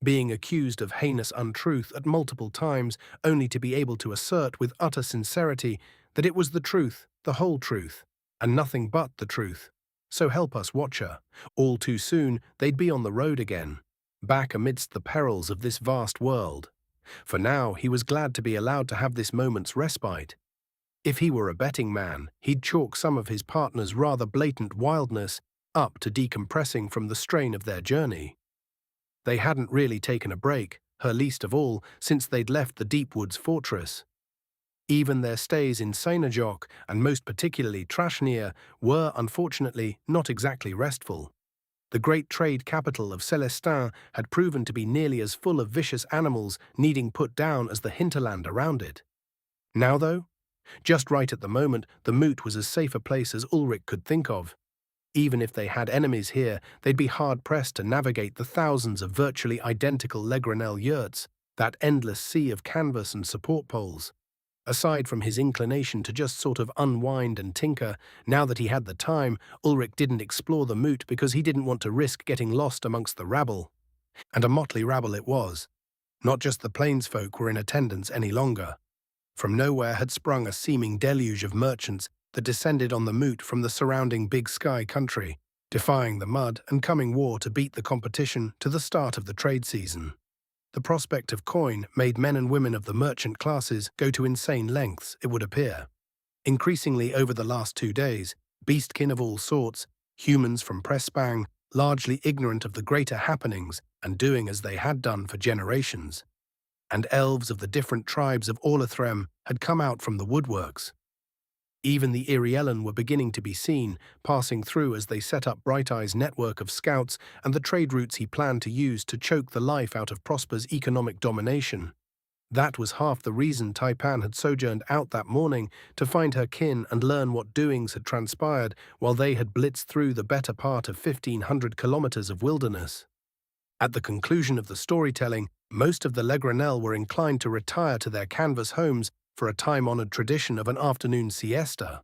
being accused of heinous untruth at multiple times only to be able to assert with utter sincerity that it was the truth, the whole truth, and nothing but the truth. So help us, Watcher. All too soon, they'd be on the road again, back amidst the perils of this vast world. For now, he was glad to be allowed to have this moment's respite. If he were a betting man, he'd chalk some of his partner's rather blatant wildness up to decompressing from the strain of their journey. They hadn't really taken a break, her least of all, since they'd left the Deepwoods fortress. Even their stays in Sainajok, and most particularly Trashnir, were, unfortunately, not exactly restful. The great trade capital of Celestin had proven to be nearly as full of vicious animals needing put down as the hinterland around it. Now, though, just right at the moment, the moot was as safe a place as Ulrich could think of. Even if they had enemies here, they'd be hard-pressed to navigate the thousands of virtually identical Legranel yurts, that endless sea of canvas and support poles. Aside from his inclination to just sort of unwind and tinker, now that he had the time, Ulrich didn't explore the moot because he didn't want to risk getting lost amongst the rabble. And a motley rabble it was. Not just the plainsfolk were in attendance any longer. From nowhere had sprung a seeming deluge of merchants that descended on the moot from the surrounding Big Sky country, defying the mud and coming war to beat the competition to the start of the trade season. The prospect of coin made men and women of the merchant classes go to insane lengths, it would appear. Increasingly over the last 2 days, beastkin of all sorts, humans from Pressbang, largely ignorant of the greater happenings and doing as they had done for generations, and elves of the different tribes of Orlathrem had come out from the woodworks. Even the Iriellen were beginning to be seen, passing through as they set up Bright Eye's network of scouts and the trade routes he planned to use to choke the life out of Prosper's economic domination. That was half the reason Taipan had sojourned out that morning, to find her kin and learn what doings had transpired while they had blitzed through the better part of 1,500 kilometers of wilderness. At the conclusion of the storytelling, most of the Legranel were inclined to retire to their canvas homes for a time-honored tradition of an afternoon siesta.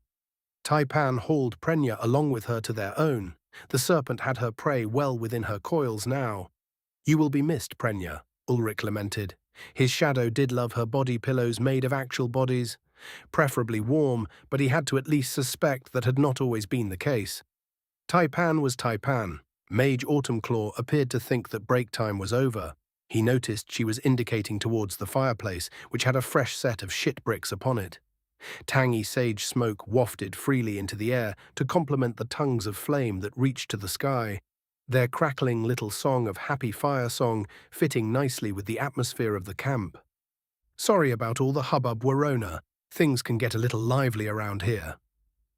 Taipan hauled Prenya along with her to their own. The serpent had her prey well within her coils now. "You will be missed, Prenya," Ulrich lamented. His shadow did love her body pillows made of actual bodies. Preferably warm, but he had to at least suspect that had not always been the case. Taipan was Taipan. Mage Autumnclaw appeared to think that break time was over. He noticed she was indicating towards the fireplace, which had a fresh set of shit bricks upon it. Tangy sage smoke wafted freely into the air to complement the tongues of flame that reached to the sky, their crackling little song of happy fire song fitting nicely with the atmosphere of the camp. "Sorry about all the hubbub, Warona. Things can get a little lively around here."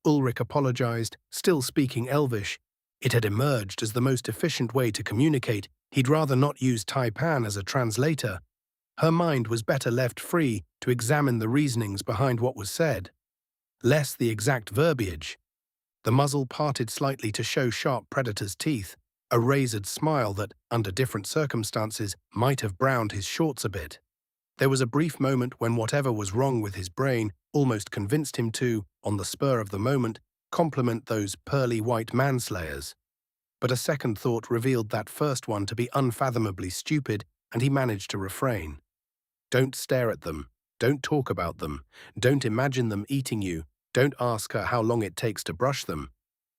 Ulrich apologized, still speaking Elvish. It had emerged as the most efficient way to communicate. He'd rather not use Taipan as a translator. Her mind was better left free to examine the reasonings behind what was said, less the exact verbiage. The muzzle parted slightly to show sharp predator's teeth, a razored smile that, under different circumstances, might have browned his shorts a bit. There was a brief moment when whatever was wrong with his brain almost convinced him to, on the spur of the moment, compliment those pearly white manslayers. But a second thought revealed that first one to be unfathomably stupid, and he managed to refrain. Don't stare at them. Don't talk about them. Don't imagine them eating you. Don't ask her how long it takes to brush them.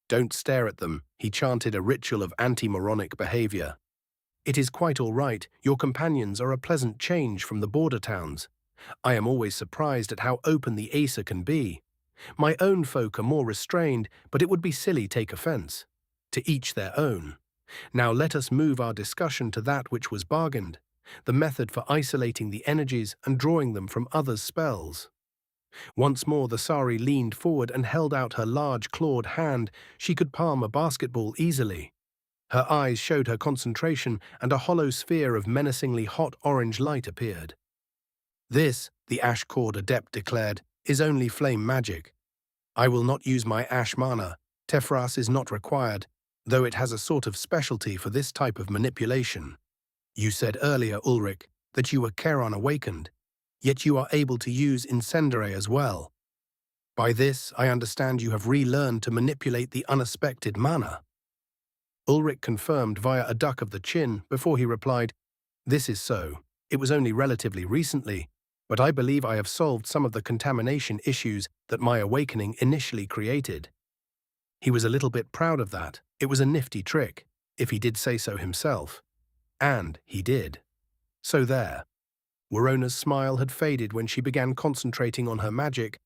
Don't stare at them, he chanted a ritual of anti-moronic behavior. It is quite all right. Your companions are a pleasant change from the border towns. I am always surprised at how open the Acer can be. My own folk are more restrained, but it would be silly take offense. To each their own. Now let us move our discussion to that which was bargained, the method for isolating the energies and drawing them from others' spells. Once more the Sari leaned forward and held out her large clawed hand. She could palm a basketball easily. Her eyes showed her concentration, and a hollow sphere of menacingly hot orange light appeared. "This," the Ash-Cord Adept declared, "is only flame magic. I will not use my Ash mana. Tephras is not required, though it has a sort of specialty for this type of manipulation. You said earlier, Ulrich, that you were Charon awakened, yet you are able to use Incendiary as well. By this, I understand you have relearned to manipulate the unexpected mana." Ulrich confirmed via a duck of the chin before he replied, "This is so. It was only relatively recently, but I believe I have solved some of the contamination issues that my awakening initially created." He was a little bit proud of that. It was a nifty trick, if he did say so himself. And he did. So there. Warona's smile had faded when she began concentrating on her magic,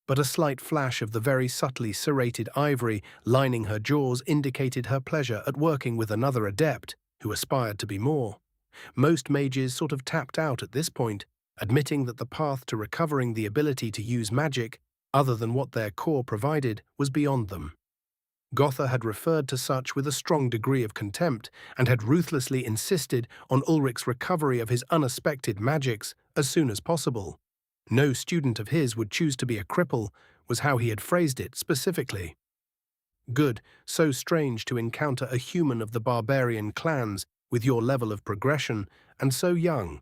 but a slight flash of the very subtly serrated ivory lining her jaws indicated her pleasure at working with another adept who aspired to be more. Most mages sort of tapped out at this point, admitting that the path to recovering the ability to use magic, other than what their core provided, was beyond them. Gotha had referred to such with a strong degree of contempt and had ruthlessly insisted on Ulrich's recovery of his unexpected magics as soon as possible. No student of his would choose to be a cripple, was how he had phrased it specifically. Good, so strange to encounter a human of the barbarian clans with your level of progression, and so young.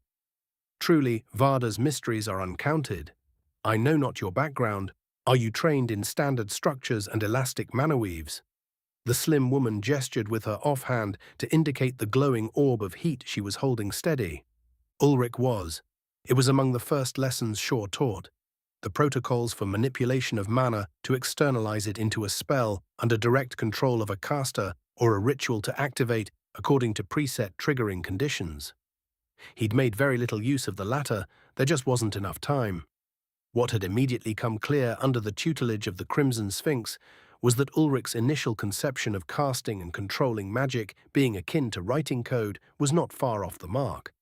Truly, Varda's mysteries are uncounted. I know not your background. Are you trained in standard structures and elastic mana weaves? The slim woman gestured with her offhand to indicate the glowing orb of heat she was holding steady. Ulrich was. It was among the first lessons Shaw taught. The protocols for manipulation of mana to externalize it into a spell under direct control of a caster or a ritual to activate according to preset triggering conditions. He'd made very little use of the latter, there just wasn't enough time. What had immediately come clear under the tutelage of the Crimson Sphinx was that Ulrich's initial conception of casting and controlling magic being akin to writing code was not far off the mark.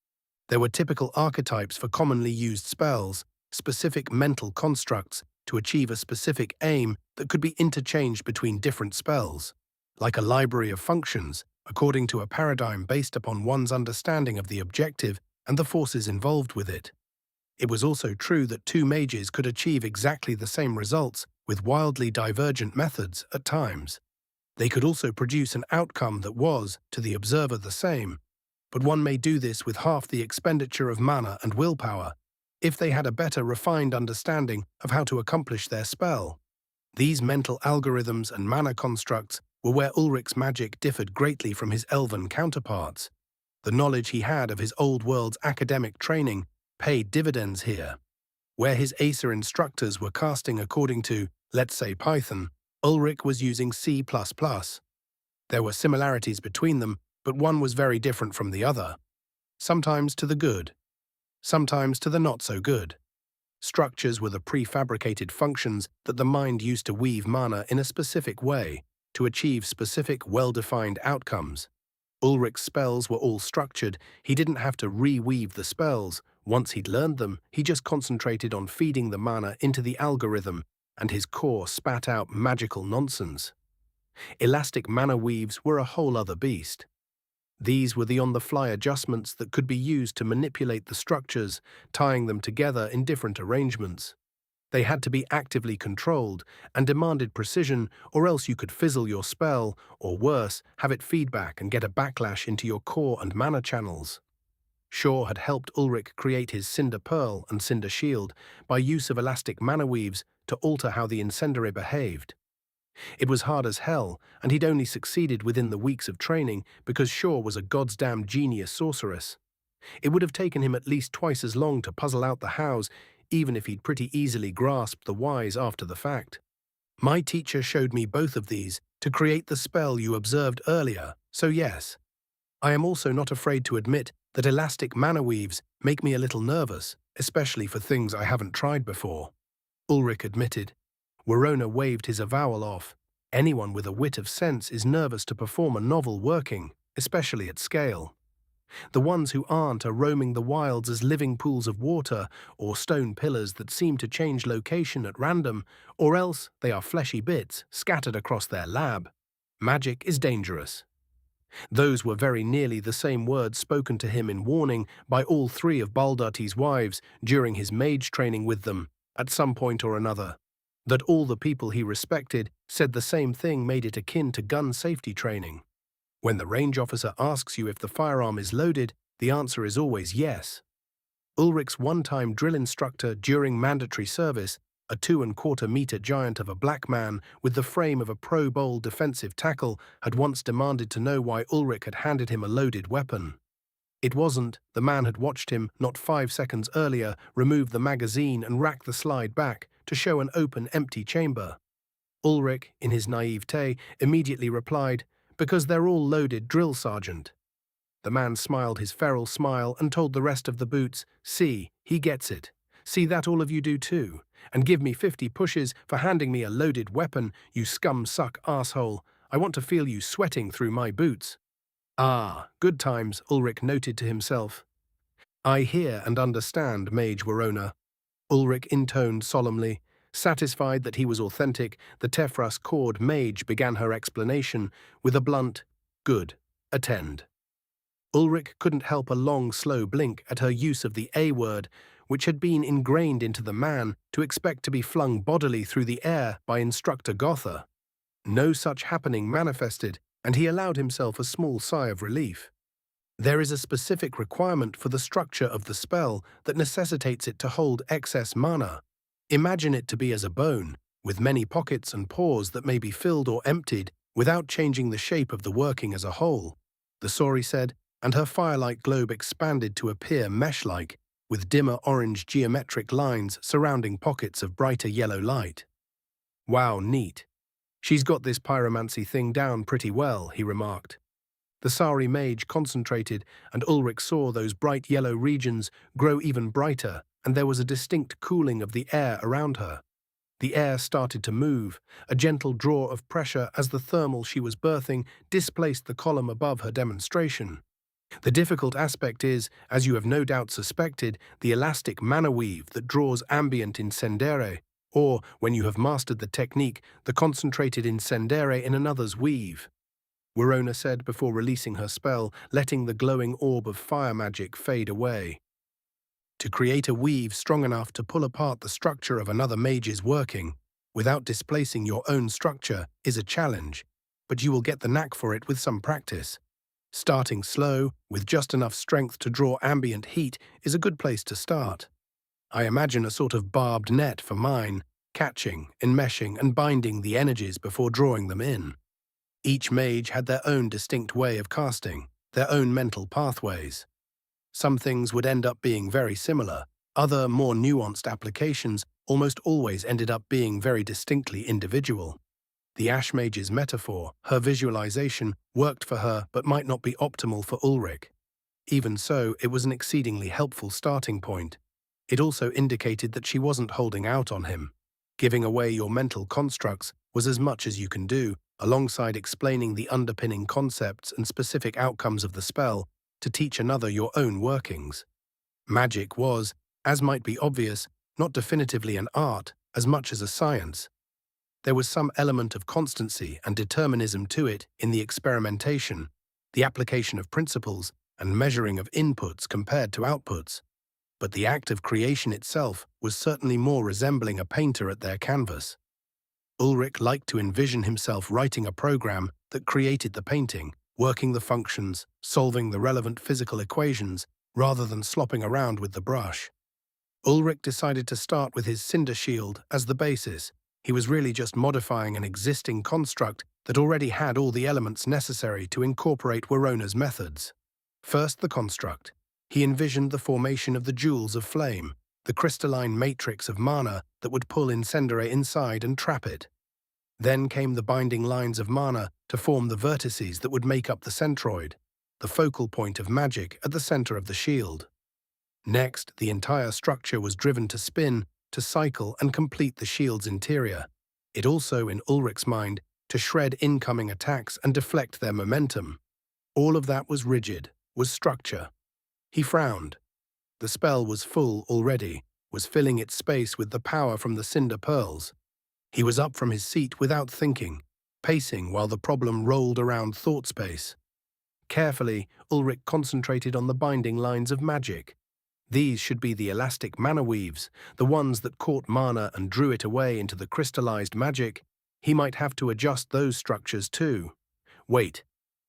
There were typical archetypes for commonly used spells, specific mental constructs to achieve a specific aim that could be interchanged between different spells, like a library of functions, according to a paradigm based upon one's understanding of the objective and the forces involved with it. It was also true that two mages could achieve exactly the same results with wildly divergent methods at times. They could also produce an outcome that was, to the observer, the same, but one may do this with half the expenditure of mana and willpower, if they had a better refined understanding of how to accomplish their spell. These mental algorithms and mana constructs were where Ulrich's magic differed greatly from his elven counterparts. The knowledge he had of his old world's academic training paid dividends here. Where his Acer instructors were casting according to, let's say, Python, Ulrich was using C++. There were similarities between them, but one was very different from the other. Sometimes to the good, sometimes to the not so good. Structures were the prefabricated functions that the mind used to weave mana in a specific way, to achieve specific, well-defined outcomes. Ulrich's spells were all structured. He didn't have to reweave the spells. Once he'd learned them, he just concentrated on feeding the mana into the algorithm, and his core spat out magical nonsense. Elastic mana weaves were a whole other beast. These were the on-the-fly adjustments that could be used to manipulate the structures, tying them together in different arrangements. They had to be actively controlled and demanded precision, or else you could fizzle your spell, or worse, have it feedback and get a backlash into your core and mana channels. Shaw had helped Ulrich create his Cinder Pearl and Cinder Shield by use of elastic mana weaves to alter how the incendiary behaved. It was hard as hell, and he'd only succeeded within the weeks of training because Shaw was a goddamn genius sorceress. It would have taken him at least twice as long to puzzle out the hows, even if he'd pretty easily grasped the whys after the fact. My teacher showed me both of these to create the spell you observed earlier, so yes. I am also not afraid to admit that elastic mana weaves make me a little nervous, especially for things I haven't tried before. Ulrich admitted. Warona waved his avowal off. Anyone with a whit of sense is nervous to perform a novel working, especially at scale. The ones who aren't are roaming the wilds as living pools of water or stone pillars that seem to change location at random, or else they are fleshy bits scattered across their lab. Magic is dangerous. Those were very nearly the same words spoken to him in warning by all three of Baldati's wives during his mage training with them, at some point or another. That all the people he respected said the same thing made it akin to gun safety training. When the range officer asks you if the firearm is loaded, the answer is always yes. Ulrich's one-time drill instructor during mandatory service, a 2¼ meter giant of a black man with the frame of a Pro Bowl defensive tackle, had once demanded to know why Ulrich had handed him a loaded weapon. It wasn't. The man had watched him, not 5 seconds earlier, remove the magazine and rack the slide back to show an open, empty chamber. Ulrich, in his naivete, immediately replied, "Because they're all loaded, drill sergeant." The man smiled his feral smile and told the rest of the boots, "See, he gets it. See that all of you do too. And give me 50 pushes for handing me a loaded weapon, you scum-suck asshole. I want to feel you sweating through my boots." "Ah, good times," Ulrich noted to himself. "I hear and understand, Mage Verona," Ulrich intoned solemnly. Satisfied that he was authentic, the Tefras Cord mage began her explanation with a blunt, "Good. Attend." Ulrich couldn't help a long, slow blink at her use of the A word, which had been ingrained into the man to expect to be flung bodily through the air by Instructor Gotha. No such happening manifested, and he allowed himself a small sigh of relief. There is a specific requirement for the structure of the spell that necessitates it to hold excess mana. Imagine it to be as a bone, with many pockets and pores that may be filled or emptied without changing the shape of the working as a whole, the Sauri said, and her firelight globe expanded to appear mesh-like, with dimmer orange geometric lines surrounding pockets of brighter yellow light. "Wow, neat. She's got this pyromancy thing down pretty well," he remarked. The Sauri mage concentrated, and Ulrich saw those bright yellow regions grow even brighter, and there was a distinct cooling of the air around her. The air started to move, a gentle draw of pressure as the thermal she was birthing displaced the column above her demonstration. The difficult aspect is, as you have no doubt suspected, the elastic mana weave that draws ambient incendere, or, when you have mastered the technique, the concentrated incendere in another's weave, Verona said before releasing her spell, letting the glowing orb of fire magic fade away. To create a weave strong enough to pull apart the structure of another mage's working, without displacing your own structure, is a challenge, but you will get the knack for it with some practice. Starting slow, with just enough strength to draw ambient heat, is a good place to start. I imagine a sort of barbed net for mine, catching, enmeshing, and binding the energies before drawing them in. Each mage had their own distinct way of casting, their own mental pathways. Some things would end up being very similar. Other, more nuanced applications almost always ended up being very distinctly individual. The Ash Mage's metaphor, her visualization, worked for her but might not be optimal for Ulrich. Even so, it was an exceedingly helpful starting point. It also indicated that she wasn't holding out on him. Giving away your mental constructs was as much as you can do, alongside explaining the underpinning concepts and specific outcomes of the spell, to teach another your own workings. Magic was, as might be obvious, not definitively an art as much as a science. There was some element of constancy and determinism to it in the experimentation, the application of principles, and measuring of inputs compared to outputs. But the act of creation itself was certainly more resembling a painter at their canvas. Ulrich liked to envision himself writing a program that created the painting, working the functions, solving the relevant physical equations, rather than slopping around with the brush. Ulrich decided to start with his cinder shield as the basis. He was really just modifying an existing construct that already had all the elements necessary to incorporate Verona's methods. First, the construct. He envisioned the formation of the jewels of flame, the crystalline matrix of mana that would pull Incendere inside and trap it. Then came the binding lines of mana to form the vertices that would make up the centroid, the focal point of magic at the center of the shield. Next, the entire structure was driven to spin, to cycle and complete the shield's interior. It also, in Ulrich's mind, to shred incoming attacks and deflect their momentum. All of that was rigid, was structure. He frowned. The spell was full already, was filling its space with the power from the cinder pearls. He was up from his seat without thinking, pacing while the problem rolled around thought space. Carefully, Ulrich concentrated on the binding lines of magic. These should be the elastic mana weaves, the ones that caught mana and drew it away into the crystallized magic. He might have to adjust those structures too. Wait.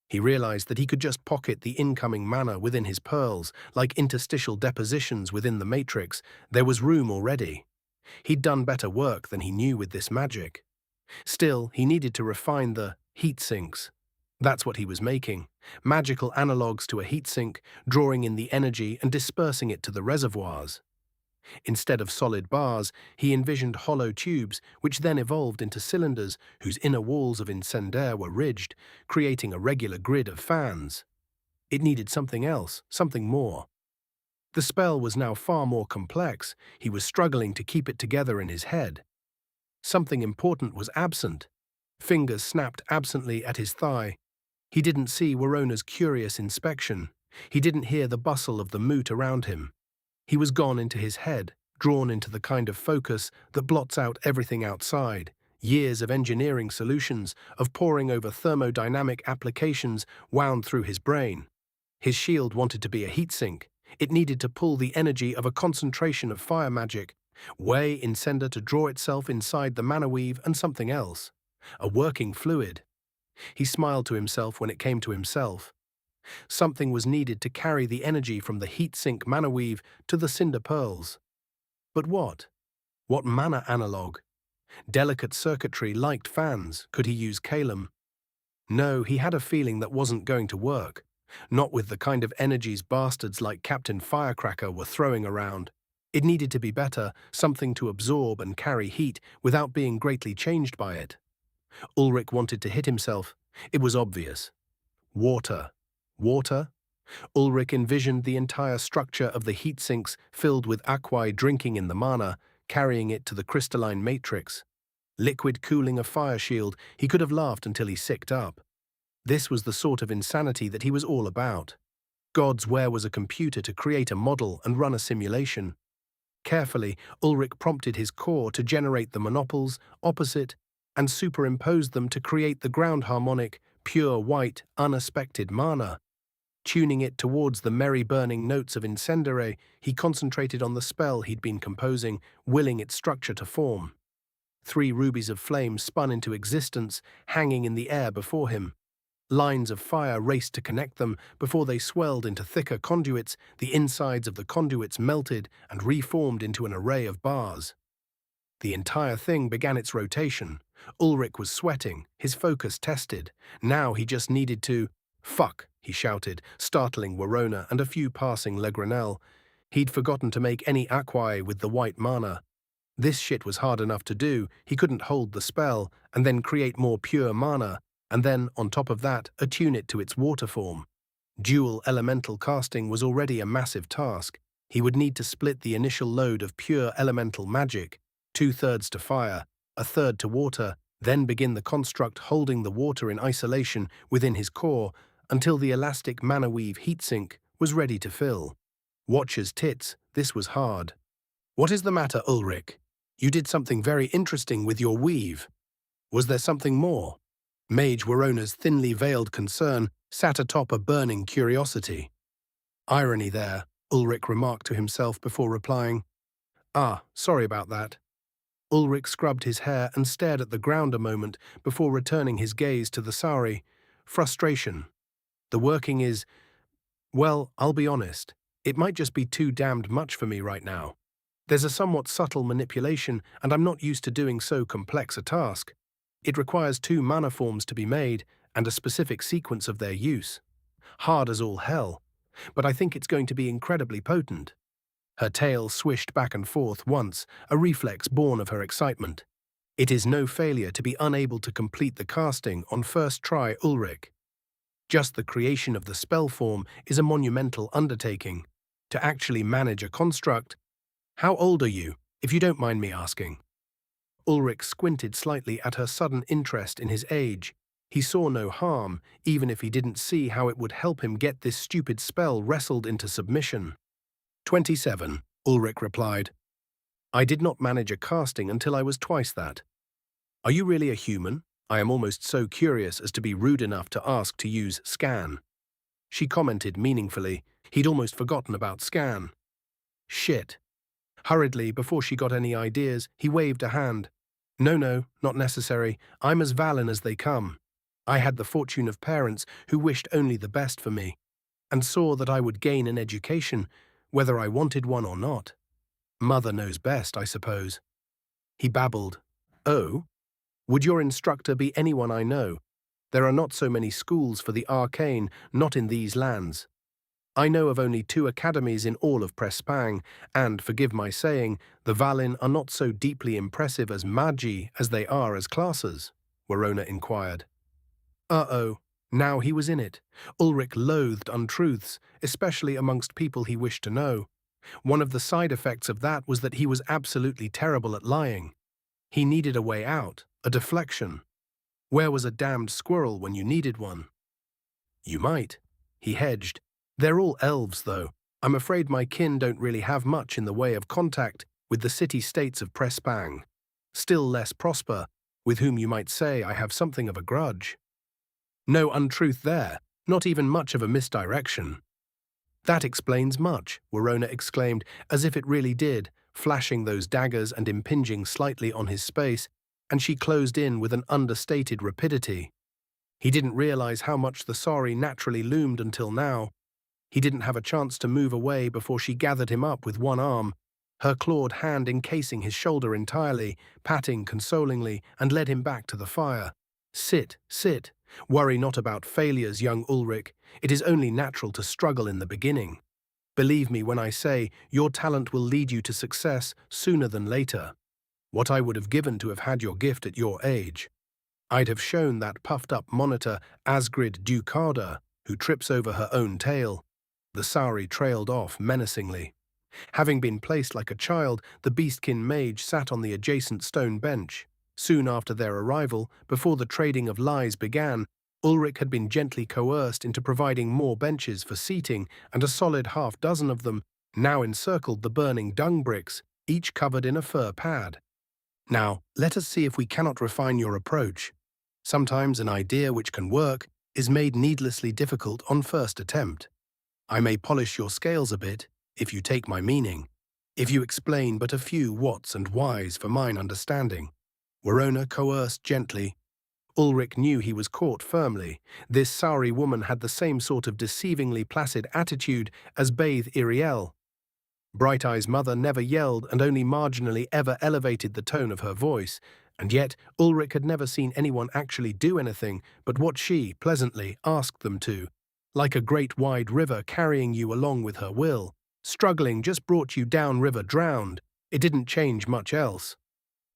He realized that he could just pocket the incoming mana within his pearls, like interstitial depositions within the matrix. There was room already. He'd done better work than he knew with this magic. Still, he needed to refine the heat sinks. That's what he was making. Magical analogues to a heatsink, drawing in the energy and dispersing it to the reservoirs. Instead of solid bars, he envisioned hollow tubes, which then evolved into cylinders whose inner walls of incendiaire were ridged, creating a regular grid of fans. It needed something else, something more. The spell was now far more complex. He was struggling to keep it together in his head. Something important was absent. Fingers snapped absently at his thigh. He didn't see Warona's curious inspection. He didn't hear the bustle of the moot around him. He was gone into his head, drawn into the kind of focus that blots out everything outside. Years of engineering solutions, of poring over thermodynamic applications wound through his brain. His shield wanted to be a heatsink. It needed to pull the energy of a concentration of fire magic, weigh Incender to draw itself inside the mana weave and something else. A working fluid. He smiled to himself when it came to himself. Something was needed to carry the energy from the heatsink mana weave to the cinder pearls. But what? What mana analog? Delicate circuitry liked fans. Could he use Calum? No, he had a feeling that wasn't going to work. Not with the kind of energies bastards like Captain Firecracker were throwing around. It needed to be better, something to absorb and carry heat without being greatly changed by it. Ulrich wanted to hit himself. It was obvious. Water. Water? Ulrich envisioned the entire structure of the heat sinks filled with aquae drinking in the mana, carrying it to the crystalline matrix. Liquid cooling a fire shield, he could have laughed until he sicked up. This was the sort of insanity that he was all about. Gods, where was a computer to create a model and run a simulation? Carefully, Ulrich prompted his core to generate the monopoles, opposite, and superimposed them to create the ground harmonic, pure white, unaspected mana. Tuning it towards the merry burning notes of Incendere, he concentrated on the spell he'd been composing, willing its structure to form. 3 rubies of flame spun into existence, hanging in the air before him. Lines of fire raced to connect them. Before they swelled into thicker conduits, the insides of the conduits melted and reformed into an array of bars. The entire thing began its rotation. Ulrich was sweating, his focus tested. Now he just needed to… Fuck, he shouted, startling Warona and a few passing Legrenelle. He'd forgotten to make any aquae with the white mana. This shit was hard enough to do. He couldn't hold the spell, and then create more pure mana, and then, on top of that, attune it to its water form. Dual elemental casting was already a massive task. He would need to split the initial load of pure elemental magic, 2/3 to fire, 1/3 to water, then begin the construct holding the water in isolation within his core until the elastic mana weave heatsink was ready to fill. Watcher's tits, this was hard. What is the matter, Ulrich? You did something very interesting with your weave. Was there something more? Mage Warona's thinly veiled concern sat atop a burning curiosity. Irony there, Ulrich remarked to himself before replying. Ah, sorry about that. Ulrich scrubbed his hair and stared at the ground a moment before returning his gaze to the sari. Frustration. The working is… well, I'll be honest. It might just be too damned much for me right now. There's a somewhat subtle manipulation, and I'm not used to doing so complex a task. It requires 2 mana forms to be made, and a specific sequence of their use. Hard as all hell, but I think it's going to be incredibly potent. Her tail swished back and forth once, a reflex born of her excitement. It is no failure to be unable to complete the casting on first try, Ulrich. Just the creation of the spell form is a monumental undertaking. To actually manage a construct… How old are you, if you don't mind me asking? Ulrich squinted slightly at her sudden interest in his age. He saw no harm, even if he didn't see how it would help him get this stupid spell wrestled into submission. 27, Ulrich replied. I did not manage a casting until I was twice that. Are you really a human? I am almost so curious as to be rude enough to ask to use scan. She commented meaningfully. He'd almost forgotten about Scan. Shit. Hurriedly, before she got any ideas, he waved a hand. No, not necessary. I'm as Valen as they come. I had the fortune of parents who wished only the best for me, and saw that I would gain an education, whether I wanted one or not. Mother knows best, I suppose. He babbled. Oh? Would your instructor be anyone I know? There are not so many schools for the arcane, not in these lands. I know of only 2 academies in all of Prespang, and, forgive my saying, the Valin are not so deeply impressive as Magi as they are as classes, Warona inquired. Uh-oh, now he was in it. Ulrich loathed untruths, especially amongst people he wished to know. One of the side effects of that was that he was absolutely terrible at lying. He needed a way out, a deflection. Where was a damned squirrel when you needed one? You might. He hedged. They're all elves, though. I'm afraid my kin don't really have much in the way of contact with the city-states of Prespang. Still less Prosper, with whom you might say I have something of a grudge. No untruth there, not even much of a misdirection. That explains much, Warona exclaimed, as if it really did, flashing those daggers and impinging slightly on his space, and she closed in with an understated rapidity. He didn't realize how much the sorry naturally loomed until now. He didn't have a chance to move away before she gathered him up with one arm, her clawed hand encasing his shoulder entirely, patting consolingly, and led him back to the fire. Sit. Worry not about failures, young Ulrich. It is only natural to struggle in the beginning. Believe me when I say your talent will lead you to success sooner than later. What I would have given to have had your gift at your age. I'd have shown that puffed-up monitor Asgrid Ducarda, who trips over her own tail. The Sauri trailed off menacingly. Having been placed like a child, the beastkin mage sat on the adjacent stone bench. Soon after their arrival, before the trading of lies began, Ulrich had been gently coerced into providing more benches for seating, and a solid half-dozen of them now encircled the burning dung bricks, each covered in a fur pad. Now, let us see if we cannot refine your approach. Sometimes an idea which can work is made needlessly difficult on first attempt. I may polish your scales a bit, if you take my meaning, if you explain but a few whats and whys for mine understanding. Warona coerced gently. Ulrich knew he was caught firmly. This Sauri woman had the same sort of deceivingly placid attitude as Bathe Iriel. Bright Eye's mother never yelled and only marginally ever elevated the tone of her voice, and yet Ulrich had never seen anyone actually do anything but what she, pleasantly, asked them to. Like a great wide river carrying you along with her will. Struggling just brought you down river drowned. It didn't change much else.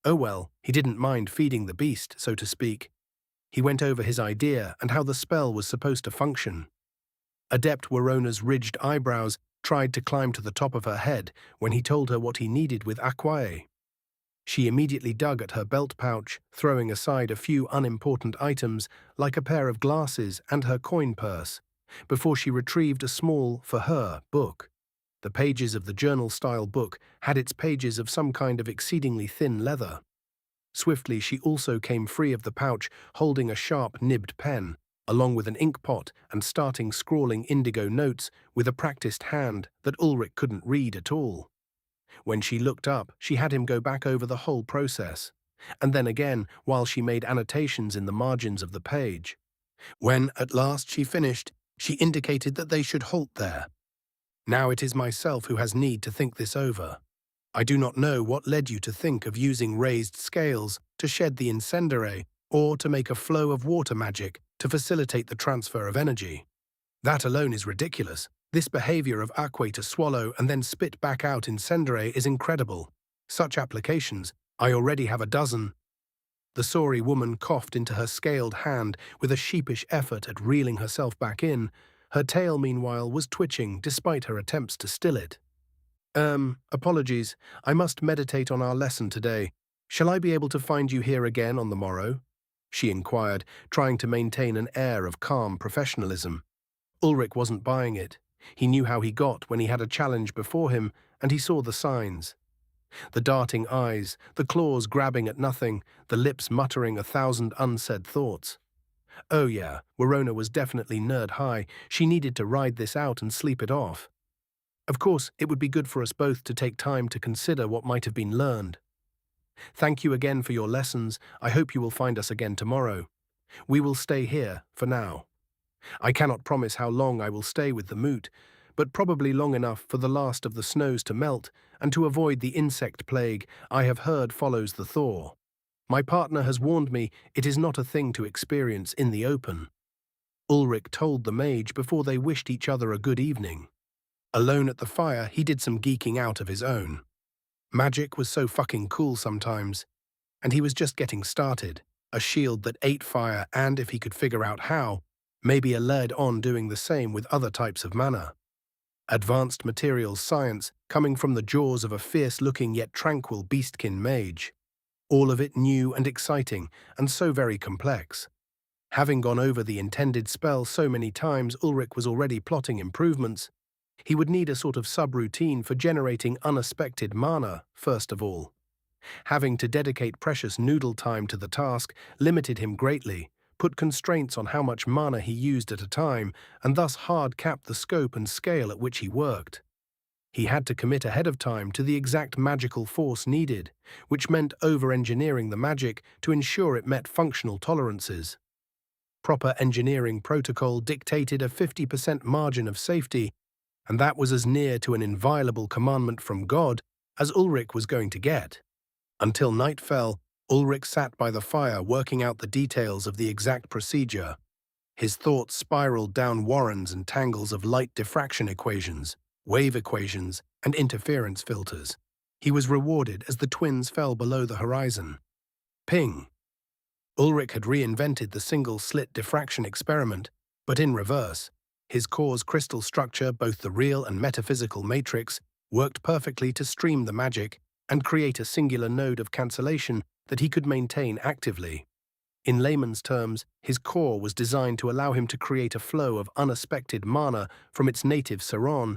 Oh well, he didn't mind feeding the beast, so to speak. He went over his idea and how the spell was supposed to function. Adept Warona's ridged eyebrows tried to climb to the top of her head when he told her what he needed with Aquae. She immediately dug at her belt pouch, throwing aside a few unimportant items like a pair of glasses and her coin purse, before she retrieved a small, for her, book. The pages of the journal-style book had its pages of some kind of exceedingly thin leather. Swiftly she also came free of the pouch, holding a sharp-nibbed pen, along with an ink pot and starting scrawling indigo notes with a practiced hand that Ulrich couldn't read at all. When she looked up, she had him go back over the whole process, and then again while she made annotations in the margins of the page. When, at last, she finished, she indicated that they should halt there. Now it is myself who has need to think this over. I do not know what led you to think of using raised scales to shed the incendiary or to make a flow of water magic to facilitate the transfer of energy. That alone is ridiculous. This behavior of Aquae to swallow and then spit back out incendiary is incredible. Such applications, I already have a dozen. The sorry woman coughed into her scaled hand with a sheepish effort at reeling herself back in. Her tail, meanwhile, was twitching despite her attempts to still it. Apologies. I must meditate on our lesson today. Shall I be able to find you here again on the morrow? She inquired, trying to maintain an air of calm professionalism. Ulrich wasn't buying it. He knew how he got when he had a challenge before him, and he saw the signs. The darting eyes, the claws grabbing at nothing, the lips muttering 1,000 unsaid thoughts. Oh yeah, Warona was definitely nerd high. She needed to ride this out and sleep it off. Of course, it would be good for us both to take time to consider what might have been learned. Thank you again for your lessons. I hope you will find us again tomorrow. We will stay here, for now. I cannot promise how long I will stay with the moot, but probably long enough for the last of the snows to melt and to avoid the insect plague I have heard follows the thaw. My partner has warned me it is not a thing to experience in the open. Ulrich told the mage before they wished each other a good evening. Alone at the fire, he did some geeking out of his own. Magic was so fucking cool sometimes, and he was just getting started. A shield that ate fire and, if he could figure out how, maybe a led on doing the same with other types of mana. Advanced materials science coming from the jaws of a fierce-looking yet tranquil beastkin mage. All of it new and exciting, and so very complex. Having gone over the intended spell so many times, Ulrich was already plotting improvements. He would need a sort of subroutine for generating unexpected mana, first of all. Having to dedicate precious noodle time to the task limited him greatly, put constraints on how much mana he used at a time, and thus hard-capped the scope and scale at which he worked. He had to commit ahead of time to the exact magical force needed, which meant over-engineering the magic to ensure it met functional tolerances. Proper engineering protocol dictated a 50% margin of safety, and that was as near to an inviolable commandment from God as Ulrich was going to get. Until night fell, Ulrich sat by the fire working out the details of the exact procedure. His thoughts spiraled down warrens and tangles of light diffraction equations, wave equations, and interference filters. He was rewarded as the twins fell below the horizon. Ping! Ulrich had reinvented the single-slit diffraction experiment, but in reverse. His core's crystal structure, both the real and metaphysical matrix, worked perfectly to stream the magic and create a singular node of cancellation that he could maintain actively. In layman's terms, his core was designed to allow him to create a flow of unexpected mana from its native Saron,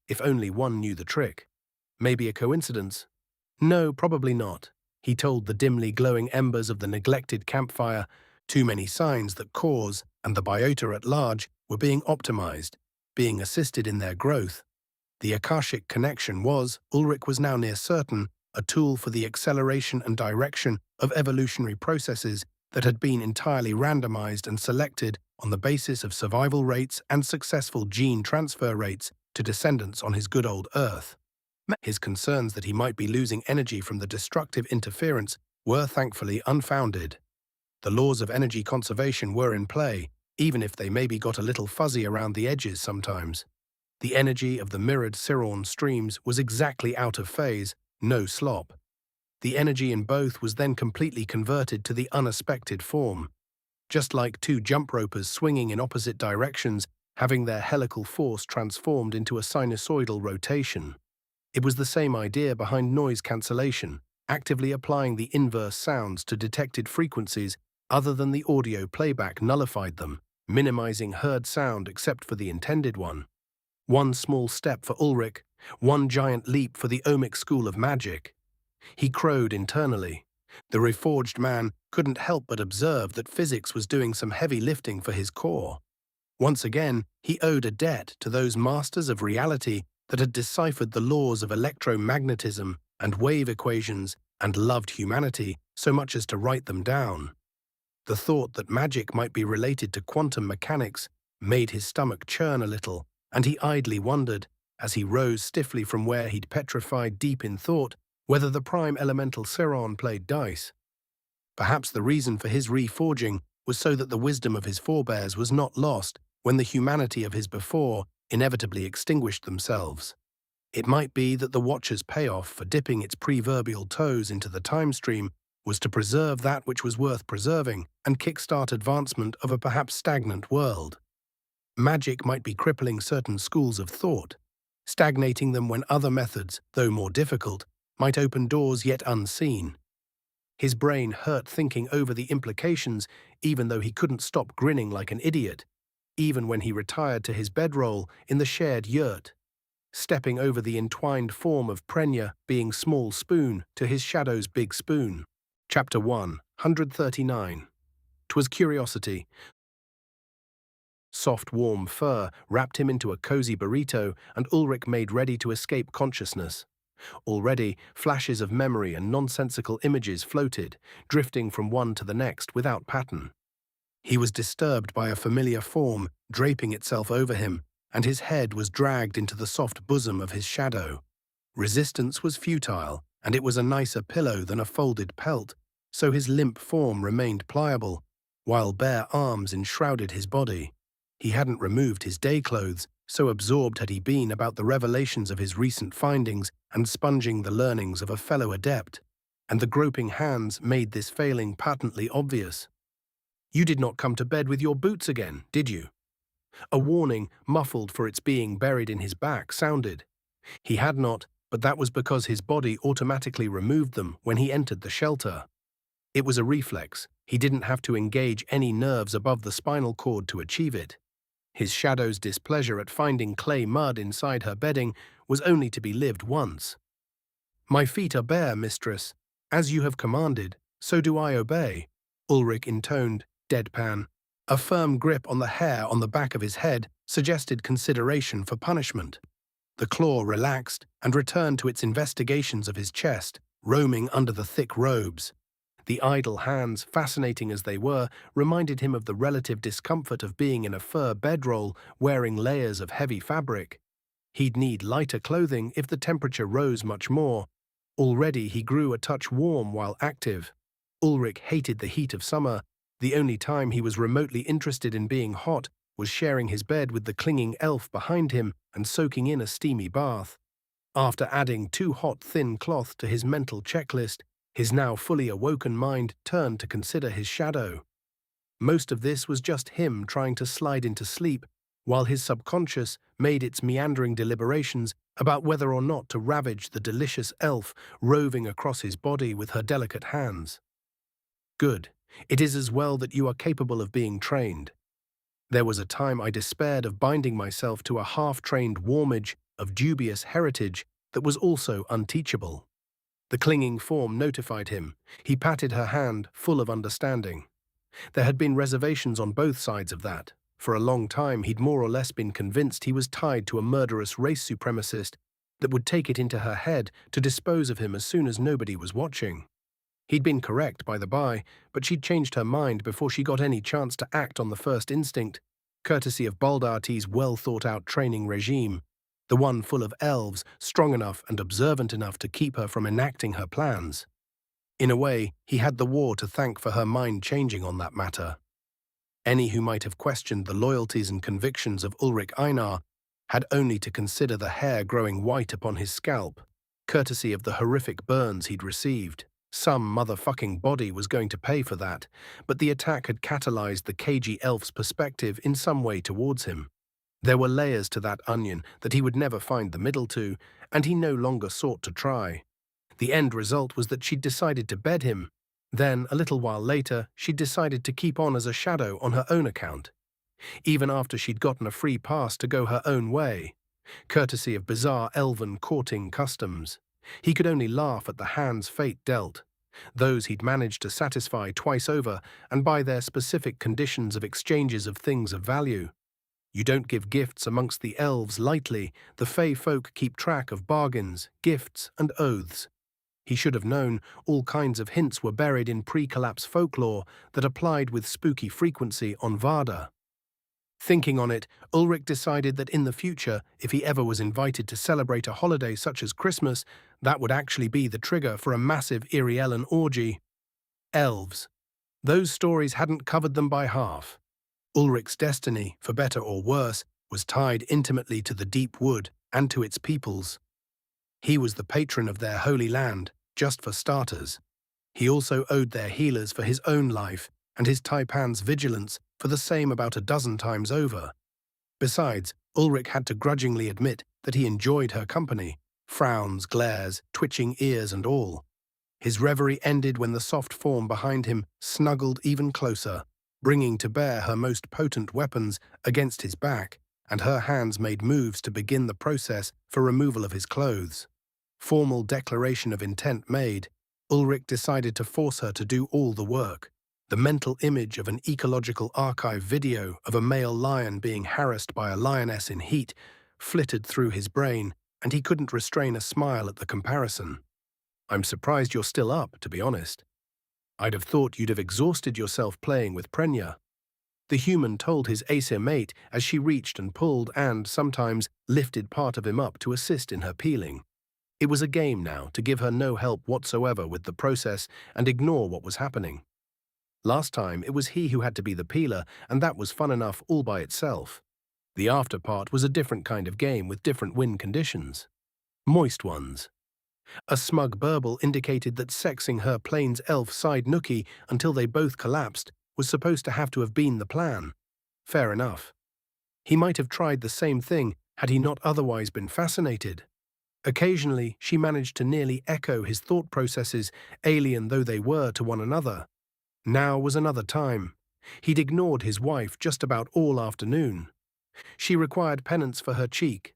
if only one knew the trick. Maybe a coincidence? No, probably not. He told the dimly glowing embers of the neglected campfire, too many signs that cores and the biota at large were being optimized, being assisted in their growth. The Akashic connection was, Ulrich was now near certain, a tool for the acceleration and direction of evolutionary processes that had been entirely randomized and selected on the basis of survival rates and successful gene transfer rates to descendants on his good old Earth. His concerns that he might be losing energy from the destructive interference were thankfully unfounded. The laws of energy conservation were in play, even if they maybe got a little fuzzy around the edges sometimes. The energy of the mirrored Siron streams was exactly out of phase, no slop. The energy in both was then completely converted to the unexpected form. Just like two jump ropers swinging in opposite directions, having their helical force transformed into a sinusoidal rotation. It was the same idea behind noise cancellation, actively applying the inverse sounds to detected frequencies other than the audio playback nullified them, minimizing heard sound except for the intended one. One small step for Ulrich, one giant leap for the Ohmic school of magic. He crowed internally. The Reforged man couldn't help but observe that physics was doing some heavy lifting for his core. Once again, he owed a debt to those masters of reality that had deciphered the laws of electromagnetism and wave equations and loved humanity so much as to write them down. The thought that magic might be related to quantum mechanics made his stomach churn a little, and he idly wondered, as he rose stiffly from where he'd petrified deep in thought, whether the prime elemental Siron played dice. Perhaps the reason for his reforging was so that the wisdom of his forebears was not lost when the humanity of his before inevitably extinguished themselves. It might be that the Watcher's payoff for dipping its proverbial toes into the time stream was to preserve that which was worth preserving and kickstart advancement of a perhaps stagnant world. Magic might be crippling certain schools of thought, stagnating them when other methods, though more difficult, might open doors yet unseen. His brain hurt thinking over the implications, even though he couldn't stop grinning like an idiot, even when he retired to his bedroll in the shared yurt, stepping over the entwined form of Prenya being small spoon to his shadow's big spoon. Chapter 1, 139. 'Twas curiosity. Soft, warm fur wrapped him into a cozy burrito, and Ulrich made ready to escape consciousness. Already, flashes of memory and nonsensical images floated, drifting from one to the next without pattern. He was disturbed by a familiar form draping itself over him, and his head was dragged into the soft bosom of his shadow. Resistance was futile, and it was a nicer pillow than a folded pelt, so his limp form remained pliable, while bare arms enshrouded his body. He hadn't removed his day clothes, so absorbed had he been about the revelations of his recent findings and sponging the learnings of a fellow adept, and the groping hands made this failing patently obvious. "You did not come to bed with your boots again, did you?" A warning, muffled for its being buried in his back, sounded. He had not, but that was because his body automatically removed them when he entered the shelter. It was a reflex. He didn't have to engage any nerves above the spinal cord to achieve it. His shadow's displeasure at finding clay mud inside her bedding was only to be lived once. "My feet are bare, mistress. As you have commanded, so do I obey," Ulrich intoned, deadpan. A firm grip on the hair on the back of his head suggested consideration for punishment. The claw relaxed and returned to its investigations of his chest, roaming under the thick robes. The idle hands, fascinating as they were, reminded him of the relative discomfort of being in a fur bedroll wearing layers of heavy fabric. He'd need lighter clothing if the temperature rose much more. Already he grew a touch warm while active. Ulrich hated the heat of summer. The only time he was remotely interested in being hot was sharing his bed with the clinging elf behind him and soaking in a steamy bath. After adding 2 hot thin cloth to his mental checklist, his now fully awoken mind turned to consider his shadow. Most of this was just him trying to slide into sleep, while his subconscious made its meandering deliberations about whether or not to ravage the delicious elf roving across his body with her delicate hands. "Good. It is as well that you are capable of being trained. There was a time I despaired of binding myself to a half-trained warmage of dubious heritage that was also unteachable." The clinging form notified him. He patted her hand, full of understanding. There had been reservations on both sides of that. For a long time he'd more or less been convinced he was tied to a murderous race supremacist that would take it into her head to dispose of him as soon as nobody was watching. He'd been correct, by the by, but she'd changed her mind before she got any chance to act on the first instinct, courtesy of Baldarti's well-thought-out training regime, the one full of elves, strong enough and observant enough to keep her from enacting her plans. In a way, he had the war to thank for her mind changing on that matter. Any who might have questioned the loyalties and convictions of Ulrich Einar had only to consider the hair growing white upon his scalp, courtesy of the horrific burns he'd received. Some motherfucking body was going to pay for that, but the attack had catalyzed the cagey elf's perspective in some way towards him. There were layers to that onion that he would never find the middle to, and he no longer sought to try. The end result was that she'd decided to bed him. Then, a little while later, she'd decided to keep on as a shadow on her own account, even after she'd gotten a free pass to go her own way, courtesy of bizarre elven courting customs. He could only laugh at the hands fate dealt, those he'd managed to satisfy twice over and by their specific conditions of exchanges of things of value. You don't give gifts amongst the elves lightly. The fey folk keep track of bargains, gifts, and oaths. He should have known all kinds of hints were buried in pre-collapse folklore that applied with spooky frequency on Varda. Thinking on it, Ulrich decided that in the future, if he ever was invited to celebrate a holiday such as Christmas, that would actually be the trigger for a massive Iriellan orgy. Elves. Those stories hadn't covered them by half. Ulrich's destiny, for better or worse, was tied intimately to the deep wood and to its peoples. He was the patron of their holy land, just for starters. He also owed their healers for his own life, and his taipan's vigilance for the same about a dozen times over. Besides, Ulrich had to grudgingly admit that he enjoyed her company, frowns, glares, twitching ears and all. His reverie ended when the soft form behind him snuggled even closer, bringing to bear her most potent weapons against his back, and her hands made moves to begin the process for removal of his clothes. Formal declaration of intent made, Ulrich decided to force her to do all the work. The mental image of an ecological archive video of a male lion being harassed by a lioness in heat flitted through his brain, and he couldn't restrain a smile at the comparison. I'm surprised you're still up, to be honest. I'd have thought you'd have exhausted yourself playing with Prenya. The human told his Aesir mate as she reached and pulled and, sometimes, lifted part of him up to assist in her peeling. It was a game now to give her no help whatsoever with the process and ignore what was happening. Last time, it was he who had to be the peeler, and that was fun enough all by itself. The after part was a different kind of game with different win conditions. Moist ones. A smug burble indicated that sexing her plains elf side nookie until they both collapsed was supposed to have been the plan. Fair enough. He might have tried the same thing had he not otherwise been fascinated. Occasionally, she managed to nearly echo his thought processes, alien though they were to one another. Now was another time. He'd ignored his wife just about all afternoon. She required penance for her cheek.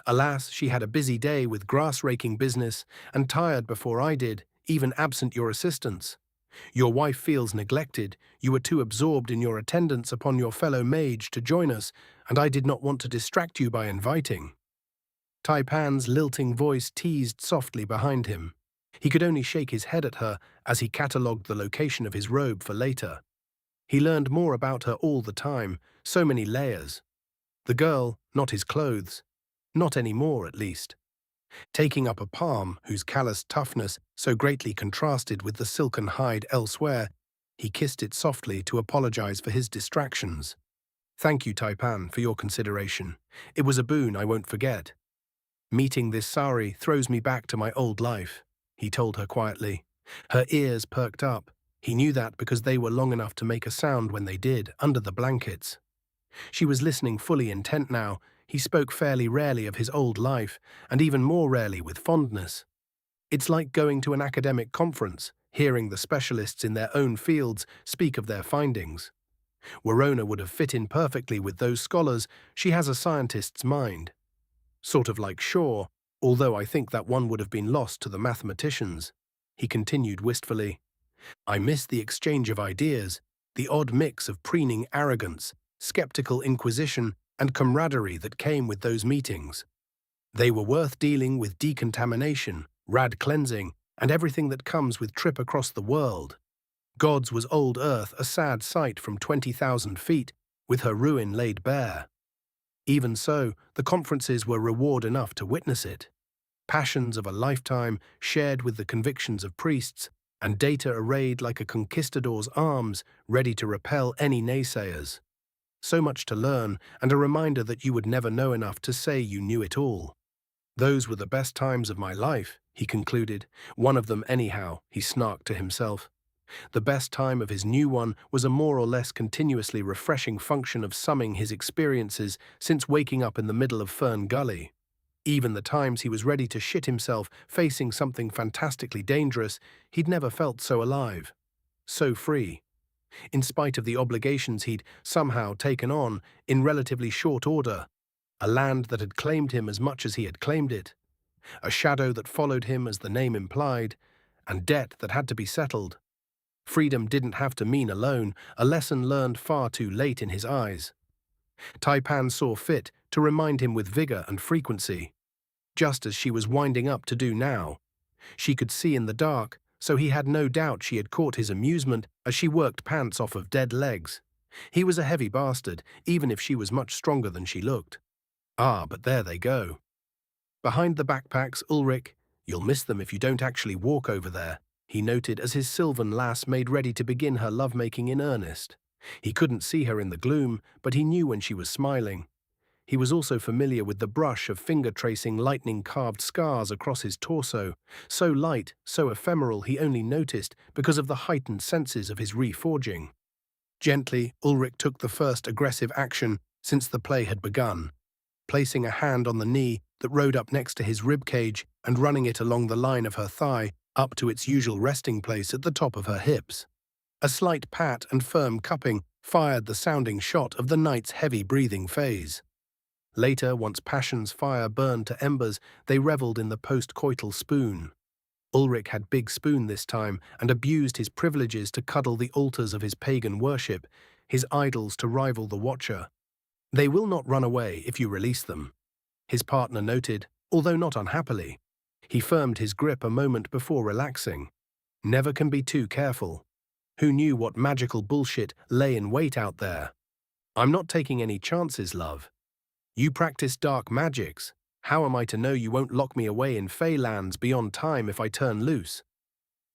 Alas, she had a busy day with grass-raking business and tired before I did, even absent your assistance. Your wife feels neglected. You were too absorbed in your attendance upon your fellow mage to join us, and I did not want to distract you by inviting. Taipan's lilting voice teased softly behind him. He could only shake his head at her as he catalogued the location of his robe for later. He learned more about her all the time, so many layers. The girl, not his clothes. Not anymore, at least. Taking up a palm whose calloused toughness so greatly contrasted with the silken hide elsewhere, he kissed it softly to apologize for his distractions. Thank you, Taipan, for your consideration. It was a boon I won't forget. Meeting this Sari throws me back to my old life, he told her quietly. Her ears perked up. He knew that because they were long enough to make a sound when they did, under the blankets. She was listening fully intent now. He spoke fairly rarely of his old life, and even more rarely with fondness. It's like going to an academic conference, hearing the specialists in their own fields speak of their findings. Warona would have fit in perfectly with those scholars. She has a scientist's mind. Sort of like Shaw, although I think that one would have been lost to the mathematicians. He continued wistfully. I miss the exchange of ideas, the odd mix of preening arrogance, skeptical inquisition, and camaraderie that came with those meetings. They were worth dealing with decontamination, rad cleansing, and everything that comes with trip across the world. God's was old Earth a sad sight from 20,000 feet, with her ruin laid bare. Even so, the conferences were reward enough to witness it. Passions of a lifetime shared with the convictions of priests, and data arrayed like a conquistador's arms, ready to repel any naysayers. So much to learn, and a reminder that you would never know enough to say you knew it all. Those were the best times of my life, he concluded. One of them anyhow, he snarked to himself. The best time of his new one was a more or less continuously refreshing function of summing his experiences since waking up in the middle of Fern Gully. Even the times he was ready to shit himself facing something fantastically dangerous, he'd never felt so alive, so free. In spite of the obligations he'd somehow taken on in relatively short order, a land that had claimed him as much as he had claimed it, a shadow that followed him as the name implied, and debt that had to be settled. Freedom didn't have to mean alone, a lesson learned far too late in his eyes. Taipan saw fit to remind him with vigor and frequency, just as she was winding up to do now. She could see in the dark, so he had no doubt she had caught his amusement as she worked pants off of dead legs. He was a heavy bastard, even if she was much stronger than she looked. Ah, but there they go. Behind the backpacks, Ulrich, you'll miss them if you don't actually walk over there, he noted as his sylvan lass made ready to begin her lovemaking in earnest. He couldn't see her in the gloom, but he knew when she was smiling. He was also familiar with the brush of finger-tracing lightning-carved scars across his torso, so light, so ephemeral he only noticed because of the heightened senses of his reforging. Gently, Ulrich took the first aggressive action since the play had begun, placing a hand on the knee that rode up next to his ribcage and running it along the line of her thigh up to its usual resting place at the top of her hips. A slight pat and firm cupping fired the sounding shot of the night's heavy-breathing phase. Later, once passion's fire burned to embers, they revelled in the post-coital spoon. Ulrich had Big Spoon this time and abused his privileges to cuddle the altars of his pagan worship, his idols to rival the Watcher. They will not run away if you release them, his partner noted, although not unhappily. He firmed his grip a moment before relaxing. Never can be too careful. Who knew what magical bullshit lay in wait out there? I'm not taking any chances, love. You practice dark magics. How am I to know you won't lock me away in fey lands beyond time if I turn loose?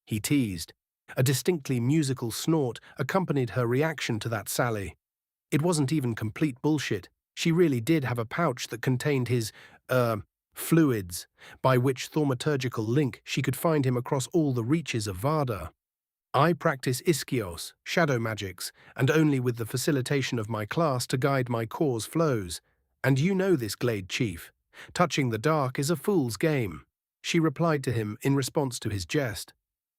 He teased. A distinctly musical snort accompanied her reaction to that sally. It wasn't even complete bullshit. She really did have a pouch that contained his, fluids, by which thaumaturgical link she could find him across all the reaches of Varda. I practice iskios, shadow magics, and only with the facilitation of my class to guide my core's flows. And you know this, Glade Chief. Touching the dark is a fool's game, she replied to him in response to his jest.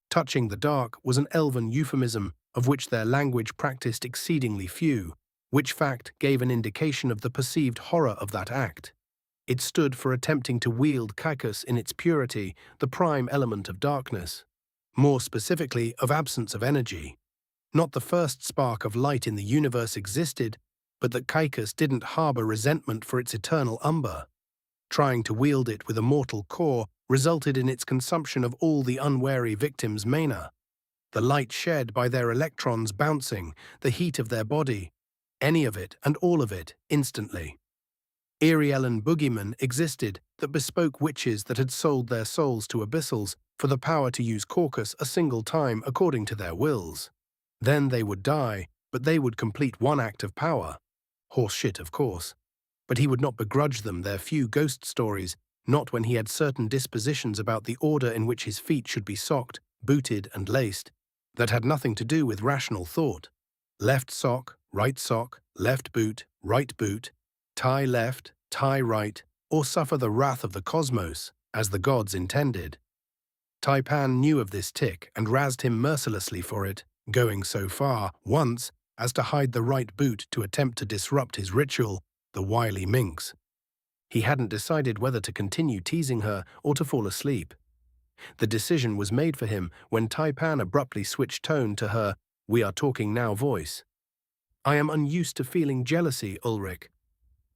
Touching the dark was an elven euphemism of which their language practiced exceedingly few, which fact gave an indication of the perceived horror of that act. It stood for attempting to wield kaikus in its purity, the prime element of darkness. More specifically, of absence of energy. Not the first spark of light in the universe existed, but that kaikus didn't harbor resentment for its eternal umber. Trying to wield it with a mortal core resulted in its consumption of all the unwary victims' mana. The light shed by their electrons bouncing, the heat of their body, any of it and all of it, instantly. Ariellen boogeymen existed that bespoke witches that had sold their souls to abyssals for the power to use Caucus a single time according to their wills. Then they would die, but they would complete one act of power. Horseshit, of course. But he would not begrudge them their few ghost stories, not when he had certain dispositions about the order in which his feet should be socked, booted, and laced, that had nothing to do with rational thought. Left sock, left boot, right boot, tie left, tie right, or suffer the wrath of the cosmos, as the gods intended. Taipan knew of this tic and razzed him mercilessly for it, going so far, once, as to hide the right boot to attempt to disrupt his ritual, the wily minx. He hadn't decided whether to continue teasing her or to fall asleep. The decision was made for him when Taipan abruptly switched tone to her "we are talking now" voice. I am unused to feeling jealousy, Ulrich.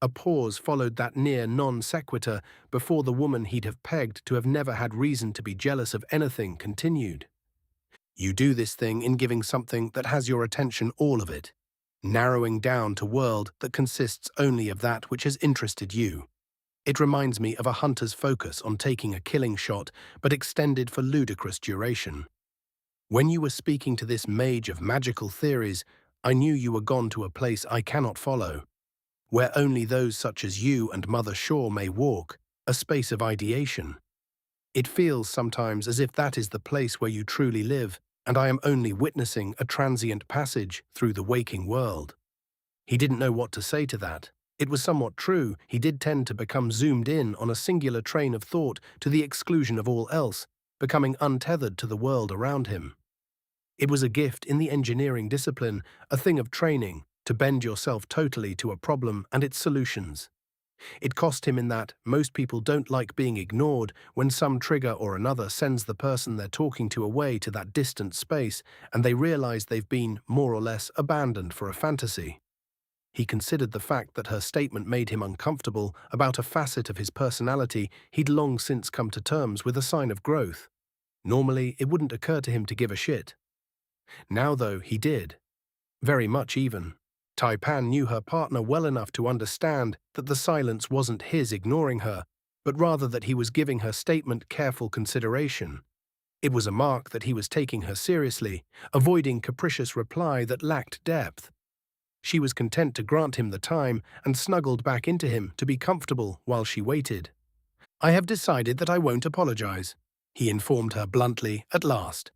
A pause followed that near non sequitur before the woman he'd have pegged to have never had reason to be jealous of anything continued. You do this thing in giving something that has your attention, all of it, narrowing down to world that consists only of that which has interested you. It reminds me of a hunter's focus on taking a killing shot, but extended for ludicrous duration. When you were speaking to this mage of magical theories, I knew you were gone to a place I cannot follow, where only those such as you and Mother Shaw may walk, a space of ideation. It feels sometimes as if that is the place where you truly live, and I am only witnessing a transient passage through the waking world. He didn't know what to say to that. It was somewhat true. He did tend to become zoomed in on a singular train of thought to the exclusion of all else, becoming untethered to the world around him. It was a gift in the engineering discipline, a thing of training, to bend yourself totally to a problem and its solutions. It cost him in that most people don't like being ignored when some trigger or another sends the person they're talking to away to that distant space and they realize they've been, more or less, abandoned for a fantasy. He considered the fact that her statement made him uncomfortable about a facet of his personality he'd long since come to terms with a sign of growth. Normally, it wouldn't occur to him to give a shit. Now, though, he did. Very much even. Taipan knew her partner well enough to understand that the silence wasn't his ignoring her, but rather that he was giving her statement careful consideration. It was a mark that he was taking her seriously, avoiding capricious reply that lacked depth. She was content to grant him the time and snuggled back into him to be comfortable while she waited. I have decided that I won't apologize, he informed her bluntly at last.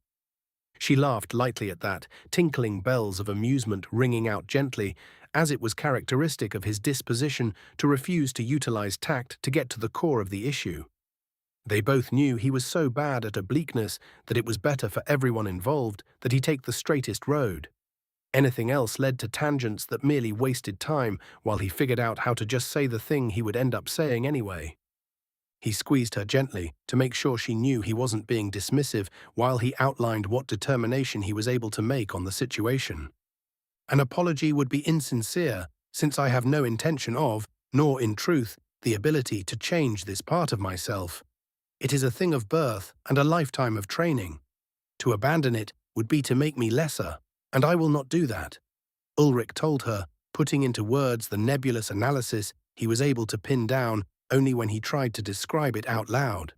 She laughed lightly at that, tinkling bells of amusement ringing out gently, as it was characteristic of his disposition to refuse to utilize tact to get to the core of the issue. They both knew he was so bad at obliqueness that it was better for everyone involved that he take the straightest road. Anything else led to tangents that merely wasted time while he figured out how to just say the thing he would end up saying anyway. He squeezed her gently to make sure she knew he wasn't being dismissive while he outlined what determination he was able to make on the situation. An apology would be insincere, since I have no intention of, nor in truth, the ability to change this part of myself. It is a thing of birth and a lifetime of training. To abandon it would be to make me lesser, and I will not do that. Ulrich told her, putting into words the nebulous analysis he was able to pin down only when he tried to describe it out loud.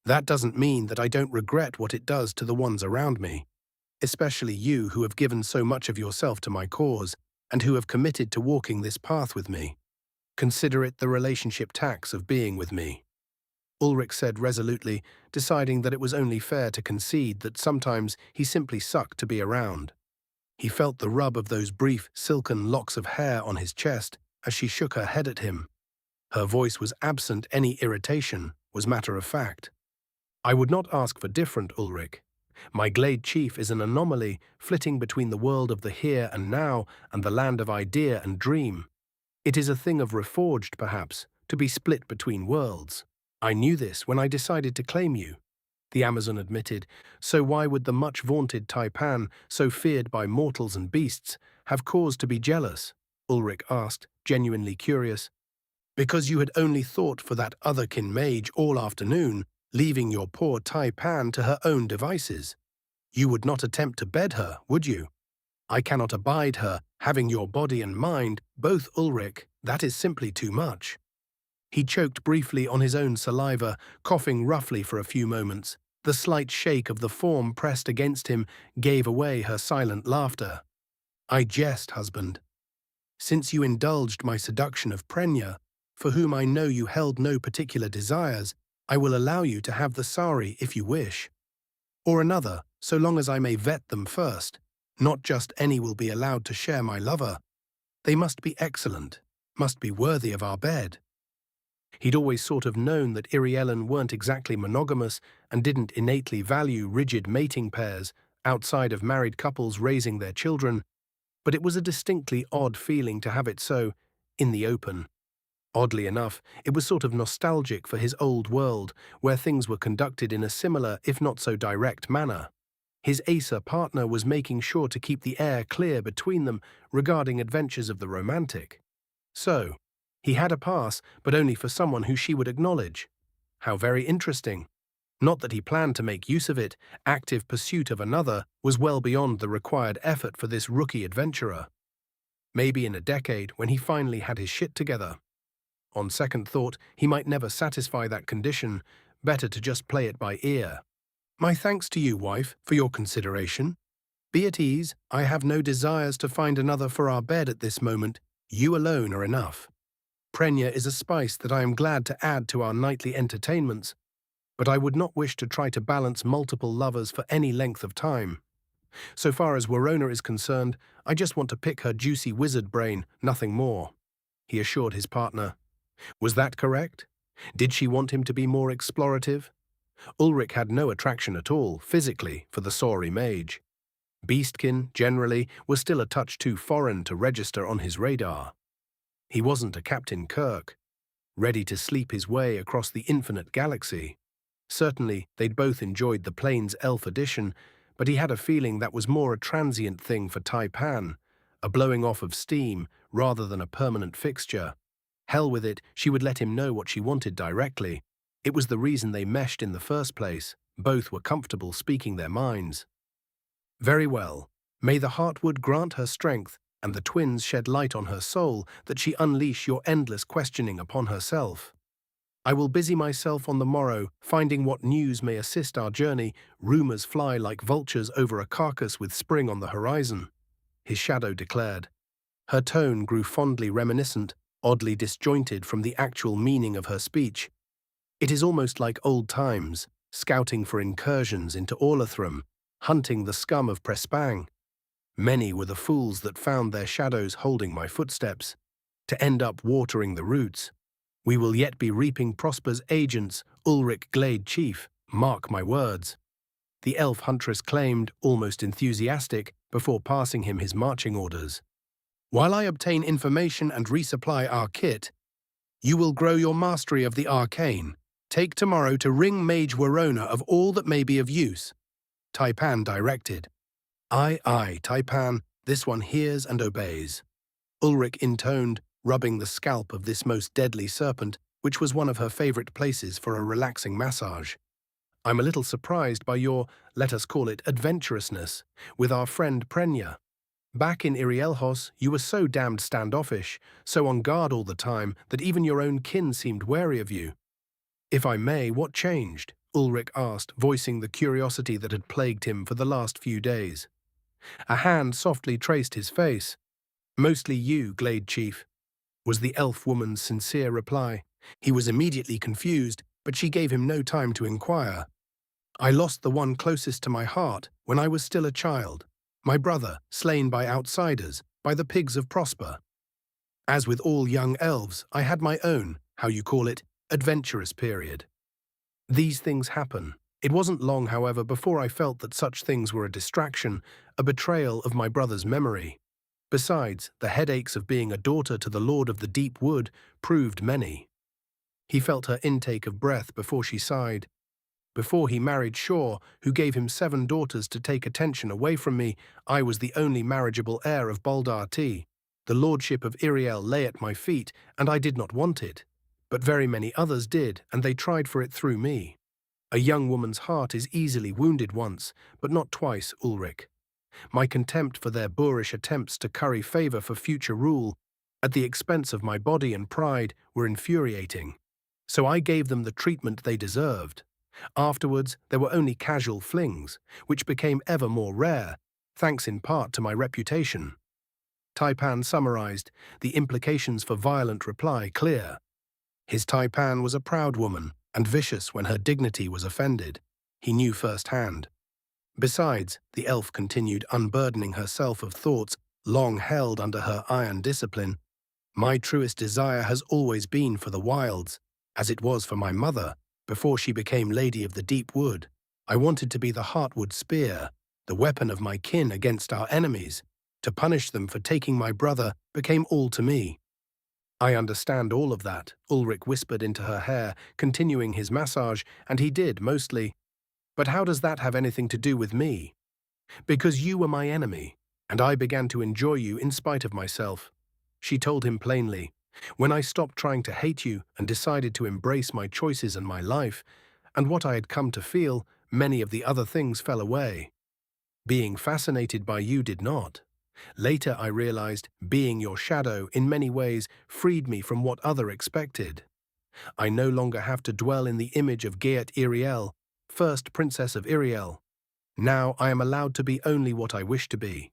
That doesn't mean that I don't regret what it does to the ones around me, especially you who have given so much of yourself to my cause and who have committed to walking this path with me. Consider it the relationship tax of being with me. Ulrich said resolutely, deciding that it was only fair to concede that sometimes he simply sucked to be around. He felt the rub of those brief, silken locks of hair on his chest as she shook her head at him. Her voice was absent any irritation, was matter of fact. I would not ask for different, Ulrich. My Glade Chief is an anomaly flitting between the world of the here and now and the land of idea and dream. It is a thing of Reforged, perhaps, to be split between worlds. I knew this when I decided to claim you, the Amazon admitted, so why would the much-vaunted Taipan, so feared by mortals and beasts, have cause to be jealous? Ulrich asked, genuinely curious. Because you had only thought for that otherkin mage all afternoon, leaving your poor Taipan to her own devices. You would not attempt to bed her, would you? I cannot abide her, having your body and mind, both, Ulrich. That is simply too much. He choked briefly on his own saliva, coughing roughly for a few moments. The slight shake of the form pressed against him gave away her silent laughter. I jest, husband. Since you indulged my seduction of Prenya, for whom I know you held no particular desires, I will allow you to have the sari if you wish. Or another, so long as I may vet them first. Not just any will be allowed to share my lover. They must be excellent, must be worthy of our bed. He'd always sort of known that Iriellen weren't exactly monogamous and didn't innately value rigid mating pairs outside of married couples raising their children, but it was a distinctly odd feeling to have it so, in the open. Oddly enough, it was sort of nostalgic for his old world, where things were conducted in a similar, if not so direct, manner. His Acer partner was making sure to keep the air clear between them regarding adventures of the romantic. So, he had a pass, but only for someone who she would acknowledge. How very interesting. Not that he planned to make use of it, active pursuit of another was well beyond the required effort for this rookie adventurer. Maybe in a decade, when he finally had his shit together. On second thought, he might never satisfy that condition, better to just play it by ear. My thanks to you, wife, for your consideration. Be at ease, I have no desires to find another for our bed at this moment. You alone are enough. Prenya is a spice that I am glad to add to our nightly entertainments, but I would not wish to try to balance multiple lovers for any length of time. So far as Warona is concerned, I just want to pick her juicy wizard brain, nothing more, he assured his partner. Was that correct? Did she want him to be more explorative? Ulrich had no attraction at all, physically, for the sorry mage. Beastkin, generally, was still a touch too foreign to register on his radar. He wasn't a Captain Kirk, ready to sleep his way across the infinite galaxy. Certainly, they'd both enjoyed the Plains Elf edition, but he had a feeling that was more a transient thing for Taipan, a blowing off of steam rather than a permanent fixture. Hell with it, she would let him know what she wanted directly. It was the reason they meshed in the first place. Both were comfortable speaking their minds. Very well. May the Heartwood grant her strength, and the twins shed light on her soul, that she unleash your endless questioning upon herself. I will busy myself on the morrow, finding what news may assist our journey. Rumors fly like vultures over a carcass with spring on the horizon, his shadow declared. Her tone grew fondly reminiscent, oddly disjointed from the actual meaning of her speech. It is almost like old times, scouting for incursions into Orlathram, hunting the scum of Prespang. Many were the fools that found their shadows holding my footsteps, to end up watering the roots. We will yet be reaping Prosper's agents, Ulrich Glade Chief, mark my words. The elf huntress claimed, almost enthusiastic, before passing him his marching orders. While I obtain information and resupply our kit, you will grow your mastery of the arcane, Take tomorrow to ring Mage Warona of all that may be of use, Taipan directed. Aye, Taipan, this one hears and obeys. Ulrich intoned, rubbing the scalp of this most deadly serpent, which was one of her favorite places for a relaxing massage. I'm a little surprised by your, let us call it, adventurousness with our friend Prenya. Back in Irielhos, you were so damned standoffish, so on guard all the time, that even your own kin seemed wary of you. If I may, what changed? Ulrich asked, voicing the curiosity that had plagued him for the last few days. A hand softly traced his face. Mostly you, Glade Chief, was the elf woman's sincere reply. He was immediately confused, but she gave him no time to inquire. I lost the one closest to my heart when I was still a child, my brother, slain by outsiders, by the pigs of Prosper. As with all young elves, I had my own, how you call it, adventurous period. These things happen. It wasn't long, however, before I felt that such things were a distraction, a betrayal of my brother's memory. Besides, the headaches of being a daughter to the Lord of the Deep Wood proved many. He felt her intake of breath before she sighed. Before he married Shaw, who gave him 7 daughters to take attention away from me, I was the only marriageable heir of Baldar T. The lordship of Iriel lay at my feet, and I did not want it. But very many others did, and they tried for it through me. A young woman's heart is easily wounded once, but not twice, Ulrich. My contempt for their boorish attempts to curry favor for future rule, at the expense of my body and pride, were infuriating. So I gave them the treatment they deserved. Afterwards, there were only casual flings, which became ever more rare, thanks in part to my reputation. Taipan summarized, the implications for violent reply clear. His Taipan was a proud woman, and vicious when her dignity was offended. He knew firsthand. Besides, the elf continued, unburdening herself of thoughts long held under her iron discipline. My truest desire has always been for the wilds, as it was for my mother, before she became Lady of the Deep Wood. I wanted to be the Heartwood Spear, the weapon of my kin against our enemies. To punish them for taking my brother became all to me. I understand all of that, Ulrich whispered into her hair, continuing his massage, and he did, mostly. But how does that have anything to do with me? Because you were my enemy, and I began to enjoy you in spite of myself. She told him plainly. When I stopped trying to hate you and decided to embrace my choices and my life, and what I had come to feel, many of the other things fell away. Being fascinated by you did not. Later I realized being your shadow in many ways freed me from what other expected. I no longer have to dwell in the image of Geat Iriel, first Princess of Iriel. Now I am allowed to be only what I wish to be.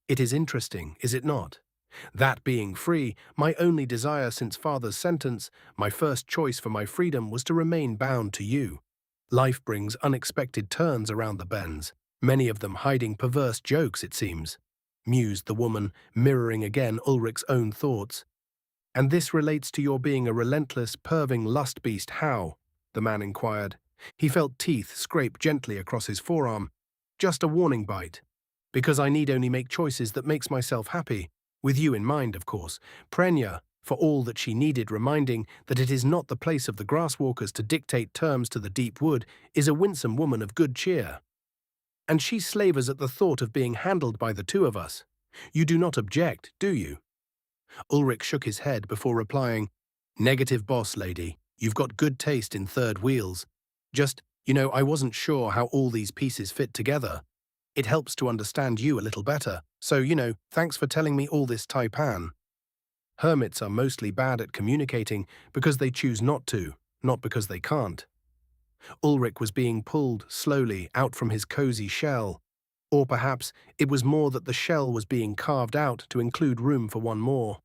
It is interesting, is it not? That being free, my only desire since father's sentence, my first choice for my freedom was to remain bound to you. Life brings unexpected turns around the bends, many of them hiding perverse jokes, it seems, mused the woman, mirroring again Ulrich's own thoughts. And this relates to your being a relentless, perving lust beast, how? The man inquired. He felt teeth scrape gently across his forearm. Just a warning bite. Because I need only make choices that makes myself happy. With you in mind, of course. Prenya, for all that she needed reminding that it is not the place of the grasswalkers to dictate terms to the deep wood, is a winsome woman of good cheer. And she slavors at the thought of being handled by the two of us. You do not object, do you? Ulrich shook his head before replying, Negative, boss lady. You've got good taste in third wheels. Just, I wasn't sure how all these pieces fit together. It helps to understand you a little better. So, thanks for telling me all this, Taipan. Hermits are mostly bad at communicating because they choose not to, not because they can't. Ulrich was being pulled slowly out from his cozy shell. Or perhaps it was more that the shell was being carved out to include room for one more.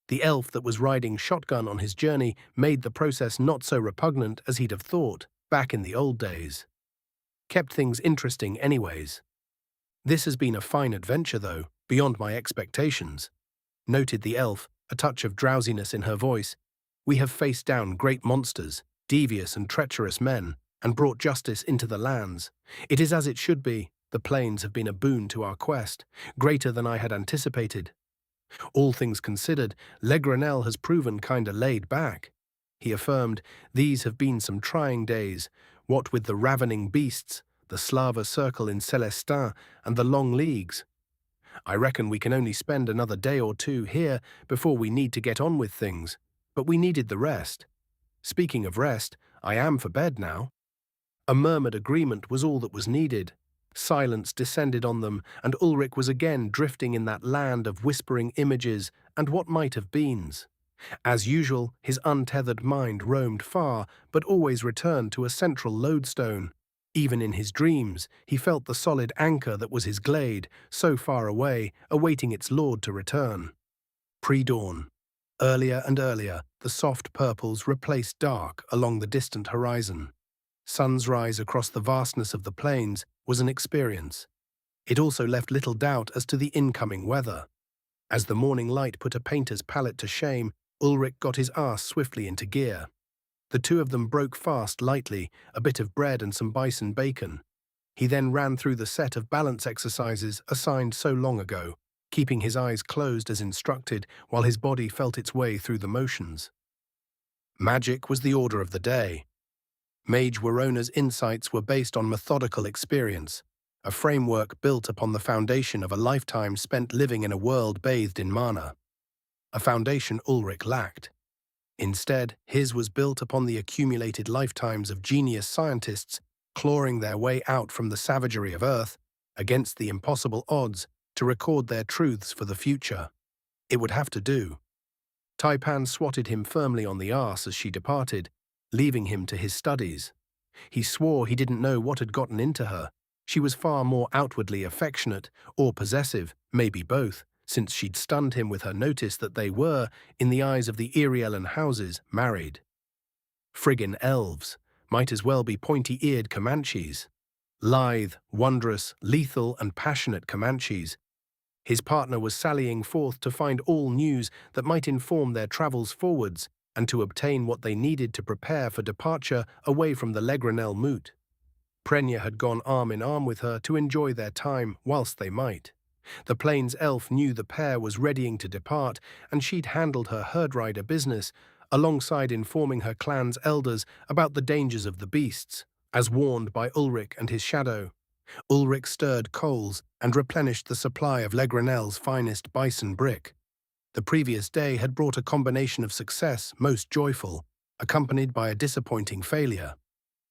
The elf that was riding shotgun on his journey made the process not so repugnant as he'd have thought, back in the old days. Kept things interesting anyways. This has been a fine adventure, though, beyond my expectations, noted the elf, a touch of drowsiness in her voice. We have faced down great monsters, devious and treacherous men, and brought justice into the lands. It is as it should be. The plains have been a boon to our quest, greater than I had anticipated. All things considered, Legranel has proven kinda laid back. he affirmed. These have been some trying days, what with the ravening beasts, the Slava circle in Celestin, and the long leagues. I reckon we can only spend another day or two here before we need to get on with things, but we needed the rest. Speaking of rest, I am for bed now. A murmured agreement was all that was needed. Silence descended on them, and Ulrich was again drifting in that land of whispering images and what might have beens. As usual, his untethered mind roamed far, but always returned to a central lodestone. Even in his dreams, he felt the solid anchor that was his glade, so far away, awaiting its lord to return. Pre-dawn. Earlier and earlier, the soft purples replaced dark along the distant horizon. Sun's rise across the vastness of the plains was an experience. It also left little doubt as to the incoming weather. As the morning light put a painter's palette to shame, Ulrich got his ass swiftly into gear. The two of them broke fast lightly, a bit of bread and some bison bacon. He then ran through the set of balance exercises assigned so long ago, keeping his eyes closed as instructed while his body felt its way through the motions. Magic was the order of the day. Mage Warona's insights were based on methodical experience, a framework built upon the foundation of a lifetime spent living in a world bathed in mana. A foundation Ulrich lacked. Instead, his was built upon the accumulated lifetimes of genius scientists clawing their way out from the savagery of Earth against the impossible odds to record their truths for the future. It would have to do. Taipan swatted him firmly on the arse as she departed, leaving him to his studies. He swore he didn't know what had gotten into her. She was far more outwardly affectionate or possessive, maybe both, since she'd stunned him with her notice that they were, in the eyes of the Irielen houses, married. Friggin' elves, might as well be pointy-eared Comanches. Lithe, wondrous, lethal and passionate Comanches. His partner was sallying forth to find all news that might inform their travels forwards and to obtain what they needed to prepare for departure away from the Legranel moot. Prenya had gone arm in arm with her to enjoy their time whilst they might. The plains elf knew the pair was readying to depart, and she'd handled her herd-rider business, alongside informing her clan's elders about the dangers of the beasts, as warned by Ulrich and his shadow. Ulrich stirred coals and replenished the supply of Legranel's finest bison brick. The previous day had brought a combination of success most joyful, accompanied by a disappointing failure.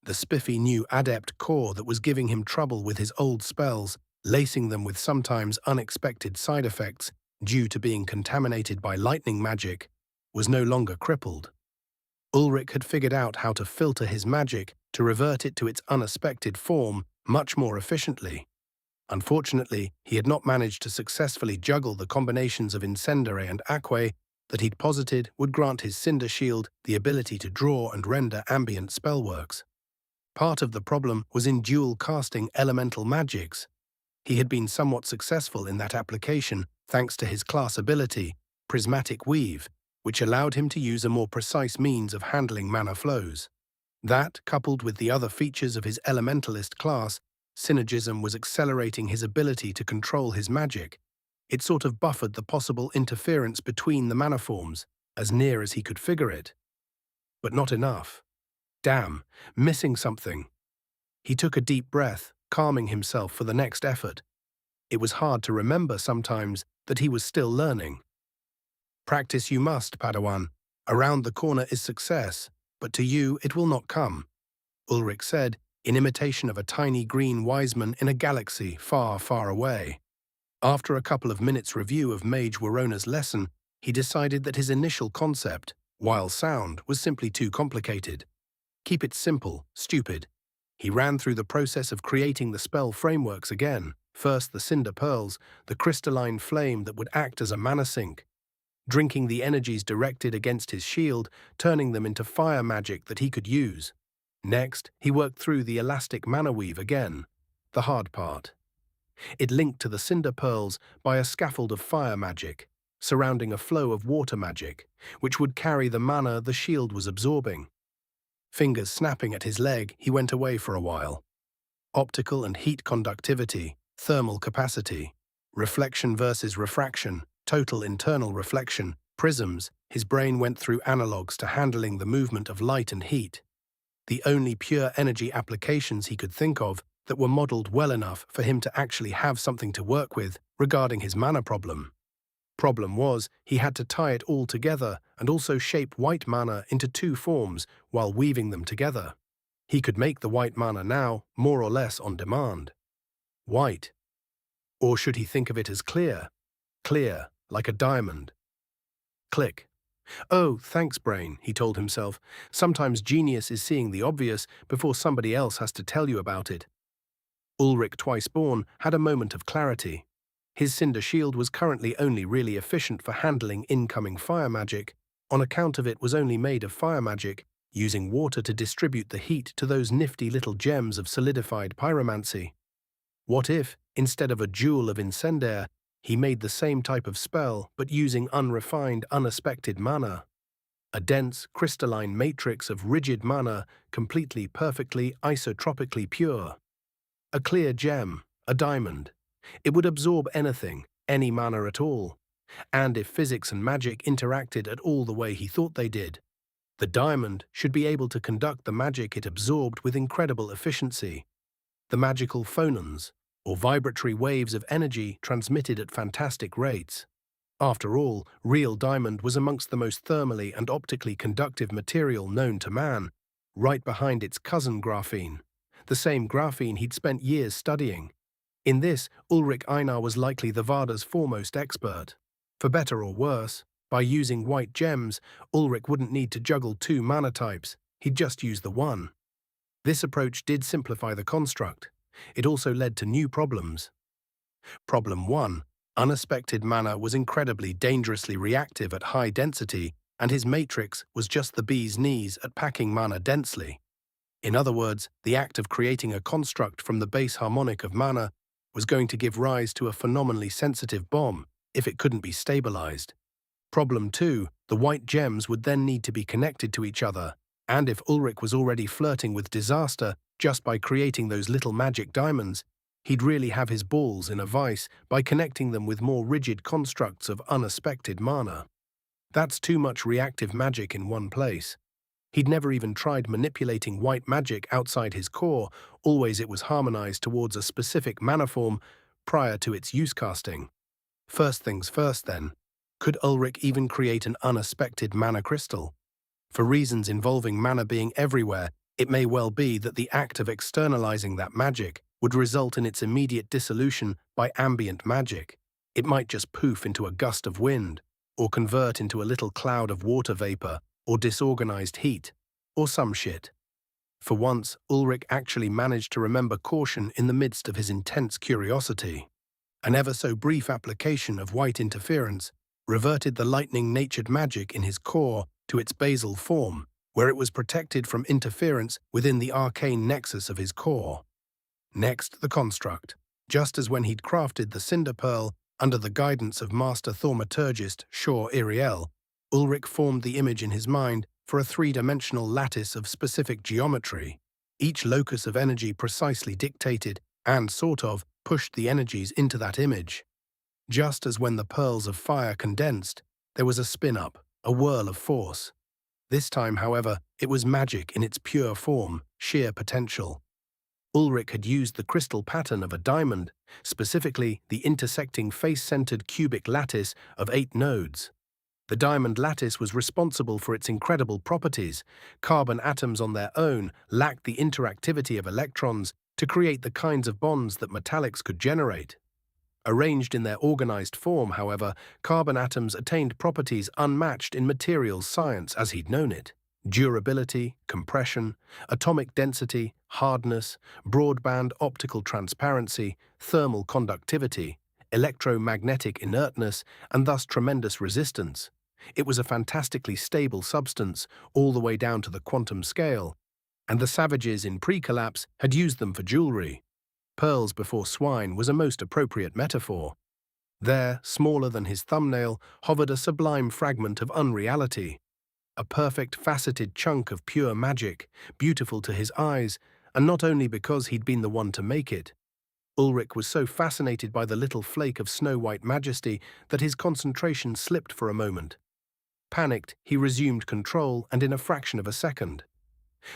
The spiffy new adept core that was giving him trouble with his old spells, lacing them with sometimes unexpected side effects due to being contaminated by lightning magic, was no longer crippled. Ulrich had figured out how to filter his magic to revert it to its unexpected form much more efficiently. Unfortunately, he had not managed to successfully juggle the combinations of Incendere and Aquae that he'd posited would grant his Cinder Shield the ability to draw and render ambient spellworks. Part of the problem was in dual casting elemental magics. He had been somewhat successful in that application thanks to his class ability, Prismatic Weave, which allowed him to use a more precise means of handling mana flows. That, coupled with the other features of his elementalist class, synergism was accelerating his ability to control his magic. It sort of buffered the possible interference between the mana forms, as near as he could figure it. But not enough. Damn, missing something. He took a deep breath, calming himself for the next effort. It was hard to remember sometimes that he was still learning. Practice you must, Padawan. Around the corner is success, but to you it will not come, Ulrich said, in imitation of a tiny green wise man in a galaxy far, far away. After a couple of minutes' review of Mage Warona's lesson, he decided that his initial concept, while sound, was simply too complicated. Keep it simple, stupid. He ran through the process of creating the spell frameworks again, first the Cinder Pearls, the crystalline flame that would act as a mana sink, drinking the energies directed against his shield, turning them into fire magic that he could use. Next, he worked through the elastic mana weave again, the hard part. It linked to the Cinder Pearls by a scaffold of fire magic, surrounding a flow of water magic, which would carry the mana the shield was absorbing. Fingers snapping at his leg, he went away for a while. Optical and heat conductivity, thermal capacity, reflection versus refraction, total internal reflection, prisms, His brain went through analogues to handling the movement of light and heat, the only pure energy applications he could think of that were modeled well enough for him to actually have something to work with regarding his mana problem. Problem was, he had to tie it all together and also shape white mana into two forms while weaving them together. He could make the white mana now, more or less on demand. White. Or should he think of it as clear? Clear, like a diamond. Click. Oh, thanks, brain, he told himself. Sometimes genius is seeing the obvious before somebody else has to tell you about it. Ulrich Twiceborn had a moment of clarity. His Cinder Shield was currently only really efficient for handling incoming fire magic, on account of it was only made of fire magic, using water to distribute the heat to those nifty little gems of solidified pyromancy. What if, instead of a jewel of incendiaire, he made the same type of spell but using unrefined, unaspected mana? A dense, crystalline matrix of rigid mana, completely, perfectly, isotropically pure. A clear gem, a diamond. It would absorb anything, any mana at all. And if physics and magic interacted at all the way he thought they did, the diamond should be able to conduct the magic it absorbed with incredible efficiency. The magical phonons, or vibratory waves of energy transmitted at fantastic rates. After all, real diamond was amongst the most thermally and optically conductive material known to man, right behind its cousin graphene, the same graphene he'd spent years studying. In this, Ulrich Einar was likely the Varda's foremost expert. For better or worse, by using white gems, Ulrich wouldn't need to juggle two mana types, he'd just use the one. This approach did simplify the construct. It also led to new problems. Problem 1. Unaspected mana was incredibly dangerously reactive at high density, and his matrix was just the bee's knees at packing mana densely. In other words, the act of creating a construct from the base harmonic of mana was going to give rise to a phenomenally sensitive bomb if it couldn't be stabilized. Problem 2. The white gems would then need to be connected to each other, and if Ulrich was already flirting with disaster just by creating those little magic diamonds, he'd really have his balls in a vice by connecting them with more rigid constructs of unaspected mana. That's too much reactive magic in one place. He'd never even tried manipulating white magic outside his core, always it was harmonized towards a specific mana form prior to its use casting. First things first then, could Ulrich even create an unaspected mana crystal? For reasons involving mana being everywhere, it may well be that the act of externalizing that magic would result in its immediate dissolution by ambient magic. It might just poof into a gust of wind, or convert into a little cloud of water vapor, or disorganized heat, or some shit. For once, Ulrich actually managed to remember caution in the midst of his intense curiosity. An ever-so-brief application of white interference reverted the lightning-natured magic in his core to its basal form, where it was protected from interference within the arcane nexus of his core. Next, the construct. Just as when he'd crafted the Cinder Pearl under the guidance of master thaumaturgist Shaw Iriel, Ulrich formed the image in his mind for a three-dimensional lattice of specific geometry. Each locus of energy precisely dictated and, sort of, pushed the energies into that image. Just as when the pearls of fire condensed, there was a spin-up, a whirl of force. This time, however, it was magic in its pure form, sheer potential. Ulrich had used the crystal pattern of a diamond, specifically the intersecting face-centered cubic lattice of 8 nodes. The diamond lattice was responsible for its incredible properties. Carbon atoms on their own lacked the interactivity of electrons to create the kinds of bonds that metallics could generate. Arranged in their organized form, however, carbon atoms attained properties unmatched in materials science as he'd known it. Durability, compression, atomic density, hardness, broadband optical transparency, thermal conductivity, electromagnetic inertness, and thus tremendous resistance. It was a fantastically stable substance, all the way down to the quantum scale, and the savages in pre-collapse had used them for jewelry. Pearls before swine was a most appropriate metaphor. There, smaller than his thumbnail, hovered a sublime fragment of unreality. A perfect faceted chunk of pure magic, beautiful to his eyes, and not only because he'd been the one to make it. Ulrich was so fascinated by the little flake of snow-white majesty that his concentration slipped for a moment. Panicked, he resumed control, and in a fraction of a second,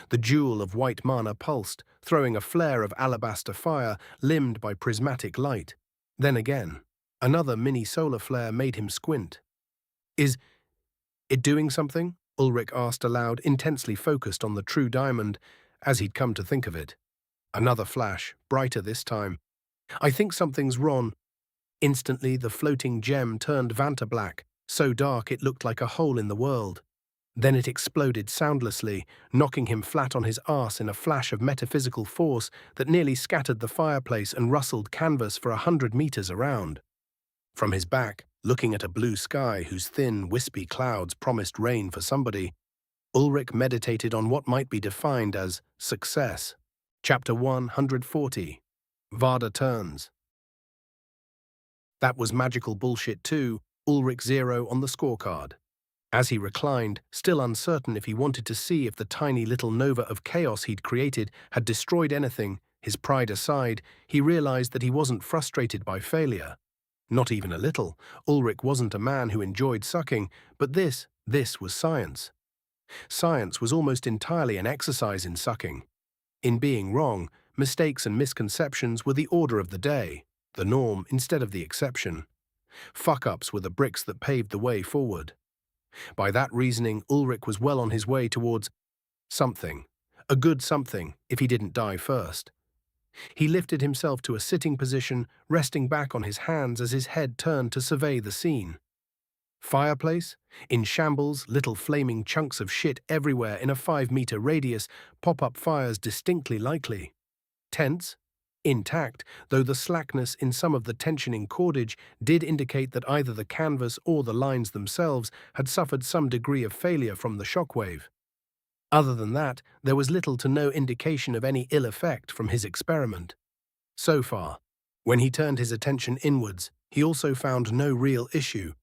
the jewel of white mana pulsed, throwing a flare of alabaster fire limned by prismatic light. Then again, another mini-solar flare made him squint. Is it doing something? Ulrich asked aloud, intensely focused on the true diamond, as he'd come to think of it. Another flash, brighter this time. I think something's wrong. Instantly, the floating gem turned Vanta black, so dark it looked like a hole in the world. Then it exploded soundlessly, knocking him flat on his arse in a flash of metaphysical force that nearly scattered the fireplace and rustled canvas for 100 meters around. From his back, looking at a blue sky whose thin, wispy clouds promised rain for somebody, Ulrich meditated on what might be defined as success. Chapter 140. Varda turns. That was magical bullshit too, Ulrich 0 on the scorecard. As he reclined, still uncertain if he wanted to see if the tiny little nova of chaos he'd created had destroyed anything, his pride aside, he realized that he wasn't frustrated by failure. Not even a little. Ulrich wasn't a man who enjoyed sucking, but this was science. Science was almost entirely an exercise in sucking. In being wrong, mistakes and misconceptions were the order of the day, the norm instead of the exception. Fuck-ups were the bricks that paved the way forward. By that reasoning, Ulrich was well on his way towards something, a good something, if he didn't die first. He lifted himself to a sitting position, resting back on his hands as his head turned to survey the scene. Fireplace? In shambles, little flaming chunks of shit everywhere in a 5-meter radius, pop-up fires distinctly likely. Tents? Intact, though the slackness in some of the tensioning cordage did indicate that either the canvas or the lines themselves had suffered some degree of failure from the shockwave. Other than that, there was little to no indication of any ill effect from his experiment. So far, when he turned his attention inwards, he also found no real issue,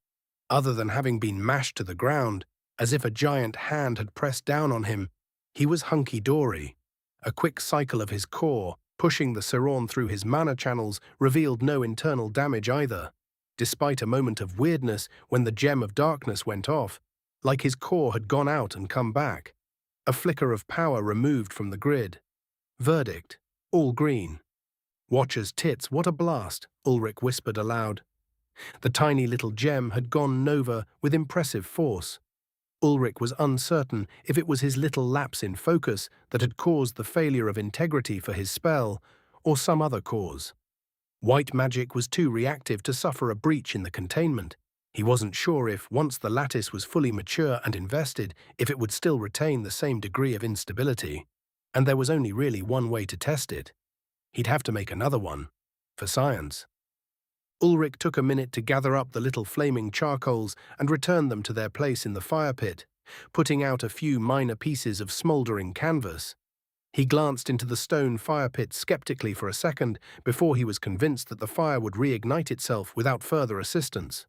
other than having been mashed to the ground, as if a giant hand had pressed down on him. He was hunky-dory. A quick cycle of his core, pushing the Siron through his mana channels, revealed no internal damage either, despite a moment of weirdness when the gem of darkness went off, like his core had gone out and come back. A flicker of power removed from the grid. Verdict: all green. Watcher's tits, what a blast, Ulrich whispered aloud. The tiny little gem had gone nova with impressive force. Ulrich was uncertain if it was his little lapse in focus that had caused the failure of integrity for his spell, or some other cause. White magic was too reactive to suffer a breach in the containment. He wasn't sure if, once the lattice was fully mature and invested, if it would still retain the same degree of instability. And there was only really one way to test it. He'd have to make another one. For science. Ulrich took a minute to gather up the little flaming charcoals and return them to their place in the fire pit, putting out a few minor pieces of smouldering canvas. He glanced into the stone fire pit skeptically for a second before he was convinced that the fire would reignite itself without further assistance.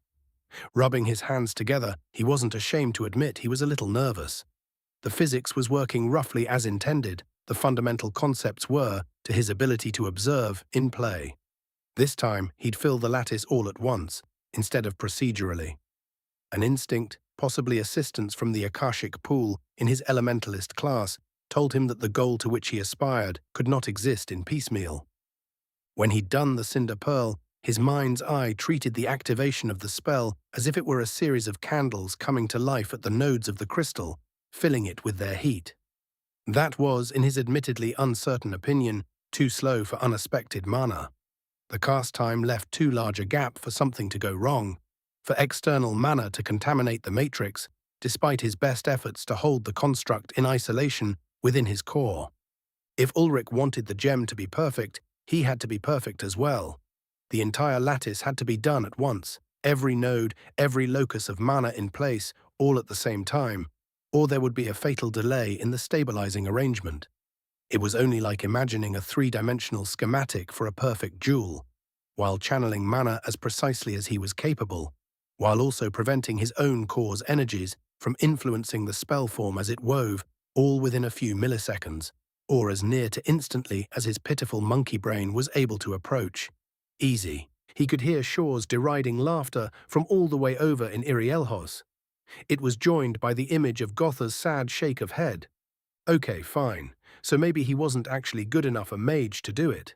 Rubbing his hands together, he wasn't ashamed to admit he was a little nervous. The physics was working roughly as intended. The fundamental concepts were, to his ability to observe, in play. This time, he'd fill the lattice all at once, instead of procedurally. An instinct, possibly assistance from the Akashic pool in his elementalist class, told him that the goal to which he aspired could not exist in piecemeal. When he'd done the cinder pearl, his mind's eye treated the activation of the spell as if it were a series of candles coming to life at the nodes of the crystal, filling it with their heat. That was, in his admittedly uncertain opinion, too slow for unexpected mana. The cast time left too large a gap for something to go wrong, for external mana to contaminate the matrix, despite his best efforts to hold the construct in isolation within his core. If Ulrich wanted the gem to be perfect, he had to be perfect as well. The entire lattice had to be done at once, every node, every locus of mana in place, all at the same time, or there would be a fatal delay in the stabilizing arrangement. It was only like imagining a 3-dimensional schematic for a perfect jewel, while channeling mana as precisely as he was capable, while also preventing his own core's energies from influencing the spell form as it wove, all within a few milliseconds, or as near to instantly as his pitiful monkey brain was able to approach. Easy. He could hear Shaw's deriding laughter from all the way over in Irielhos. It was joined by the image of Gotha's sad shake of head. Okay, fine, so maybe he wasn't actually good enough a mage to do it.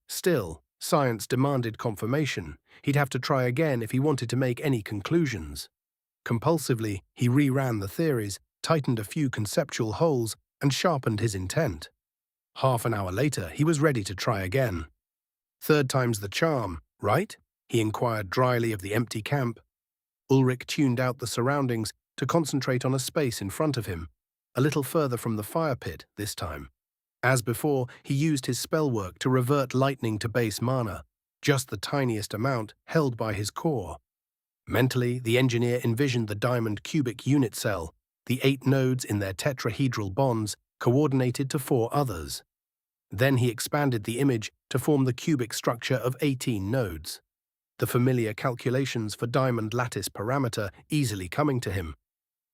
Still, science demanded confirmation. He'd have to try again if he wanted to make any conclusions. Compulsively, he reran the theories, tightened a few conceptual holes, and sharpened his intent. Half an hour later, he was ready to try again. Third time's the charm, right? He inquired dryly of the empty camp. Ulrich tuned out the surroundings to concentrate on a space in front of him, a little further from the fire pit this time. As before, he used his spellwork to revert lightning to base mana, just the tiniest amount held by his core. Mentally, the engineer envisioned the diamond cubic unit cell, the 8 nodes in their tetrahedral bonds coordinated to 4 others. Then he expanded the image to form the cubic structure of 18 nodes. The familiar calculations for diamond lattice parameter easily coming to him,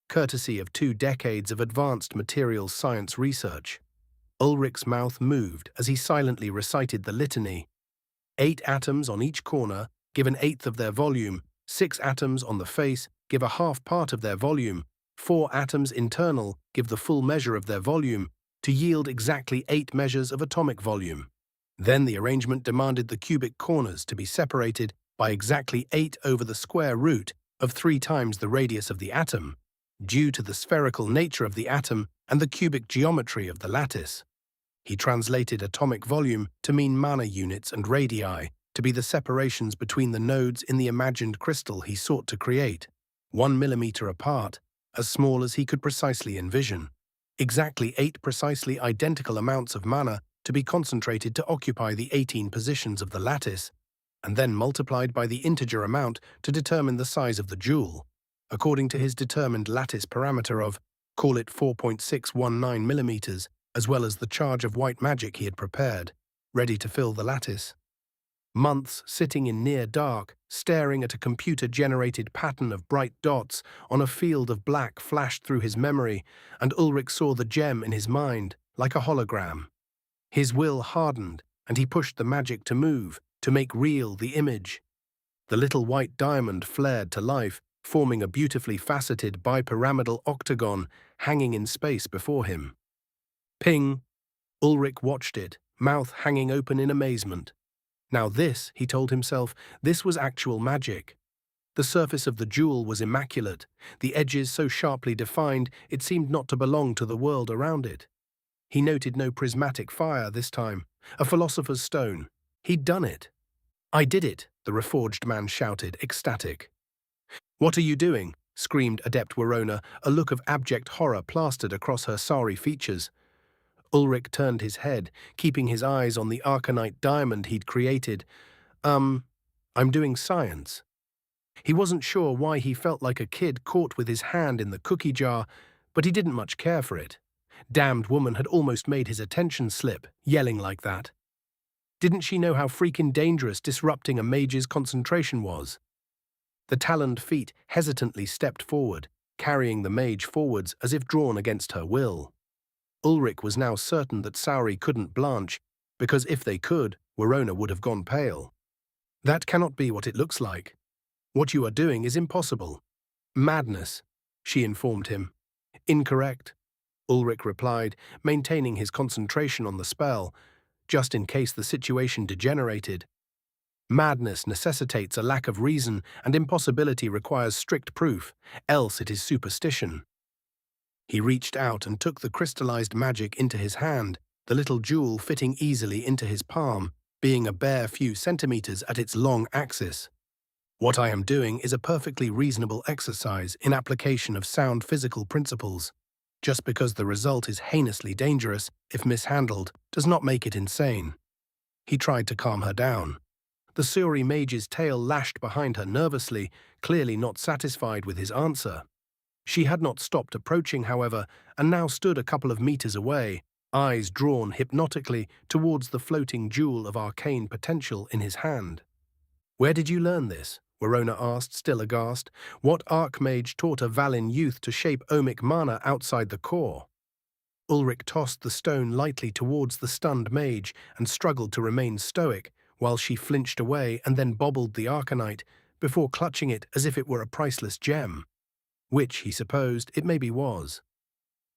courtesy of 2 decades of advanced materials science research. Ulrich's mouth moved as he silently recited the litany. 8 atoms on each corner give an eighth of their volume, 6 atoms on the face give a half part of their volume, 4 atoms internal give the full measure of their volume, to yield exactly 8 measures of atomic volume. Then the arrangement demanded the cubic corners to be separated by exactly 8 over the square root of 3 times the radius of the atom, due to the spherical nature of the atom and the cubic geometry of the lattice. He translated atomic volume to mean mana units and radii, to be the separations between the nodes in the imagined crystal he sought to create, 1 millimeter apart, as small as he could precisely envision. Exactly 8 precisely identical amounts of mana to be concentrated to occupy the 18 positions of the lattice, and then multiplied by the integer amount to determine the size of the jewel, according to his determined lattice parameter of, call it 4.619 millimeters, as well as the charge of white magic he had prepared, ready to fill the lattice. Months sitting in near dark, staring at a computer-generated pattern of bright dots on a field of black flashed through his memory, and Ulrich saw the gem in his mind, like a hologram. His will hardened, and he pushed the magic to move, to make real the image. The little white diamond flared to life, forming a beautifully faceted bipyramidal octagon hanging in space before him. Ping! Ulrich watched it, mouth hanging open in amazement. Now this, he told himself, this was actual magic. The surface of the jewel was immaculate, the edges so sharply defined it seemed not to belong to the world around it. He noted no prismatic fire this time, a philosopher's stone. He'd done it. I did it, the Reforged man shouted, ecstatic. What are you doing? Screamed Adept Verona, a look of abject horror plastered across her sorry features. Ulrich turned his head, keeping his eyes on the arcanite diamond he'd created. I'm doing science. He wasn't sure why he felt like a kid caught with his hand in the cookie jar, but he didn't much care for it. Damned woman had almost made his attention slip, yelling like that. Didn't she know how freaking dangerous disrupting a mage's concentration was? The taloned feet hesitantly stepped forward, carrying the mage forwards as if drawn against her will. Ulrich was now certain that Saori couldn't blanch, because if they could, Verona would have gone pale. That cannot be what it looks like. What you are doing is impossible. Madness, she informed him. Incorrect, Ulrich replied, maintaining his concentration on the spell, just in case the situation degenerated. Madness necessitates a lack of reason, and impossibility requires strict proof, else it is superstition. He reached out and took the crystallized magic into his hand, the little jewel fitting easily into his palm, being a bare few centimeters at its long axis. What I am doing is a perfectly reasonable exercise in application of sound physical principles. Just because the result is heinously dangerous, if mishandled, does not make it insane. He tried to calm her down. The Saori mage's tail lashed behind her nervously, clearly not satisfied with his answer. She had not stopped approaching, however, and now stood a couple of meters away, eyes drawn hypnotically towards the floating jewel of arcane potential in his hand. Where did you learn this? Verona asked, still aghast. What archmage taught a Valin youth to shape omic mana outside the core? Ulrich tossed the stone lightly towards the stunned mage and struggled to remain stoic, while she flinched away and then bobbled the arcanite, before clutching it as if it were a priceless gem. which, he supposed, it maybe was.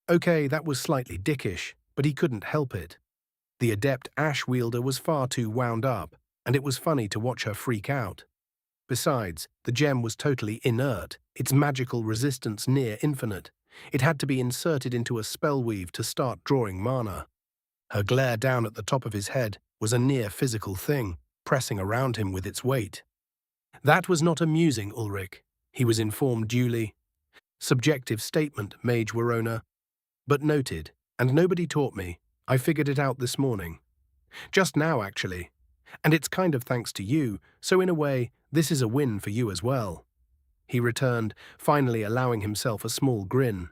Okay, that was slightly dickish, but he couldn't help it. The adept ash wielder was far too wound up, and it was funny to watch her freak out. Besides, the gem was totally inert, its magical resistance near infinite. It had to be inserted into a spellweave to start drawing mana. Her glare down at the top of his head was a near-physical thing, pressing around him with its weight. That was not amusing, Ulrich, he was informed duly. Subjective statement, Mage Warona. But noted, and nobody taught me. I figured it out this morning. Just now, actually. And it's kind of thanks to you, so in a way, this is a win for you as well. He returned, finally allowing himself a small grin.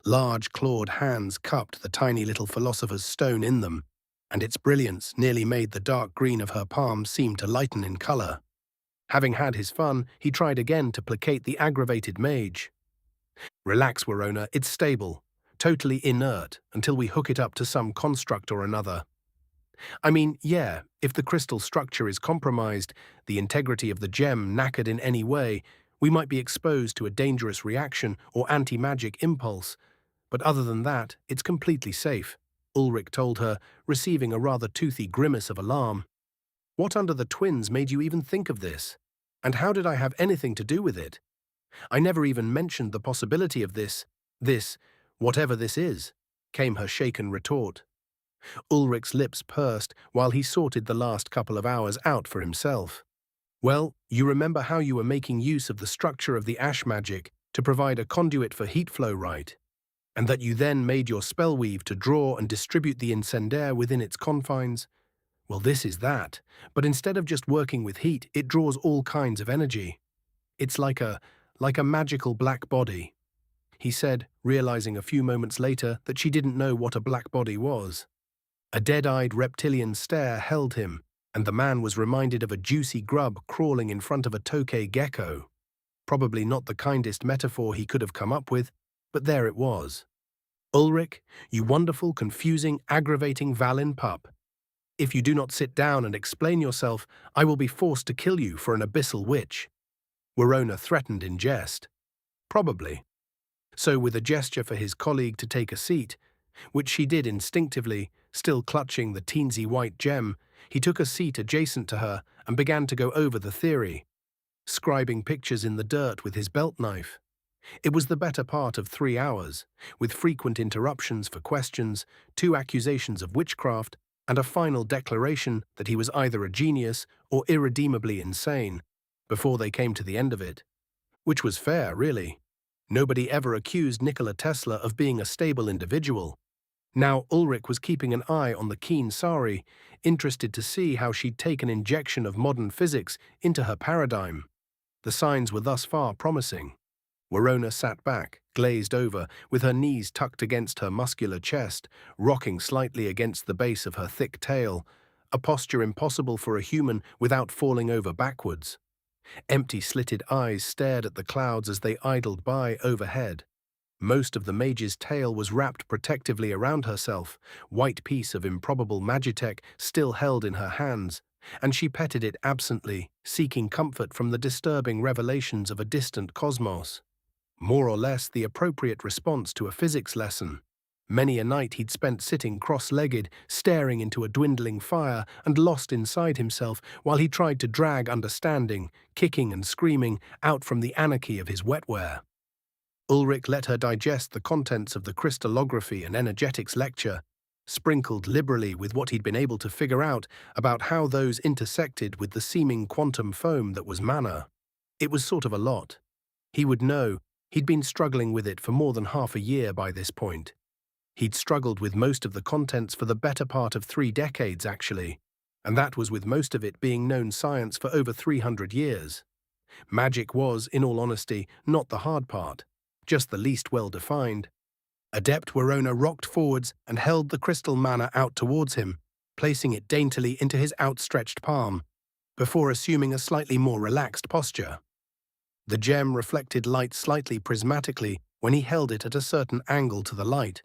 Large clawed hands cupped the tiny little philosopher's stone in them, and its brilliance nearly made the dark green of her palm seem to lighten in color. Having had his fun, he tried again to placate the aggravated mage. Relax, Warona, it's stable, totally inert, until we hook it up to some construct or another. I mean, yeah, if the crystal structure is compromised, the integrity of the gem knackered in any way, we might be exposed to a dangerous reaction or anti-magic impulse. But other than that, it's completely safe, Ulrich told her, receiving a rather toothy grimace of alarm. What under the twins made you even think of this? And how did I have anything to do with it? I never even mentioned the possibility of this, whatever this is, came her shaken retort. Ulrich's lips pursed while he sorted the last couple of hours out for himself. Well, you remember how you were making use of the structure of the ash magic to provide a conduit for heat flow, right? And that you then made your spellweave to draw and distribute the incendiaire within its confines? Well, this is that, but instead of just working with heat, it draws all kinds of energy. It's like a magical black body, he said, realizing a few moments later that she didn't know what a black body was. A dead-eyed reptilian stare held him, and the man was reminded of a juicy grub crawling in front of a tokay gecko. Probably not the kindest metaphor he could have come up with, but there it was. Ulrich, you wonderful, confusing, aggravating Valin pup. If you do not sit down and explain yourself, I will be forced to kill you for an abyssal witch. Warona threatened in jest. Probably. So with a gesture for his colleague to take a seat, which she did instinctively, still clutching the teensy white gem, he took a seat adjacent to her and began to go over the theory, scribing pictures in the dirt with his belt knife. It was the better part of 3 hours, with frequent interruptions for questions, 2 accusations of witchcraft, and a final declaration that he was either a genius or irredeemably insane, before they came to the end of it. Which was fair, really. Nobody ever accused Nikola Tesla of being a stable individual. Now Ulrich was keeping an eye on the keen Sari, interested to see how she'd take an injection of modern physics into her paradigm. The signs were thus far promising. Warona sat back, glazed over, with her knees tucked against her muscular chest, rocking slightly against the base of her thick tail, a posture impossible for a human without falling over backwards. Empty slitted eyes stared at the clouds as they idled by overhead. Most of the mage's tail was wrapped protectively around herself, white piece of improbable magitech still held in her hands, and she petted it absently, seeking comfort from the disturbing revelations of a distant cosmos. More or less the appropriate response to a physics lesson. Many a night he'd spent sitting cross-legged, staring into a dwindling fire and lost inside himself while he tried to drag understanding, kicking and screaming, out from the anarchy of his wetware. Ulrich let her digest the contents of the crystallography and energetics lecture, sprinkled liberally with what he'd been able to figure out about how those intersected with the seeming quantum foam that was mana. It was sort of a lot. He would know. He'd been struggling with it for more than half a year by this point. He'd struggled with most of the contents for the better part of 3 decades, actually, and that was with most of it being known science for over 300 years. Magic was, in all honesty, not the hard part, just the least well-defined. Adept Warona rocked forwards and held the crystal mana out towards him, placing it daintily into his outstretched palm, before assuming a slightly more relaxed posture. The gem reflected light slightly prismatically when he held it at a certain angle to the light.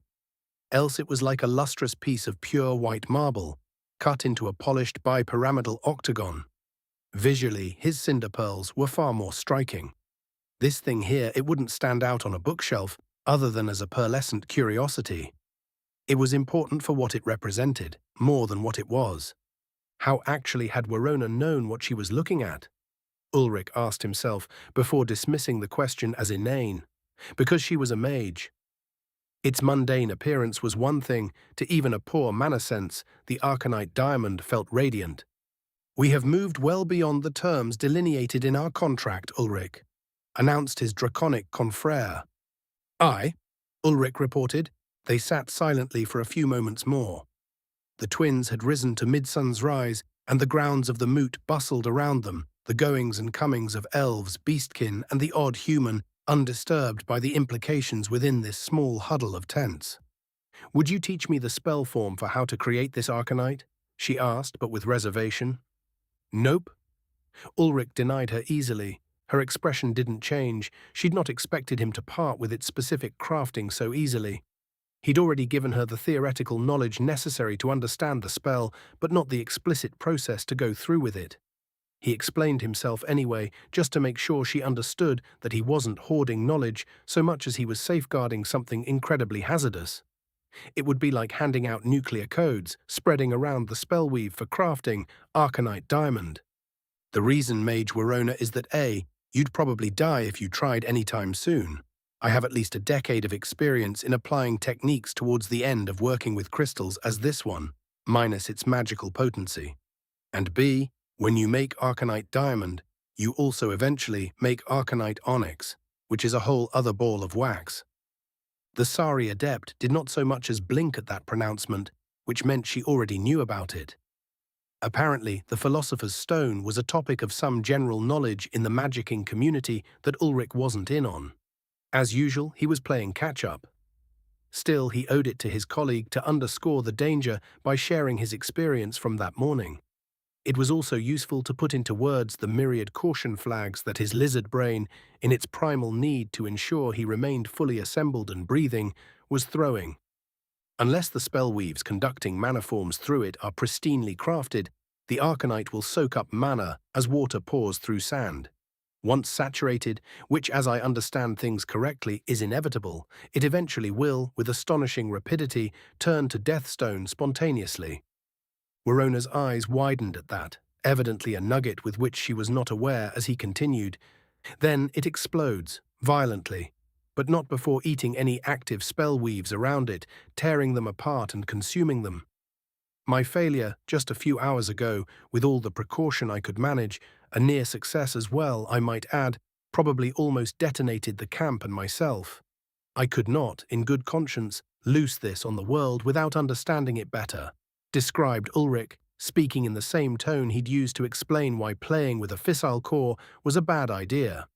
Else it was like a lustrous piece of pure white marble, cut into a polished bipyramidal octagon. Visually, his cinder pearls were far more striking. This thing here, it wouldn't stand out on a bookshelf other than as a pearlescent curiosity. It was important for what it represented, more than what it was. How actually had Verona known what she was looking at? Ulrich asked himself before dismissing the question as inane. Because she was a mage. Its mundane appearance was one thing, to even a poor manner sense, the Arcanite diamond felt radiant. "We have moved well beyond the terms delineated in our contract, Ulrich," announced his draconic confrère. "Aye," Ulrich reported. They sat silently for a few moments more. The twins had risen to mid-sun's rise, and the grounds of the moot bustled around them, the goings and comings of elves, beastkin, and the odd human, undisturbed by the implications within this small huddle of tents. "Would you teach me the spell form for how to create this Arcanite?" she asked, but with reservation. "Nope." Ulrich denied her easily. Her expression didn't change. She'd not expected him to part with its specific crafting so easily. He'd already given her the theoretical knowledge necessary to understand the spell, but not the explicit process to go through with it. He explained himself anyway, just to make sure she understood that he wasn't hoarding knowledge so much as he was safeguarding something incredibly hazardous. It would be like handing out nuclear codes, spreading around the spellweave for crafting Arcanite diamond. "The reason, Mage Verona, is that A, you'd probably die if you tried any time soon. I have at least a decade of experience in applying techniques towards the end of working with crystals as this one, minus its magical potency. And B, when you make Arcanite diamond, you also eventually make Arcanite onyx, which is a whole other ball of wax." The Sari adept did not so much as blink at that pronouncement, which meant she already knew about it. Apparently, the Philosopher's Stone was a topic of some general knowledge in the magicking community that Ulrich wasn't in on. As usual, he was playing catch-up. Still, he owed it to his colleague to underscore the danger by sharing his experience from that morning. It was also useful to put into words the myriad caution flags that his lizard brain, in its primal need to ensure he remained fully assembled and breathing, was throwing. Unless the spellweaves conducting mana forms through it are pristinely crafted, the Arcanite will soak up mana as water pours through sand. Once saturated, which, as I understand things correctly, is inevitable, it eventually will, with astonishing rapidity, turn to Deathstone spontaneously. Verona's eyes widened at that, evidently a nugget with which she was not aware as he continued. "Then it explodes, violently, but not before eating any active spell weaves around it, tearing them apart and consuming them. My failure, just a few hours ago, with all the precaution I could manage, a near success as well, I might add, probably almost detonated the camp and myself. I could not, in good conscience, loose this on the world without understanding it better," described Ulrich, speaking in the same tone he'd used to explain why playing with a fissile core was a bad idea.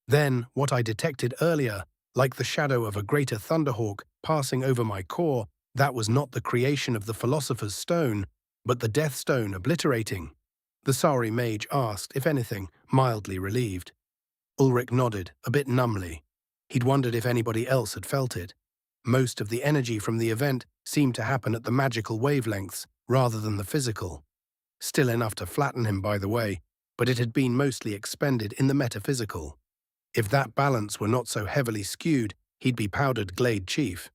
"Then, what I detected earlier, like the shadow of a greater thunderhawk passing over my core, that was not the creation of the Philosopher's Stone, but the Deathstone obliterating," the Sari mage asked, if anything, mildly relieved. Ulrich nodded, a bit numbly. He'd wondered if anybody else had felt it. Most of the energy from the event seemed to happen at the magical wavelengths, rather than the physical. Still enough to flatten him, by the way, but it had been mostly expended in the metaphysical. If that balance were not so heavily skewed, he'd be powdered Glade Chief.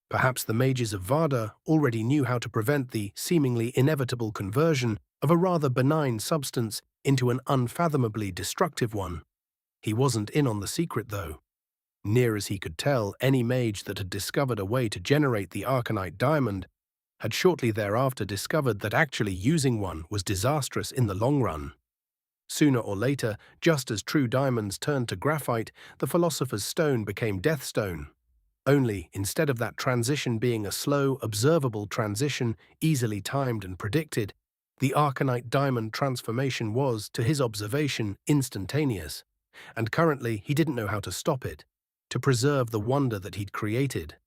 Perhaps the mages of Varda already knew how to prevent the seemingly inevitable conversion of a rather benign substance into an unfathomably destructive one. He wasn't in on the secret, though. Near as he could tell, any mage that had discovered a way to generate the Arcanite diamond had shortly thereafter discovered that actually using one was disastrous in the long run. Sooner or later, just as true diamonds turned to graphite, the Philosopher's Stone became Deathstone. Only, instead of that transition being a slow, observable transition, easily timed and predicted, the Arcanite diamond transformation was, to his observation, instantaneous. And currently, he didn't know how to stop it, to preserve the wonder that he'd created.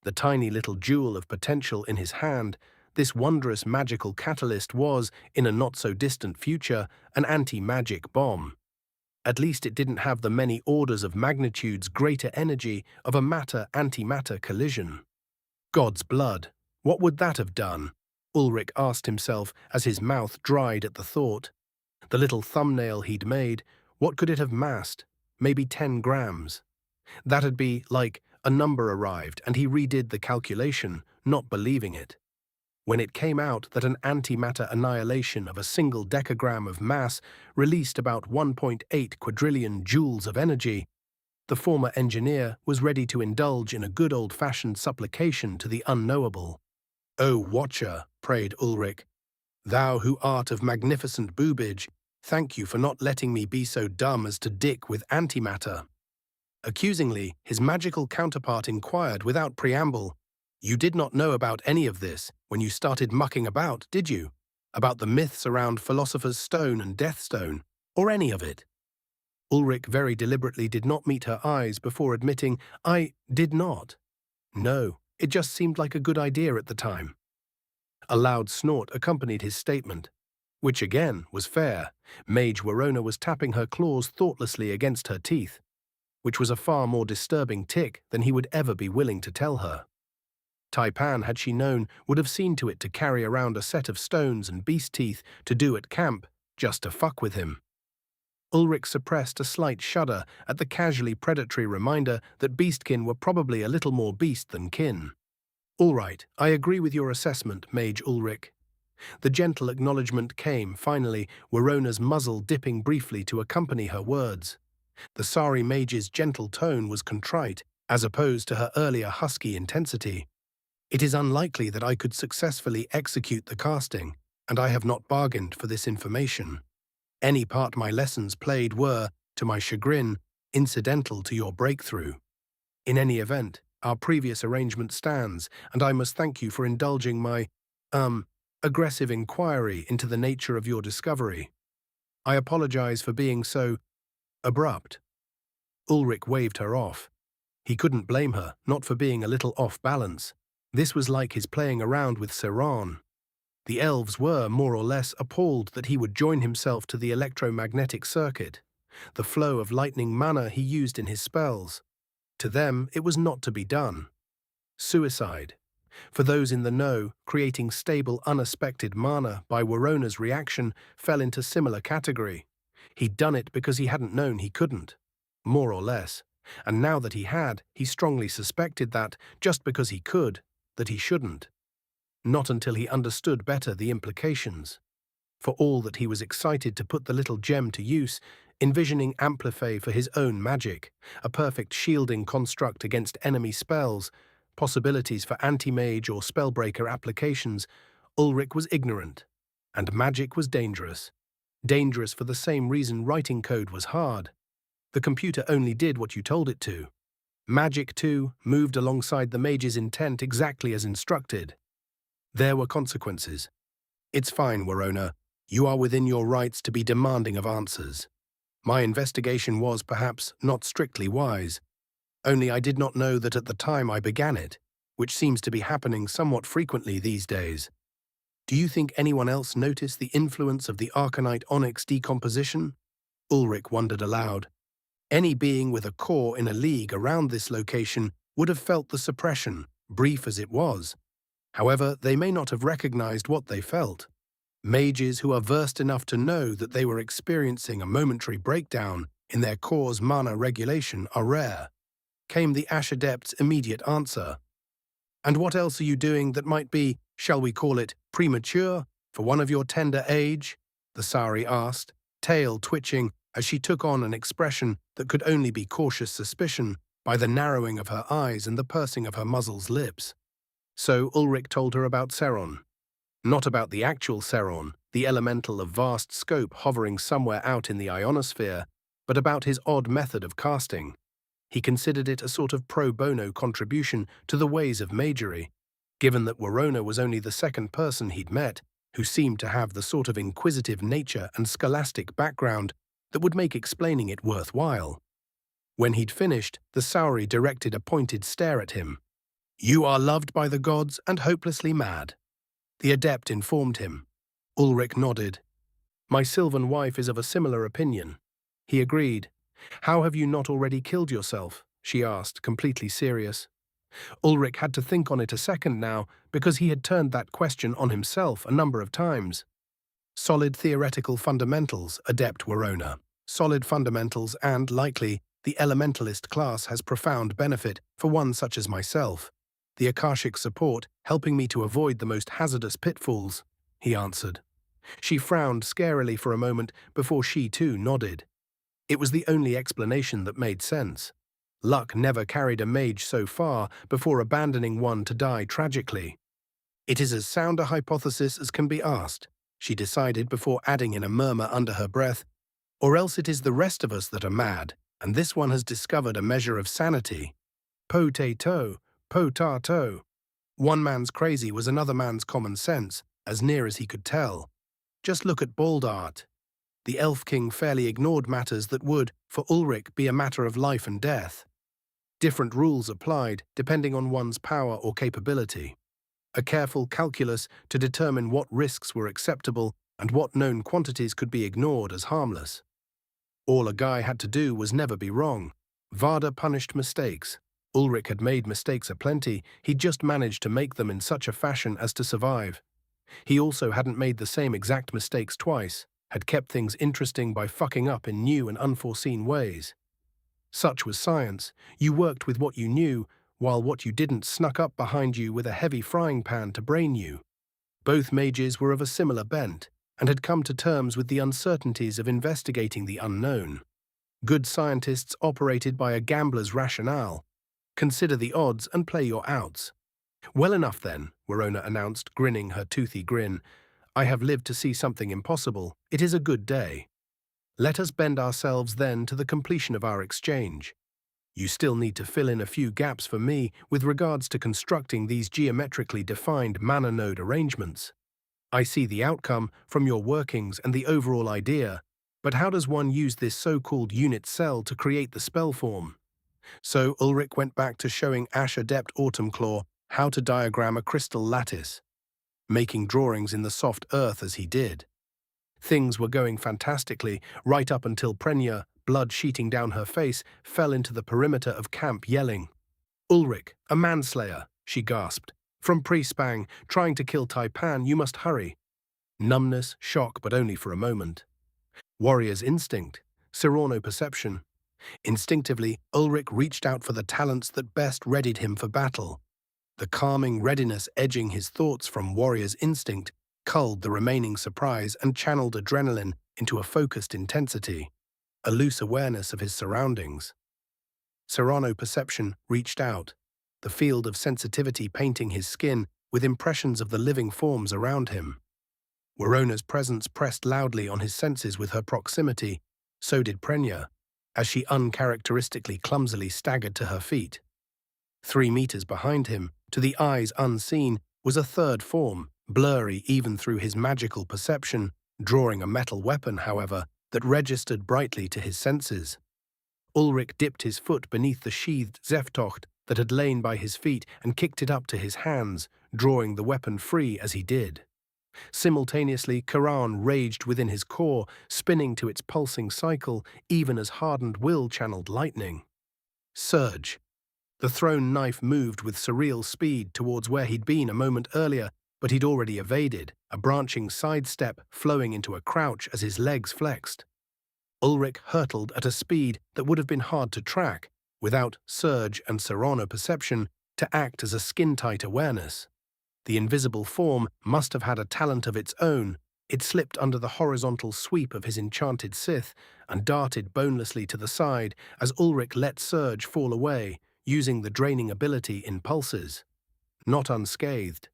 The tiny little jewel of potential in his hand, this wondrous magical catalyst was, in a not-so-distant future, an anti-magic bomb. At least it didn't have the many orders of magnitudes greater energy of a matter-antimatter collision. God's blood, what would that have done? Ulrich asked himself as his mouth dried at the thought. The little thumbnail he'd made, what could it have masked? maybe 10 grams. That'd be like a number arrived and he redid the calculation, not believing it. When it came out that an antimatter annihilation of a single decagram of mass released about 1.8 quadrillion joules of energy, the former engineer was ready to indulge in a good old-fashioned supplication to the unknowable. "O Watcher," prayed Ulrich, "thou who art of magnificent boobage, thank you for not letting me be so dumb as to dick with antimatter." Accusingly, his magical counterpart inquired without preamble, "You did not know about any of this when you started mucking about, did you? About the myths around Philosopher's Stone and Deathstone, or any of it?" Ulrich very deliberately did not meet her eyes before admitting, "I did not. No, it just seemed like a good idea at the time." A loud snort accompanied his statement, which again was fair. Mage Warona was tapping her claws thoughtlessly against her teeth, which was a far more disturbing tick than he would ever be willing to tell her. Taipan, had she known, would have seen to it to carry around a set of stones and beast teeth to do at camp, just to fuck with him. Ulrich suppressed a slight shudder at the casually predatory reminder that beastkin were probably a little more beast than kin. "All right, I agree with your assessment, Mage Ulrich." The gentle acknowledgement came, finally, Warona's muzzle dipping briefly to accompany her words. The Sari mage's gentle tone was contrite, as opposed to her earlier husky intensity. "It is unlikely that I could successfully execute the casting, and I have not bargained for this information. Any part my lessons played were, to my chagrin, incidental to your breakthrough. In any event, our previous arrangement stands, and I must thank you for indulging my, aggressive inquiry into the nature of your discovery. I apologize for being so abrupt." Ulrich waved her off. He couldn't blame her, not for being a little off balance. This was like his playing around with Seran. The elves were, more or less, appalled that he would join himself to the electromagnetic circuit, the flow of lightning mana he used in his spells. To them, it was not to be done. Suicide. For those in the know, creating stable, unaspected mana by Warona's reaction fell into similar category. He'd done it because he hadn't known he couldn't, more or less, and now that he had, he strongly suspected that, just because he could, that he shouldn't. Not until he understood better the implications. For all that he was excited to put the little gem to use, envisioning Amplify for his own magic, a perfect shielding construct against enemy spells, possibilities for anti-mage or spellbreaker applications, Ulrich was ignorant. And magic was dangerous. Dangerous for the same reason writing code was hard. The computer only did what you told it to. Magic, too, moved alongside the mage's intent exactly as instructed. There were consequences. "It's fine, Warona. You are within your rights to be demanding of answers. My investigation was, perhaps, not strictly wise. Only I did not know that at the time I began it, which seems to be happening somewhat frequently these days. Do you think anyone else noticed the influence of the Arcanite onyx decomposition?" Ulrich wondered aloud. Any being with a core in a league around this location would have felt the suppression, brief as it was. However, they may not have recognized what they felt. Mages who are versed enough to know that they were experiencing a momentary breakdown in their core's mana regulation are rare. Came the Ash Adept's immediate answer. "And what else are you doing that might be, shall we call it, premature, for one of your tender age?" the Sari asked, tail twitching as she took on an expression that could only be cautious suspicion by the narrowing of her eyes and the pursing of her muzzle's lips. So Ulrich told her about Seron. Not about the actual Seron, the elemental of vast scope hovering somewhere out in the ionosphere, but about his odd method of casting. He considered it a sort of pro bono contribution to the ways of magery, given that Warona was only the second person he'd met who seemed to have the sort of inquisitive nature and scholastic background that would make explaining it worthwhile. When he'd finished, the Sauri directed a pointed stare at him. "You are loved by the gods and hopelessly mad," the adept informed him. Ulrich nodded. "My sylvan wife is of a similar opinion." He agreed. "How have you not already killed yourself?" she asked, completely serious. Ulrich had to think on it a second now, because he had turned that question on himself a number of times. Solid theoretical fundamentals, Adept Warona. Solid fundamentals and, likely, The elementalist class has profound benefit for one such as myself. The Akashic support helping me to avoid the most hazardous pitfalls, he answered. She frowned scarily for a moment before she too nodded. It was the only explanation that made sense. Luck never carried a mage so far before abandoning one to die tragically. It is as sound a hypothesis as can be asked, she decided before adding in a murmur under her breath, or else it is the rest of us that are mad, and this one has discovered a measure of sanity. Po-tay-to, po-ta-to. One man's crazy was another man's common sense, as near as he could tell. Just look at Baldart. The Elf King fairly ignored matters that would, for Ulrich, be a matter of life and death. Different rules applied depending on one's power or capability. A careful calculus to determine what risks were acceptable and what known quantities could be ignored as harmless. All a guy had to do was never be wrong. Varda punished mistakes. Ulrich had made mistakes aplenty, he'd just managed to make them in such a fashion as to survive. He also hadn't made the same exact mistakes twice, had kept things interesting by fucking up in new and unforeseen ways. Such was science. You worked with what you knew, while what you didn't snuck up behind you with a heavy frying pan to brain you. Both mages were of a similar bent, and had come to terms with the uncertainties of investigating the unknown. Good scientists operated by a gambler's rationale. Consider the odds and play your outs. Well enough then, Verona announced, grinning her toothy grin. I have lived to see something impossible. It is a good day. Let us bend ourselves then to the completion of our exchange. You still need to fill in a few gaps for me with regards to constructing these geometrically defined mana node arrangements. I see the outcome from your workings and the overall idea, but how does one use this so-called unit cell to create the spell form? So Ulrich went back to showing Ash Adept Autumnclaw how to diagram a crystal lattice, making drawings in the soft earth as he did. Things were going fantastically, right up until Prenya, blood sheeting down her face, fell into the perimeter of camp yelling. Ulrich, a manslayer, she gasped. From Pre-Spang, trying to kill Taipan, you must hurry. Numbness, shock, but only for a moment. Warrior's instinct, Cyrano perception. Instinctively, Ulrich reached out for the talents that best readied him for battle. The calming readiness edging his thoughts from warrior's instinct culled the remaining surprise and channeled adrenaline into a focused intensity, a loose awareness of his surroundings. Cyrano perception reached out, the field of sensitivity painting his skin with impressions of the living forms around him. Verona's presence pressed loudly on his senses with her proximity, so did Prenya, as she uncharacteristically clumsily staggered to her feet. 3 meters behind him, to the eyes unseen, was a third form, blurry even through his magical perception, drawing a metal weapon, however, that registered brightly to his senses. Ulrich dipped his foot beneath the sheathed Zeftocht that had lain by his feet and kicked it up to his hands, drawing the weapon free as he did. Simultaneously, Karan raged within his core, spinning to its pulsing cycle, even as hardened will channeled lightning. Surge. The thrown knife moved with surreal speed towards where he'd been a moment earlier, but he'd already evaded, a branching sidestep flowing into a crouch as his legs flexed. Ulrich hurtled at a speed that would have been hard to track, without surge and Cyrano perception to act as a skin-tight awareness. The invisible form must have had a talent of its own. It slipped under the horizontal sweep of his enchanted Sith and darted bonelessly to the side as Ulrich let surge fall away, using the draining ability in pulses. Not unscathed.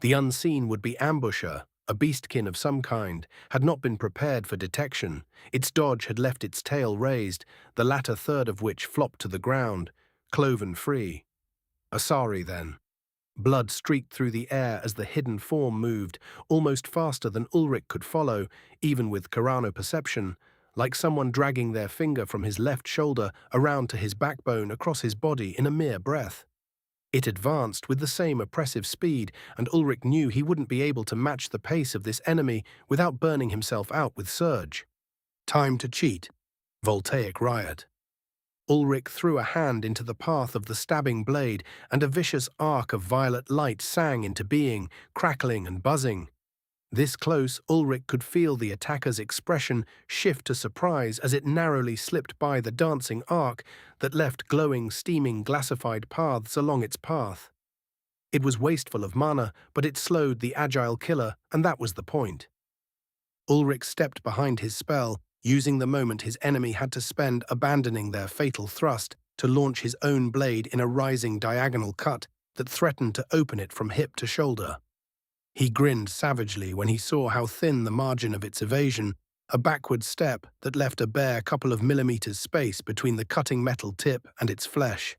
The unseen would-be ambusher, a beastkin of some kind, had not been prepared for detection. Its dodge had left its tail raised, the latter third of which flopped to the ground, cloven free. Asari, then. Blood streaked through the air as the hidden form moved, almost faster than Ulrich could follow, even with Karano perception, like someone dragging their finger from his left shoulder around to his backbone across his body in a mere breath. It advanced with the same oppressive speed, and Ulrich knew he wouldn't be able to match the pace of this enemy without burning himself out with surge. Time to cheat. Voltaic riot. Ulrich threw a hand into the path of the stabbing blade, and a vicious arc of violet light sang into being, crackling and buzzing. This close, Ulrich could feel the attacker's expression shift to surprise as it narrowly slipped by the dancing arc that left glowing, steaming, glassified paths along its path. It was wasteful of mana, but it slowed the agile killer, and that was the point. Ulrich stepped behind his spell, using the moment his enemy had to spend abandoning their fatal thrust to launch his own blade in a rising diagonal cut that threatened to open it from hip to shoulder. He grinned savagely when he saw how thin the margin of its evasion, a backward step that left a bare couple of millimeters space between the cutting metal tip and its flesh.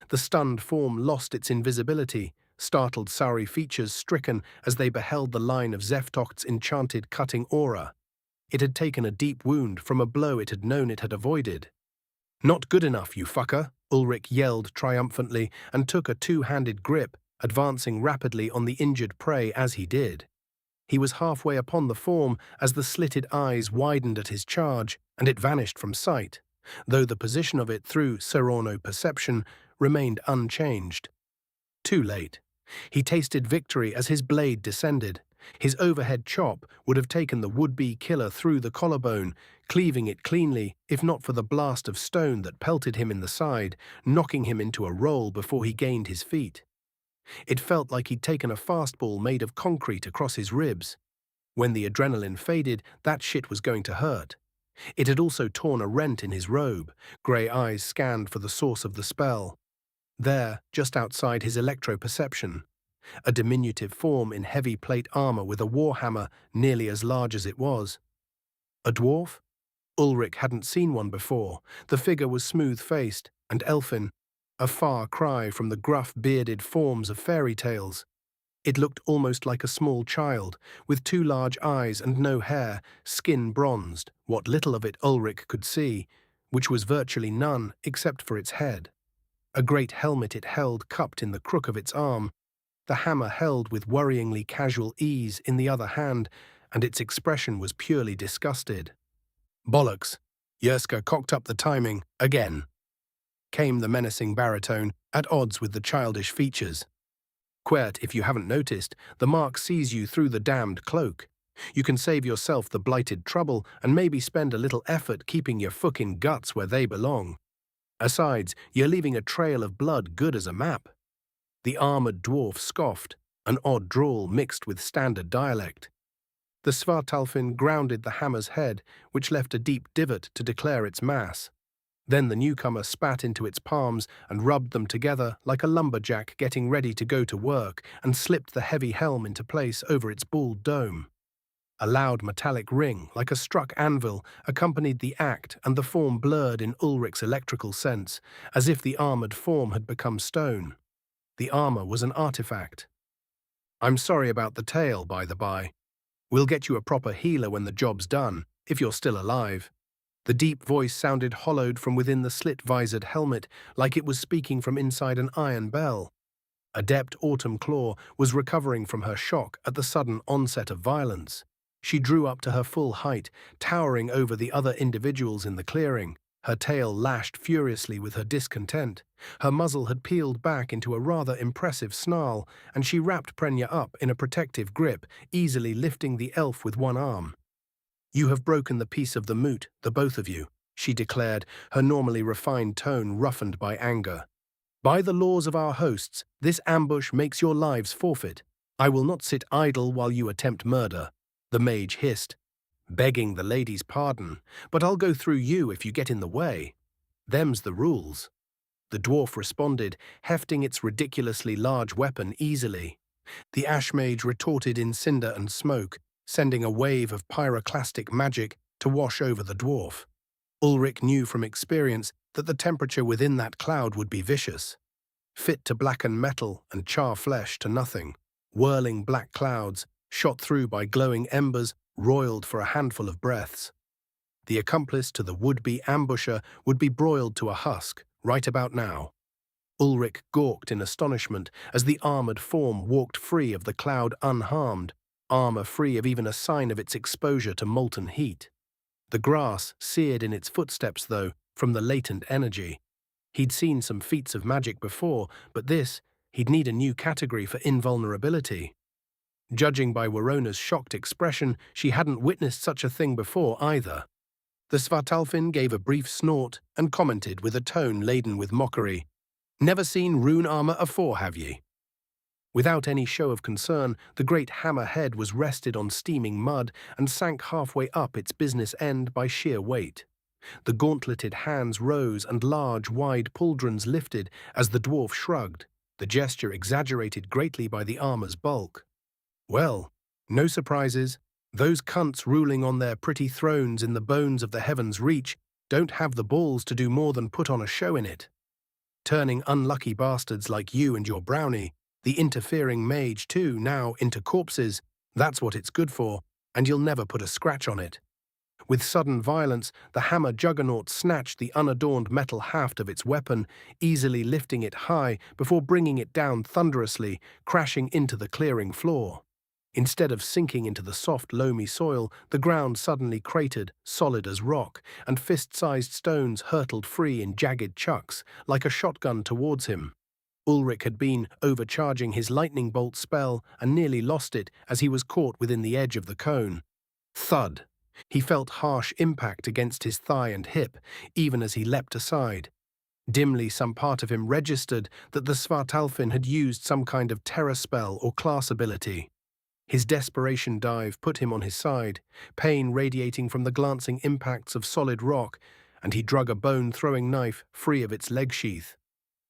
The stunned form lost its invisibility, startled Sari features stricken as they beheld the line of Zeftocht's enchanted cutting aura. It had taken a deep wound from a blow it had known it had avoided. "Not good enough, you fucker," Ulrich yelled triumphantly and took a two-handed grip, advancing rapidly on the injured prey as he did. He was halfway upon the form as the slitted eyes widened at his charge, and it vanished from sight, though the position of it through Serrano perception remained unchanged. Too late. He tasted victory as his blade descended. His overhead chop would have taken the would-be killer through the collarbone, cleaving it cleanly, if not for the blast of stone that pelted him in the side, knocking him into a roll before he gained his feet. It felt like he'd taken a fastball made of concrete across his ribs. When the adrenaline faded, that shit was going to hurt. It had also torn a rent in his robe. Grey eyes scanned for the source of the spell. There, just outside his electro-perception, a diminutive form in heavy plate armor with a warhammer nearly as large as it was. A dwarf? Ulrich hadn't seen one before. The figure was smooth-faced and elfin, a far cry from the gruff, bearded forms of fairy tales. It looked almost like a small child, with two large eyes and no hair, skin bronzed, what little of it Ulrich could see, which was virtually none except for its head. A great helmet it held cupped in the crook of its arm, the hammer held with worryingly casual ease in the other hand, and its expression was purely disgusted. "Bollocks!" Yerska cocked up the timing, again. Came the menacing baritone, at odds with the childish features. "Quert, if you haven't noticed, the mark sees you through the damned cloak. You can save yourself the blighted trouble and maybe spend a little effort keeping your fucking guts where they belong. Asides, you're leaving a trail of blood good as a map." The armored dwarf scoffed, an odd drawl mixed with standard dialect. The Svartalfin grounded the hammer's head, which left a deep divot to declare its mass. Then the newcomer spat into its palms and rubbed them together like a lumberjack getting ready to go to work, and slipped the heavy helm into place over its bald dome. A loud metallic ring, like a struck anvil, accompanied the act, and the form blurred in Ulrich's electrical sense, as if the armored form had become stone. The armor was an artifact. "I'm sorry about the tail, by the by. We'll get you a proper healer when the job's done, if you're still alive." The deep voice sounded hollowed from within the slit-visored helmet, like it was speaking from inside an iron bell. Adept Autumn Claw was recovering from her shock at the sudden onset of violence. She drew up to her full height, towering over the other individuals in the clearing. Her tail lashed furiously with her discontent. Her muzzle had peeled back into a rather impressive snarl, and she wrapped Prenya up in a protective grip, easily lifting the elf with one arm. "You have broken the peace of the moot, the both of you," she declared, her normally refined tone roughened by anger. "By the laws of our hosts, this ambush makes your lives forfeit. I will not sit idle while you attempt murder." The mage hissed, "Begging the lady's pardon, but I'll go through you if you get in the way. Them's the rules." The dwarf responded, hefting its ridiculously large weapon easily. The Ashmage retorted in cinder and smoke, sending a wave of pyroclastic magic to wash over the dwarf. Ulrich knew from experience that the temperature within that cloud would be vicious, fit to blacken metal and char flesh to nothing. Whirling black clouds, shot through by glowing embers, roiled for a handful of breaths. The accomplice to the would-be ambusher would be broiled to a husk, right about now. Ulrich gawked in astonishment as the armored form walked free of the cloud unharmed, armor free of even a sign of its exposure to molten heat. The grass seared in its footsteps, though, from the latent energy. He'd seen some feats of magic before, but this, he'd need a new category for invulnerability. Judging by Warona's shocked expression, she hadn't witnessed such a thing before either. The Svartalfin gave a brief snort and commented with a tone laden with mockery, "Never seen rune armor afore, have ye?" Without any show of concern, the great hammer head was rested on steaming mud and sank halfway up its business end by sheer weight. The gauntleted hands rose and large, wide pauldrons lifted as the dwarf shrugged, the gesture exaggerated greatly by the armor's bulk. Well, no surprises. Those cunts ruling on their pretty thrones in the bones of the heavens' reach don't have the balls to do more than put on a show in it. Turning unlucky bastards like you and your brownie, the interfering mage too, now into corpses, that's what it's good for, and you'll never put a scratch on it. With sudden violence, the hammer juggernaut snatched the unadorned metal haft of its weapon, easily lifting it high before bringing it down thunderously, crashing into the clearing floor. Instead of sinking into the soft, loamy soil, the ground suddenly cratered, solid as rock, and fist-sized stones hurtled free in jagged chucks, like a shotgun towards him. Ulrich had been overcharging his lightning bolt spell and nearly lost it as he was caught within the edge of the cone. Thud! He felt harsh impact against his thigh and hip, even as he leapt aside. Dimly, some part of him registered that the Svartalfin had used some kind of terror spell or class ability. His desperation dive put him on his side, pain radiating from the glancing impacts of solid rock, and he drug a bone-throwing knife free of its leg sheath.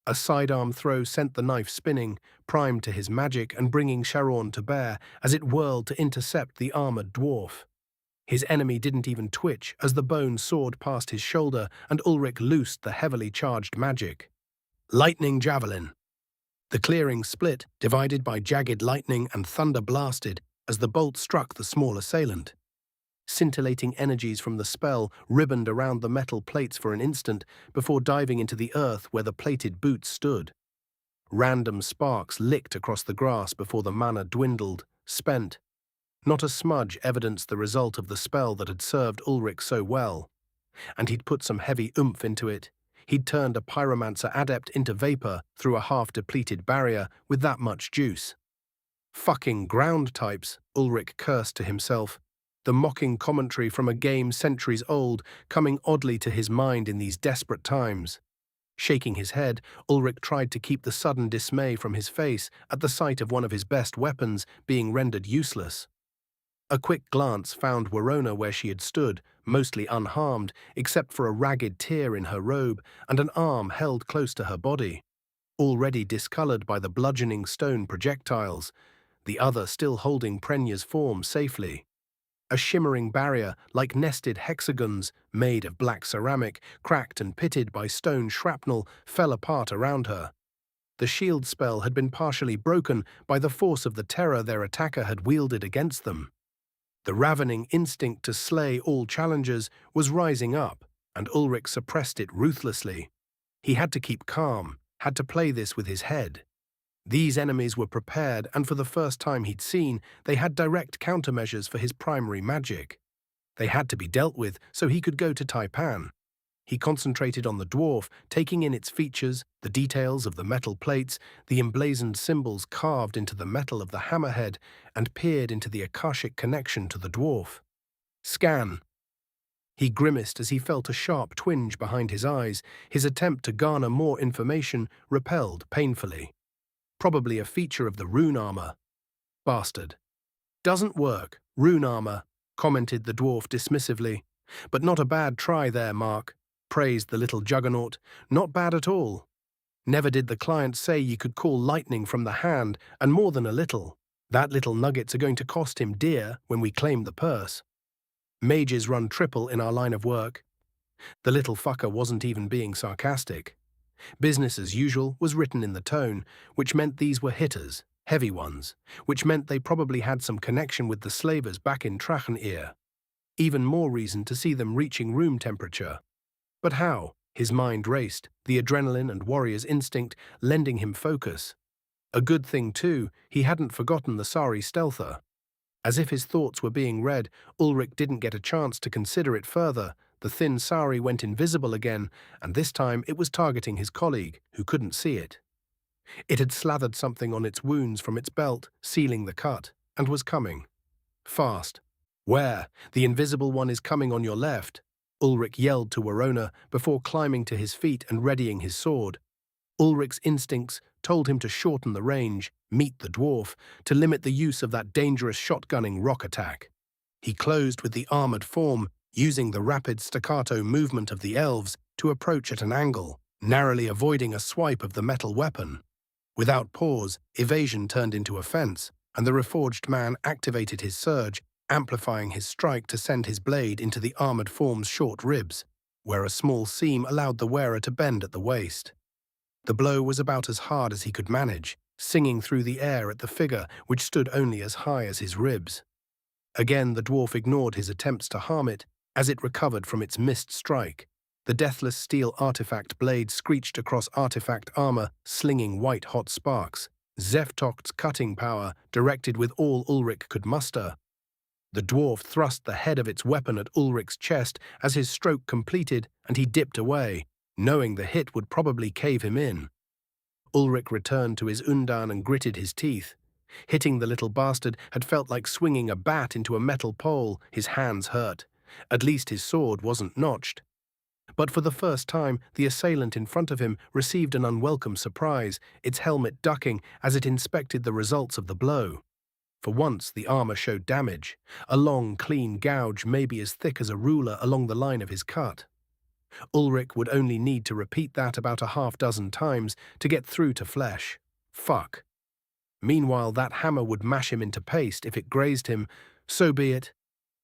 A sidearm throw sent the knife spinning, primed to his magic and bringing Sharon to bear as it whirled to intercept the armored dwarf. His enemy didn't even twitch as the bone soared past his shoulder and Ulrich loosed the heavily charged magic. Lightning Javelin. The clearing split, divided by jagged lightning, and thunder blasted as the bolt struck the small assailant. Scintillating energies from the spell ribboned around the metal plates for an instant before diving into the earth where the plated boots stood. Random sparks licked across the grass before the mana dwindled, spent. Not a smudge evidenced the result of the spell that had served Ulrich so well. And he'd put some heavy oomph into it. He'd turned a pyromancer adept into vapor through a half-depleted barrier with that much juice. Fucking ground types, Ulrich cursed to himself, the mocking commentary from a game centuries old coming oddly to his mind in these desperate times. Shaking his head, Ulrich tried to keep the sudden dismay from his face at the sight of one of his best weapons being rendered useless. A quick glance found Warona where she had stood, mostly unharmed, except for a ragged tear in her robe and an arm held close to her body, already discolored by the bludgeoning stone projectiles, the other still holding Prenya's form safely. A shimmering barrier, like nested hexagons, made of black ceramic, cracked and pitted by stone shrapnel, fell apart around her. The shield spell had been partially broken by the force of the terror their attacker had wielded against them. The ravening instinct to slay all challengers was rising up, and Ulrich suppressed it ruthlessly. He had to keep calm, had to play this with his head. These enemies were prepared, and for the first time he'd seen, they had direct countermeasures for his primary magic. They had to be dealt with so he could go to Taipan. He concentrated on the dwarf, taking in its features, the details of the metal plates, the emblazoned symbols carved into the metal of the hammerhead, and peered into the Akashic connection to the dwarf. Scan. He grimaced as he felt a sharp twinge behind his eyes. His attempt to garner more information repelled painfully. Probably a feature of the rune armor. Bastard. Doesn't work, rune armor, commented the dwarf dismissively. But not a bad try there, Mark, praised the little juggernaut. Not bad at all. Never did the client say you could call lightning from the hand, and more than a little. That little nuggets are going to cost him dear when we claim the purse. Mages run triple in our line of work. The little fucker wasn't even being sarcastic. Business as usual was written in the tone, which meant these were hitters, heavy ones, which meant they probably had some connection with the slavers back in Tracheneer. Even more reason to see them reaching room temperature. But how? His mind raced, the adrenaline and warrior's instinct lending him focus. A good thing, too, he hadn't forgotten the Sari stealther. As if his thoughts were being read, Ulrich didn't get a chance to consider it further. The thin Sari went invisible again, and this time it was targeting his colleague, who couldn't see it. It had slathered something on its wounds from its belt, sealing the cut. and was coming. Fast. Where? The invisible one is coming on your left, Ulrich yelled to Warona before climbing to his feet and readying his sword. Ulrich's instincts told him to shorten the range, meet the dwarf, to limit the use of that dangerous shotgunning rock attack. He closed with the armored form, using the rapid staccato movement of the elves to approach at an angle, narrowly avoiding a swipe of the metal weapon. Without pause, evasion turned into offense, and the Reforged man activated his surge, amplifying his strike to send his blade into the armored form's short ribs, where a small seam allowed the wearer to bend at the waist. The blow was about as hard as he could manage, singing through the air at the figure which stood only as high as his ribs. Again the dwarf ignored his attempts to harm it as it recovered from its missed strike. The deathless steel artifact blade screeched across artifact armor, slinging white-hot sparks. Zeftocht's cutting power directed with all Ulrich could muster. The dwarf thrust the head of its weapon at Ulrich's chest as his stroke completed, and he dipped away, knowing the hit would probably cave him in. Ulrich returned to his undan and gritted his teeth. Hitting the little bastard had felt like swinging a bat into a metal pole. His hands hurt. At least his sword wasn't notched. But for the first time, the assailant in front of him received an unwelcome surprise, its helmet ducking as it inspected the results of the blow. For once, the armor showed damage, a long, clean gouge maybe as thick as a ruler along the line of his cut. Ulrich would only need to repeat that about a half-dozen times to get through to flesh. Fuck. Meanwhile, that hammer would mash him into paste if it grazed him. So be it.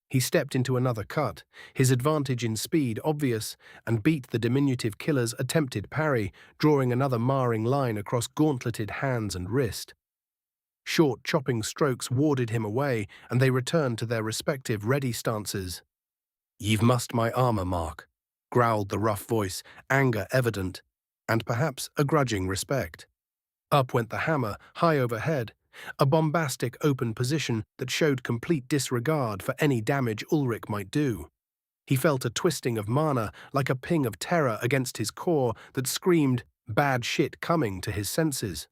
He stepped into another cut, his advantage in speed obvious, and beat the diminutive killer's attempted parry, drawing another marring line across gauntleted hands and wrist. Short chopping strokes warded him away, and they returned to their respective ready stances. "Ye've mussed my armor, Mark," growled the rough voice, anger evident, and perhaps a grudging respect. Up went the hammer, high overhead, a bombastic open position that showed complete disregard for any damage Ulrich might do. He felt a twisting of mana, like a ping of terror against his core that screamed, "Bad shit coming," to his senses.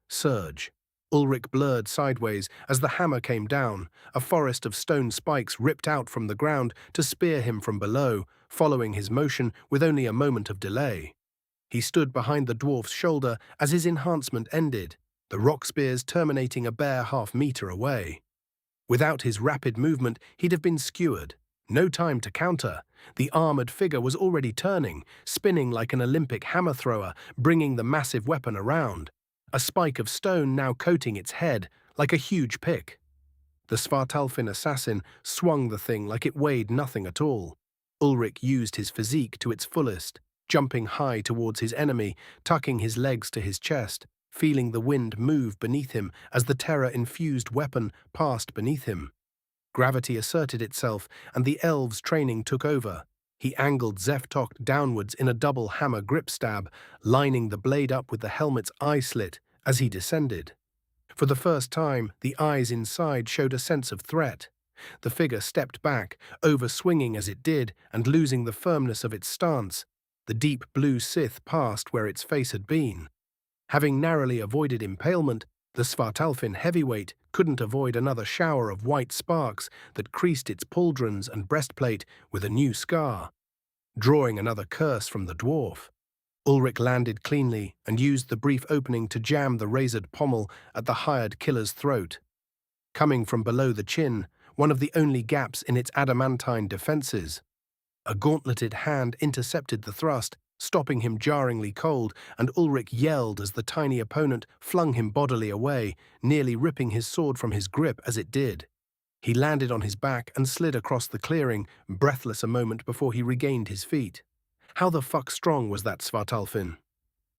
Surge. Ulrich blurred sideways as the hammer came down, a forest of stone spikes ripped out from the ground to spear him from below, following his motion with only a moment of delay. He stood behind the dwarf's shoulder as his enhancement ended, the rock spears terminating a bare half-meter away. Without his rapid movement, he'd have been skewered. No time to counter. The armored figure was already turning, spinning like an Olympic hammer thrower, bringing the massive weapon around. A spike of stone now coating its head, like a huge pick. The Svartalfin assassin swung the thing like it weighed nothing at all. Ulrich used his physique to its fullest, jumping high towards his enemy, tucking his legs to his chest, feeling the wind move beneath him as the terror-infused weapon passed beneath him. Gravity asserted itself, and the elves' training took over. He angled Zeftocht downwards in a double hammer grip stab, lining the blade up with the helmet's eye slit as he descended. For the first time, the eyes inside showed a sense of threat. The figure stepped back, over-swinging as it did and losing the firmness of its stance. The deep blue scythe passed where its face had been. Having narrowly avoided impalement, the Svartalfin heavyweight couldn't avoid another shower of white sparks that creased its pauldrons and breastplate with a new scar, drawing another curse from the dwarf. Ulrich landed cleanly and used the brief opening to jam the razored pommel at the hired killer's throat. Coming from below the chin, one of the only gaps in its adamantine defenses. A gauntleted hand intercepted the thrust, stopping him jarringly cold, and Ulrich yelled as the tiny opponent flung him bodily away, nearly ripping his sword from his grip as it did. He landed on his back and slid across the clearing, breathless a moment before he regained his feet. How the fuck strong was that Svartalfin?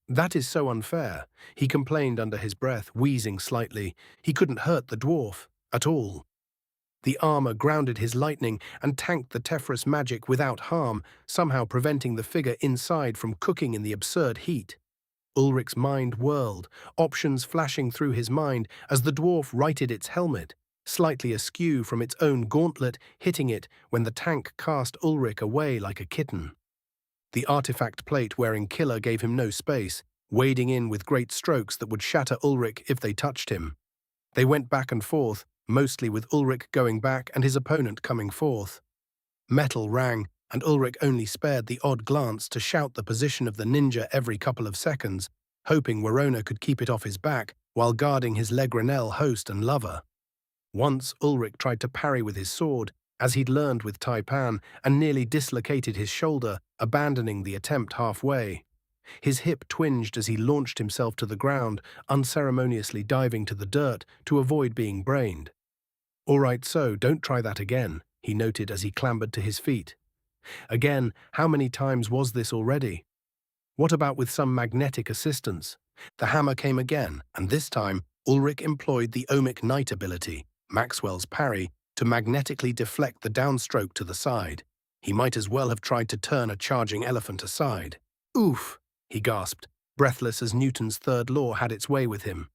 "That is so unfair," he complained under his breath, wheezing slightly. He couldn't hurt the dwarf, at all. The armor grounded his lightning and tanked the Tefris magic without harm, somehow preventing the figure inside from cooking in the absurd heat. Ulrich's mind whirled, options flashing through his mind as the dwarf righted its helmet, slightly askew from its own gauntlet, hitting it when the tank cast Ulrich away like a kitten. The artifact plate-wearing killer gave him no space, wading in with great strokes that would shatter Ulrich if they touched him. They went back and forth, mostly with Ulrich going back and his opponent coming forth. Metal rang, and Ulrich only spared the odd glance to shout the position of the ninja every couple of seconds, hoping Warona could keep it off his back while guarding his Legranel host and lover. Once Ulrich tried to parry with his sword, as he'd learned with Taipan, and nearly dislocated his shoulder, abandoning the attempt halfway. His hip twinged as he launched himself to the ground, unceremoniously diving to the dirt to avoid being brained. "All right, so don't try that again," he noted as he clambered to his feet. Again, how many times was this already? What about with some magnetic assistance? The hammer came again, and this time Ulrich employed the Ohmic Knight ability, Maxwell's parry, to magnetically deflect the downstroke to the side. He might as well have tried to turn a charging elephant aside. "Oof," he gasped, breathless as Newton's third law had its way with him.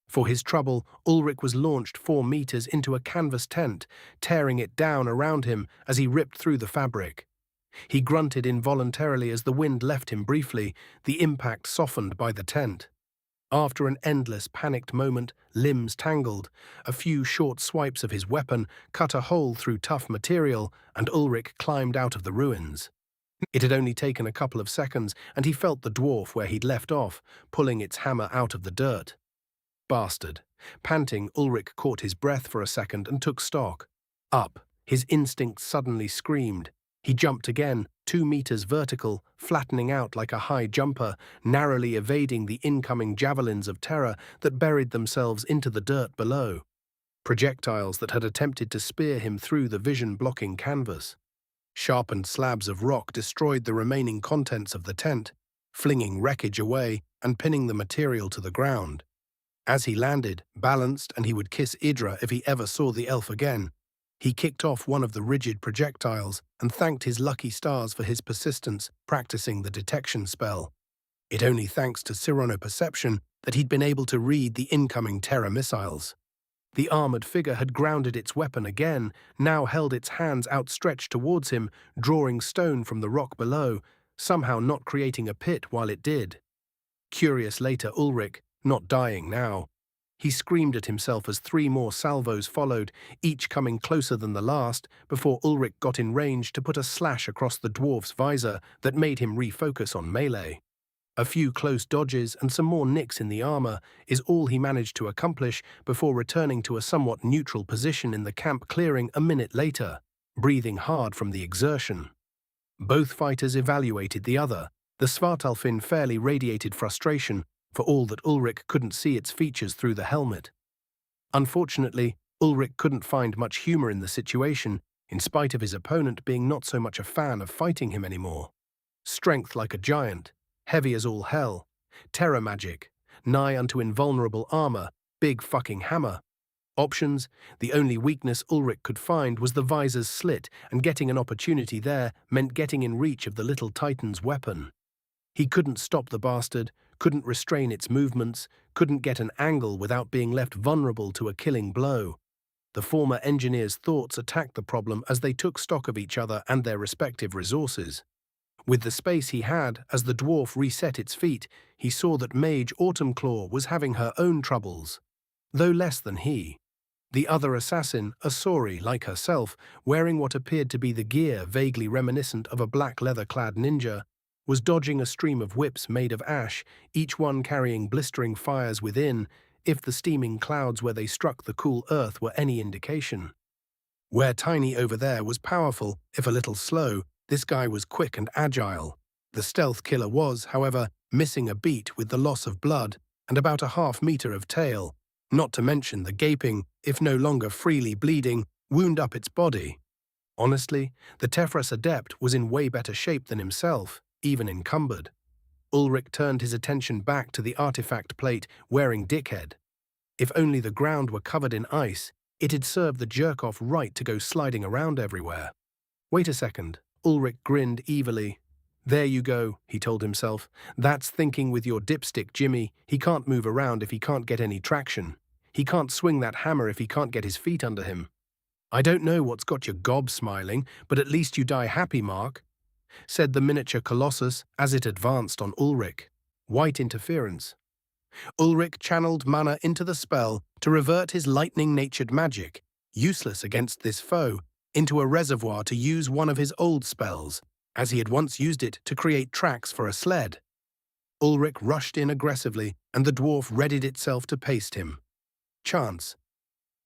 For his trouble, Ulrich was launched 4 meters into a canvas tent, tearing it down around him as he ripped through the fabric. He grunted involuntarily as the wind left him briefly, the impact softened by the tent. After an endless, panicked moment, limbs tangled. A few short swipes of his weapon cut a hole through tough material, and Ulrich climbed out of the ruins. It had only taken a couple of seconds, and he felt the dwarf where he'd left off, pulling its hammer out of the dirt. Bastard. Panting, Ulrich caught his breath for a second and took stock. Up. His instincts suddenly screamed. He jumped again, 2 meters vertical, flattening out like a high jumper, narrowly evading the incoming javelins of terror that buried themselves into the dirt below. Projectiles that had attempted to spear him through the vision-blocking canvas. Sharpened slabs of rock destroyed the remaining contents of the tent, flinging wreckage away and pinning the material to the ground. As he landed, balanced, and he would kiss Idra if he ever saw the elf again, he kicked off one of the rigid projectiles and thanked his lucky stars for his persistence practicing the detection spell. It only thanks to Cyronoperception that he'd been able to read the incoming terror missiles. The armored figure had grounded its weapon again, now held its hands outstretched towards him, drawing stone from the rock below, somehow not creating a pit while it did. Curious later, Ulrich, not dying now. He screamed at himself as 3 more salvos followed, each coming closer than the last, before Ulrich got in range to put a slash across the dwarf's visor that made him refocus on melee. A few close dodges and some more nicks in the armor is all he managed to accomplish before returning to a somewhat neutral position in the camp clearing a minute later, breathing hard from the exertion. Both fighters evaluated the other. The Svartalfin fairly radiated frustration, for all that Ulrich couldn't see its features through the helmet. Unfortunately, Ulrich couldn't find much humor in the situation, in spite of his opponent being not so much a fan of fighting him anymore. Strength like a giant, heavy as all hell, terror magic, nigh unto invulnerable armor, big fucking hammer. Options, the only weakness Ulrich could find was the visor's slit, and getting an opportunity there meant getting in reach of the little titan's weapon. He couldn't stop the bastard, couldn't restrain its movements, couldn't get an angle without being left vulnerable to a killing blow. The former engineer's thoughts attacked the problem as they took stock of each other and their respective resources. With the space he had, as the dwarf reset its feet, he saw that Mage Autumnclaw was having her own troubles, though less than he. The other assassin, a Sori like herself, wearing what appeared to be the gear vaguely reminiscent of a black leather-clad ninja, was dodging a stream of whips made of ash, each one carrying blistering fires within, if the steaming clouds where they struck the cool earth were any indication. Where Tiny over there was powerful, if a little slow, this guy was quick and agile. The stealth killer was, however, missing a beat with the loss of blood and about a half-meter of tail, not to mention the gaping, if no longer freely bleeding, wound up its body. Honestly, the Tefras adept was in way better shape than himself, even encumbered. Ulrich turned his attention back to the artifact plate wearing Dickhead. If only the ground were covered in ice, it'd serve the jerk-off right to go sliding around everywhere. Wait a second, Ulrich grinned evilly. There you go, he told himself. That's thinking with your dipstick, Jimmy. He can't move around if he can't get any traction. He can't swing that hammer if he can't get his feet under him. I don't know what's got your gob smiling, but at least you die happy, Mark, said the miniature colossus as it advanced on Ulrich. White interference. Ulrich channeled mana into the spell to revert his lightning-natured magic, useless against this foe, into a reservoir to use one of his old spells, as he had once used it to create tracks for a sled. Ulrich rushed in aggressively, and the dwarf readied itself to paste him. Chance.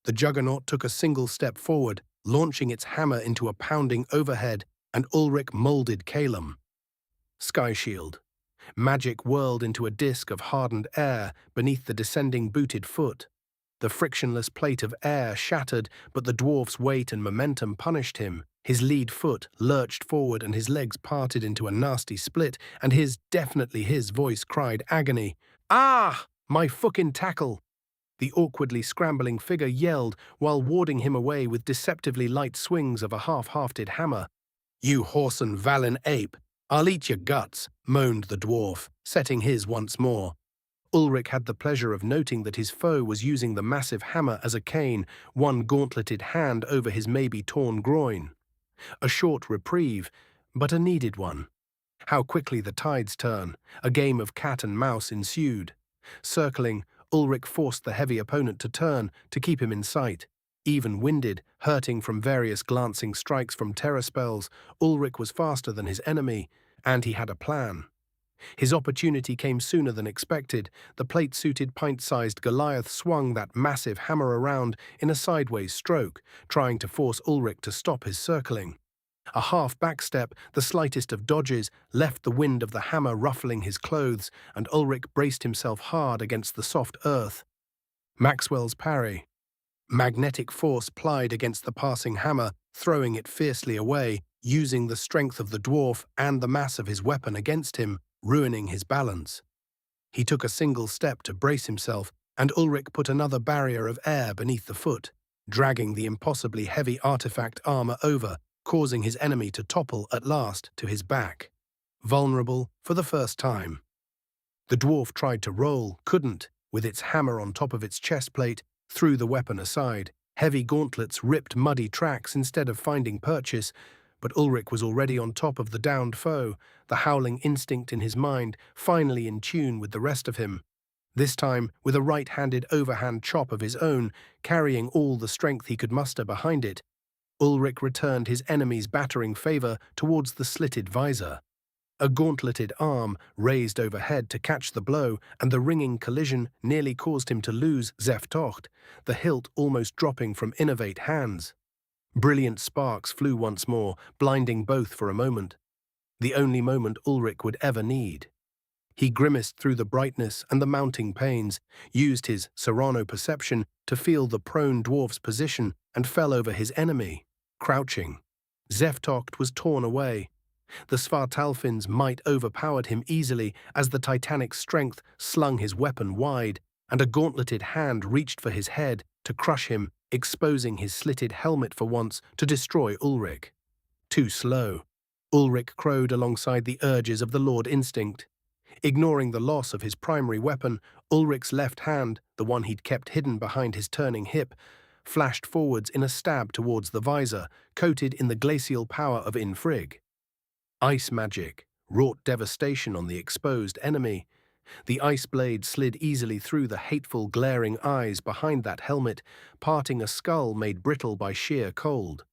The juggernaut took a single step forward, launching its hammer into a pounding overhead, and Ulrich molded Calum. Sky Shield. Magic whirled into a disk of hardened air beneath the descending booted foot. The frictionless plate of air shattered, but the dwarf's weight and momentum punished him. His lead foot lurched forward and his legs parted into a nasty split, and definitely his voice cried agony. "Ah! My fucking tackle!" The awkwardly scrambling figure yelled while warding him away with deceptively light swings of a half-hafted hammer. "You whoreson Valen ape! I'll eat your guts," moaned the dwarf, setting his once more. Ulrich had the pleasure of noting that his foe was using the massive hammer as a cane, one gauntleted hand over his maybe-torn groin. A short reprieve, but a needed one. How quickly the tides turn. A game of cat and mouse ensued. Circling, Ulrich forced the heavy opponent to turn to keep him in sight. Even-winded, hurting from various glancing strikes from terror spells, Ulrich was faster than his enemy, and he had a plan. His opportunity came sooner than expected. The plate-suited, pint-sized Goliath swung that massive hammer around in a sideways stroke, trying to force Ulrich to stop his circling. A half backstep, the slightest of dodges, left the wind of the hammer ruffling his clothes, and Ulrich braced himself hard against the soft earth. Maxwell's parry. Magnetic force plied against the passing hammer, throwing it fiercely away, using the strength of the dwarf and the mass of his weapon against him, ruining his balance. He took a single step to brace himself, and Ulrich put another barrier of air beneath the foot, dragging the impossibly heavy artifact armor over, causing his enemy to topple at last to his back. Vulnerable for the first time. The dwarf tried to roll, couldn't, with its hammer on top of its chest plate, threw the weapon aside. Heavy gauntlets ripped muddy tracks instead of finding purchase, but Ulrich was already on top of the downed foe, the howling instinct in his mind finally in tune with the rest of him. This time with a right-handed overhand chop of his own, carrying all the strength he could muster behind it, Ulrich returned his enemy's battering favor towards the slitted visor. A gauntleted arm raised overhead to catch the blow, and the ringing collision nearly caused him to lose Zeftocht, the hilt almost dropping from innervate hands. Brilliant sparks flew once more, blinding both for a moment. The only moment Ulrich would ever need. He grimaced through the brightness and the mounting pains, used his Serrano perception to feel the prone dwarf's position, and fell over his enemy, crouching. Zeftocht was torn away. The Svartalfin's might overpowered him easily as the titanic strength slung his weapon wide, and a gauntleted hand reached for his head to crush him, exposing his slitted helmet for once to destroy Ulrich. Too slow. Ulrich crowed alongside the urges of the Lord Instinct. Ignoring the loss of his primary weapon, Ulrich's left hand, the one he'd kept hidden behind his turning hip, flashed forwards in a stab towards the visor, coated in the glacial power of Infrig. Ice magic wrought devastation on the exposed enemy. The ice blade slid easily through the hateful, glaring eyes behind that helmet, parting a skull made brittle by sheer cold.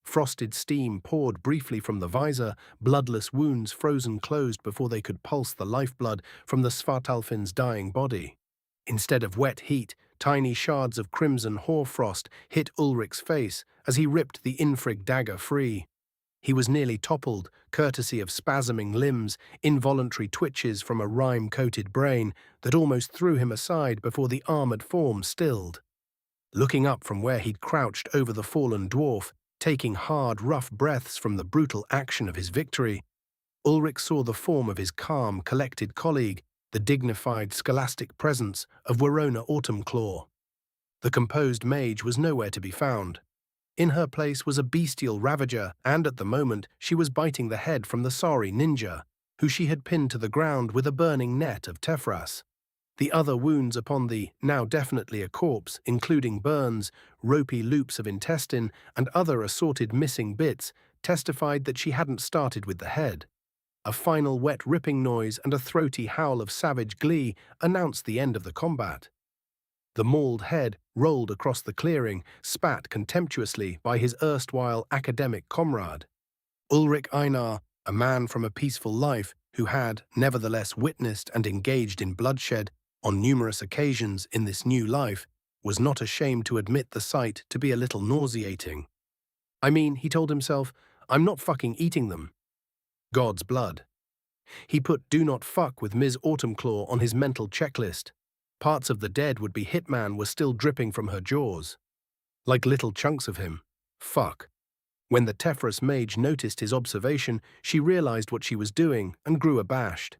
Frosted steam poured briefly from the visor, bloodless wounds frozen closed before they could pulse the lifeblood from the Svartalfin's dying body. Instead of wet heat, tiny shards of crimson hoarfrost hit Ulrich's face as he ripped the Infrig dagger free. He was nearly toppled, courtesy of spasming limbs, involuntary twitches from a rime-coated brain that almost threw him aside before the armored form stilled. Looking up from where he'd crouched over the fallen dwarf, taking hard, rough breaths from the brutal action of his victory, Ulrich saw the form of his calm, collected colleague, the dignified, scholastic presence of Werona Autumnclaw. The composed mage was nowhere to be found. In her place was a bestial ravager, and at the moment she was biting the head from the sorry ninja, who she had pinned to the ground with a burning net of Tefras. The other wounds upon the, now definitely a corpse, including burns, ropey loops of intestine, and other assorted missing bits, testified that she hadn't started with the head. A final wet ripping noise and a throaty howl of savage glee announced the end of the combat. The mauled head rolled across the clearing, spat contemptuously by his erstwhile academic comrade. Ulrich Einar, a man from a peaceful life who had, nevertheless, witnessed and engaged in bloodshed on numerous occasions in this new life, was not ashamed to admit the sight to be a little nauseating. I mean, he told himself, I'm not fucking eating them. God's blood. He put do not fuck with Ms. Autumnclaw on his mental checklist. Parts of the dead would-be hitman were still dripping from her jaws. Like little chunks of him. Fuck. When the Tefrus mage noticed his observation, she realized what she was doing and grew abashed.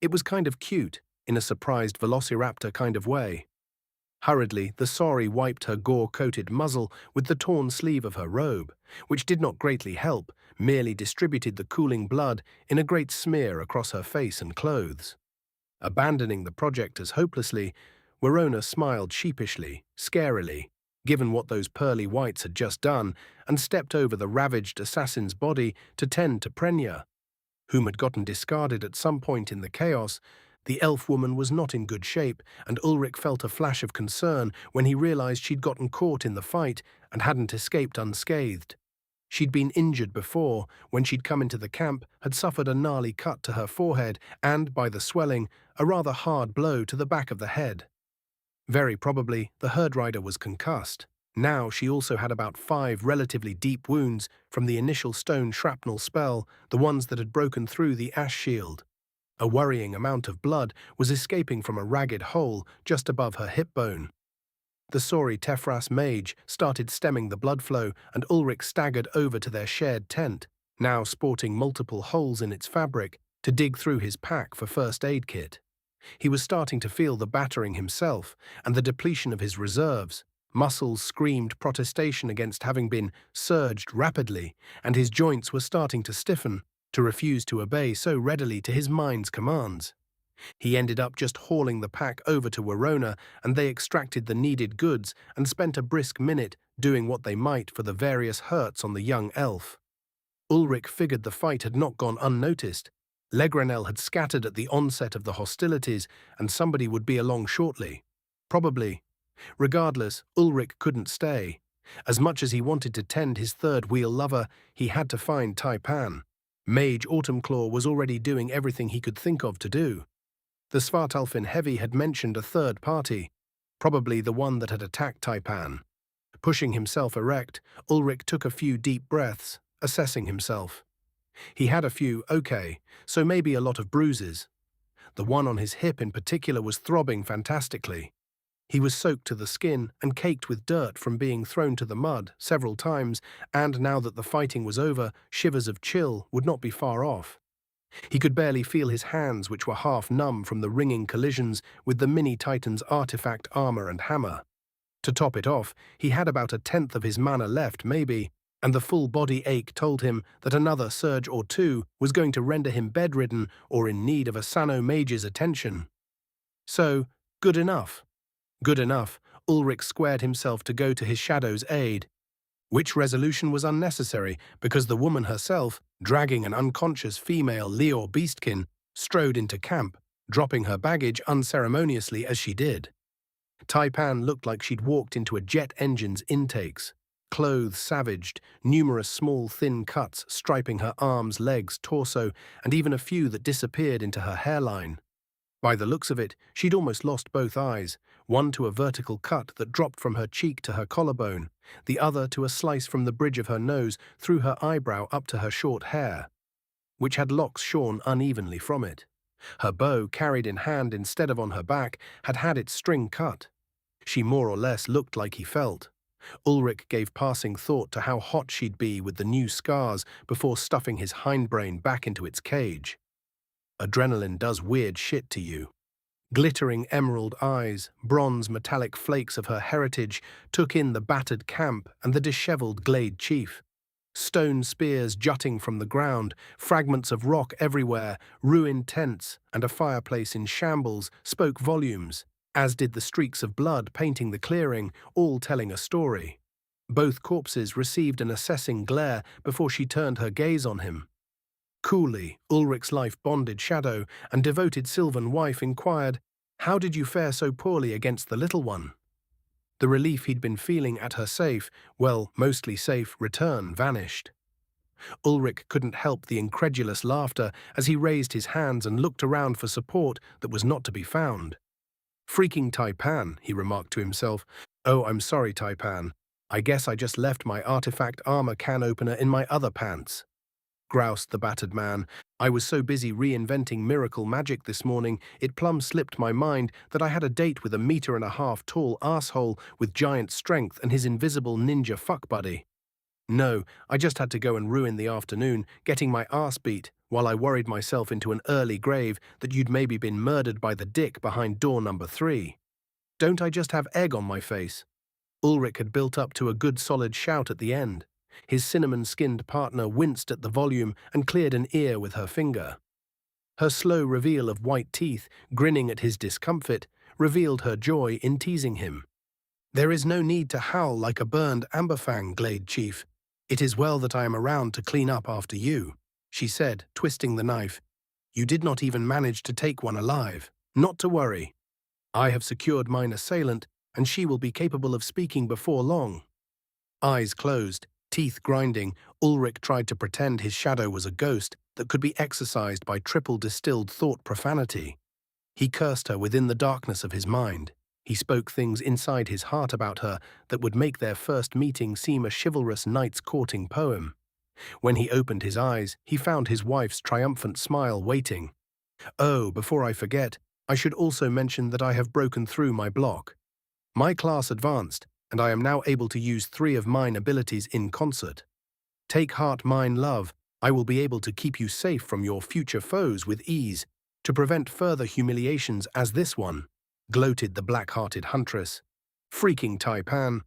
It was kind of cute, in a surprised velociraptor kind of way. Hurriedly, the Sari wiped her gore-coated muzzle with the torn sleeve of her robe, which did not greatly help, merely distributed the cooling blood in a great smear across her face and clothes. Abandoning the project as hopelessly, Verona smiled sheepishly, scarily, given what those pearly whites had just done, and stepped over the ravaged assassin's body to tend to Prenya, whom had gotten discarded at some point in the chaos. The elf woman was not in good shape, and Ulrich felt a flash of concern when he realized she'd gotten caught in the fight and hadn't escaped unscathed. She'd been injured before, when she'd come into the camp, had suffered a gnarly cut to her forehead and, by the swelling, a rather hard blow to the back of the head. Very probably, the herdrider was concussed. Now she also had about 5 relatively deep wounds from the initial stone shrapnel spell, the ones that had broken through the ash shield. A worrying amount of blood was escaping from a ragged hole just above her hip bone. The sorry Tefras mage started stemming the blood flow, and Ulrich staggered over to their shared tent, now sporting multiple holes in its fabric, to dig through his pack for first aid kit. He was starting to feel the battering himself and the depletion of his reserves. Muscles screamed protestation against having been surged rapidly, and his joints were starting to stiffen, to refuse to obey so readily to his mind's commands. He ended up just hauling the pack over to Verona, and they extracted the needed goods and spent a brisk minute doing what they might for the various hurts on the young elf. Ulrich figured the fight had not gone unnoticed. Legranel had scattered at the onset of the hostilities, and somebody would be along shortly. Probably. Regardless, Ulrich couldn't stay. As much as he wanted to tend his third-wheel lover, he had to find Taipan. Mage Autumnclaw was already doing everything he could think of to do. The Svartalfin Heavy had mentioned a third party, probably the one that had attacked Taipan. Pushing himself erect, Ulrich took a few deep breaths, assessing himself. He had a few, okay, so maybe a lot of bruises. The one on his hip in particular was throbbing fantastically. He was soaked to the skin and caked with dirt from being thrown to the mud several times, and now that the fighting was over, shivers of chill would not be far off. He could barely feel his hands, which were half numb from the ringing collisions with the mini-titan's artifact armor and hammer. To top it off, he had about 1/10 of his mana left, maybe, and the full body ache told him that another surge or two was going to render him bedridden or in need of a Sano mage's attention. So, good enough. Good enough, Ulrich squared himself to go to his shadow's aid. Which resolution was unnecessary, because the woman herself, dragging an unconscious female Leor Beastkin, strode into camp, dropping her baggage unceremoniously as she did. Taipan looked like she'd walked into a jet engine's intakes. Clothes savaged, numerous small thin cuts striping her arms, legs, torso, and even a few that disappeared into her hairline. By the looks of it, she'd almost lost both eyes, one to a vertical cut that dropped from her cheek to her collarbone, the other to a slice from the bridge of her nose through her eyebrow up to her short hair, which had locks shorn unevenly from it. Her bow, carried in hand instead of on her back, had had its string cut. She more or less looked like he felt. Ulrich gave passing thought to how hot she'd be with the new scars before stuffing his hindbrain back into its cage. Adrenaline does weird shit to you. Glittering emerald eyes, bronze metallic flakes of her heritage took in the battered camp and the disheveled glade chief. Stone spears jutting from the ground, fragments of rock everywhere, ruined tents, and a fireplace in shambles spoke volumes, as did the streaks of blood painting the clearing, all telling a story. Both corpses received an assessing glare before she turned her gaze on him. Coolly, Ulrich's life-bonded shadow and devoted sylvan wife inquired, "How did you fare so poorly against the little one?" The relief he'd been feeling at her safe, well, mostly safe, return vanished. Ulrich couldn't help the incredulous laughter as he raised his hands and looked around for support that was not to be found. "Freaking Taipan," he remarked to himself. "Oh, I'm sorry, Taipan. I guess I just left my artifact armor can opener in my other pants," groused the battered man. "I was so busy reinventing miracle magic this morning, it plumb slipped my mind that I had a date with a 1.5-meter tall asshole with giant strength and his invisible ninja fuck buddy. No, I just had to go and ruin the afternoon, getting my ass beat, while I worried myself into an early grave that you'd maybe been murdered by the dick behind door number 3. Don't I just have egg on my face?" Ulrich had built up to a good solid shout at the end. His cinnamon-skinned partner winced at the volume and cleared an ear with her finger. Her slow reveal of white teeth, grinning at his discomfort, revealed her joy in teasing him. "There is no need to howl like a burned amberfang, Glade Chief. It is well that I am around to clean up after you," she said, twisting the knife. "You did not even manage to take one alive. Not to worry. I have secured mine assailant, and she will be capable of speaking before long." Eyes closed, teeth grinding, Ulrich tried to pretend his shadow was a ghost that could be exorcised by triple distilled thought profanity. He cursed her within the darkness of his mind. He spoke things inside his heart about her that would make their first meeting seem a chivalrous knight's courting poem. When he opened his eyes, he found his wife's triumphant smile waiting. "Oh, before I forget, I should also mention that I have broken through my block. My class advanced, and I am now able to use 3 of mine abilities in concert. Take heart, mine love. I will be able to keep you safe from your future foes with ease, to prevent further humiliations as this one," gloated the black-hearted huntress. Freaking Taipan.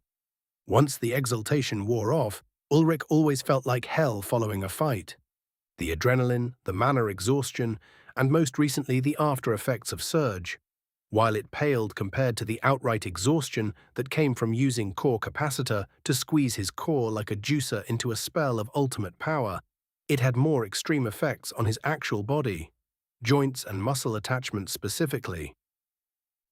Once the exultation wore off, Ulrich always felt like hell following a fight. The adrenaline, the mana exhaustion, and most recently the after-effects of Surge. While it paled compared to the outright exhaustion that came from using core capacitor to squeeze his core like a juicer into a spell of ultimate power, it had more extreme effects on his actual body, joints and muscle attachments specifically.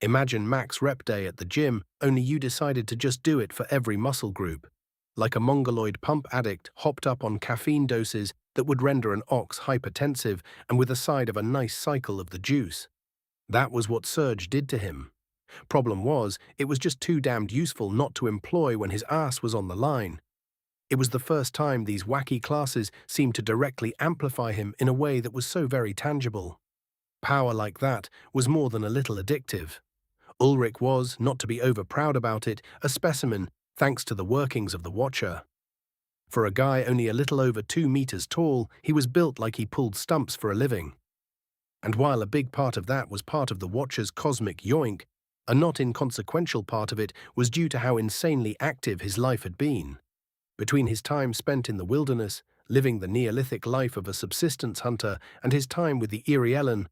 Imagine max rep day at the gym, only you decided to just do it for every muscle group. Like a mongoloid pump addict hopped up on caffeine doses that would render an ox hypertensive and with a side of a nice cycle of the juice. That was what Surge did to him. Problem was, it was just too damned useful not to employ when his ass was on the line. It was the first time these wacky classes seemed to directly amplify him in a way that was so very tangible. Power like that was more than a little addictive. Ulrich was, not to be over-proud about it, a specimen thanks to the workings of the Watcher. For a guy only a little over 2 meters tall, he was built like he pulled stumps for a living. And while a big part of that was part of the Watcher's cosmic yoink, a not inconsequential part of it was due to how insanely active his life had been. Between his time spent in the wilderness, living the Neolithic life of a subsistence hunter, and his time with the Iriellen,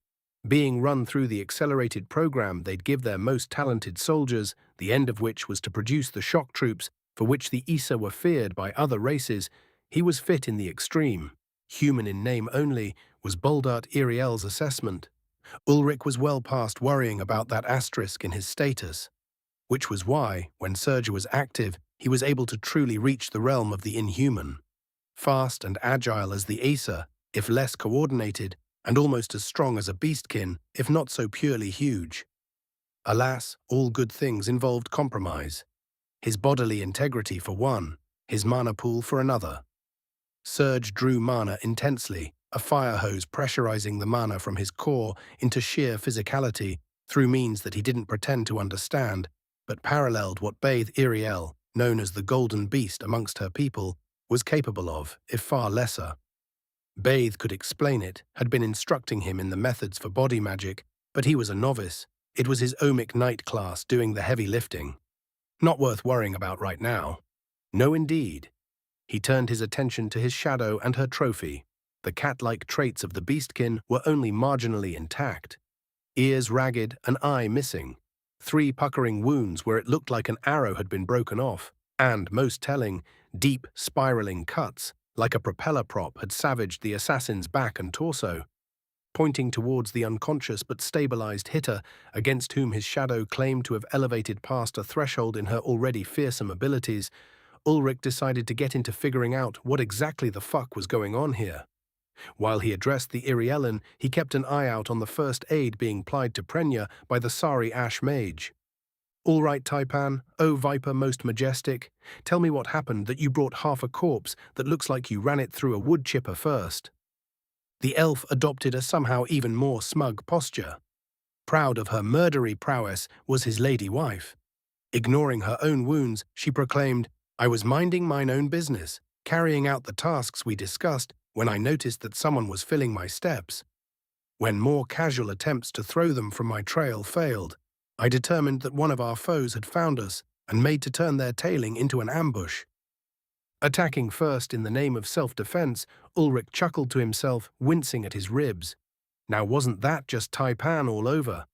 being run through the accelerated program they'd give their most talented soldiers, the end of which was to produce the shock troops for which the Issa were feared by other races, he was fit in the extreme. Human in name only, was Boldart Iriel's assessment. Ulrich was well past worrying about that asterisk in his status, which was why, when Surge was active, he was able to truly reach the realm of the inhuman. Fast and agile as the Issa, if less coordinated, and almost as strong as a beastkin, if not so purely huge. Alas, all good things involved compromise. His bodily integrity for one, his mana pool for another. Surge drew mana intensely, a fire hose pressurizing the mana from his core into sheer physicality through means that he didn't pretend to understand, but paralleled what Bathe Iriel, known as the Golden Beast amongst her people, was capable of, if far lesser. Bathe could explain it, had been instructing him in the methods for body magic, but he was a novice. It was his Omic Knight class doing the heavy lifting. Not worth worrying about right now. No, indeed. He turned his attention to his shadow and her trophy. The cat-like traits of the beastkin were only marginally intact. Ears ragged, an eye missing. 3 puckering wounds where it looked like an arrow had been broken off, and, most telling, deep, spiraling cuts, like a propeller prop had savaged the assassin's back and torso. Pointing towards the unconscious but stabilized hitter against whom his shadow claimed to have elevated past a threshold in her already fearsome abilities, Ulrich decided to get into figuring out what exactly the fuck was going on here. While he addressed the Iriellen, he kept an eye out on the first aid being plied to Prenya by the Sari Ash Mage. "All right, Taipan, O Viper most majestic, tell me what happened that you brought half a corpse that looks like you ran it through a wood chipper first." The elf adopted a somehow even more smug posture. Proud of her murdery prowess was his lady wife. Ignoring her own wounds, she proclaimed, "I was minding mine own business, carrying out the tasks we discussed, when I noticed that someone was filling my steps. When more casual attempts to throw them from my trail failed, I determined that one of our foes had found us and made to turn their tailing into an ambush." Attacking first in the name of self-defense, Ulrich chuckled to himself, wincing at his ribs. Now wasn't that just Taipan all over?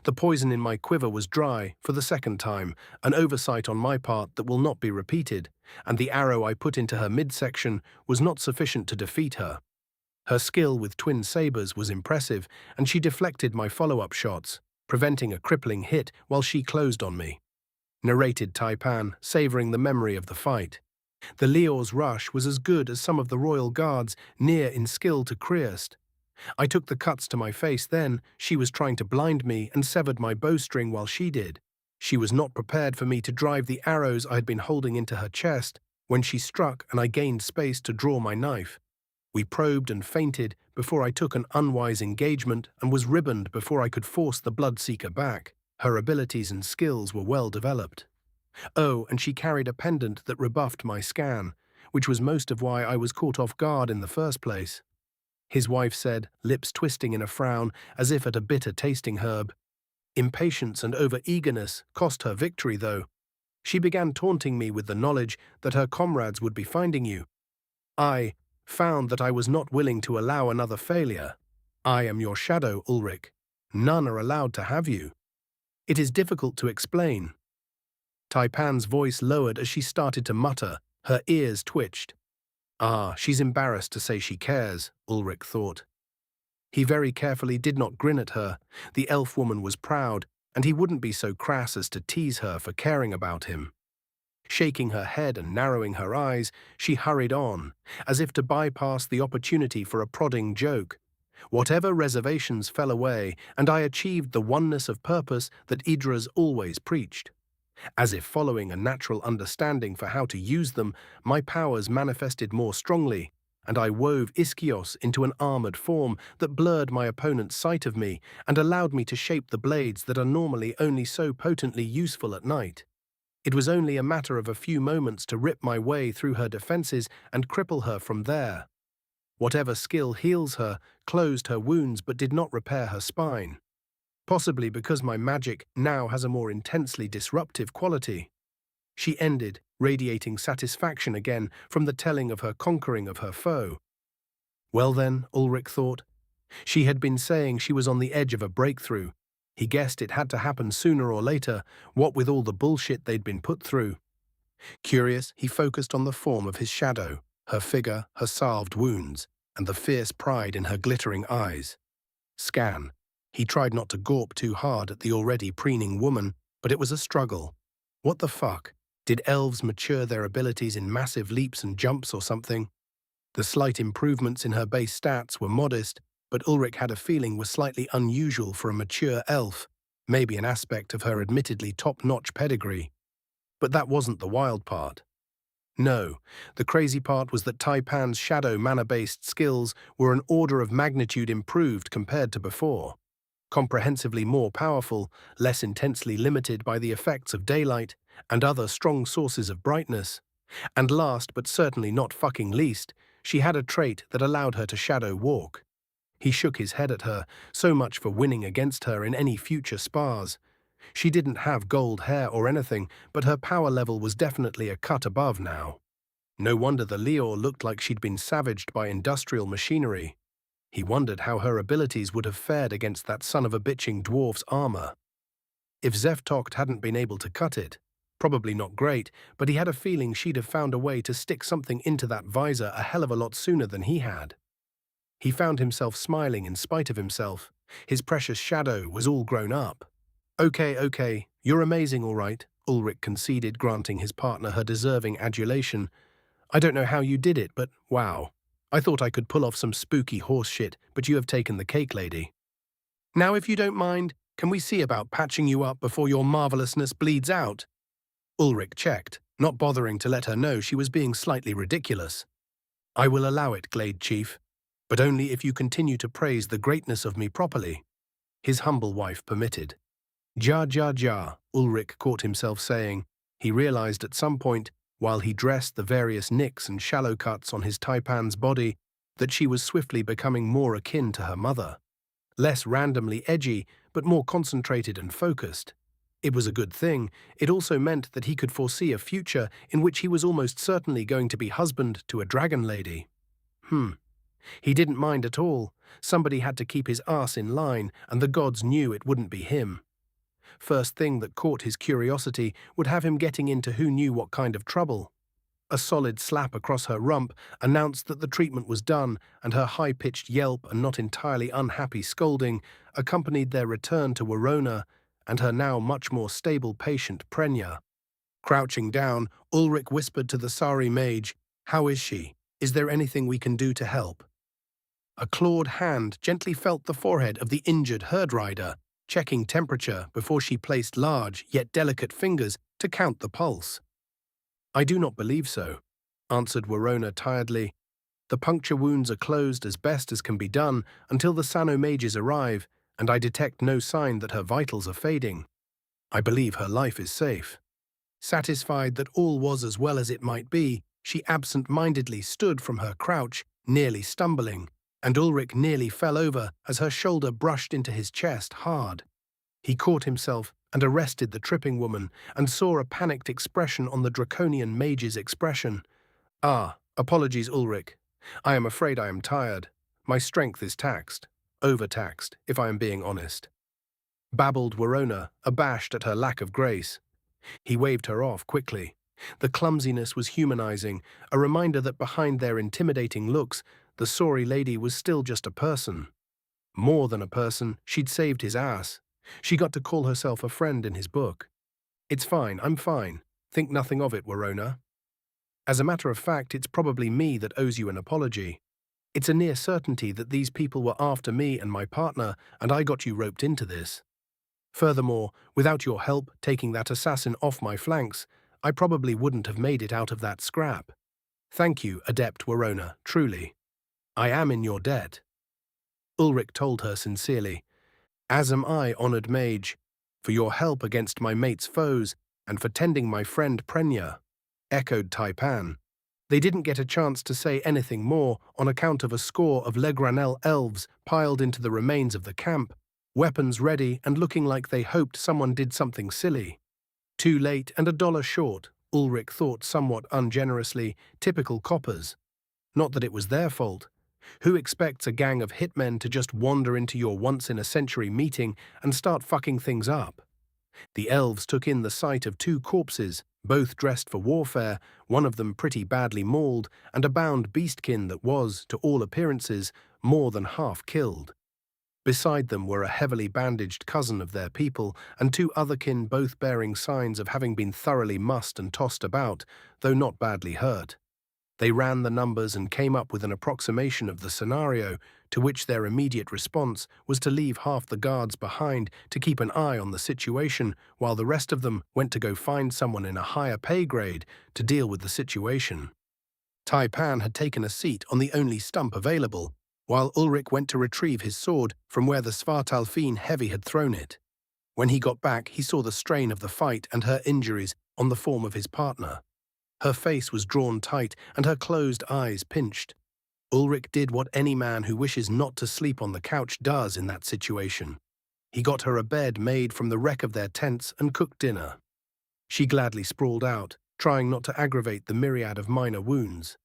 The poison in my quiver was dry, for the second time, an oversight on my part that will not be repeated, and the arrow I put into her midsection was not sufficient to defeat her. Her skill with twin sabers was impressive, and she deflected my follow-up shots, preventing a crippling hit while she closed on me. Narrated Taipan, savoring the memory of the fight. The Leor's rush was as good as some of the royal guards, near in skill to Creast. I took the cuts to my face then, she was trying to blind me and severed my bowstring while she did. She was not prepared for me to drive the arrows I had been holding into her chest when she struck and I gained space to draw my knife. We probed and feinted before I took an unwise engagement and was ribboned before I could force the Bloodseeker back. Her abilities and skills were well developed. Oh, and she carried a pendant that rebuffed my scan, which was most of why I was caught off guard in the first place. His wife said, lips twisting in a frown as if at a bitter tasting herb. Impatience and over-eagerness cost her victory, though. She began taunting me with the knowledge that her comrades would be finding you. I found that I was not willing to allow another failure. I am your shadow, Ulrich. None are allowed to have you. It is difficult to explain. Taipan's voice lowered as she started to mutter, her ears twitched. Ah, she's embarrassed to say she cares, Ulrich thought. He very carefully did not grin at her. The elf woman was proud, and he wouldn't be so crass as to tease her for caring about him. Shaking her head and narrowing her eyes, she hurried on, as if to bypass the opportunity for a prodding joke. Whatever reservations fell away, and I achieved the oneness of purpose that Idra's always preached. As if following a natural understanding for how to use them, my powers manifested more strongly, and I wove Iskios into an armored form that blurred my opponent's sight of me and allowed me to shape the blades that are normally only so potently useful at night. It was only a matter of a few moments to rip my way through her defenses and cripple her from there. Whatever skill heals her closed her wounds but did not repair her spine. Possibly because my magic now has a more intensely disruptive quality. She ended, radiating satisfaction again from the telling of her conquering of her foe. Well then, Ulrich thought. She had been saying she was on the edge of a breakthrough. He guessed it had to happen sooner or later, what with all the bullshit they'd been put through. Curious, he focused on the form of his shadow, her figure, her salved wounds, and the fierce pride in her glittering eyes. Scan. He tried not to gawp too hard at the already preening woman, but it was a struggle. What the fuck? Did elves mature their abilities in massive leaps and jumps or something? The slight improvements in her base stats were modest, but Ulrich had a feeling was slightly unusual for a mature elf, maybe an aspect of her admittedly top-notch pedigree. But that wasn't the wild part. No, the crazy part was that Taipan's shadow mana-based skills were an order of magnitude improved compared to before. Comprehensively more powerful, less intensely limited by the effects of daylight and other strong sources of brightness. And last but certainly not fucking least, she had a trait that allowed her to shadow walk. He shook his head at her, so much for winning against her in any future spars. She didn't have gold hair or anything, but her power level was definitely a cut above now. No wonder the Leor looked like she'd been savaged by industrial machinery. He wondered how her abilities would have fared against that son of a bitching dwarf's armor. If Zeftocht hadn't been able to cut it, Probably not great, but he had a feeling she'd have found a way to stick something into that visor a hell of a lot sooner than he had. He found himself smiling in spite of himself. His precious shadow was all grown up. Okay, you're amazing, all right, Ulrich conceded, granting his partner her deserving adulation. I don't know how you did it, but wow. I thought I could pull off some spooky horse shit, but you have taken the cake, lady. Now, if you don't mind, can we see about patching you up before your marvelousness bleeds out? Ulrich checked, not bothering to let her know she was being slightly ridiculous. I will allow it, Glade Chief, but only if you continue to praise the greatness of me properly. His humble wife permitted. Ja, Ulrich caught himself saying. He realized at some point, while he dressed the various nicks and shallow cuts on his taipan's body, that she was swiftly becoming more akin to her mother. Less randomly edgy, but more concentrated and focused. It was a good thing. It also meant that he could foresee a future in which he was almost certainly going to be husband to a dragon lady. He didn't mind at all. Somebody had to keep his ass in line, and the gods knew it wouldn't be him. First thing that caught his curiosity would have him getting into who knew what kind of trouble. A solid slap across her rump announced that the treatment was done, and her high-pitched yelp and not entirely unhappy scolding accompanied their return to Verona and her now much more stable patient Prenya. Crouching down, Ulrich whispered to the Sari mage, "How is she? Is there anything we can do to help?" A clawed hand gently felt the forehead of the injured herd rider, checking temperature before she placed large yet delicate fingers to count the pulse. "I do not believe so," answered Verona tiredly. "The puncture wounds are closed as best as can be done until the Sano mages arrive, and I detect no sign that her vitals are fading. I believe her life is safe." Satisfied that all was as well as it might be, she absent-mindedly stood from her crouch, nearly stumbling, and Ulrich nearly fell over as her shoulder brushed into his chest hard. He caught himself and arrested the tripping woman and saw a panicked expression on the draconian mage's expression. Apologies, Ulrich. I am afraid I am tired. My strength is taxed. Overtaxed, if I am being honest. Babbled Verona, abashed at her lack of grace. He waved her off quickly. The clumsiness was humanizing, a reminder that behind their intimidating looks, the sorry lady was still just a person. More than a person, she'd saved his ass. She got to call herself a friend in his book. "It's fine, I'm fine. Think nothing of it, Verona. As a matter of fact, it's probably me that owes you an apology. It's a near certainty that these people were after me and my partner, and I got you roped into this. Furthermore, without your help taking that assassin off my flanks, I probably wouldn't have made it out of that scrap. Thank you, Adept Verona, truly. I am in your debt." Ulrich told her sincerely, "As am I, honored mage, for your help against my mate's foes and for tending my friend Prenya," echoed Taipan. They didn't get a chance to say anything more on account of a score of Legranel elves piled into the remains of the camp, weapons ready and looking like they hoped someone did something silly. Too late and $1 short, Ulrich thought somewhat ungenerously, typical coppers. Not that it was their fault. Who expects a gang of hitmen to just wander into your once-in-a-century meeting and start fucking things up? The elves took in the sight of 2 corpses, both dressed for warfare, one of them pretty badly mauled, and a bound beastkin that was, to all appearances, more than half killed. Beside them were a heavily bandaged cousin of their people and 2 other kin, both bearing signs of having been thoroughly mussed and tossed about, though not badly hurt. They ran the numbers and came up with an approximation of the scenario, to which their immediate response was to leave half the guards behind to keep an eye on the situation, while the rest of them went to go find someone in a higher pay grade to deal with the situation. Taipan had taken a seat on the only stump available, while Ulrich went to retrieve his sword from where the Svartalfine heavy had thrown it. When he got back, he saw the strain of the fight and her injuries on the form of his partner. Her face was drawn tight and her closed eyes pinched. Ulrich did what any man who wishes not to sleep on the couch does in that situation. He got her a bed made from the wreck of their tents and cooked dinner. She gladly sprawled out, trying not to aggravate the myriad of minor wounds.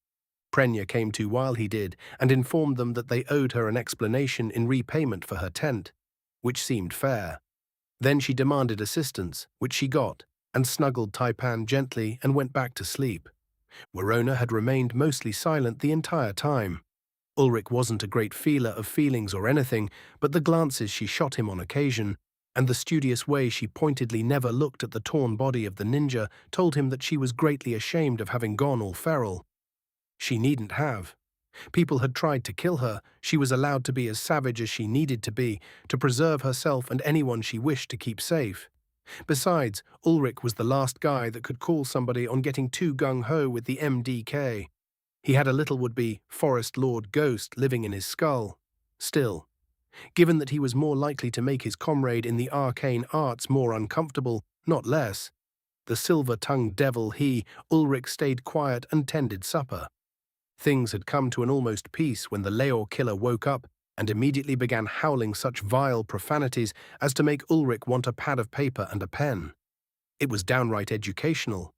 Prenya came to while he did and informed them that they owed her an explanation in repayment for her tent, which seemed fair. Then she demanded assistance, which she got, and snuggled Taipan gently and went back to sleep. Verona had remained mostly silent the entire time. Ulrich wasn't a great feeler of feelings or anything, but the glances she shot him on occasion, and the studious way she pointedly never looked at the torn body of the ninja told him that she was greatly ashamed of having gone all feral. She needn't have. People had tried to kill her. She was allowed to be as savage as she needed to preserve herself and anyone she wished to keep safe. Besides, Ulrich was the last guy that could call somebody on getting too gung-ho with the MDK. He had a little would-be Forest Lord ghost living in his skull. Still, given that he was more likely to make his comrade in the arcane arts more uncomfortable, not less, the silver-tongued devil Ulrich stayed quiet and tended supper. Things had come to an almost peace when the Leor killer woke up and immediately began howling such vile profanities as to make Ulrich want a pad of paper and a pen. It was downright educational.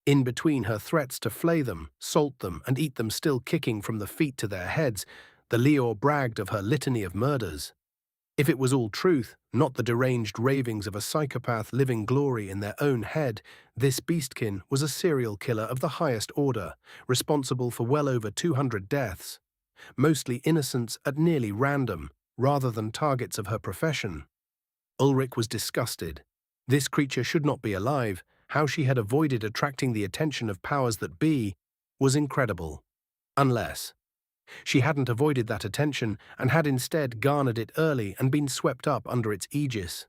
In between her threats to flay them, salt them, and eat them still kicking from the feet to their heads, the Leor bragged of her litany of murders. If it was all truth, not the deranged ravings of a psychopath living glory in their own head, this beastkin was a serial killer of the highest order, responsible for well over 200 deaths, mostly innocents at nearly random, rather than targets of her profession. Ulrich was disgusted. This creature should not be alive. How she had avoided attracting the attention of powers that be was incredible. Unless she hadn't avoided that attention and had instead garnered it early and been swept up under its aegis.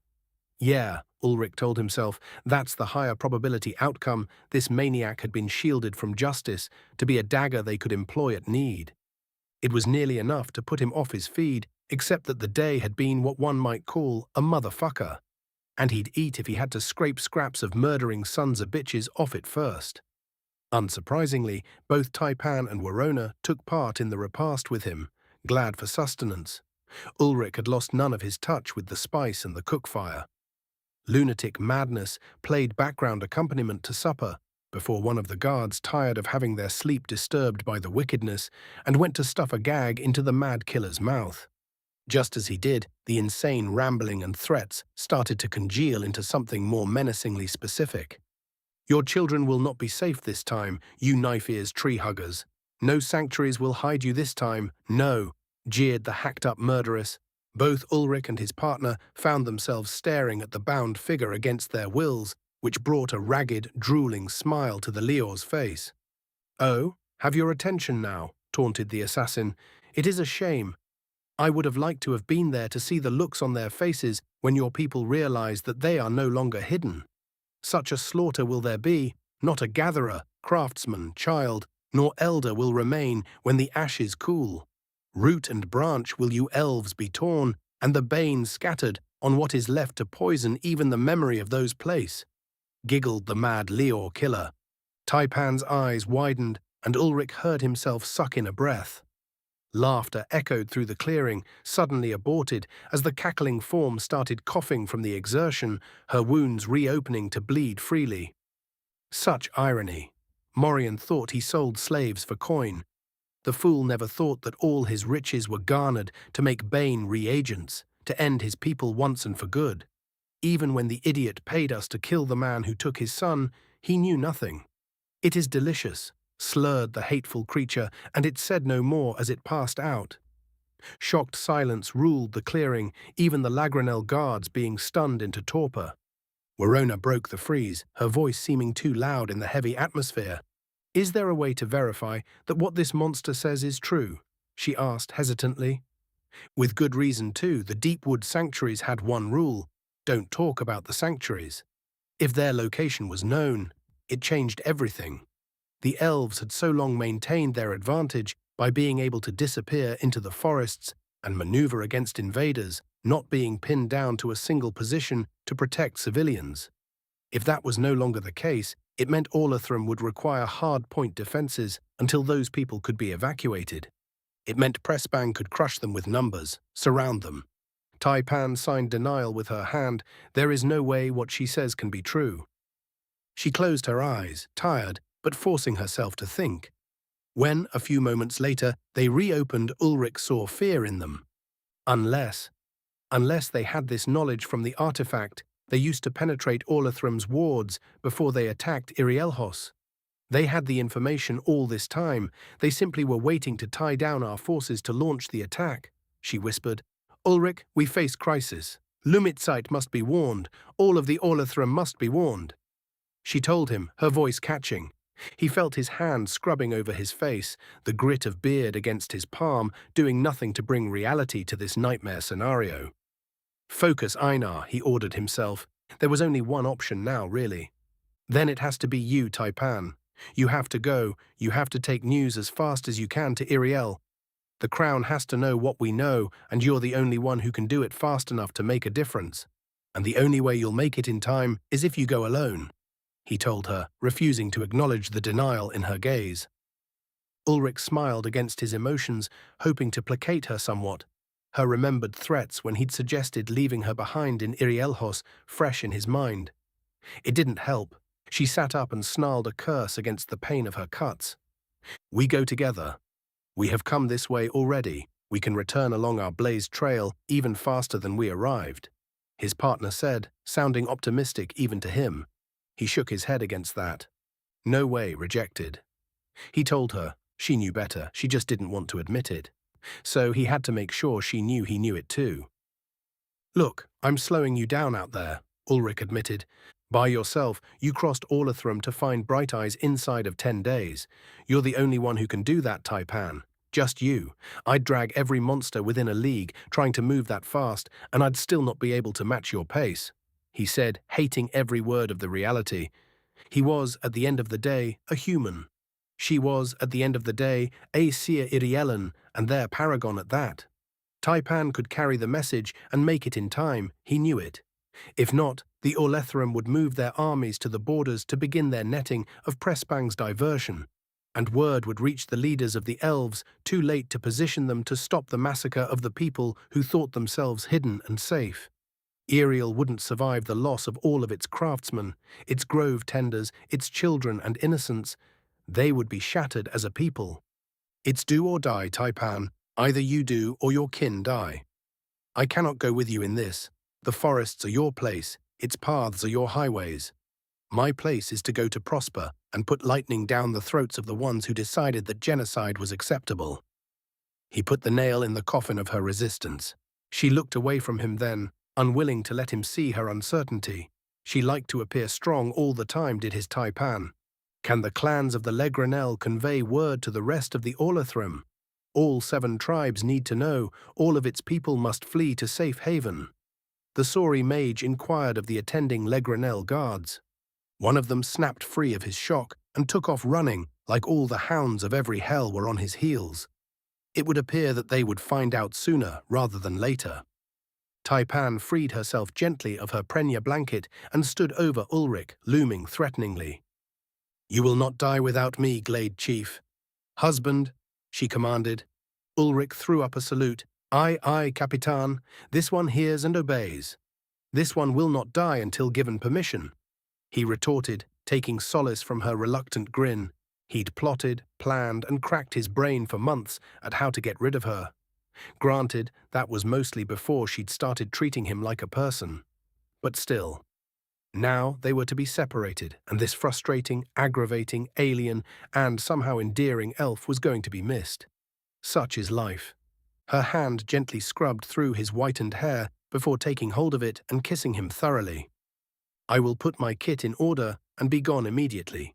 Yeah, Ulrich told himself, that's the higher probability outcome. This maniac had been shielded from justice to be a dagger they could employ at need. It was nearly enough to put him off his feed, except that the day had been what one might call a motherfucker, and he'd eat if he had to scrape scraps of murdering sons of bitches off it first. Unsurprisingly, both Taipan and Verona took part in the repast with him, glad for sustenance. Ulrich had lost none of his touch with the spice and the cook-fire. Lunatic madness played background accompaniment to supper before one of the guards tired of having their sleep disturbed by the wickedness and went to stuff a gag into the mad killer's mouth. Just as he did, the insane rambling and threats started to congeal into something more menacingly specific. Your children will not be safe this time, you knife-ears tree-huggers. No sanctuaries will hide you this time, no, jeered the hacked-up murderess. Both Ulrich and his partner found themselves staring at the bound figure against their wills, which brought a ragged, drooling smile to the Leor's face. Oh, have your attention now, taunted the assassin. It is a shame. I would have liked to have been there to see the looks on their faces when your people realize that they are no longer hidden. Such a slaughter will there be, not a gatherer, craftsman, child, nor elder will remain when the ashes cool. Root and branch will you elves be torn, and the bane scattered on what is left to poison even the memory of those place, giggled the mad Leor killer. Taipan's eyes widened, and Ulrich heard himself suck in a breath. Laughter echoed through the clearing, suddenly aborted, as the cackling form started coughing from the exertion, her wounds reopening to bleed freely. Such irony. Morian thought he sold slaves for coin. The fool never thought that all his riches were garnered to make bane reagents, to end his people once and for good. Even when the idiot paid us to kill the man who took his son, he knew nothing. It is delicious, slurred the hateful creature, and it said no more as it passed out. Shocked silence ruled the clearing, even the Lagranel guards being stunned into torpor. Verona broke the freeze, her voice seeming too loud in the heavy atmosphere. Is there a way to verify that what this monster says is true? She asked hesitantly. With good reason, too. The Deepwood sanctuaries had one rule: don't talk about the sanctuaries. If their location was known, it changed everything. The elves had so long maintained their advantage by being able to disappear into the forests and maneuver against invaders, not being pinned down to a single position to protect civilians. If that was no longer the case, it meant Orlathram would require hard-point defenses until those people could be evacuated. It meant Pressbang could crush them with numbers, surround them. Taipan signed denial with her hand. There is no way what she says can be true. She closed her eyes, tired, but forcing herself to think. When, a few moments later, they reopened, Ulrich saw fear in them. Unless they had this knowledge from the artifact, They used to penetrate Orlathram's wards before they attacked Irielhos. They had the information all this time. They simply were waiting to tie down our forces to launch the attack, she whispered. Ulrich, we face crisis. Lumitsite must be warned. All of the Orlathram must be warned. She told him, her voice catching. He felt his hand scrubbing over his face, the grit of beard against his palm, doing nothing to bring reality to this nightmare scenario. Focus, Einar, he ordered himself. There was only one option now, really. Then it has to be you, Taipan. You have to go. You have to take news as fast as you can to Iriel. The Crown has to know what we know, and you're the only one who can do it fast enough to make a difference. And the only way you'll make it in time is if you go alone, he told her, refusing to acknowledge the denial in her gaze. Ulrich smiled against his emotions, hoping to placate her somewhat. Her remembered threats when he'd suggested leaving her behind in Irielhos fresh in his mind. It didn't help. She sat up and snarled a curse against the pain of her cuts. We go together. We have come this way already. We can return along our blazed trail even faster than we arrived, his partner said, sounding optimistic even to him. He shook his head against that. No way, rejected. He told her. She knew better, she just didn't want to admit it. So he had to make sure she knew he knew it too. Look, I'm slowing you down out there, Ulrich admitted. By yourself, you crossed Orlathram to find Bright Eyes inside of 10 days. You're the only one who can do that, Taipan. Just you. I'd drag every monster within a league trying to move that fast, and I'd still not be able to match your pace, he said, hating every word of the reality. He was, at the end of the day, a human. She was, at the end of the day, a Seer Irielen, and their paragon at that. Taipan could carry the message and make it in time, he knew it. If not, the Orlathram would move their armies to the borders to begin their netting of Pressbang's diversion, and word would reach the leaders of the elves too late to position them to stop the massacre of the people who thought themselves hidden and safe. Iriel wouldn't survive the loss of all of its craftsmen, its grove tenders, its children and innocents. They would be shattered as a people. It's do or die, Taipan. Either you do or your kin die. I cannot go with you in this. The forests are your place, its paths are your highways. My place is to go to Prosper and put lightning down the throats of the ones who decided that genocide was acceptable. He put the nail in the coffin of her resistance. She looked away from him then, unwilling to let him see her uncertainty. She liked to appear strong all the time, did his Taipan. Can the clans of the Legranel convey word to the rest of the Orlathram? All 7 tribes need to know, all of its people must flee to safe haven. The Sauri mage inquired of the attending Legranel guards. One of them snapped free of his shock and took off running, like all the hounds of every hell were on his heels. It would appear that they would find out sooner rather than later. Taipan freed herself gently of her Prenya blanket and stood over Ulrich, looming threateningly. You will not die without me, Glade Chief. Husband, she commanded. Ulrich threw up a salute. Aye, Capitan. This one hears and obeys. This one will not die until given permission, he retorted, taking solace from her reluctant grin. He'd plotted, planned, and cracked his brain for months at how to get rid of her. Granted, that was mostly before she'd started treating him like a person. But still. Now they were to be separated, and this frustrating, aggravating, alien, and somehow endearing elf was going to be missed. Such is life. Her hand gently scrubbed through his whitened hair before taking hold of it and kissing him thoroughly. I will put my kit in order and be gone immediately.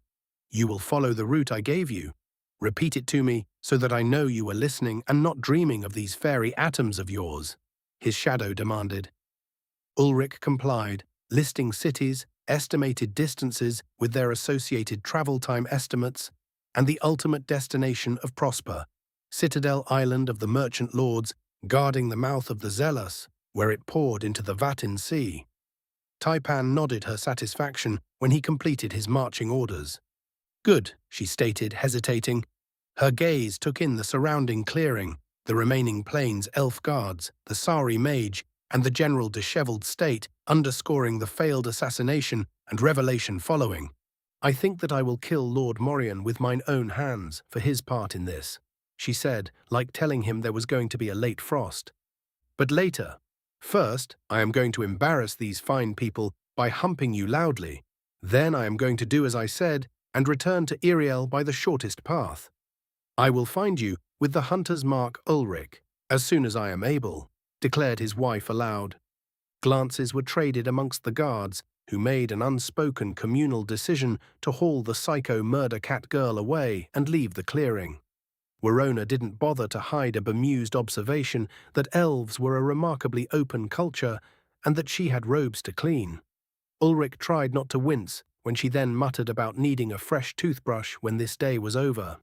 You will follow the route I gave you. Repeat it to me so that I know you were listening and not dreaming of these fairy atoms of yours, his shadow demanded. Ulrich complied, listing cities, estimated distances with their associated travel time estimates, and the ultimate destination of Prosper, Citadel Island of the Merchant Lords, guarding the mouth of the Zealous, where it poured into the Vatin Sea. Taipan nodded her satisfaction when he completed his marching orders. Good, she stated, hesitating. Her gaze took in the surrounding clearing, the remaining plains elf guards, the Sauri mage, and the general disheveled state, underscoring the failed assassination and revelation following. I think that I will kill Lord Morion with mine own hands for his part in this, she said, like telling him there was going to be a late frost. But later, First, I am going to embarrass these fine people by humping you loudly. Then I am going to do as I said and return to Iriel by the shortest path. I will find you with the hunter's mark Ulrich, as soon as I am able, declared his wife aloud. Glances were traded amongst the guards, who made an unspoken communal decision to haul the psycho murder cat girl away and leave the clearing. Werona didn't bother to hide a bemused observation that elves were a remarkably open culture and that she had robes to clean. Ulrich tried not to wince when she then muttered about needing a fresh toothbrush when this day was over.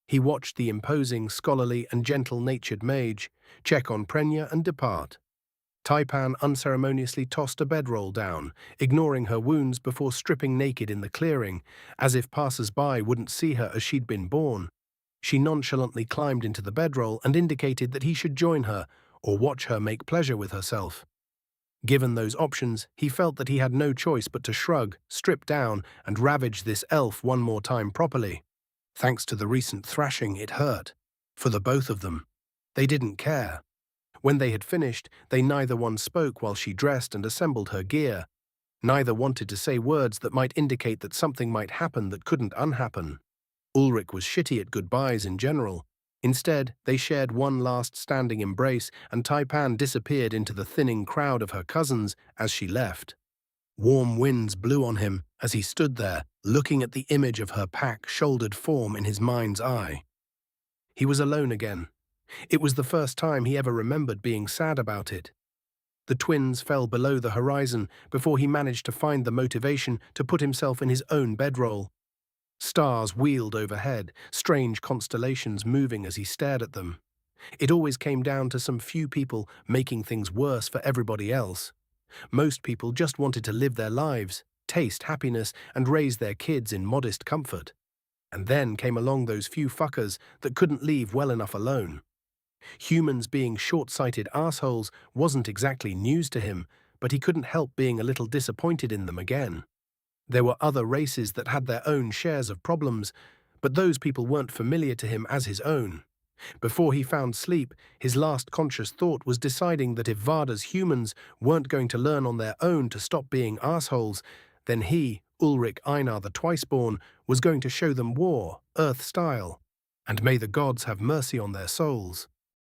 He watched the imposing, scholarly and gentle-natured mage check on Prenya and depart. Taipan unceremoniously tossed a bedroll down, ignoring her wounds before stripping naked in the clearing, as if passers-by wouldn't see her as she'd been born. She nonchalantly climbed into the bedroll and indicated that he should join her or watch her make pleasure with herself. Given those options, he felt that he had no choice but to shrug, strip down, and ravage this elf one more time properly. Thanks to the recent thrashing, it hurt. For the both of them. They didn't care. When they had finished, they neither one spoke while she dressed and assembled her gear. Neither wanted to say words that might indicate that something might happen that couldn't unhappen. Ulrich was shitty at goodbyes in general. Instead, they shared one last standing embrace, and Taipan disappeared into the thinning crowd of her cousins as she left. Warm winds blew on him as he stood there, looking at the image of her pack-shouldered form in his mind's eye. He was alone again. It was the first time he ever remembered being sad about it. The twins fell below the horizon before he managed to find the motivation to put himself in his own bedroll. Stars wheeled overhead, strange constellations moving as he stared at them. It always came down to some few people making things worse for everybody else. Most people just wanted to live their lives, taste happiness, and raise their kids in modest comfort. And then came along those few fuckers that couldn't leave well enough alone. Humans being short-sighted assholes wasn't exactly news to him, but he couldn't help being a little disappointed in them again. There were other races that had their own shares of problems, but those people weren't familiar to him as his own. Before he found sleep, his last conscious thought was deciding that if Varda's humans weren't going to learn on their own to stop being assholes, then he, Ulrich Einar the Twiceborn, was going to show them war, Earth-style. And may the gods have mercy on their souls.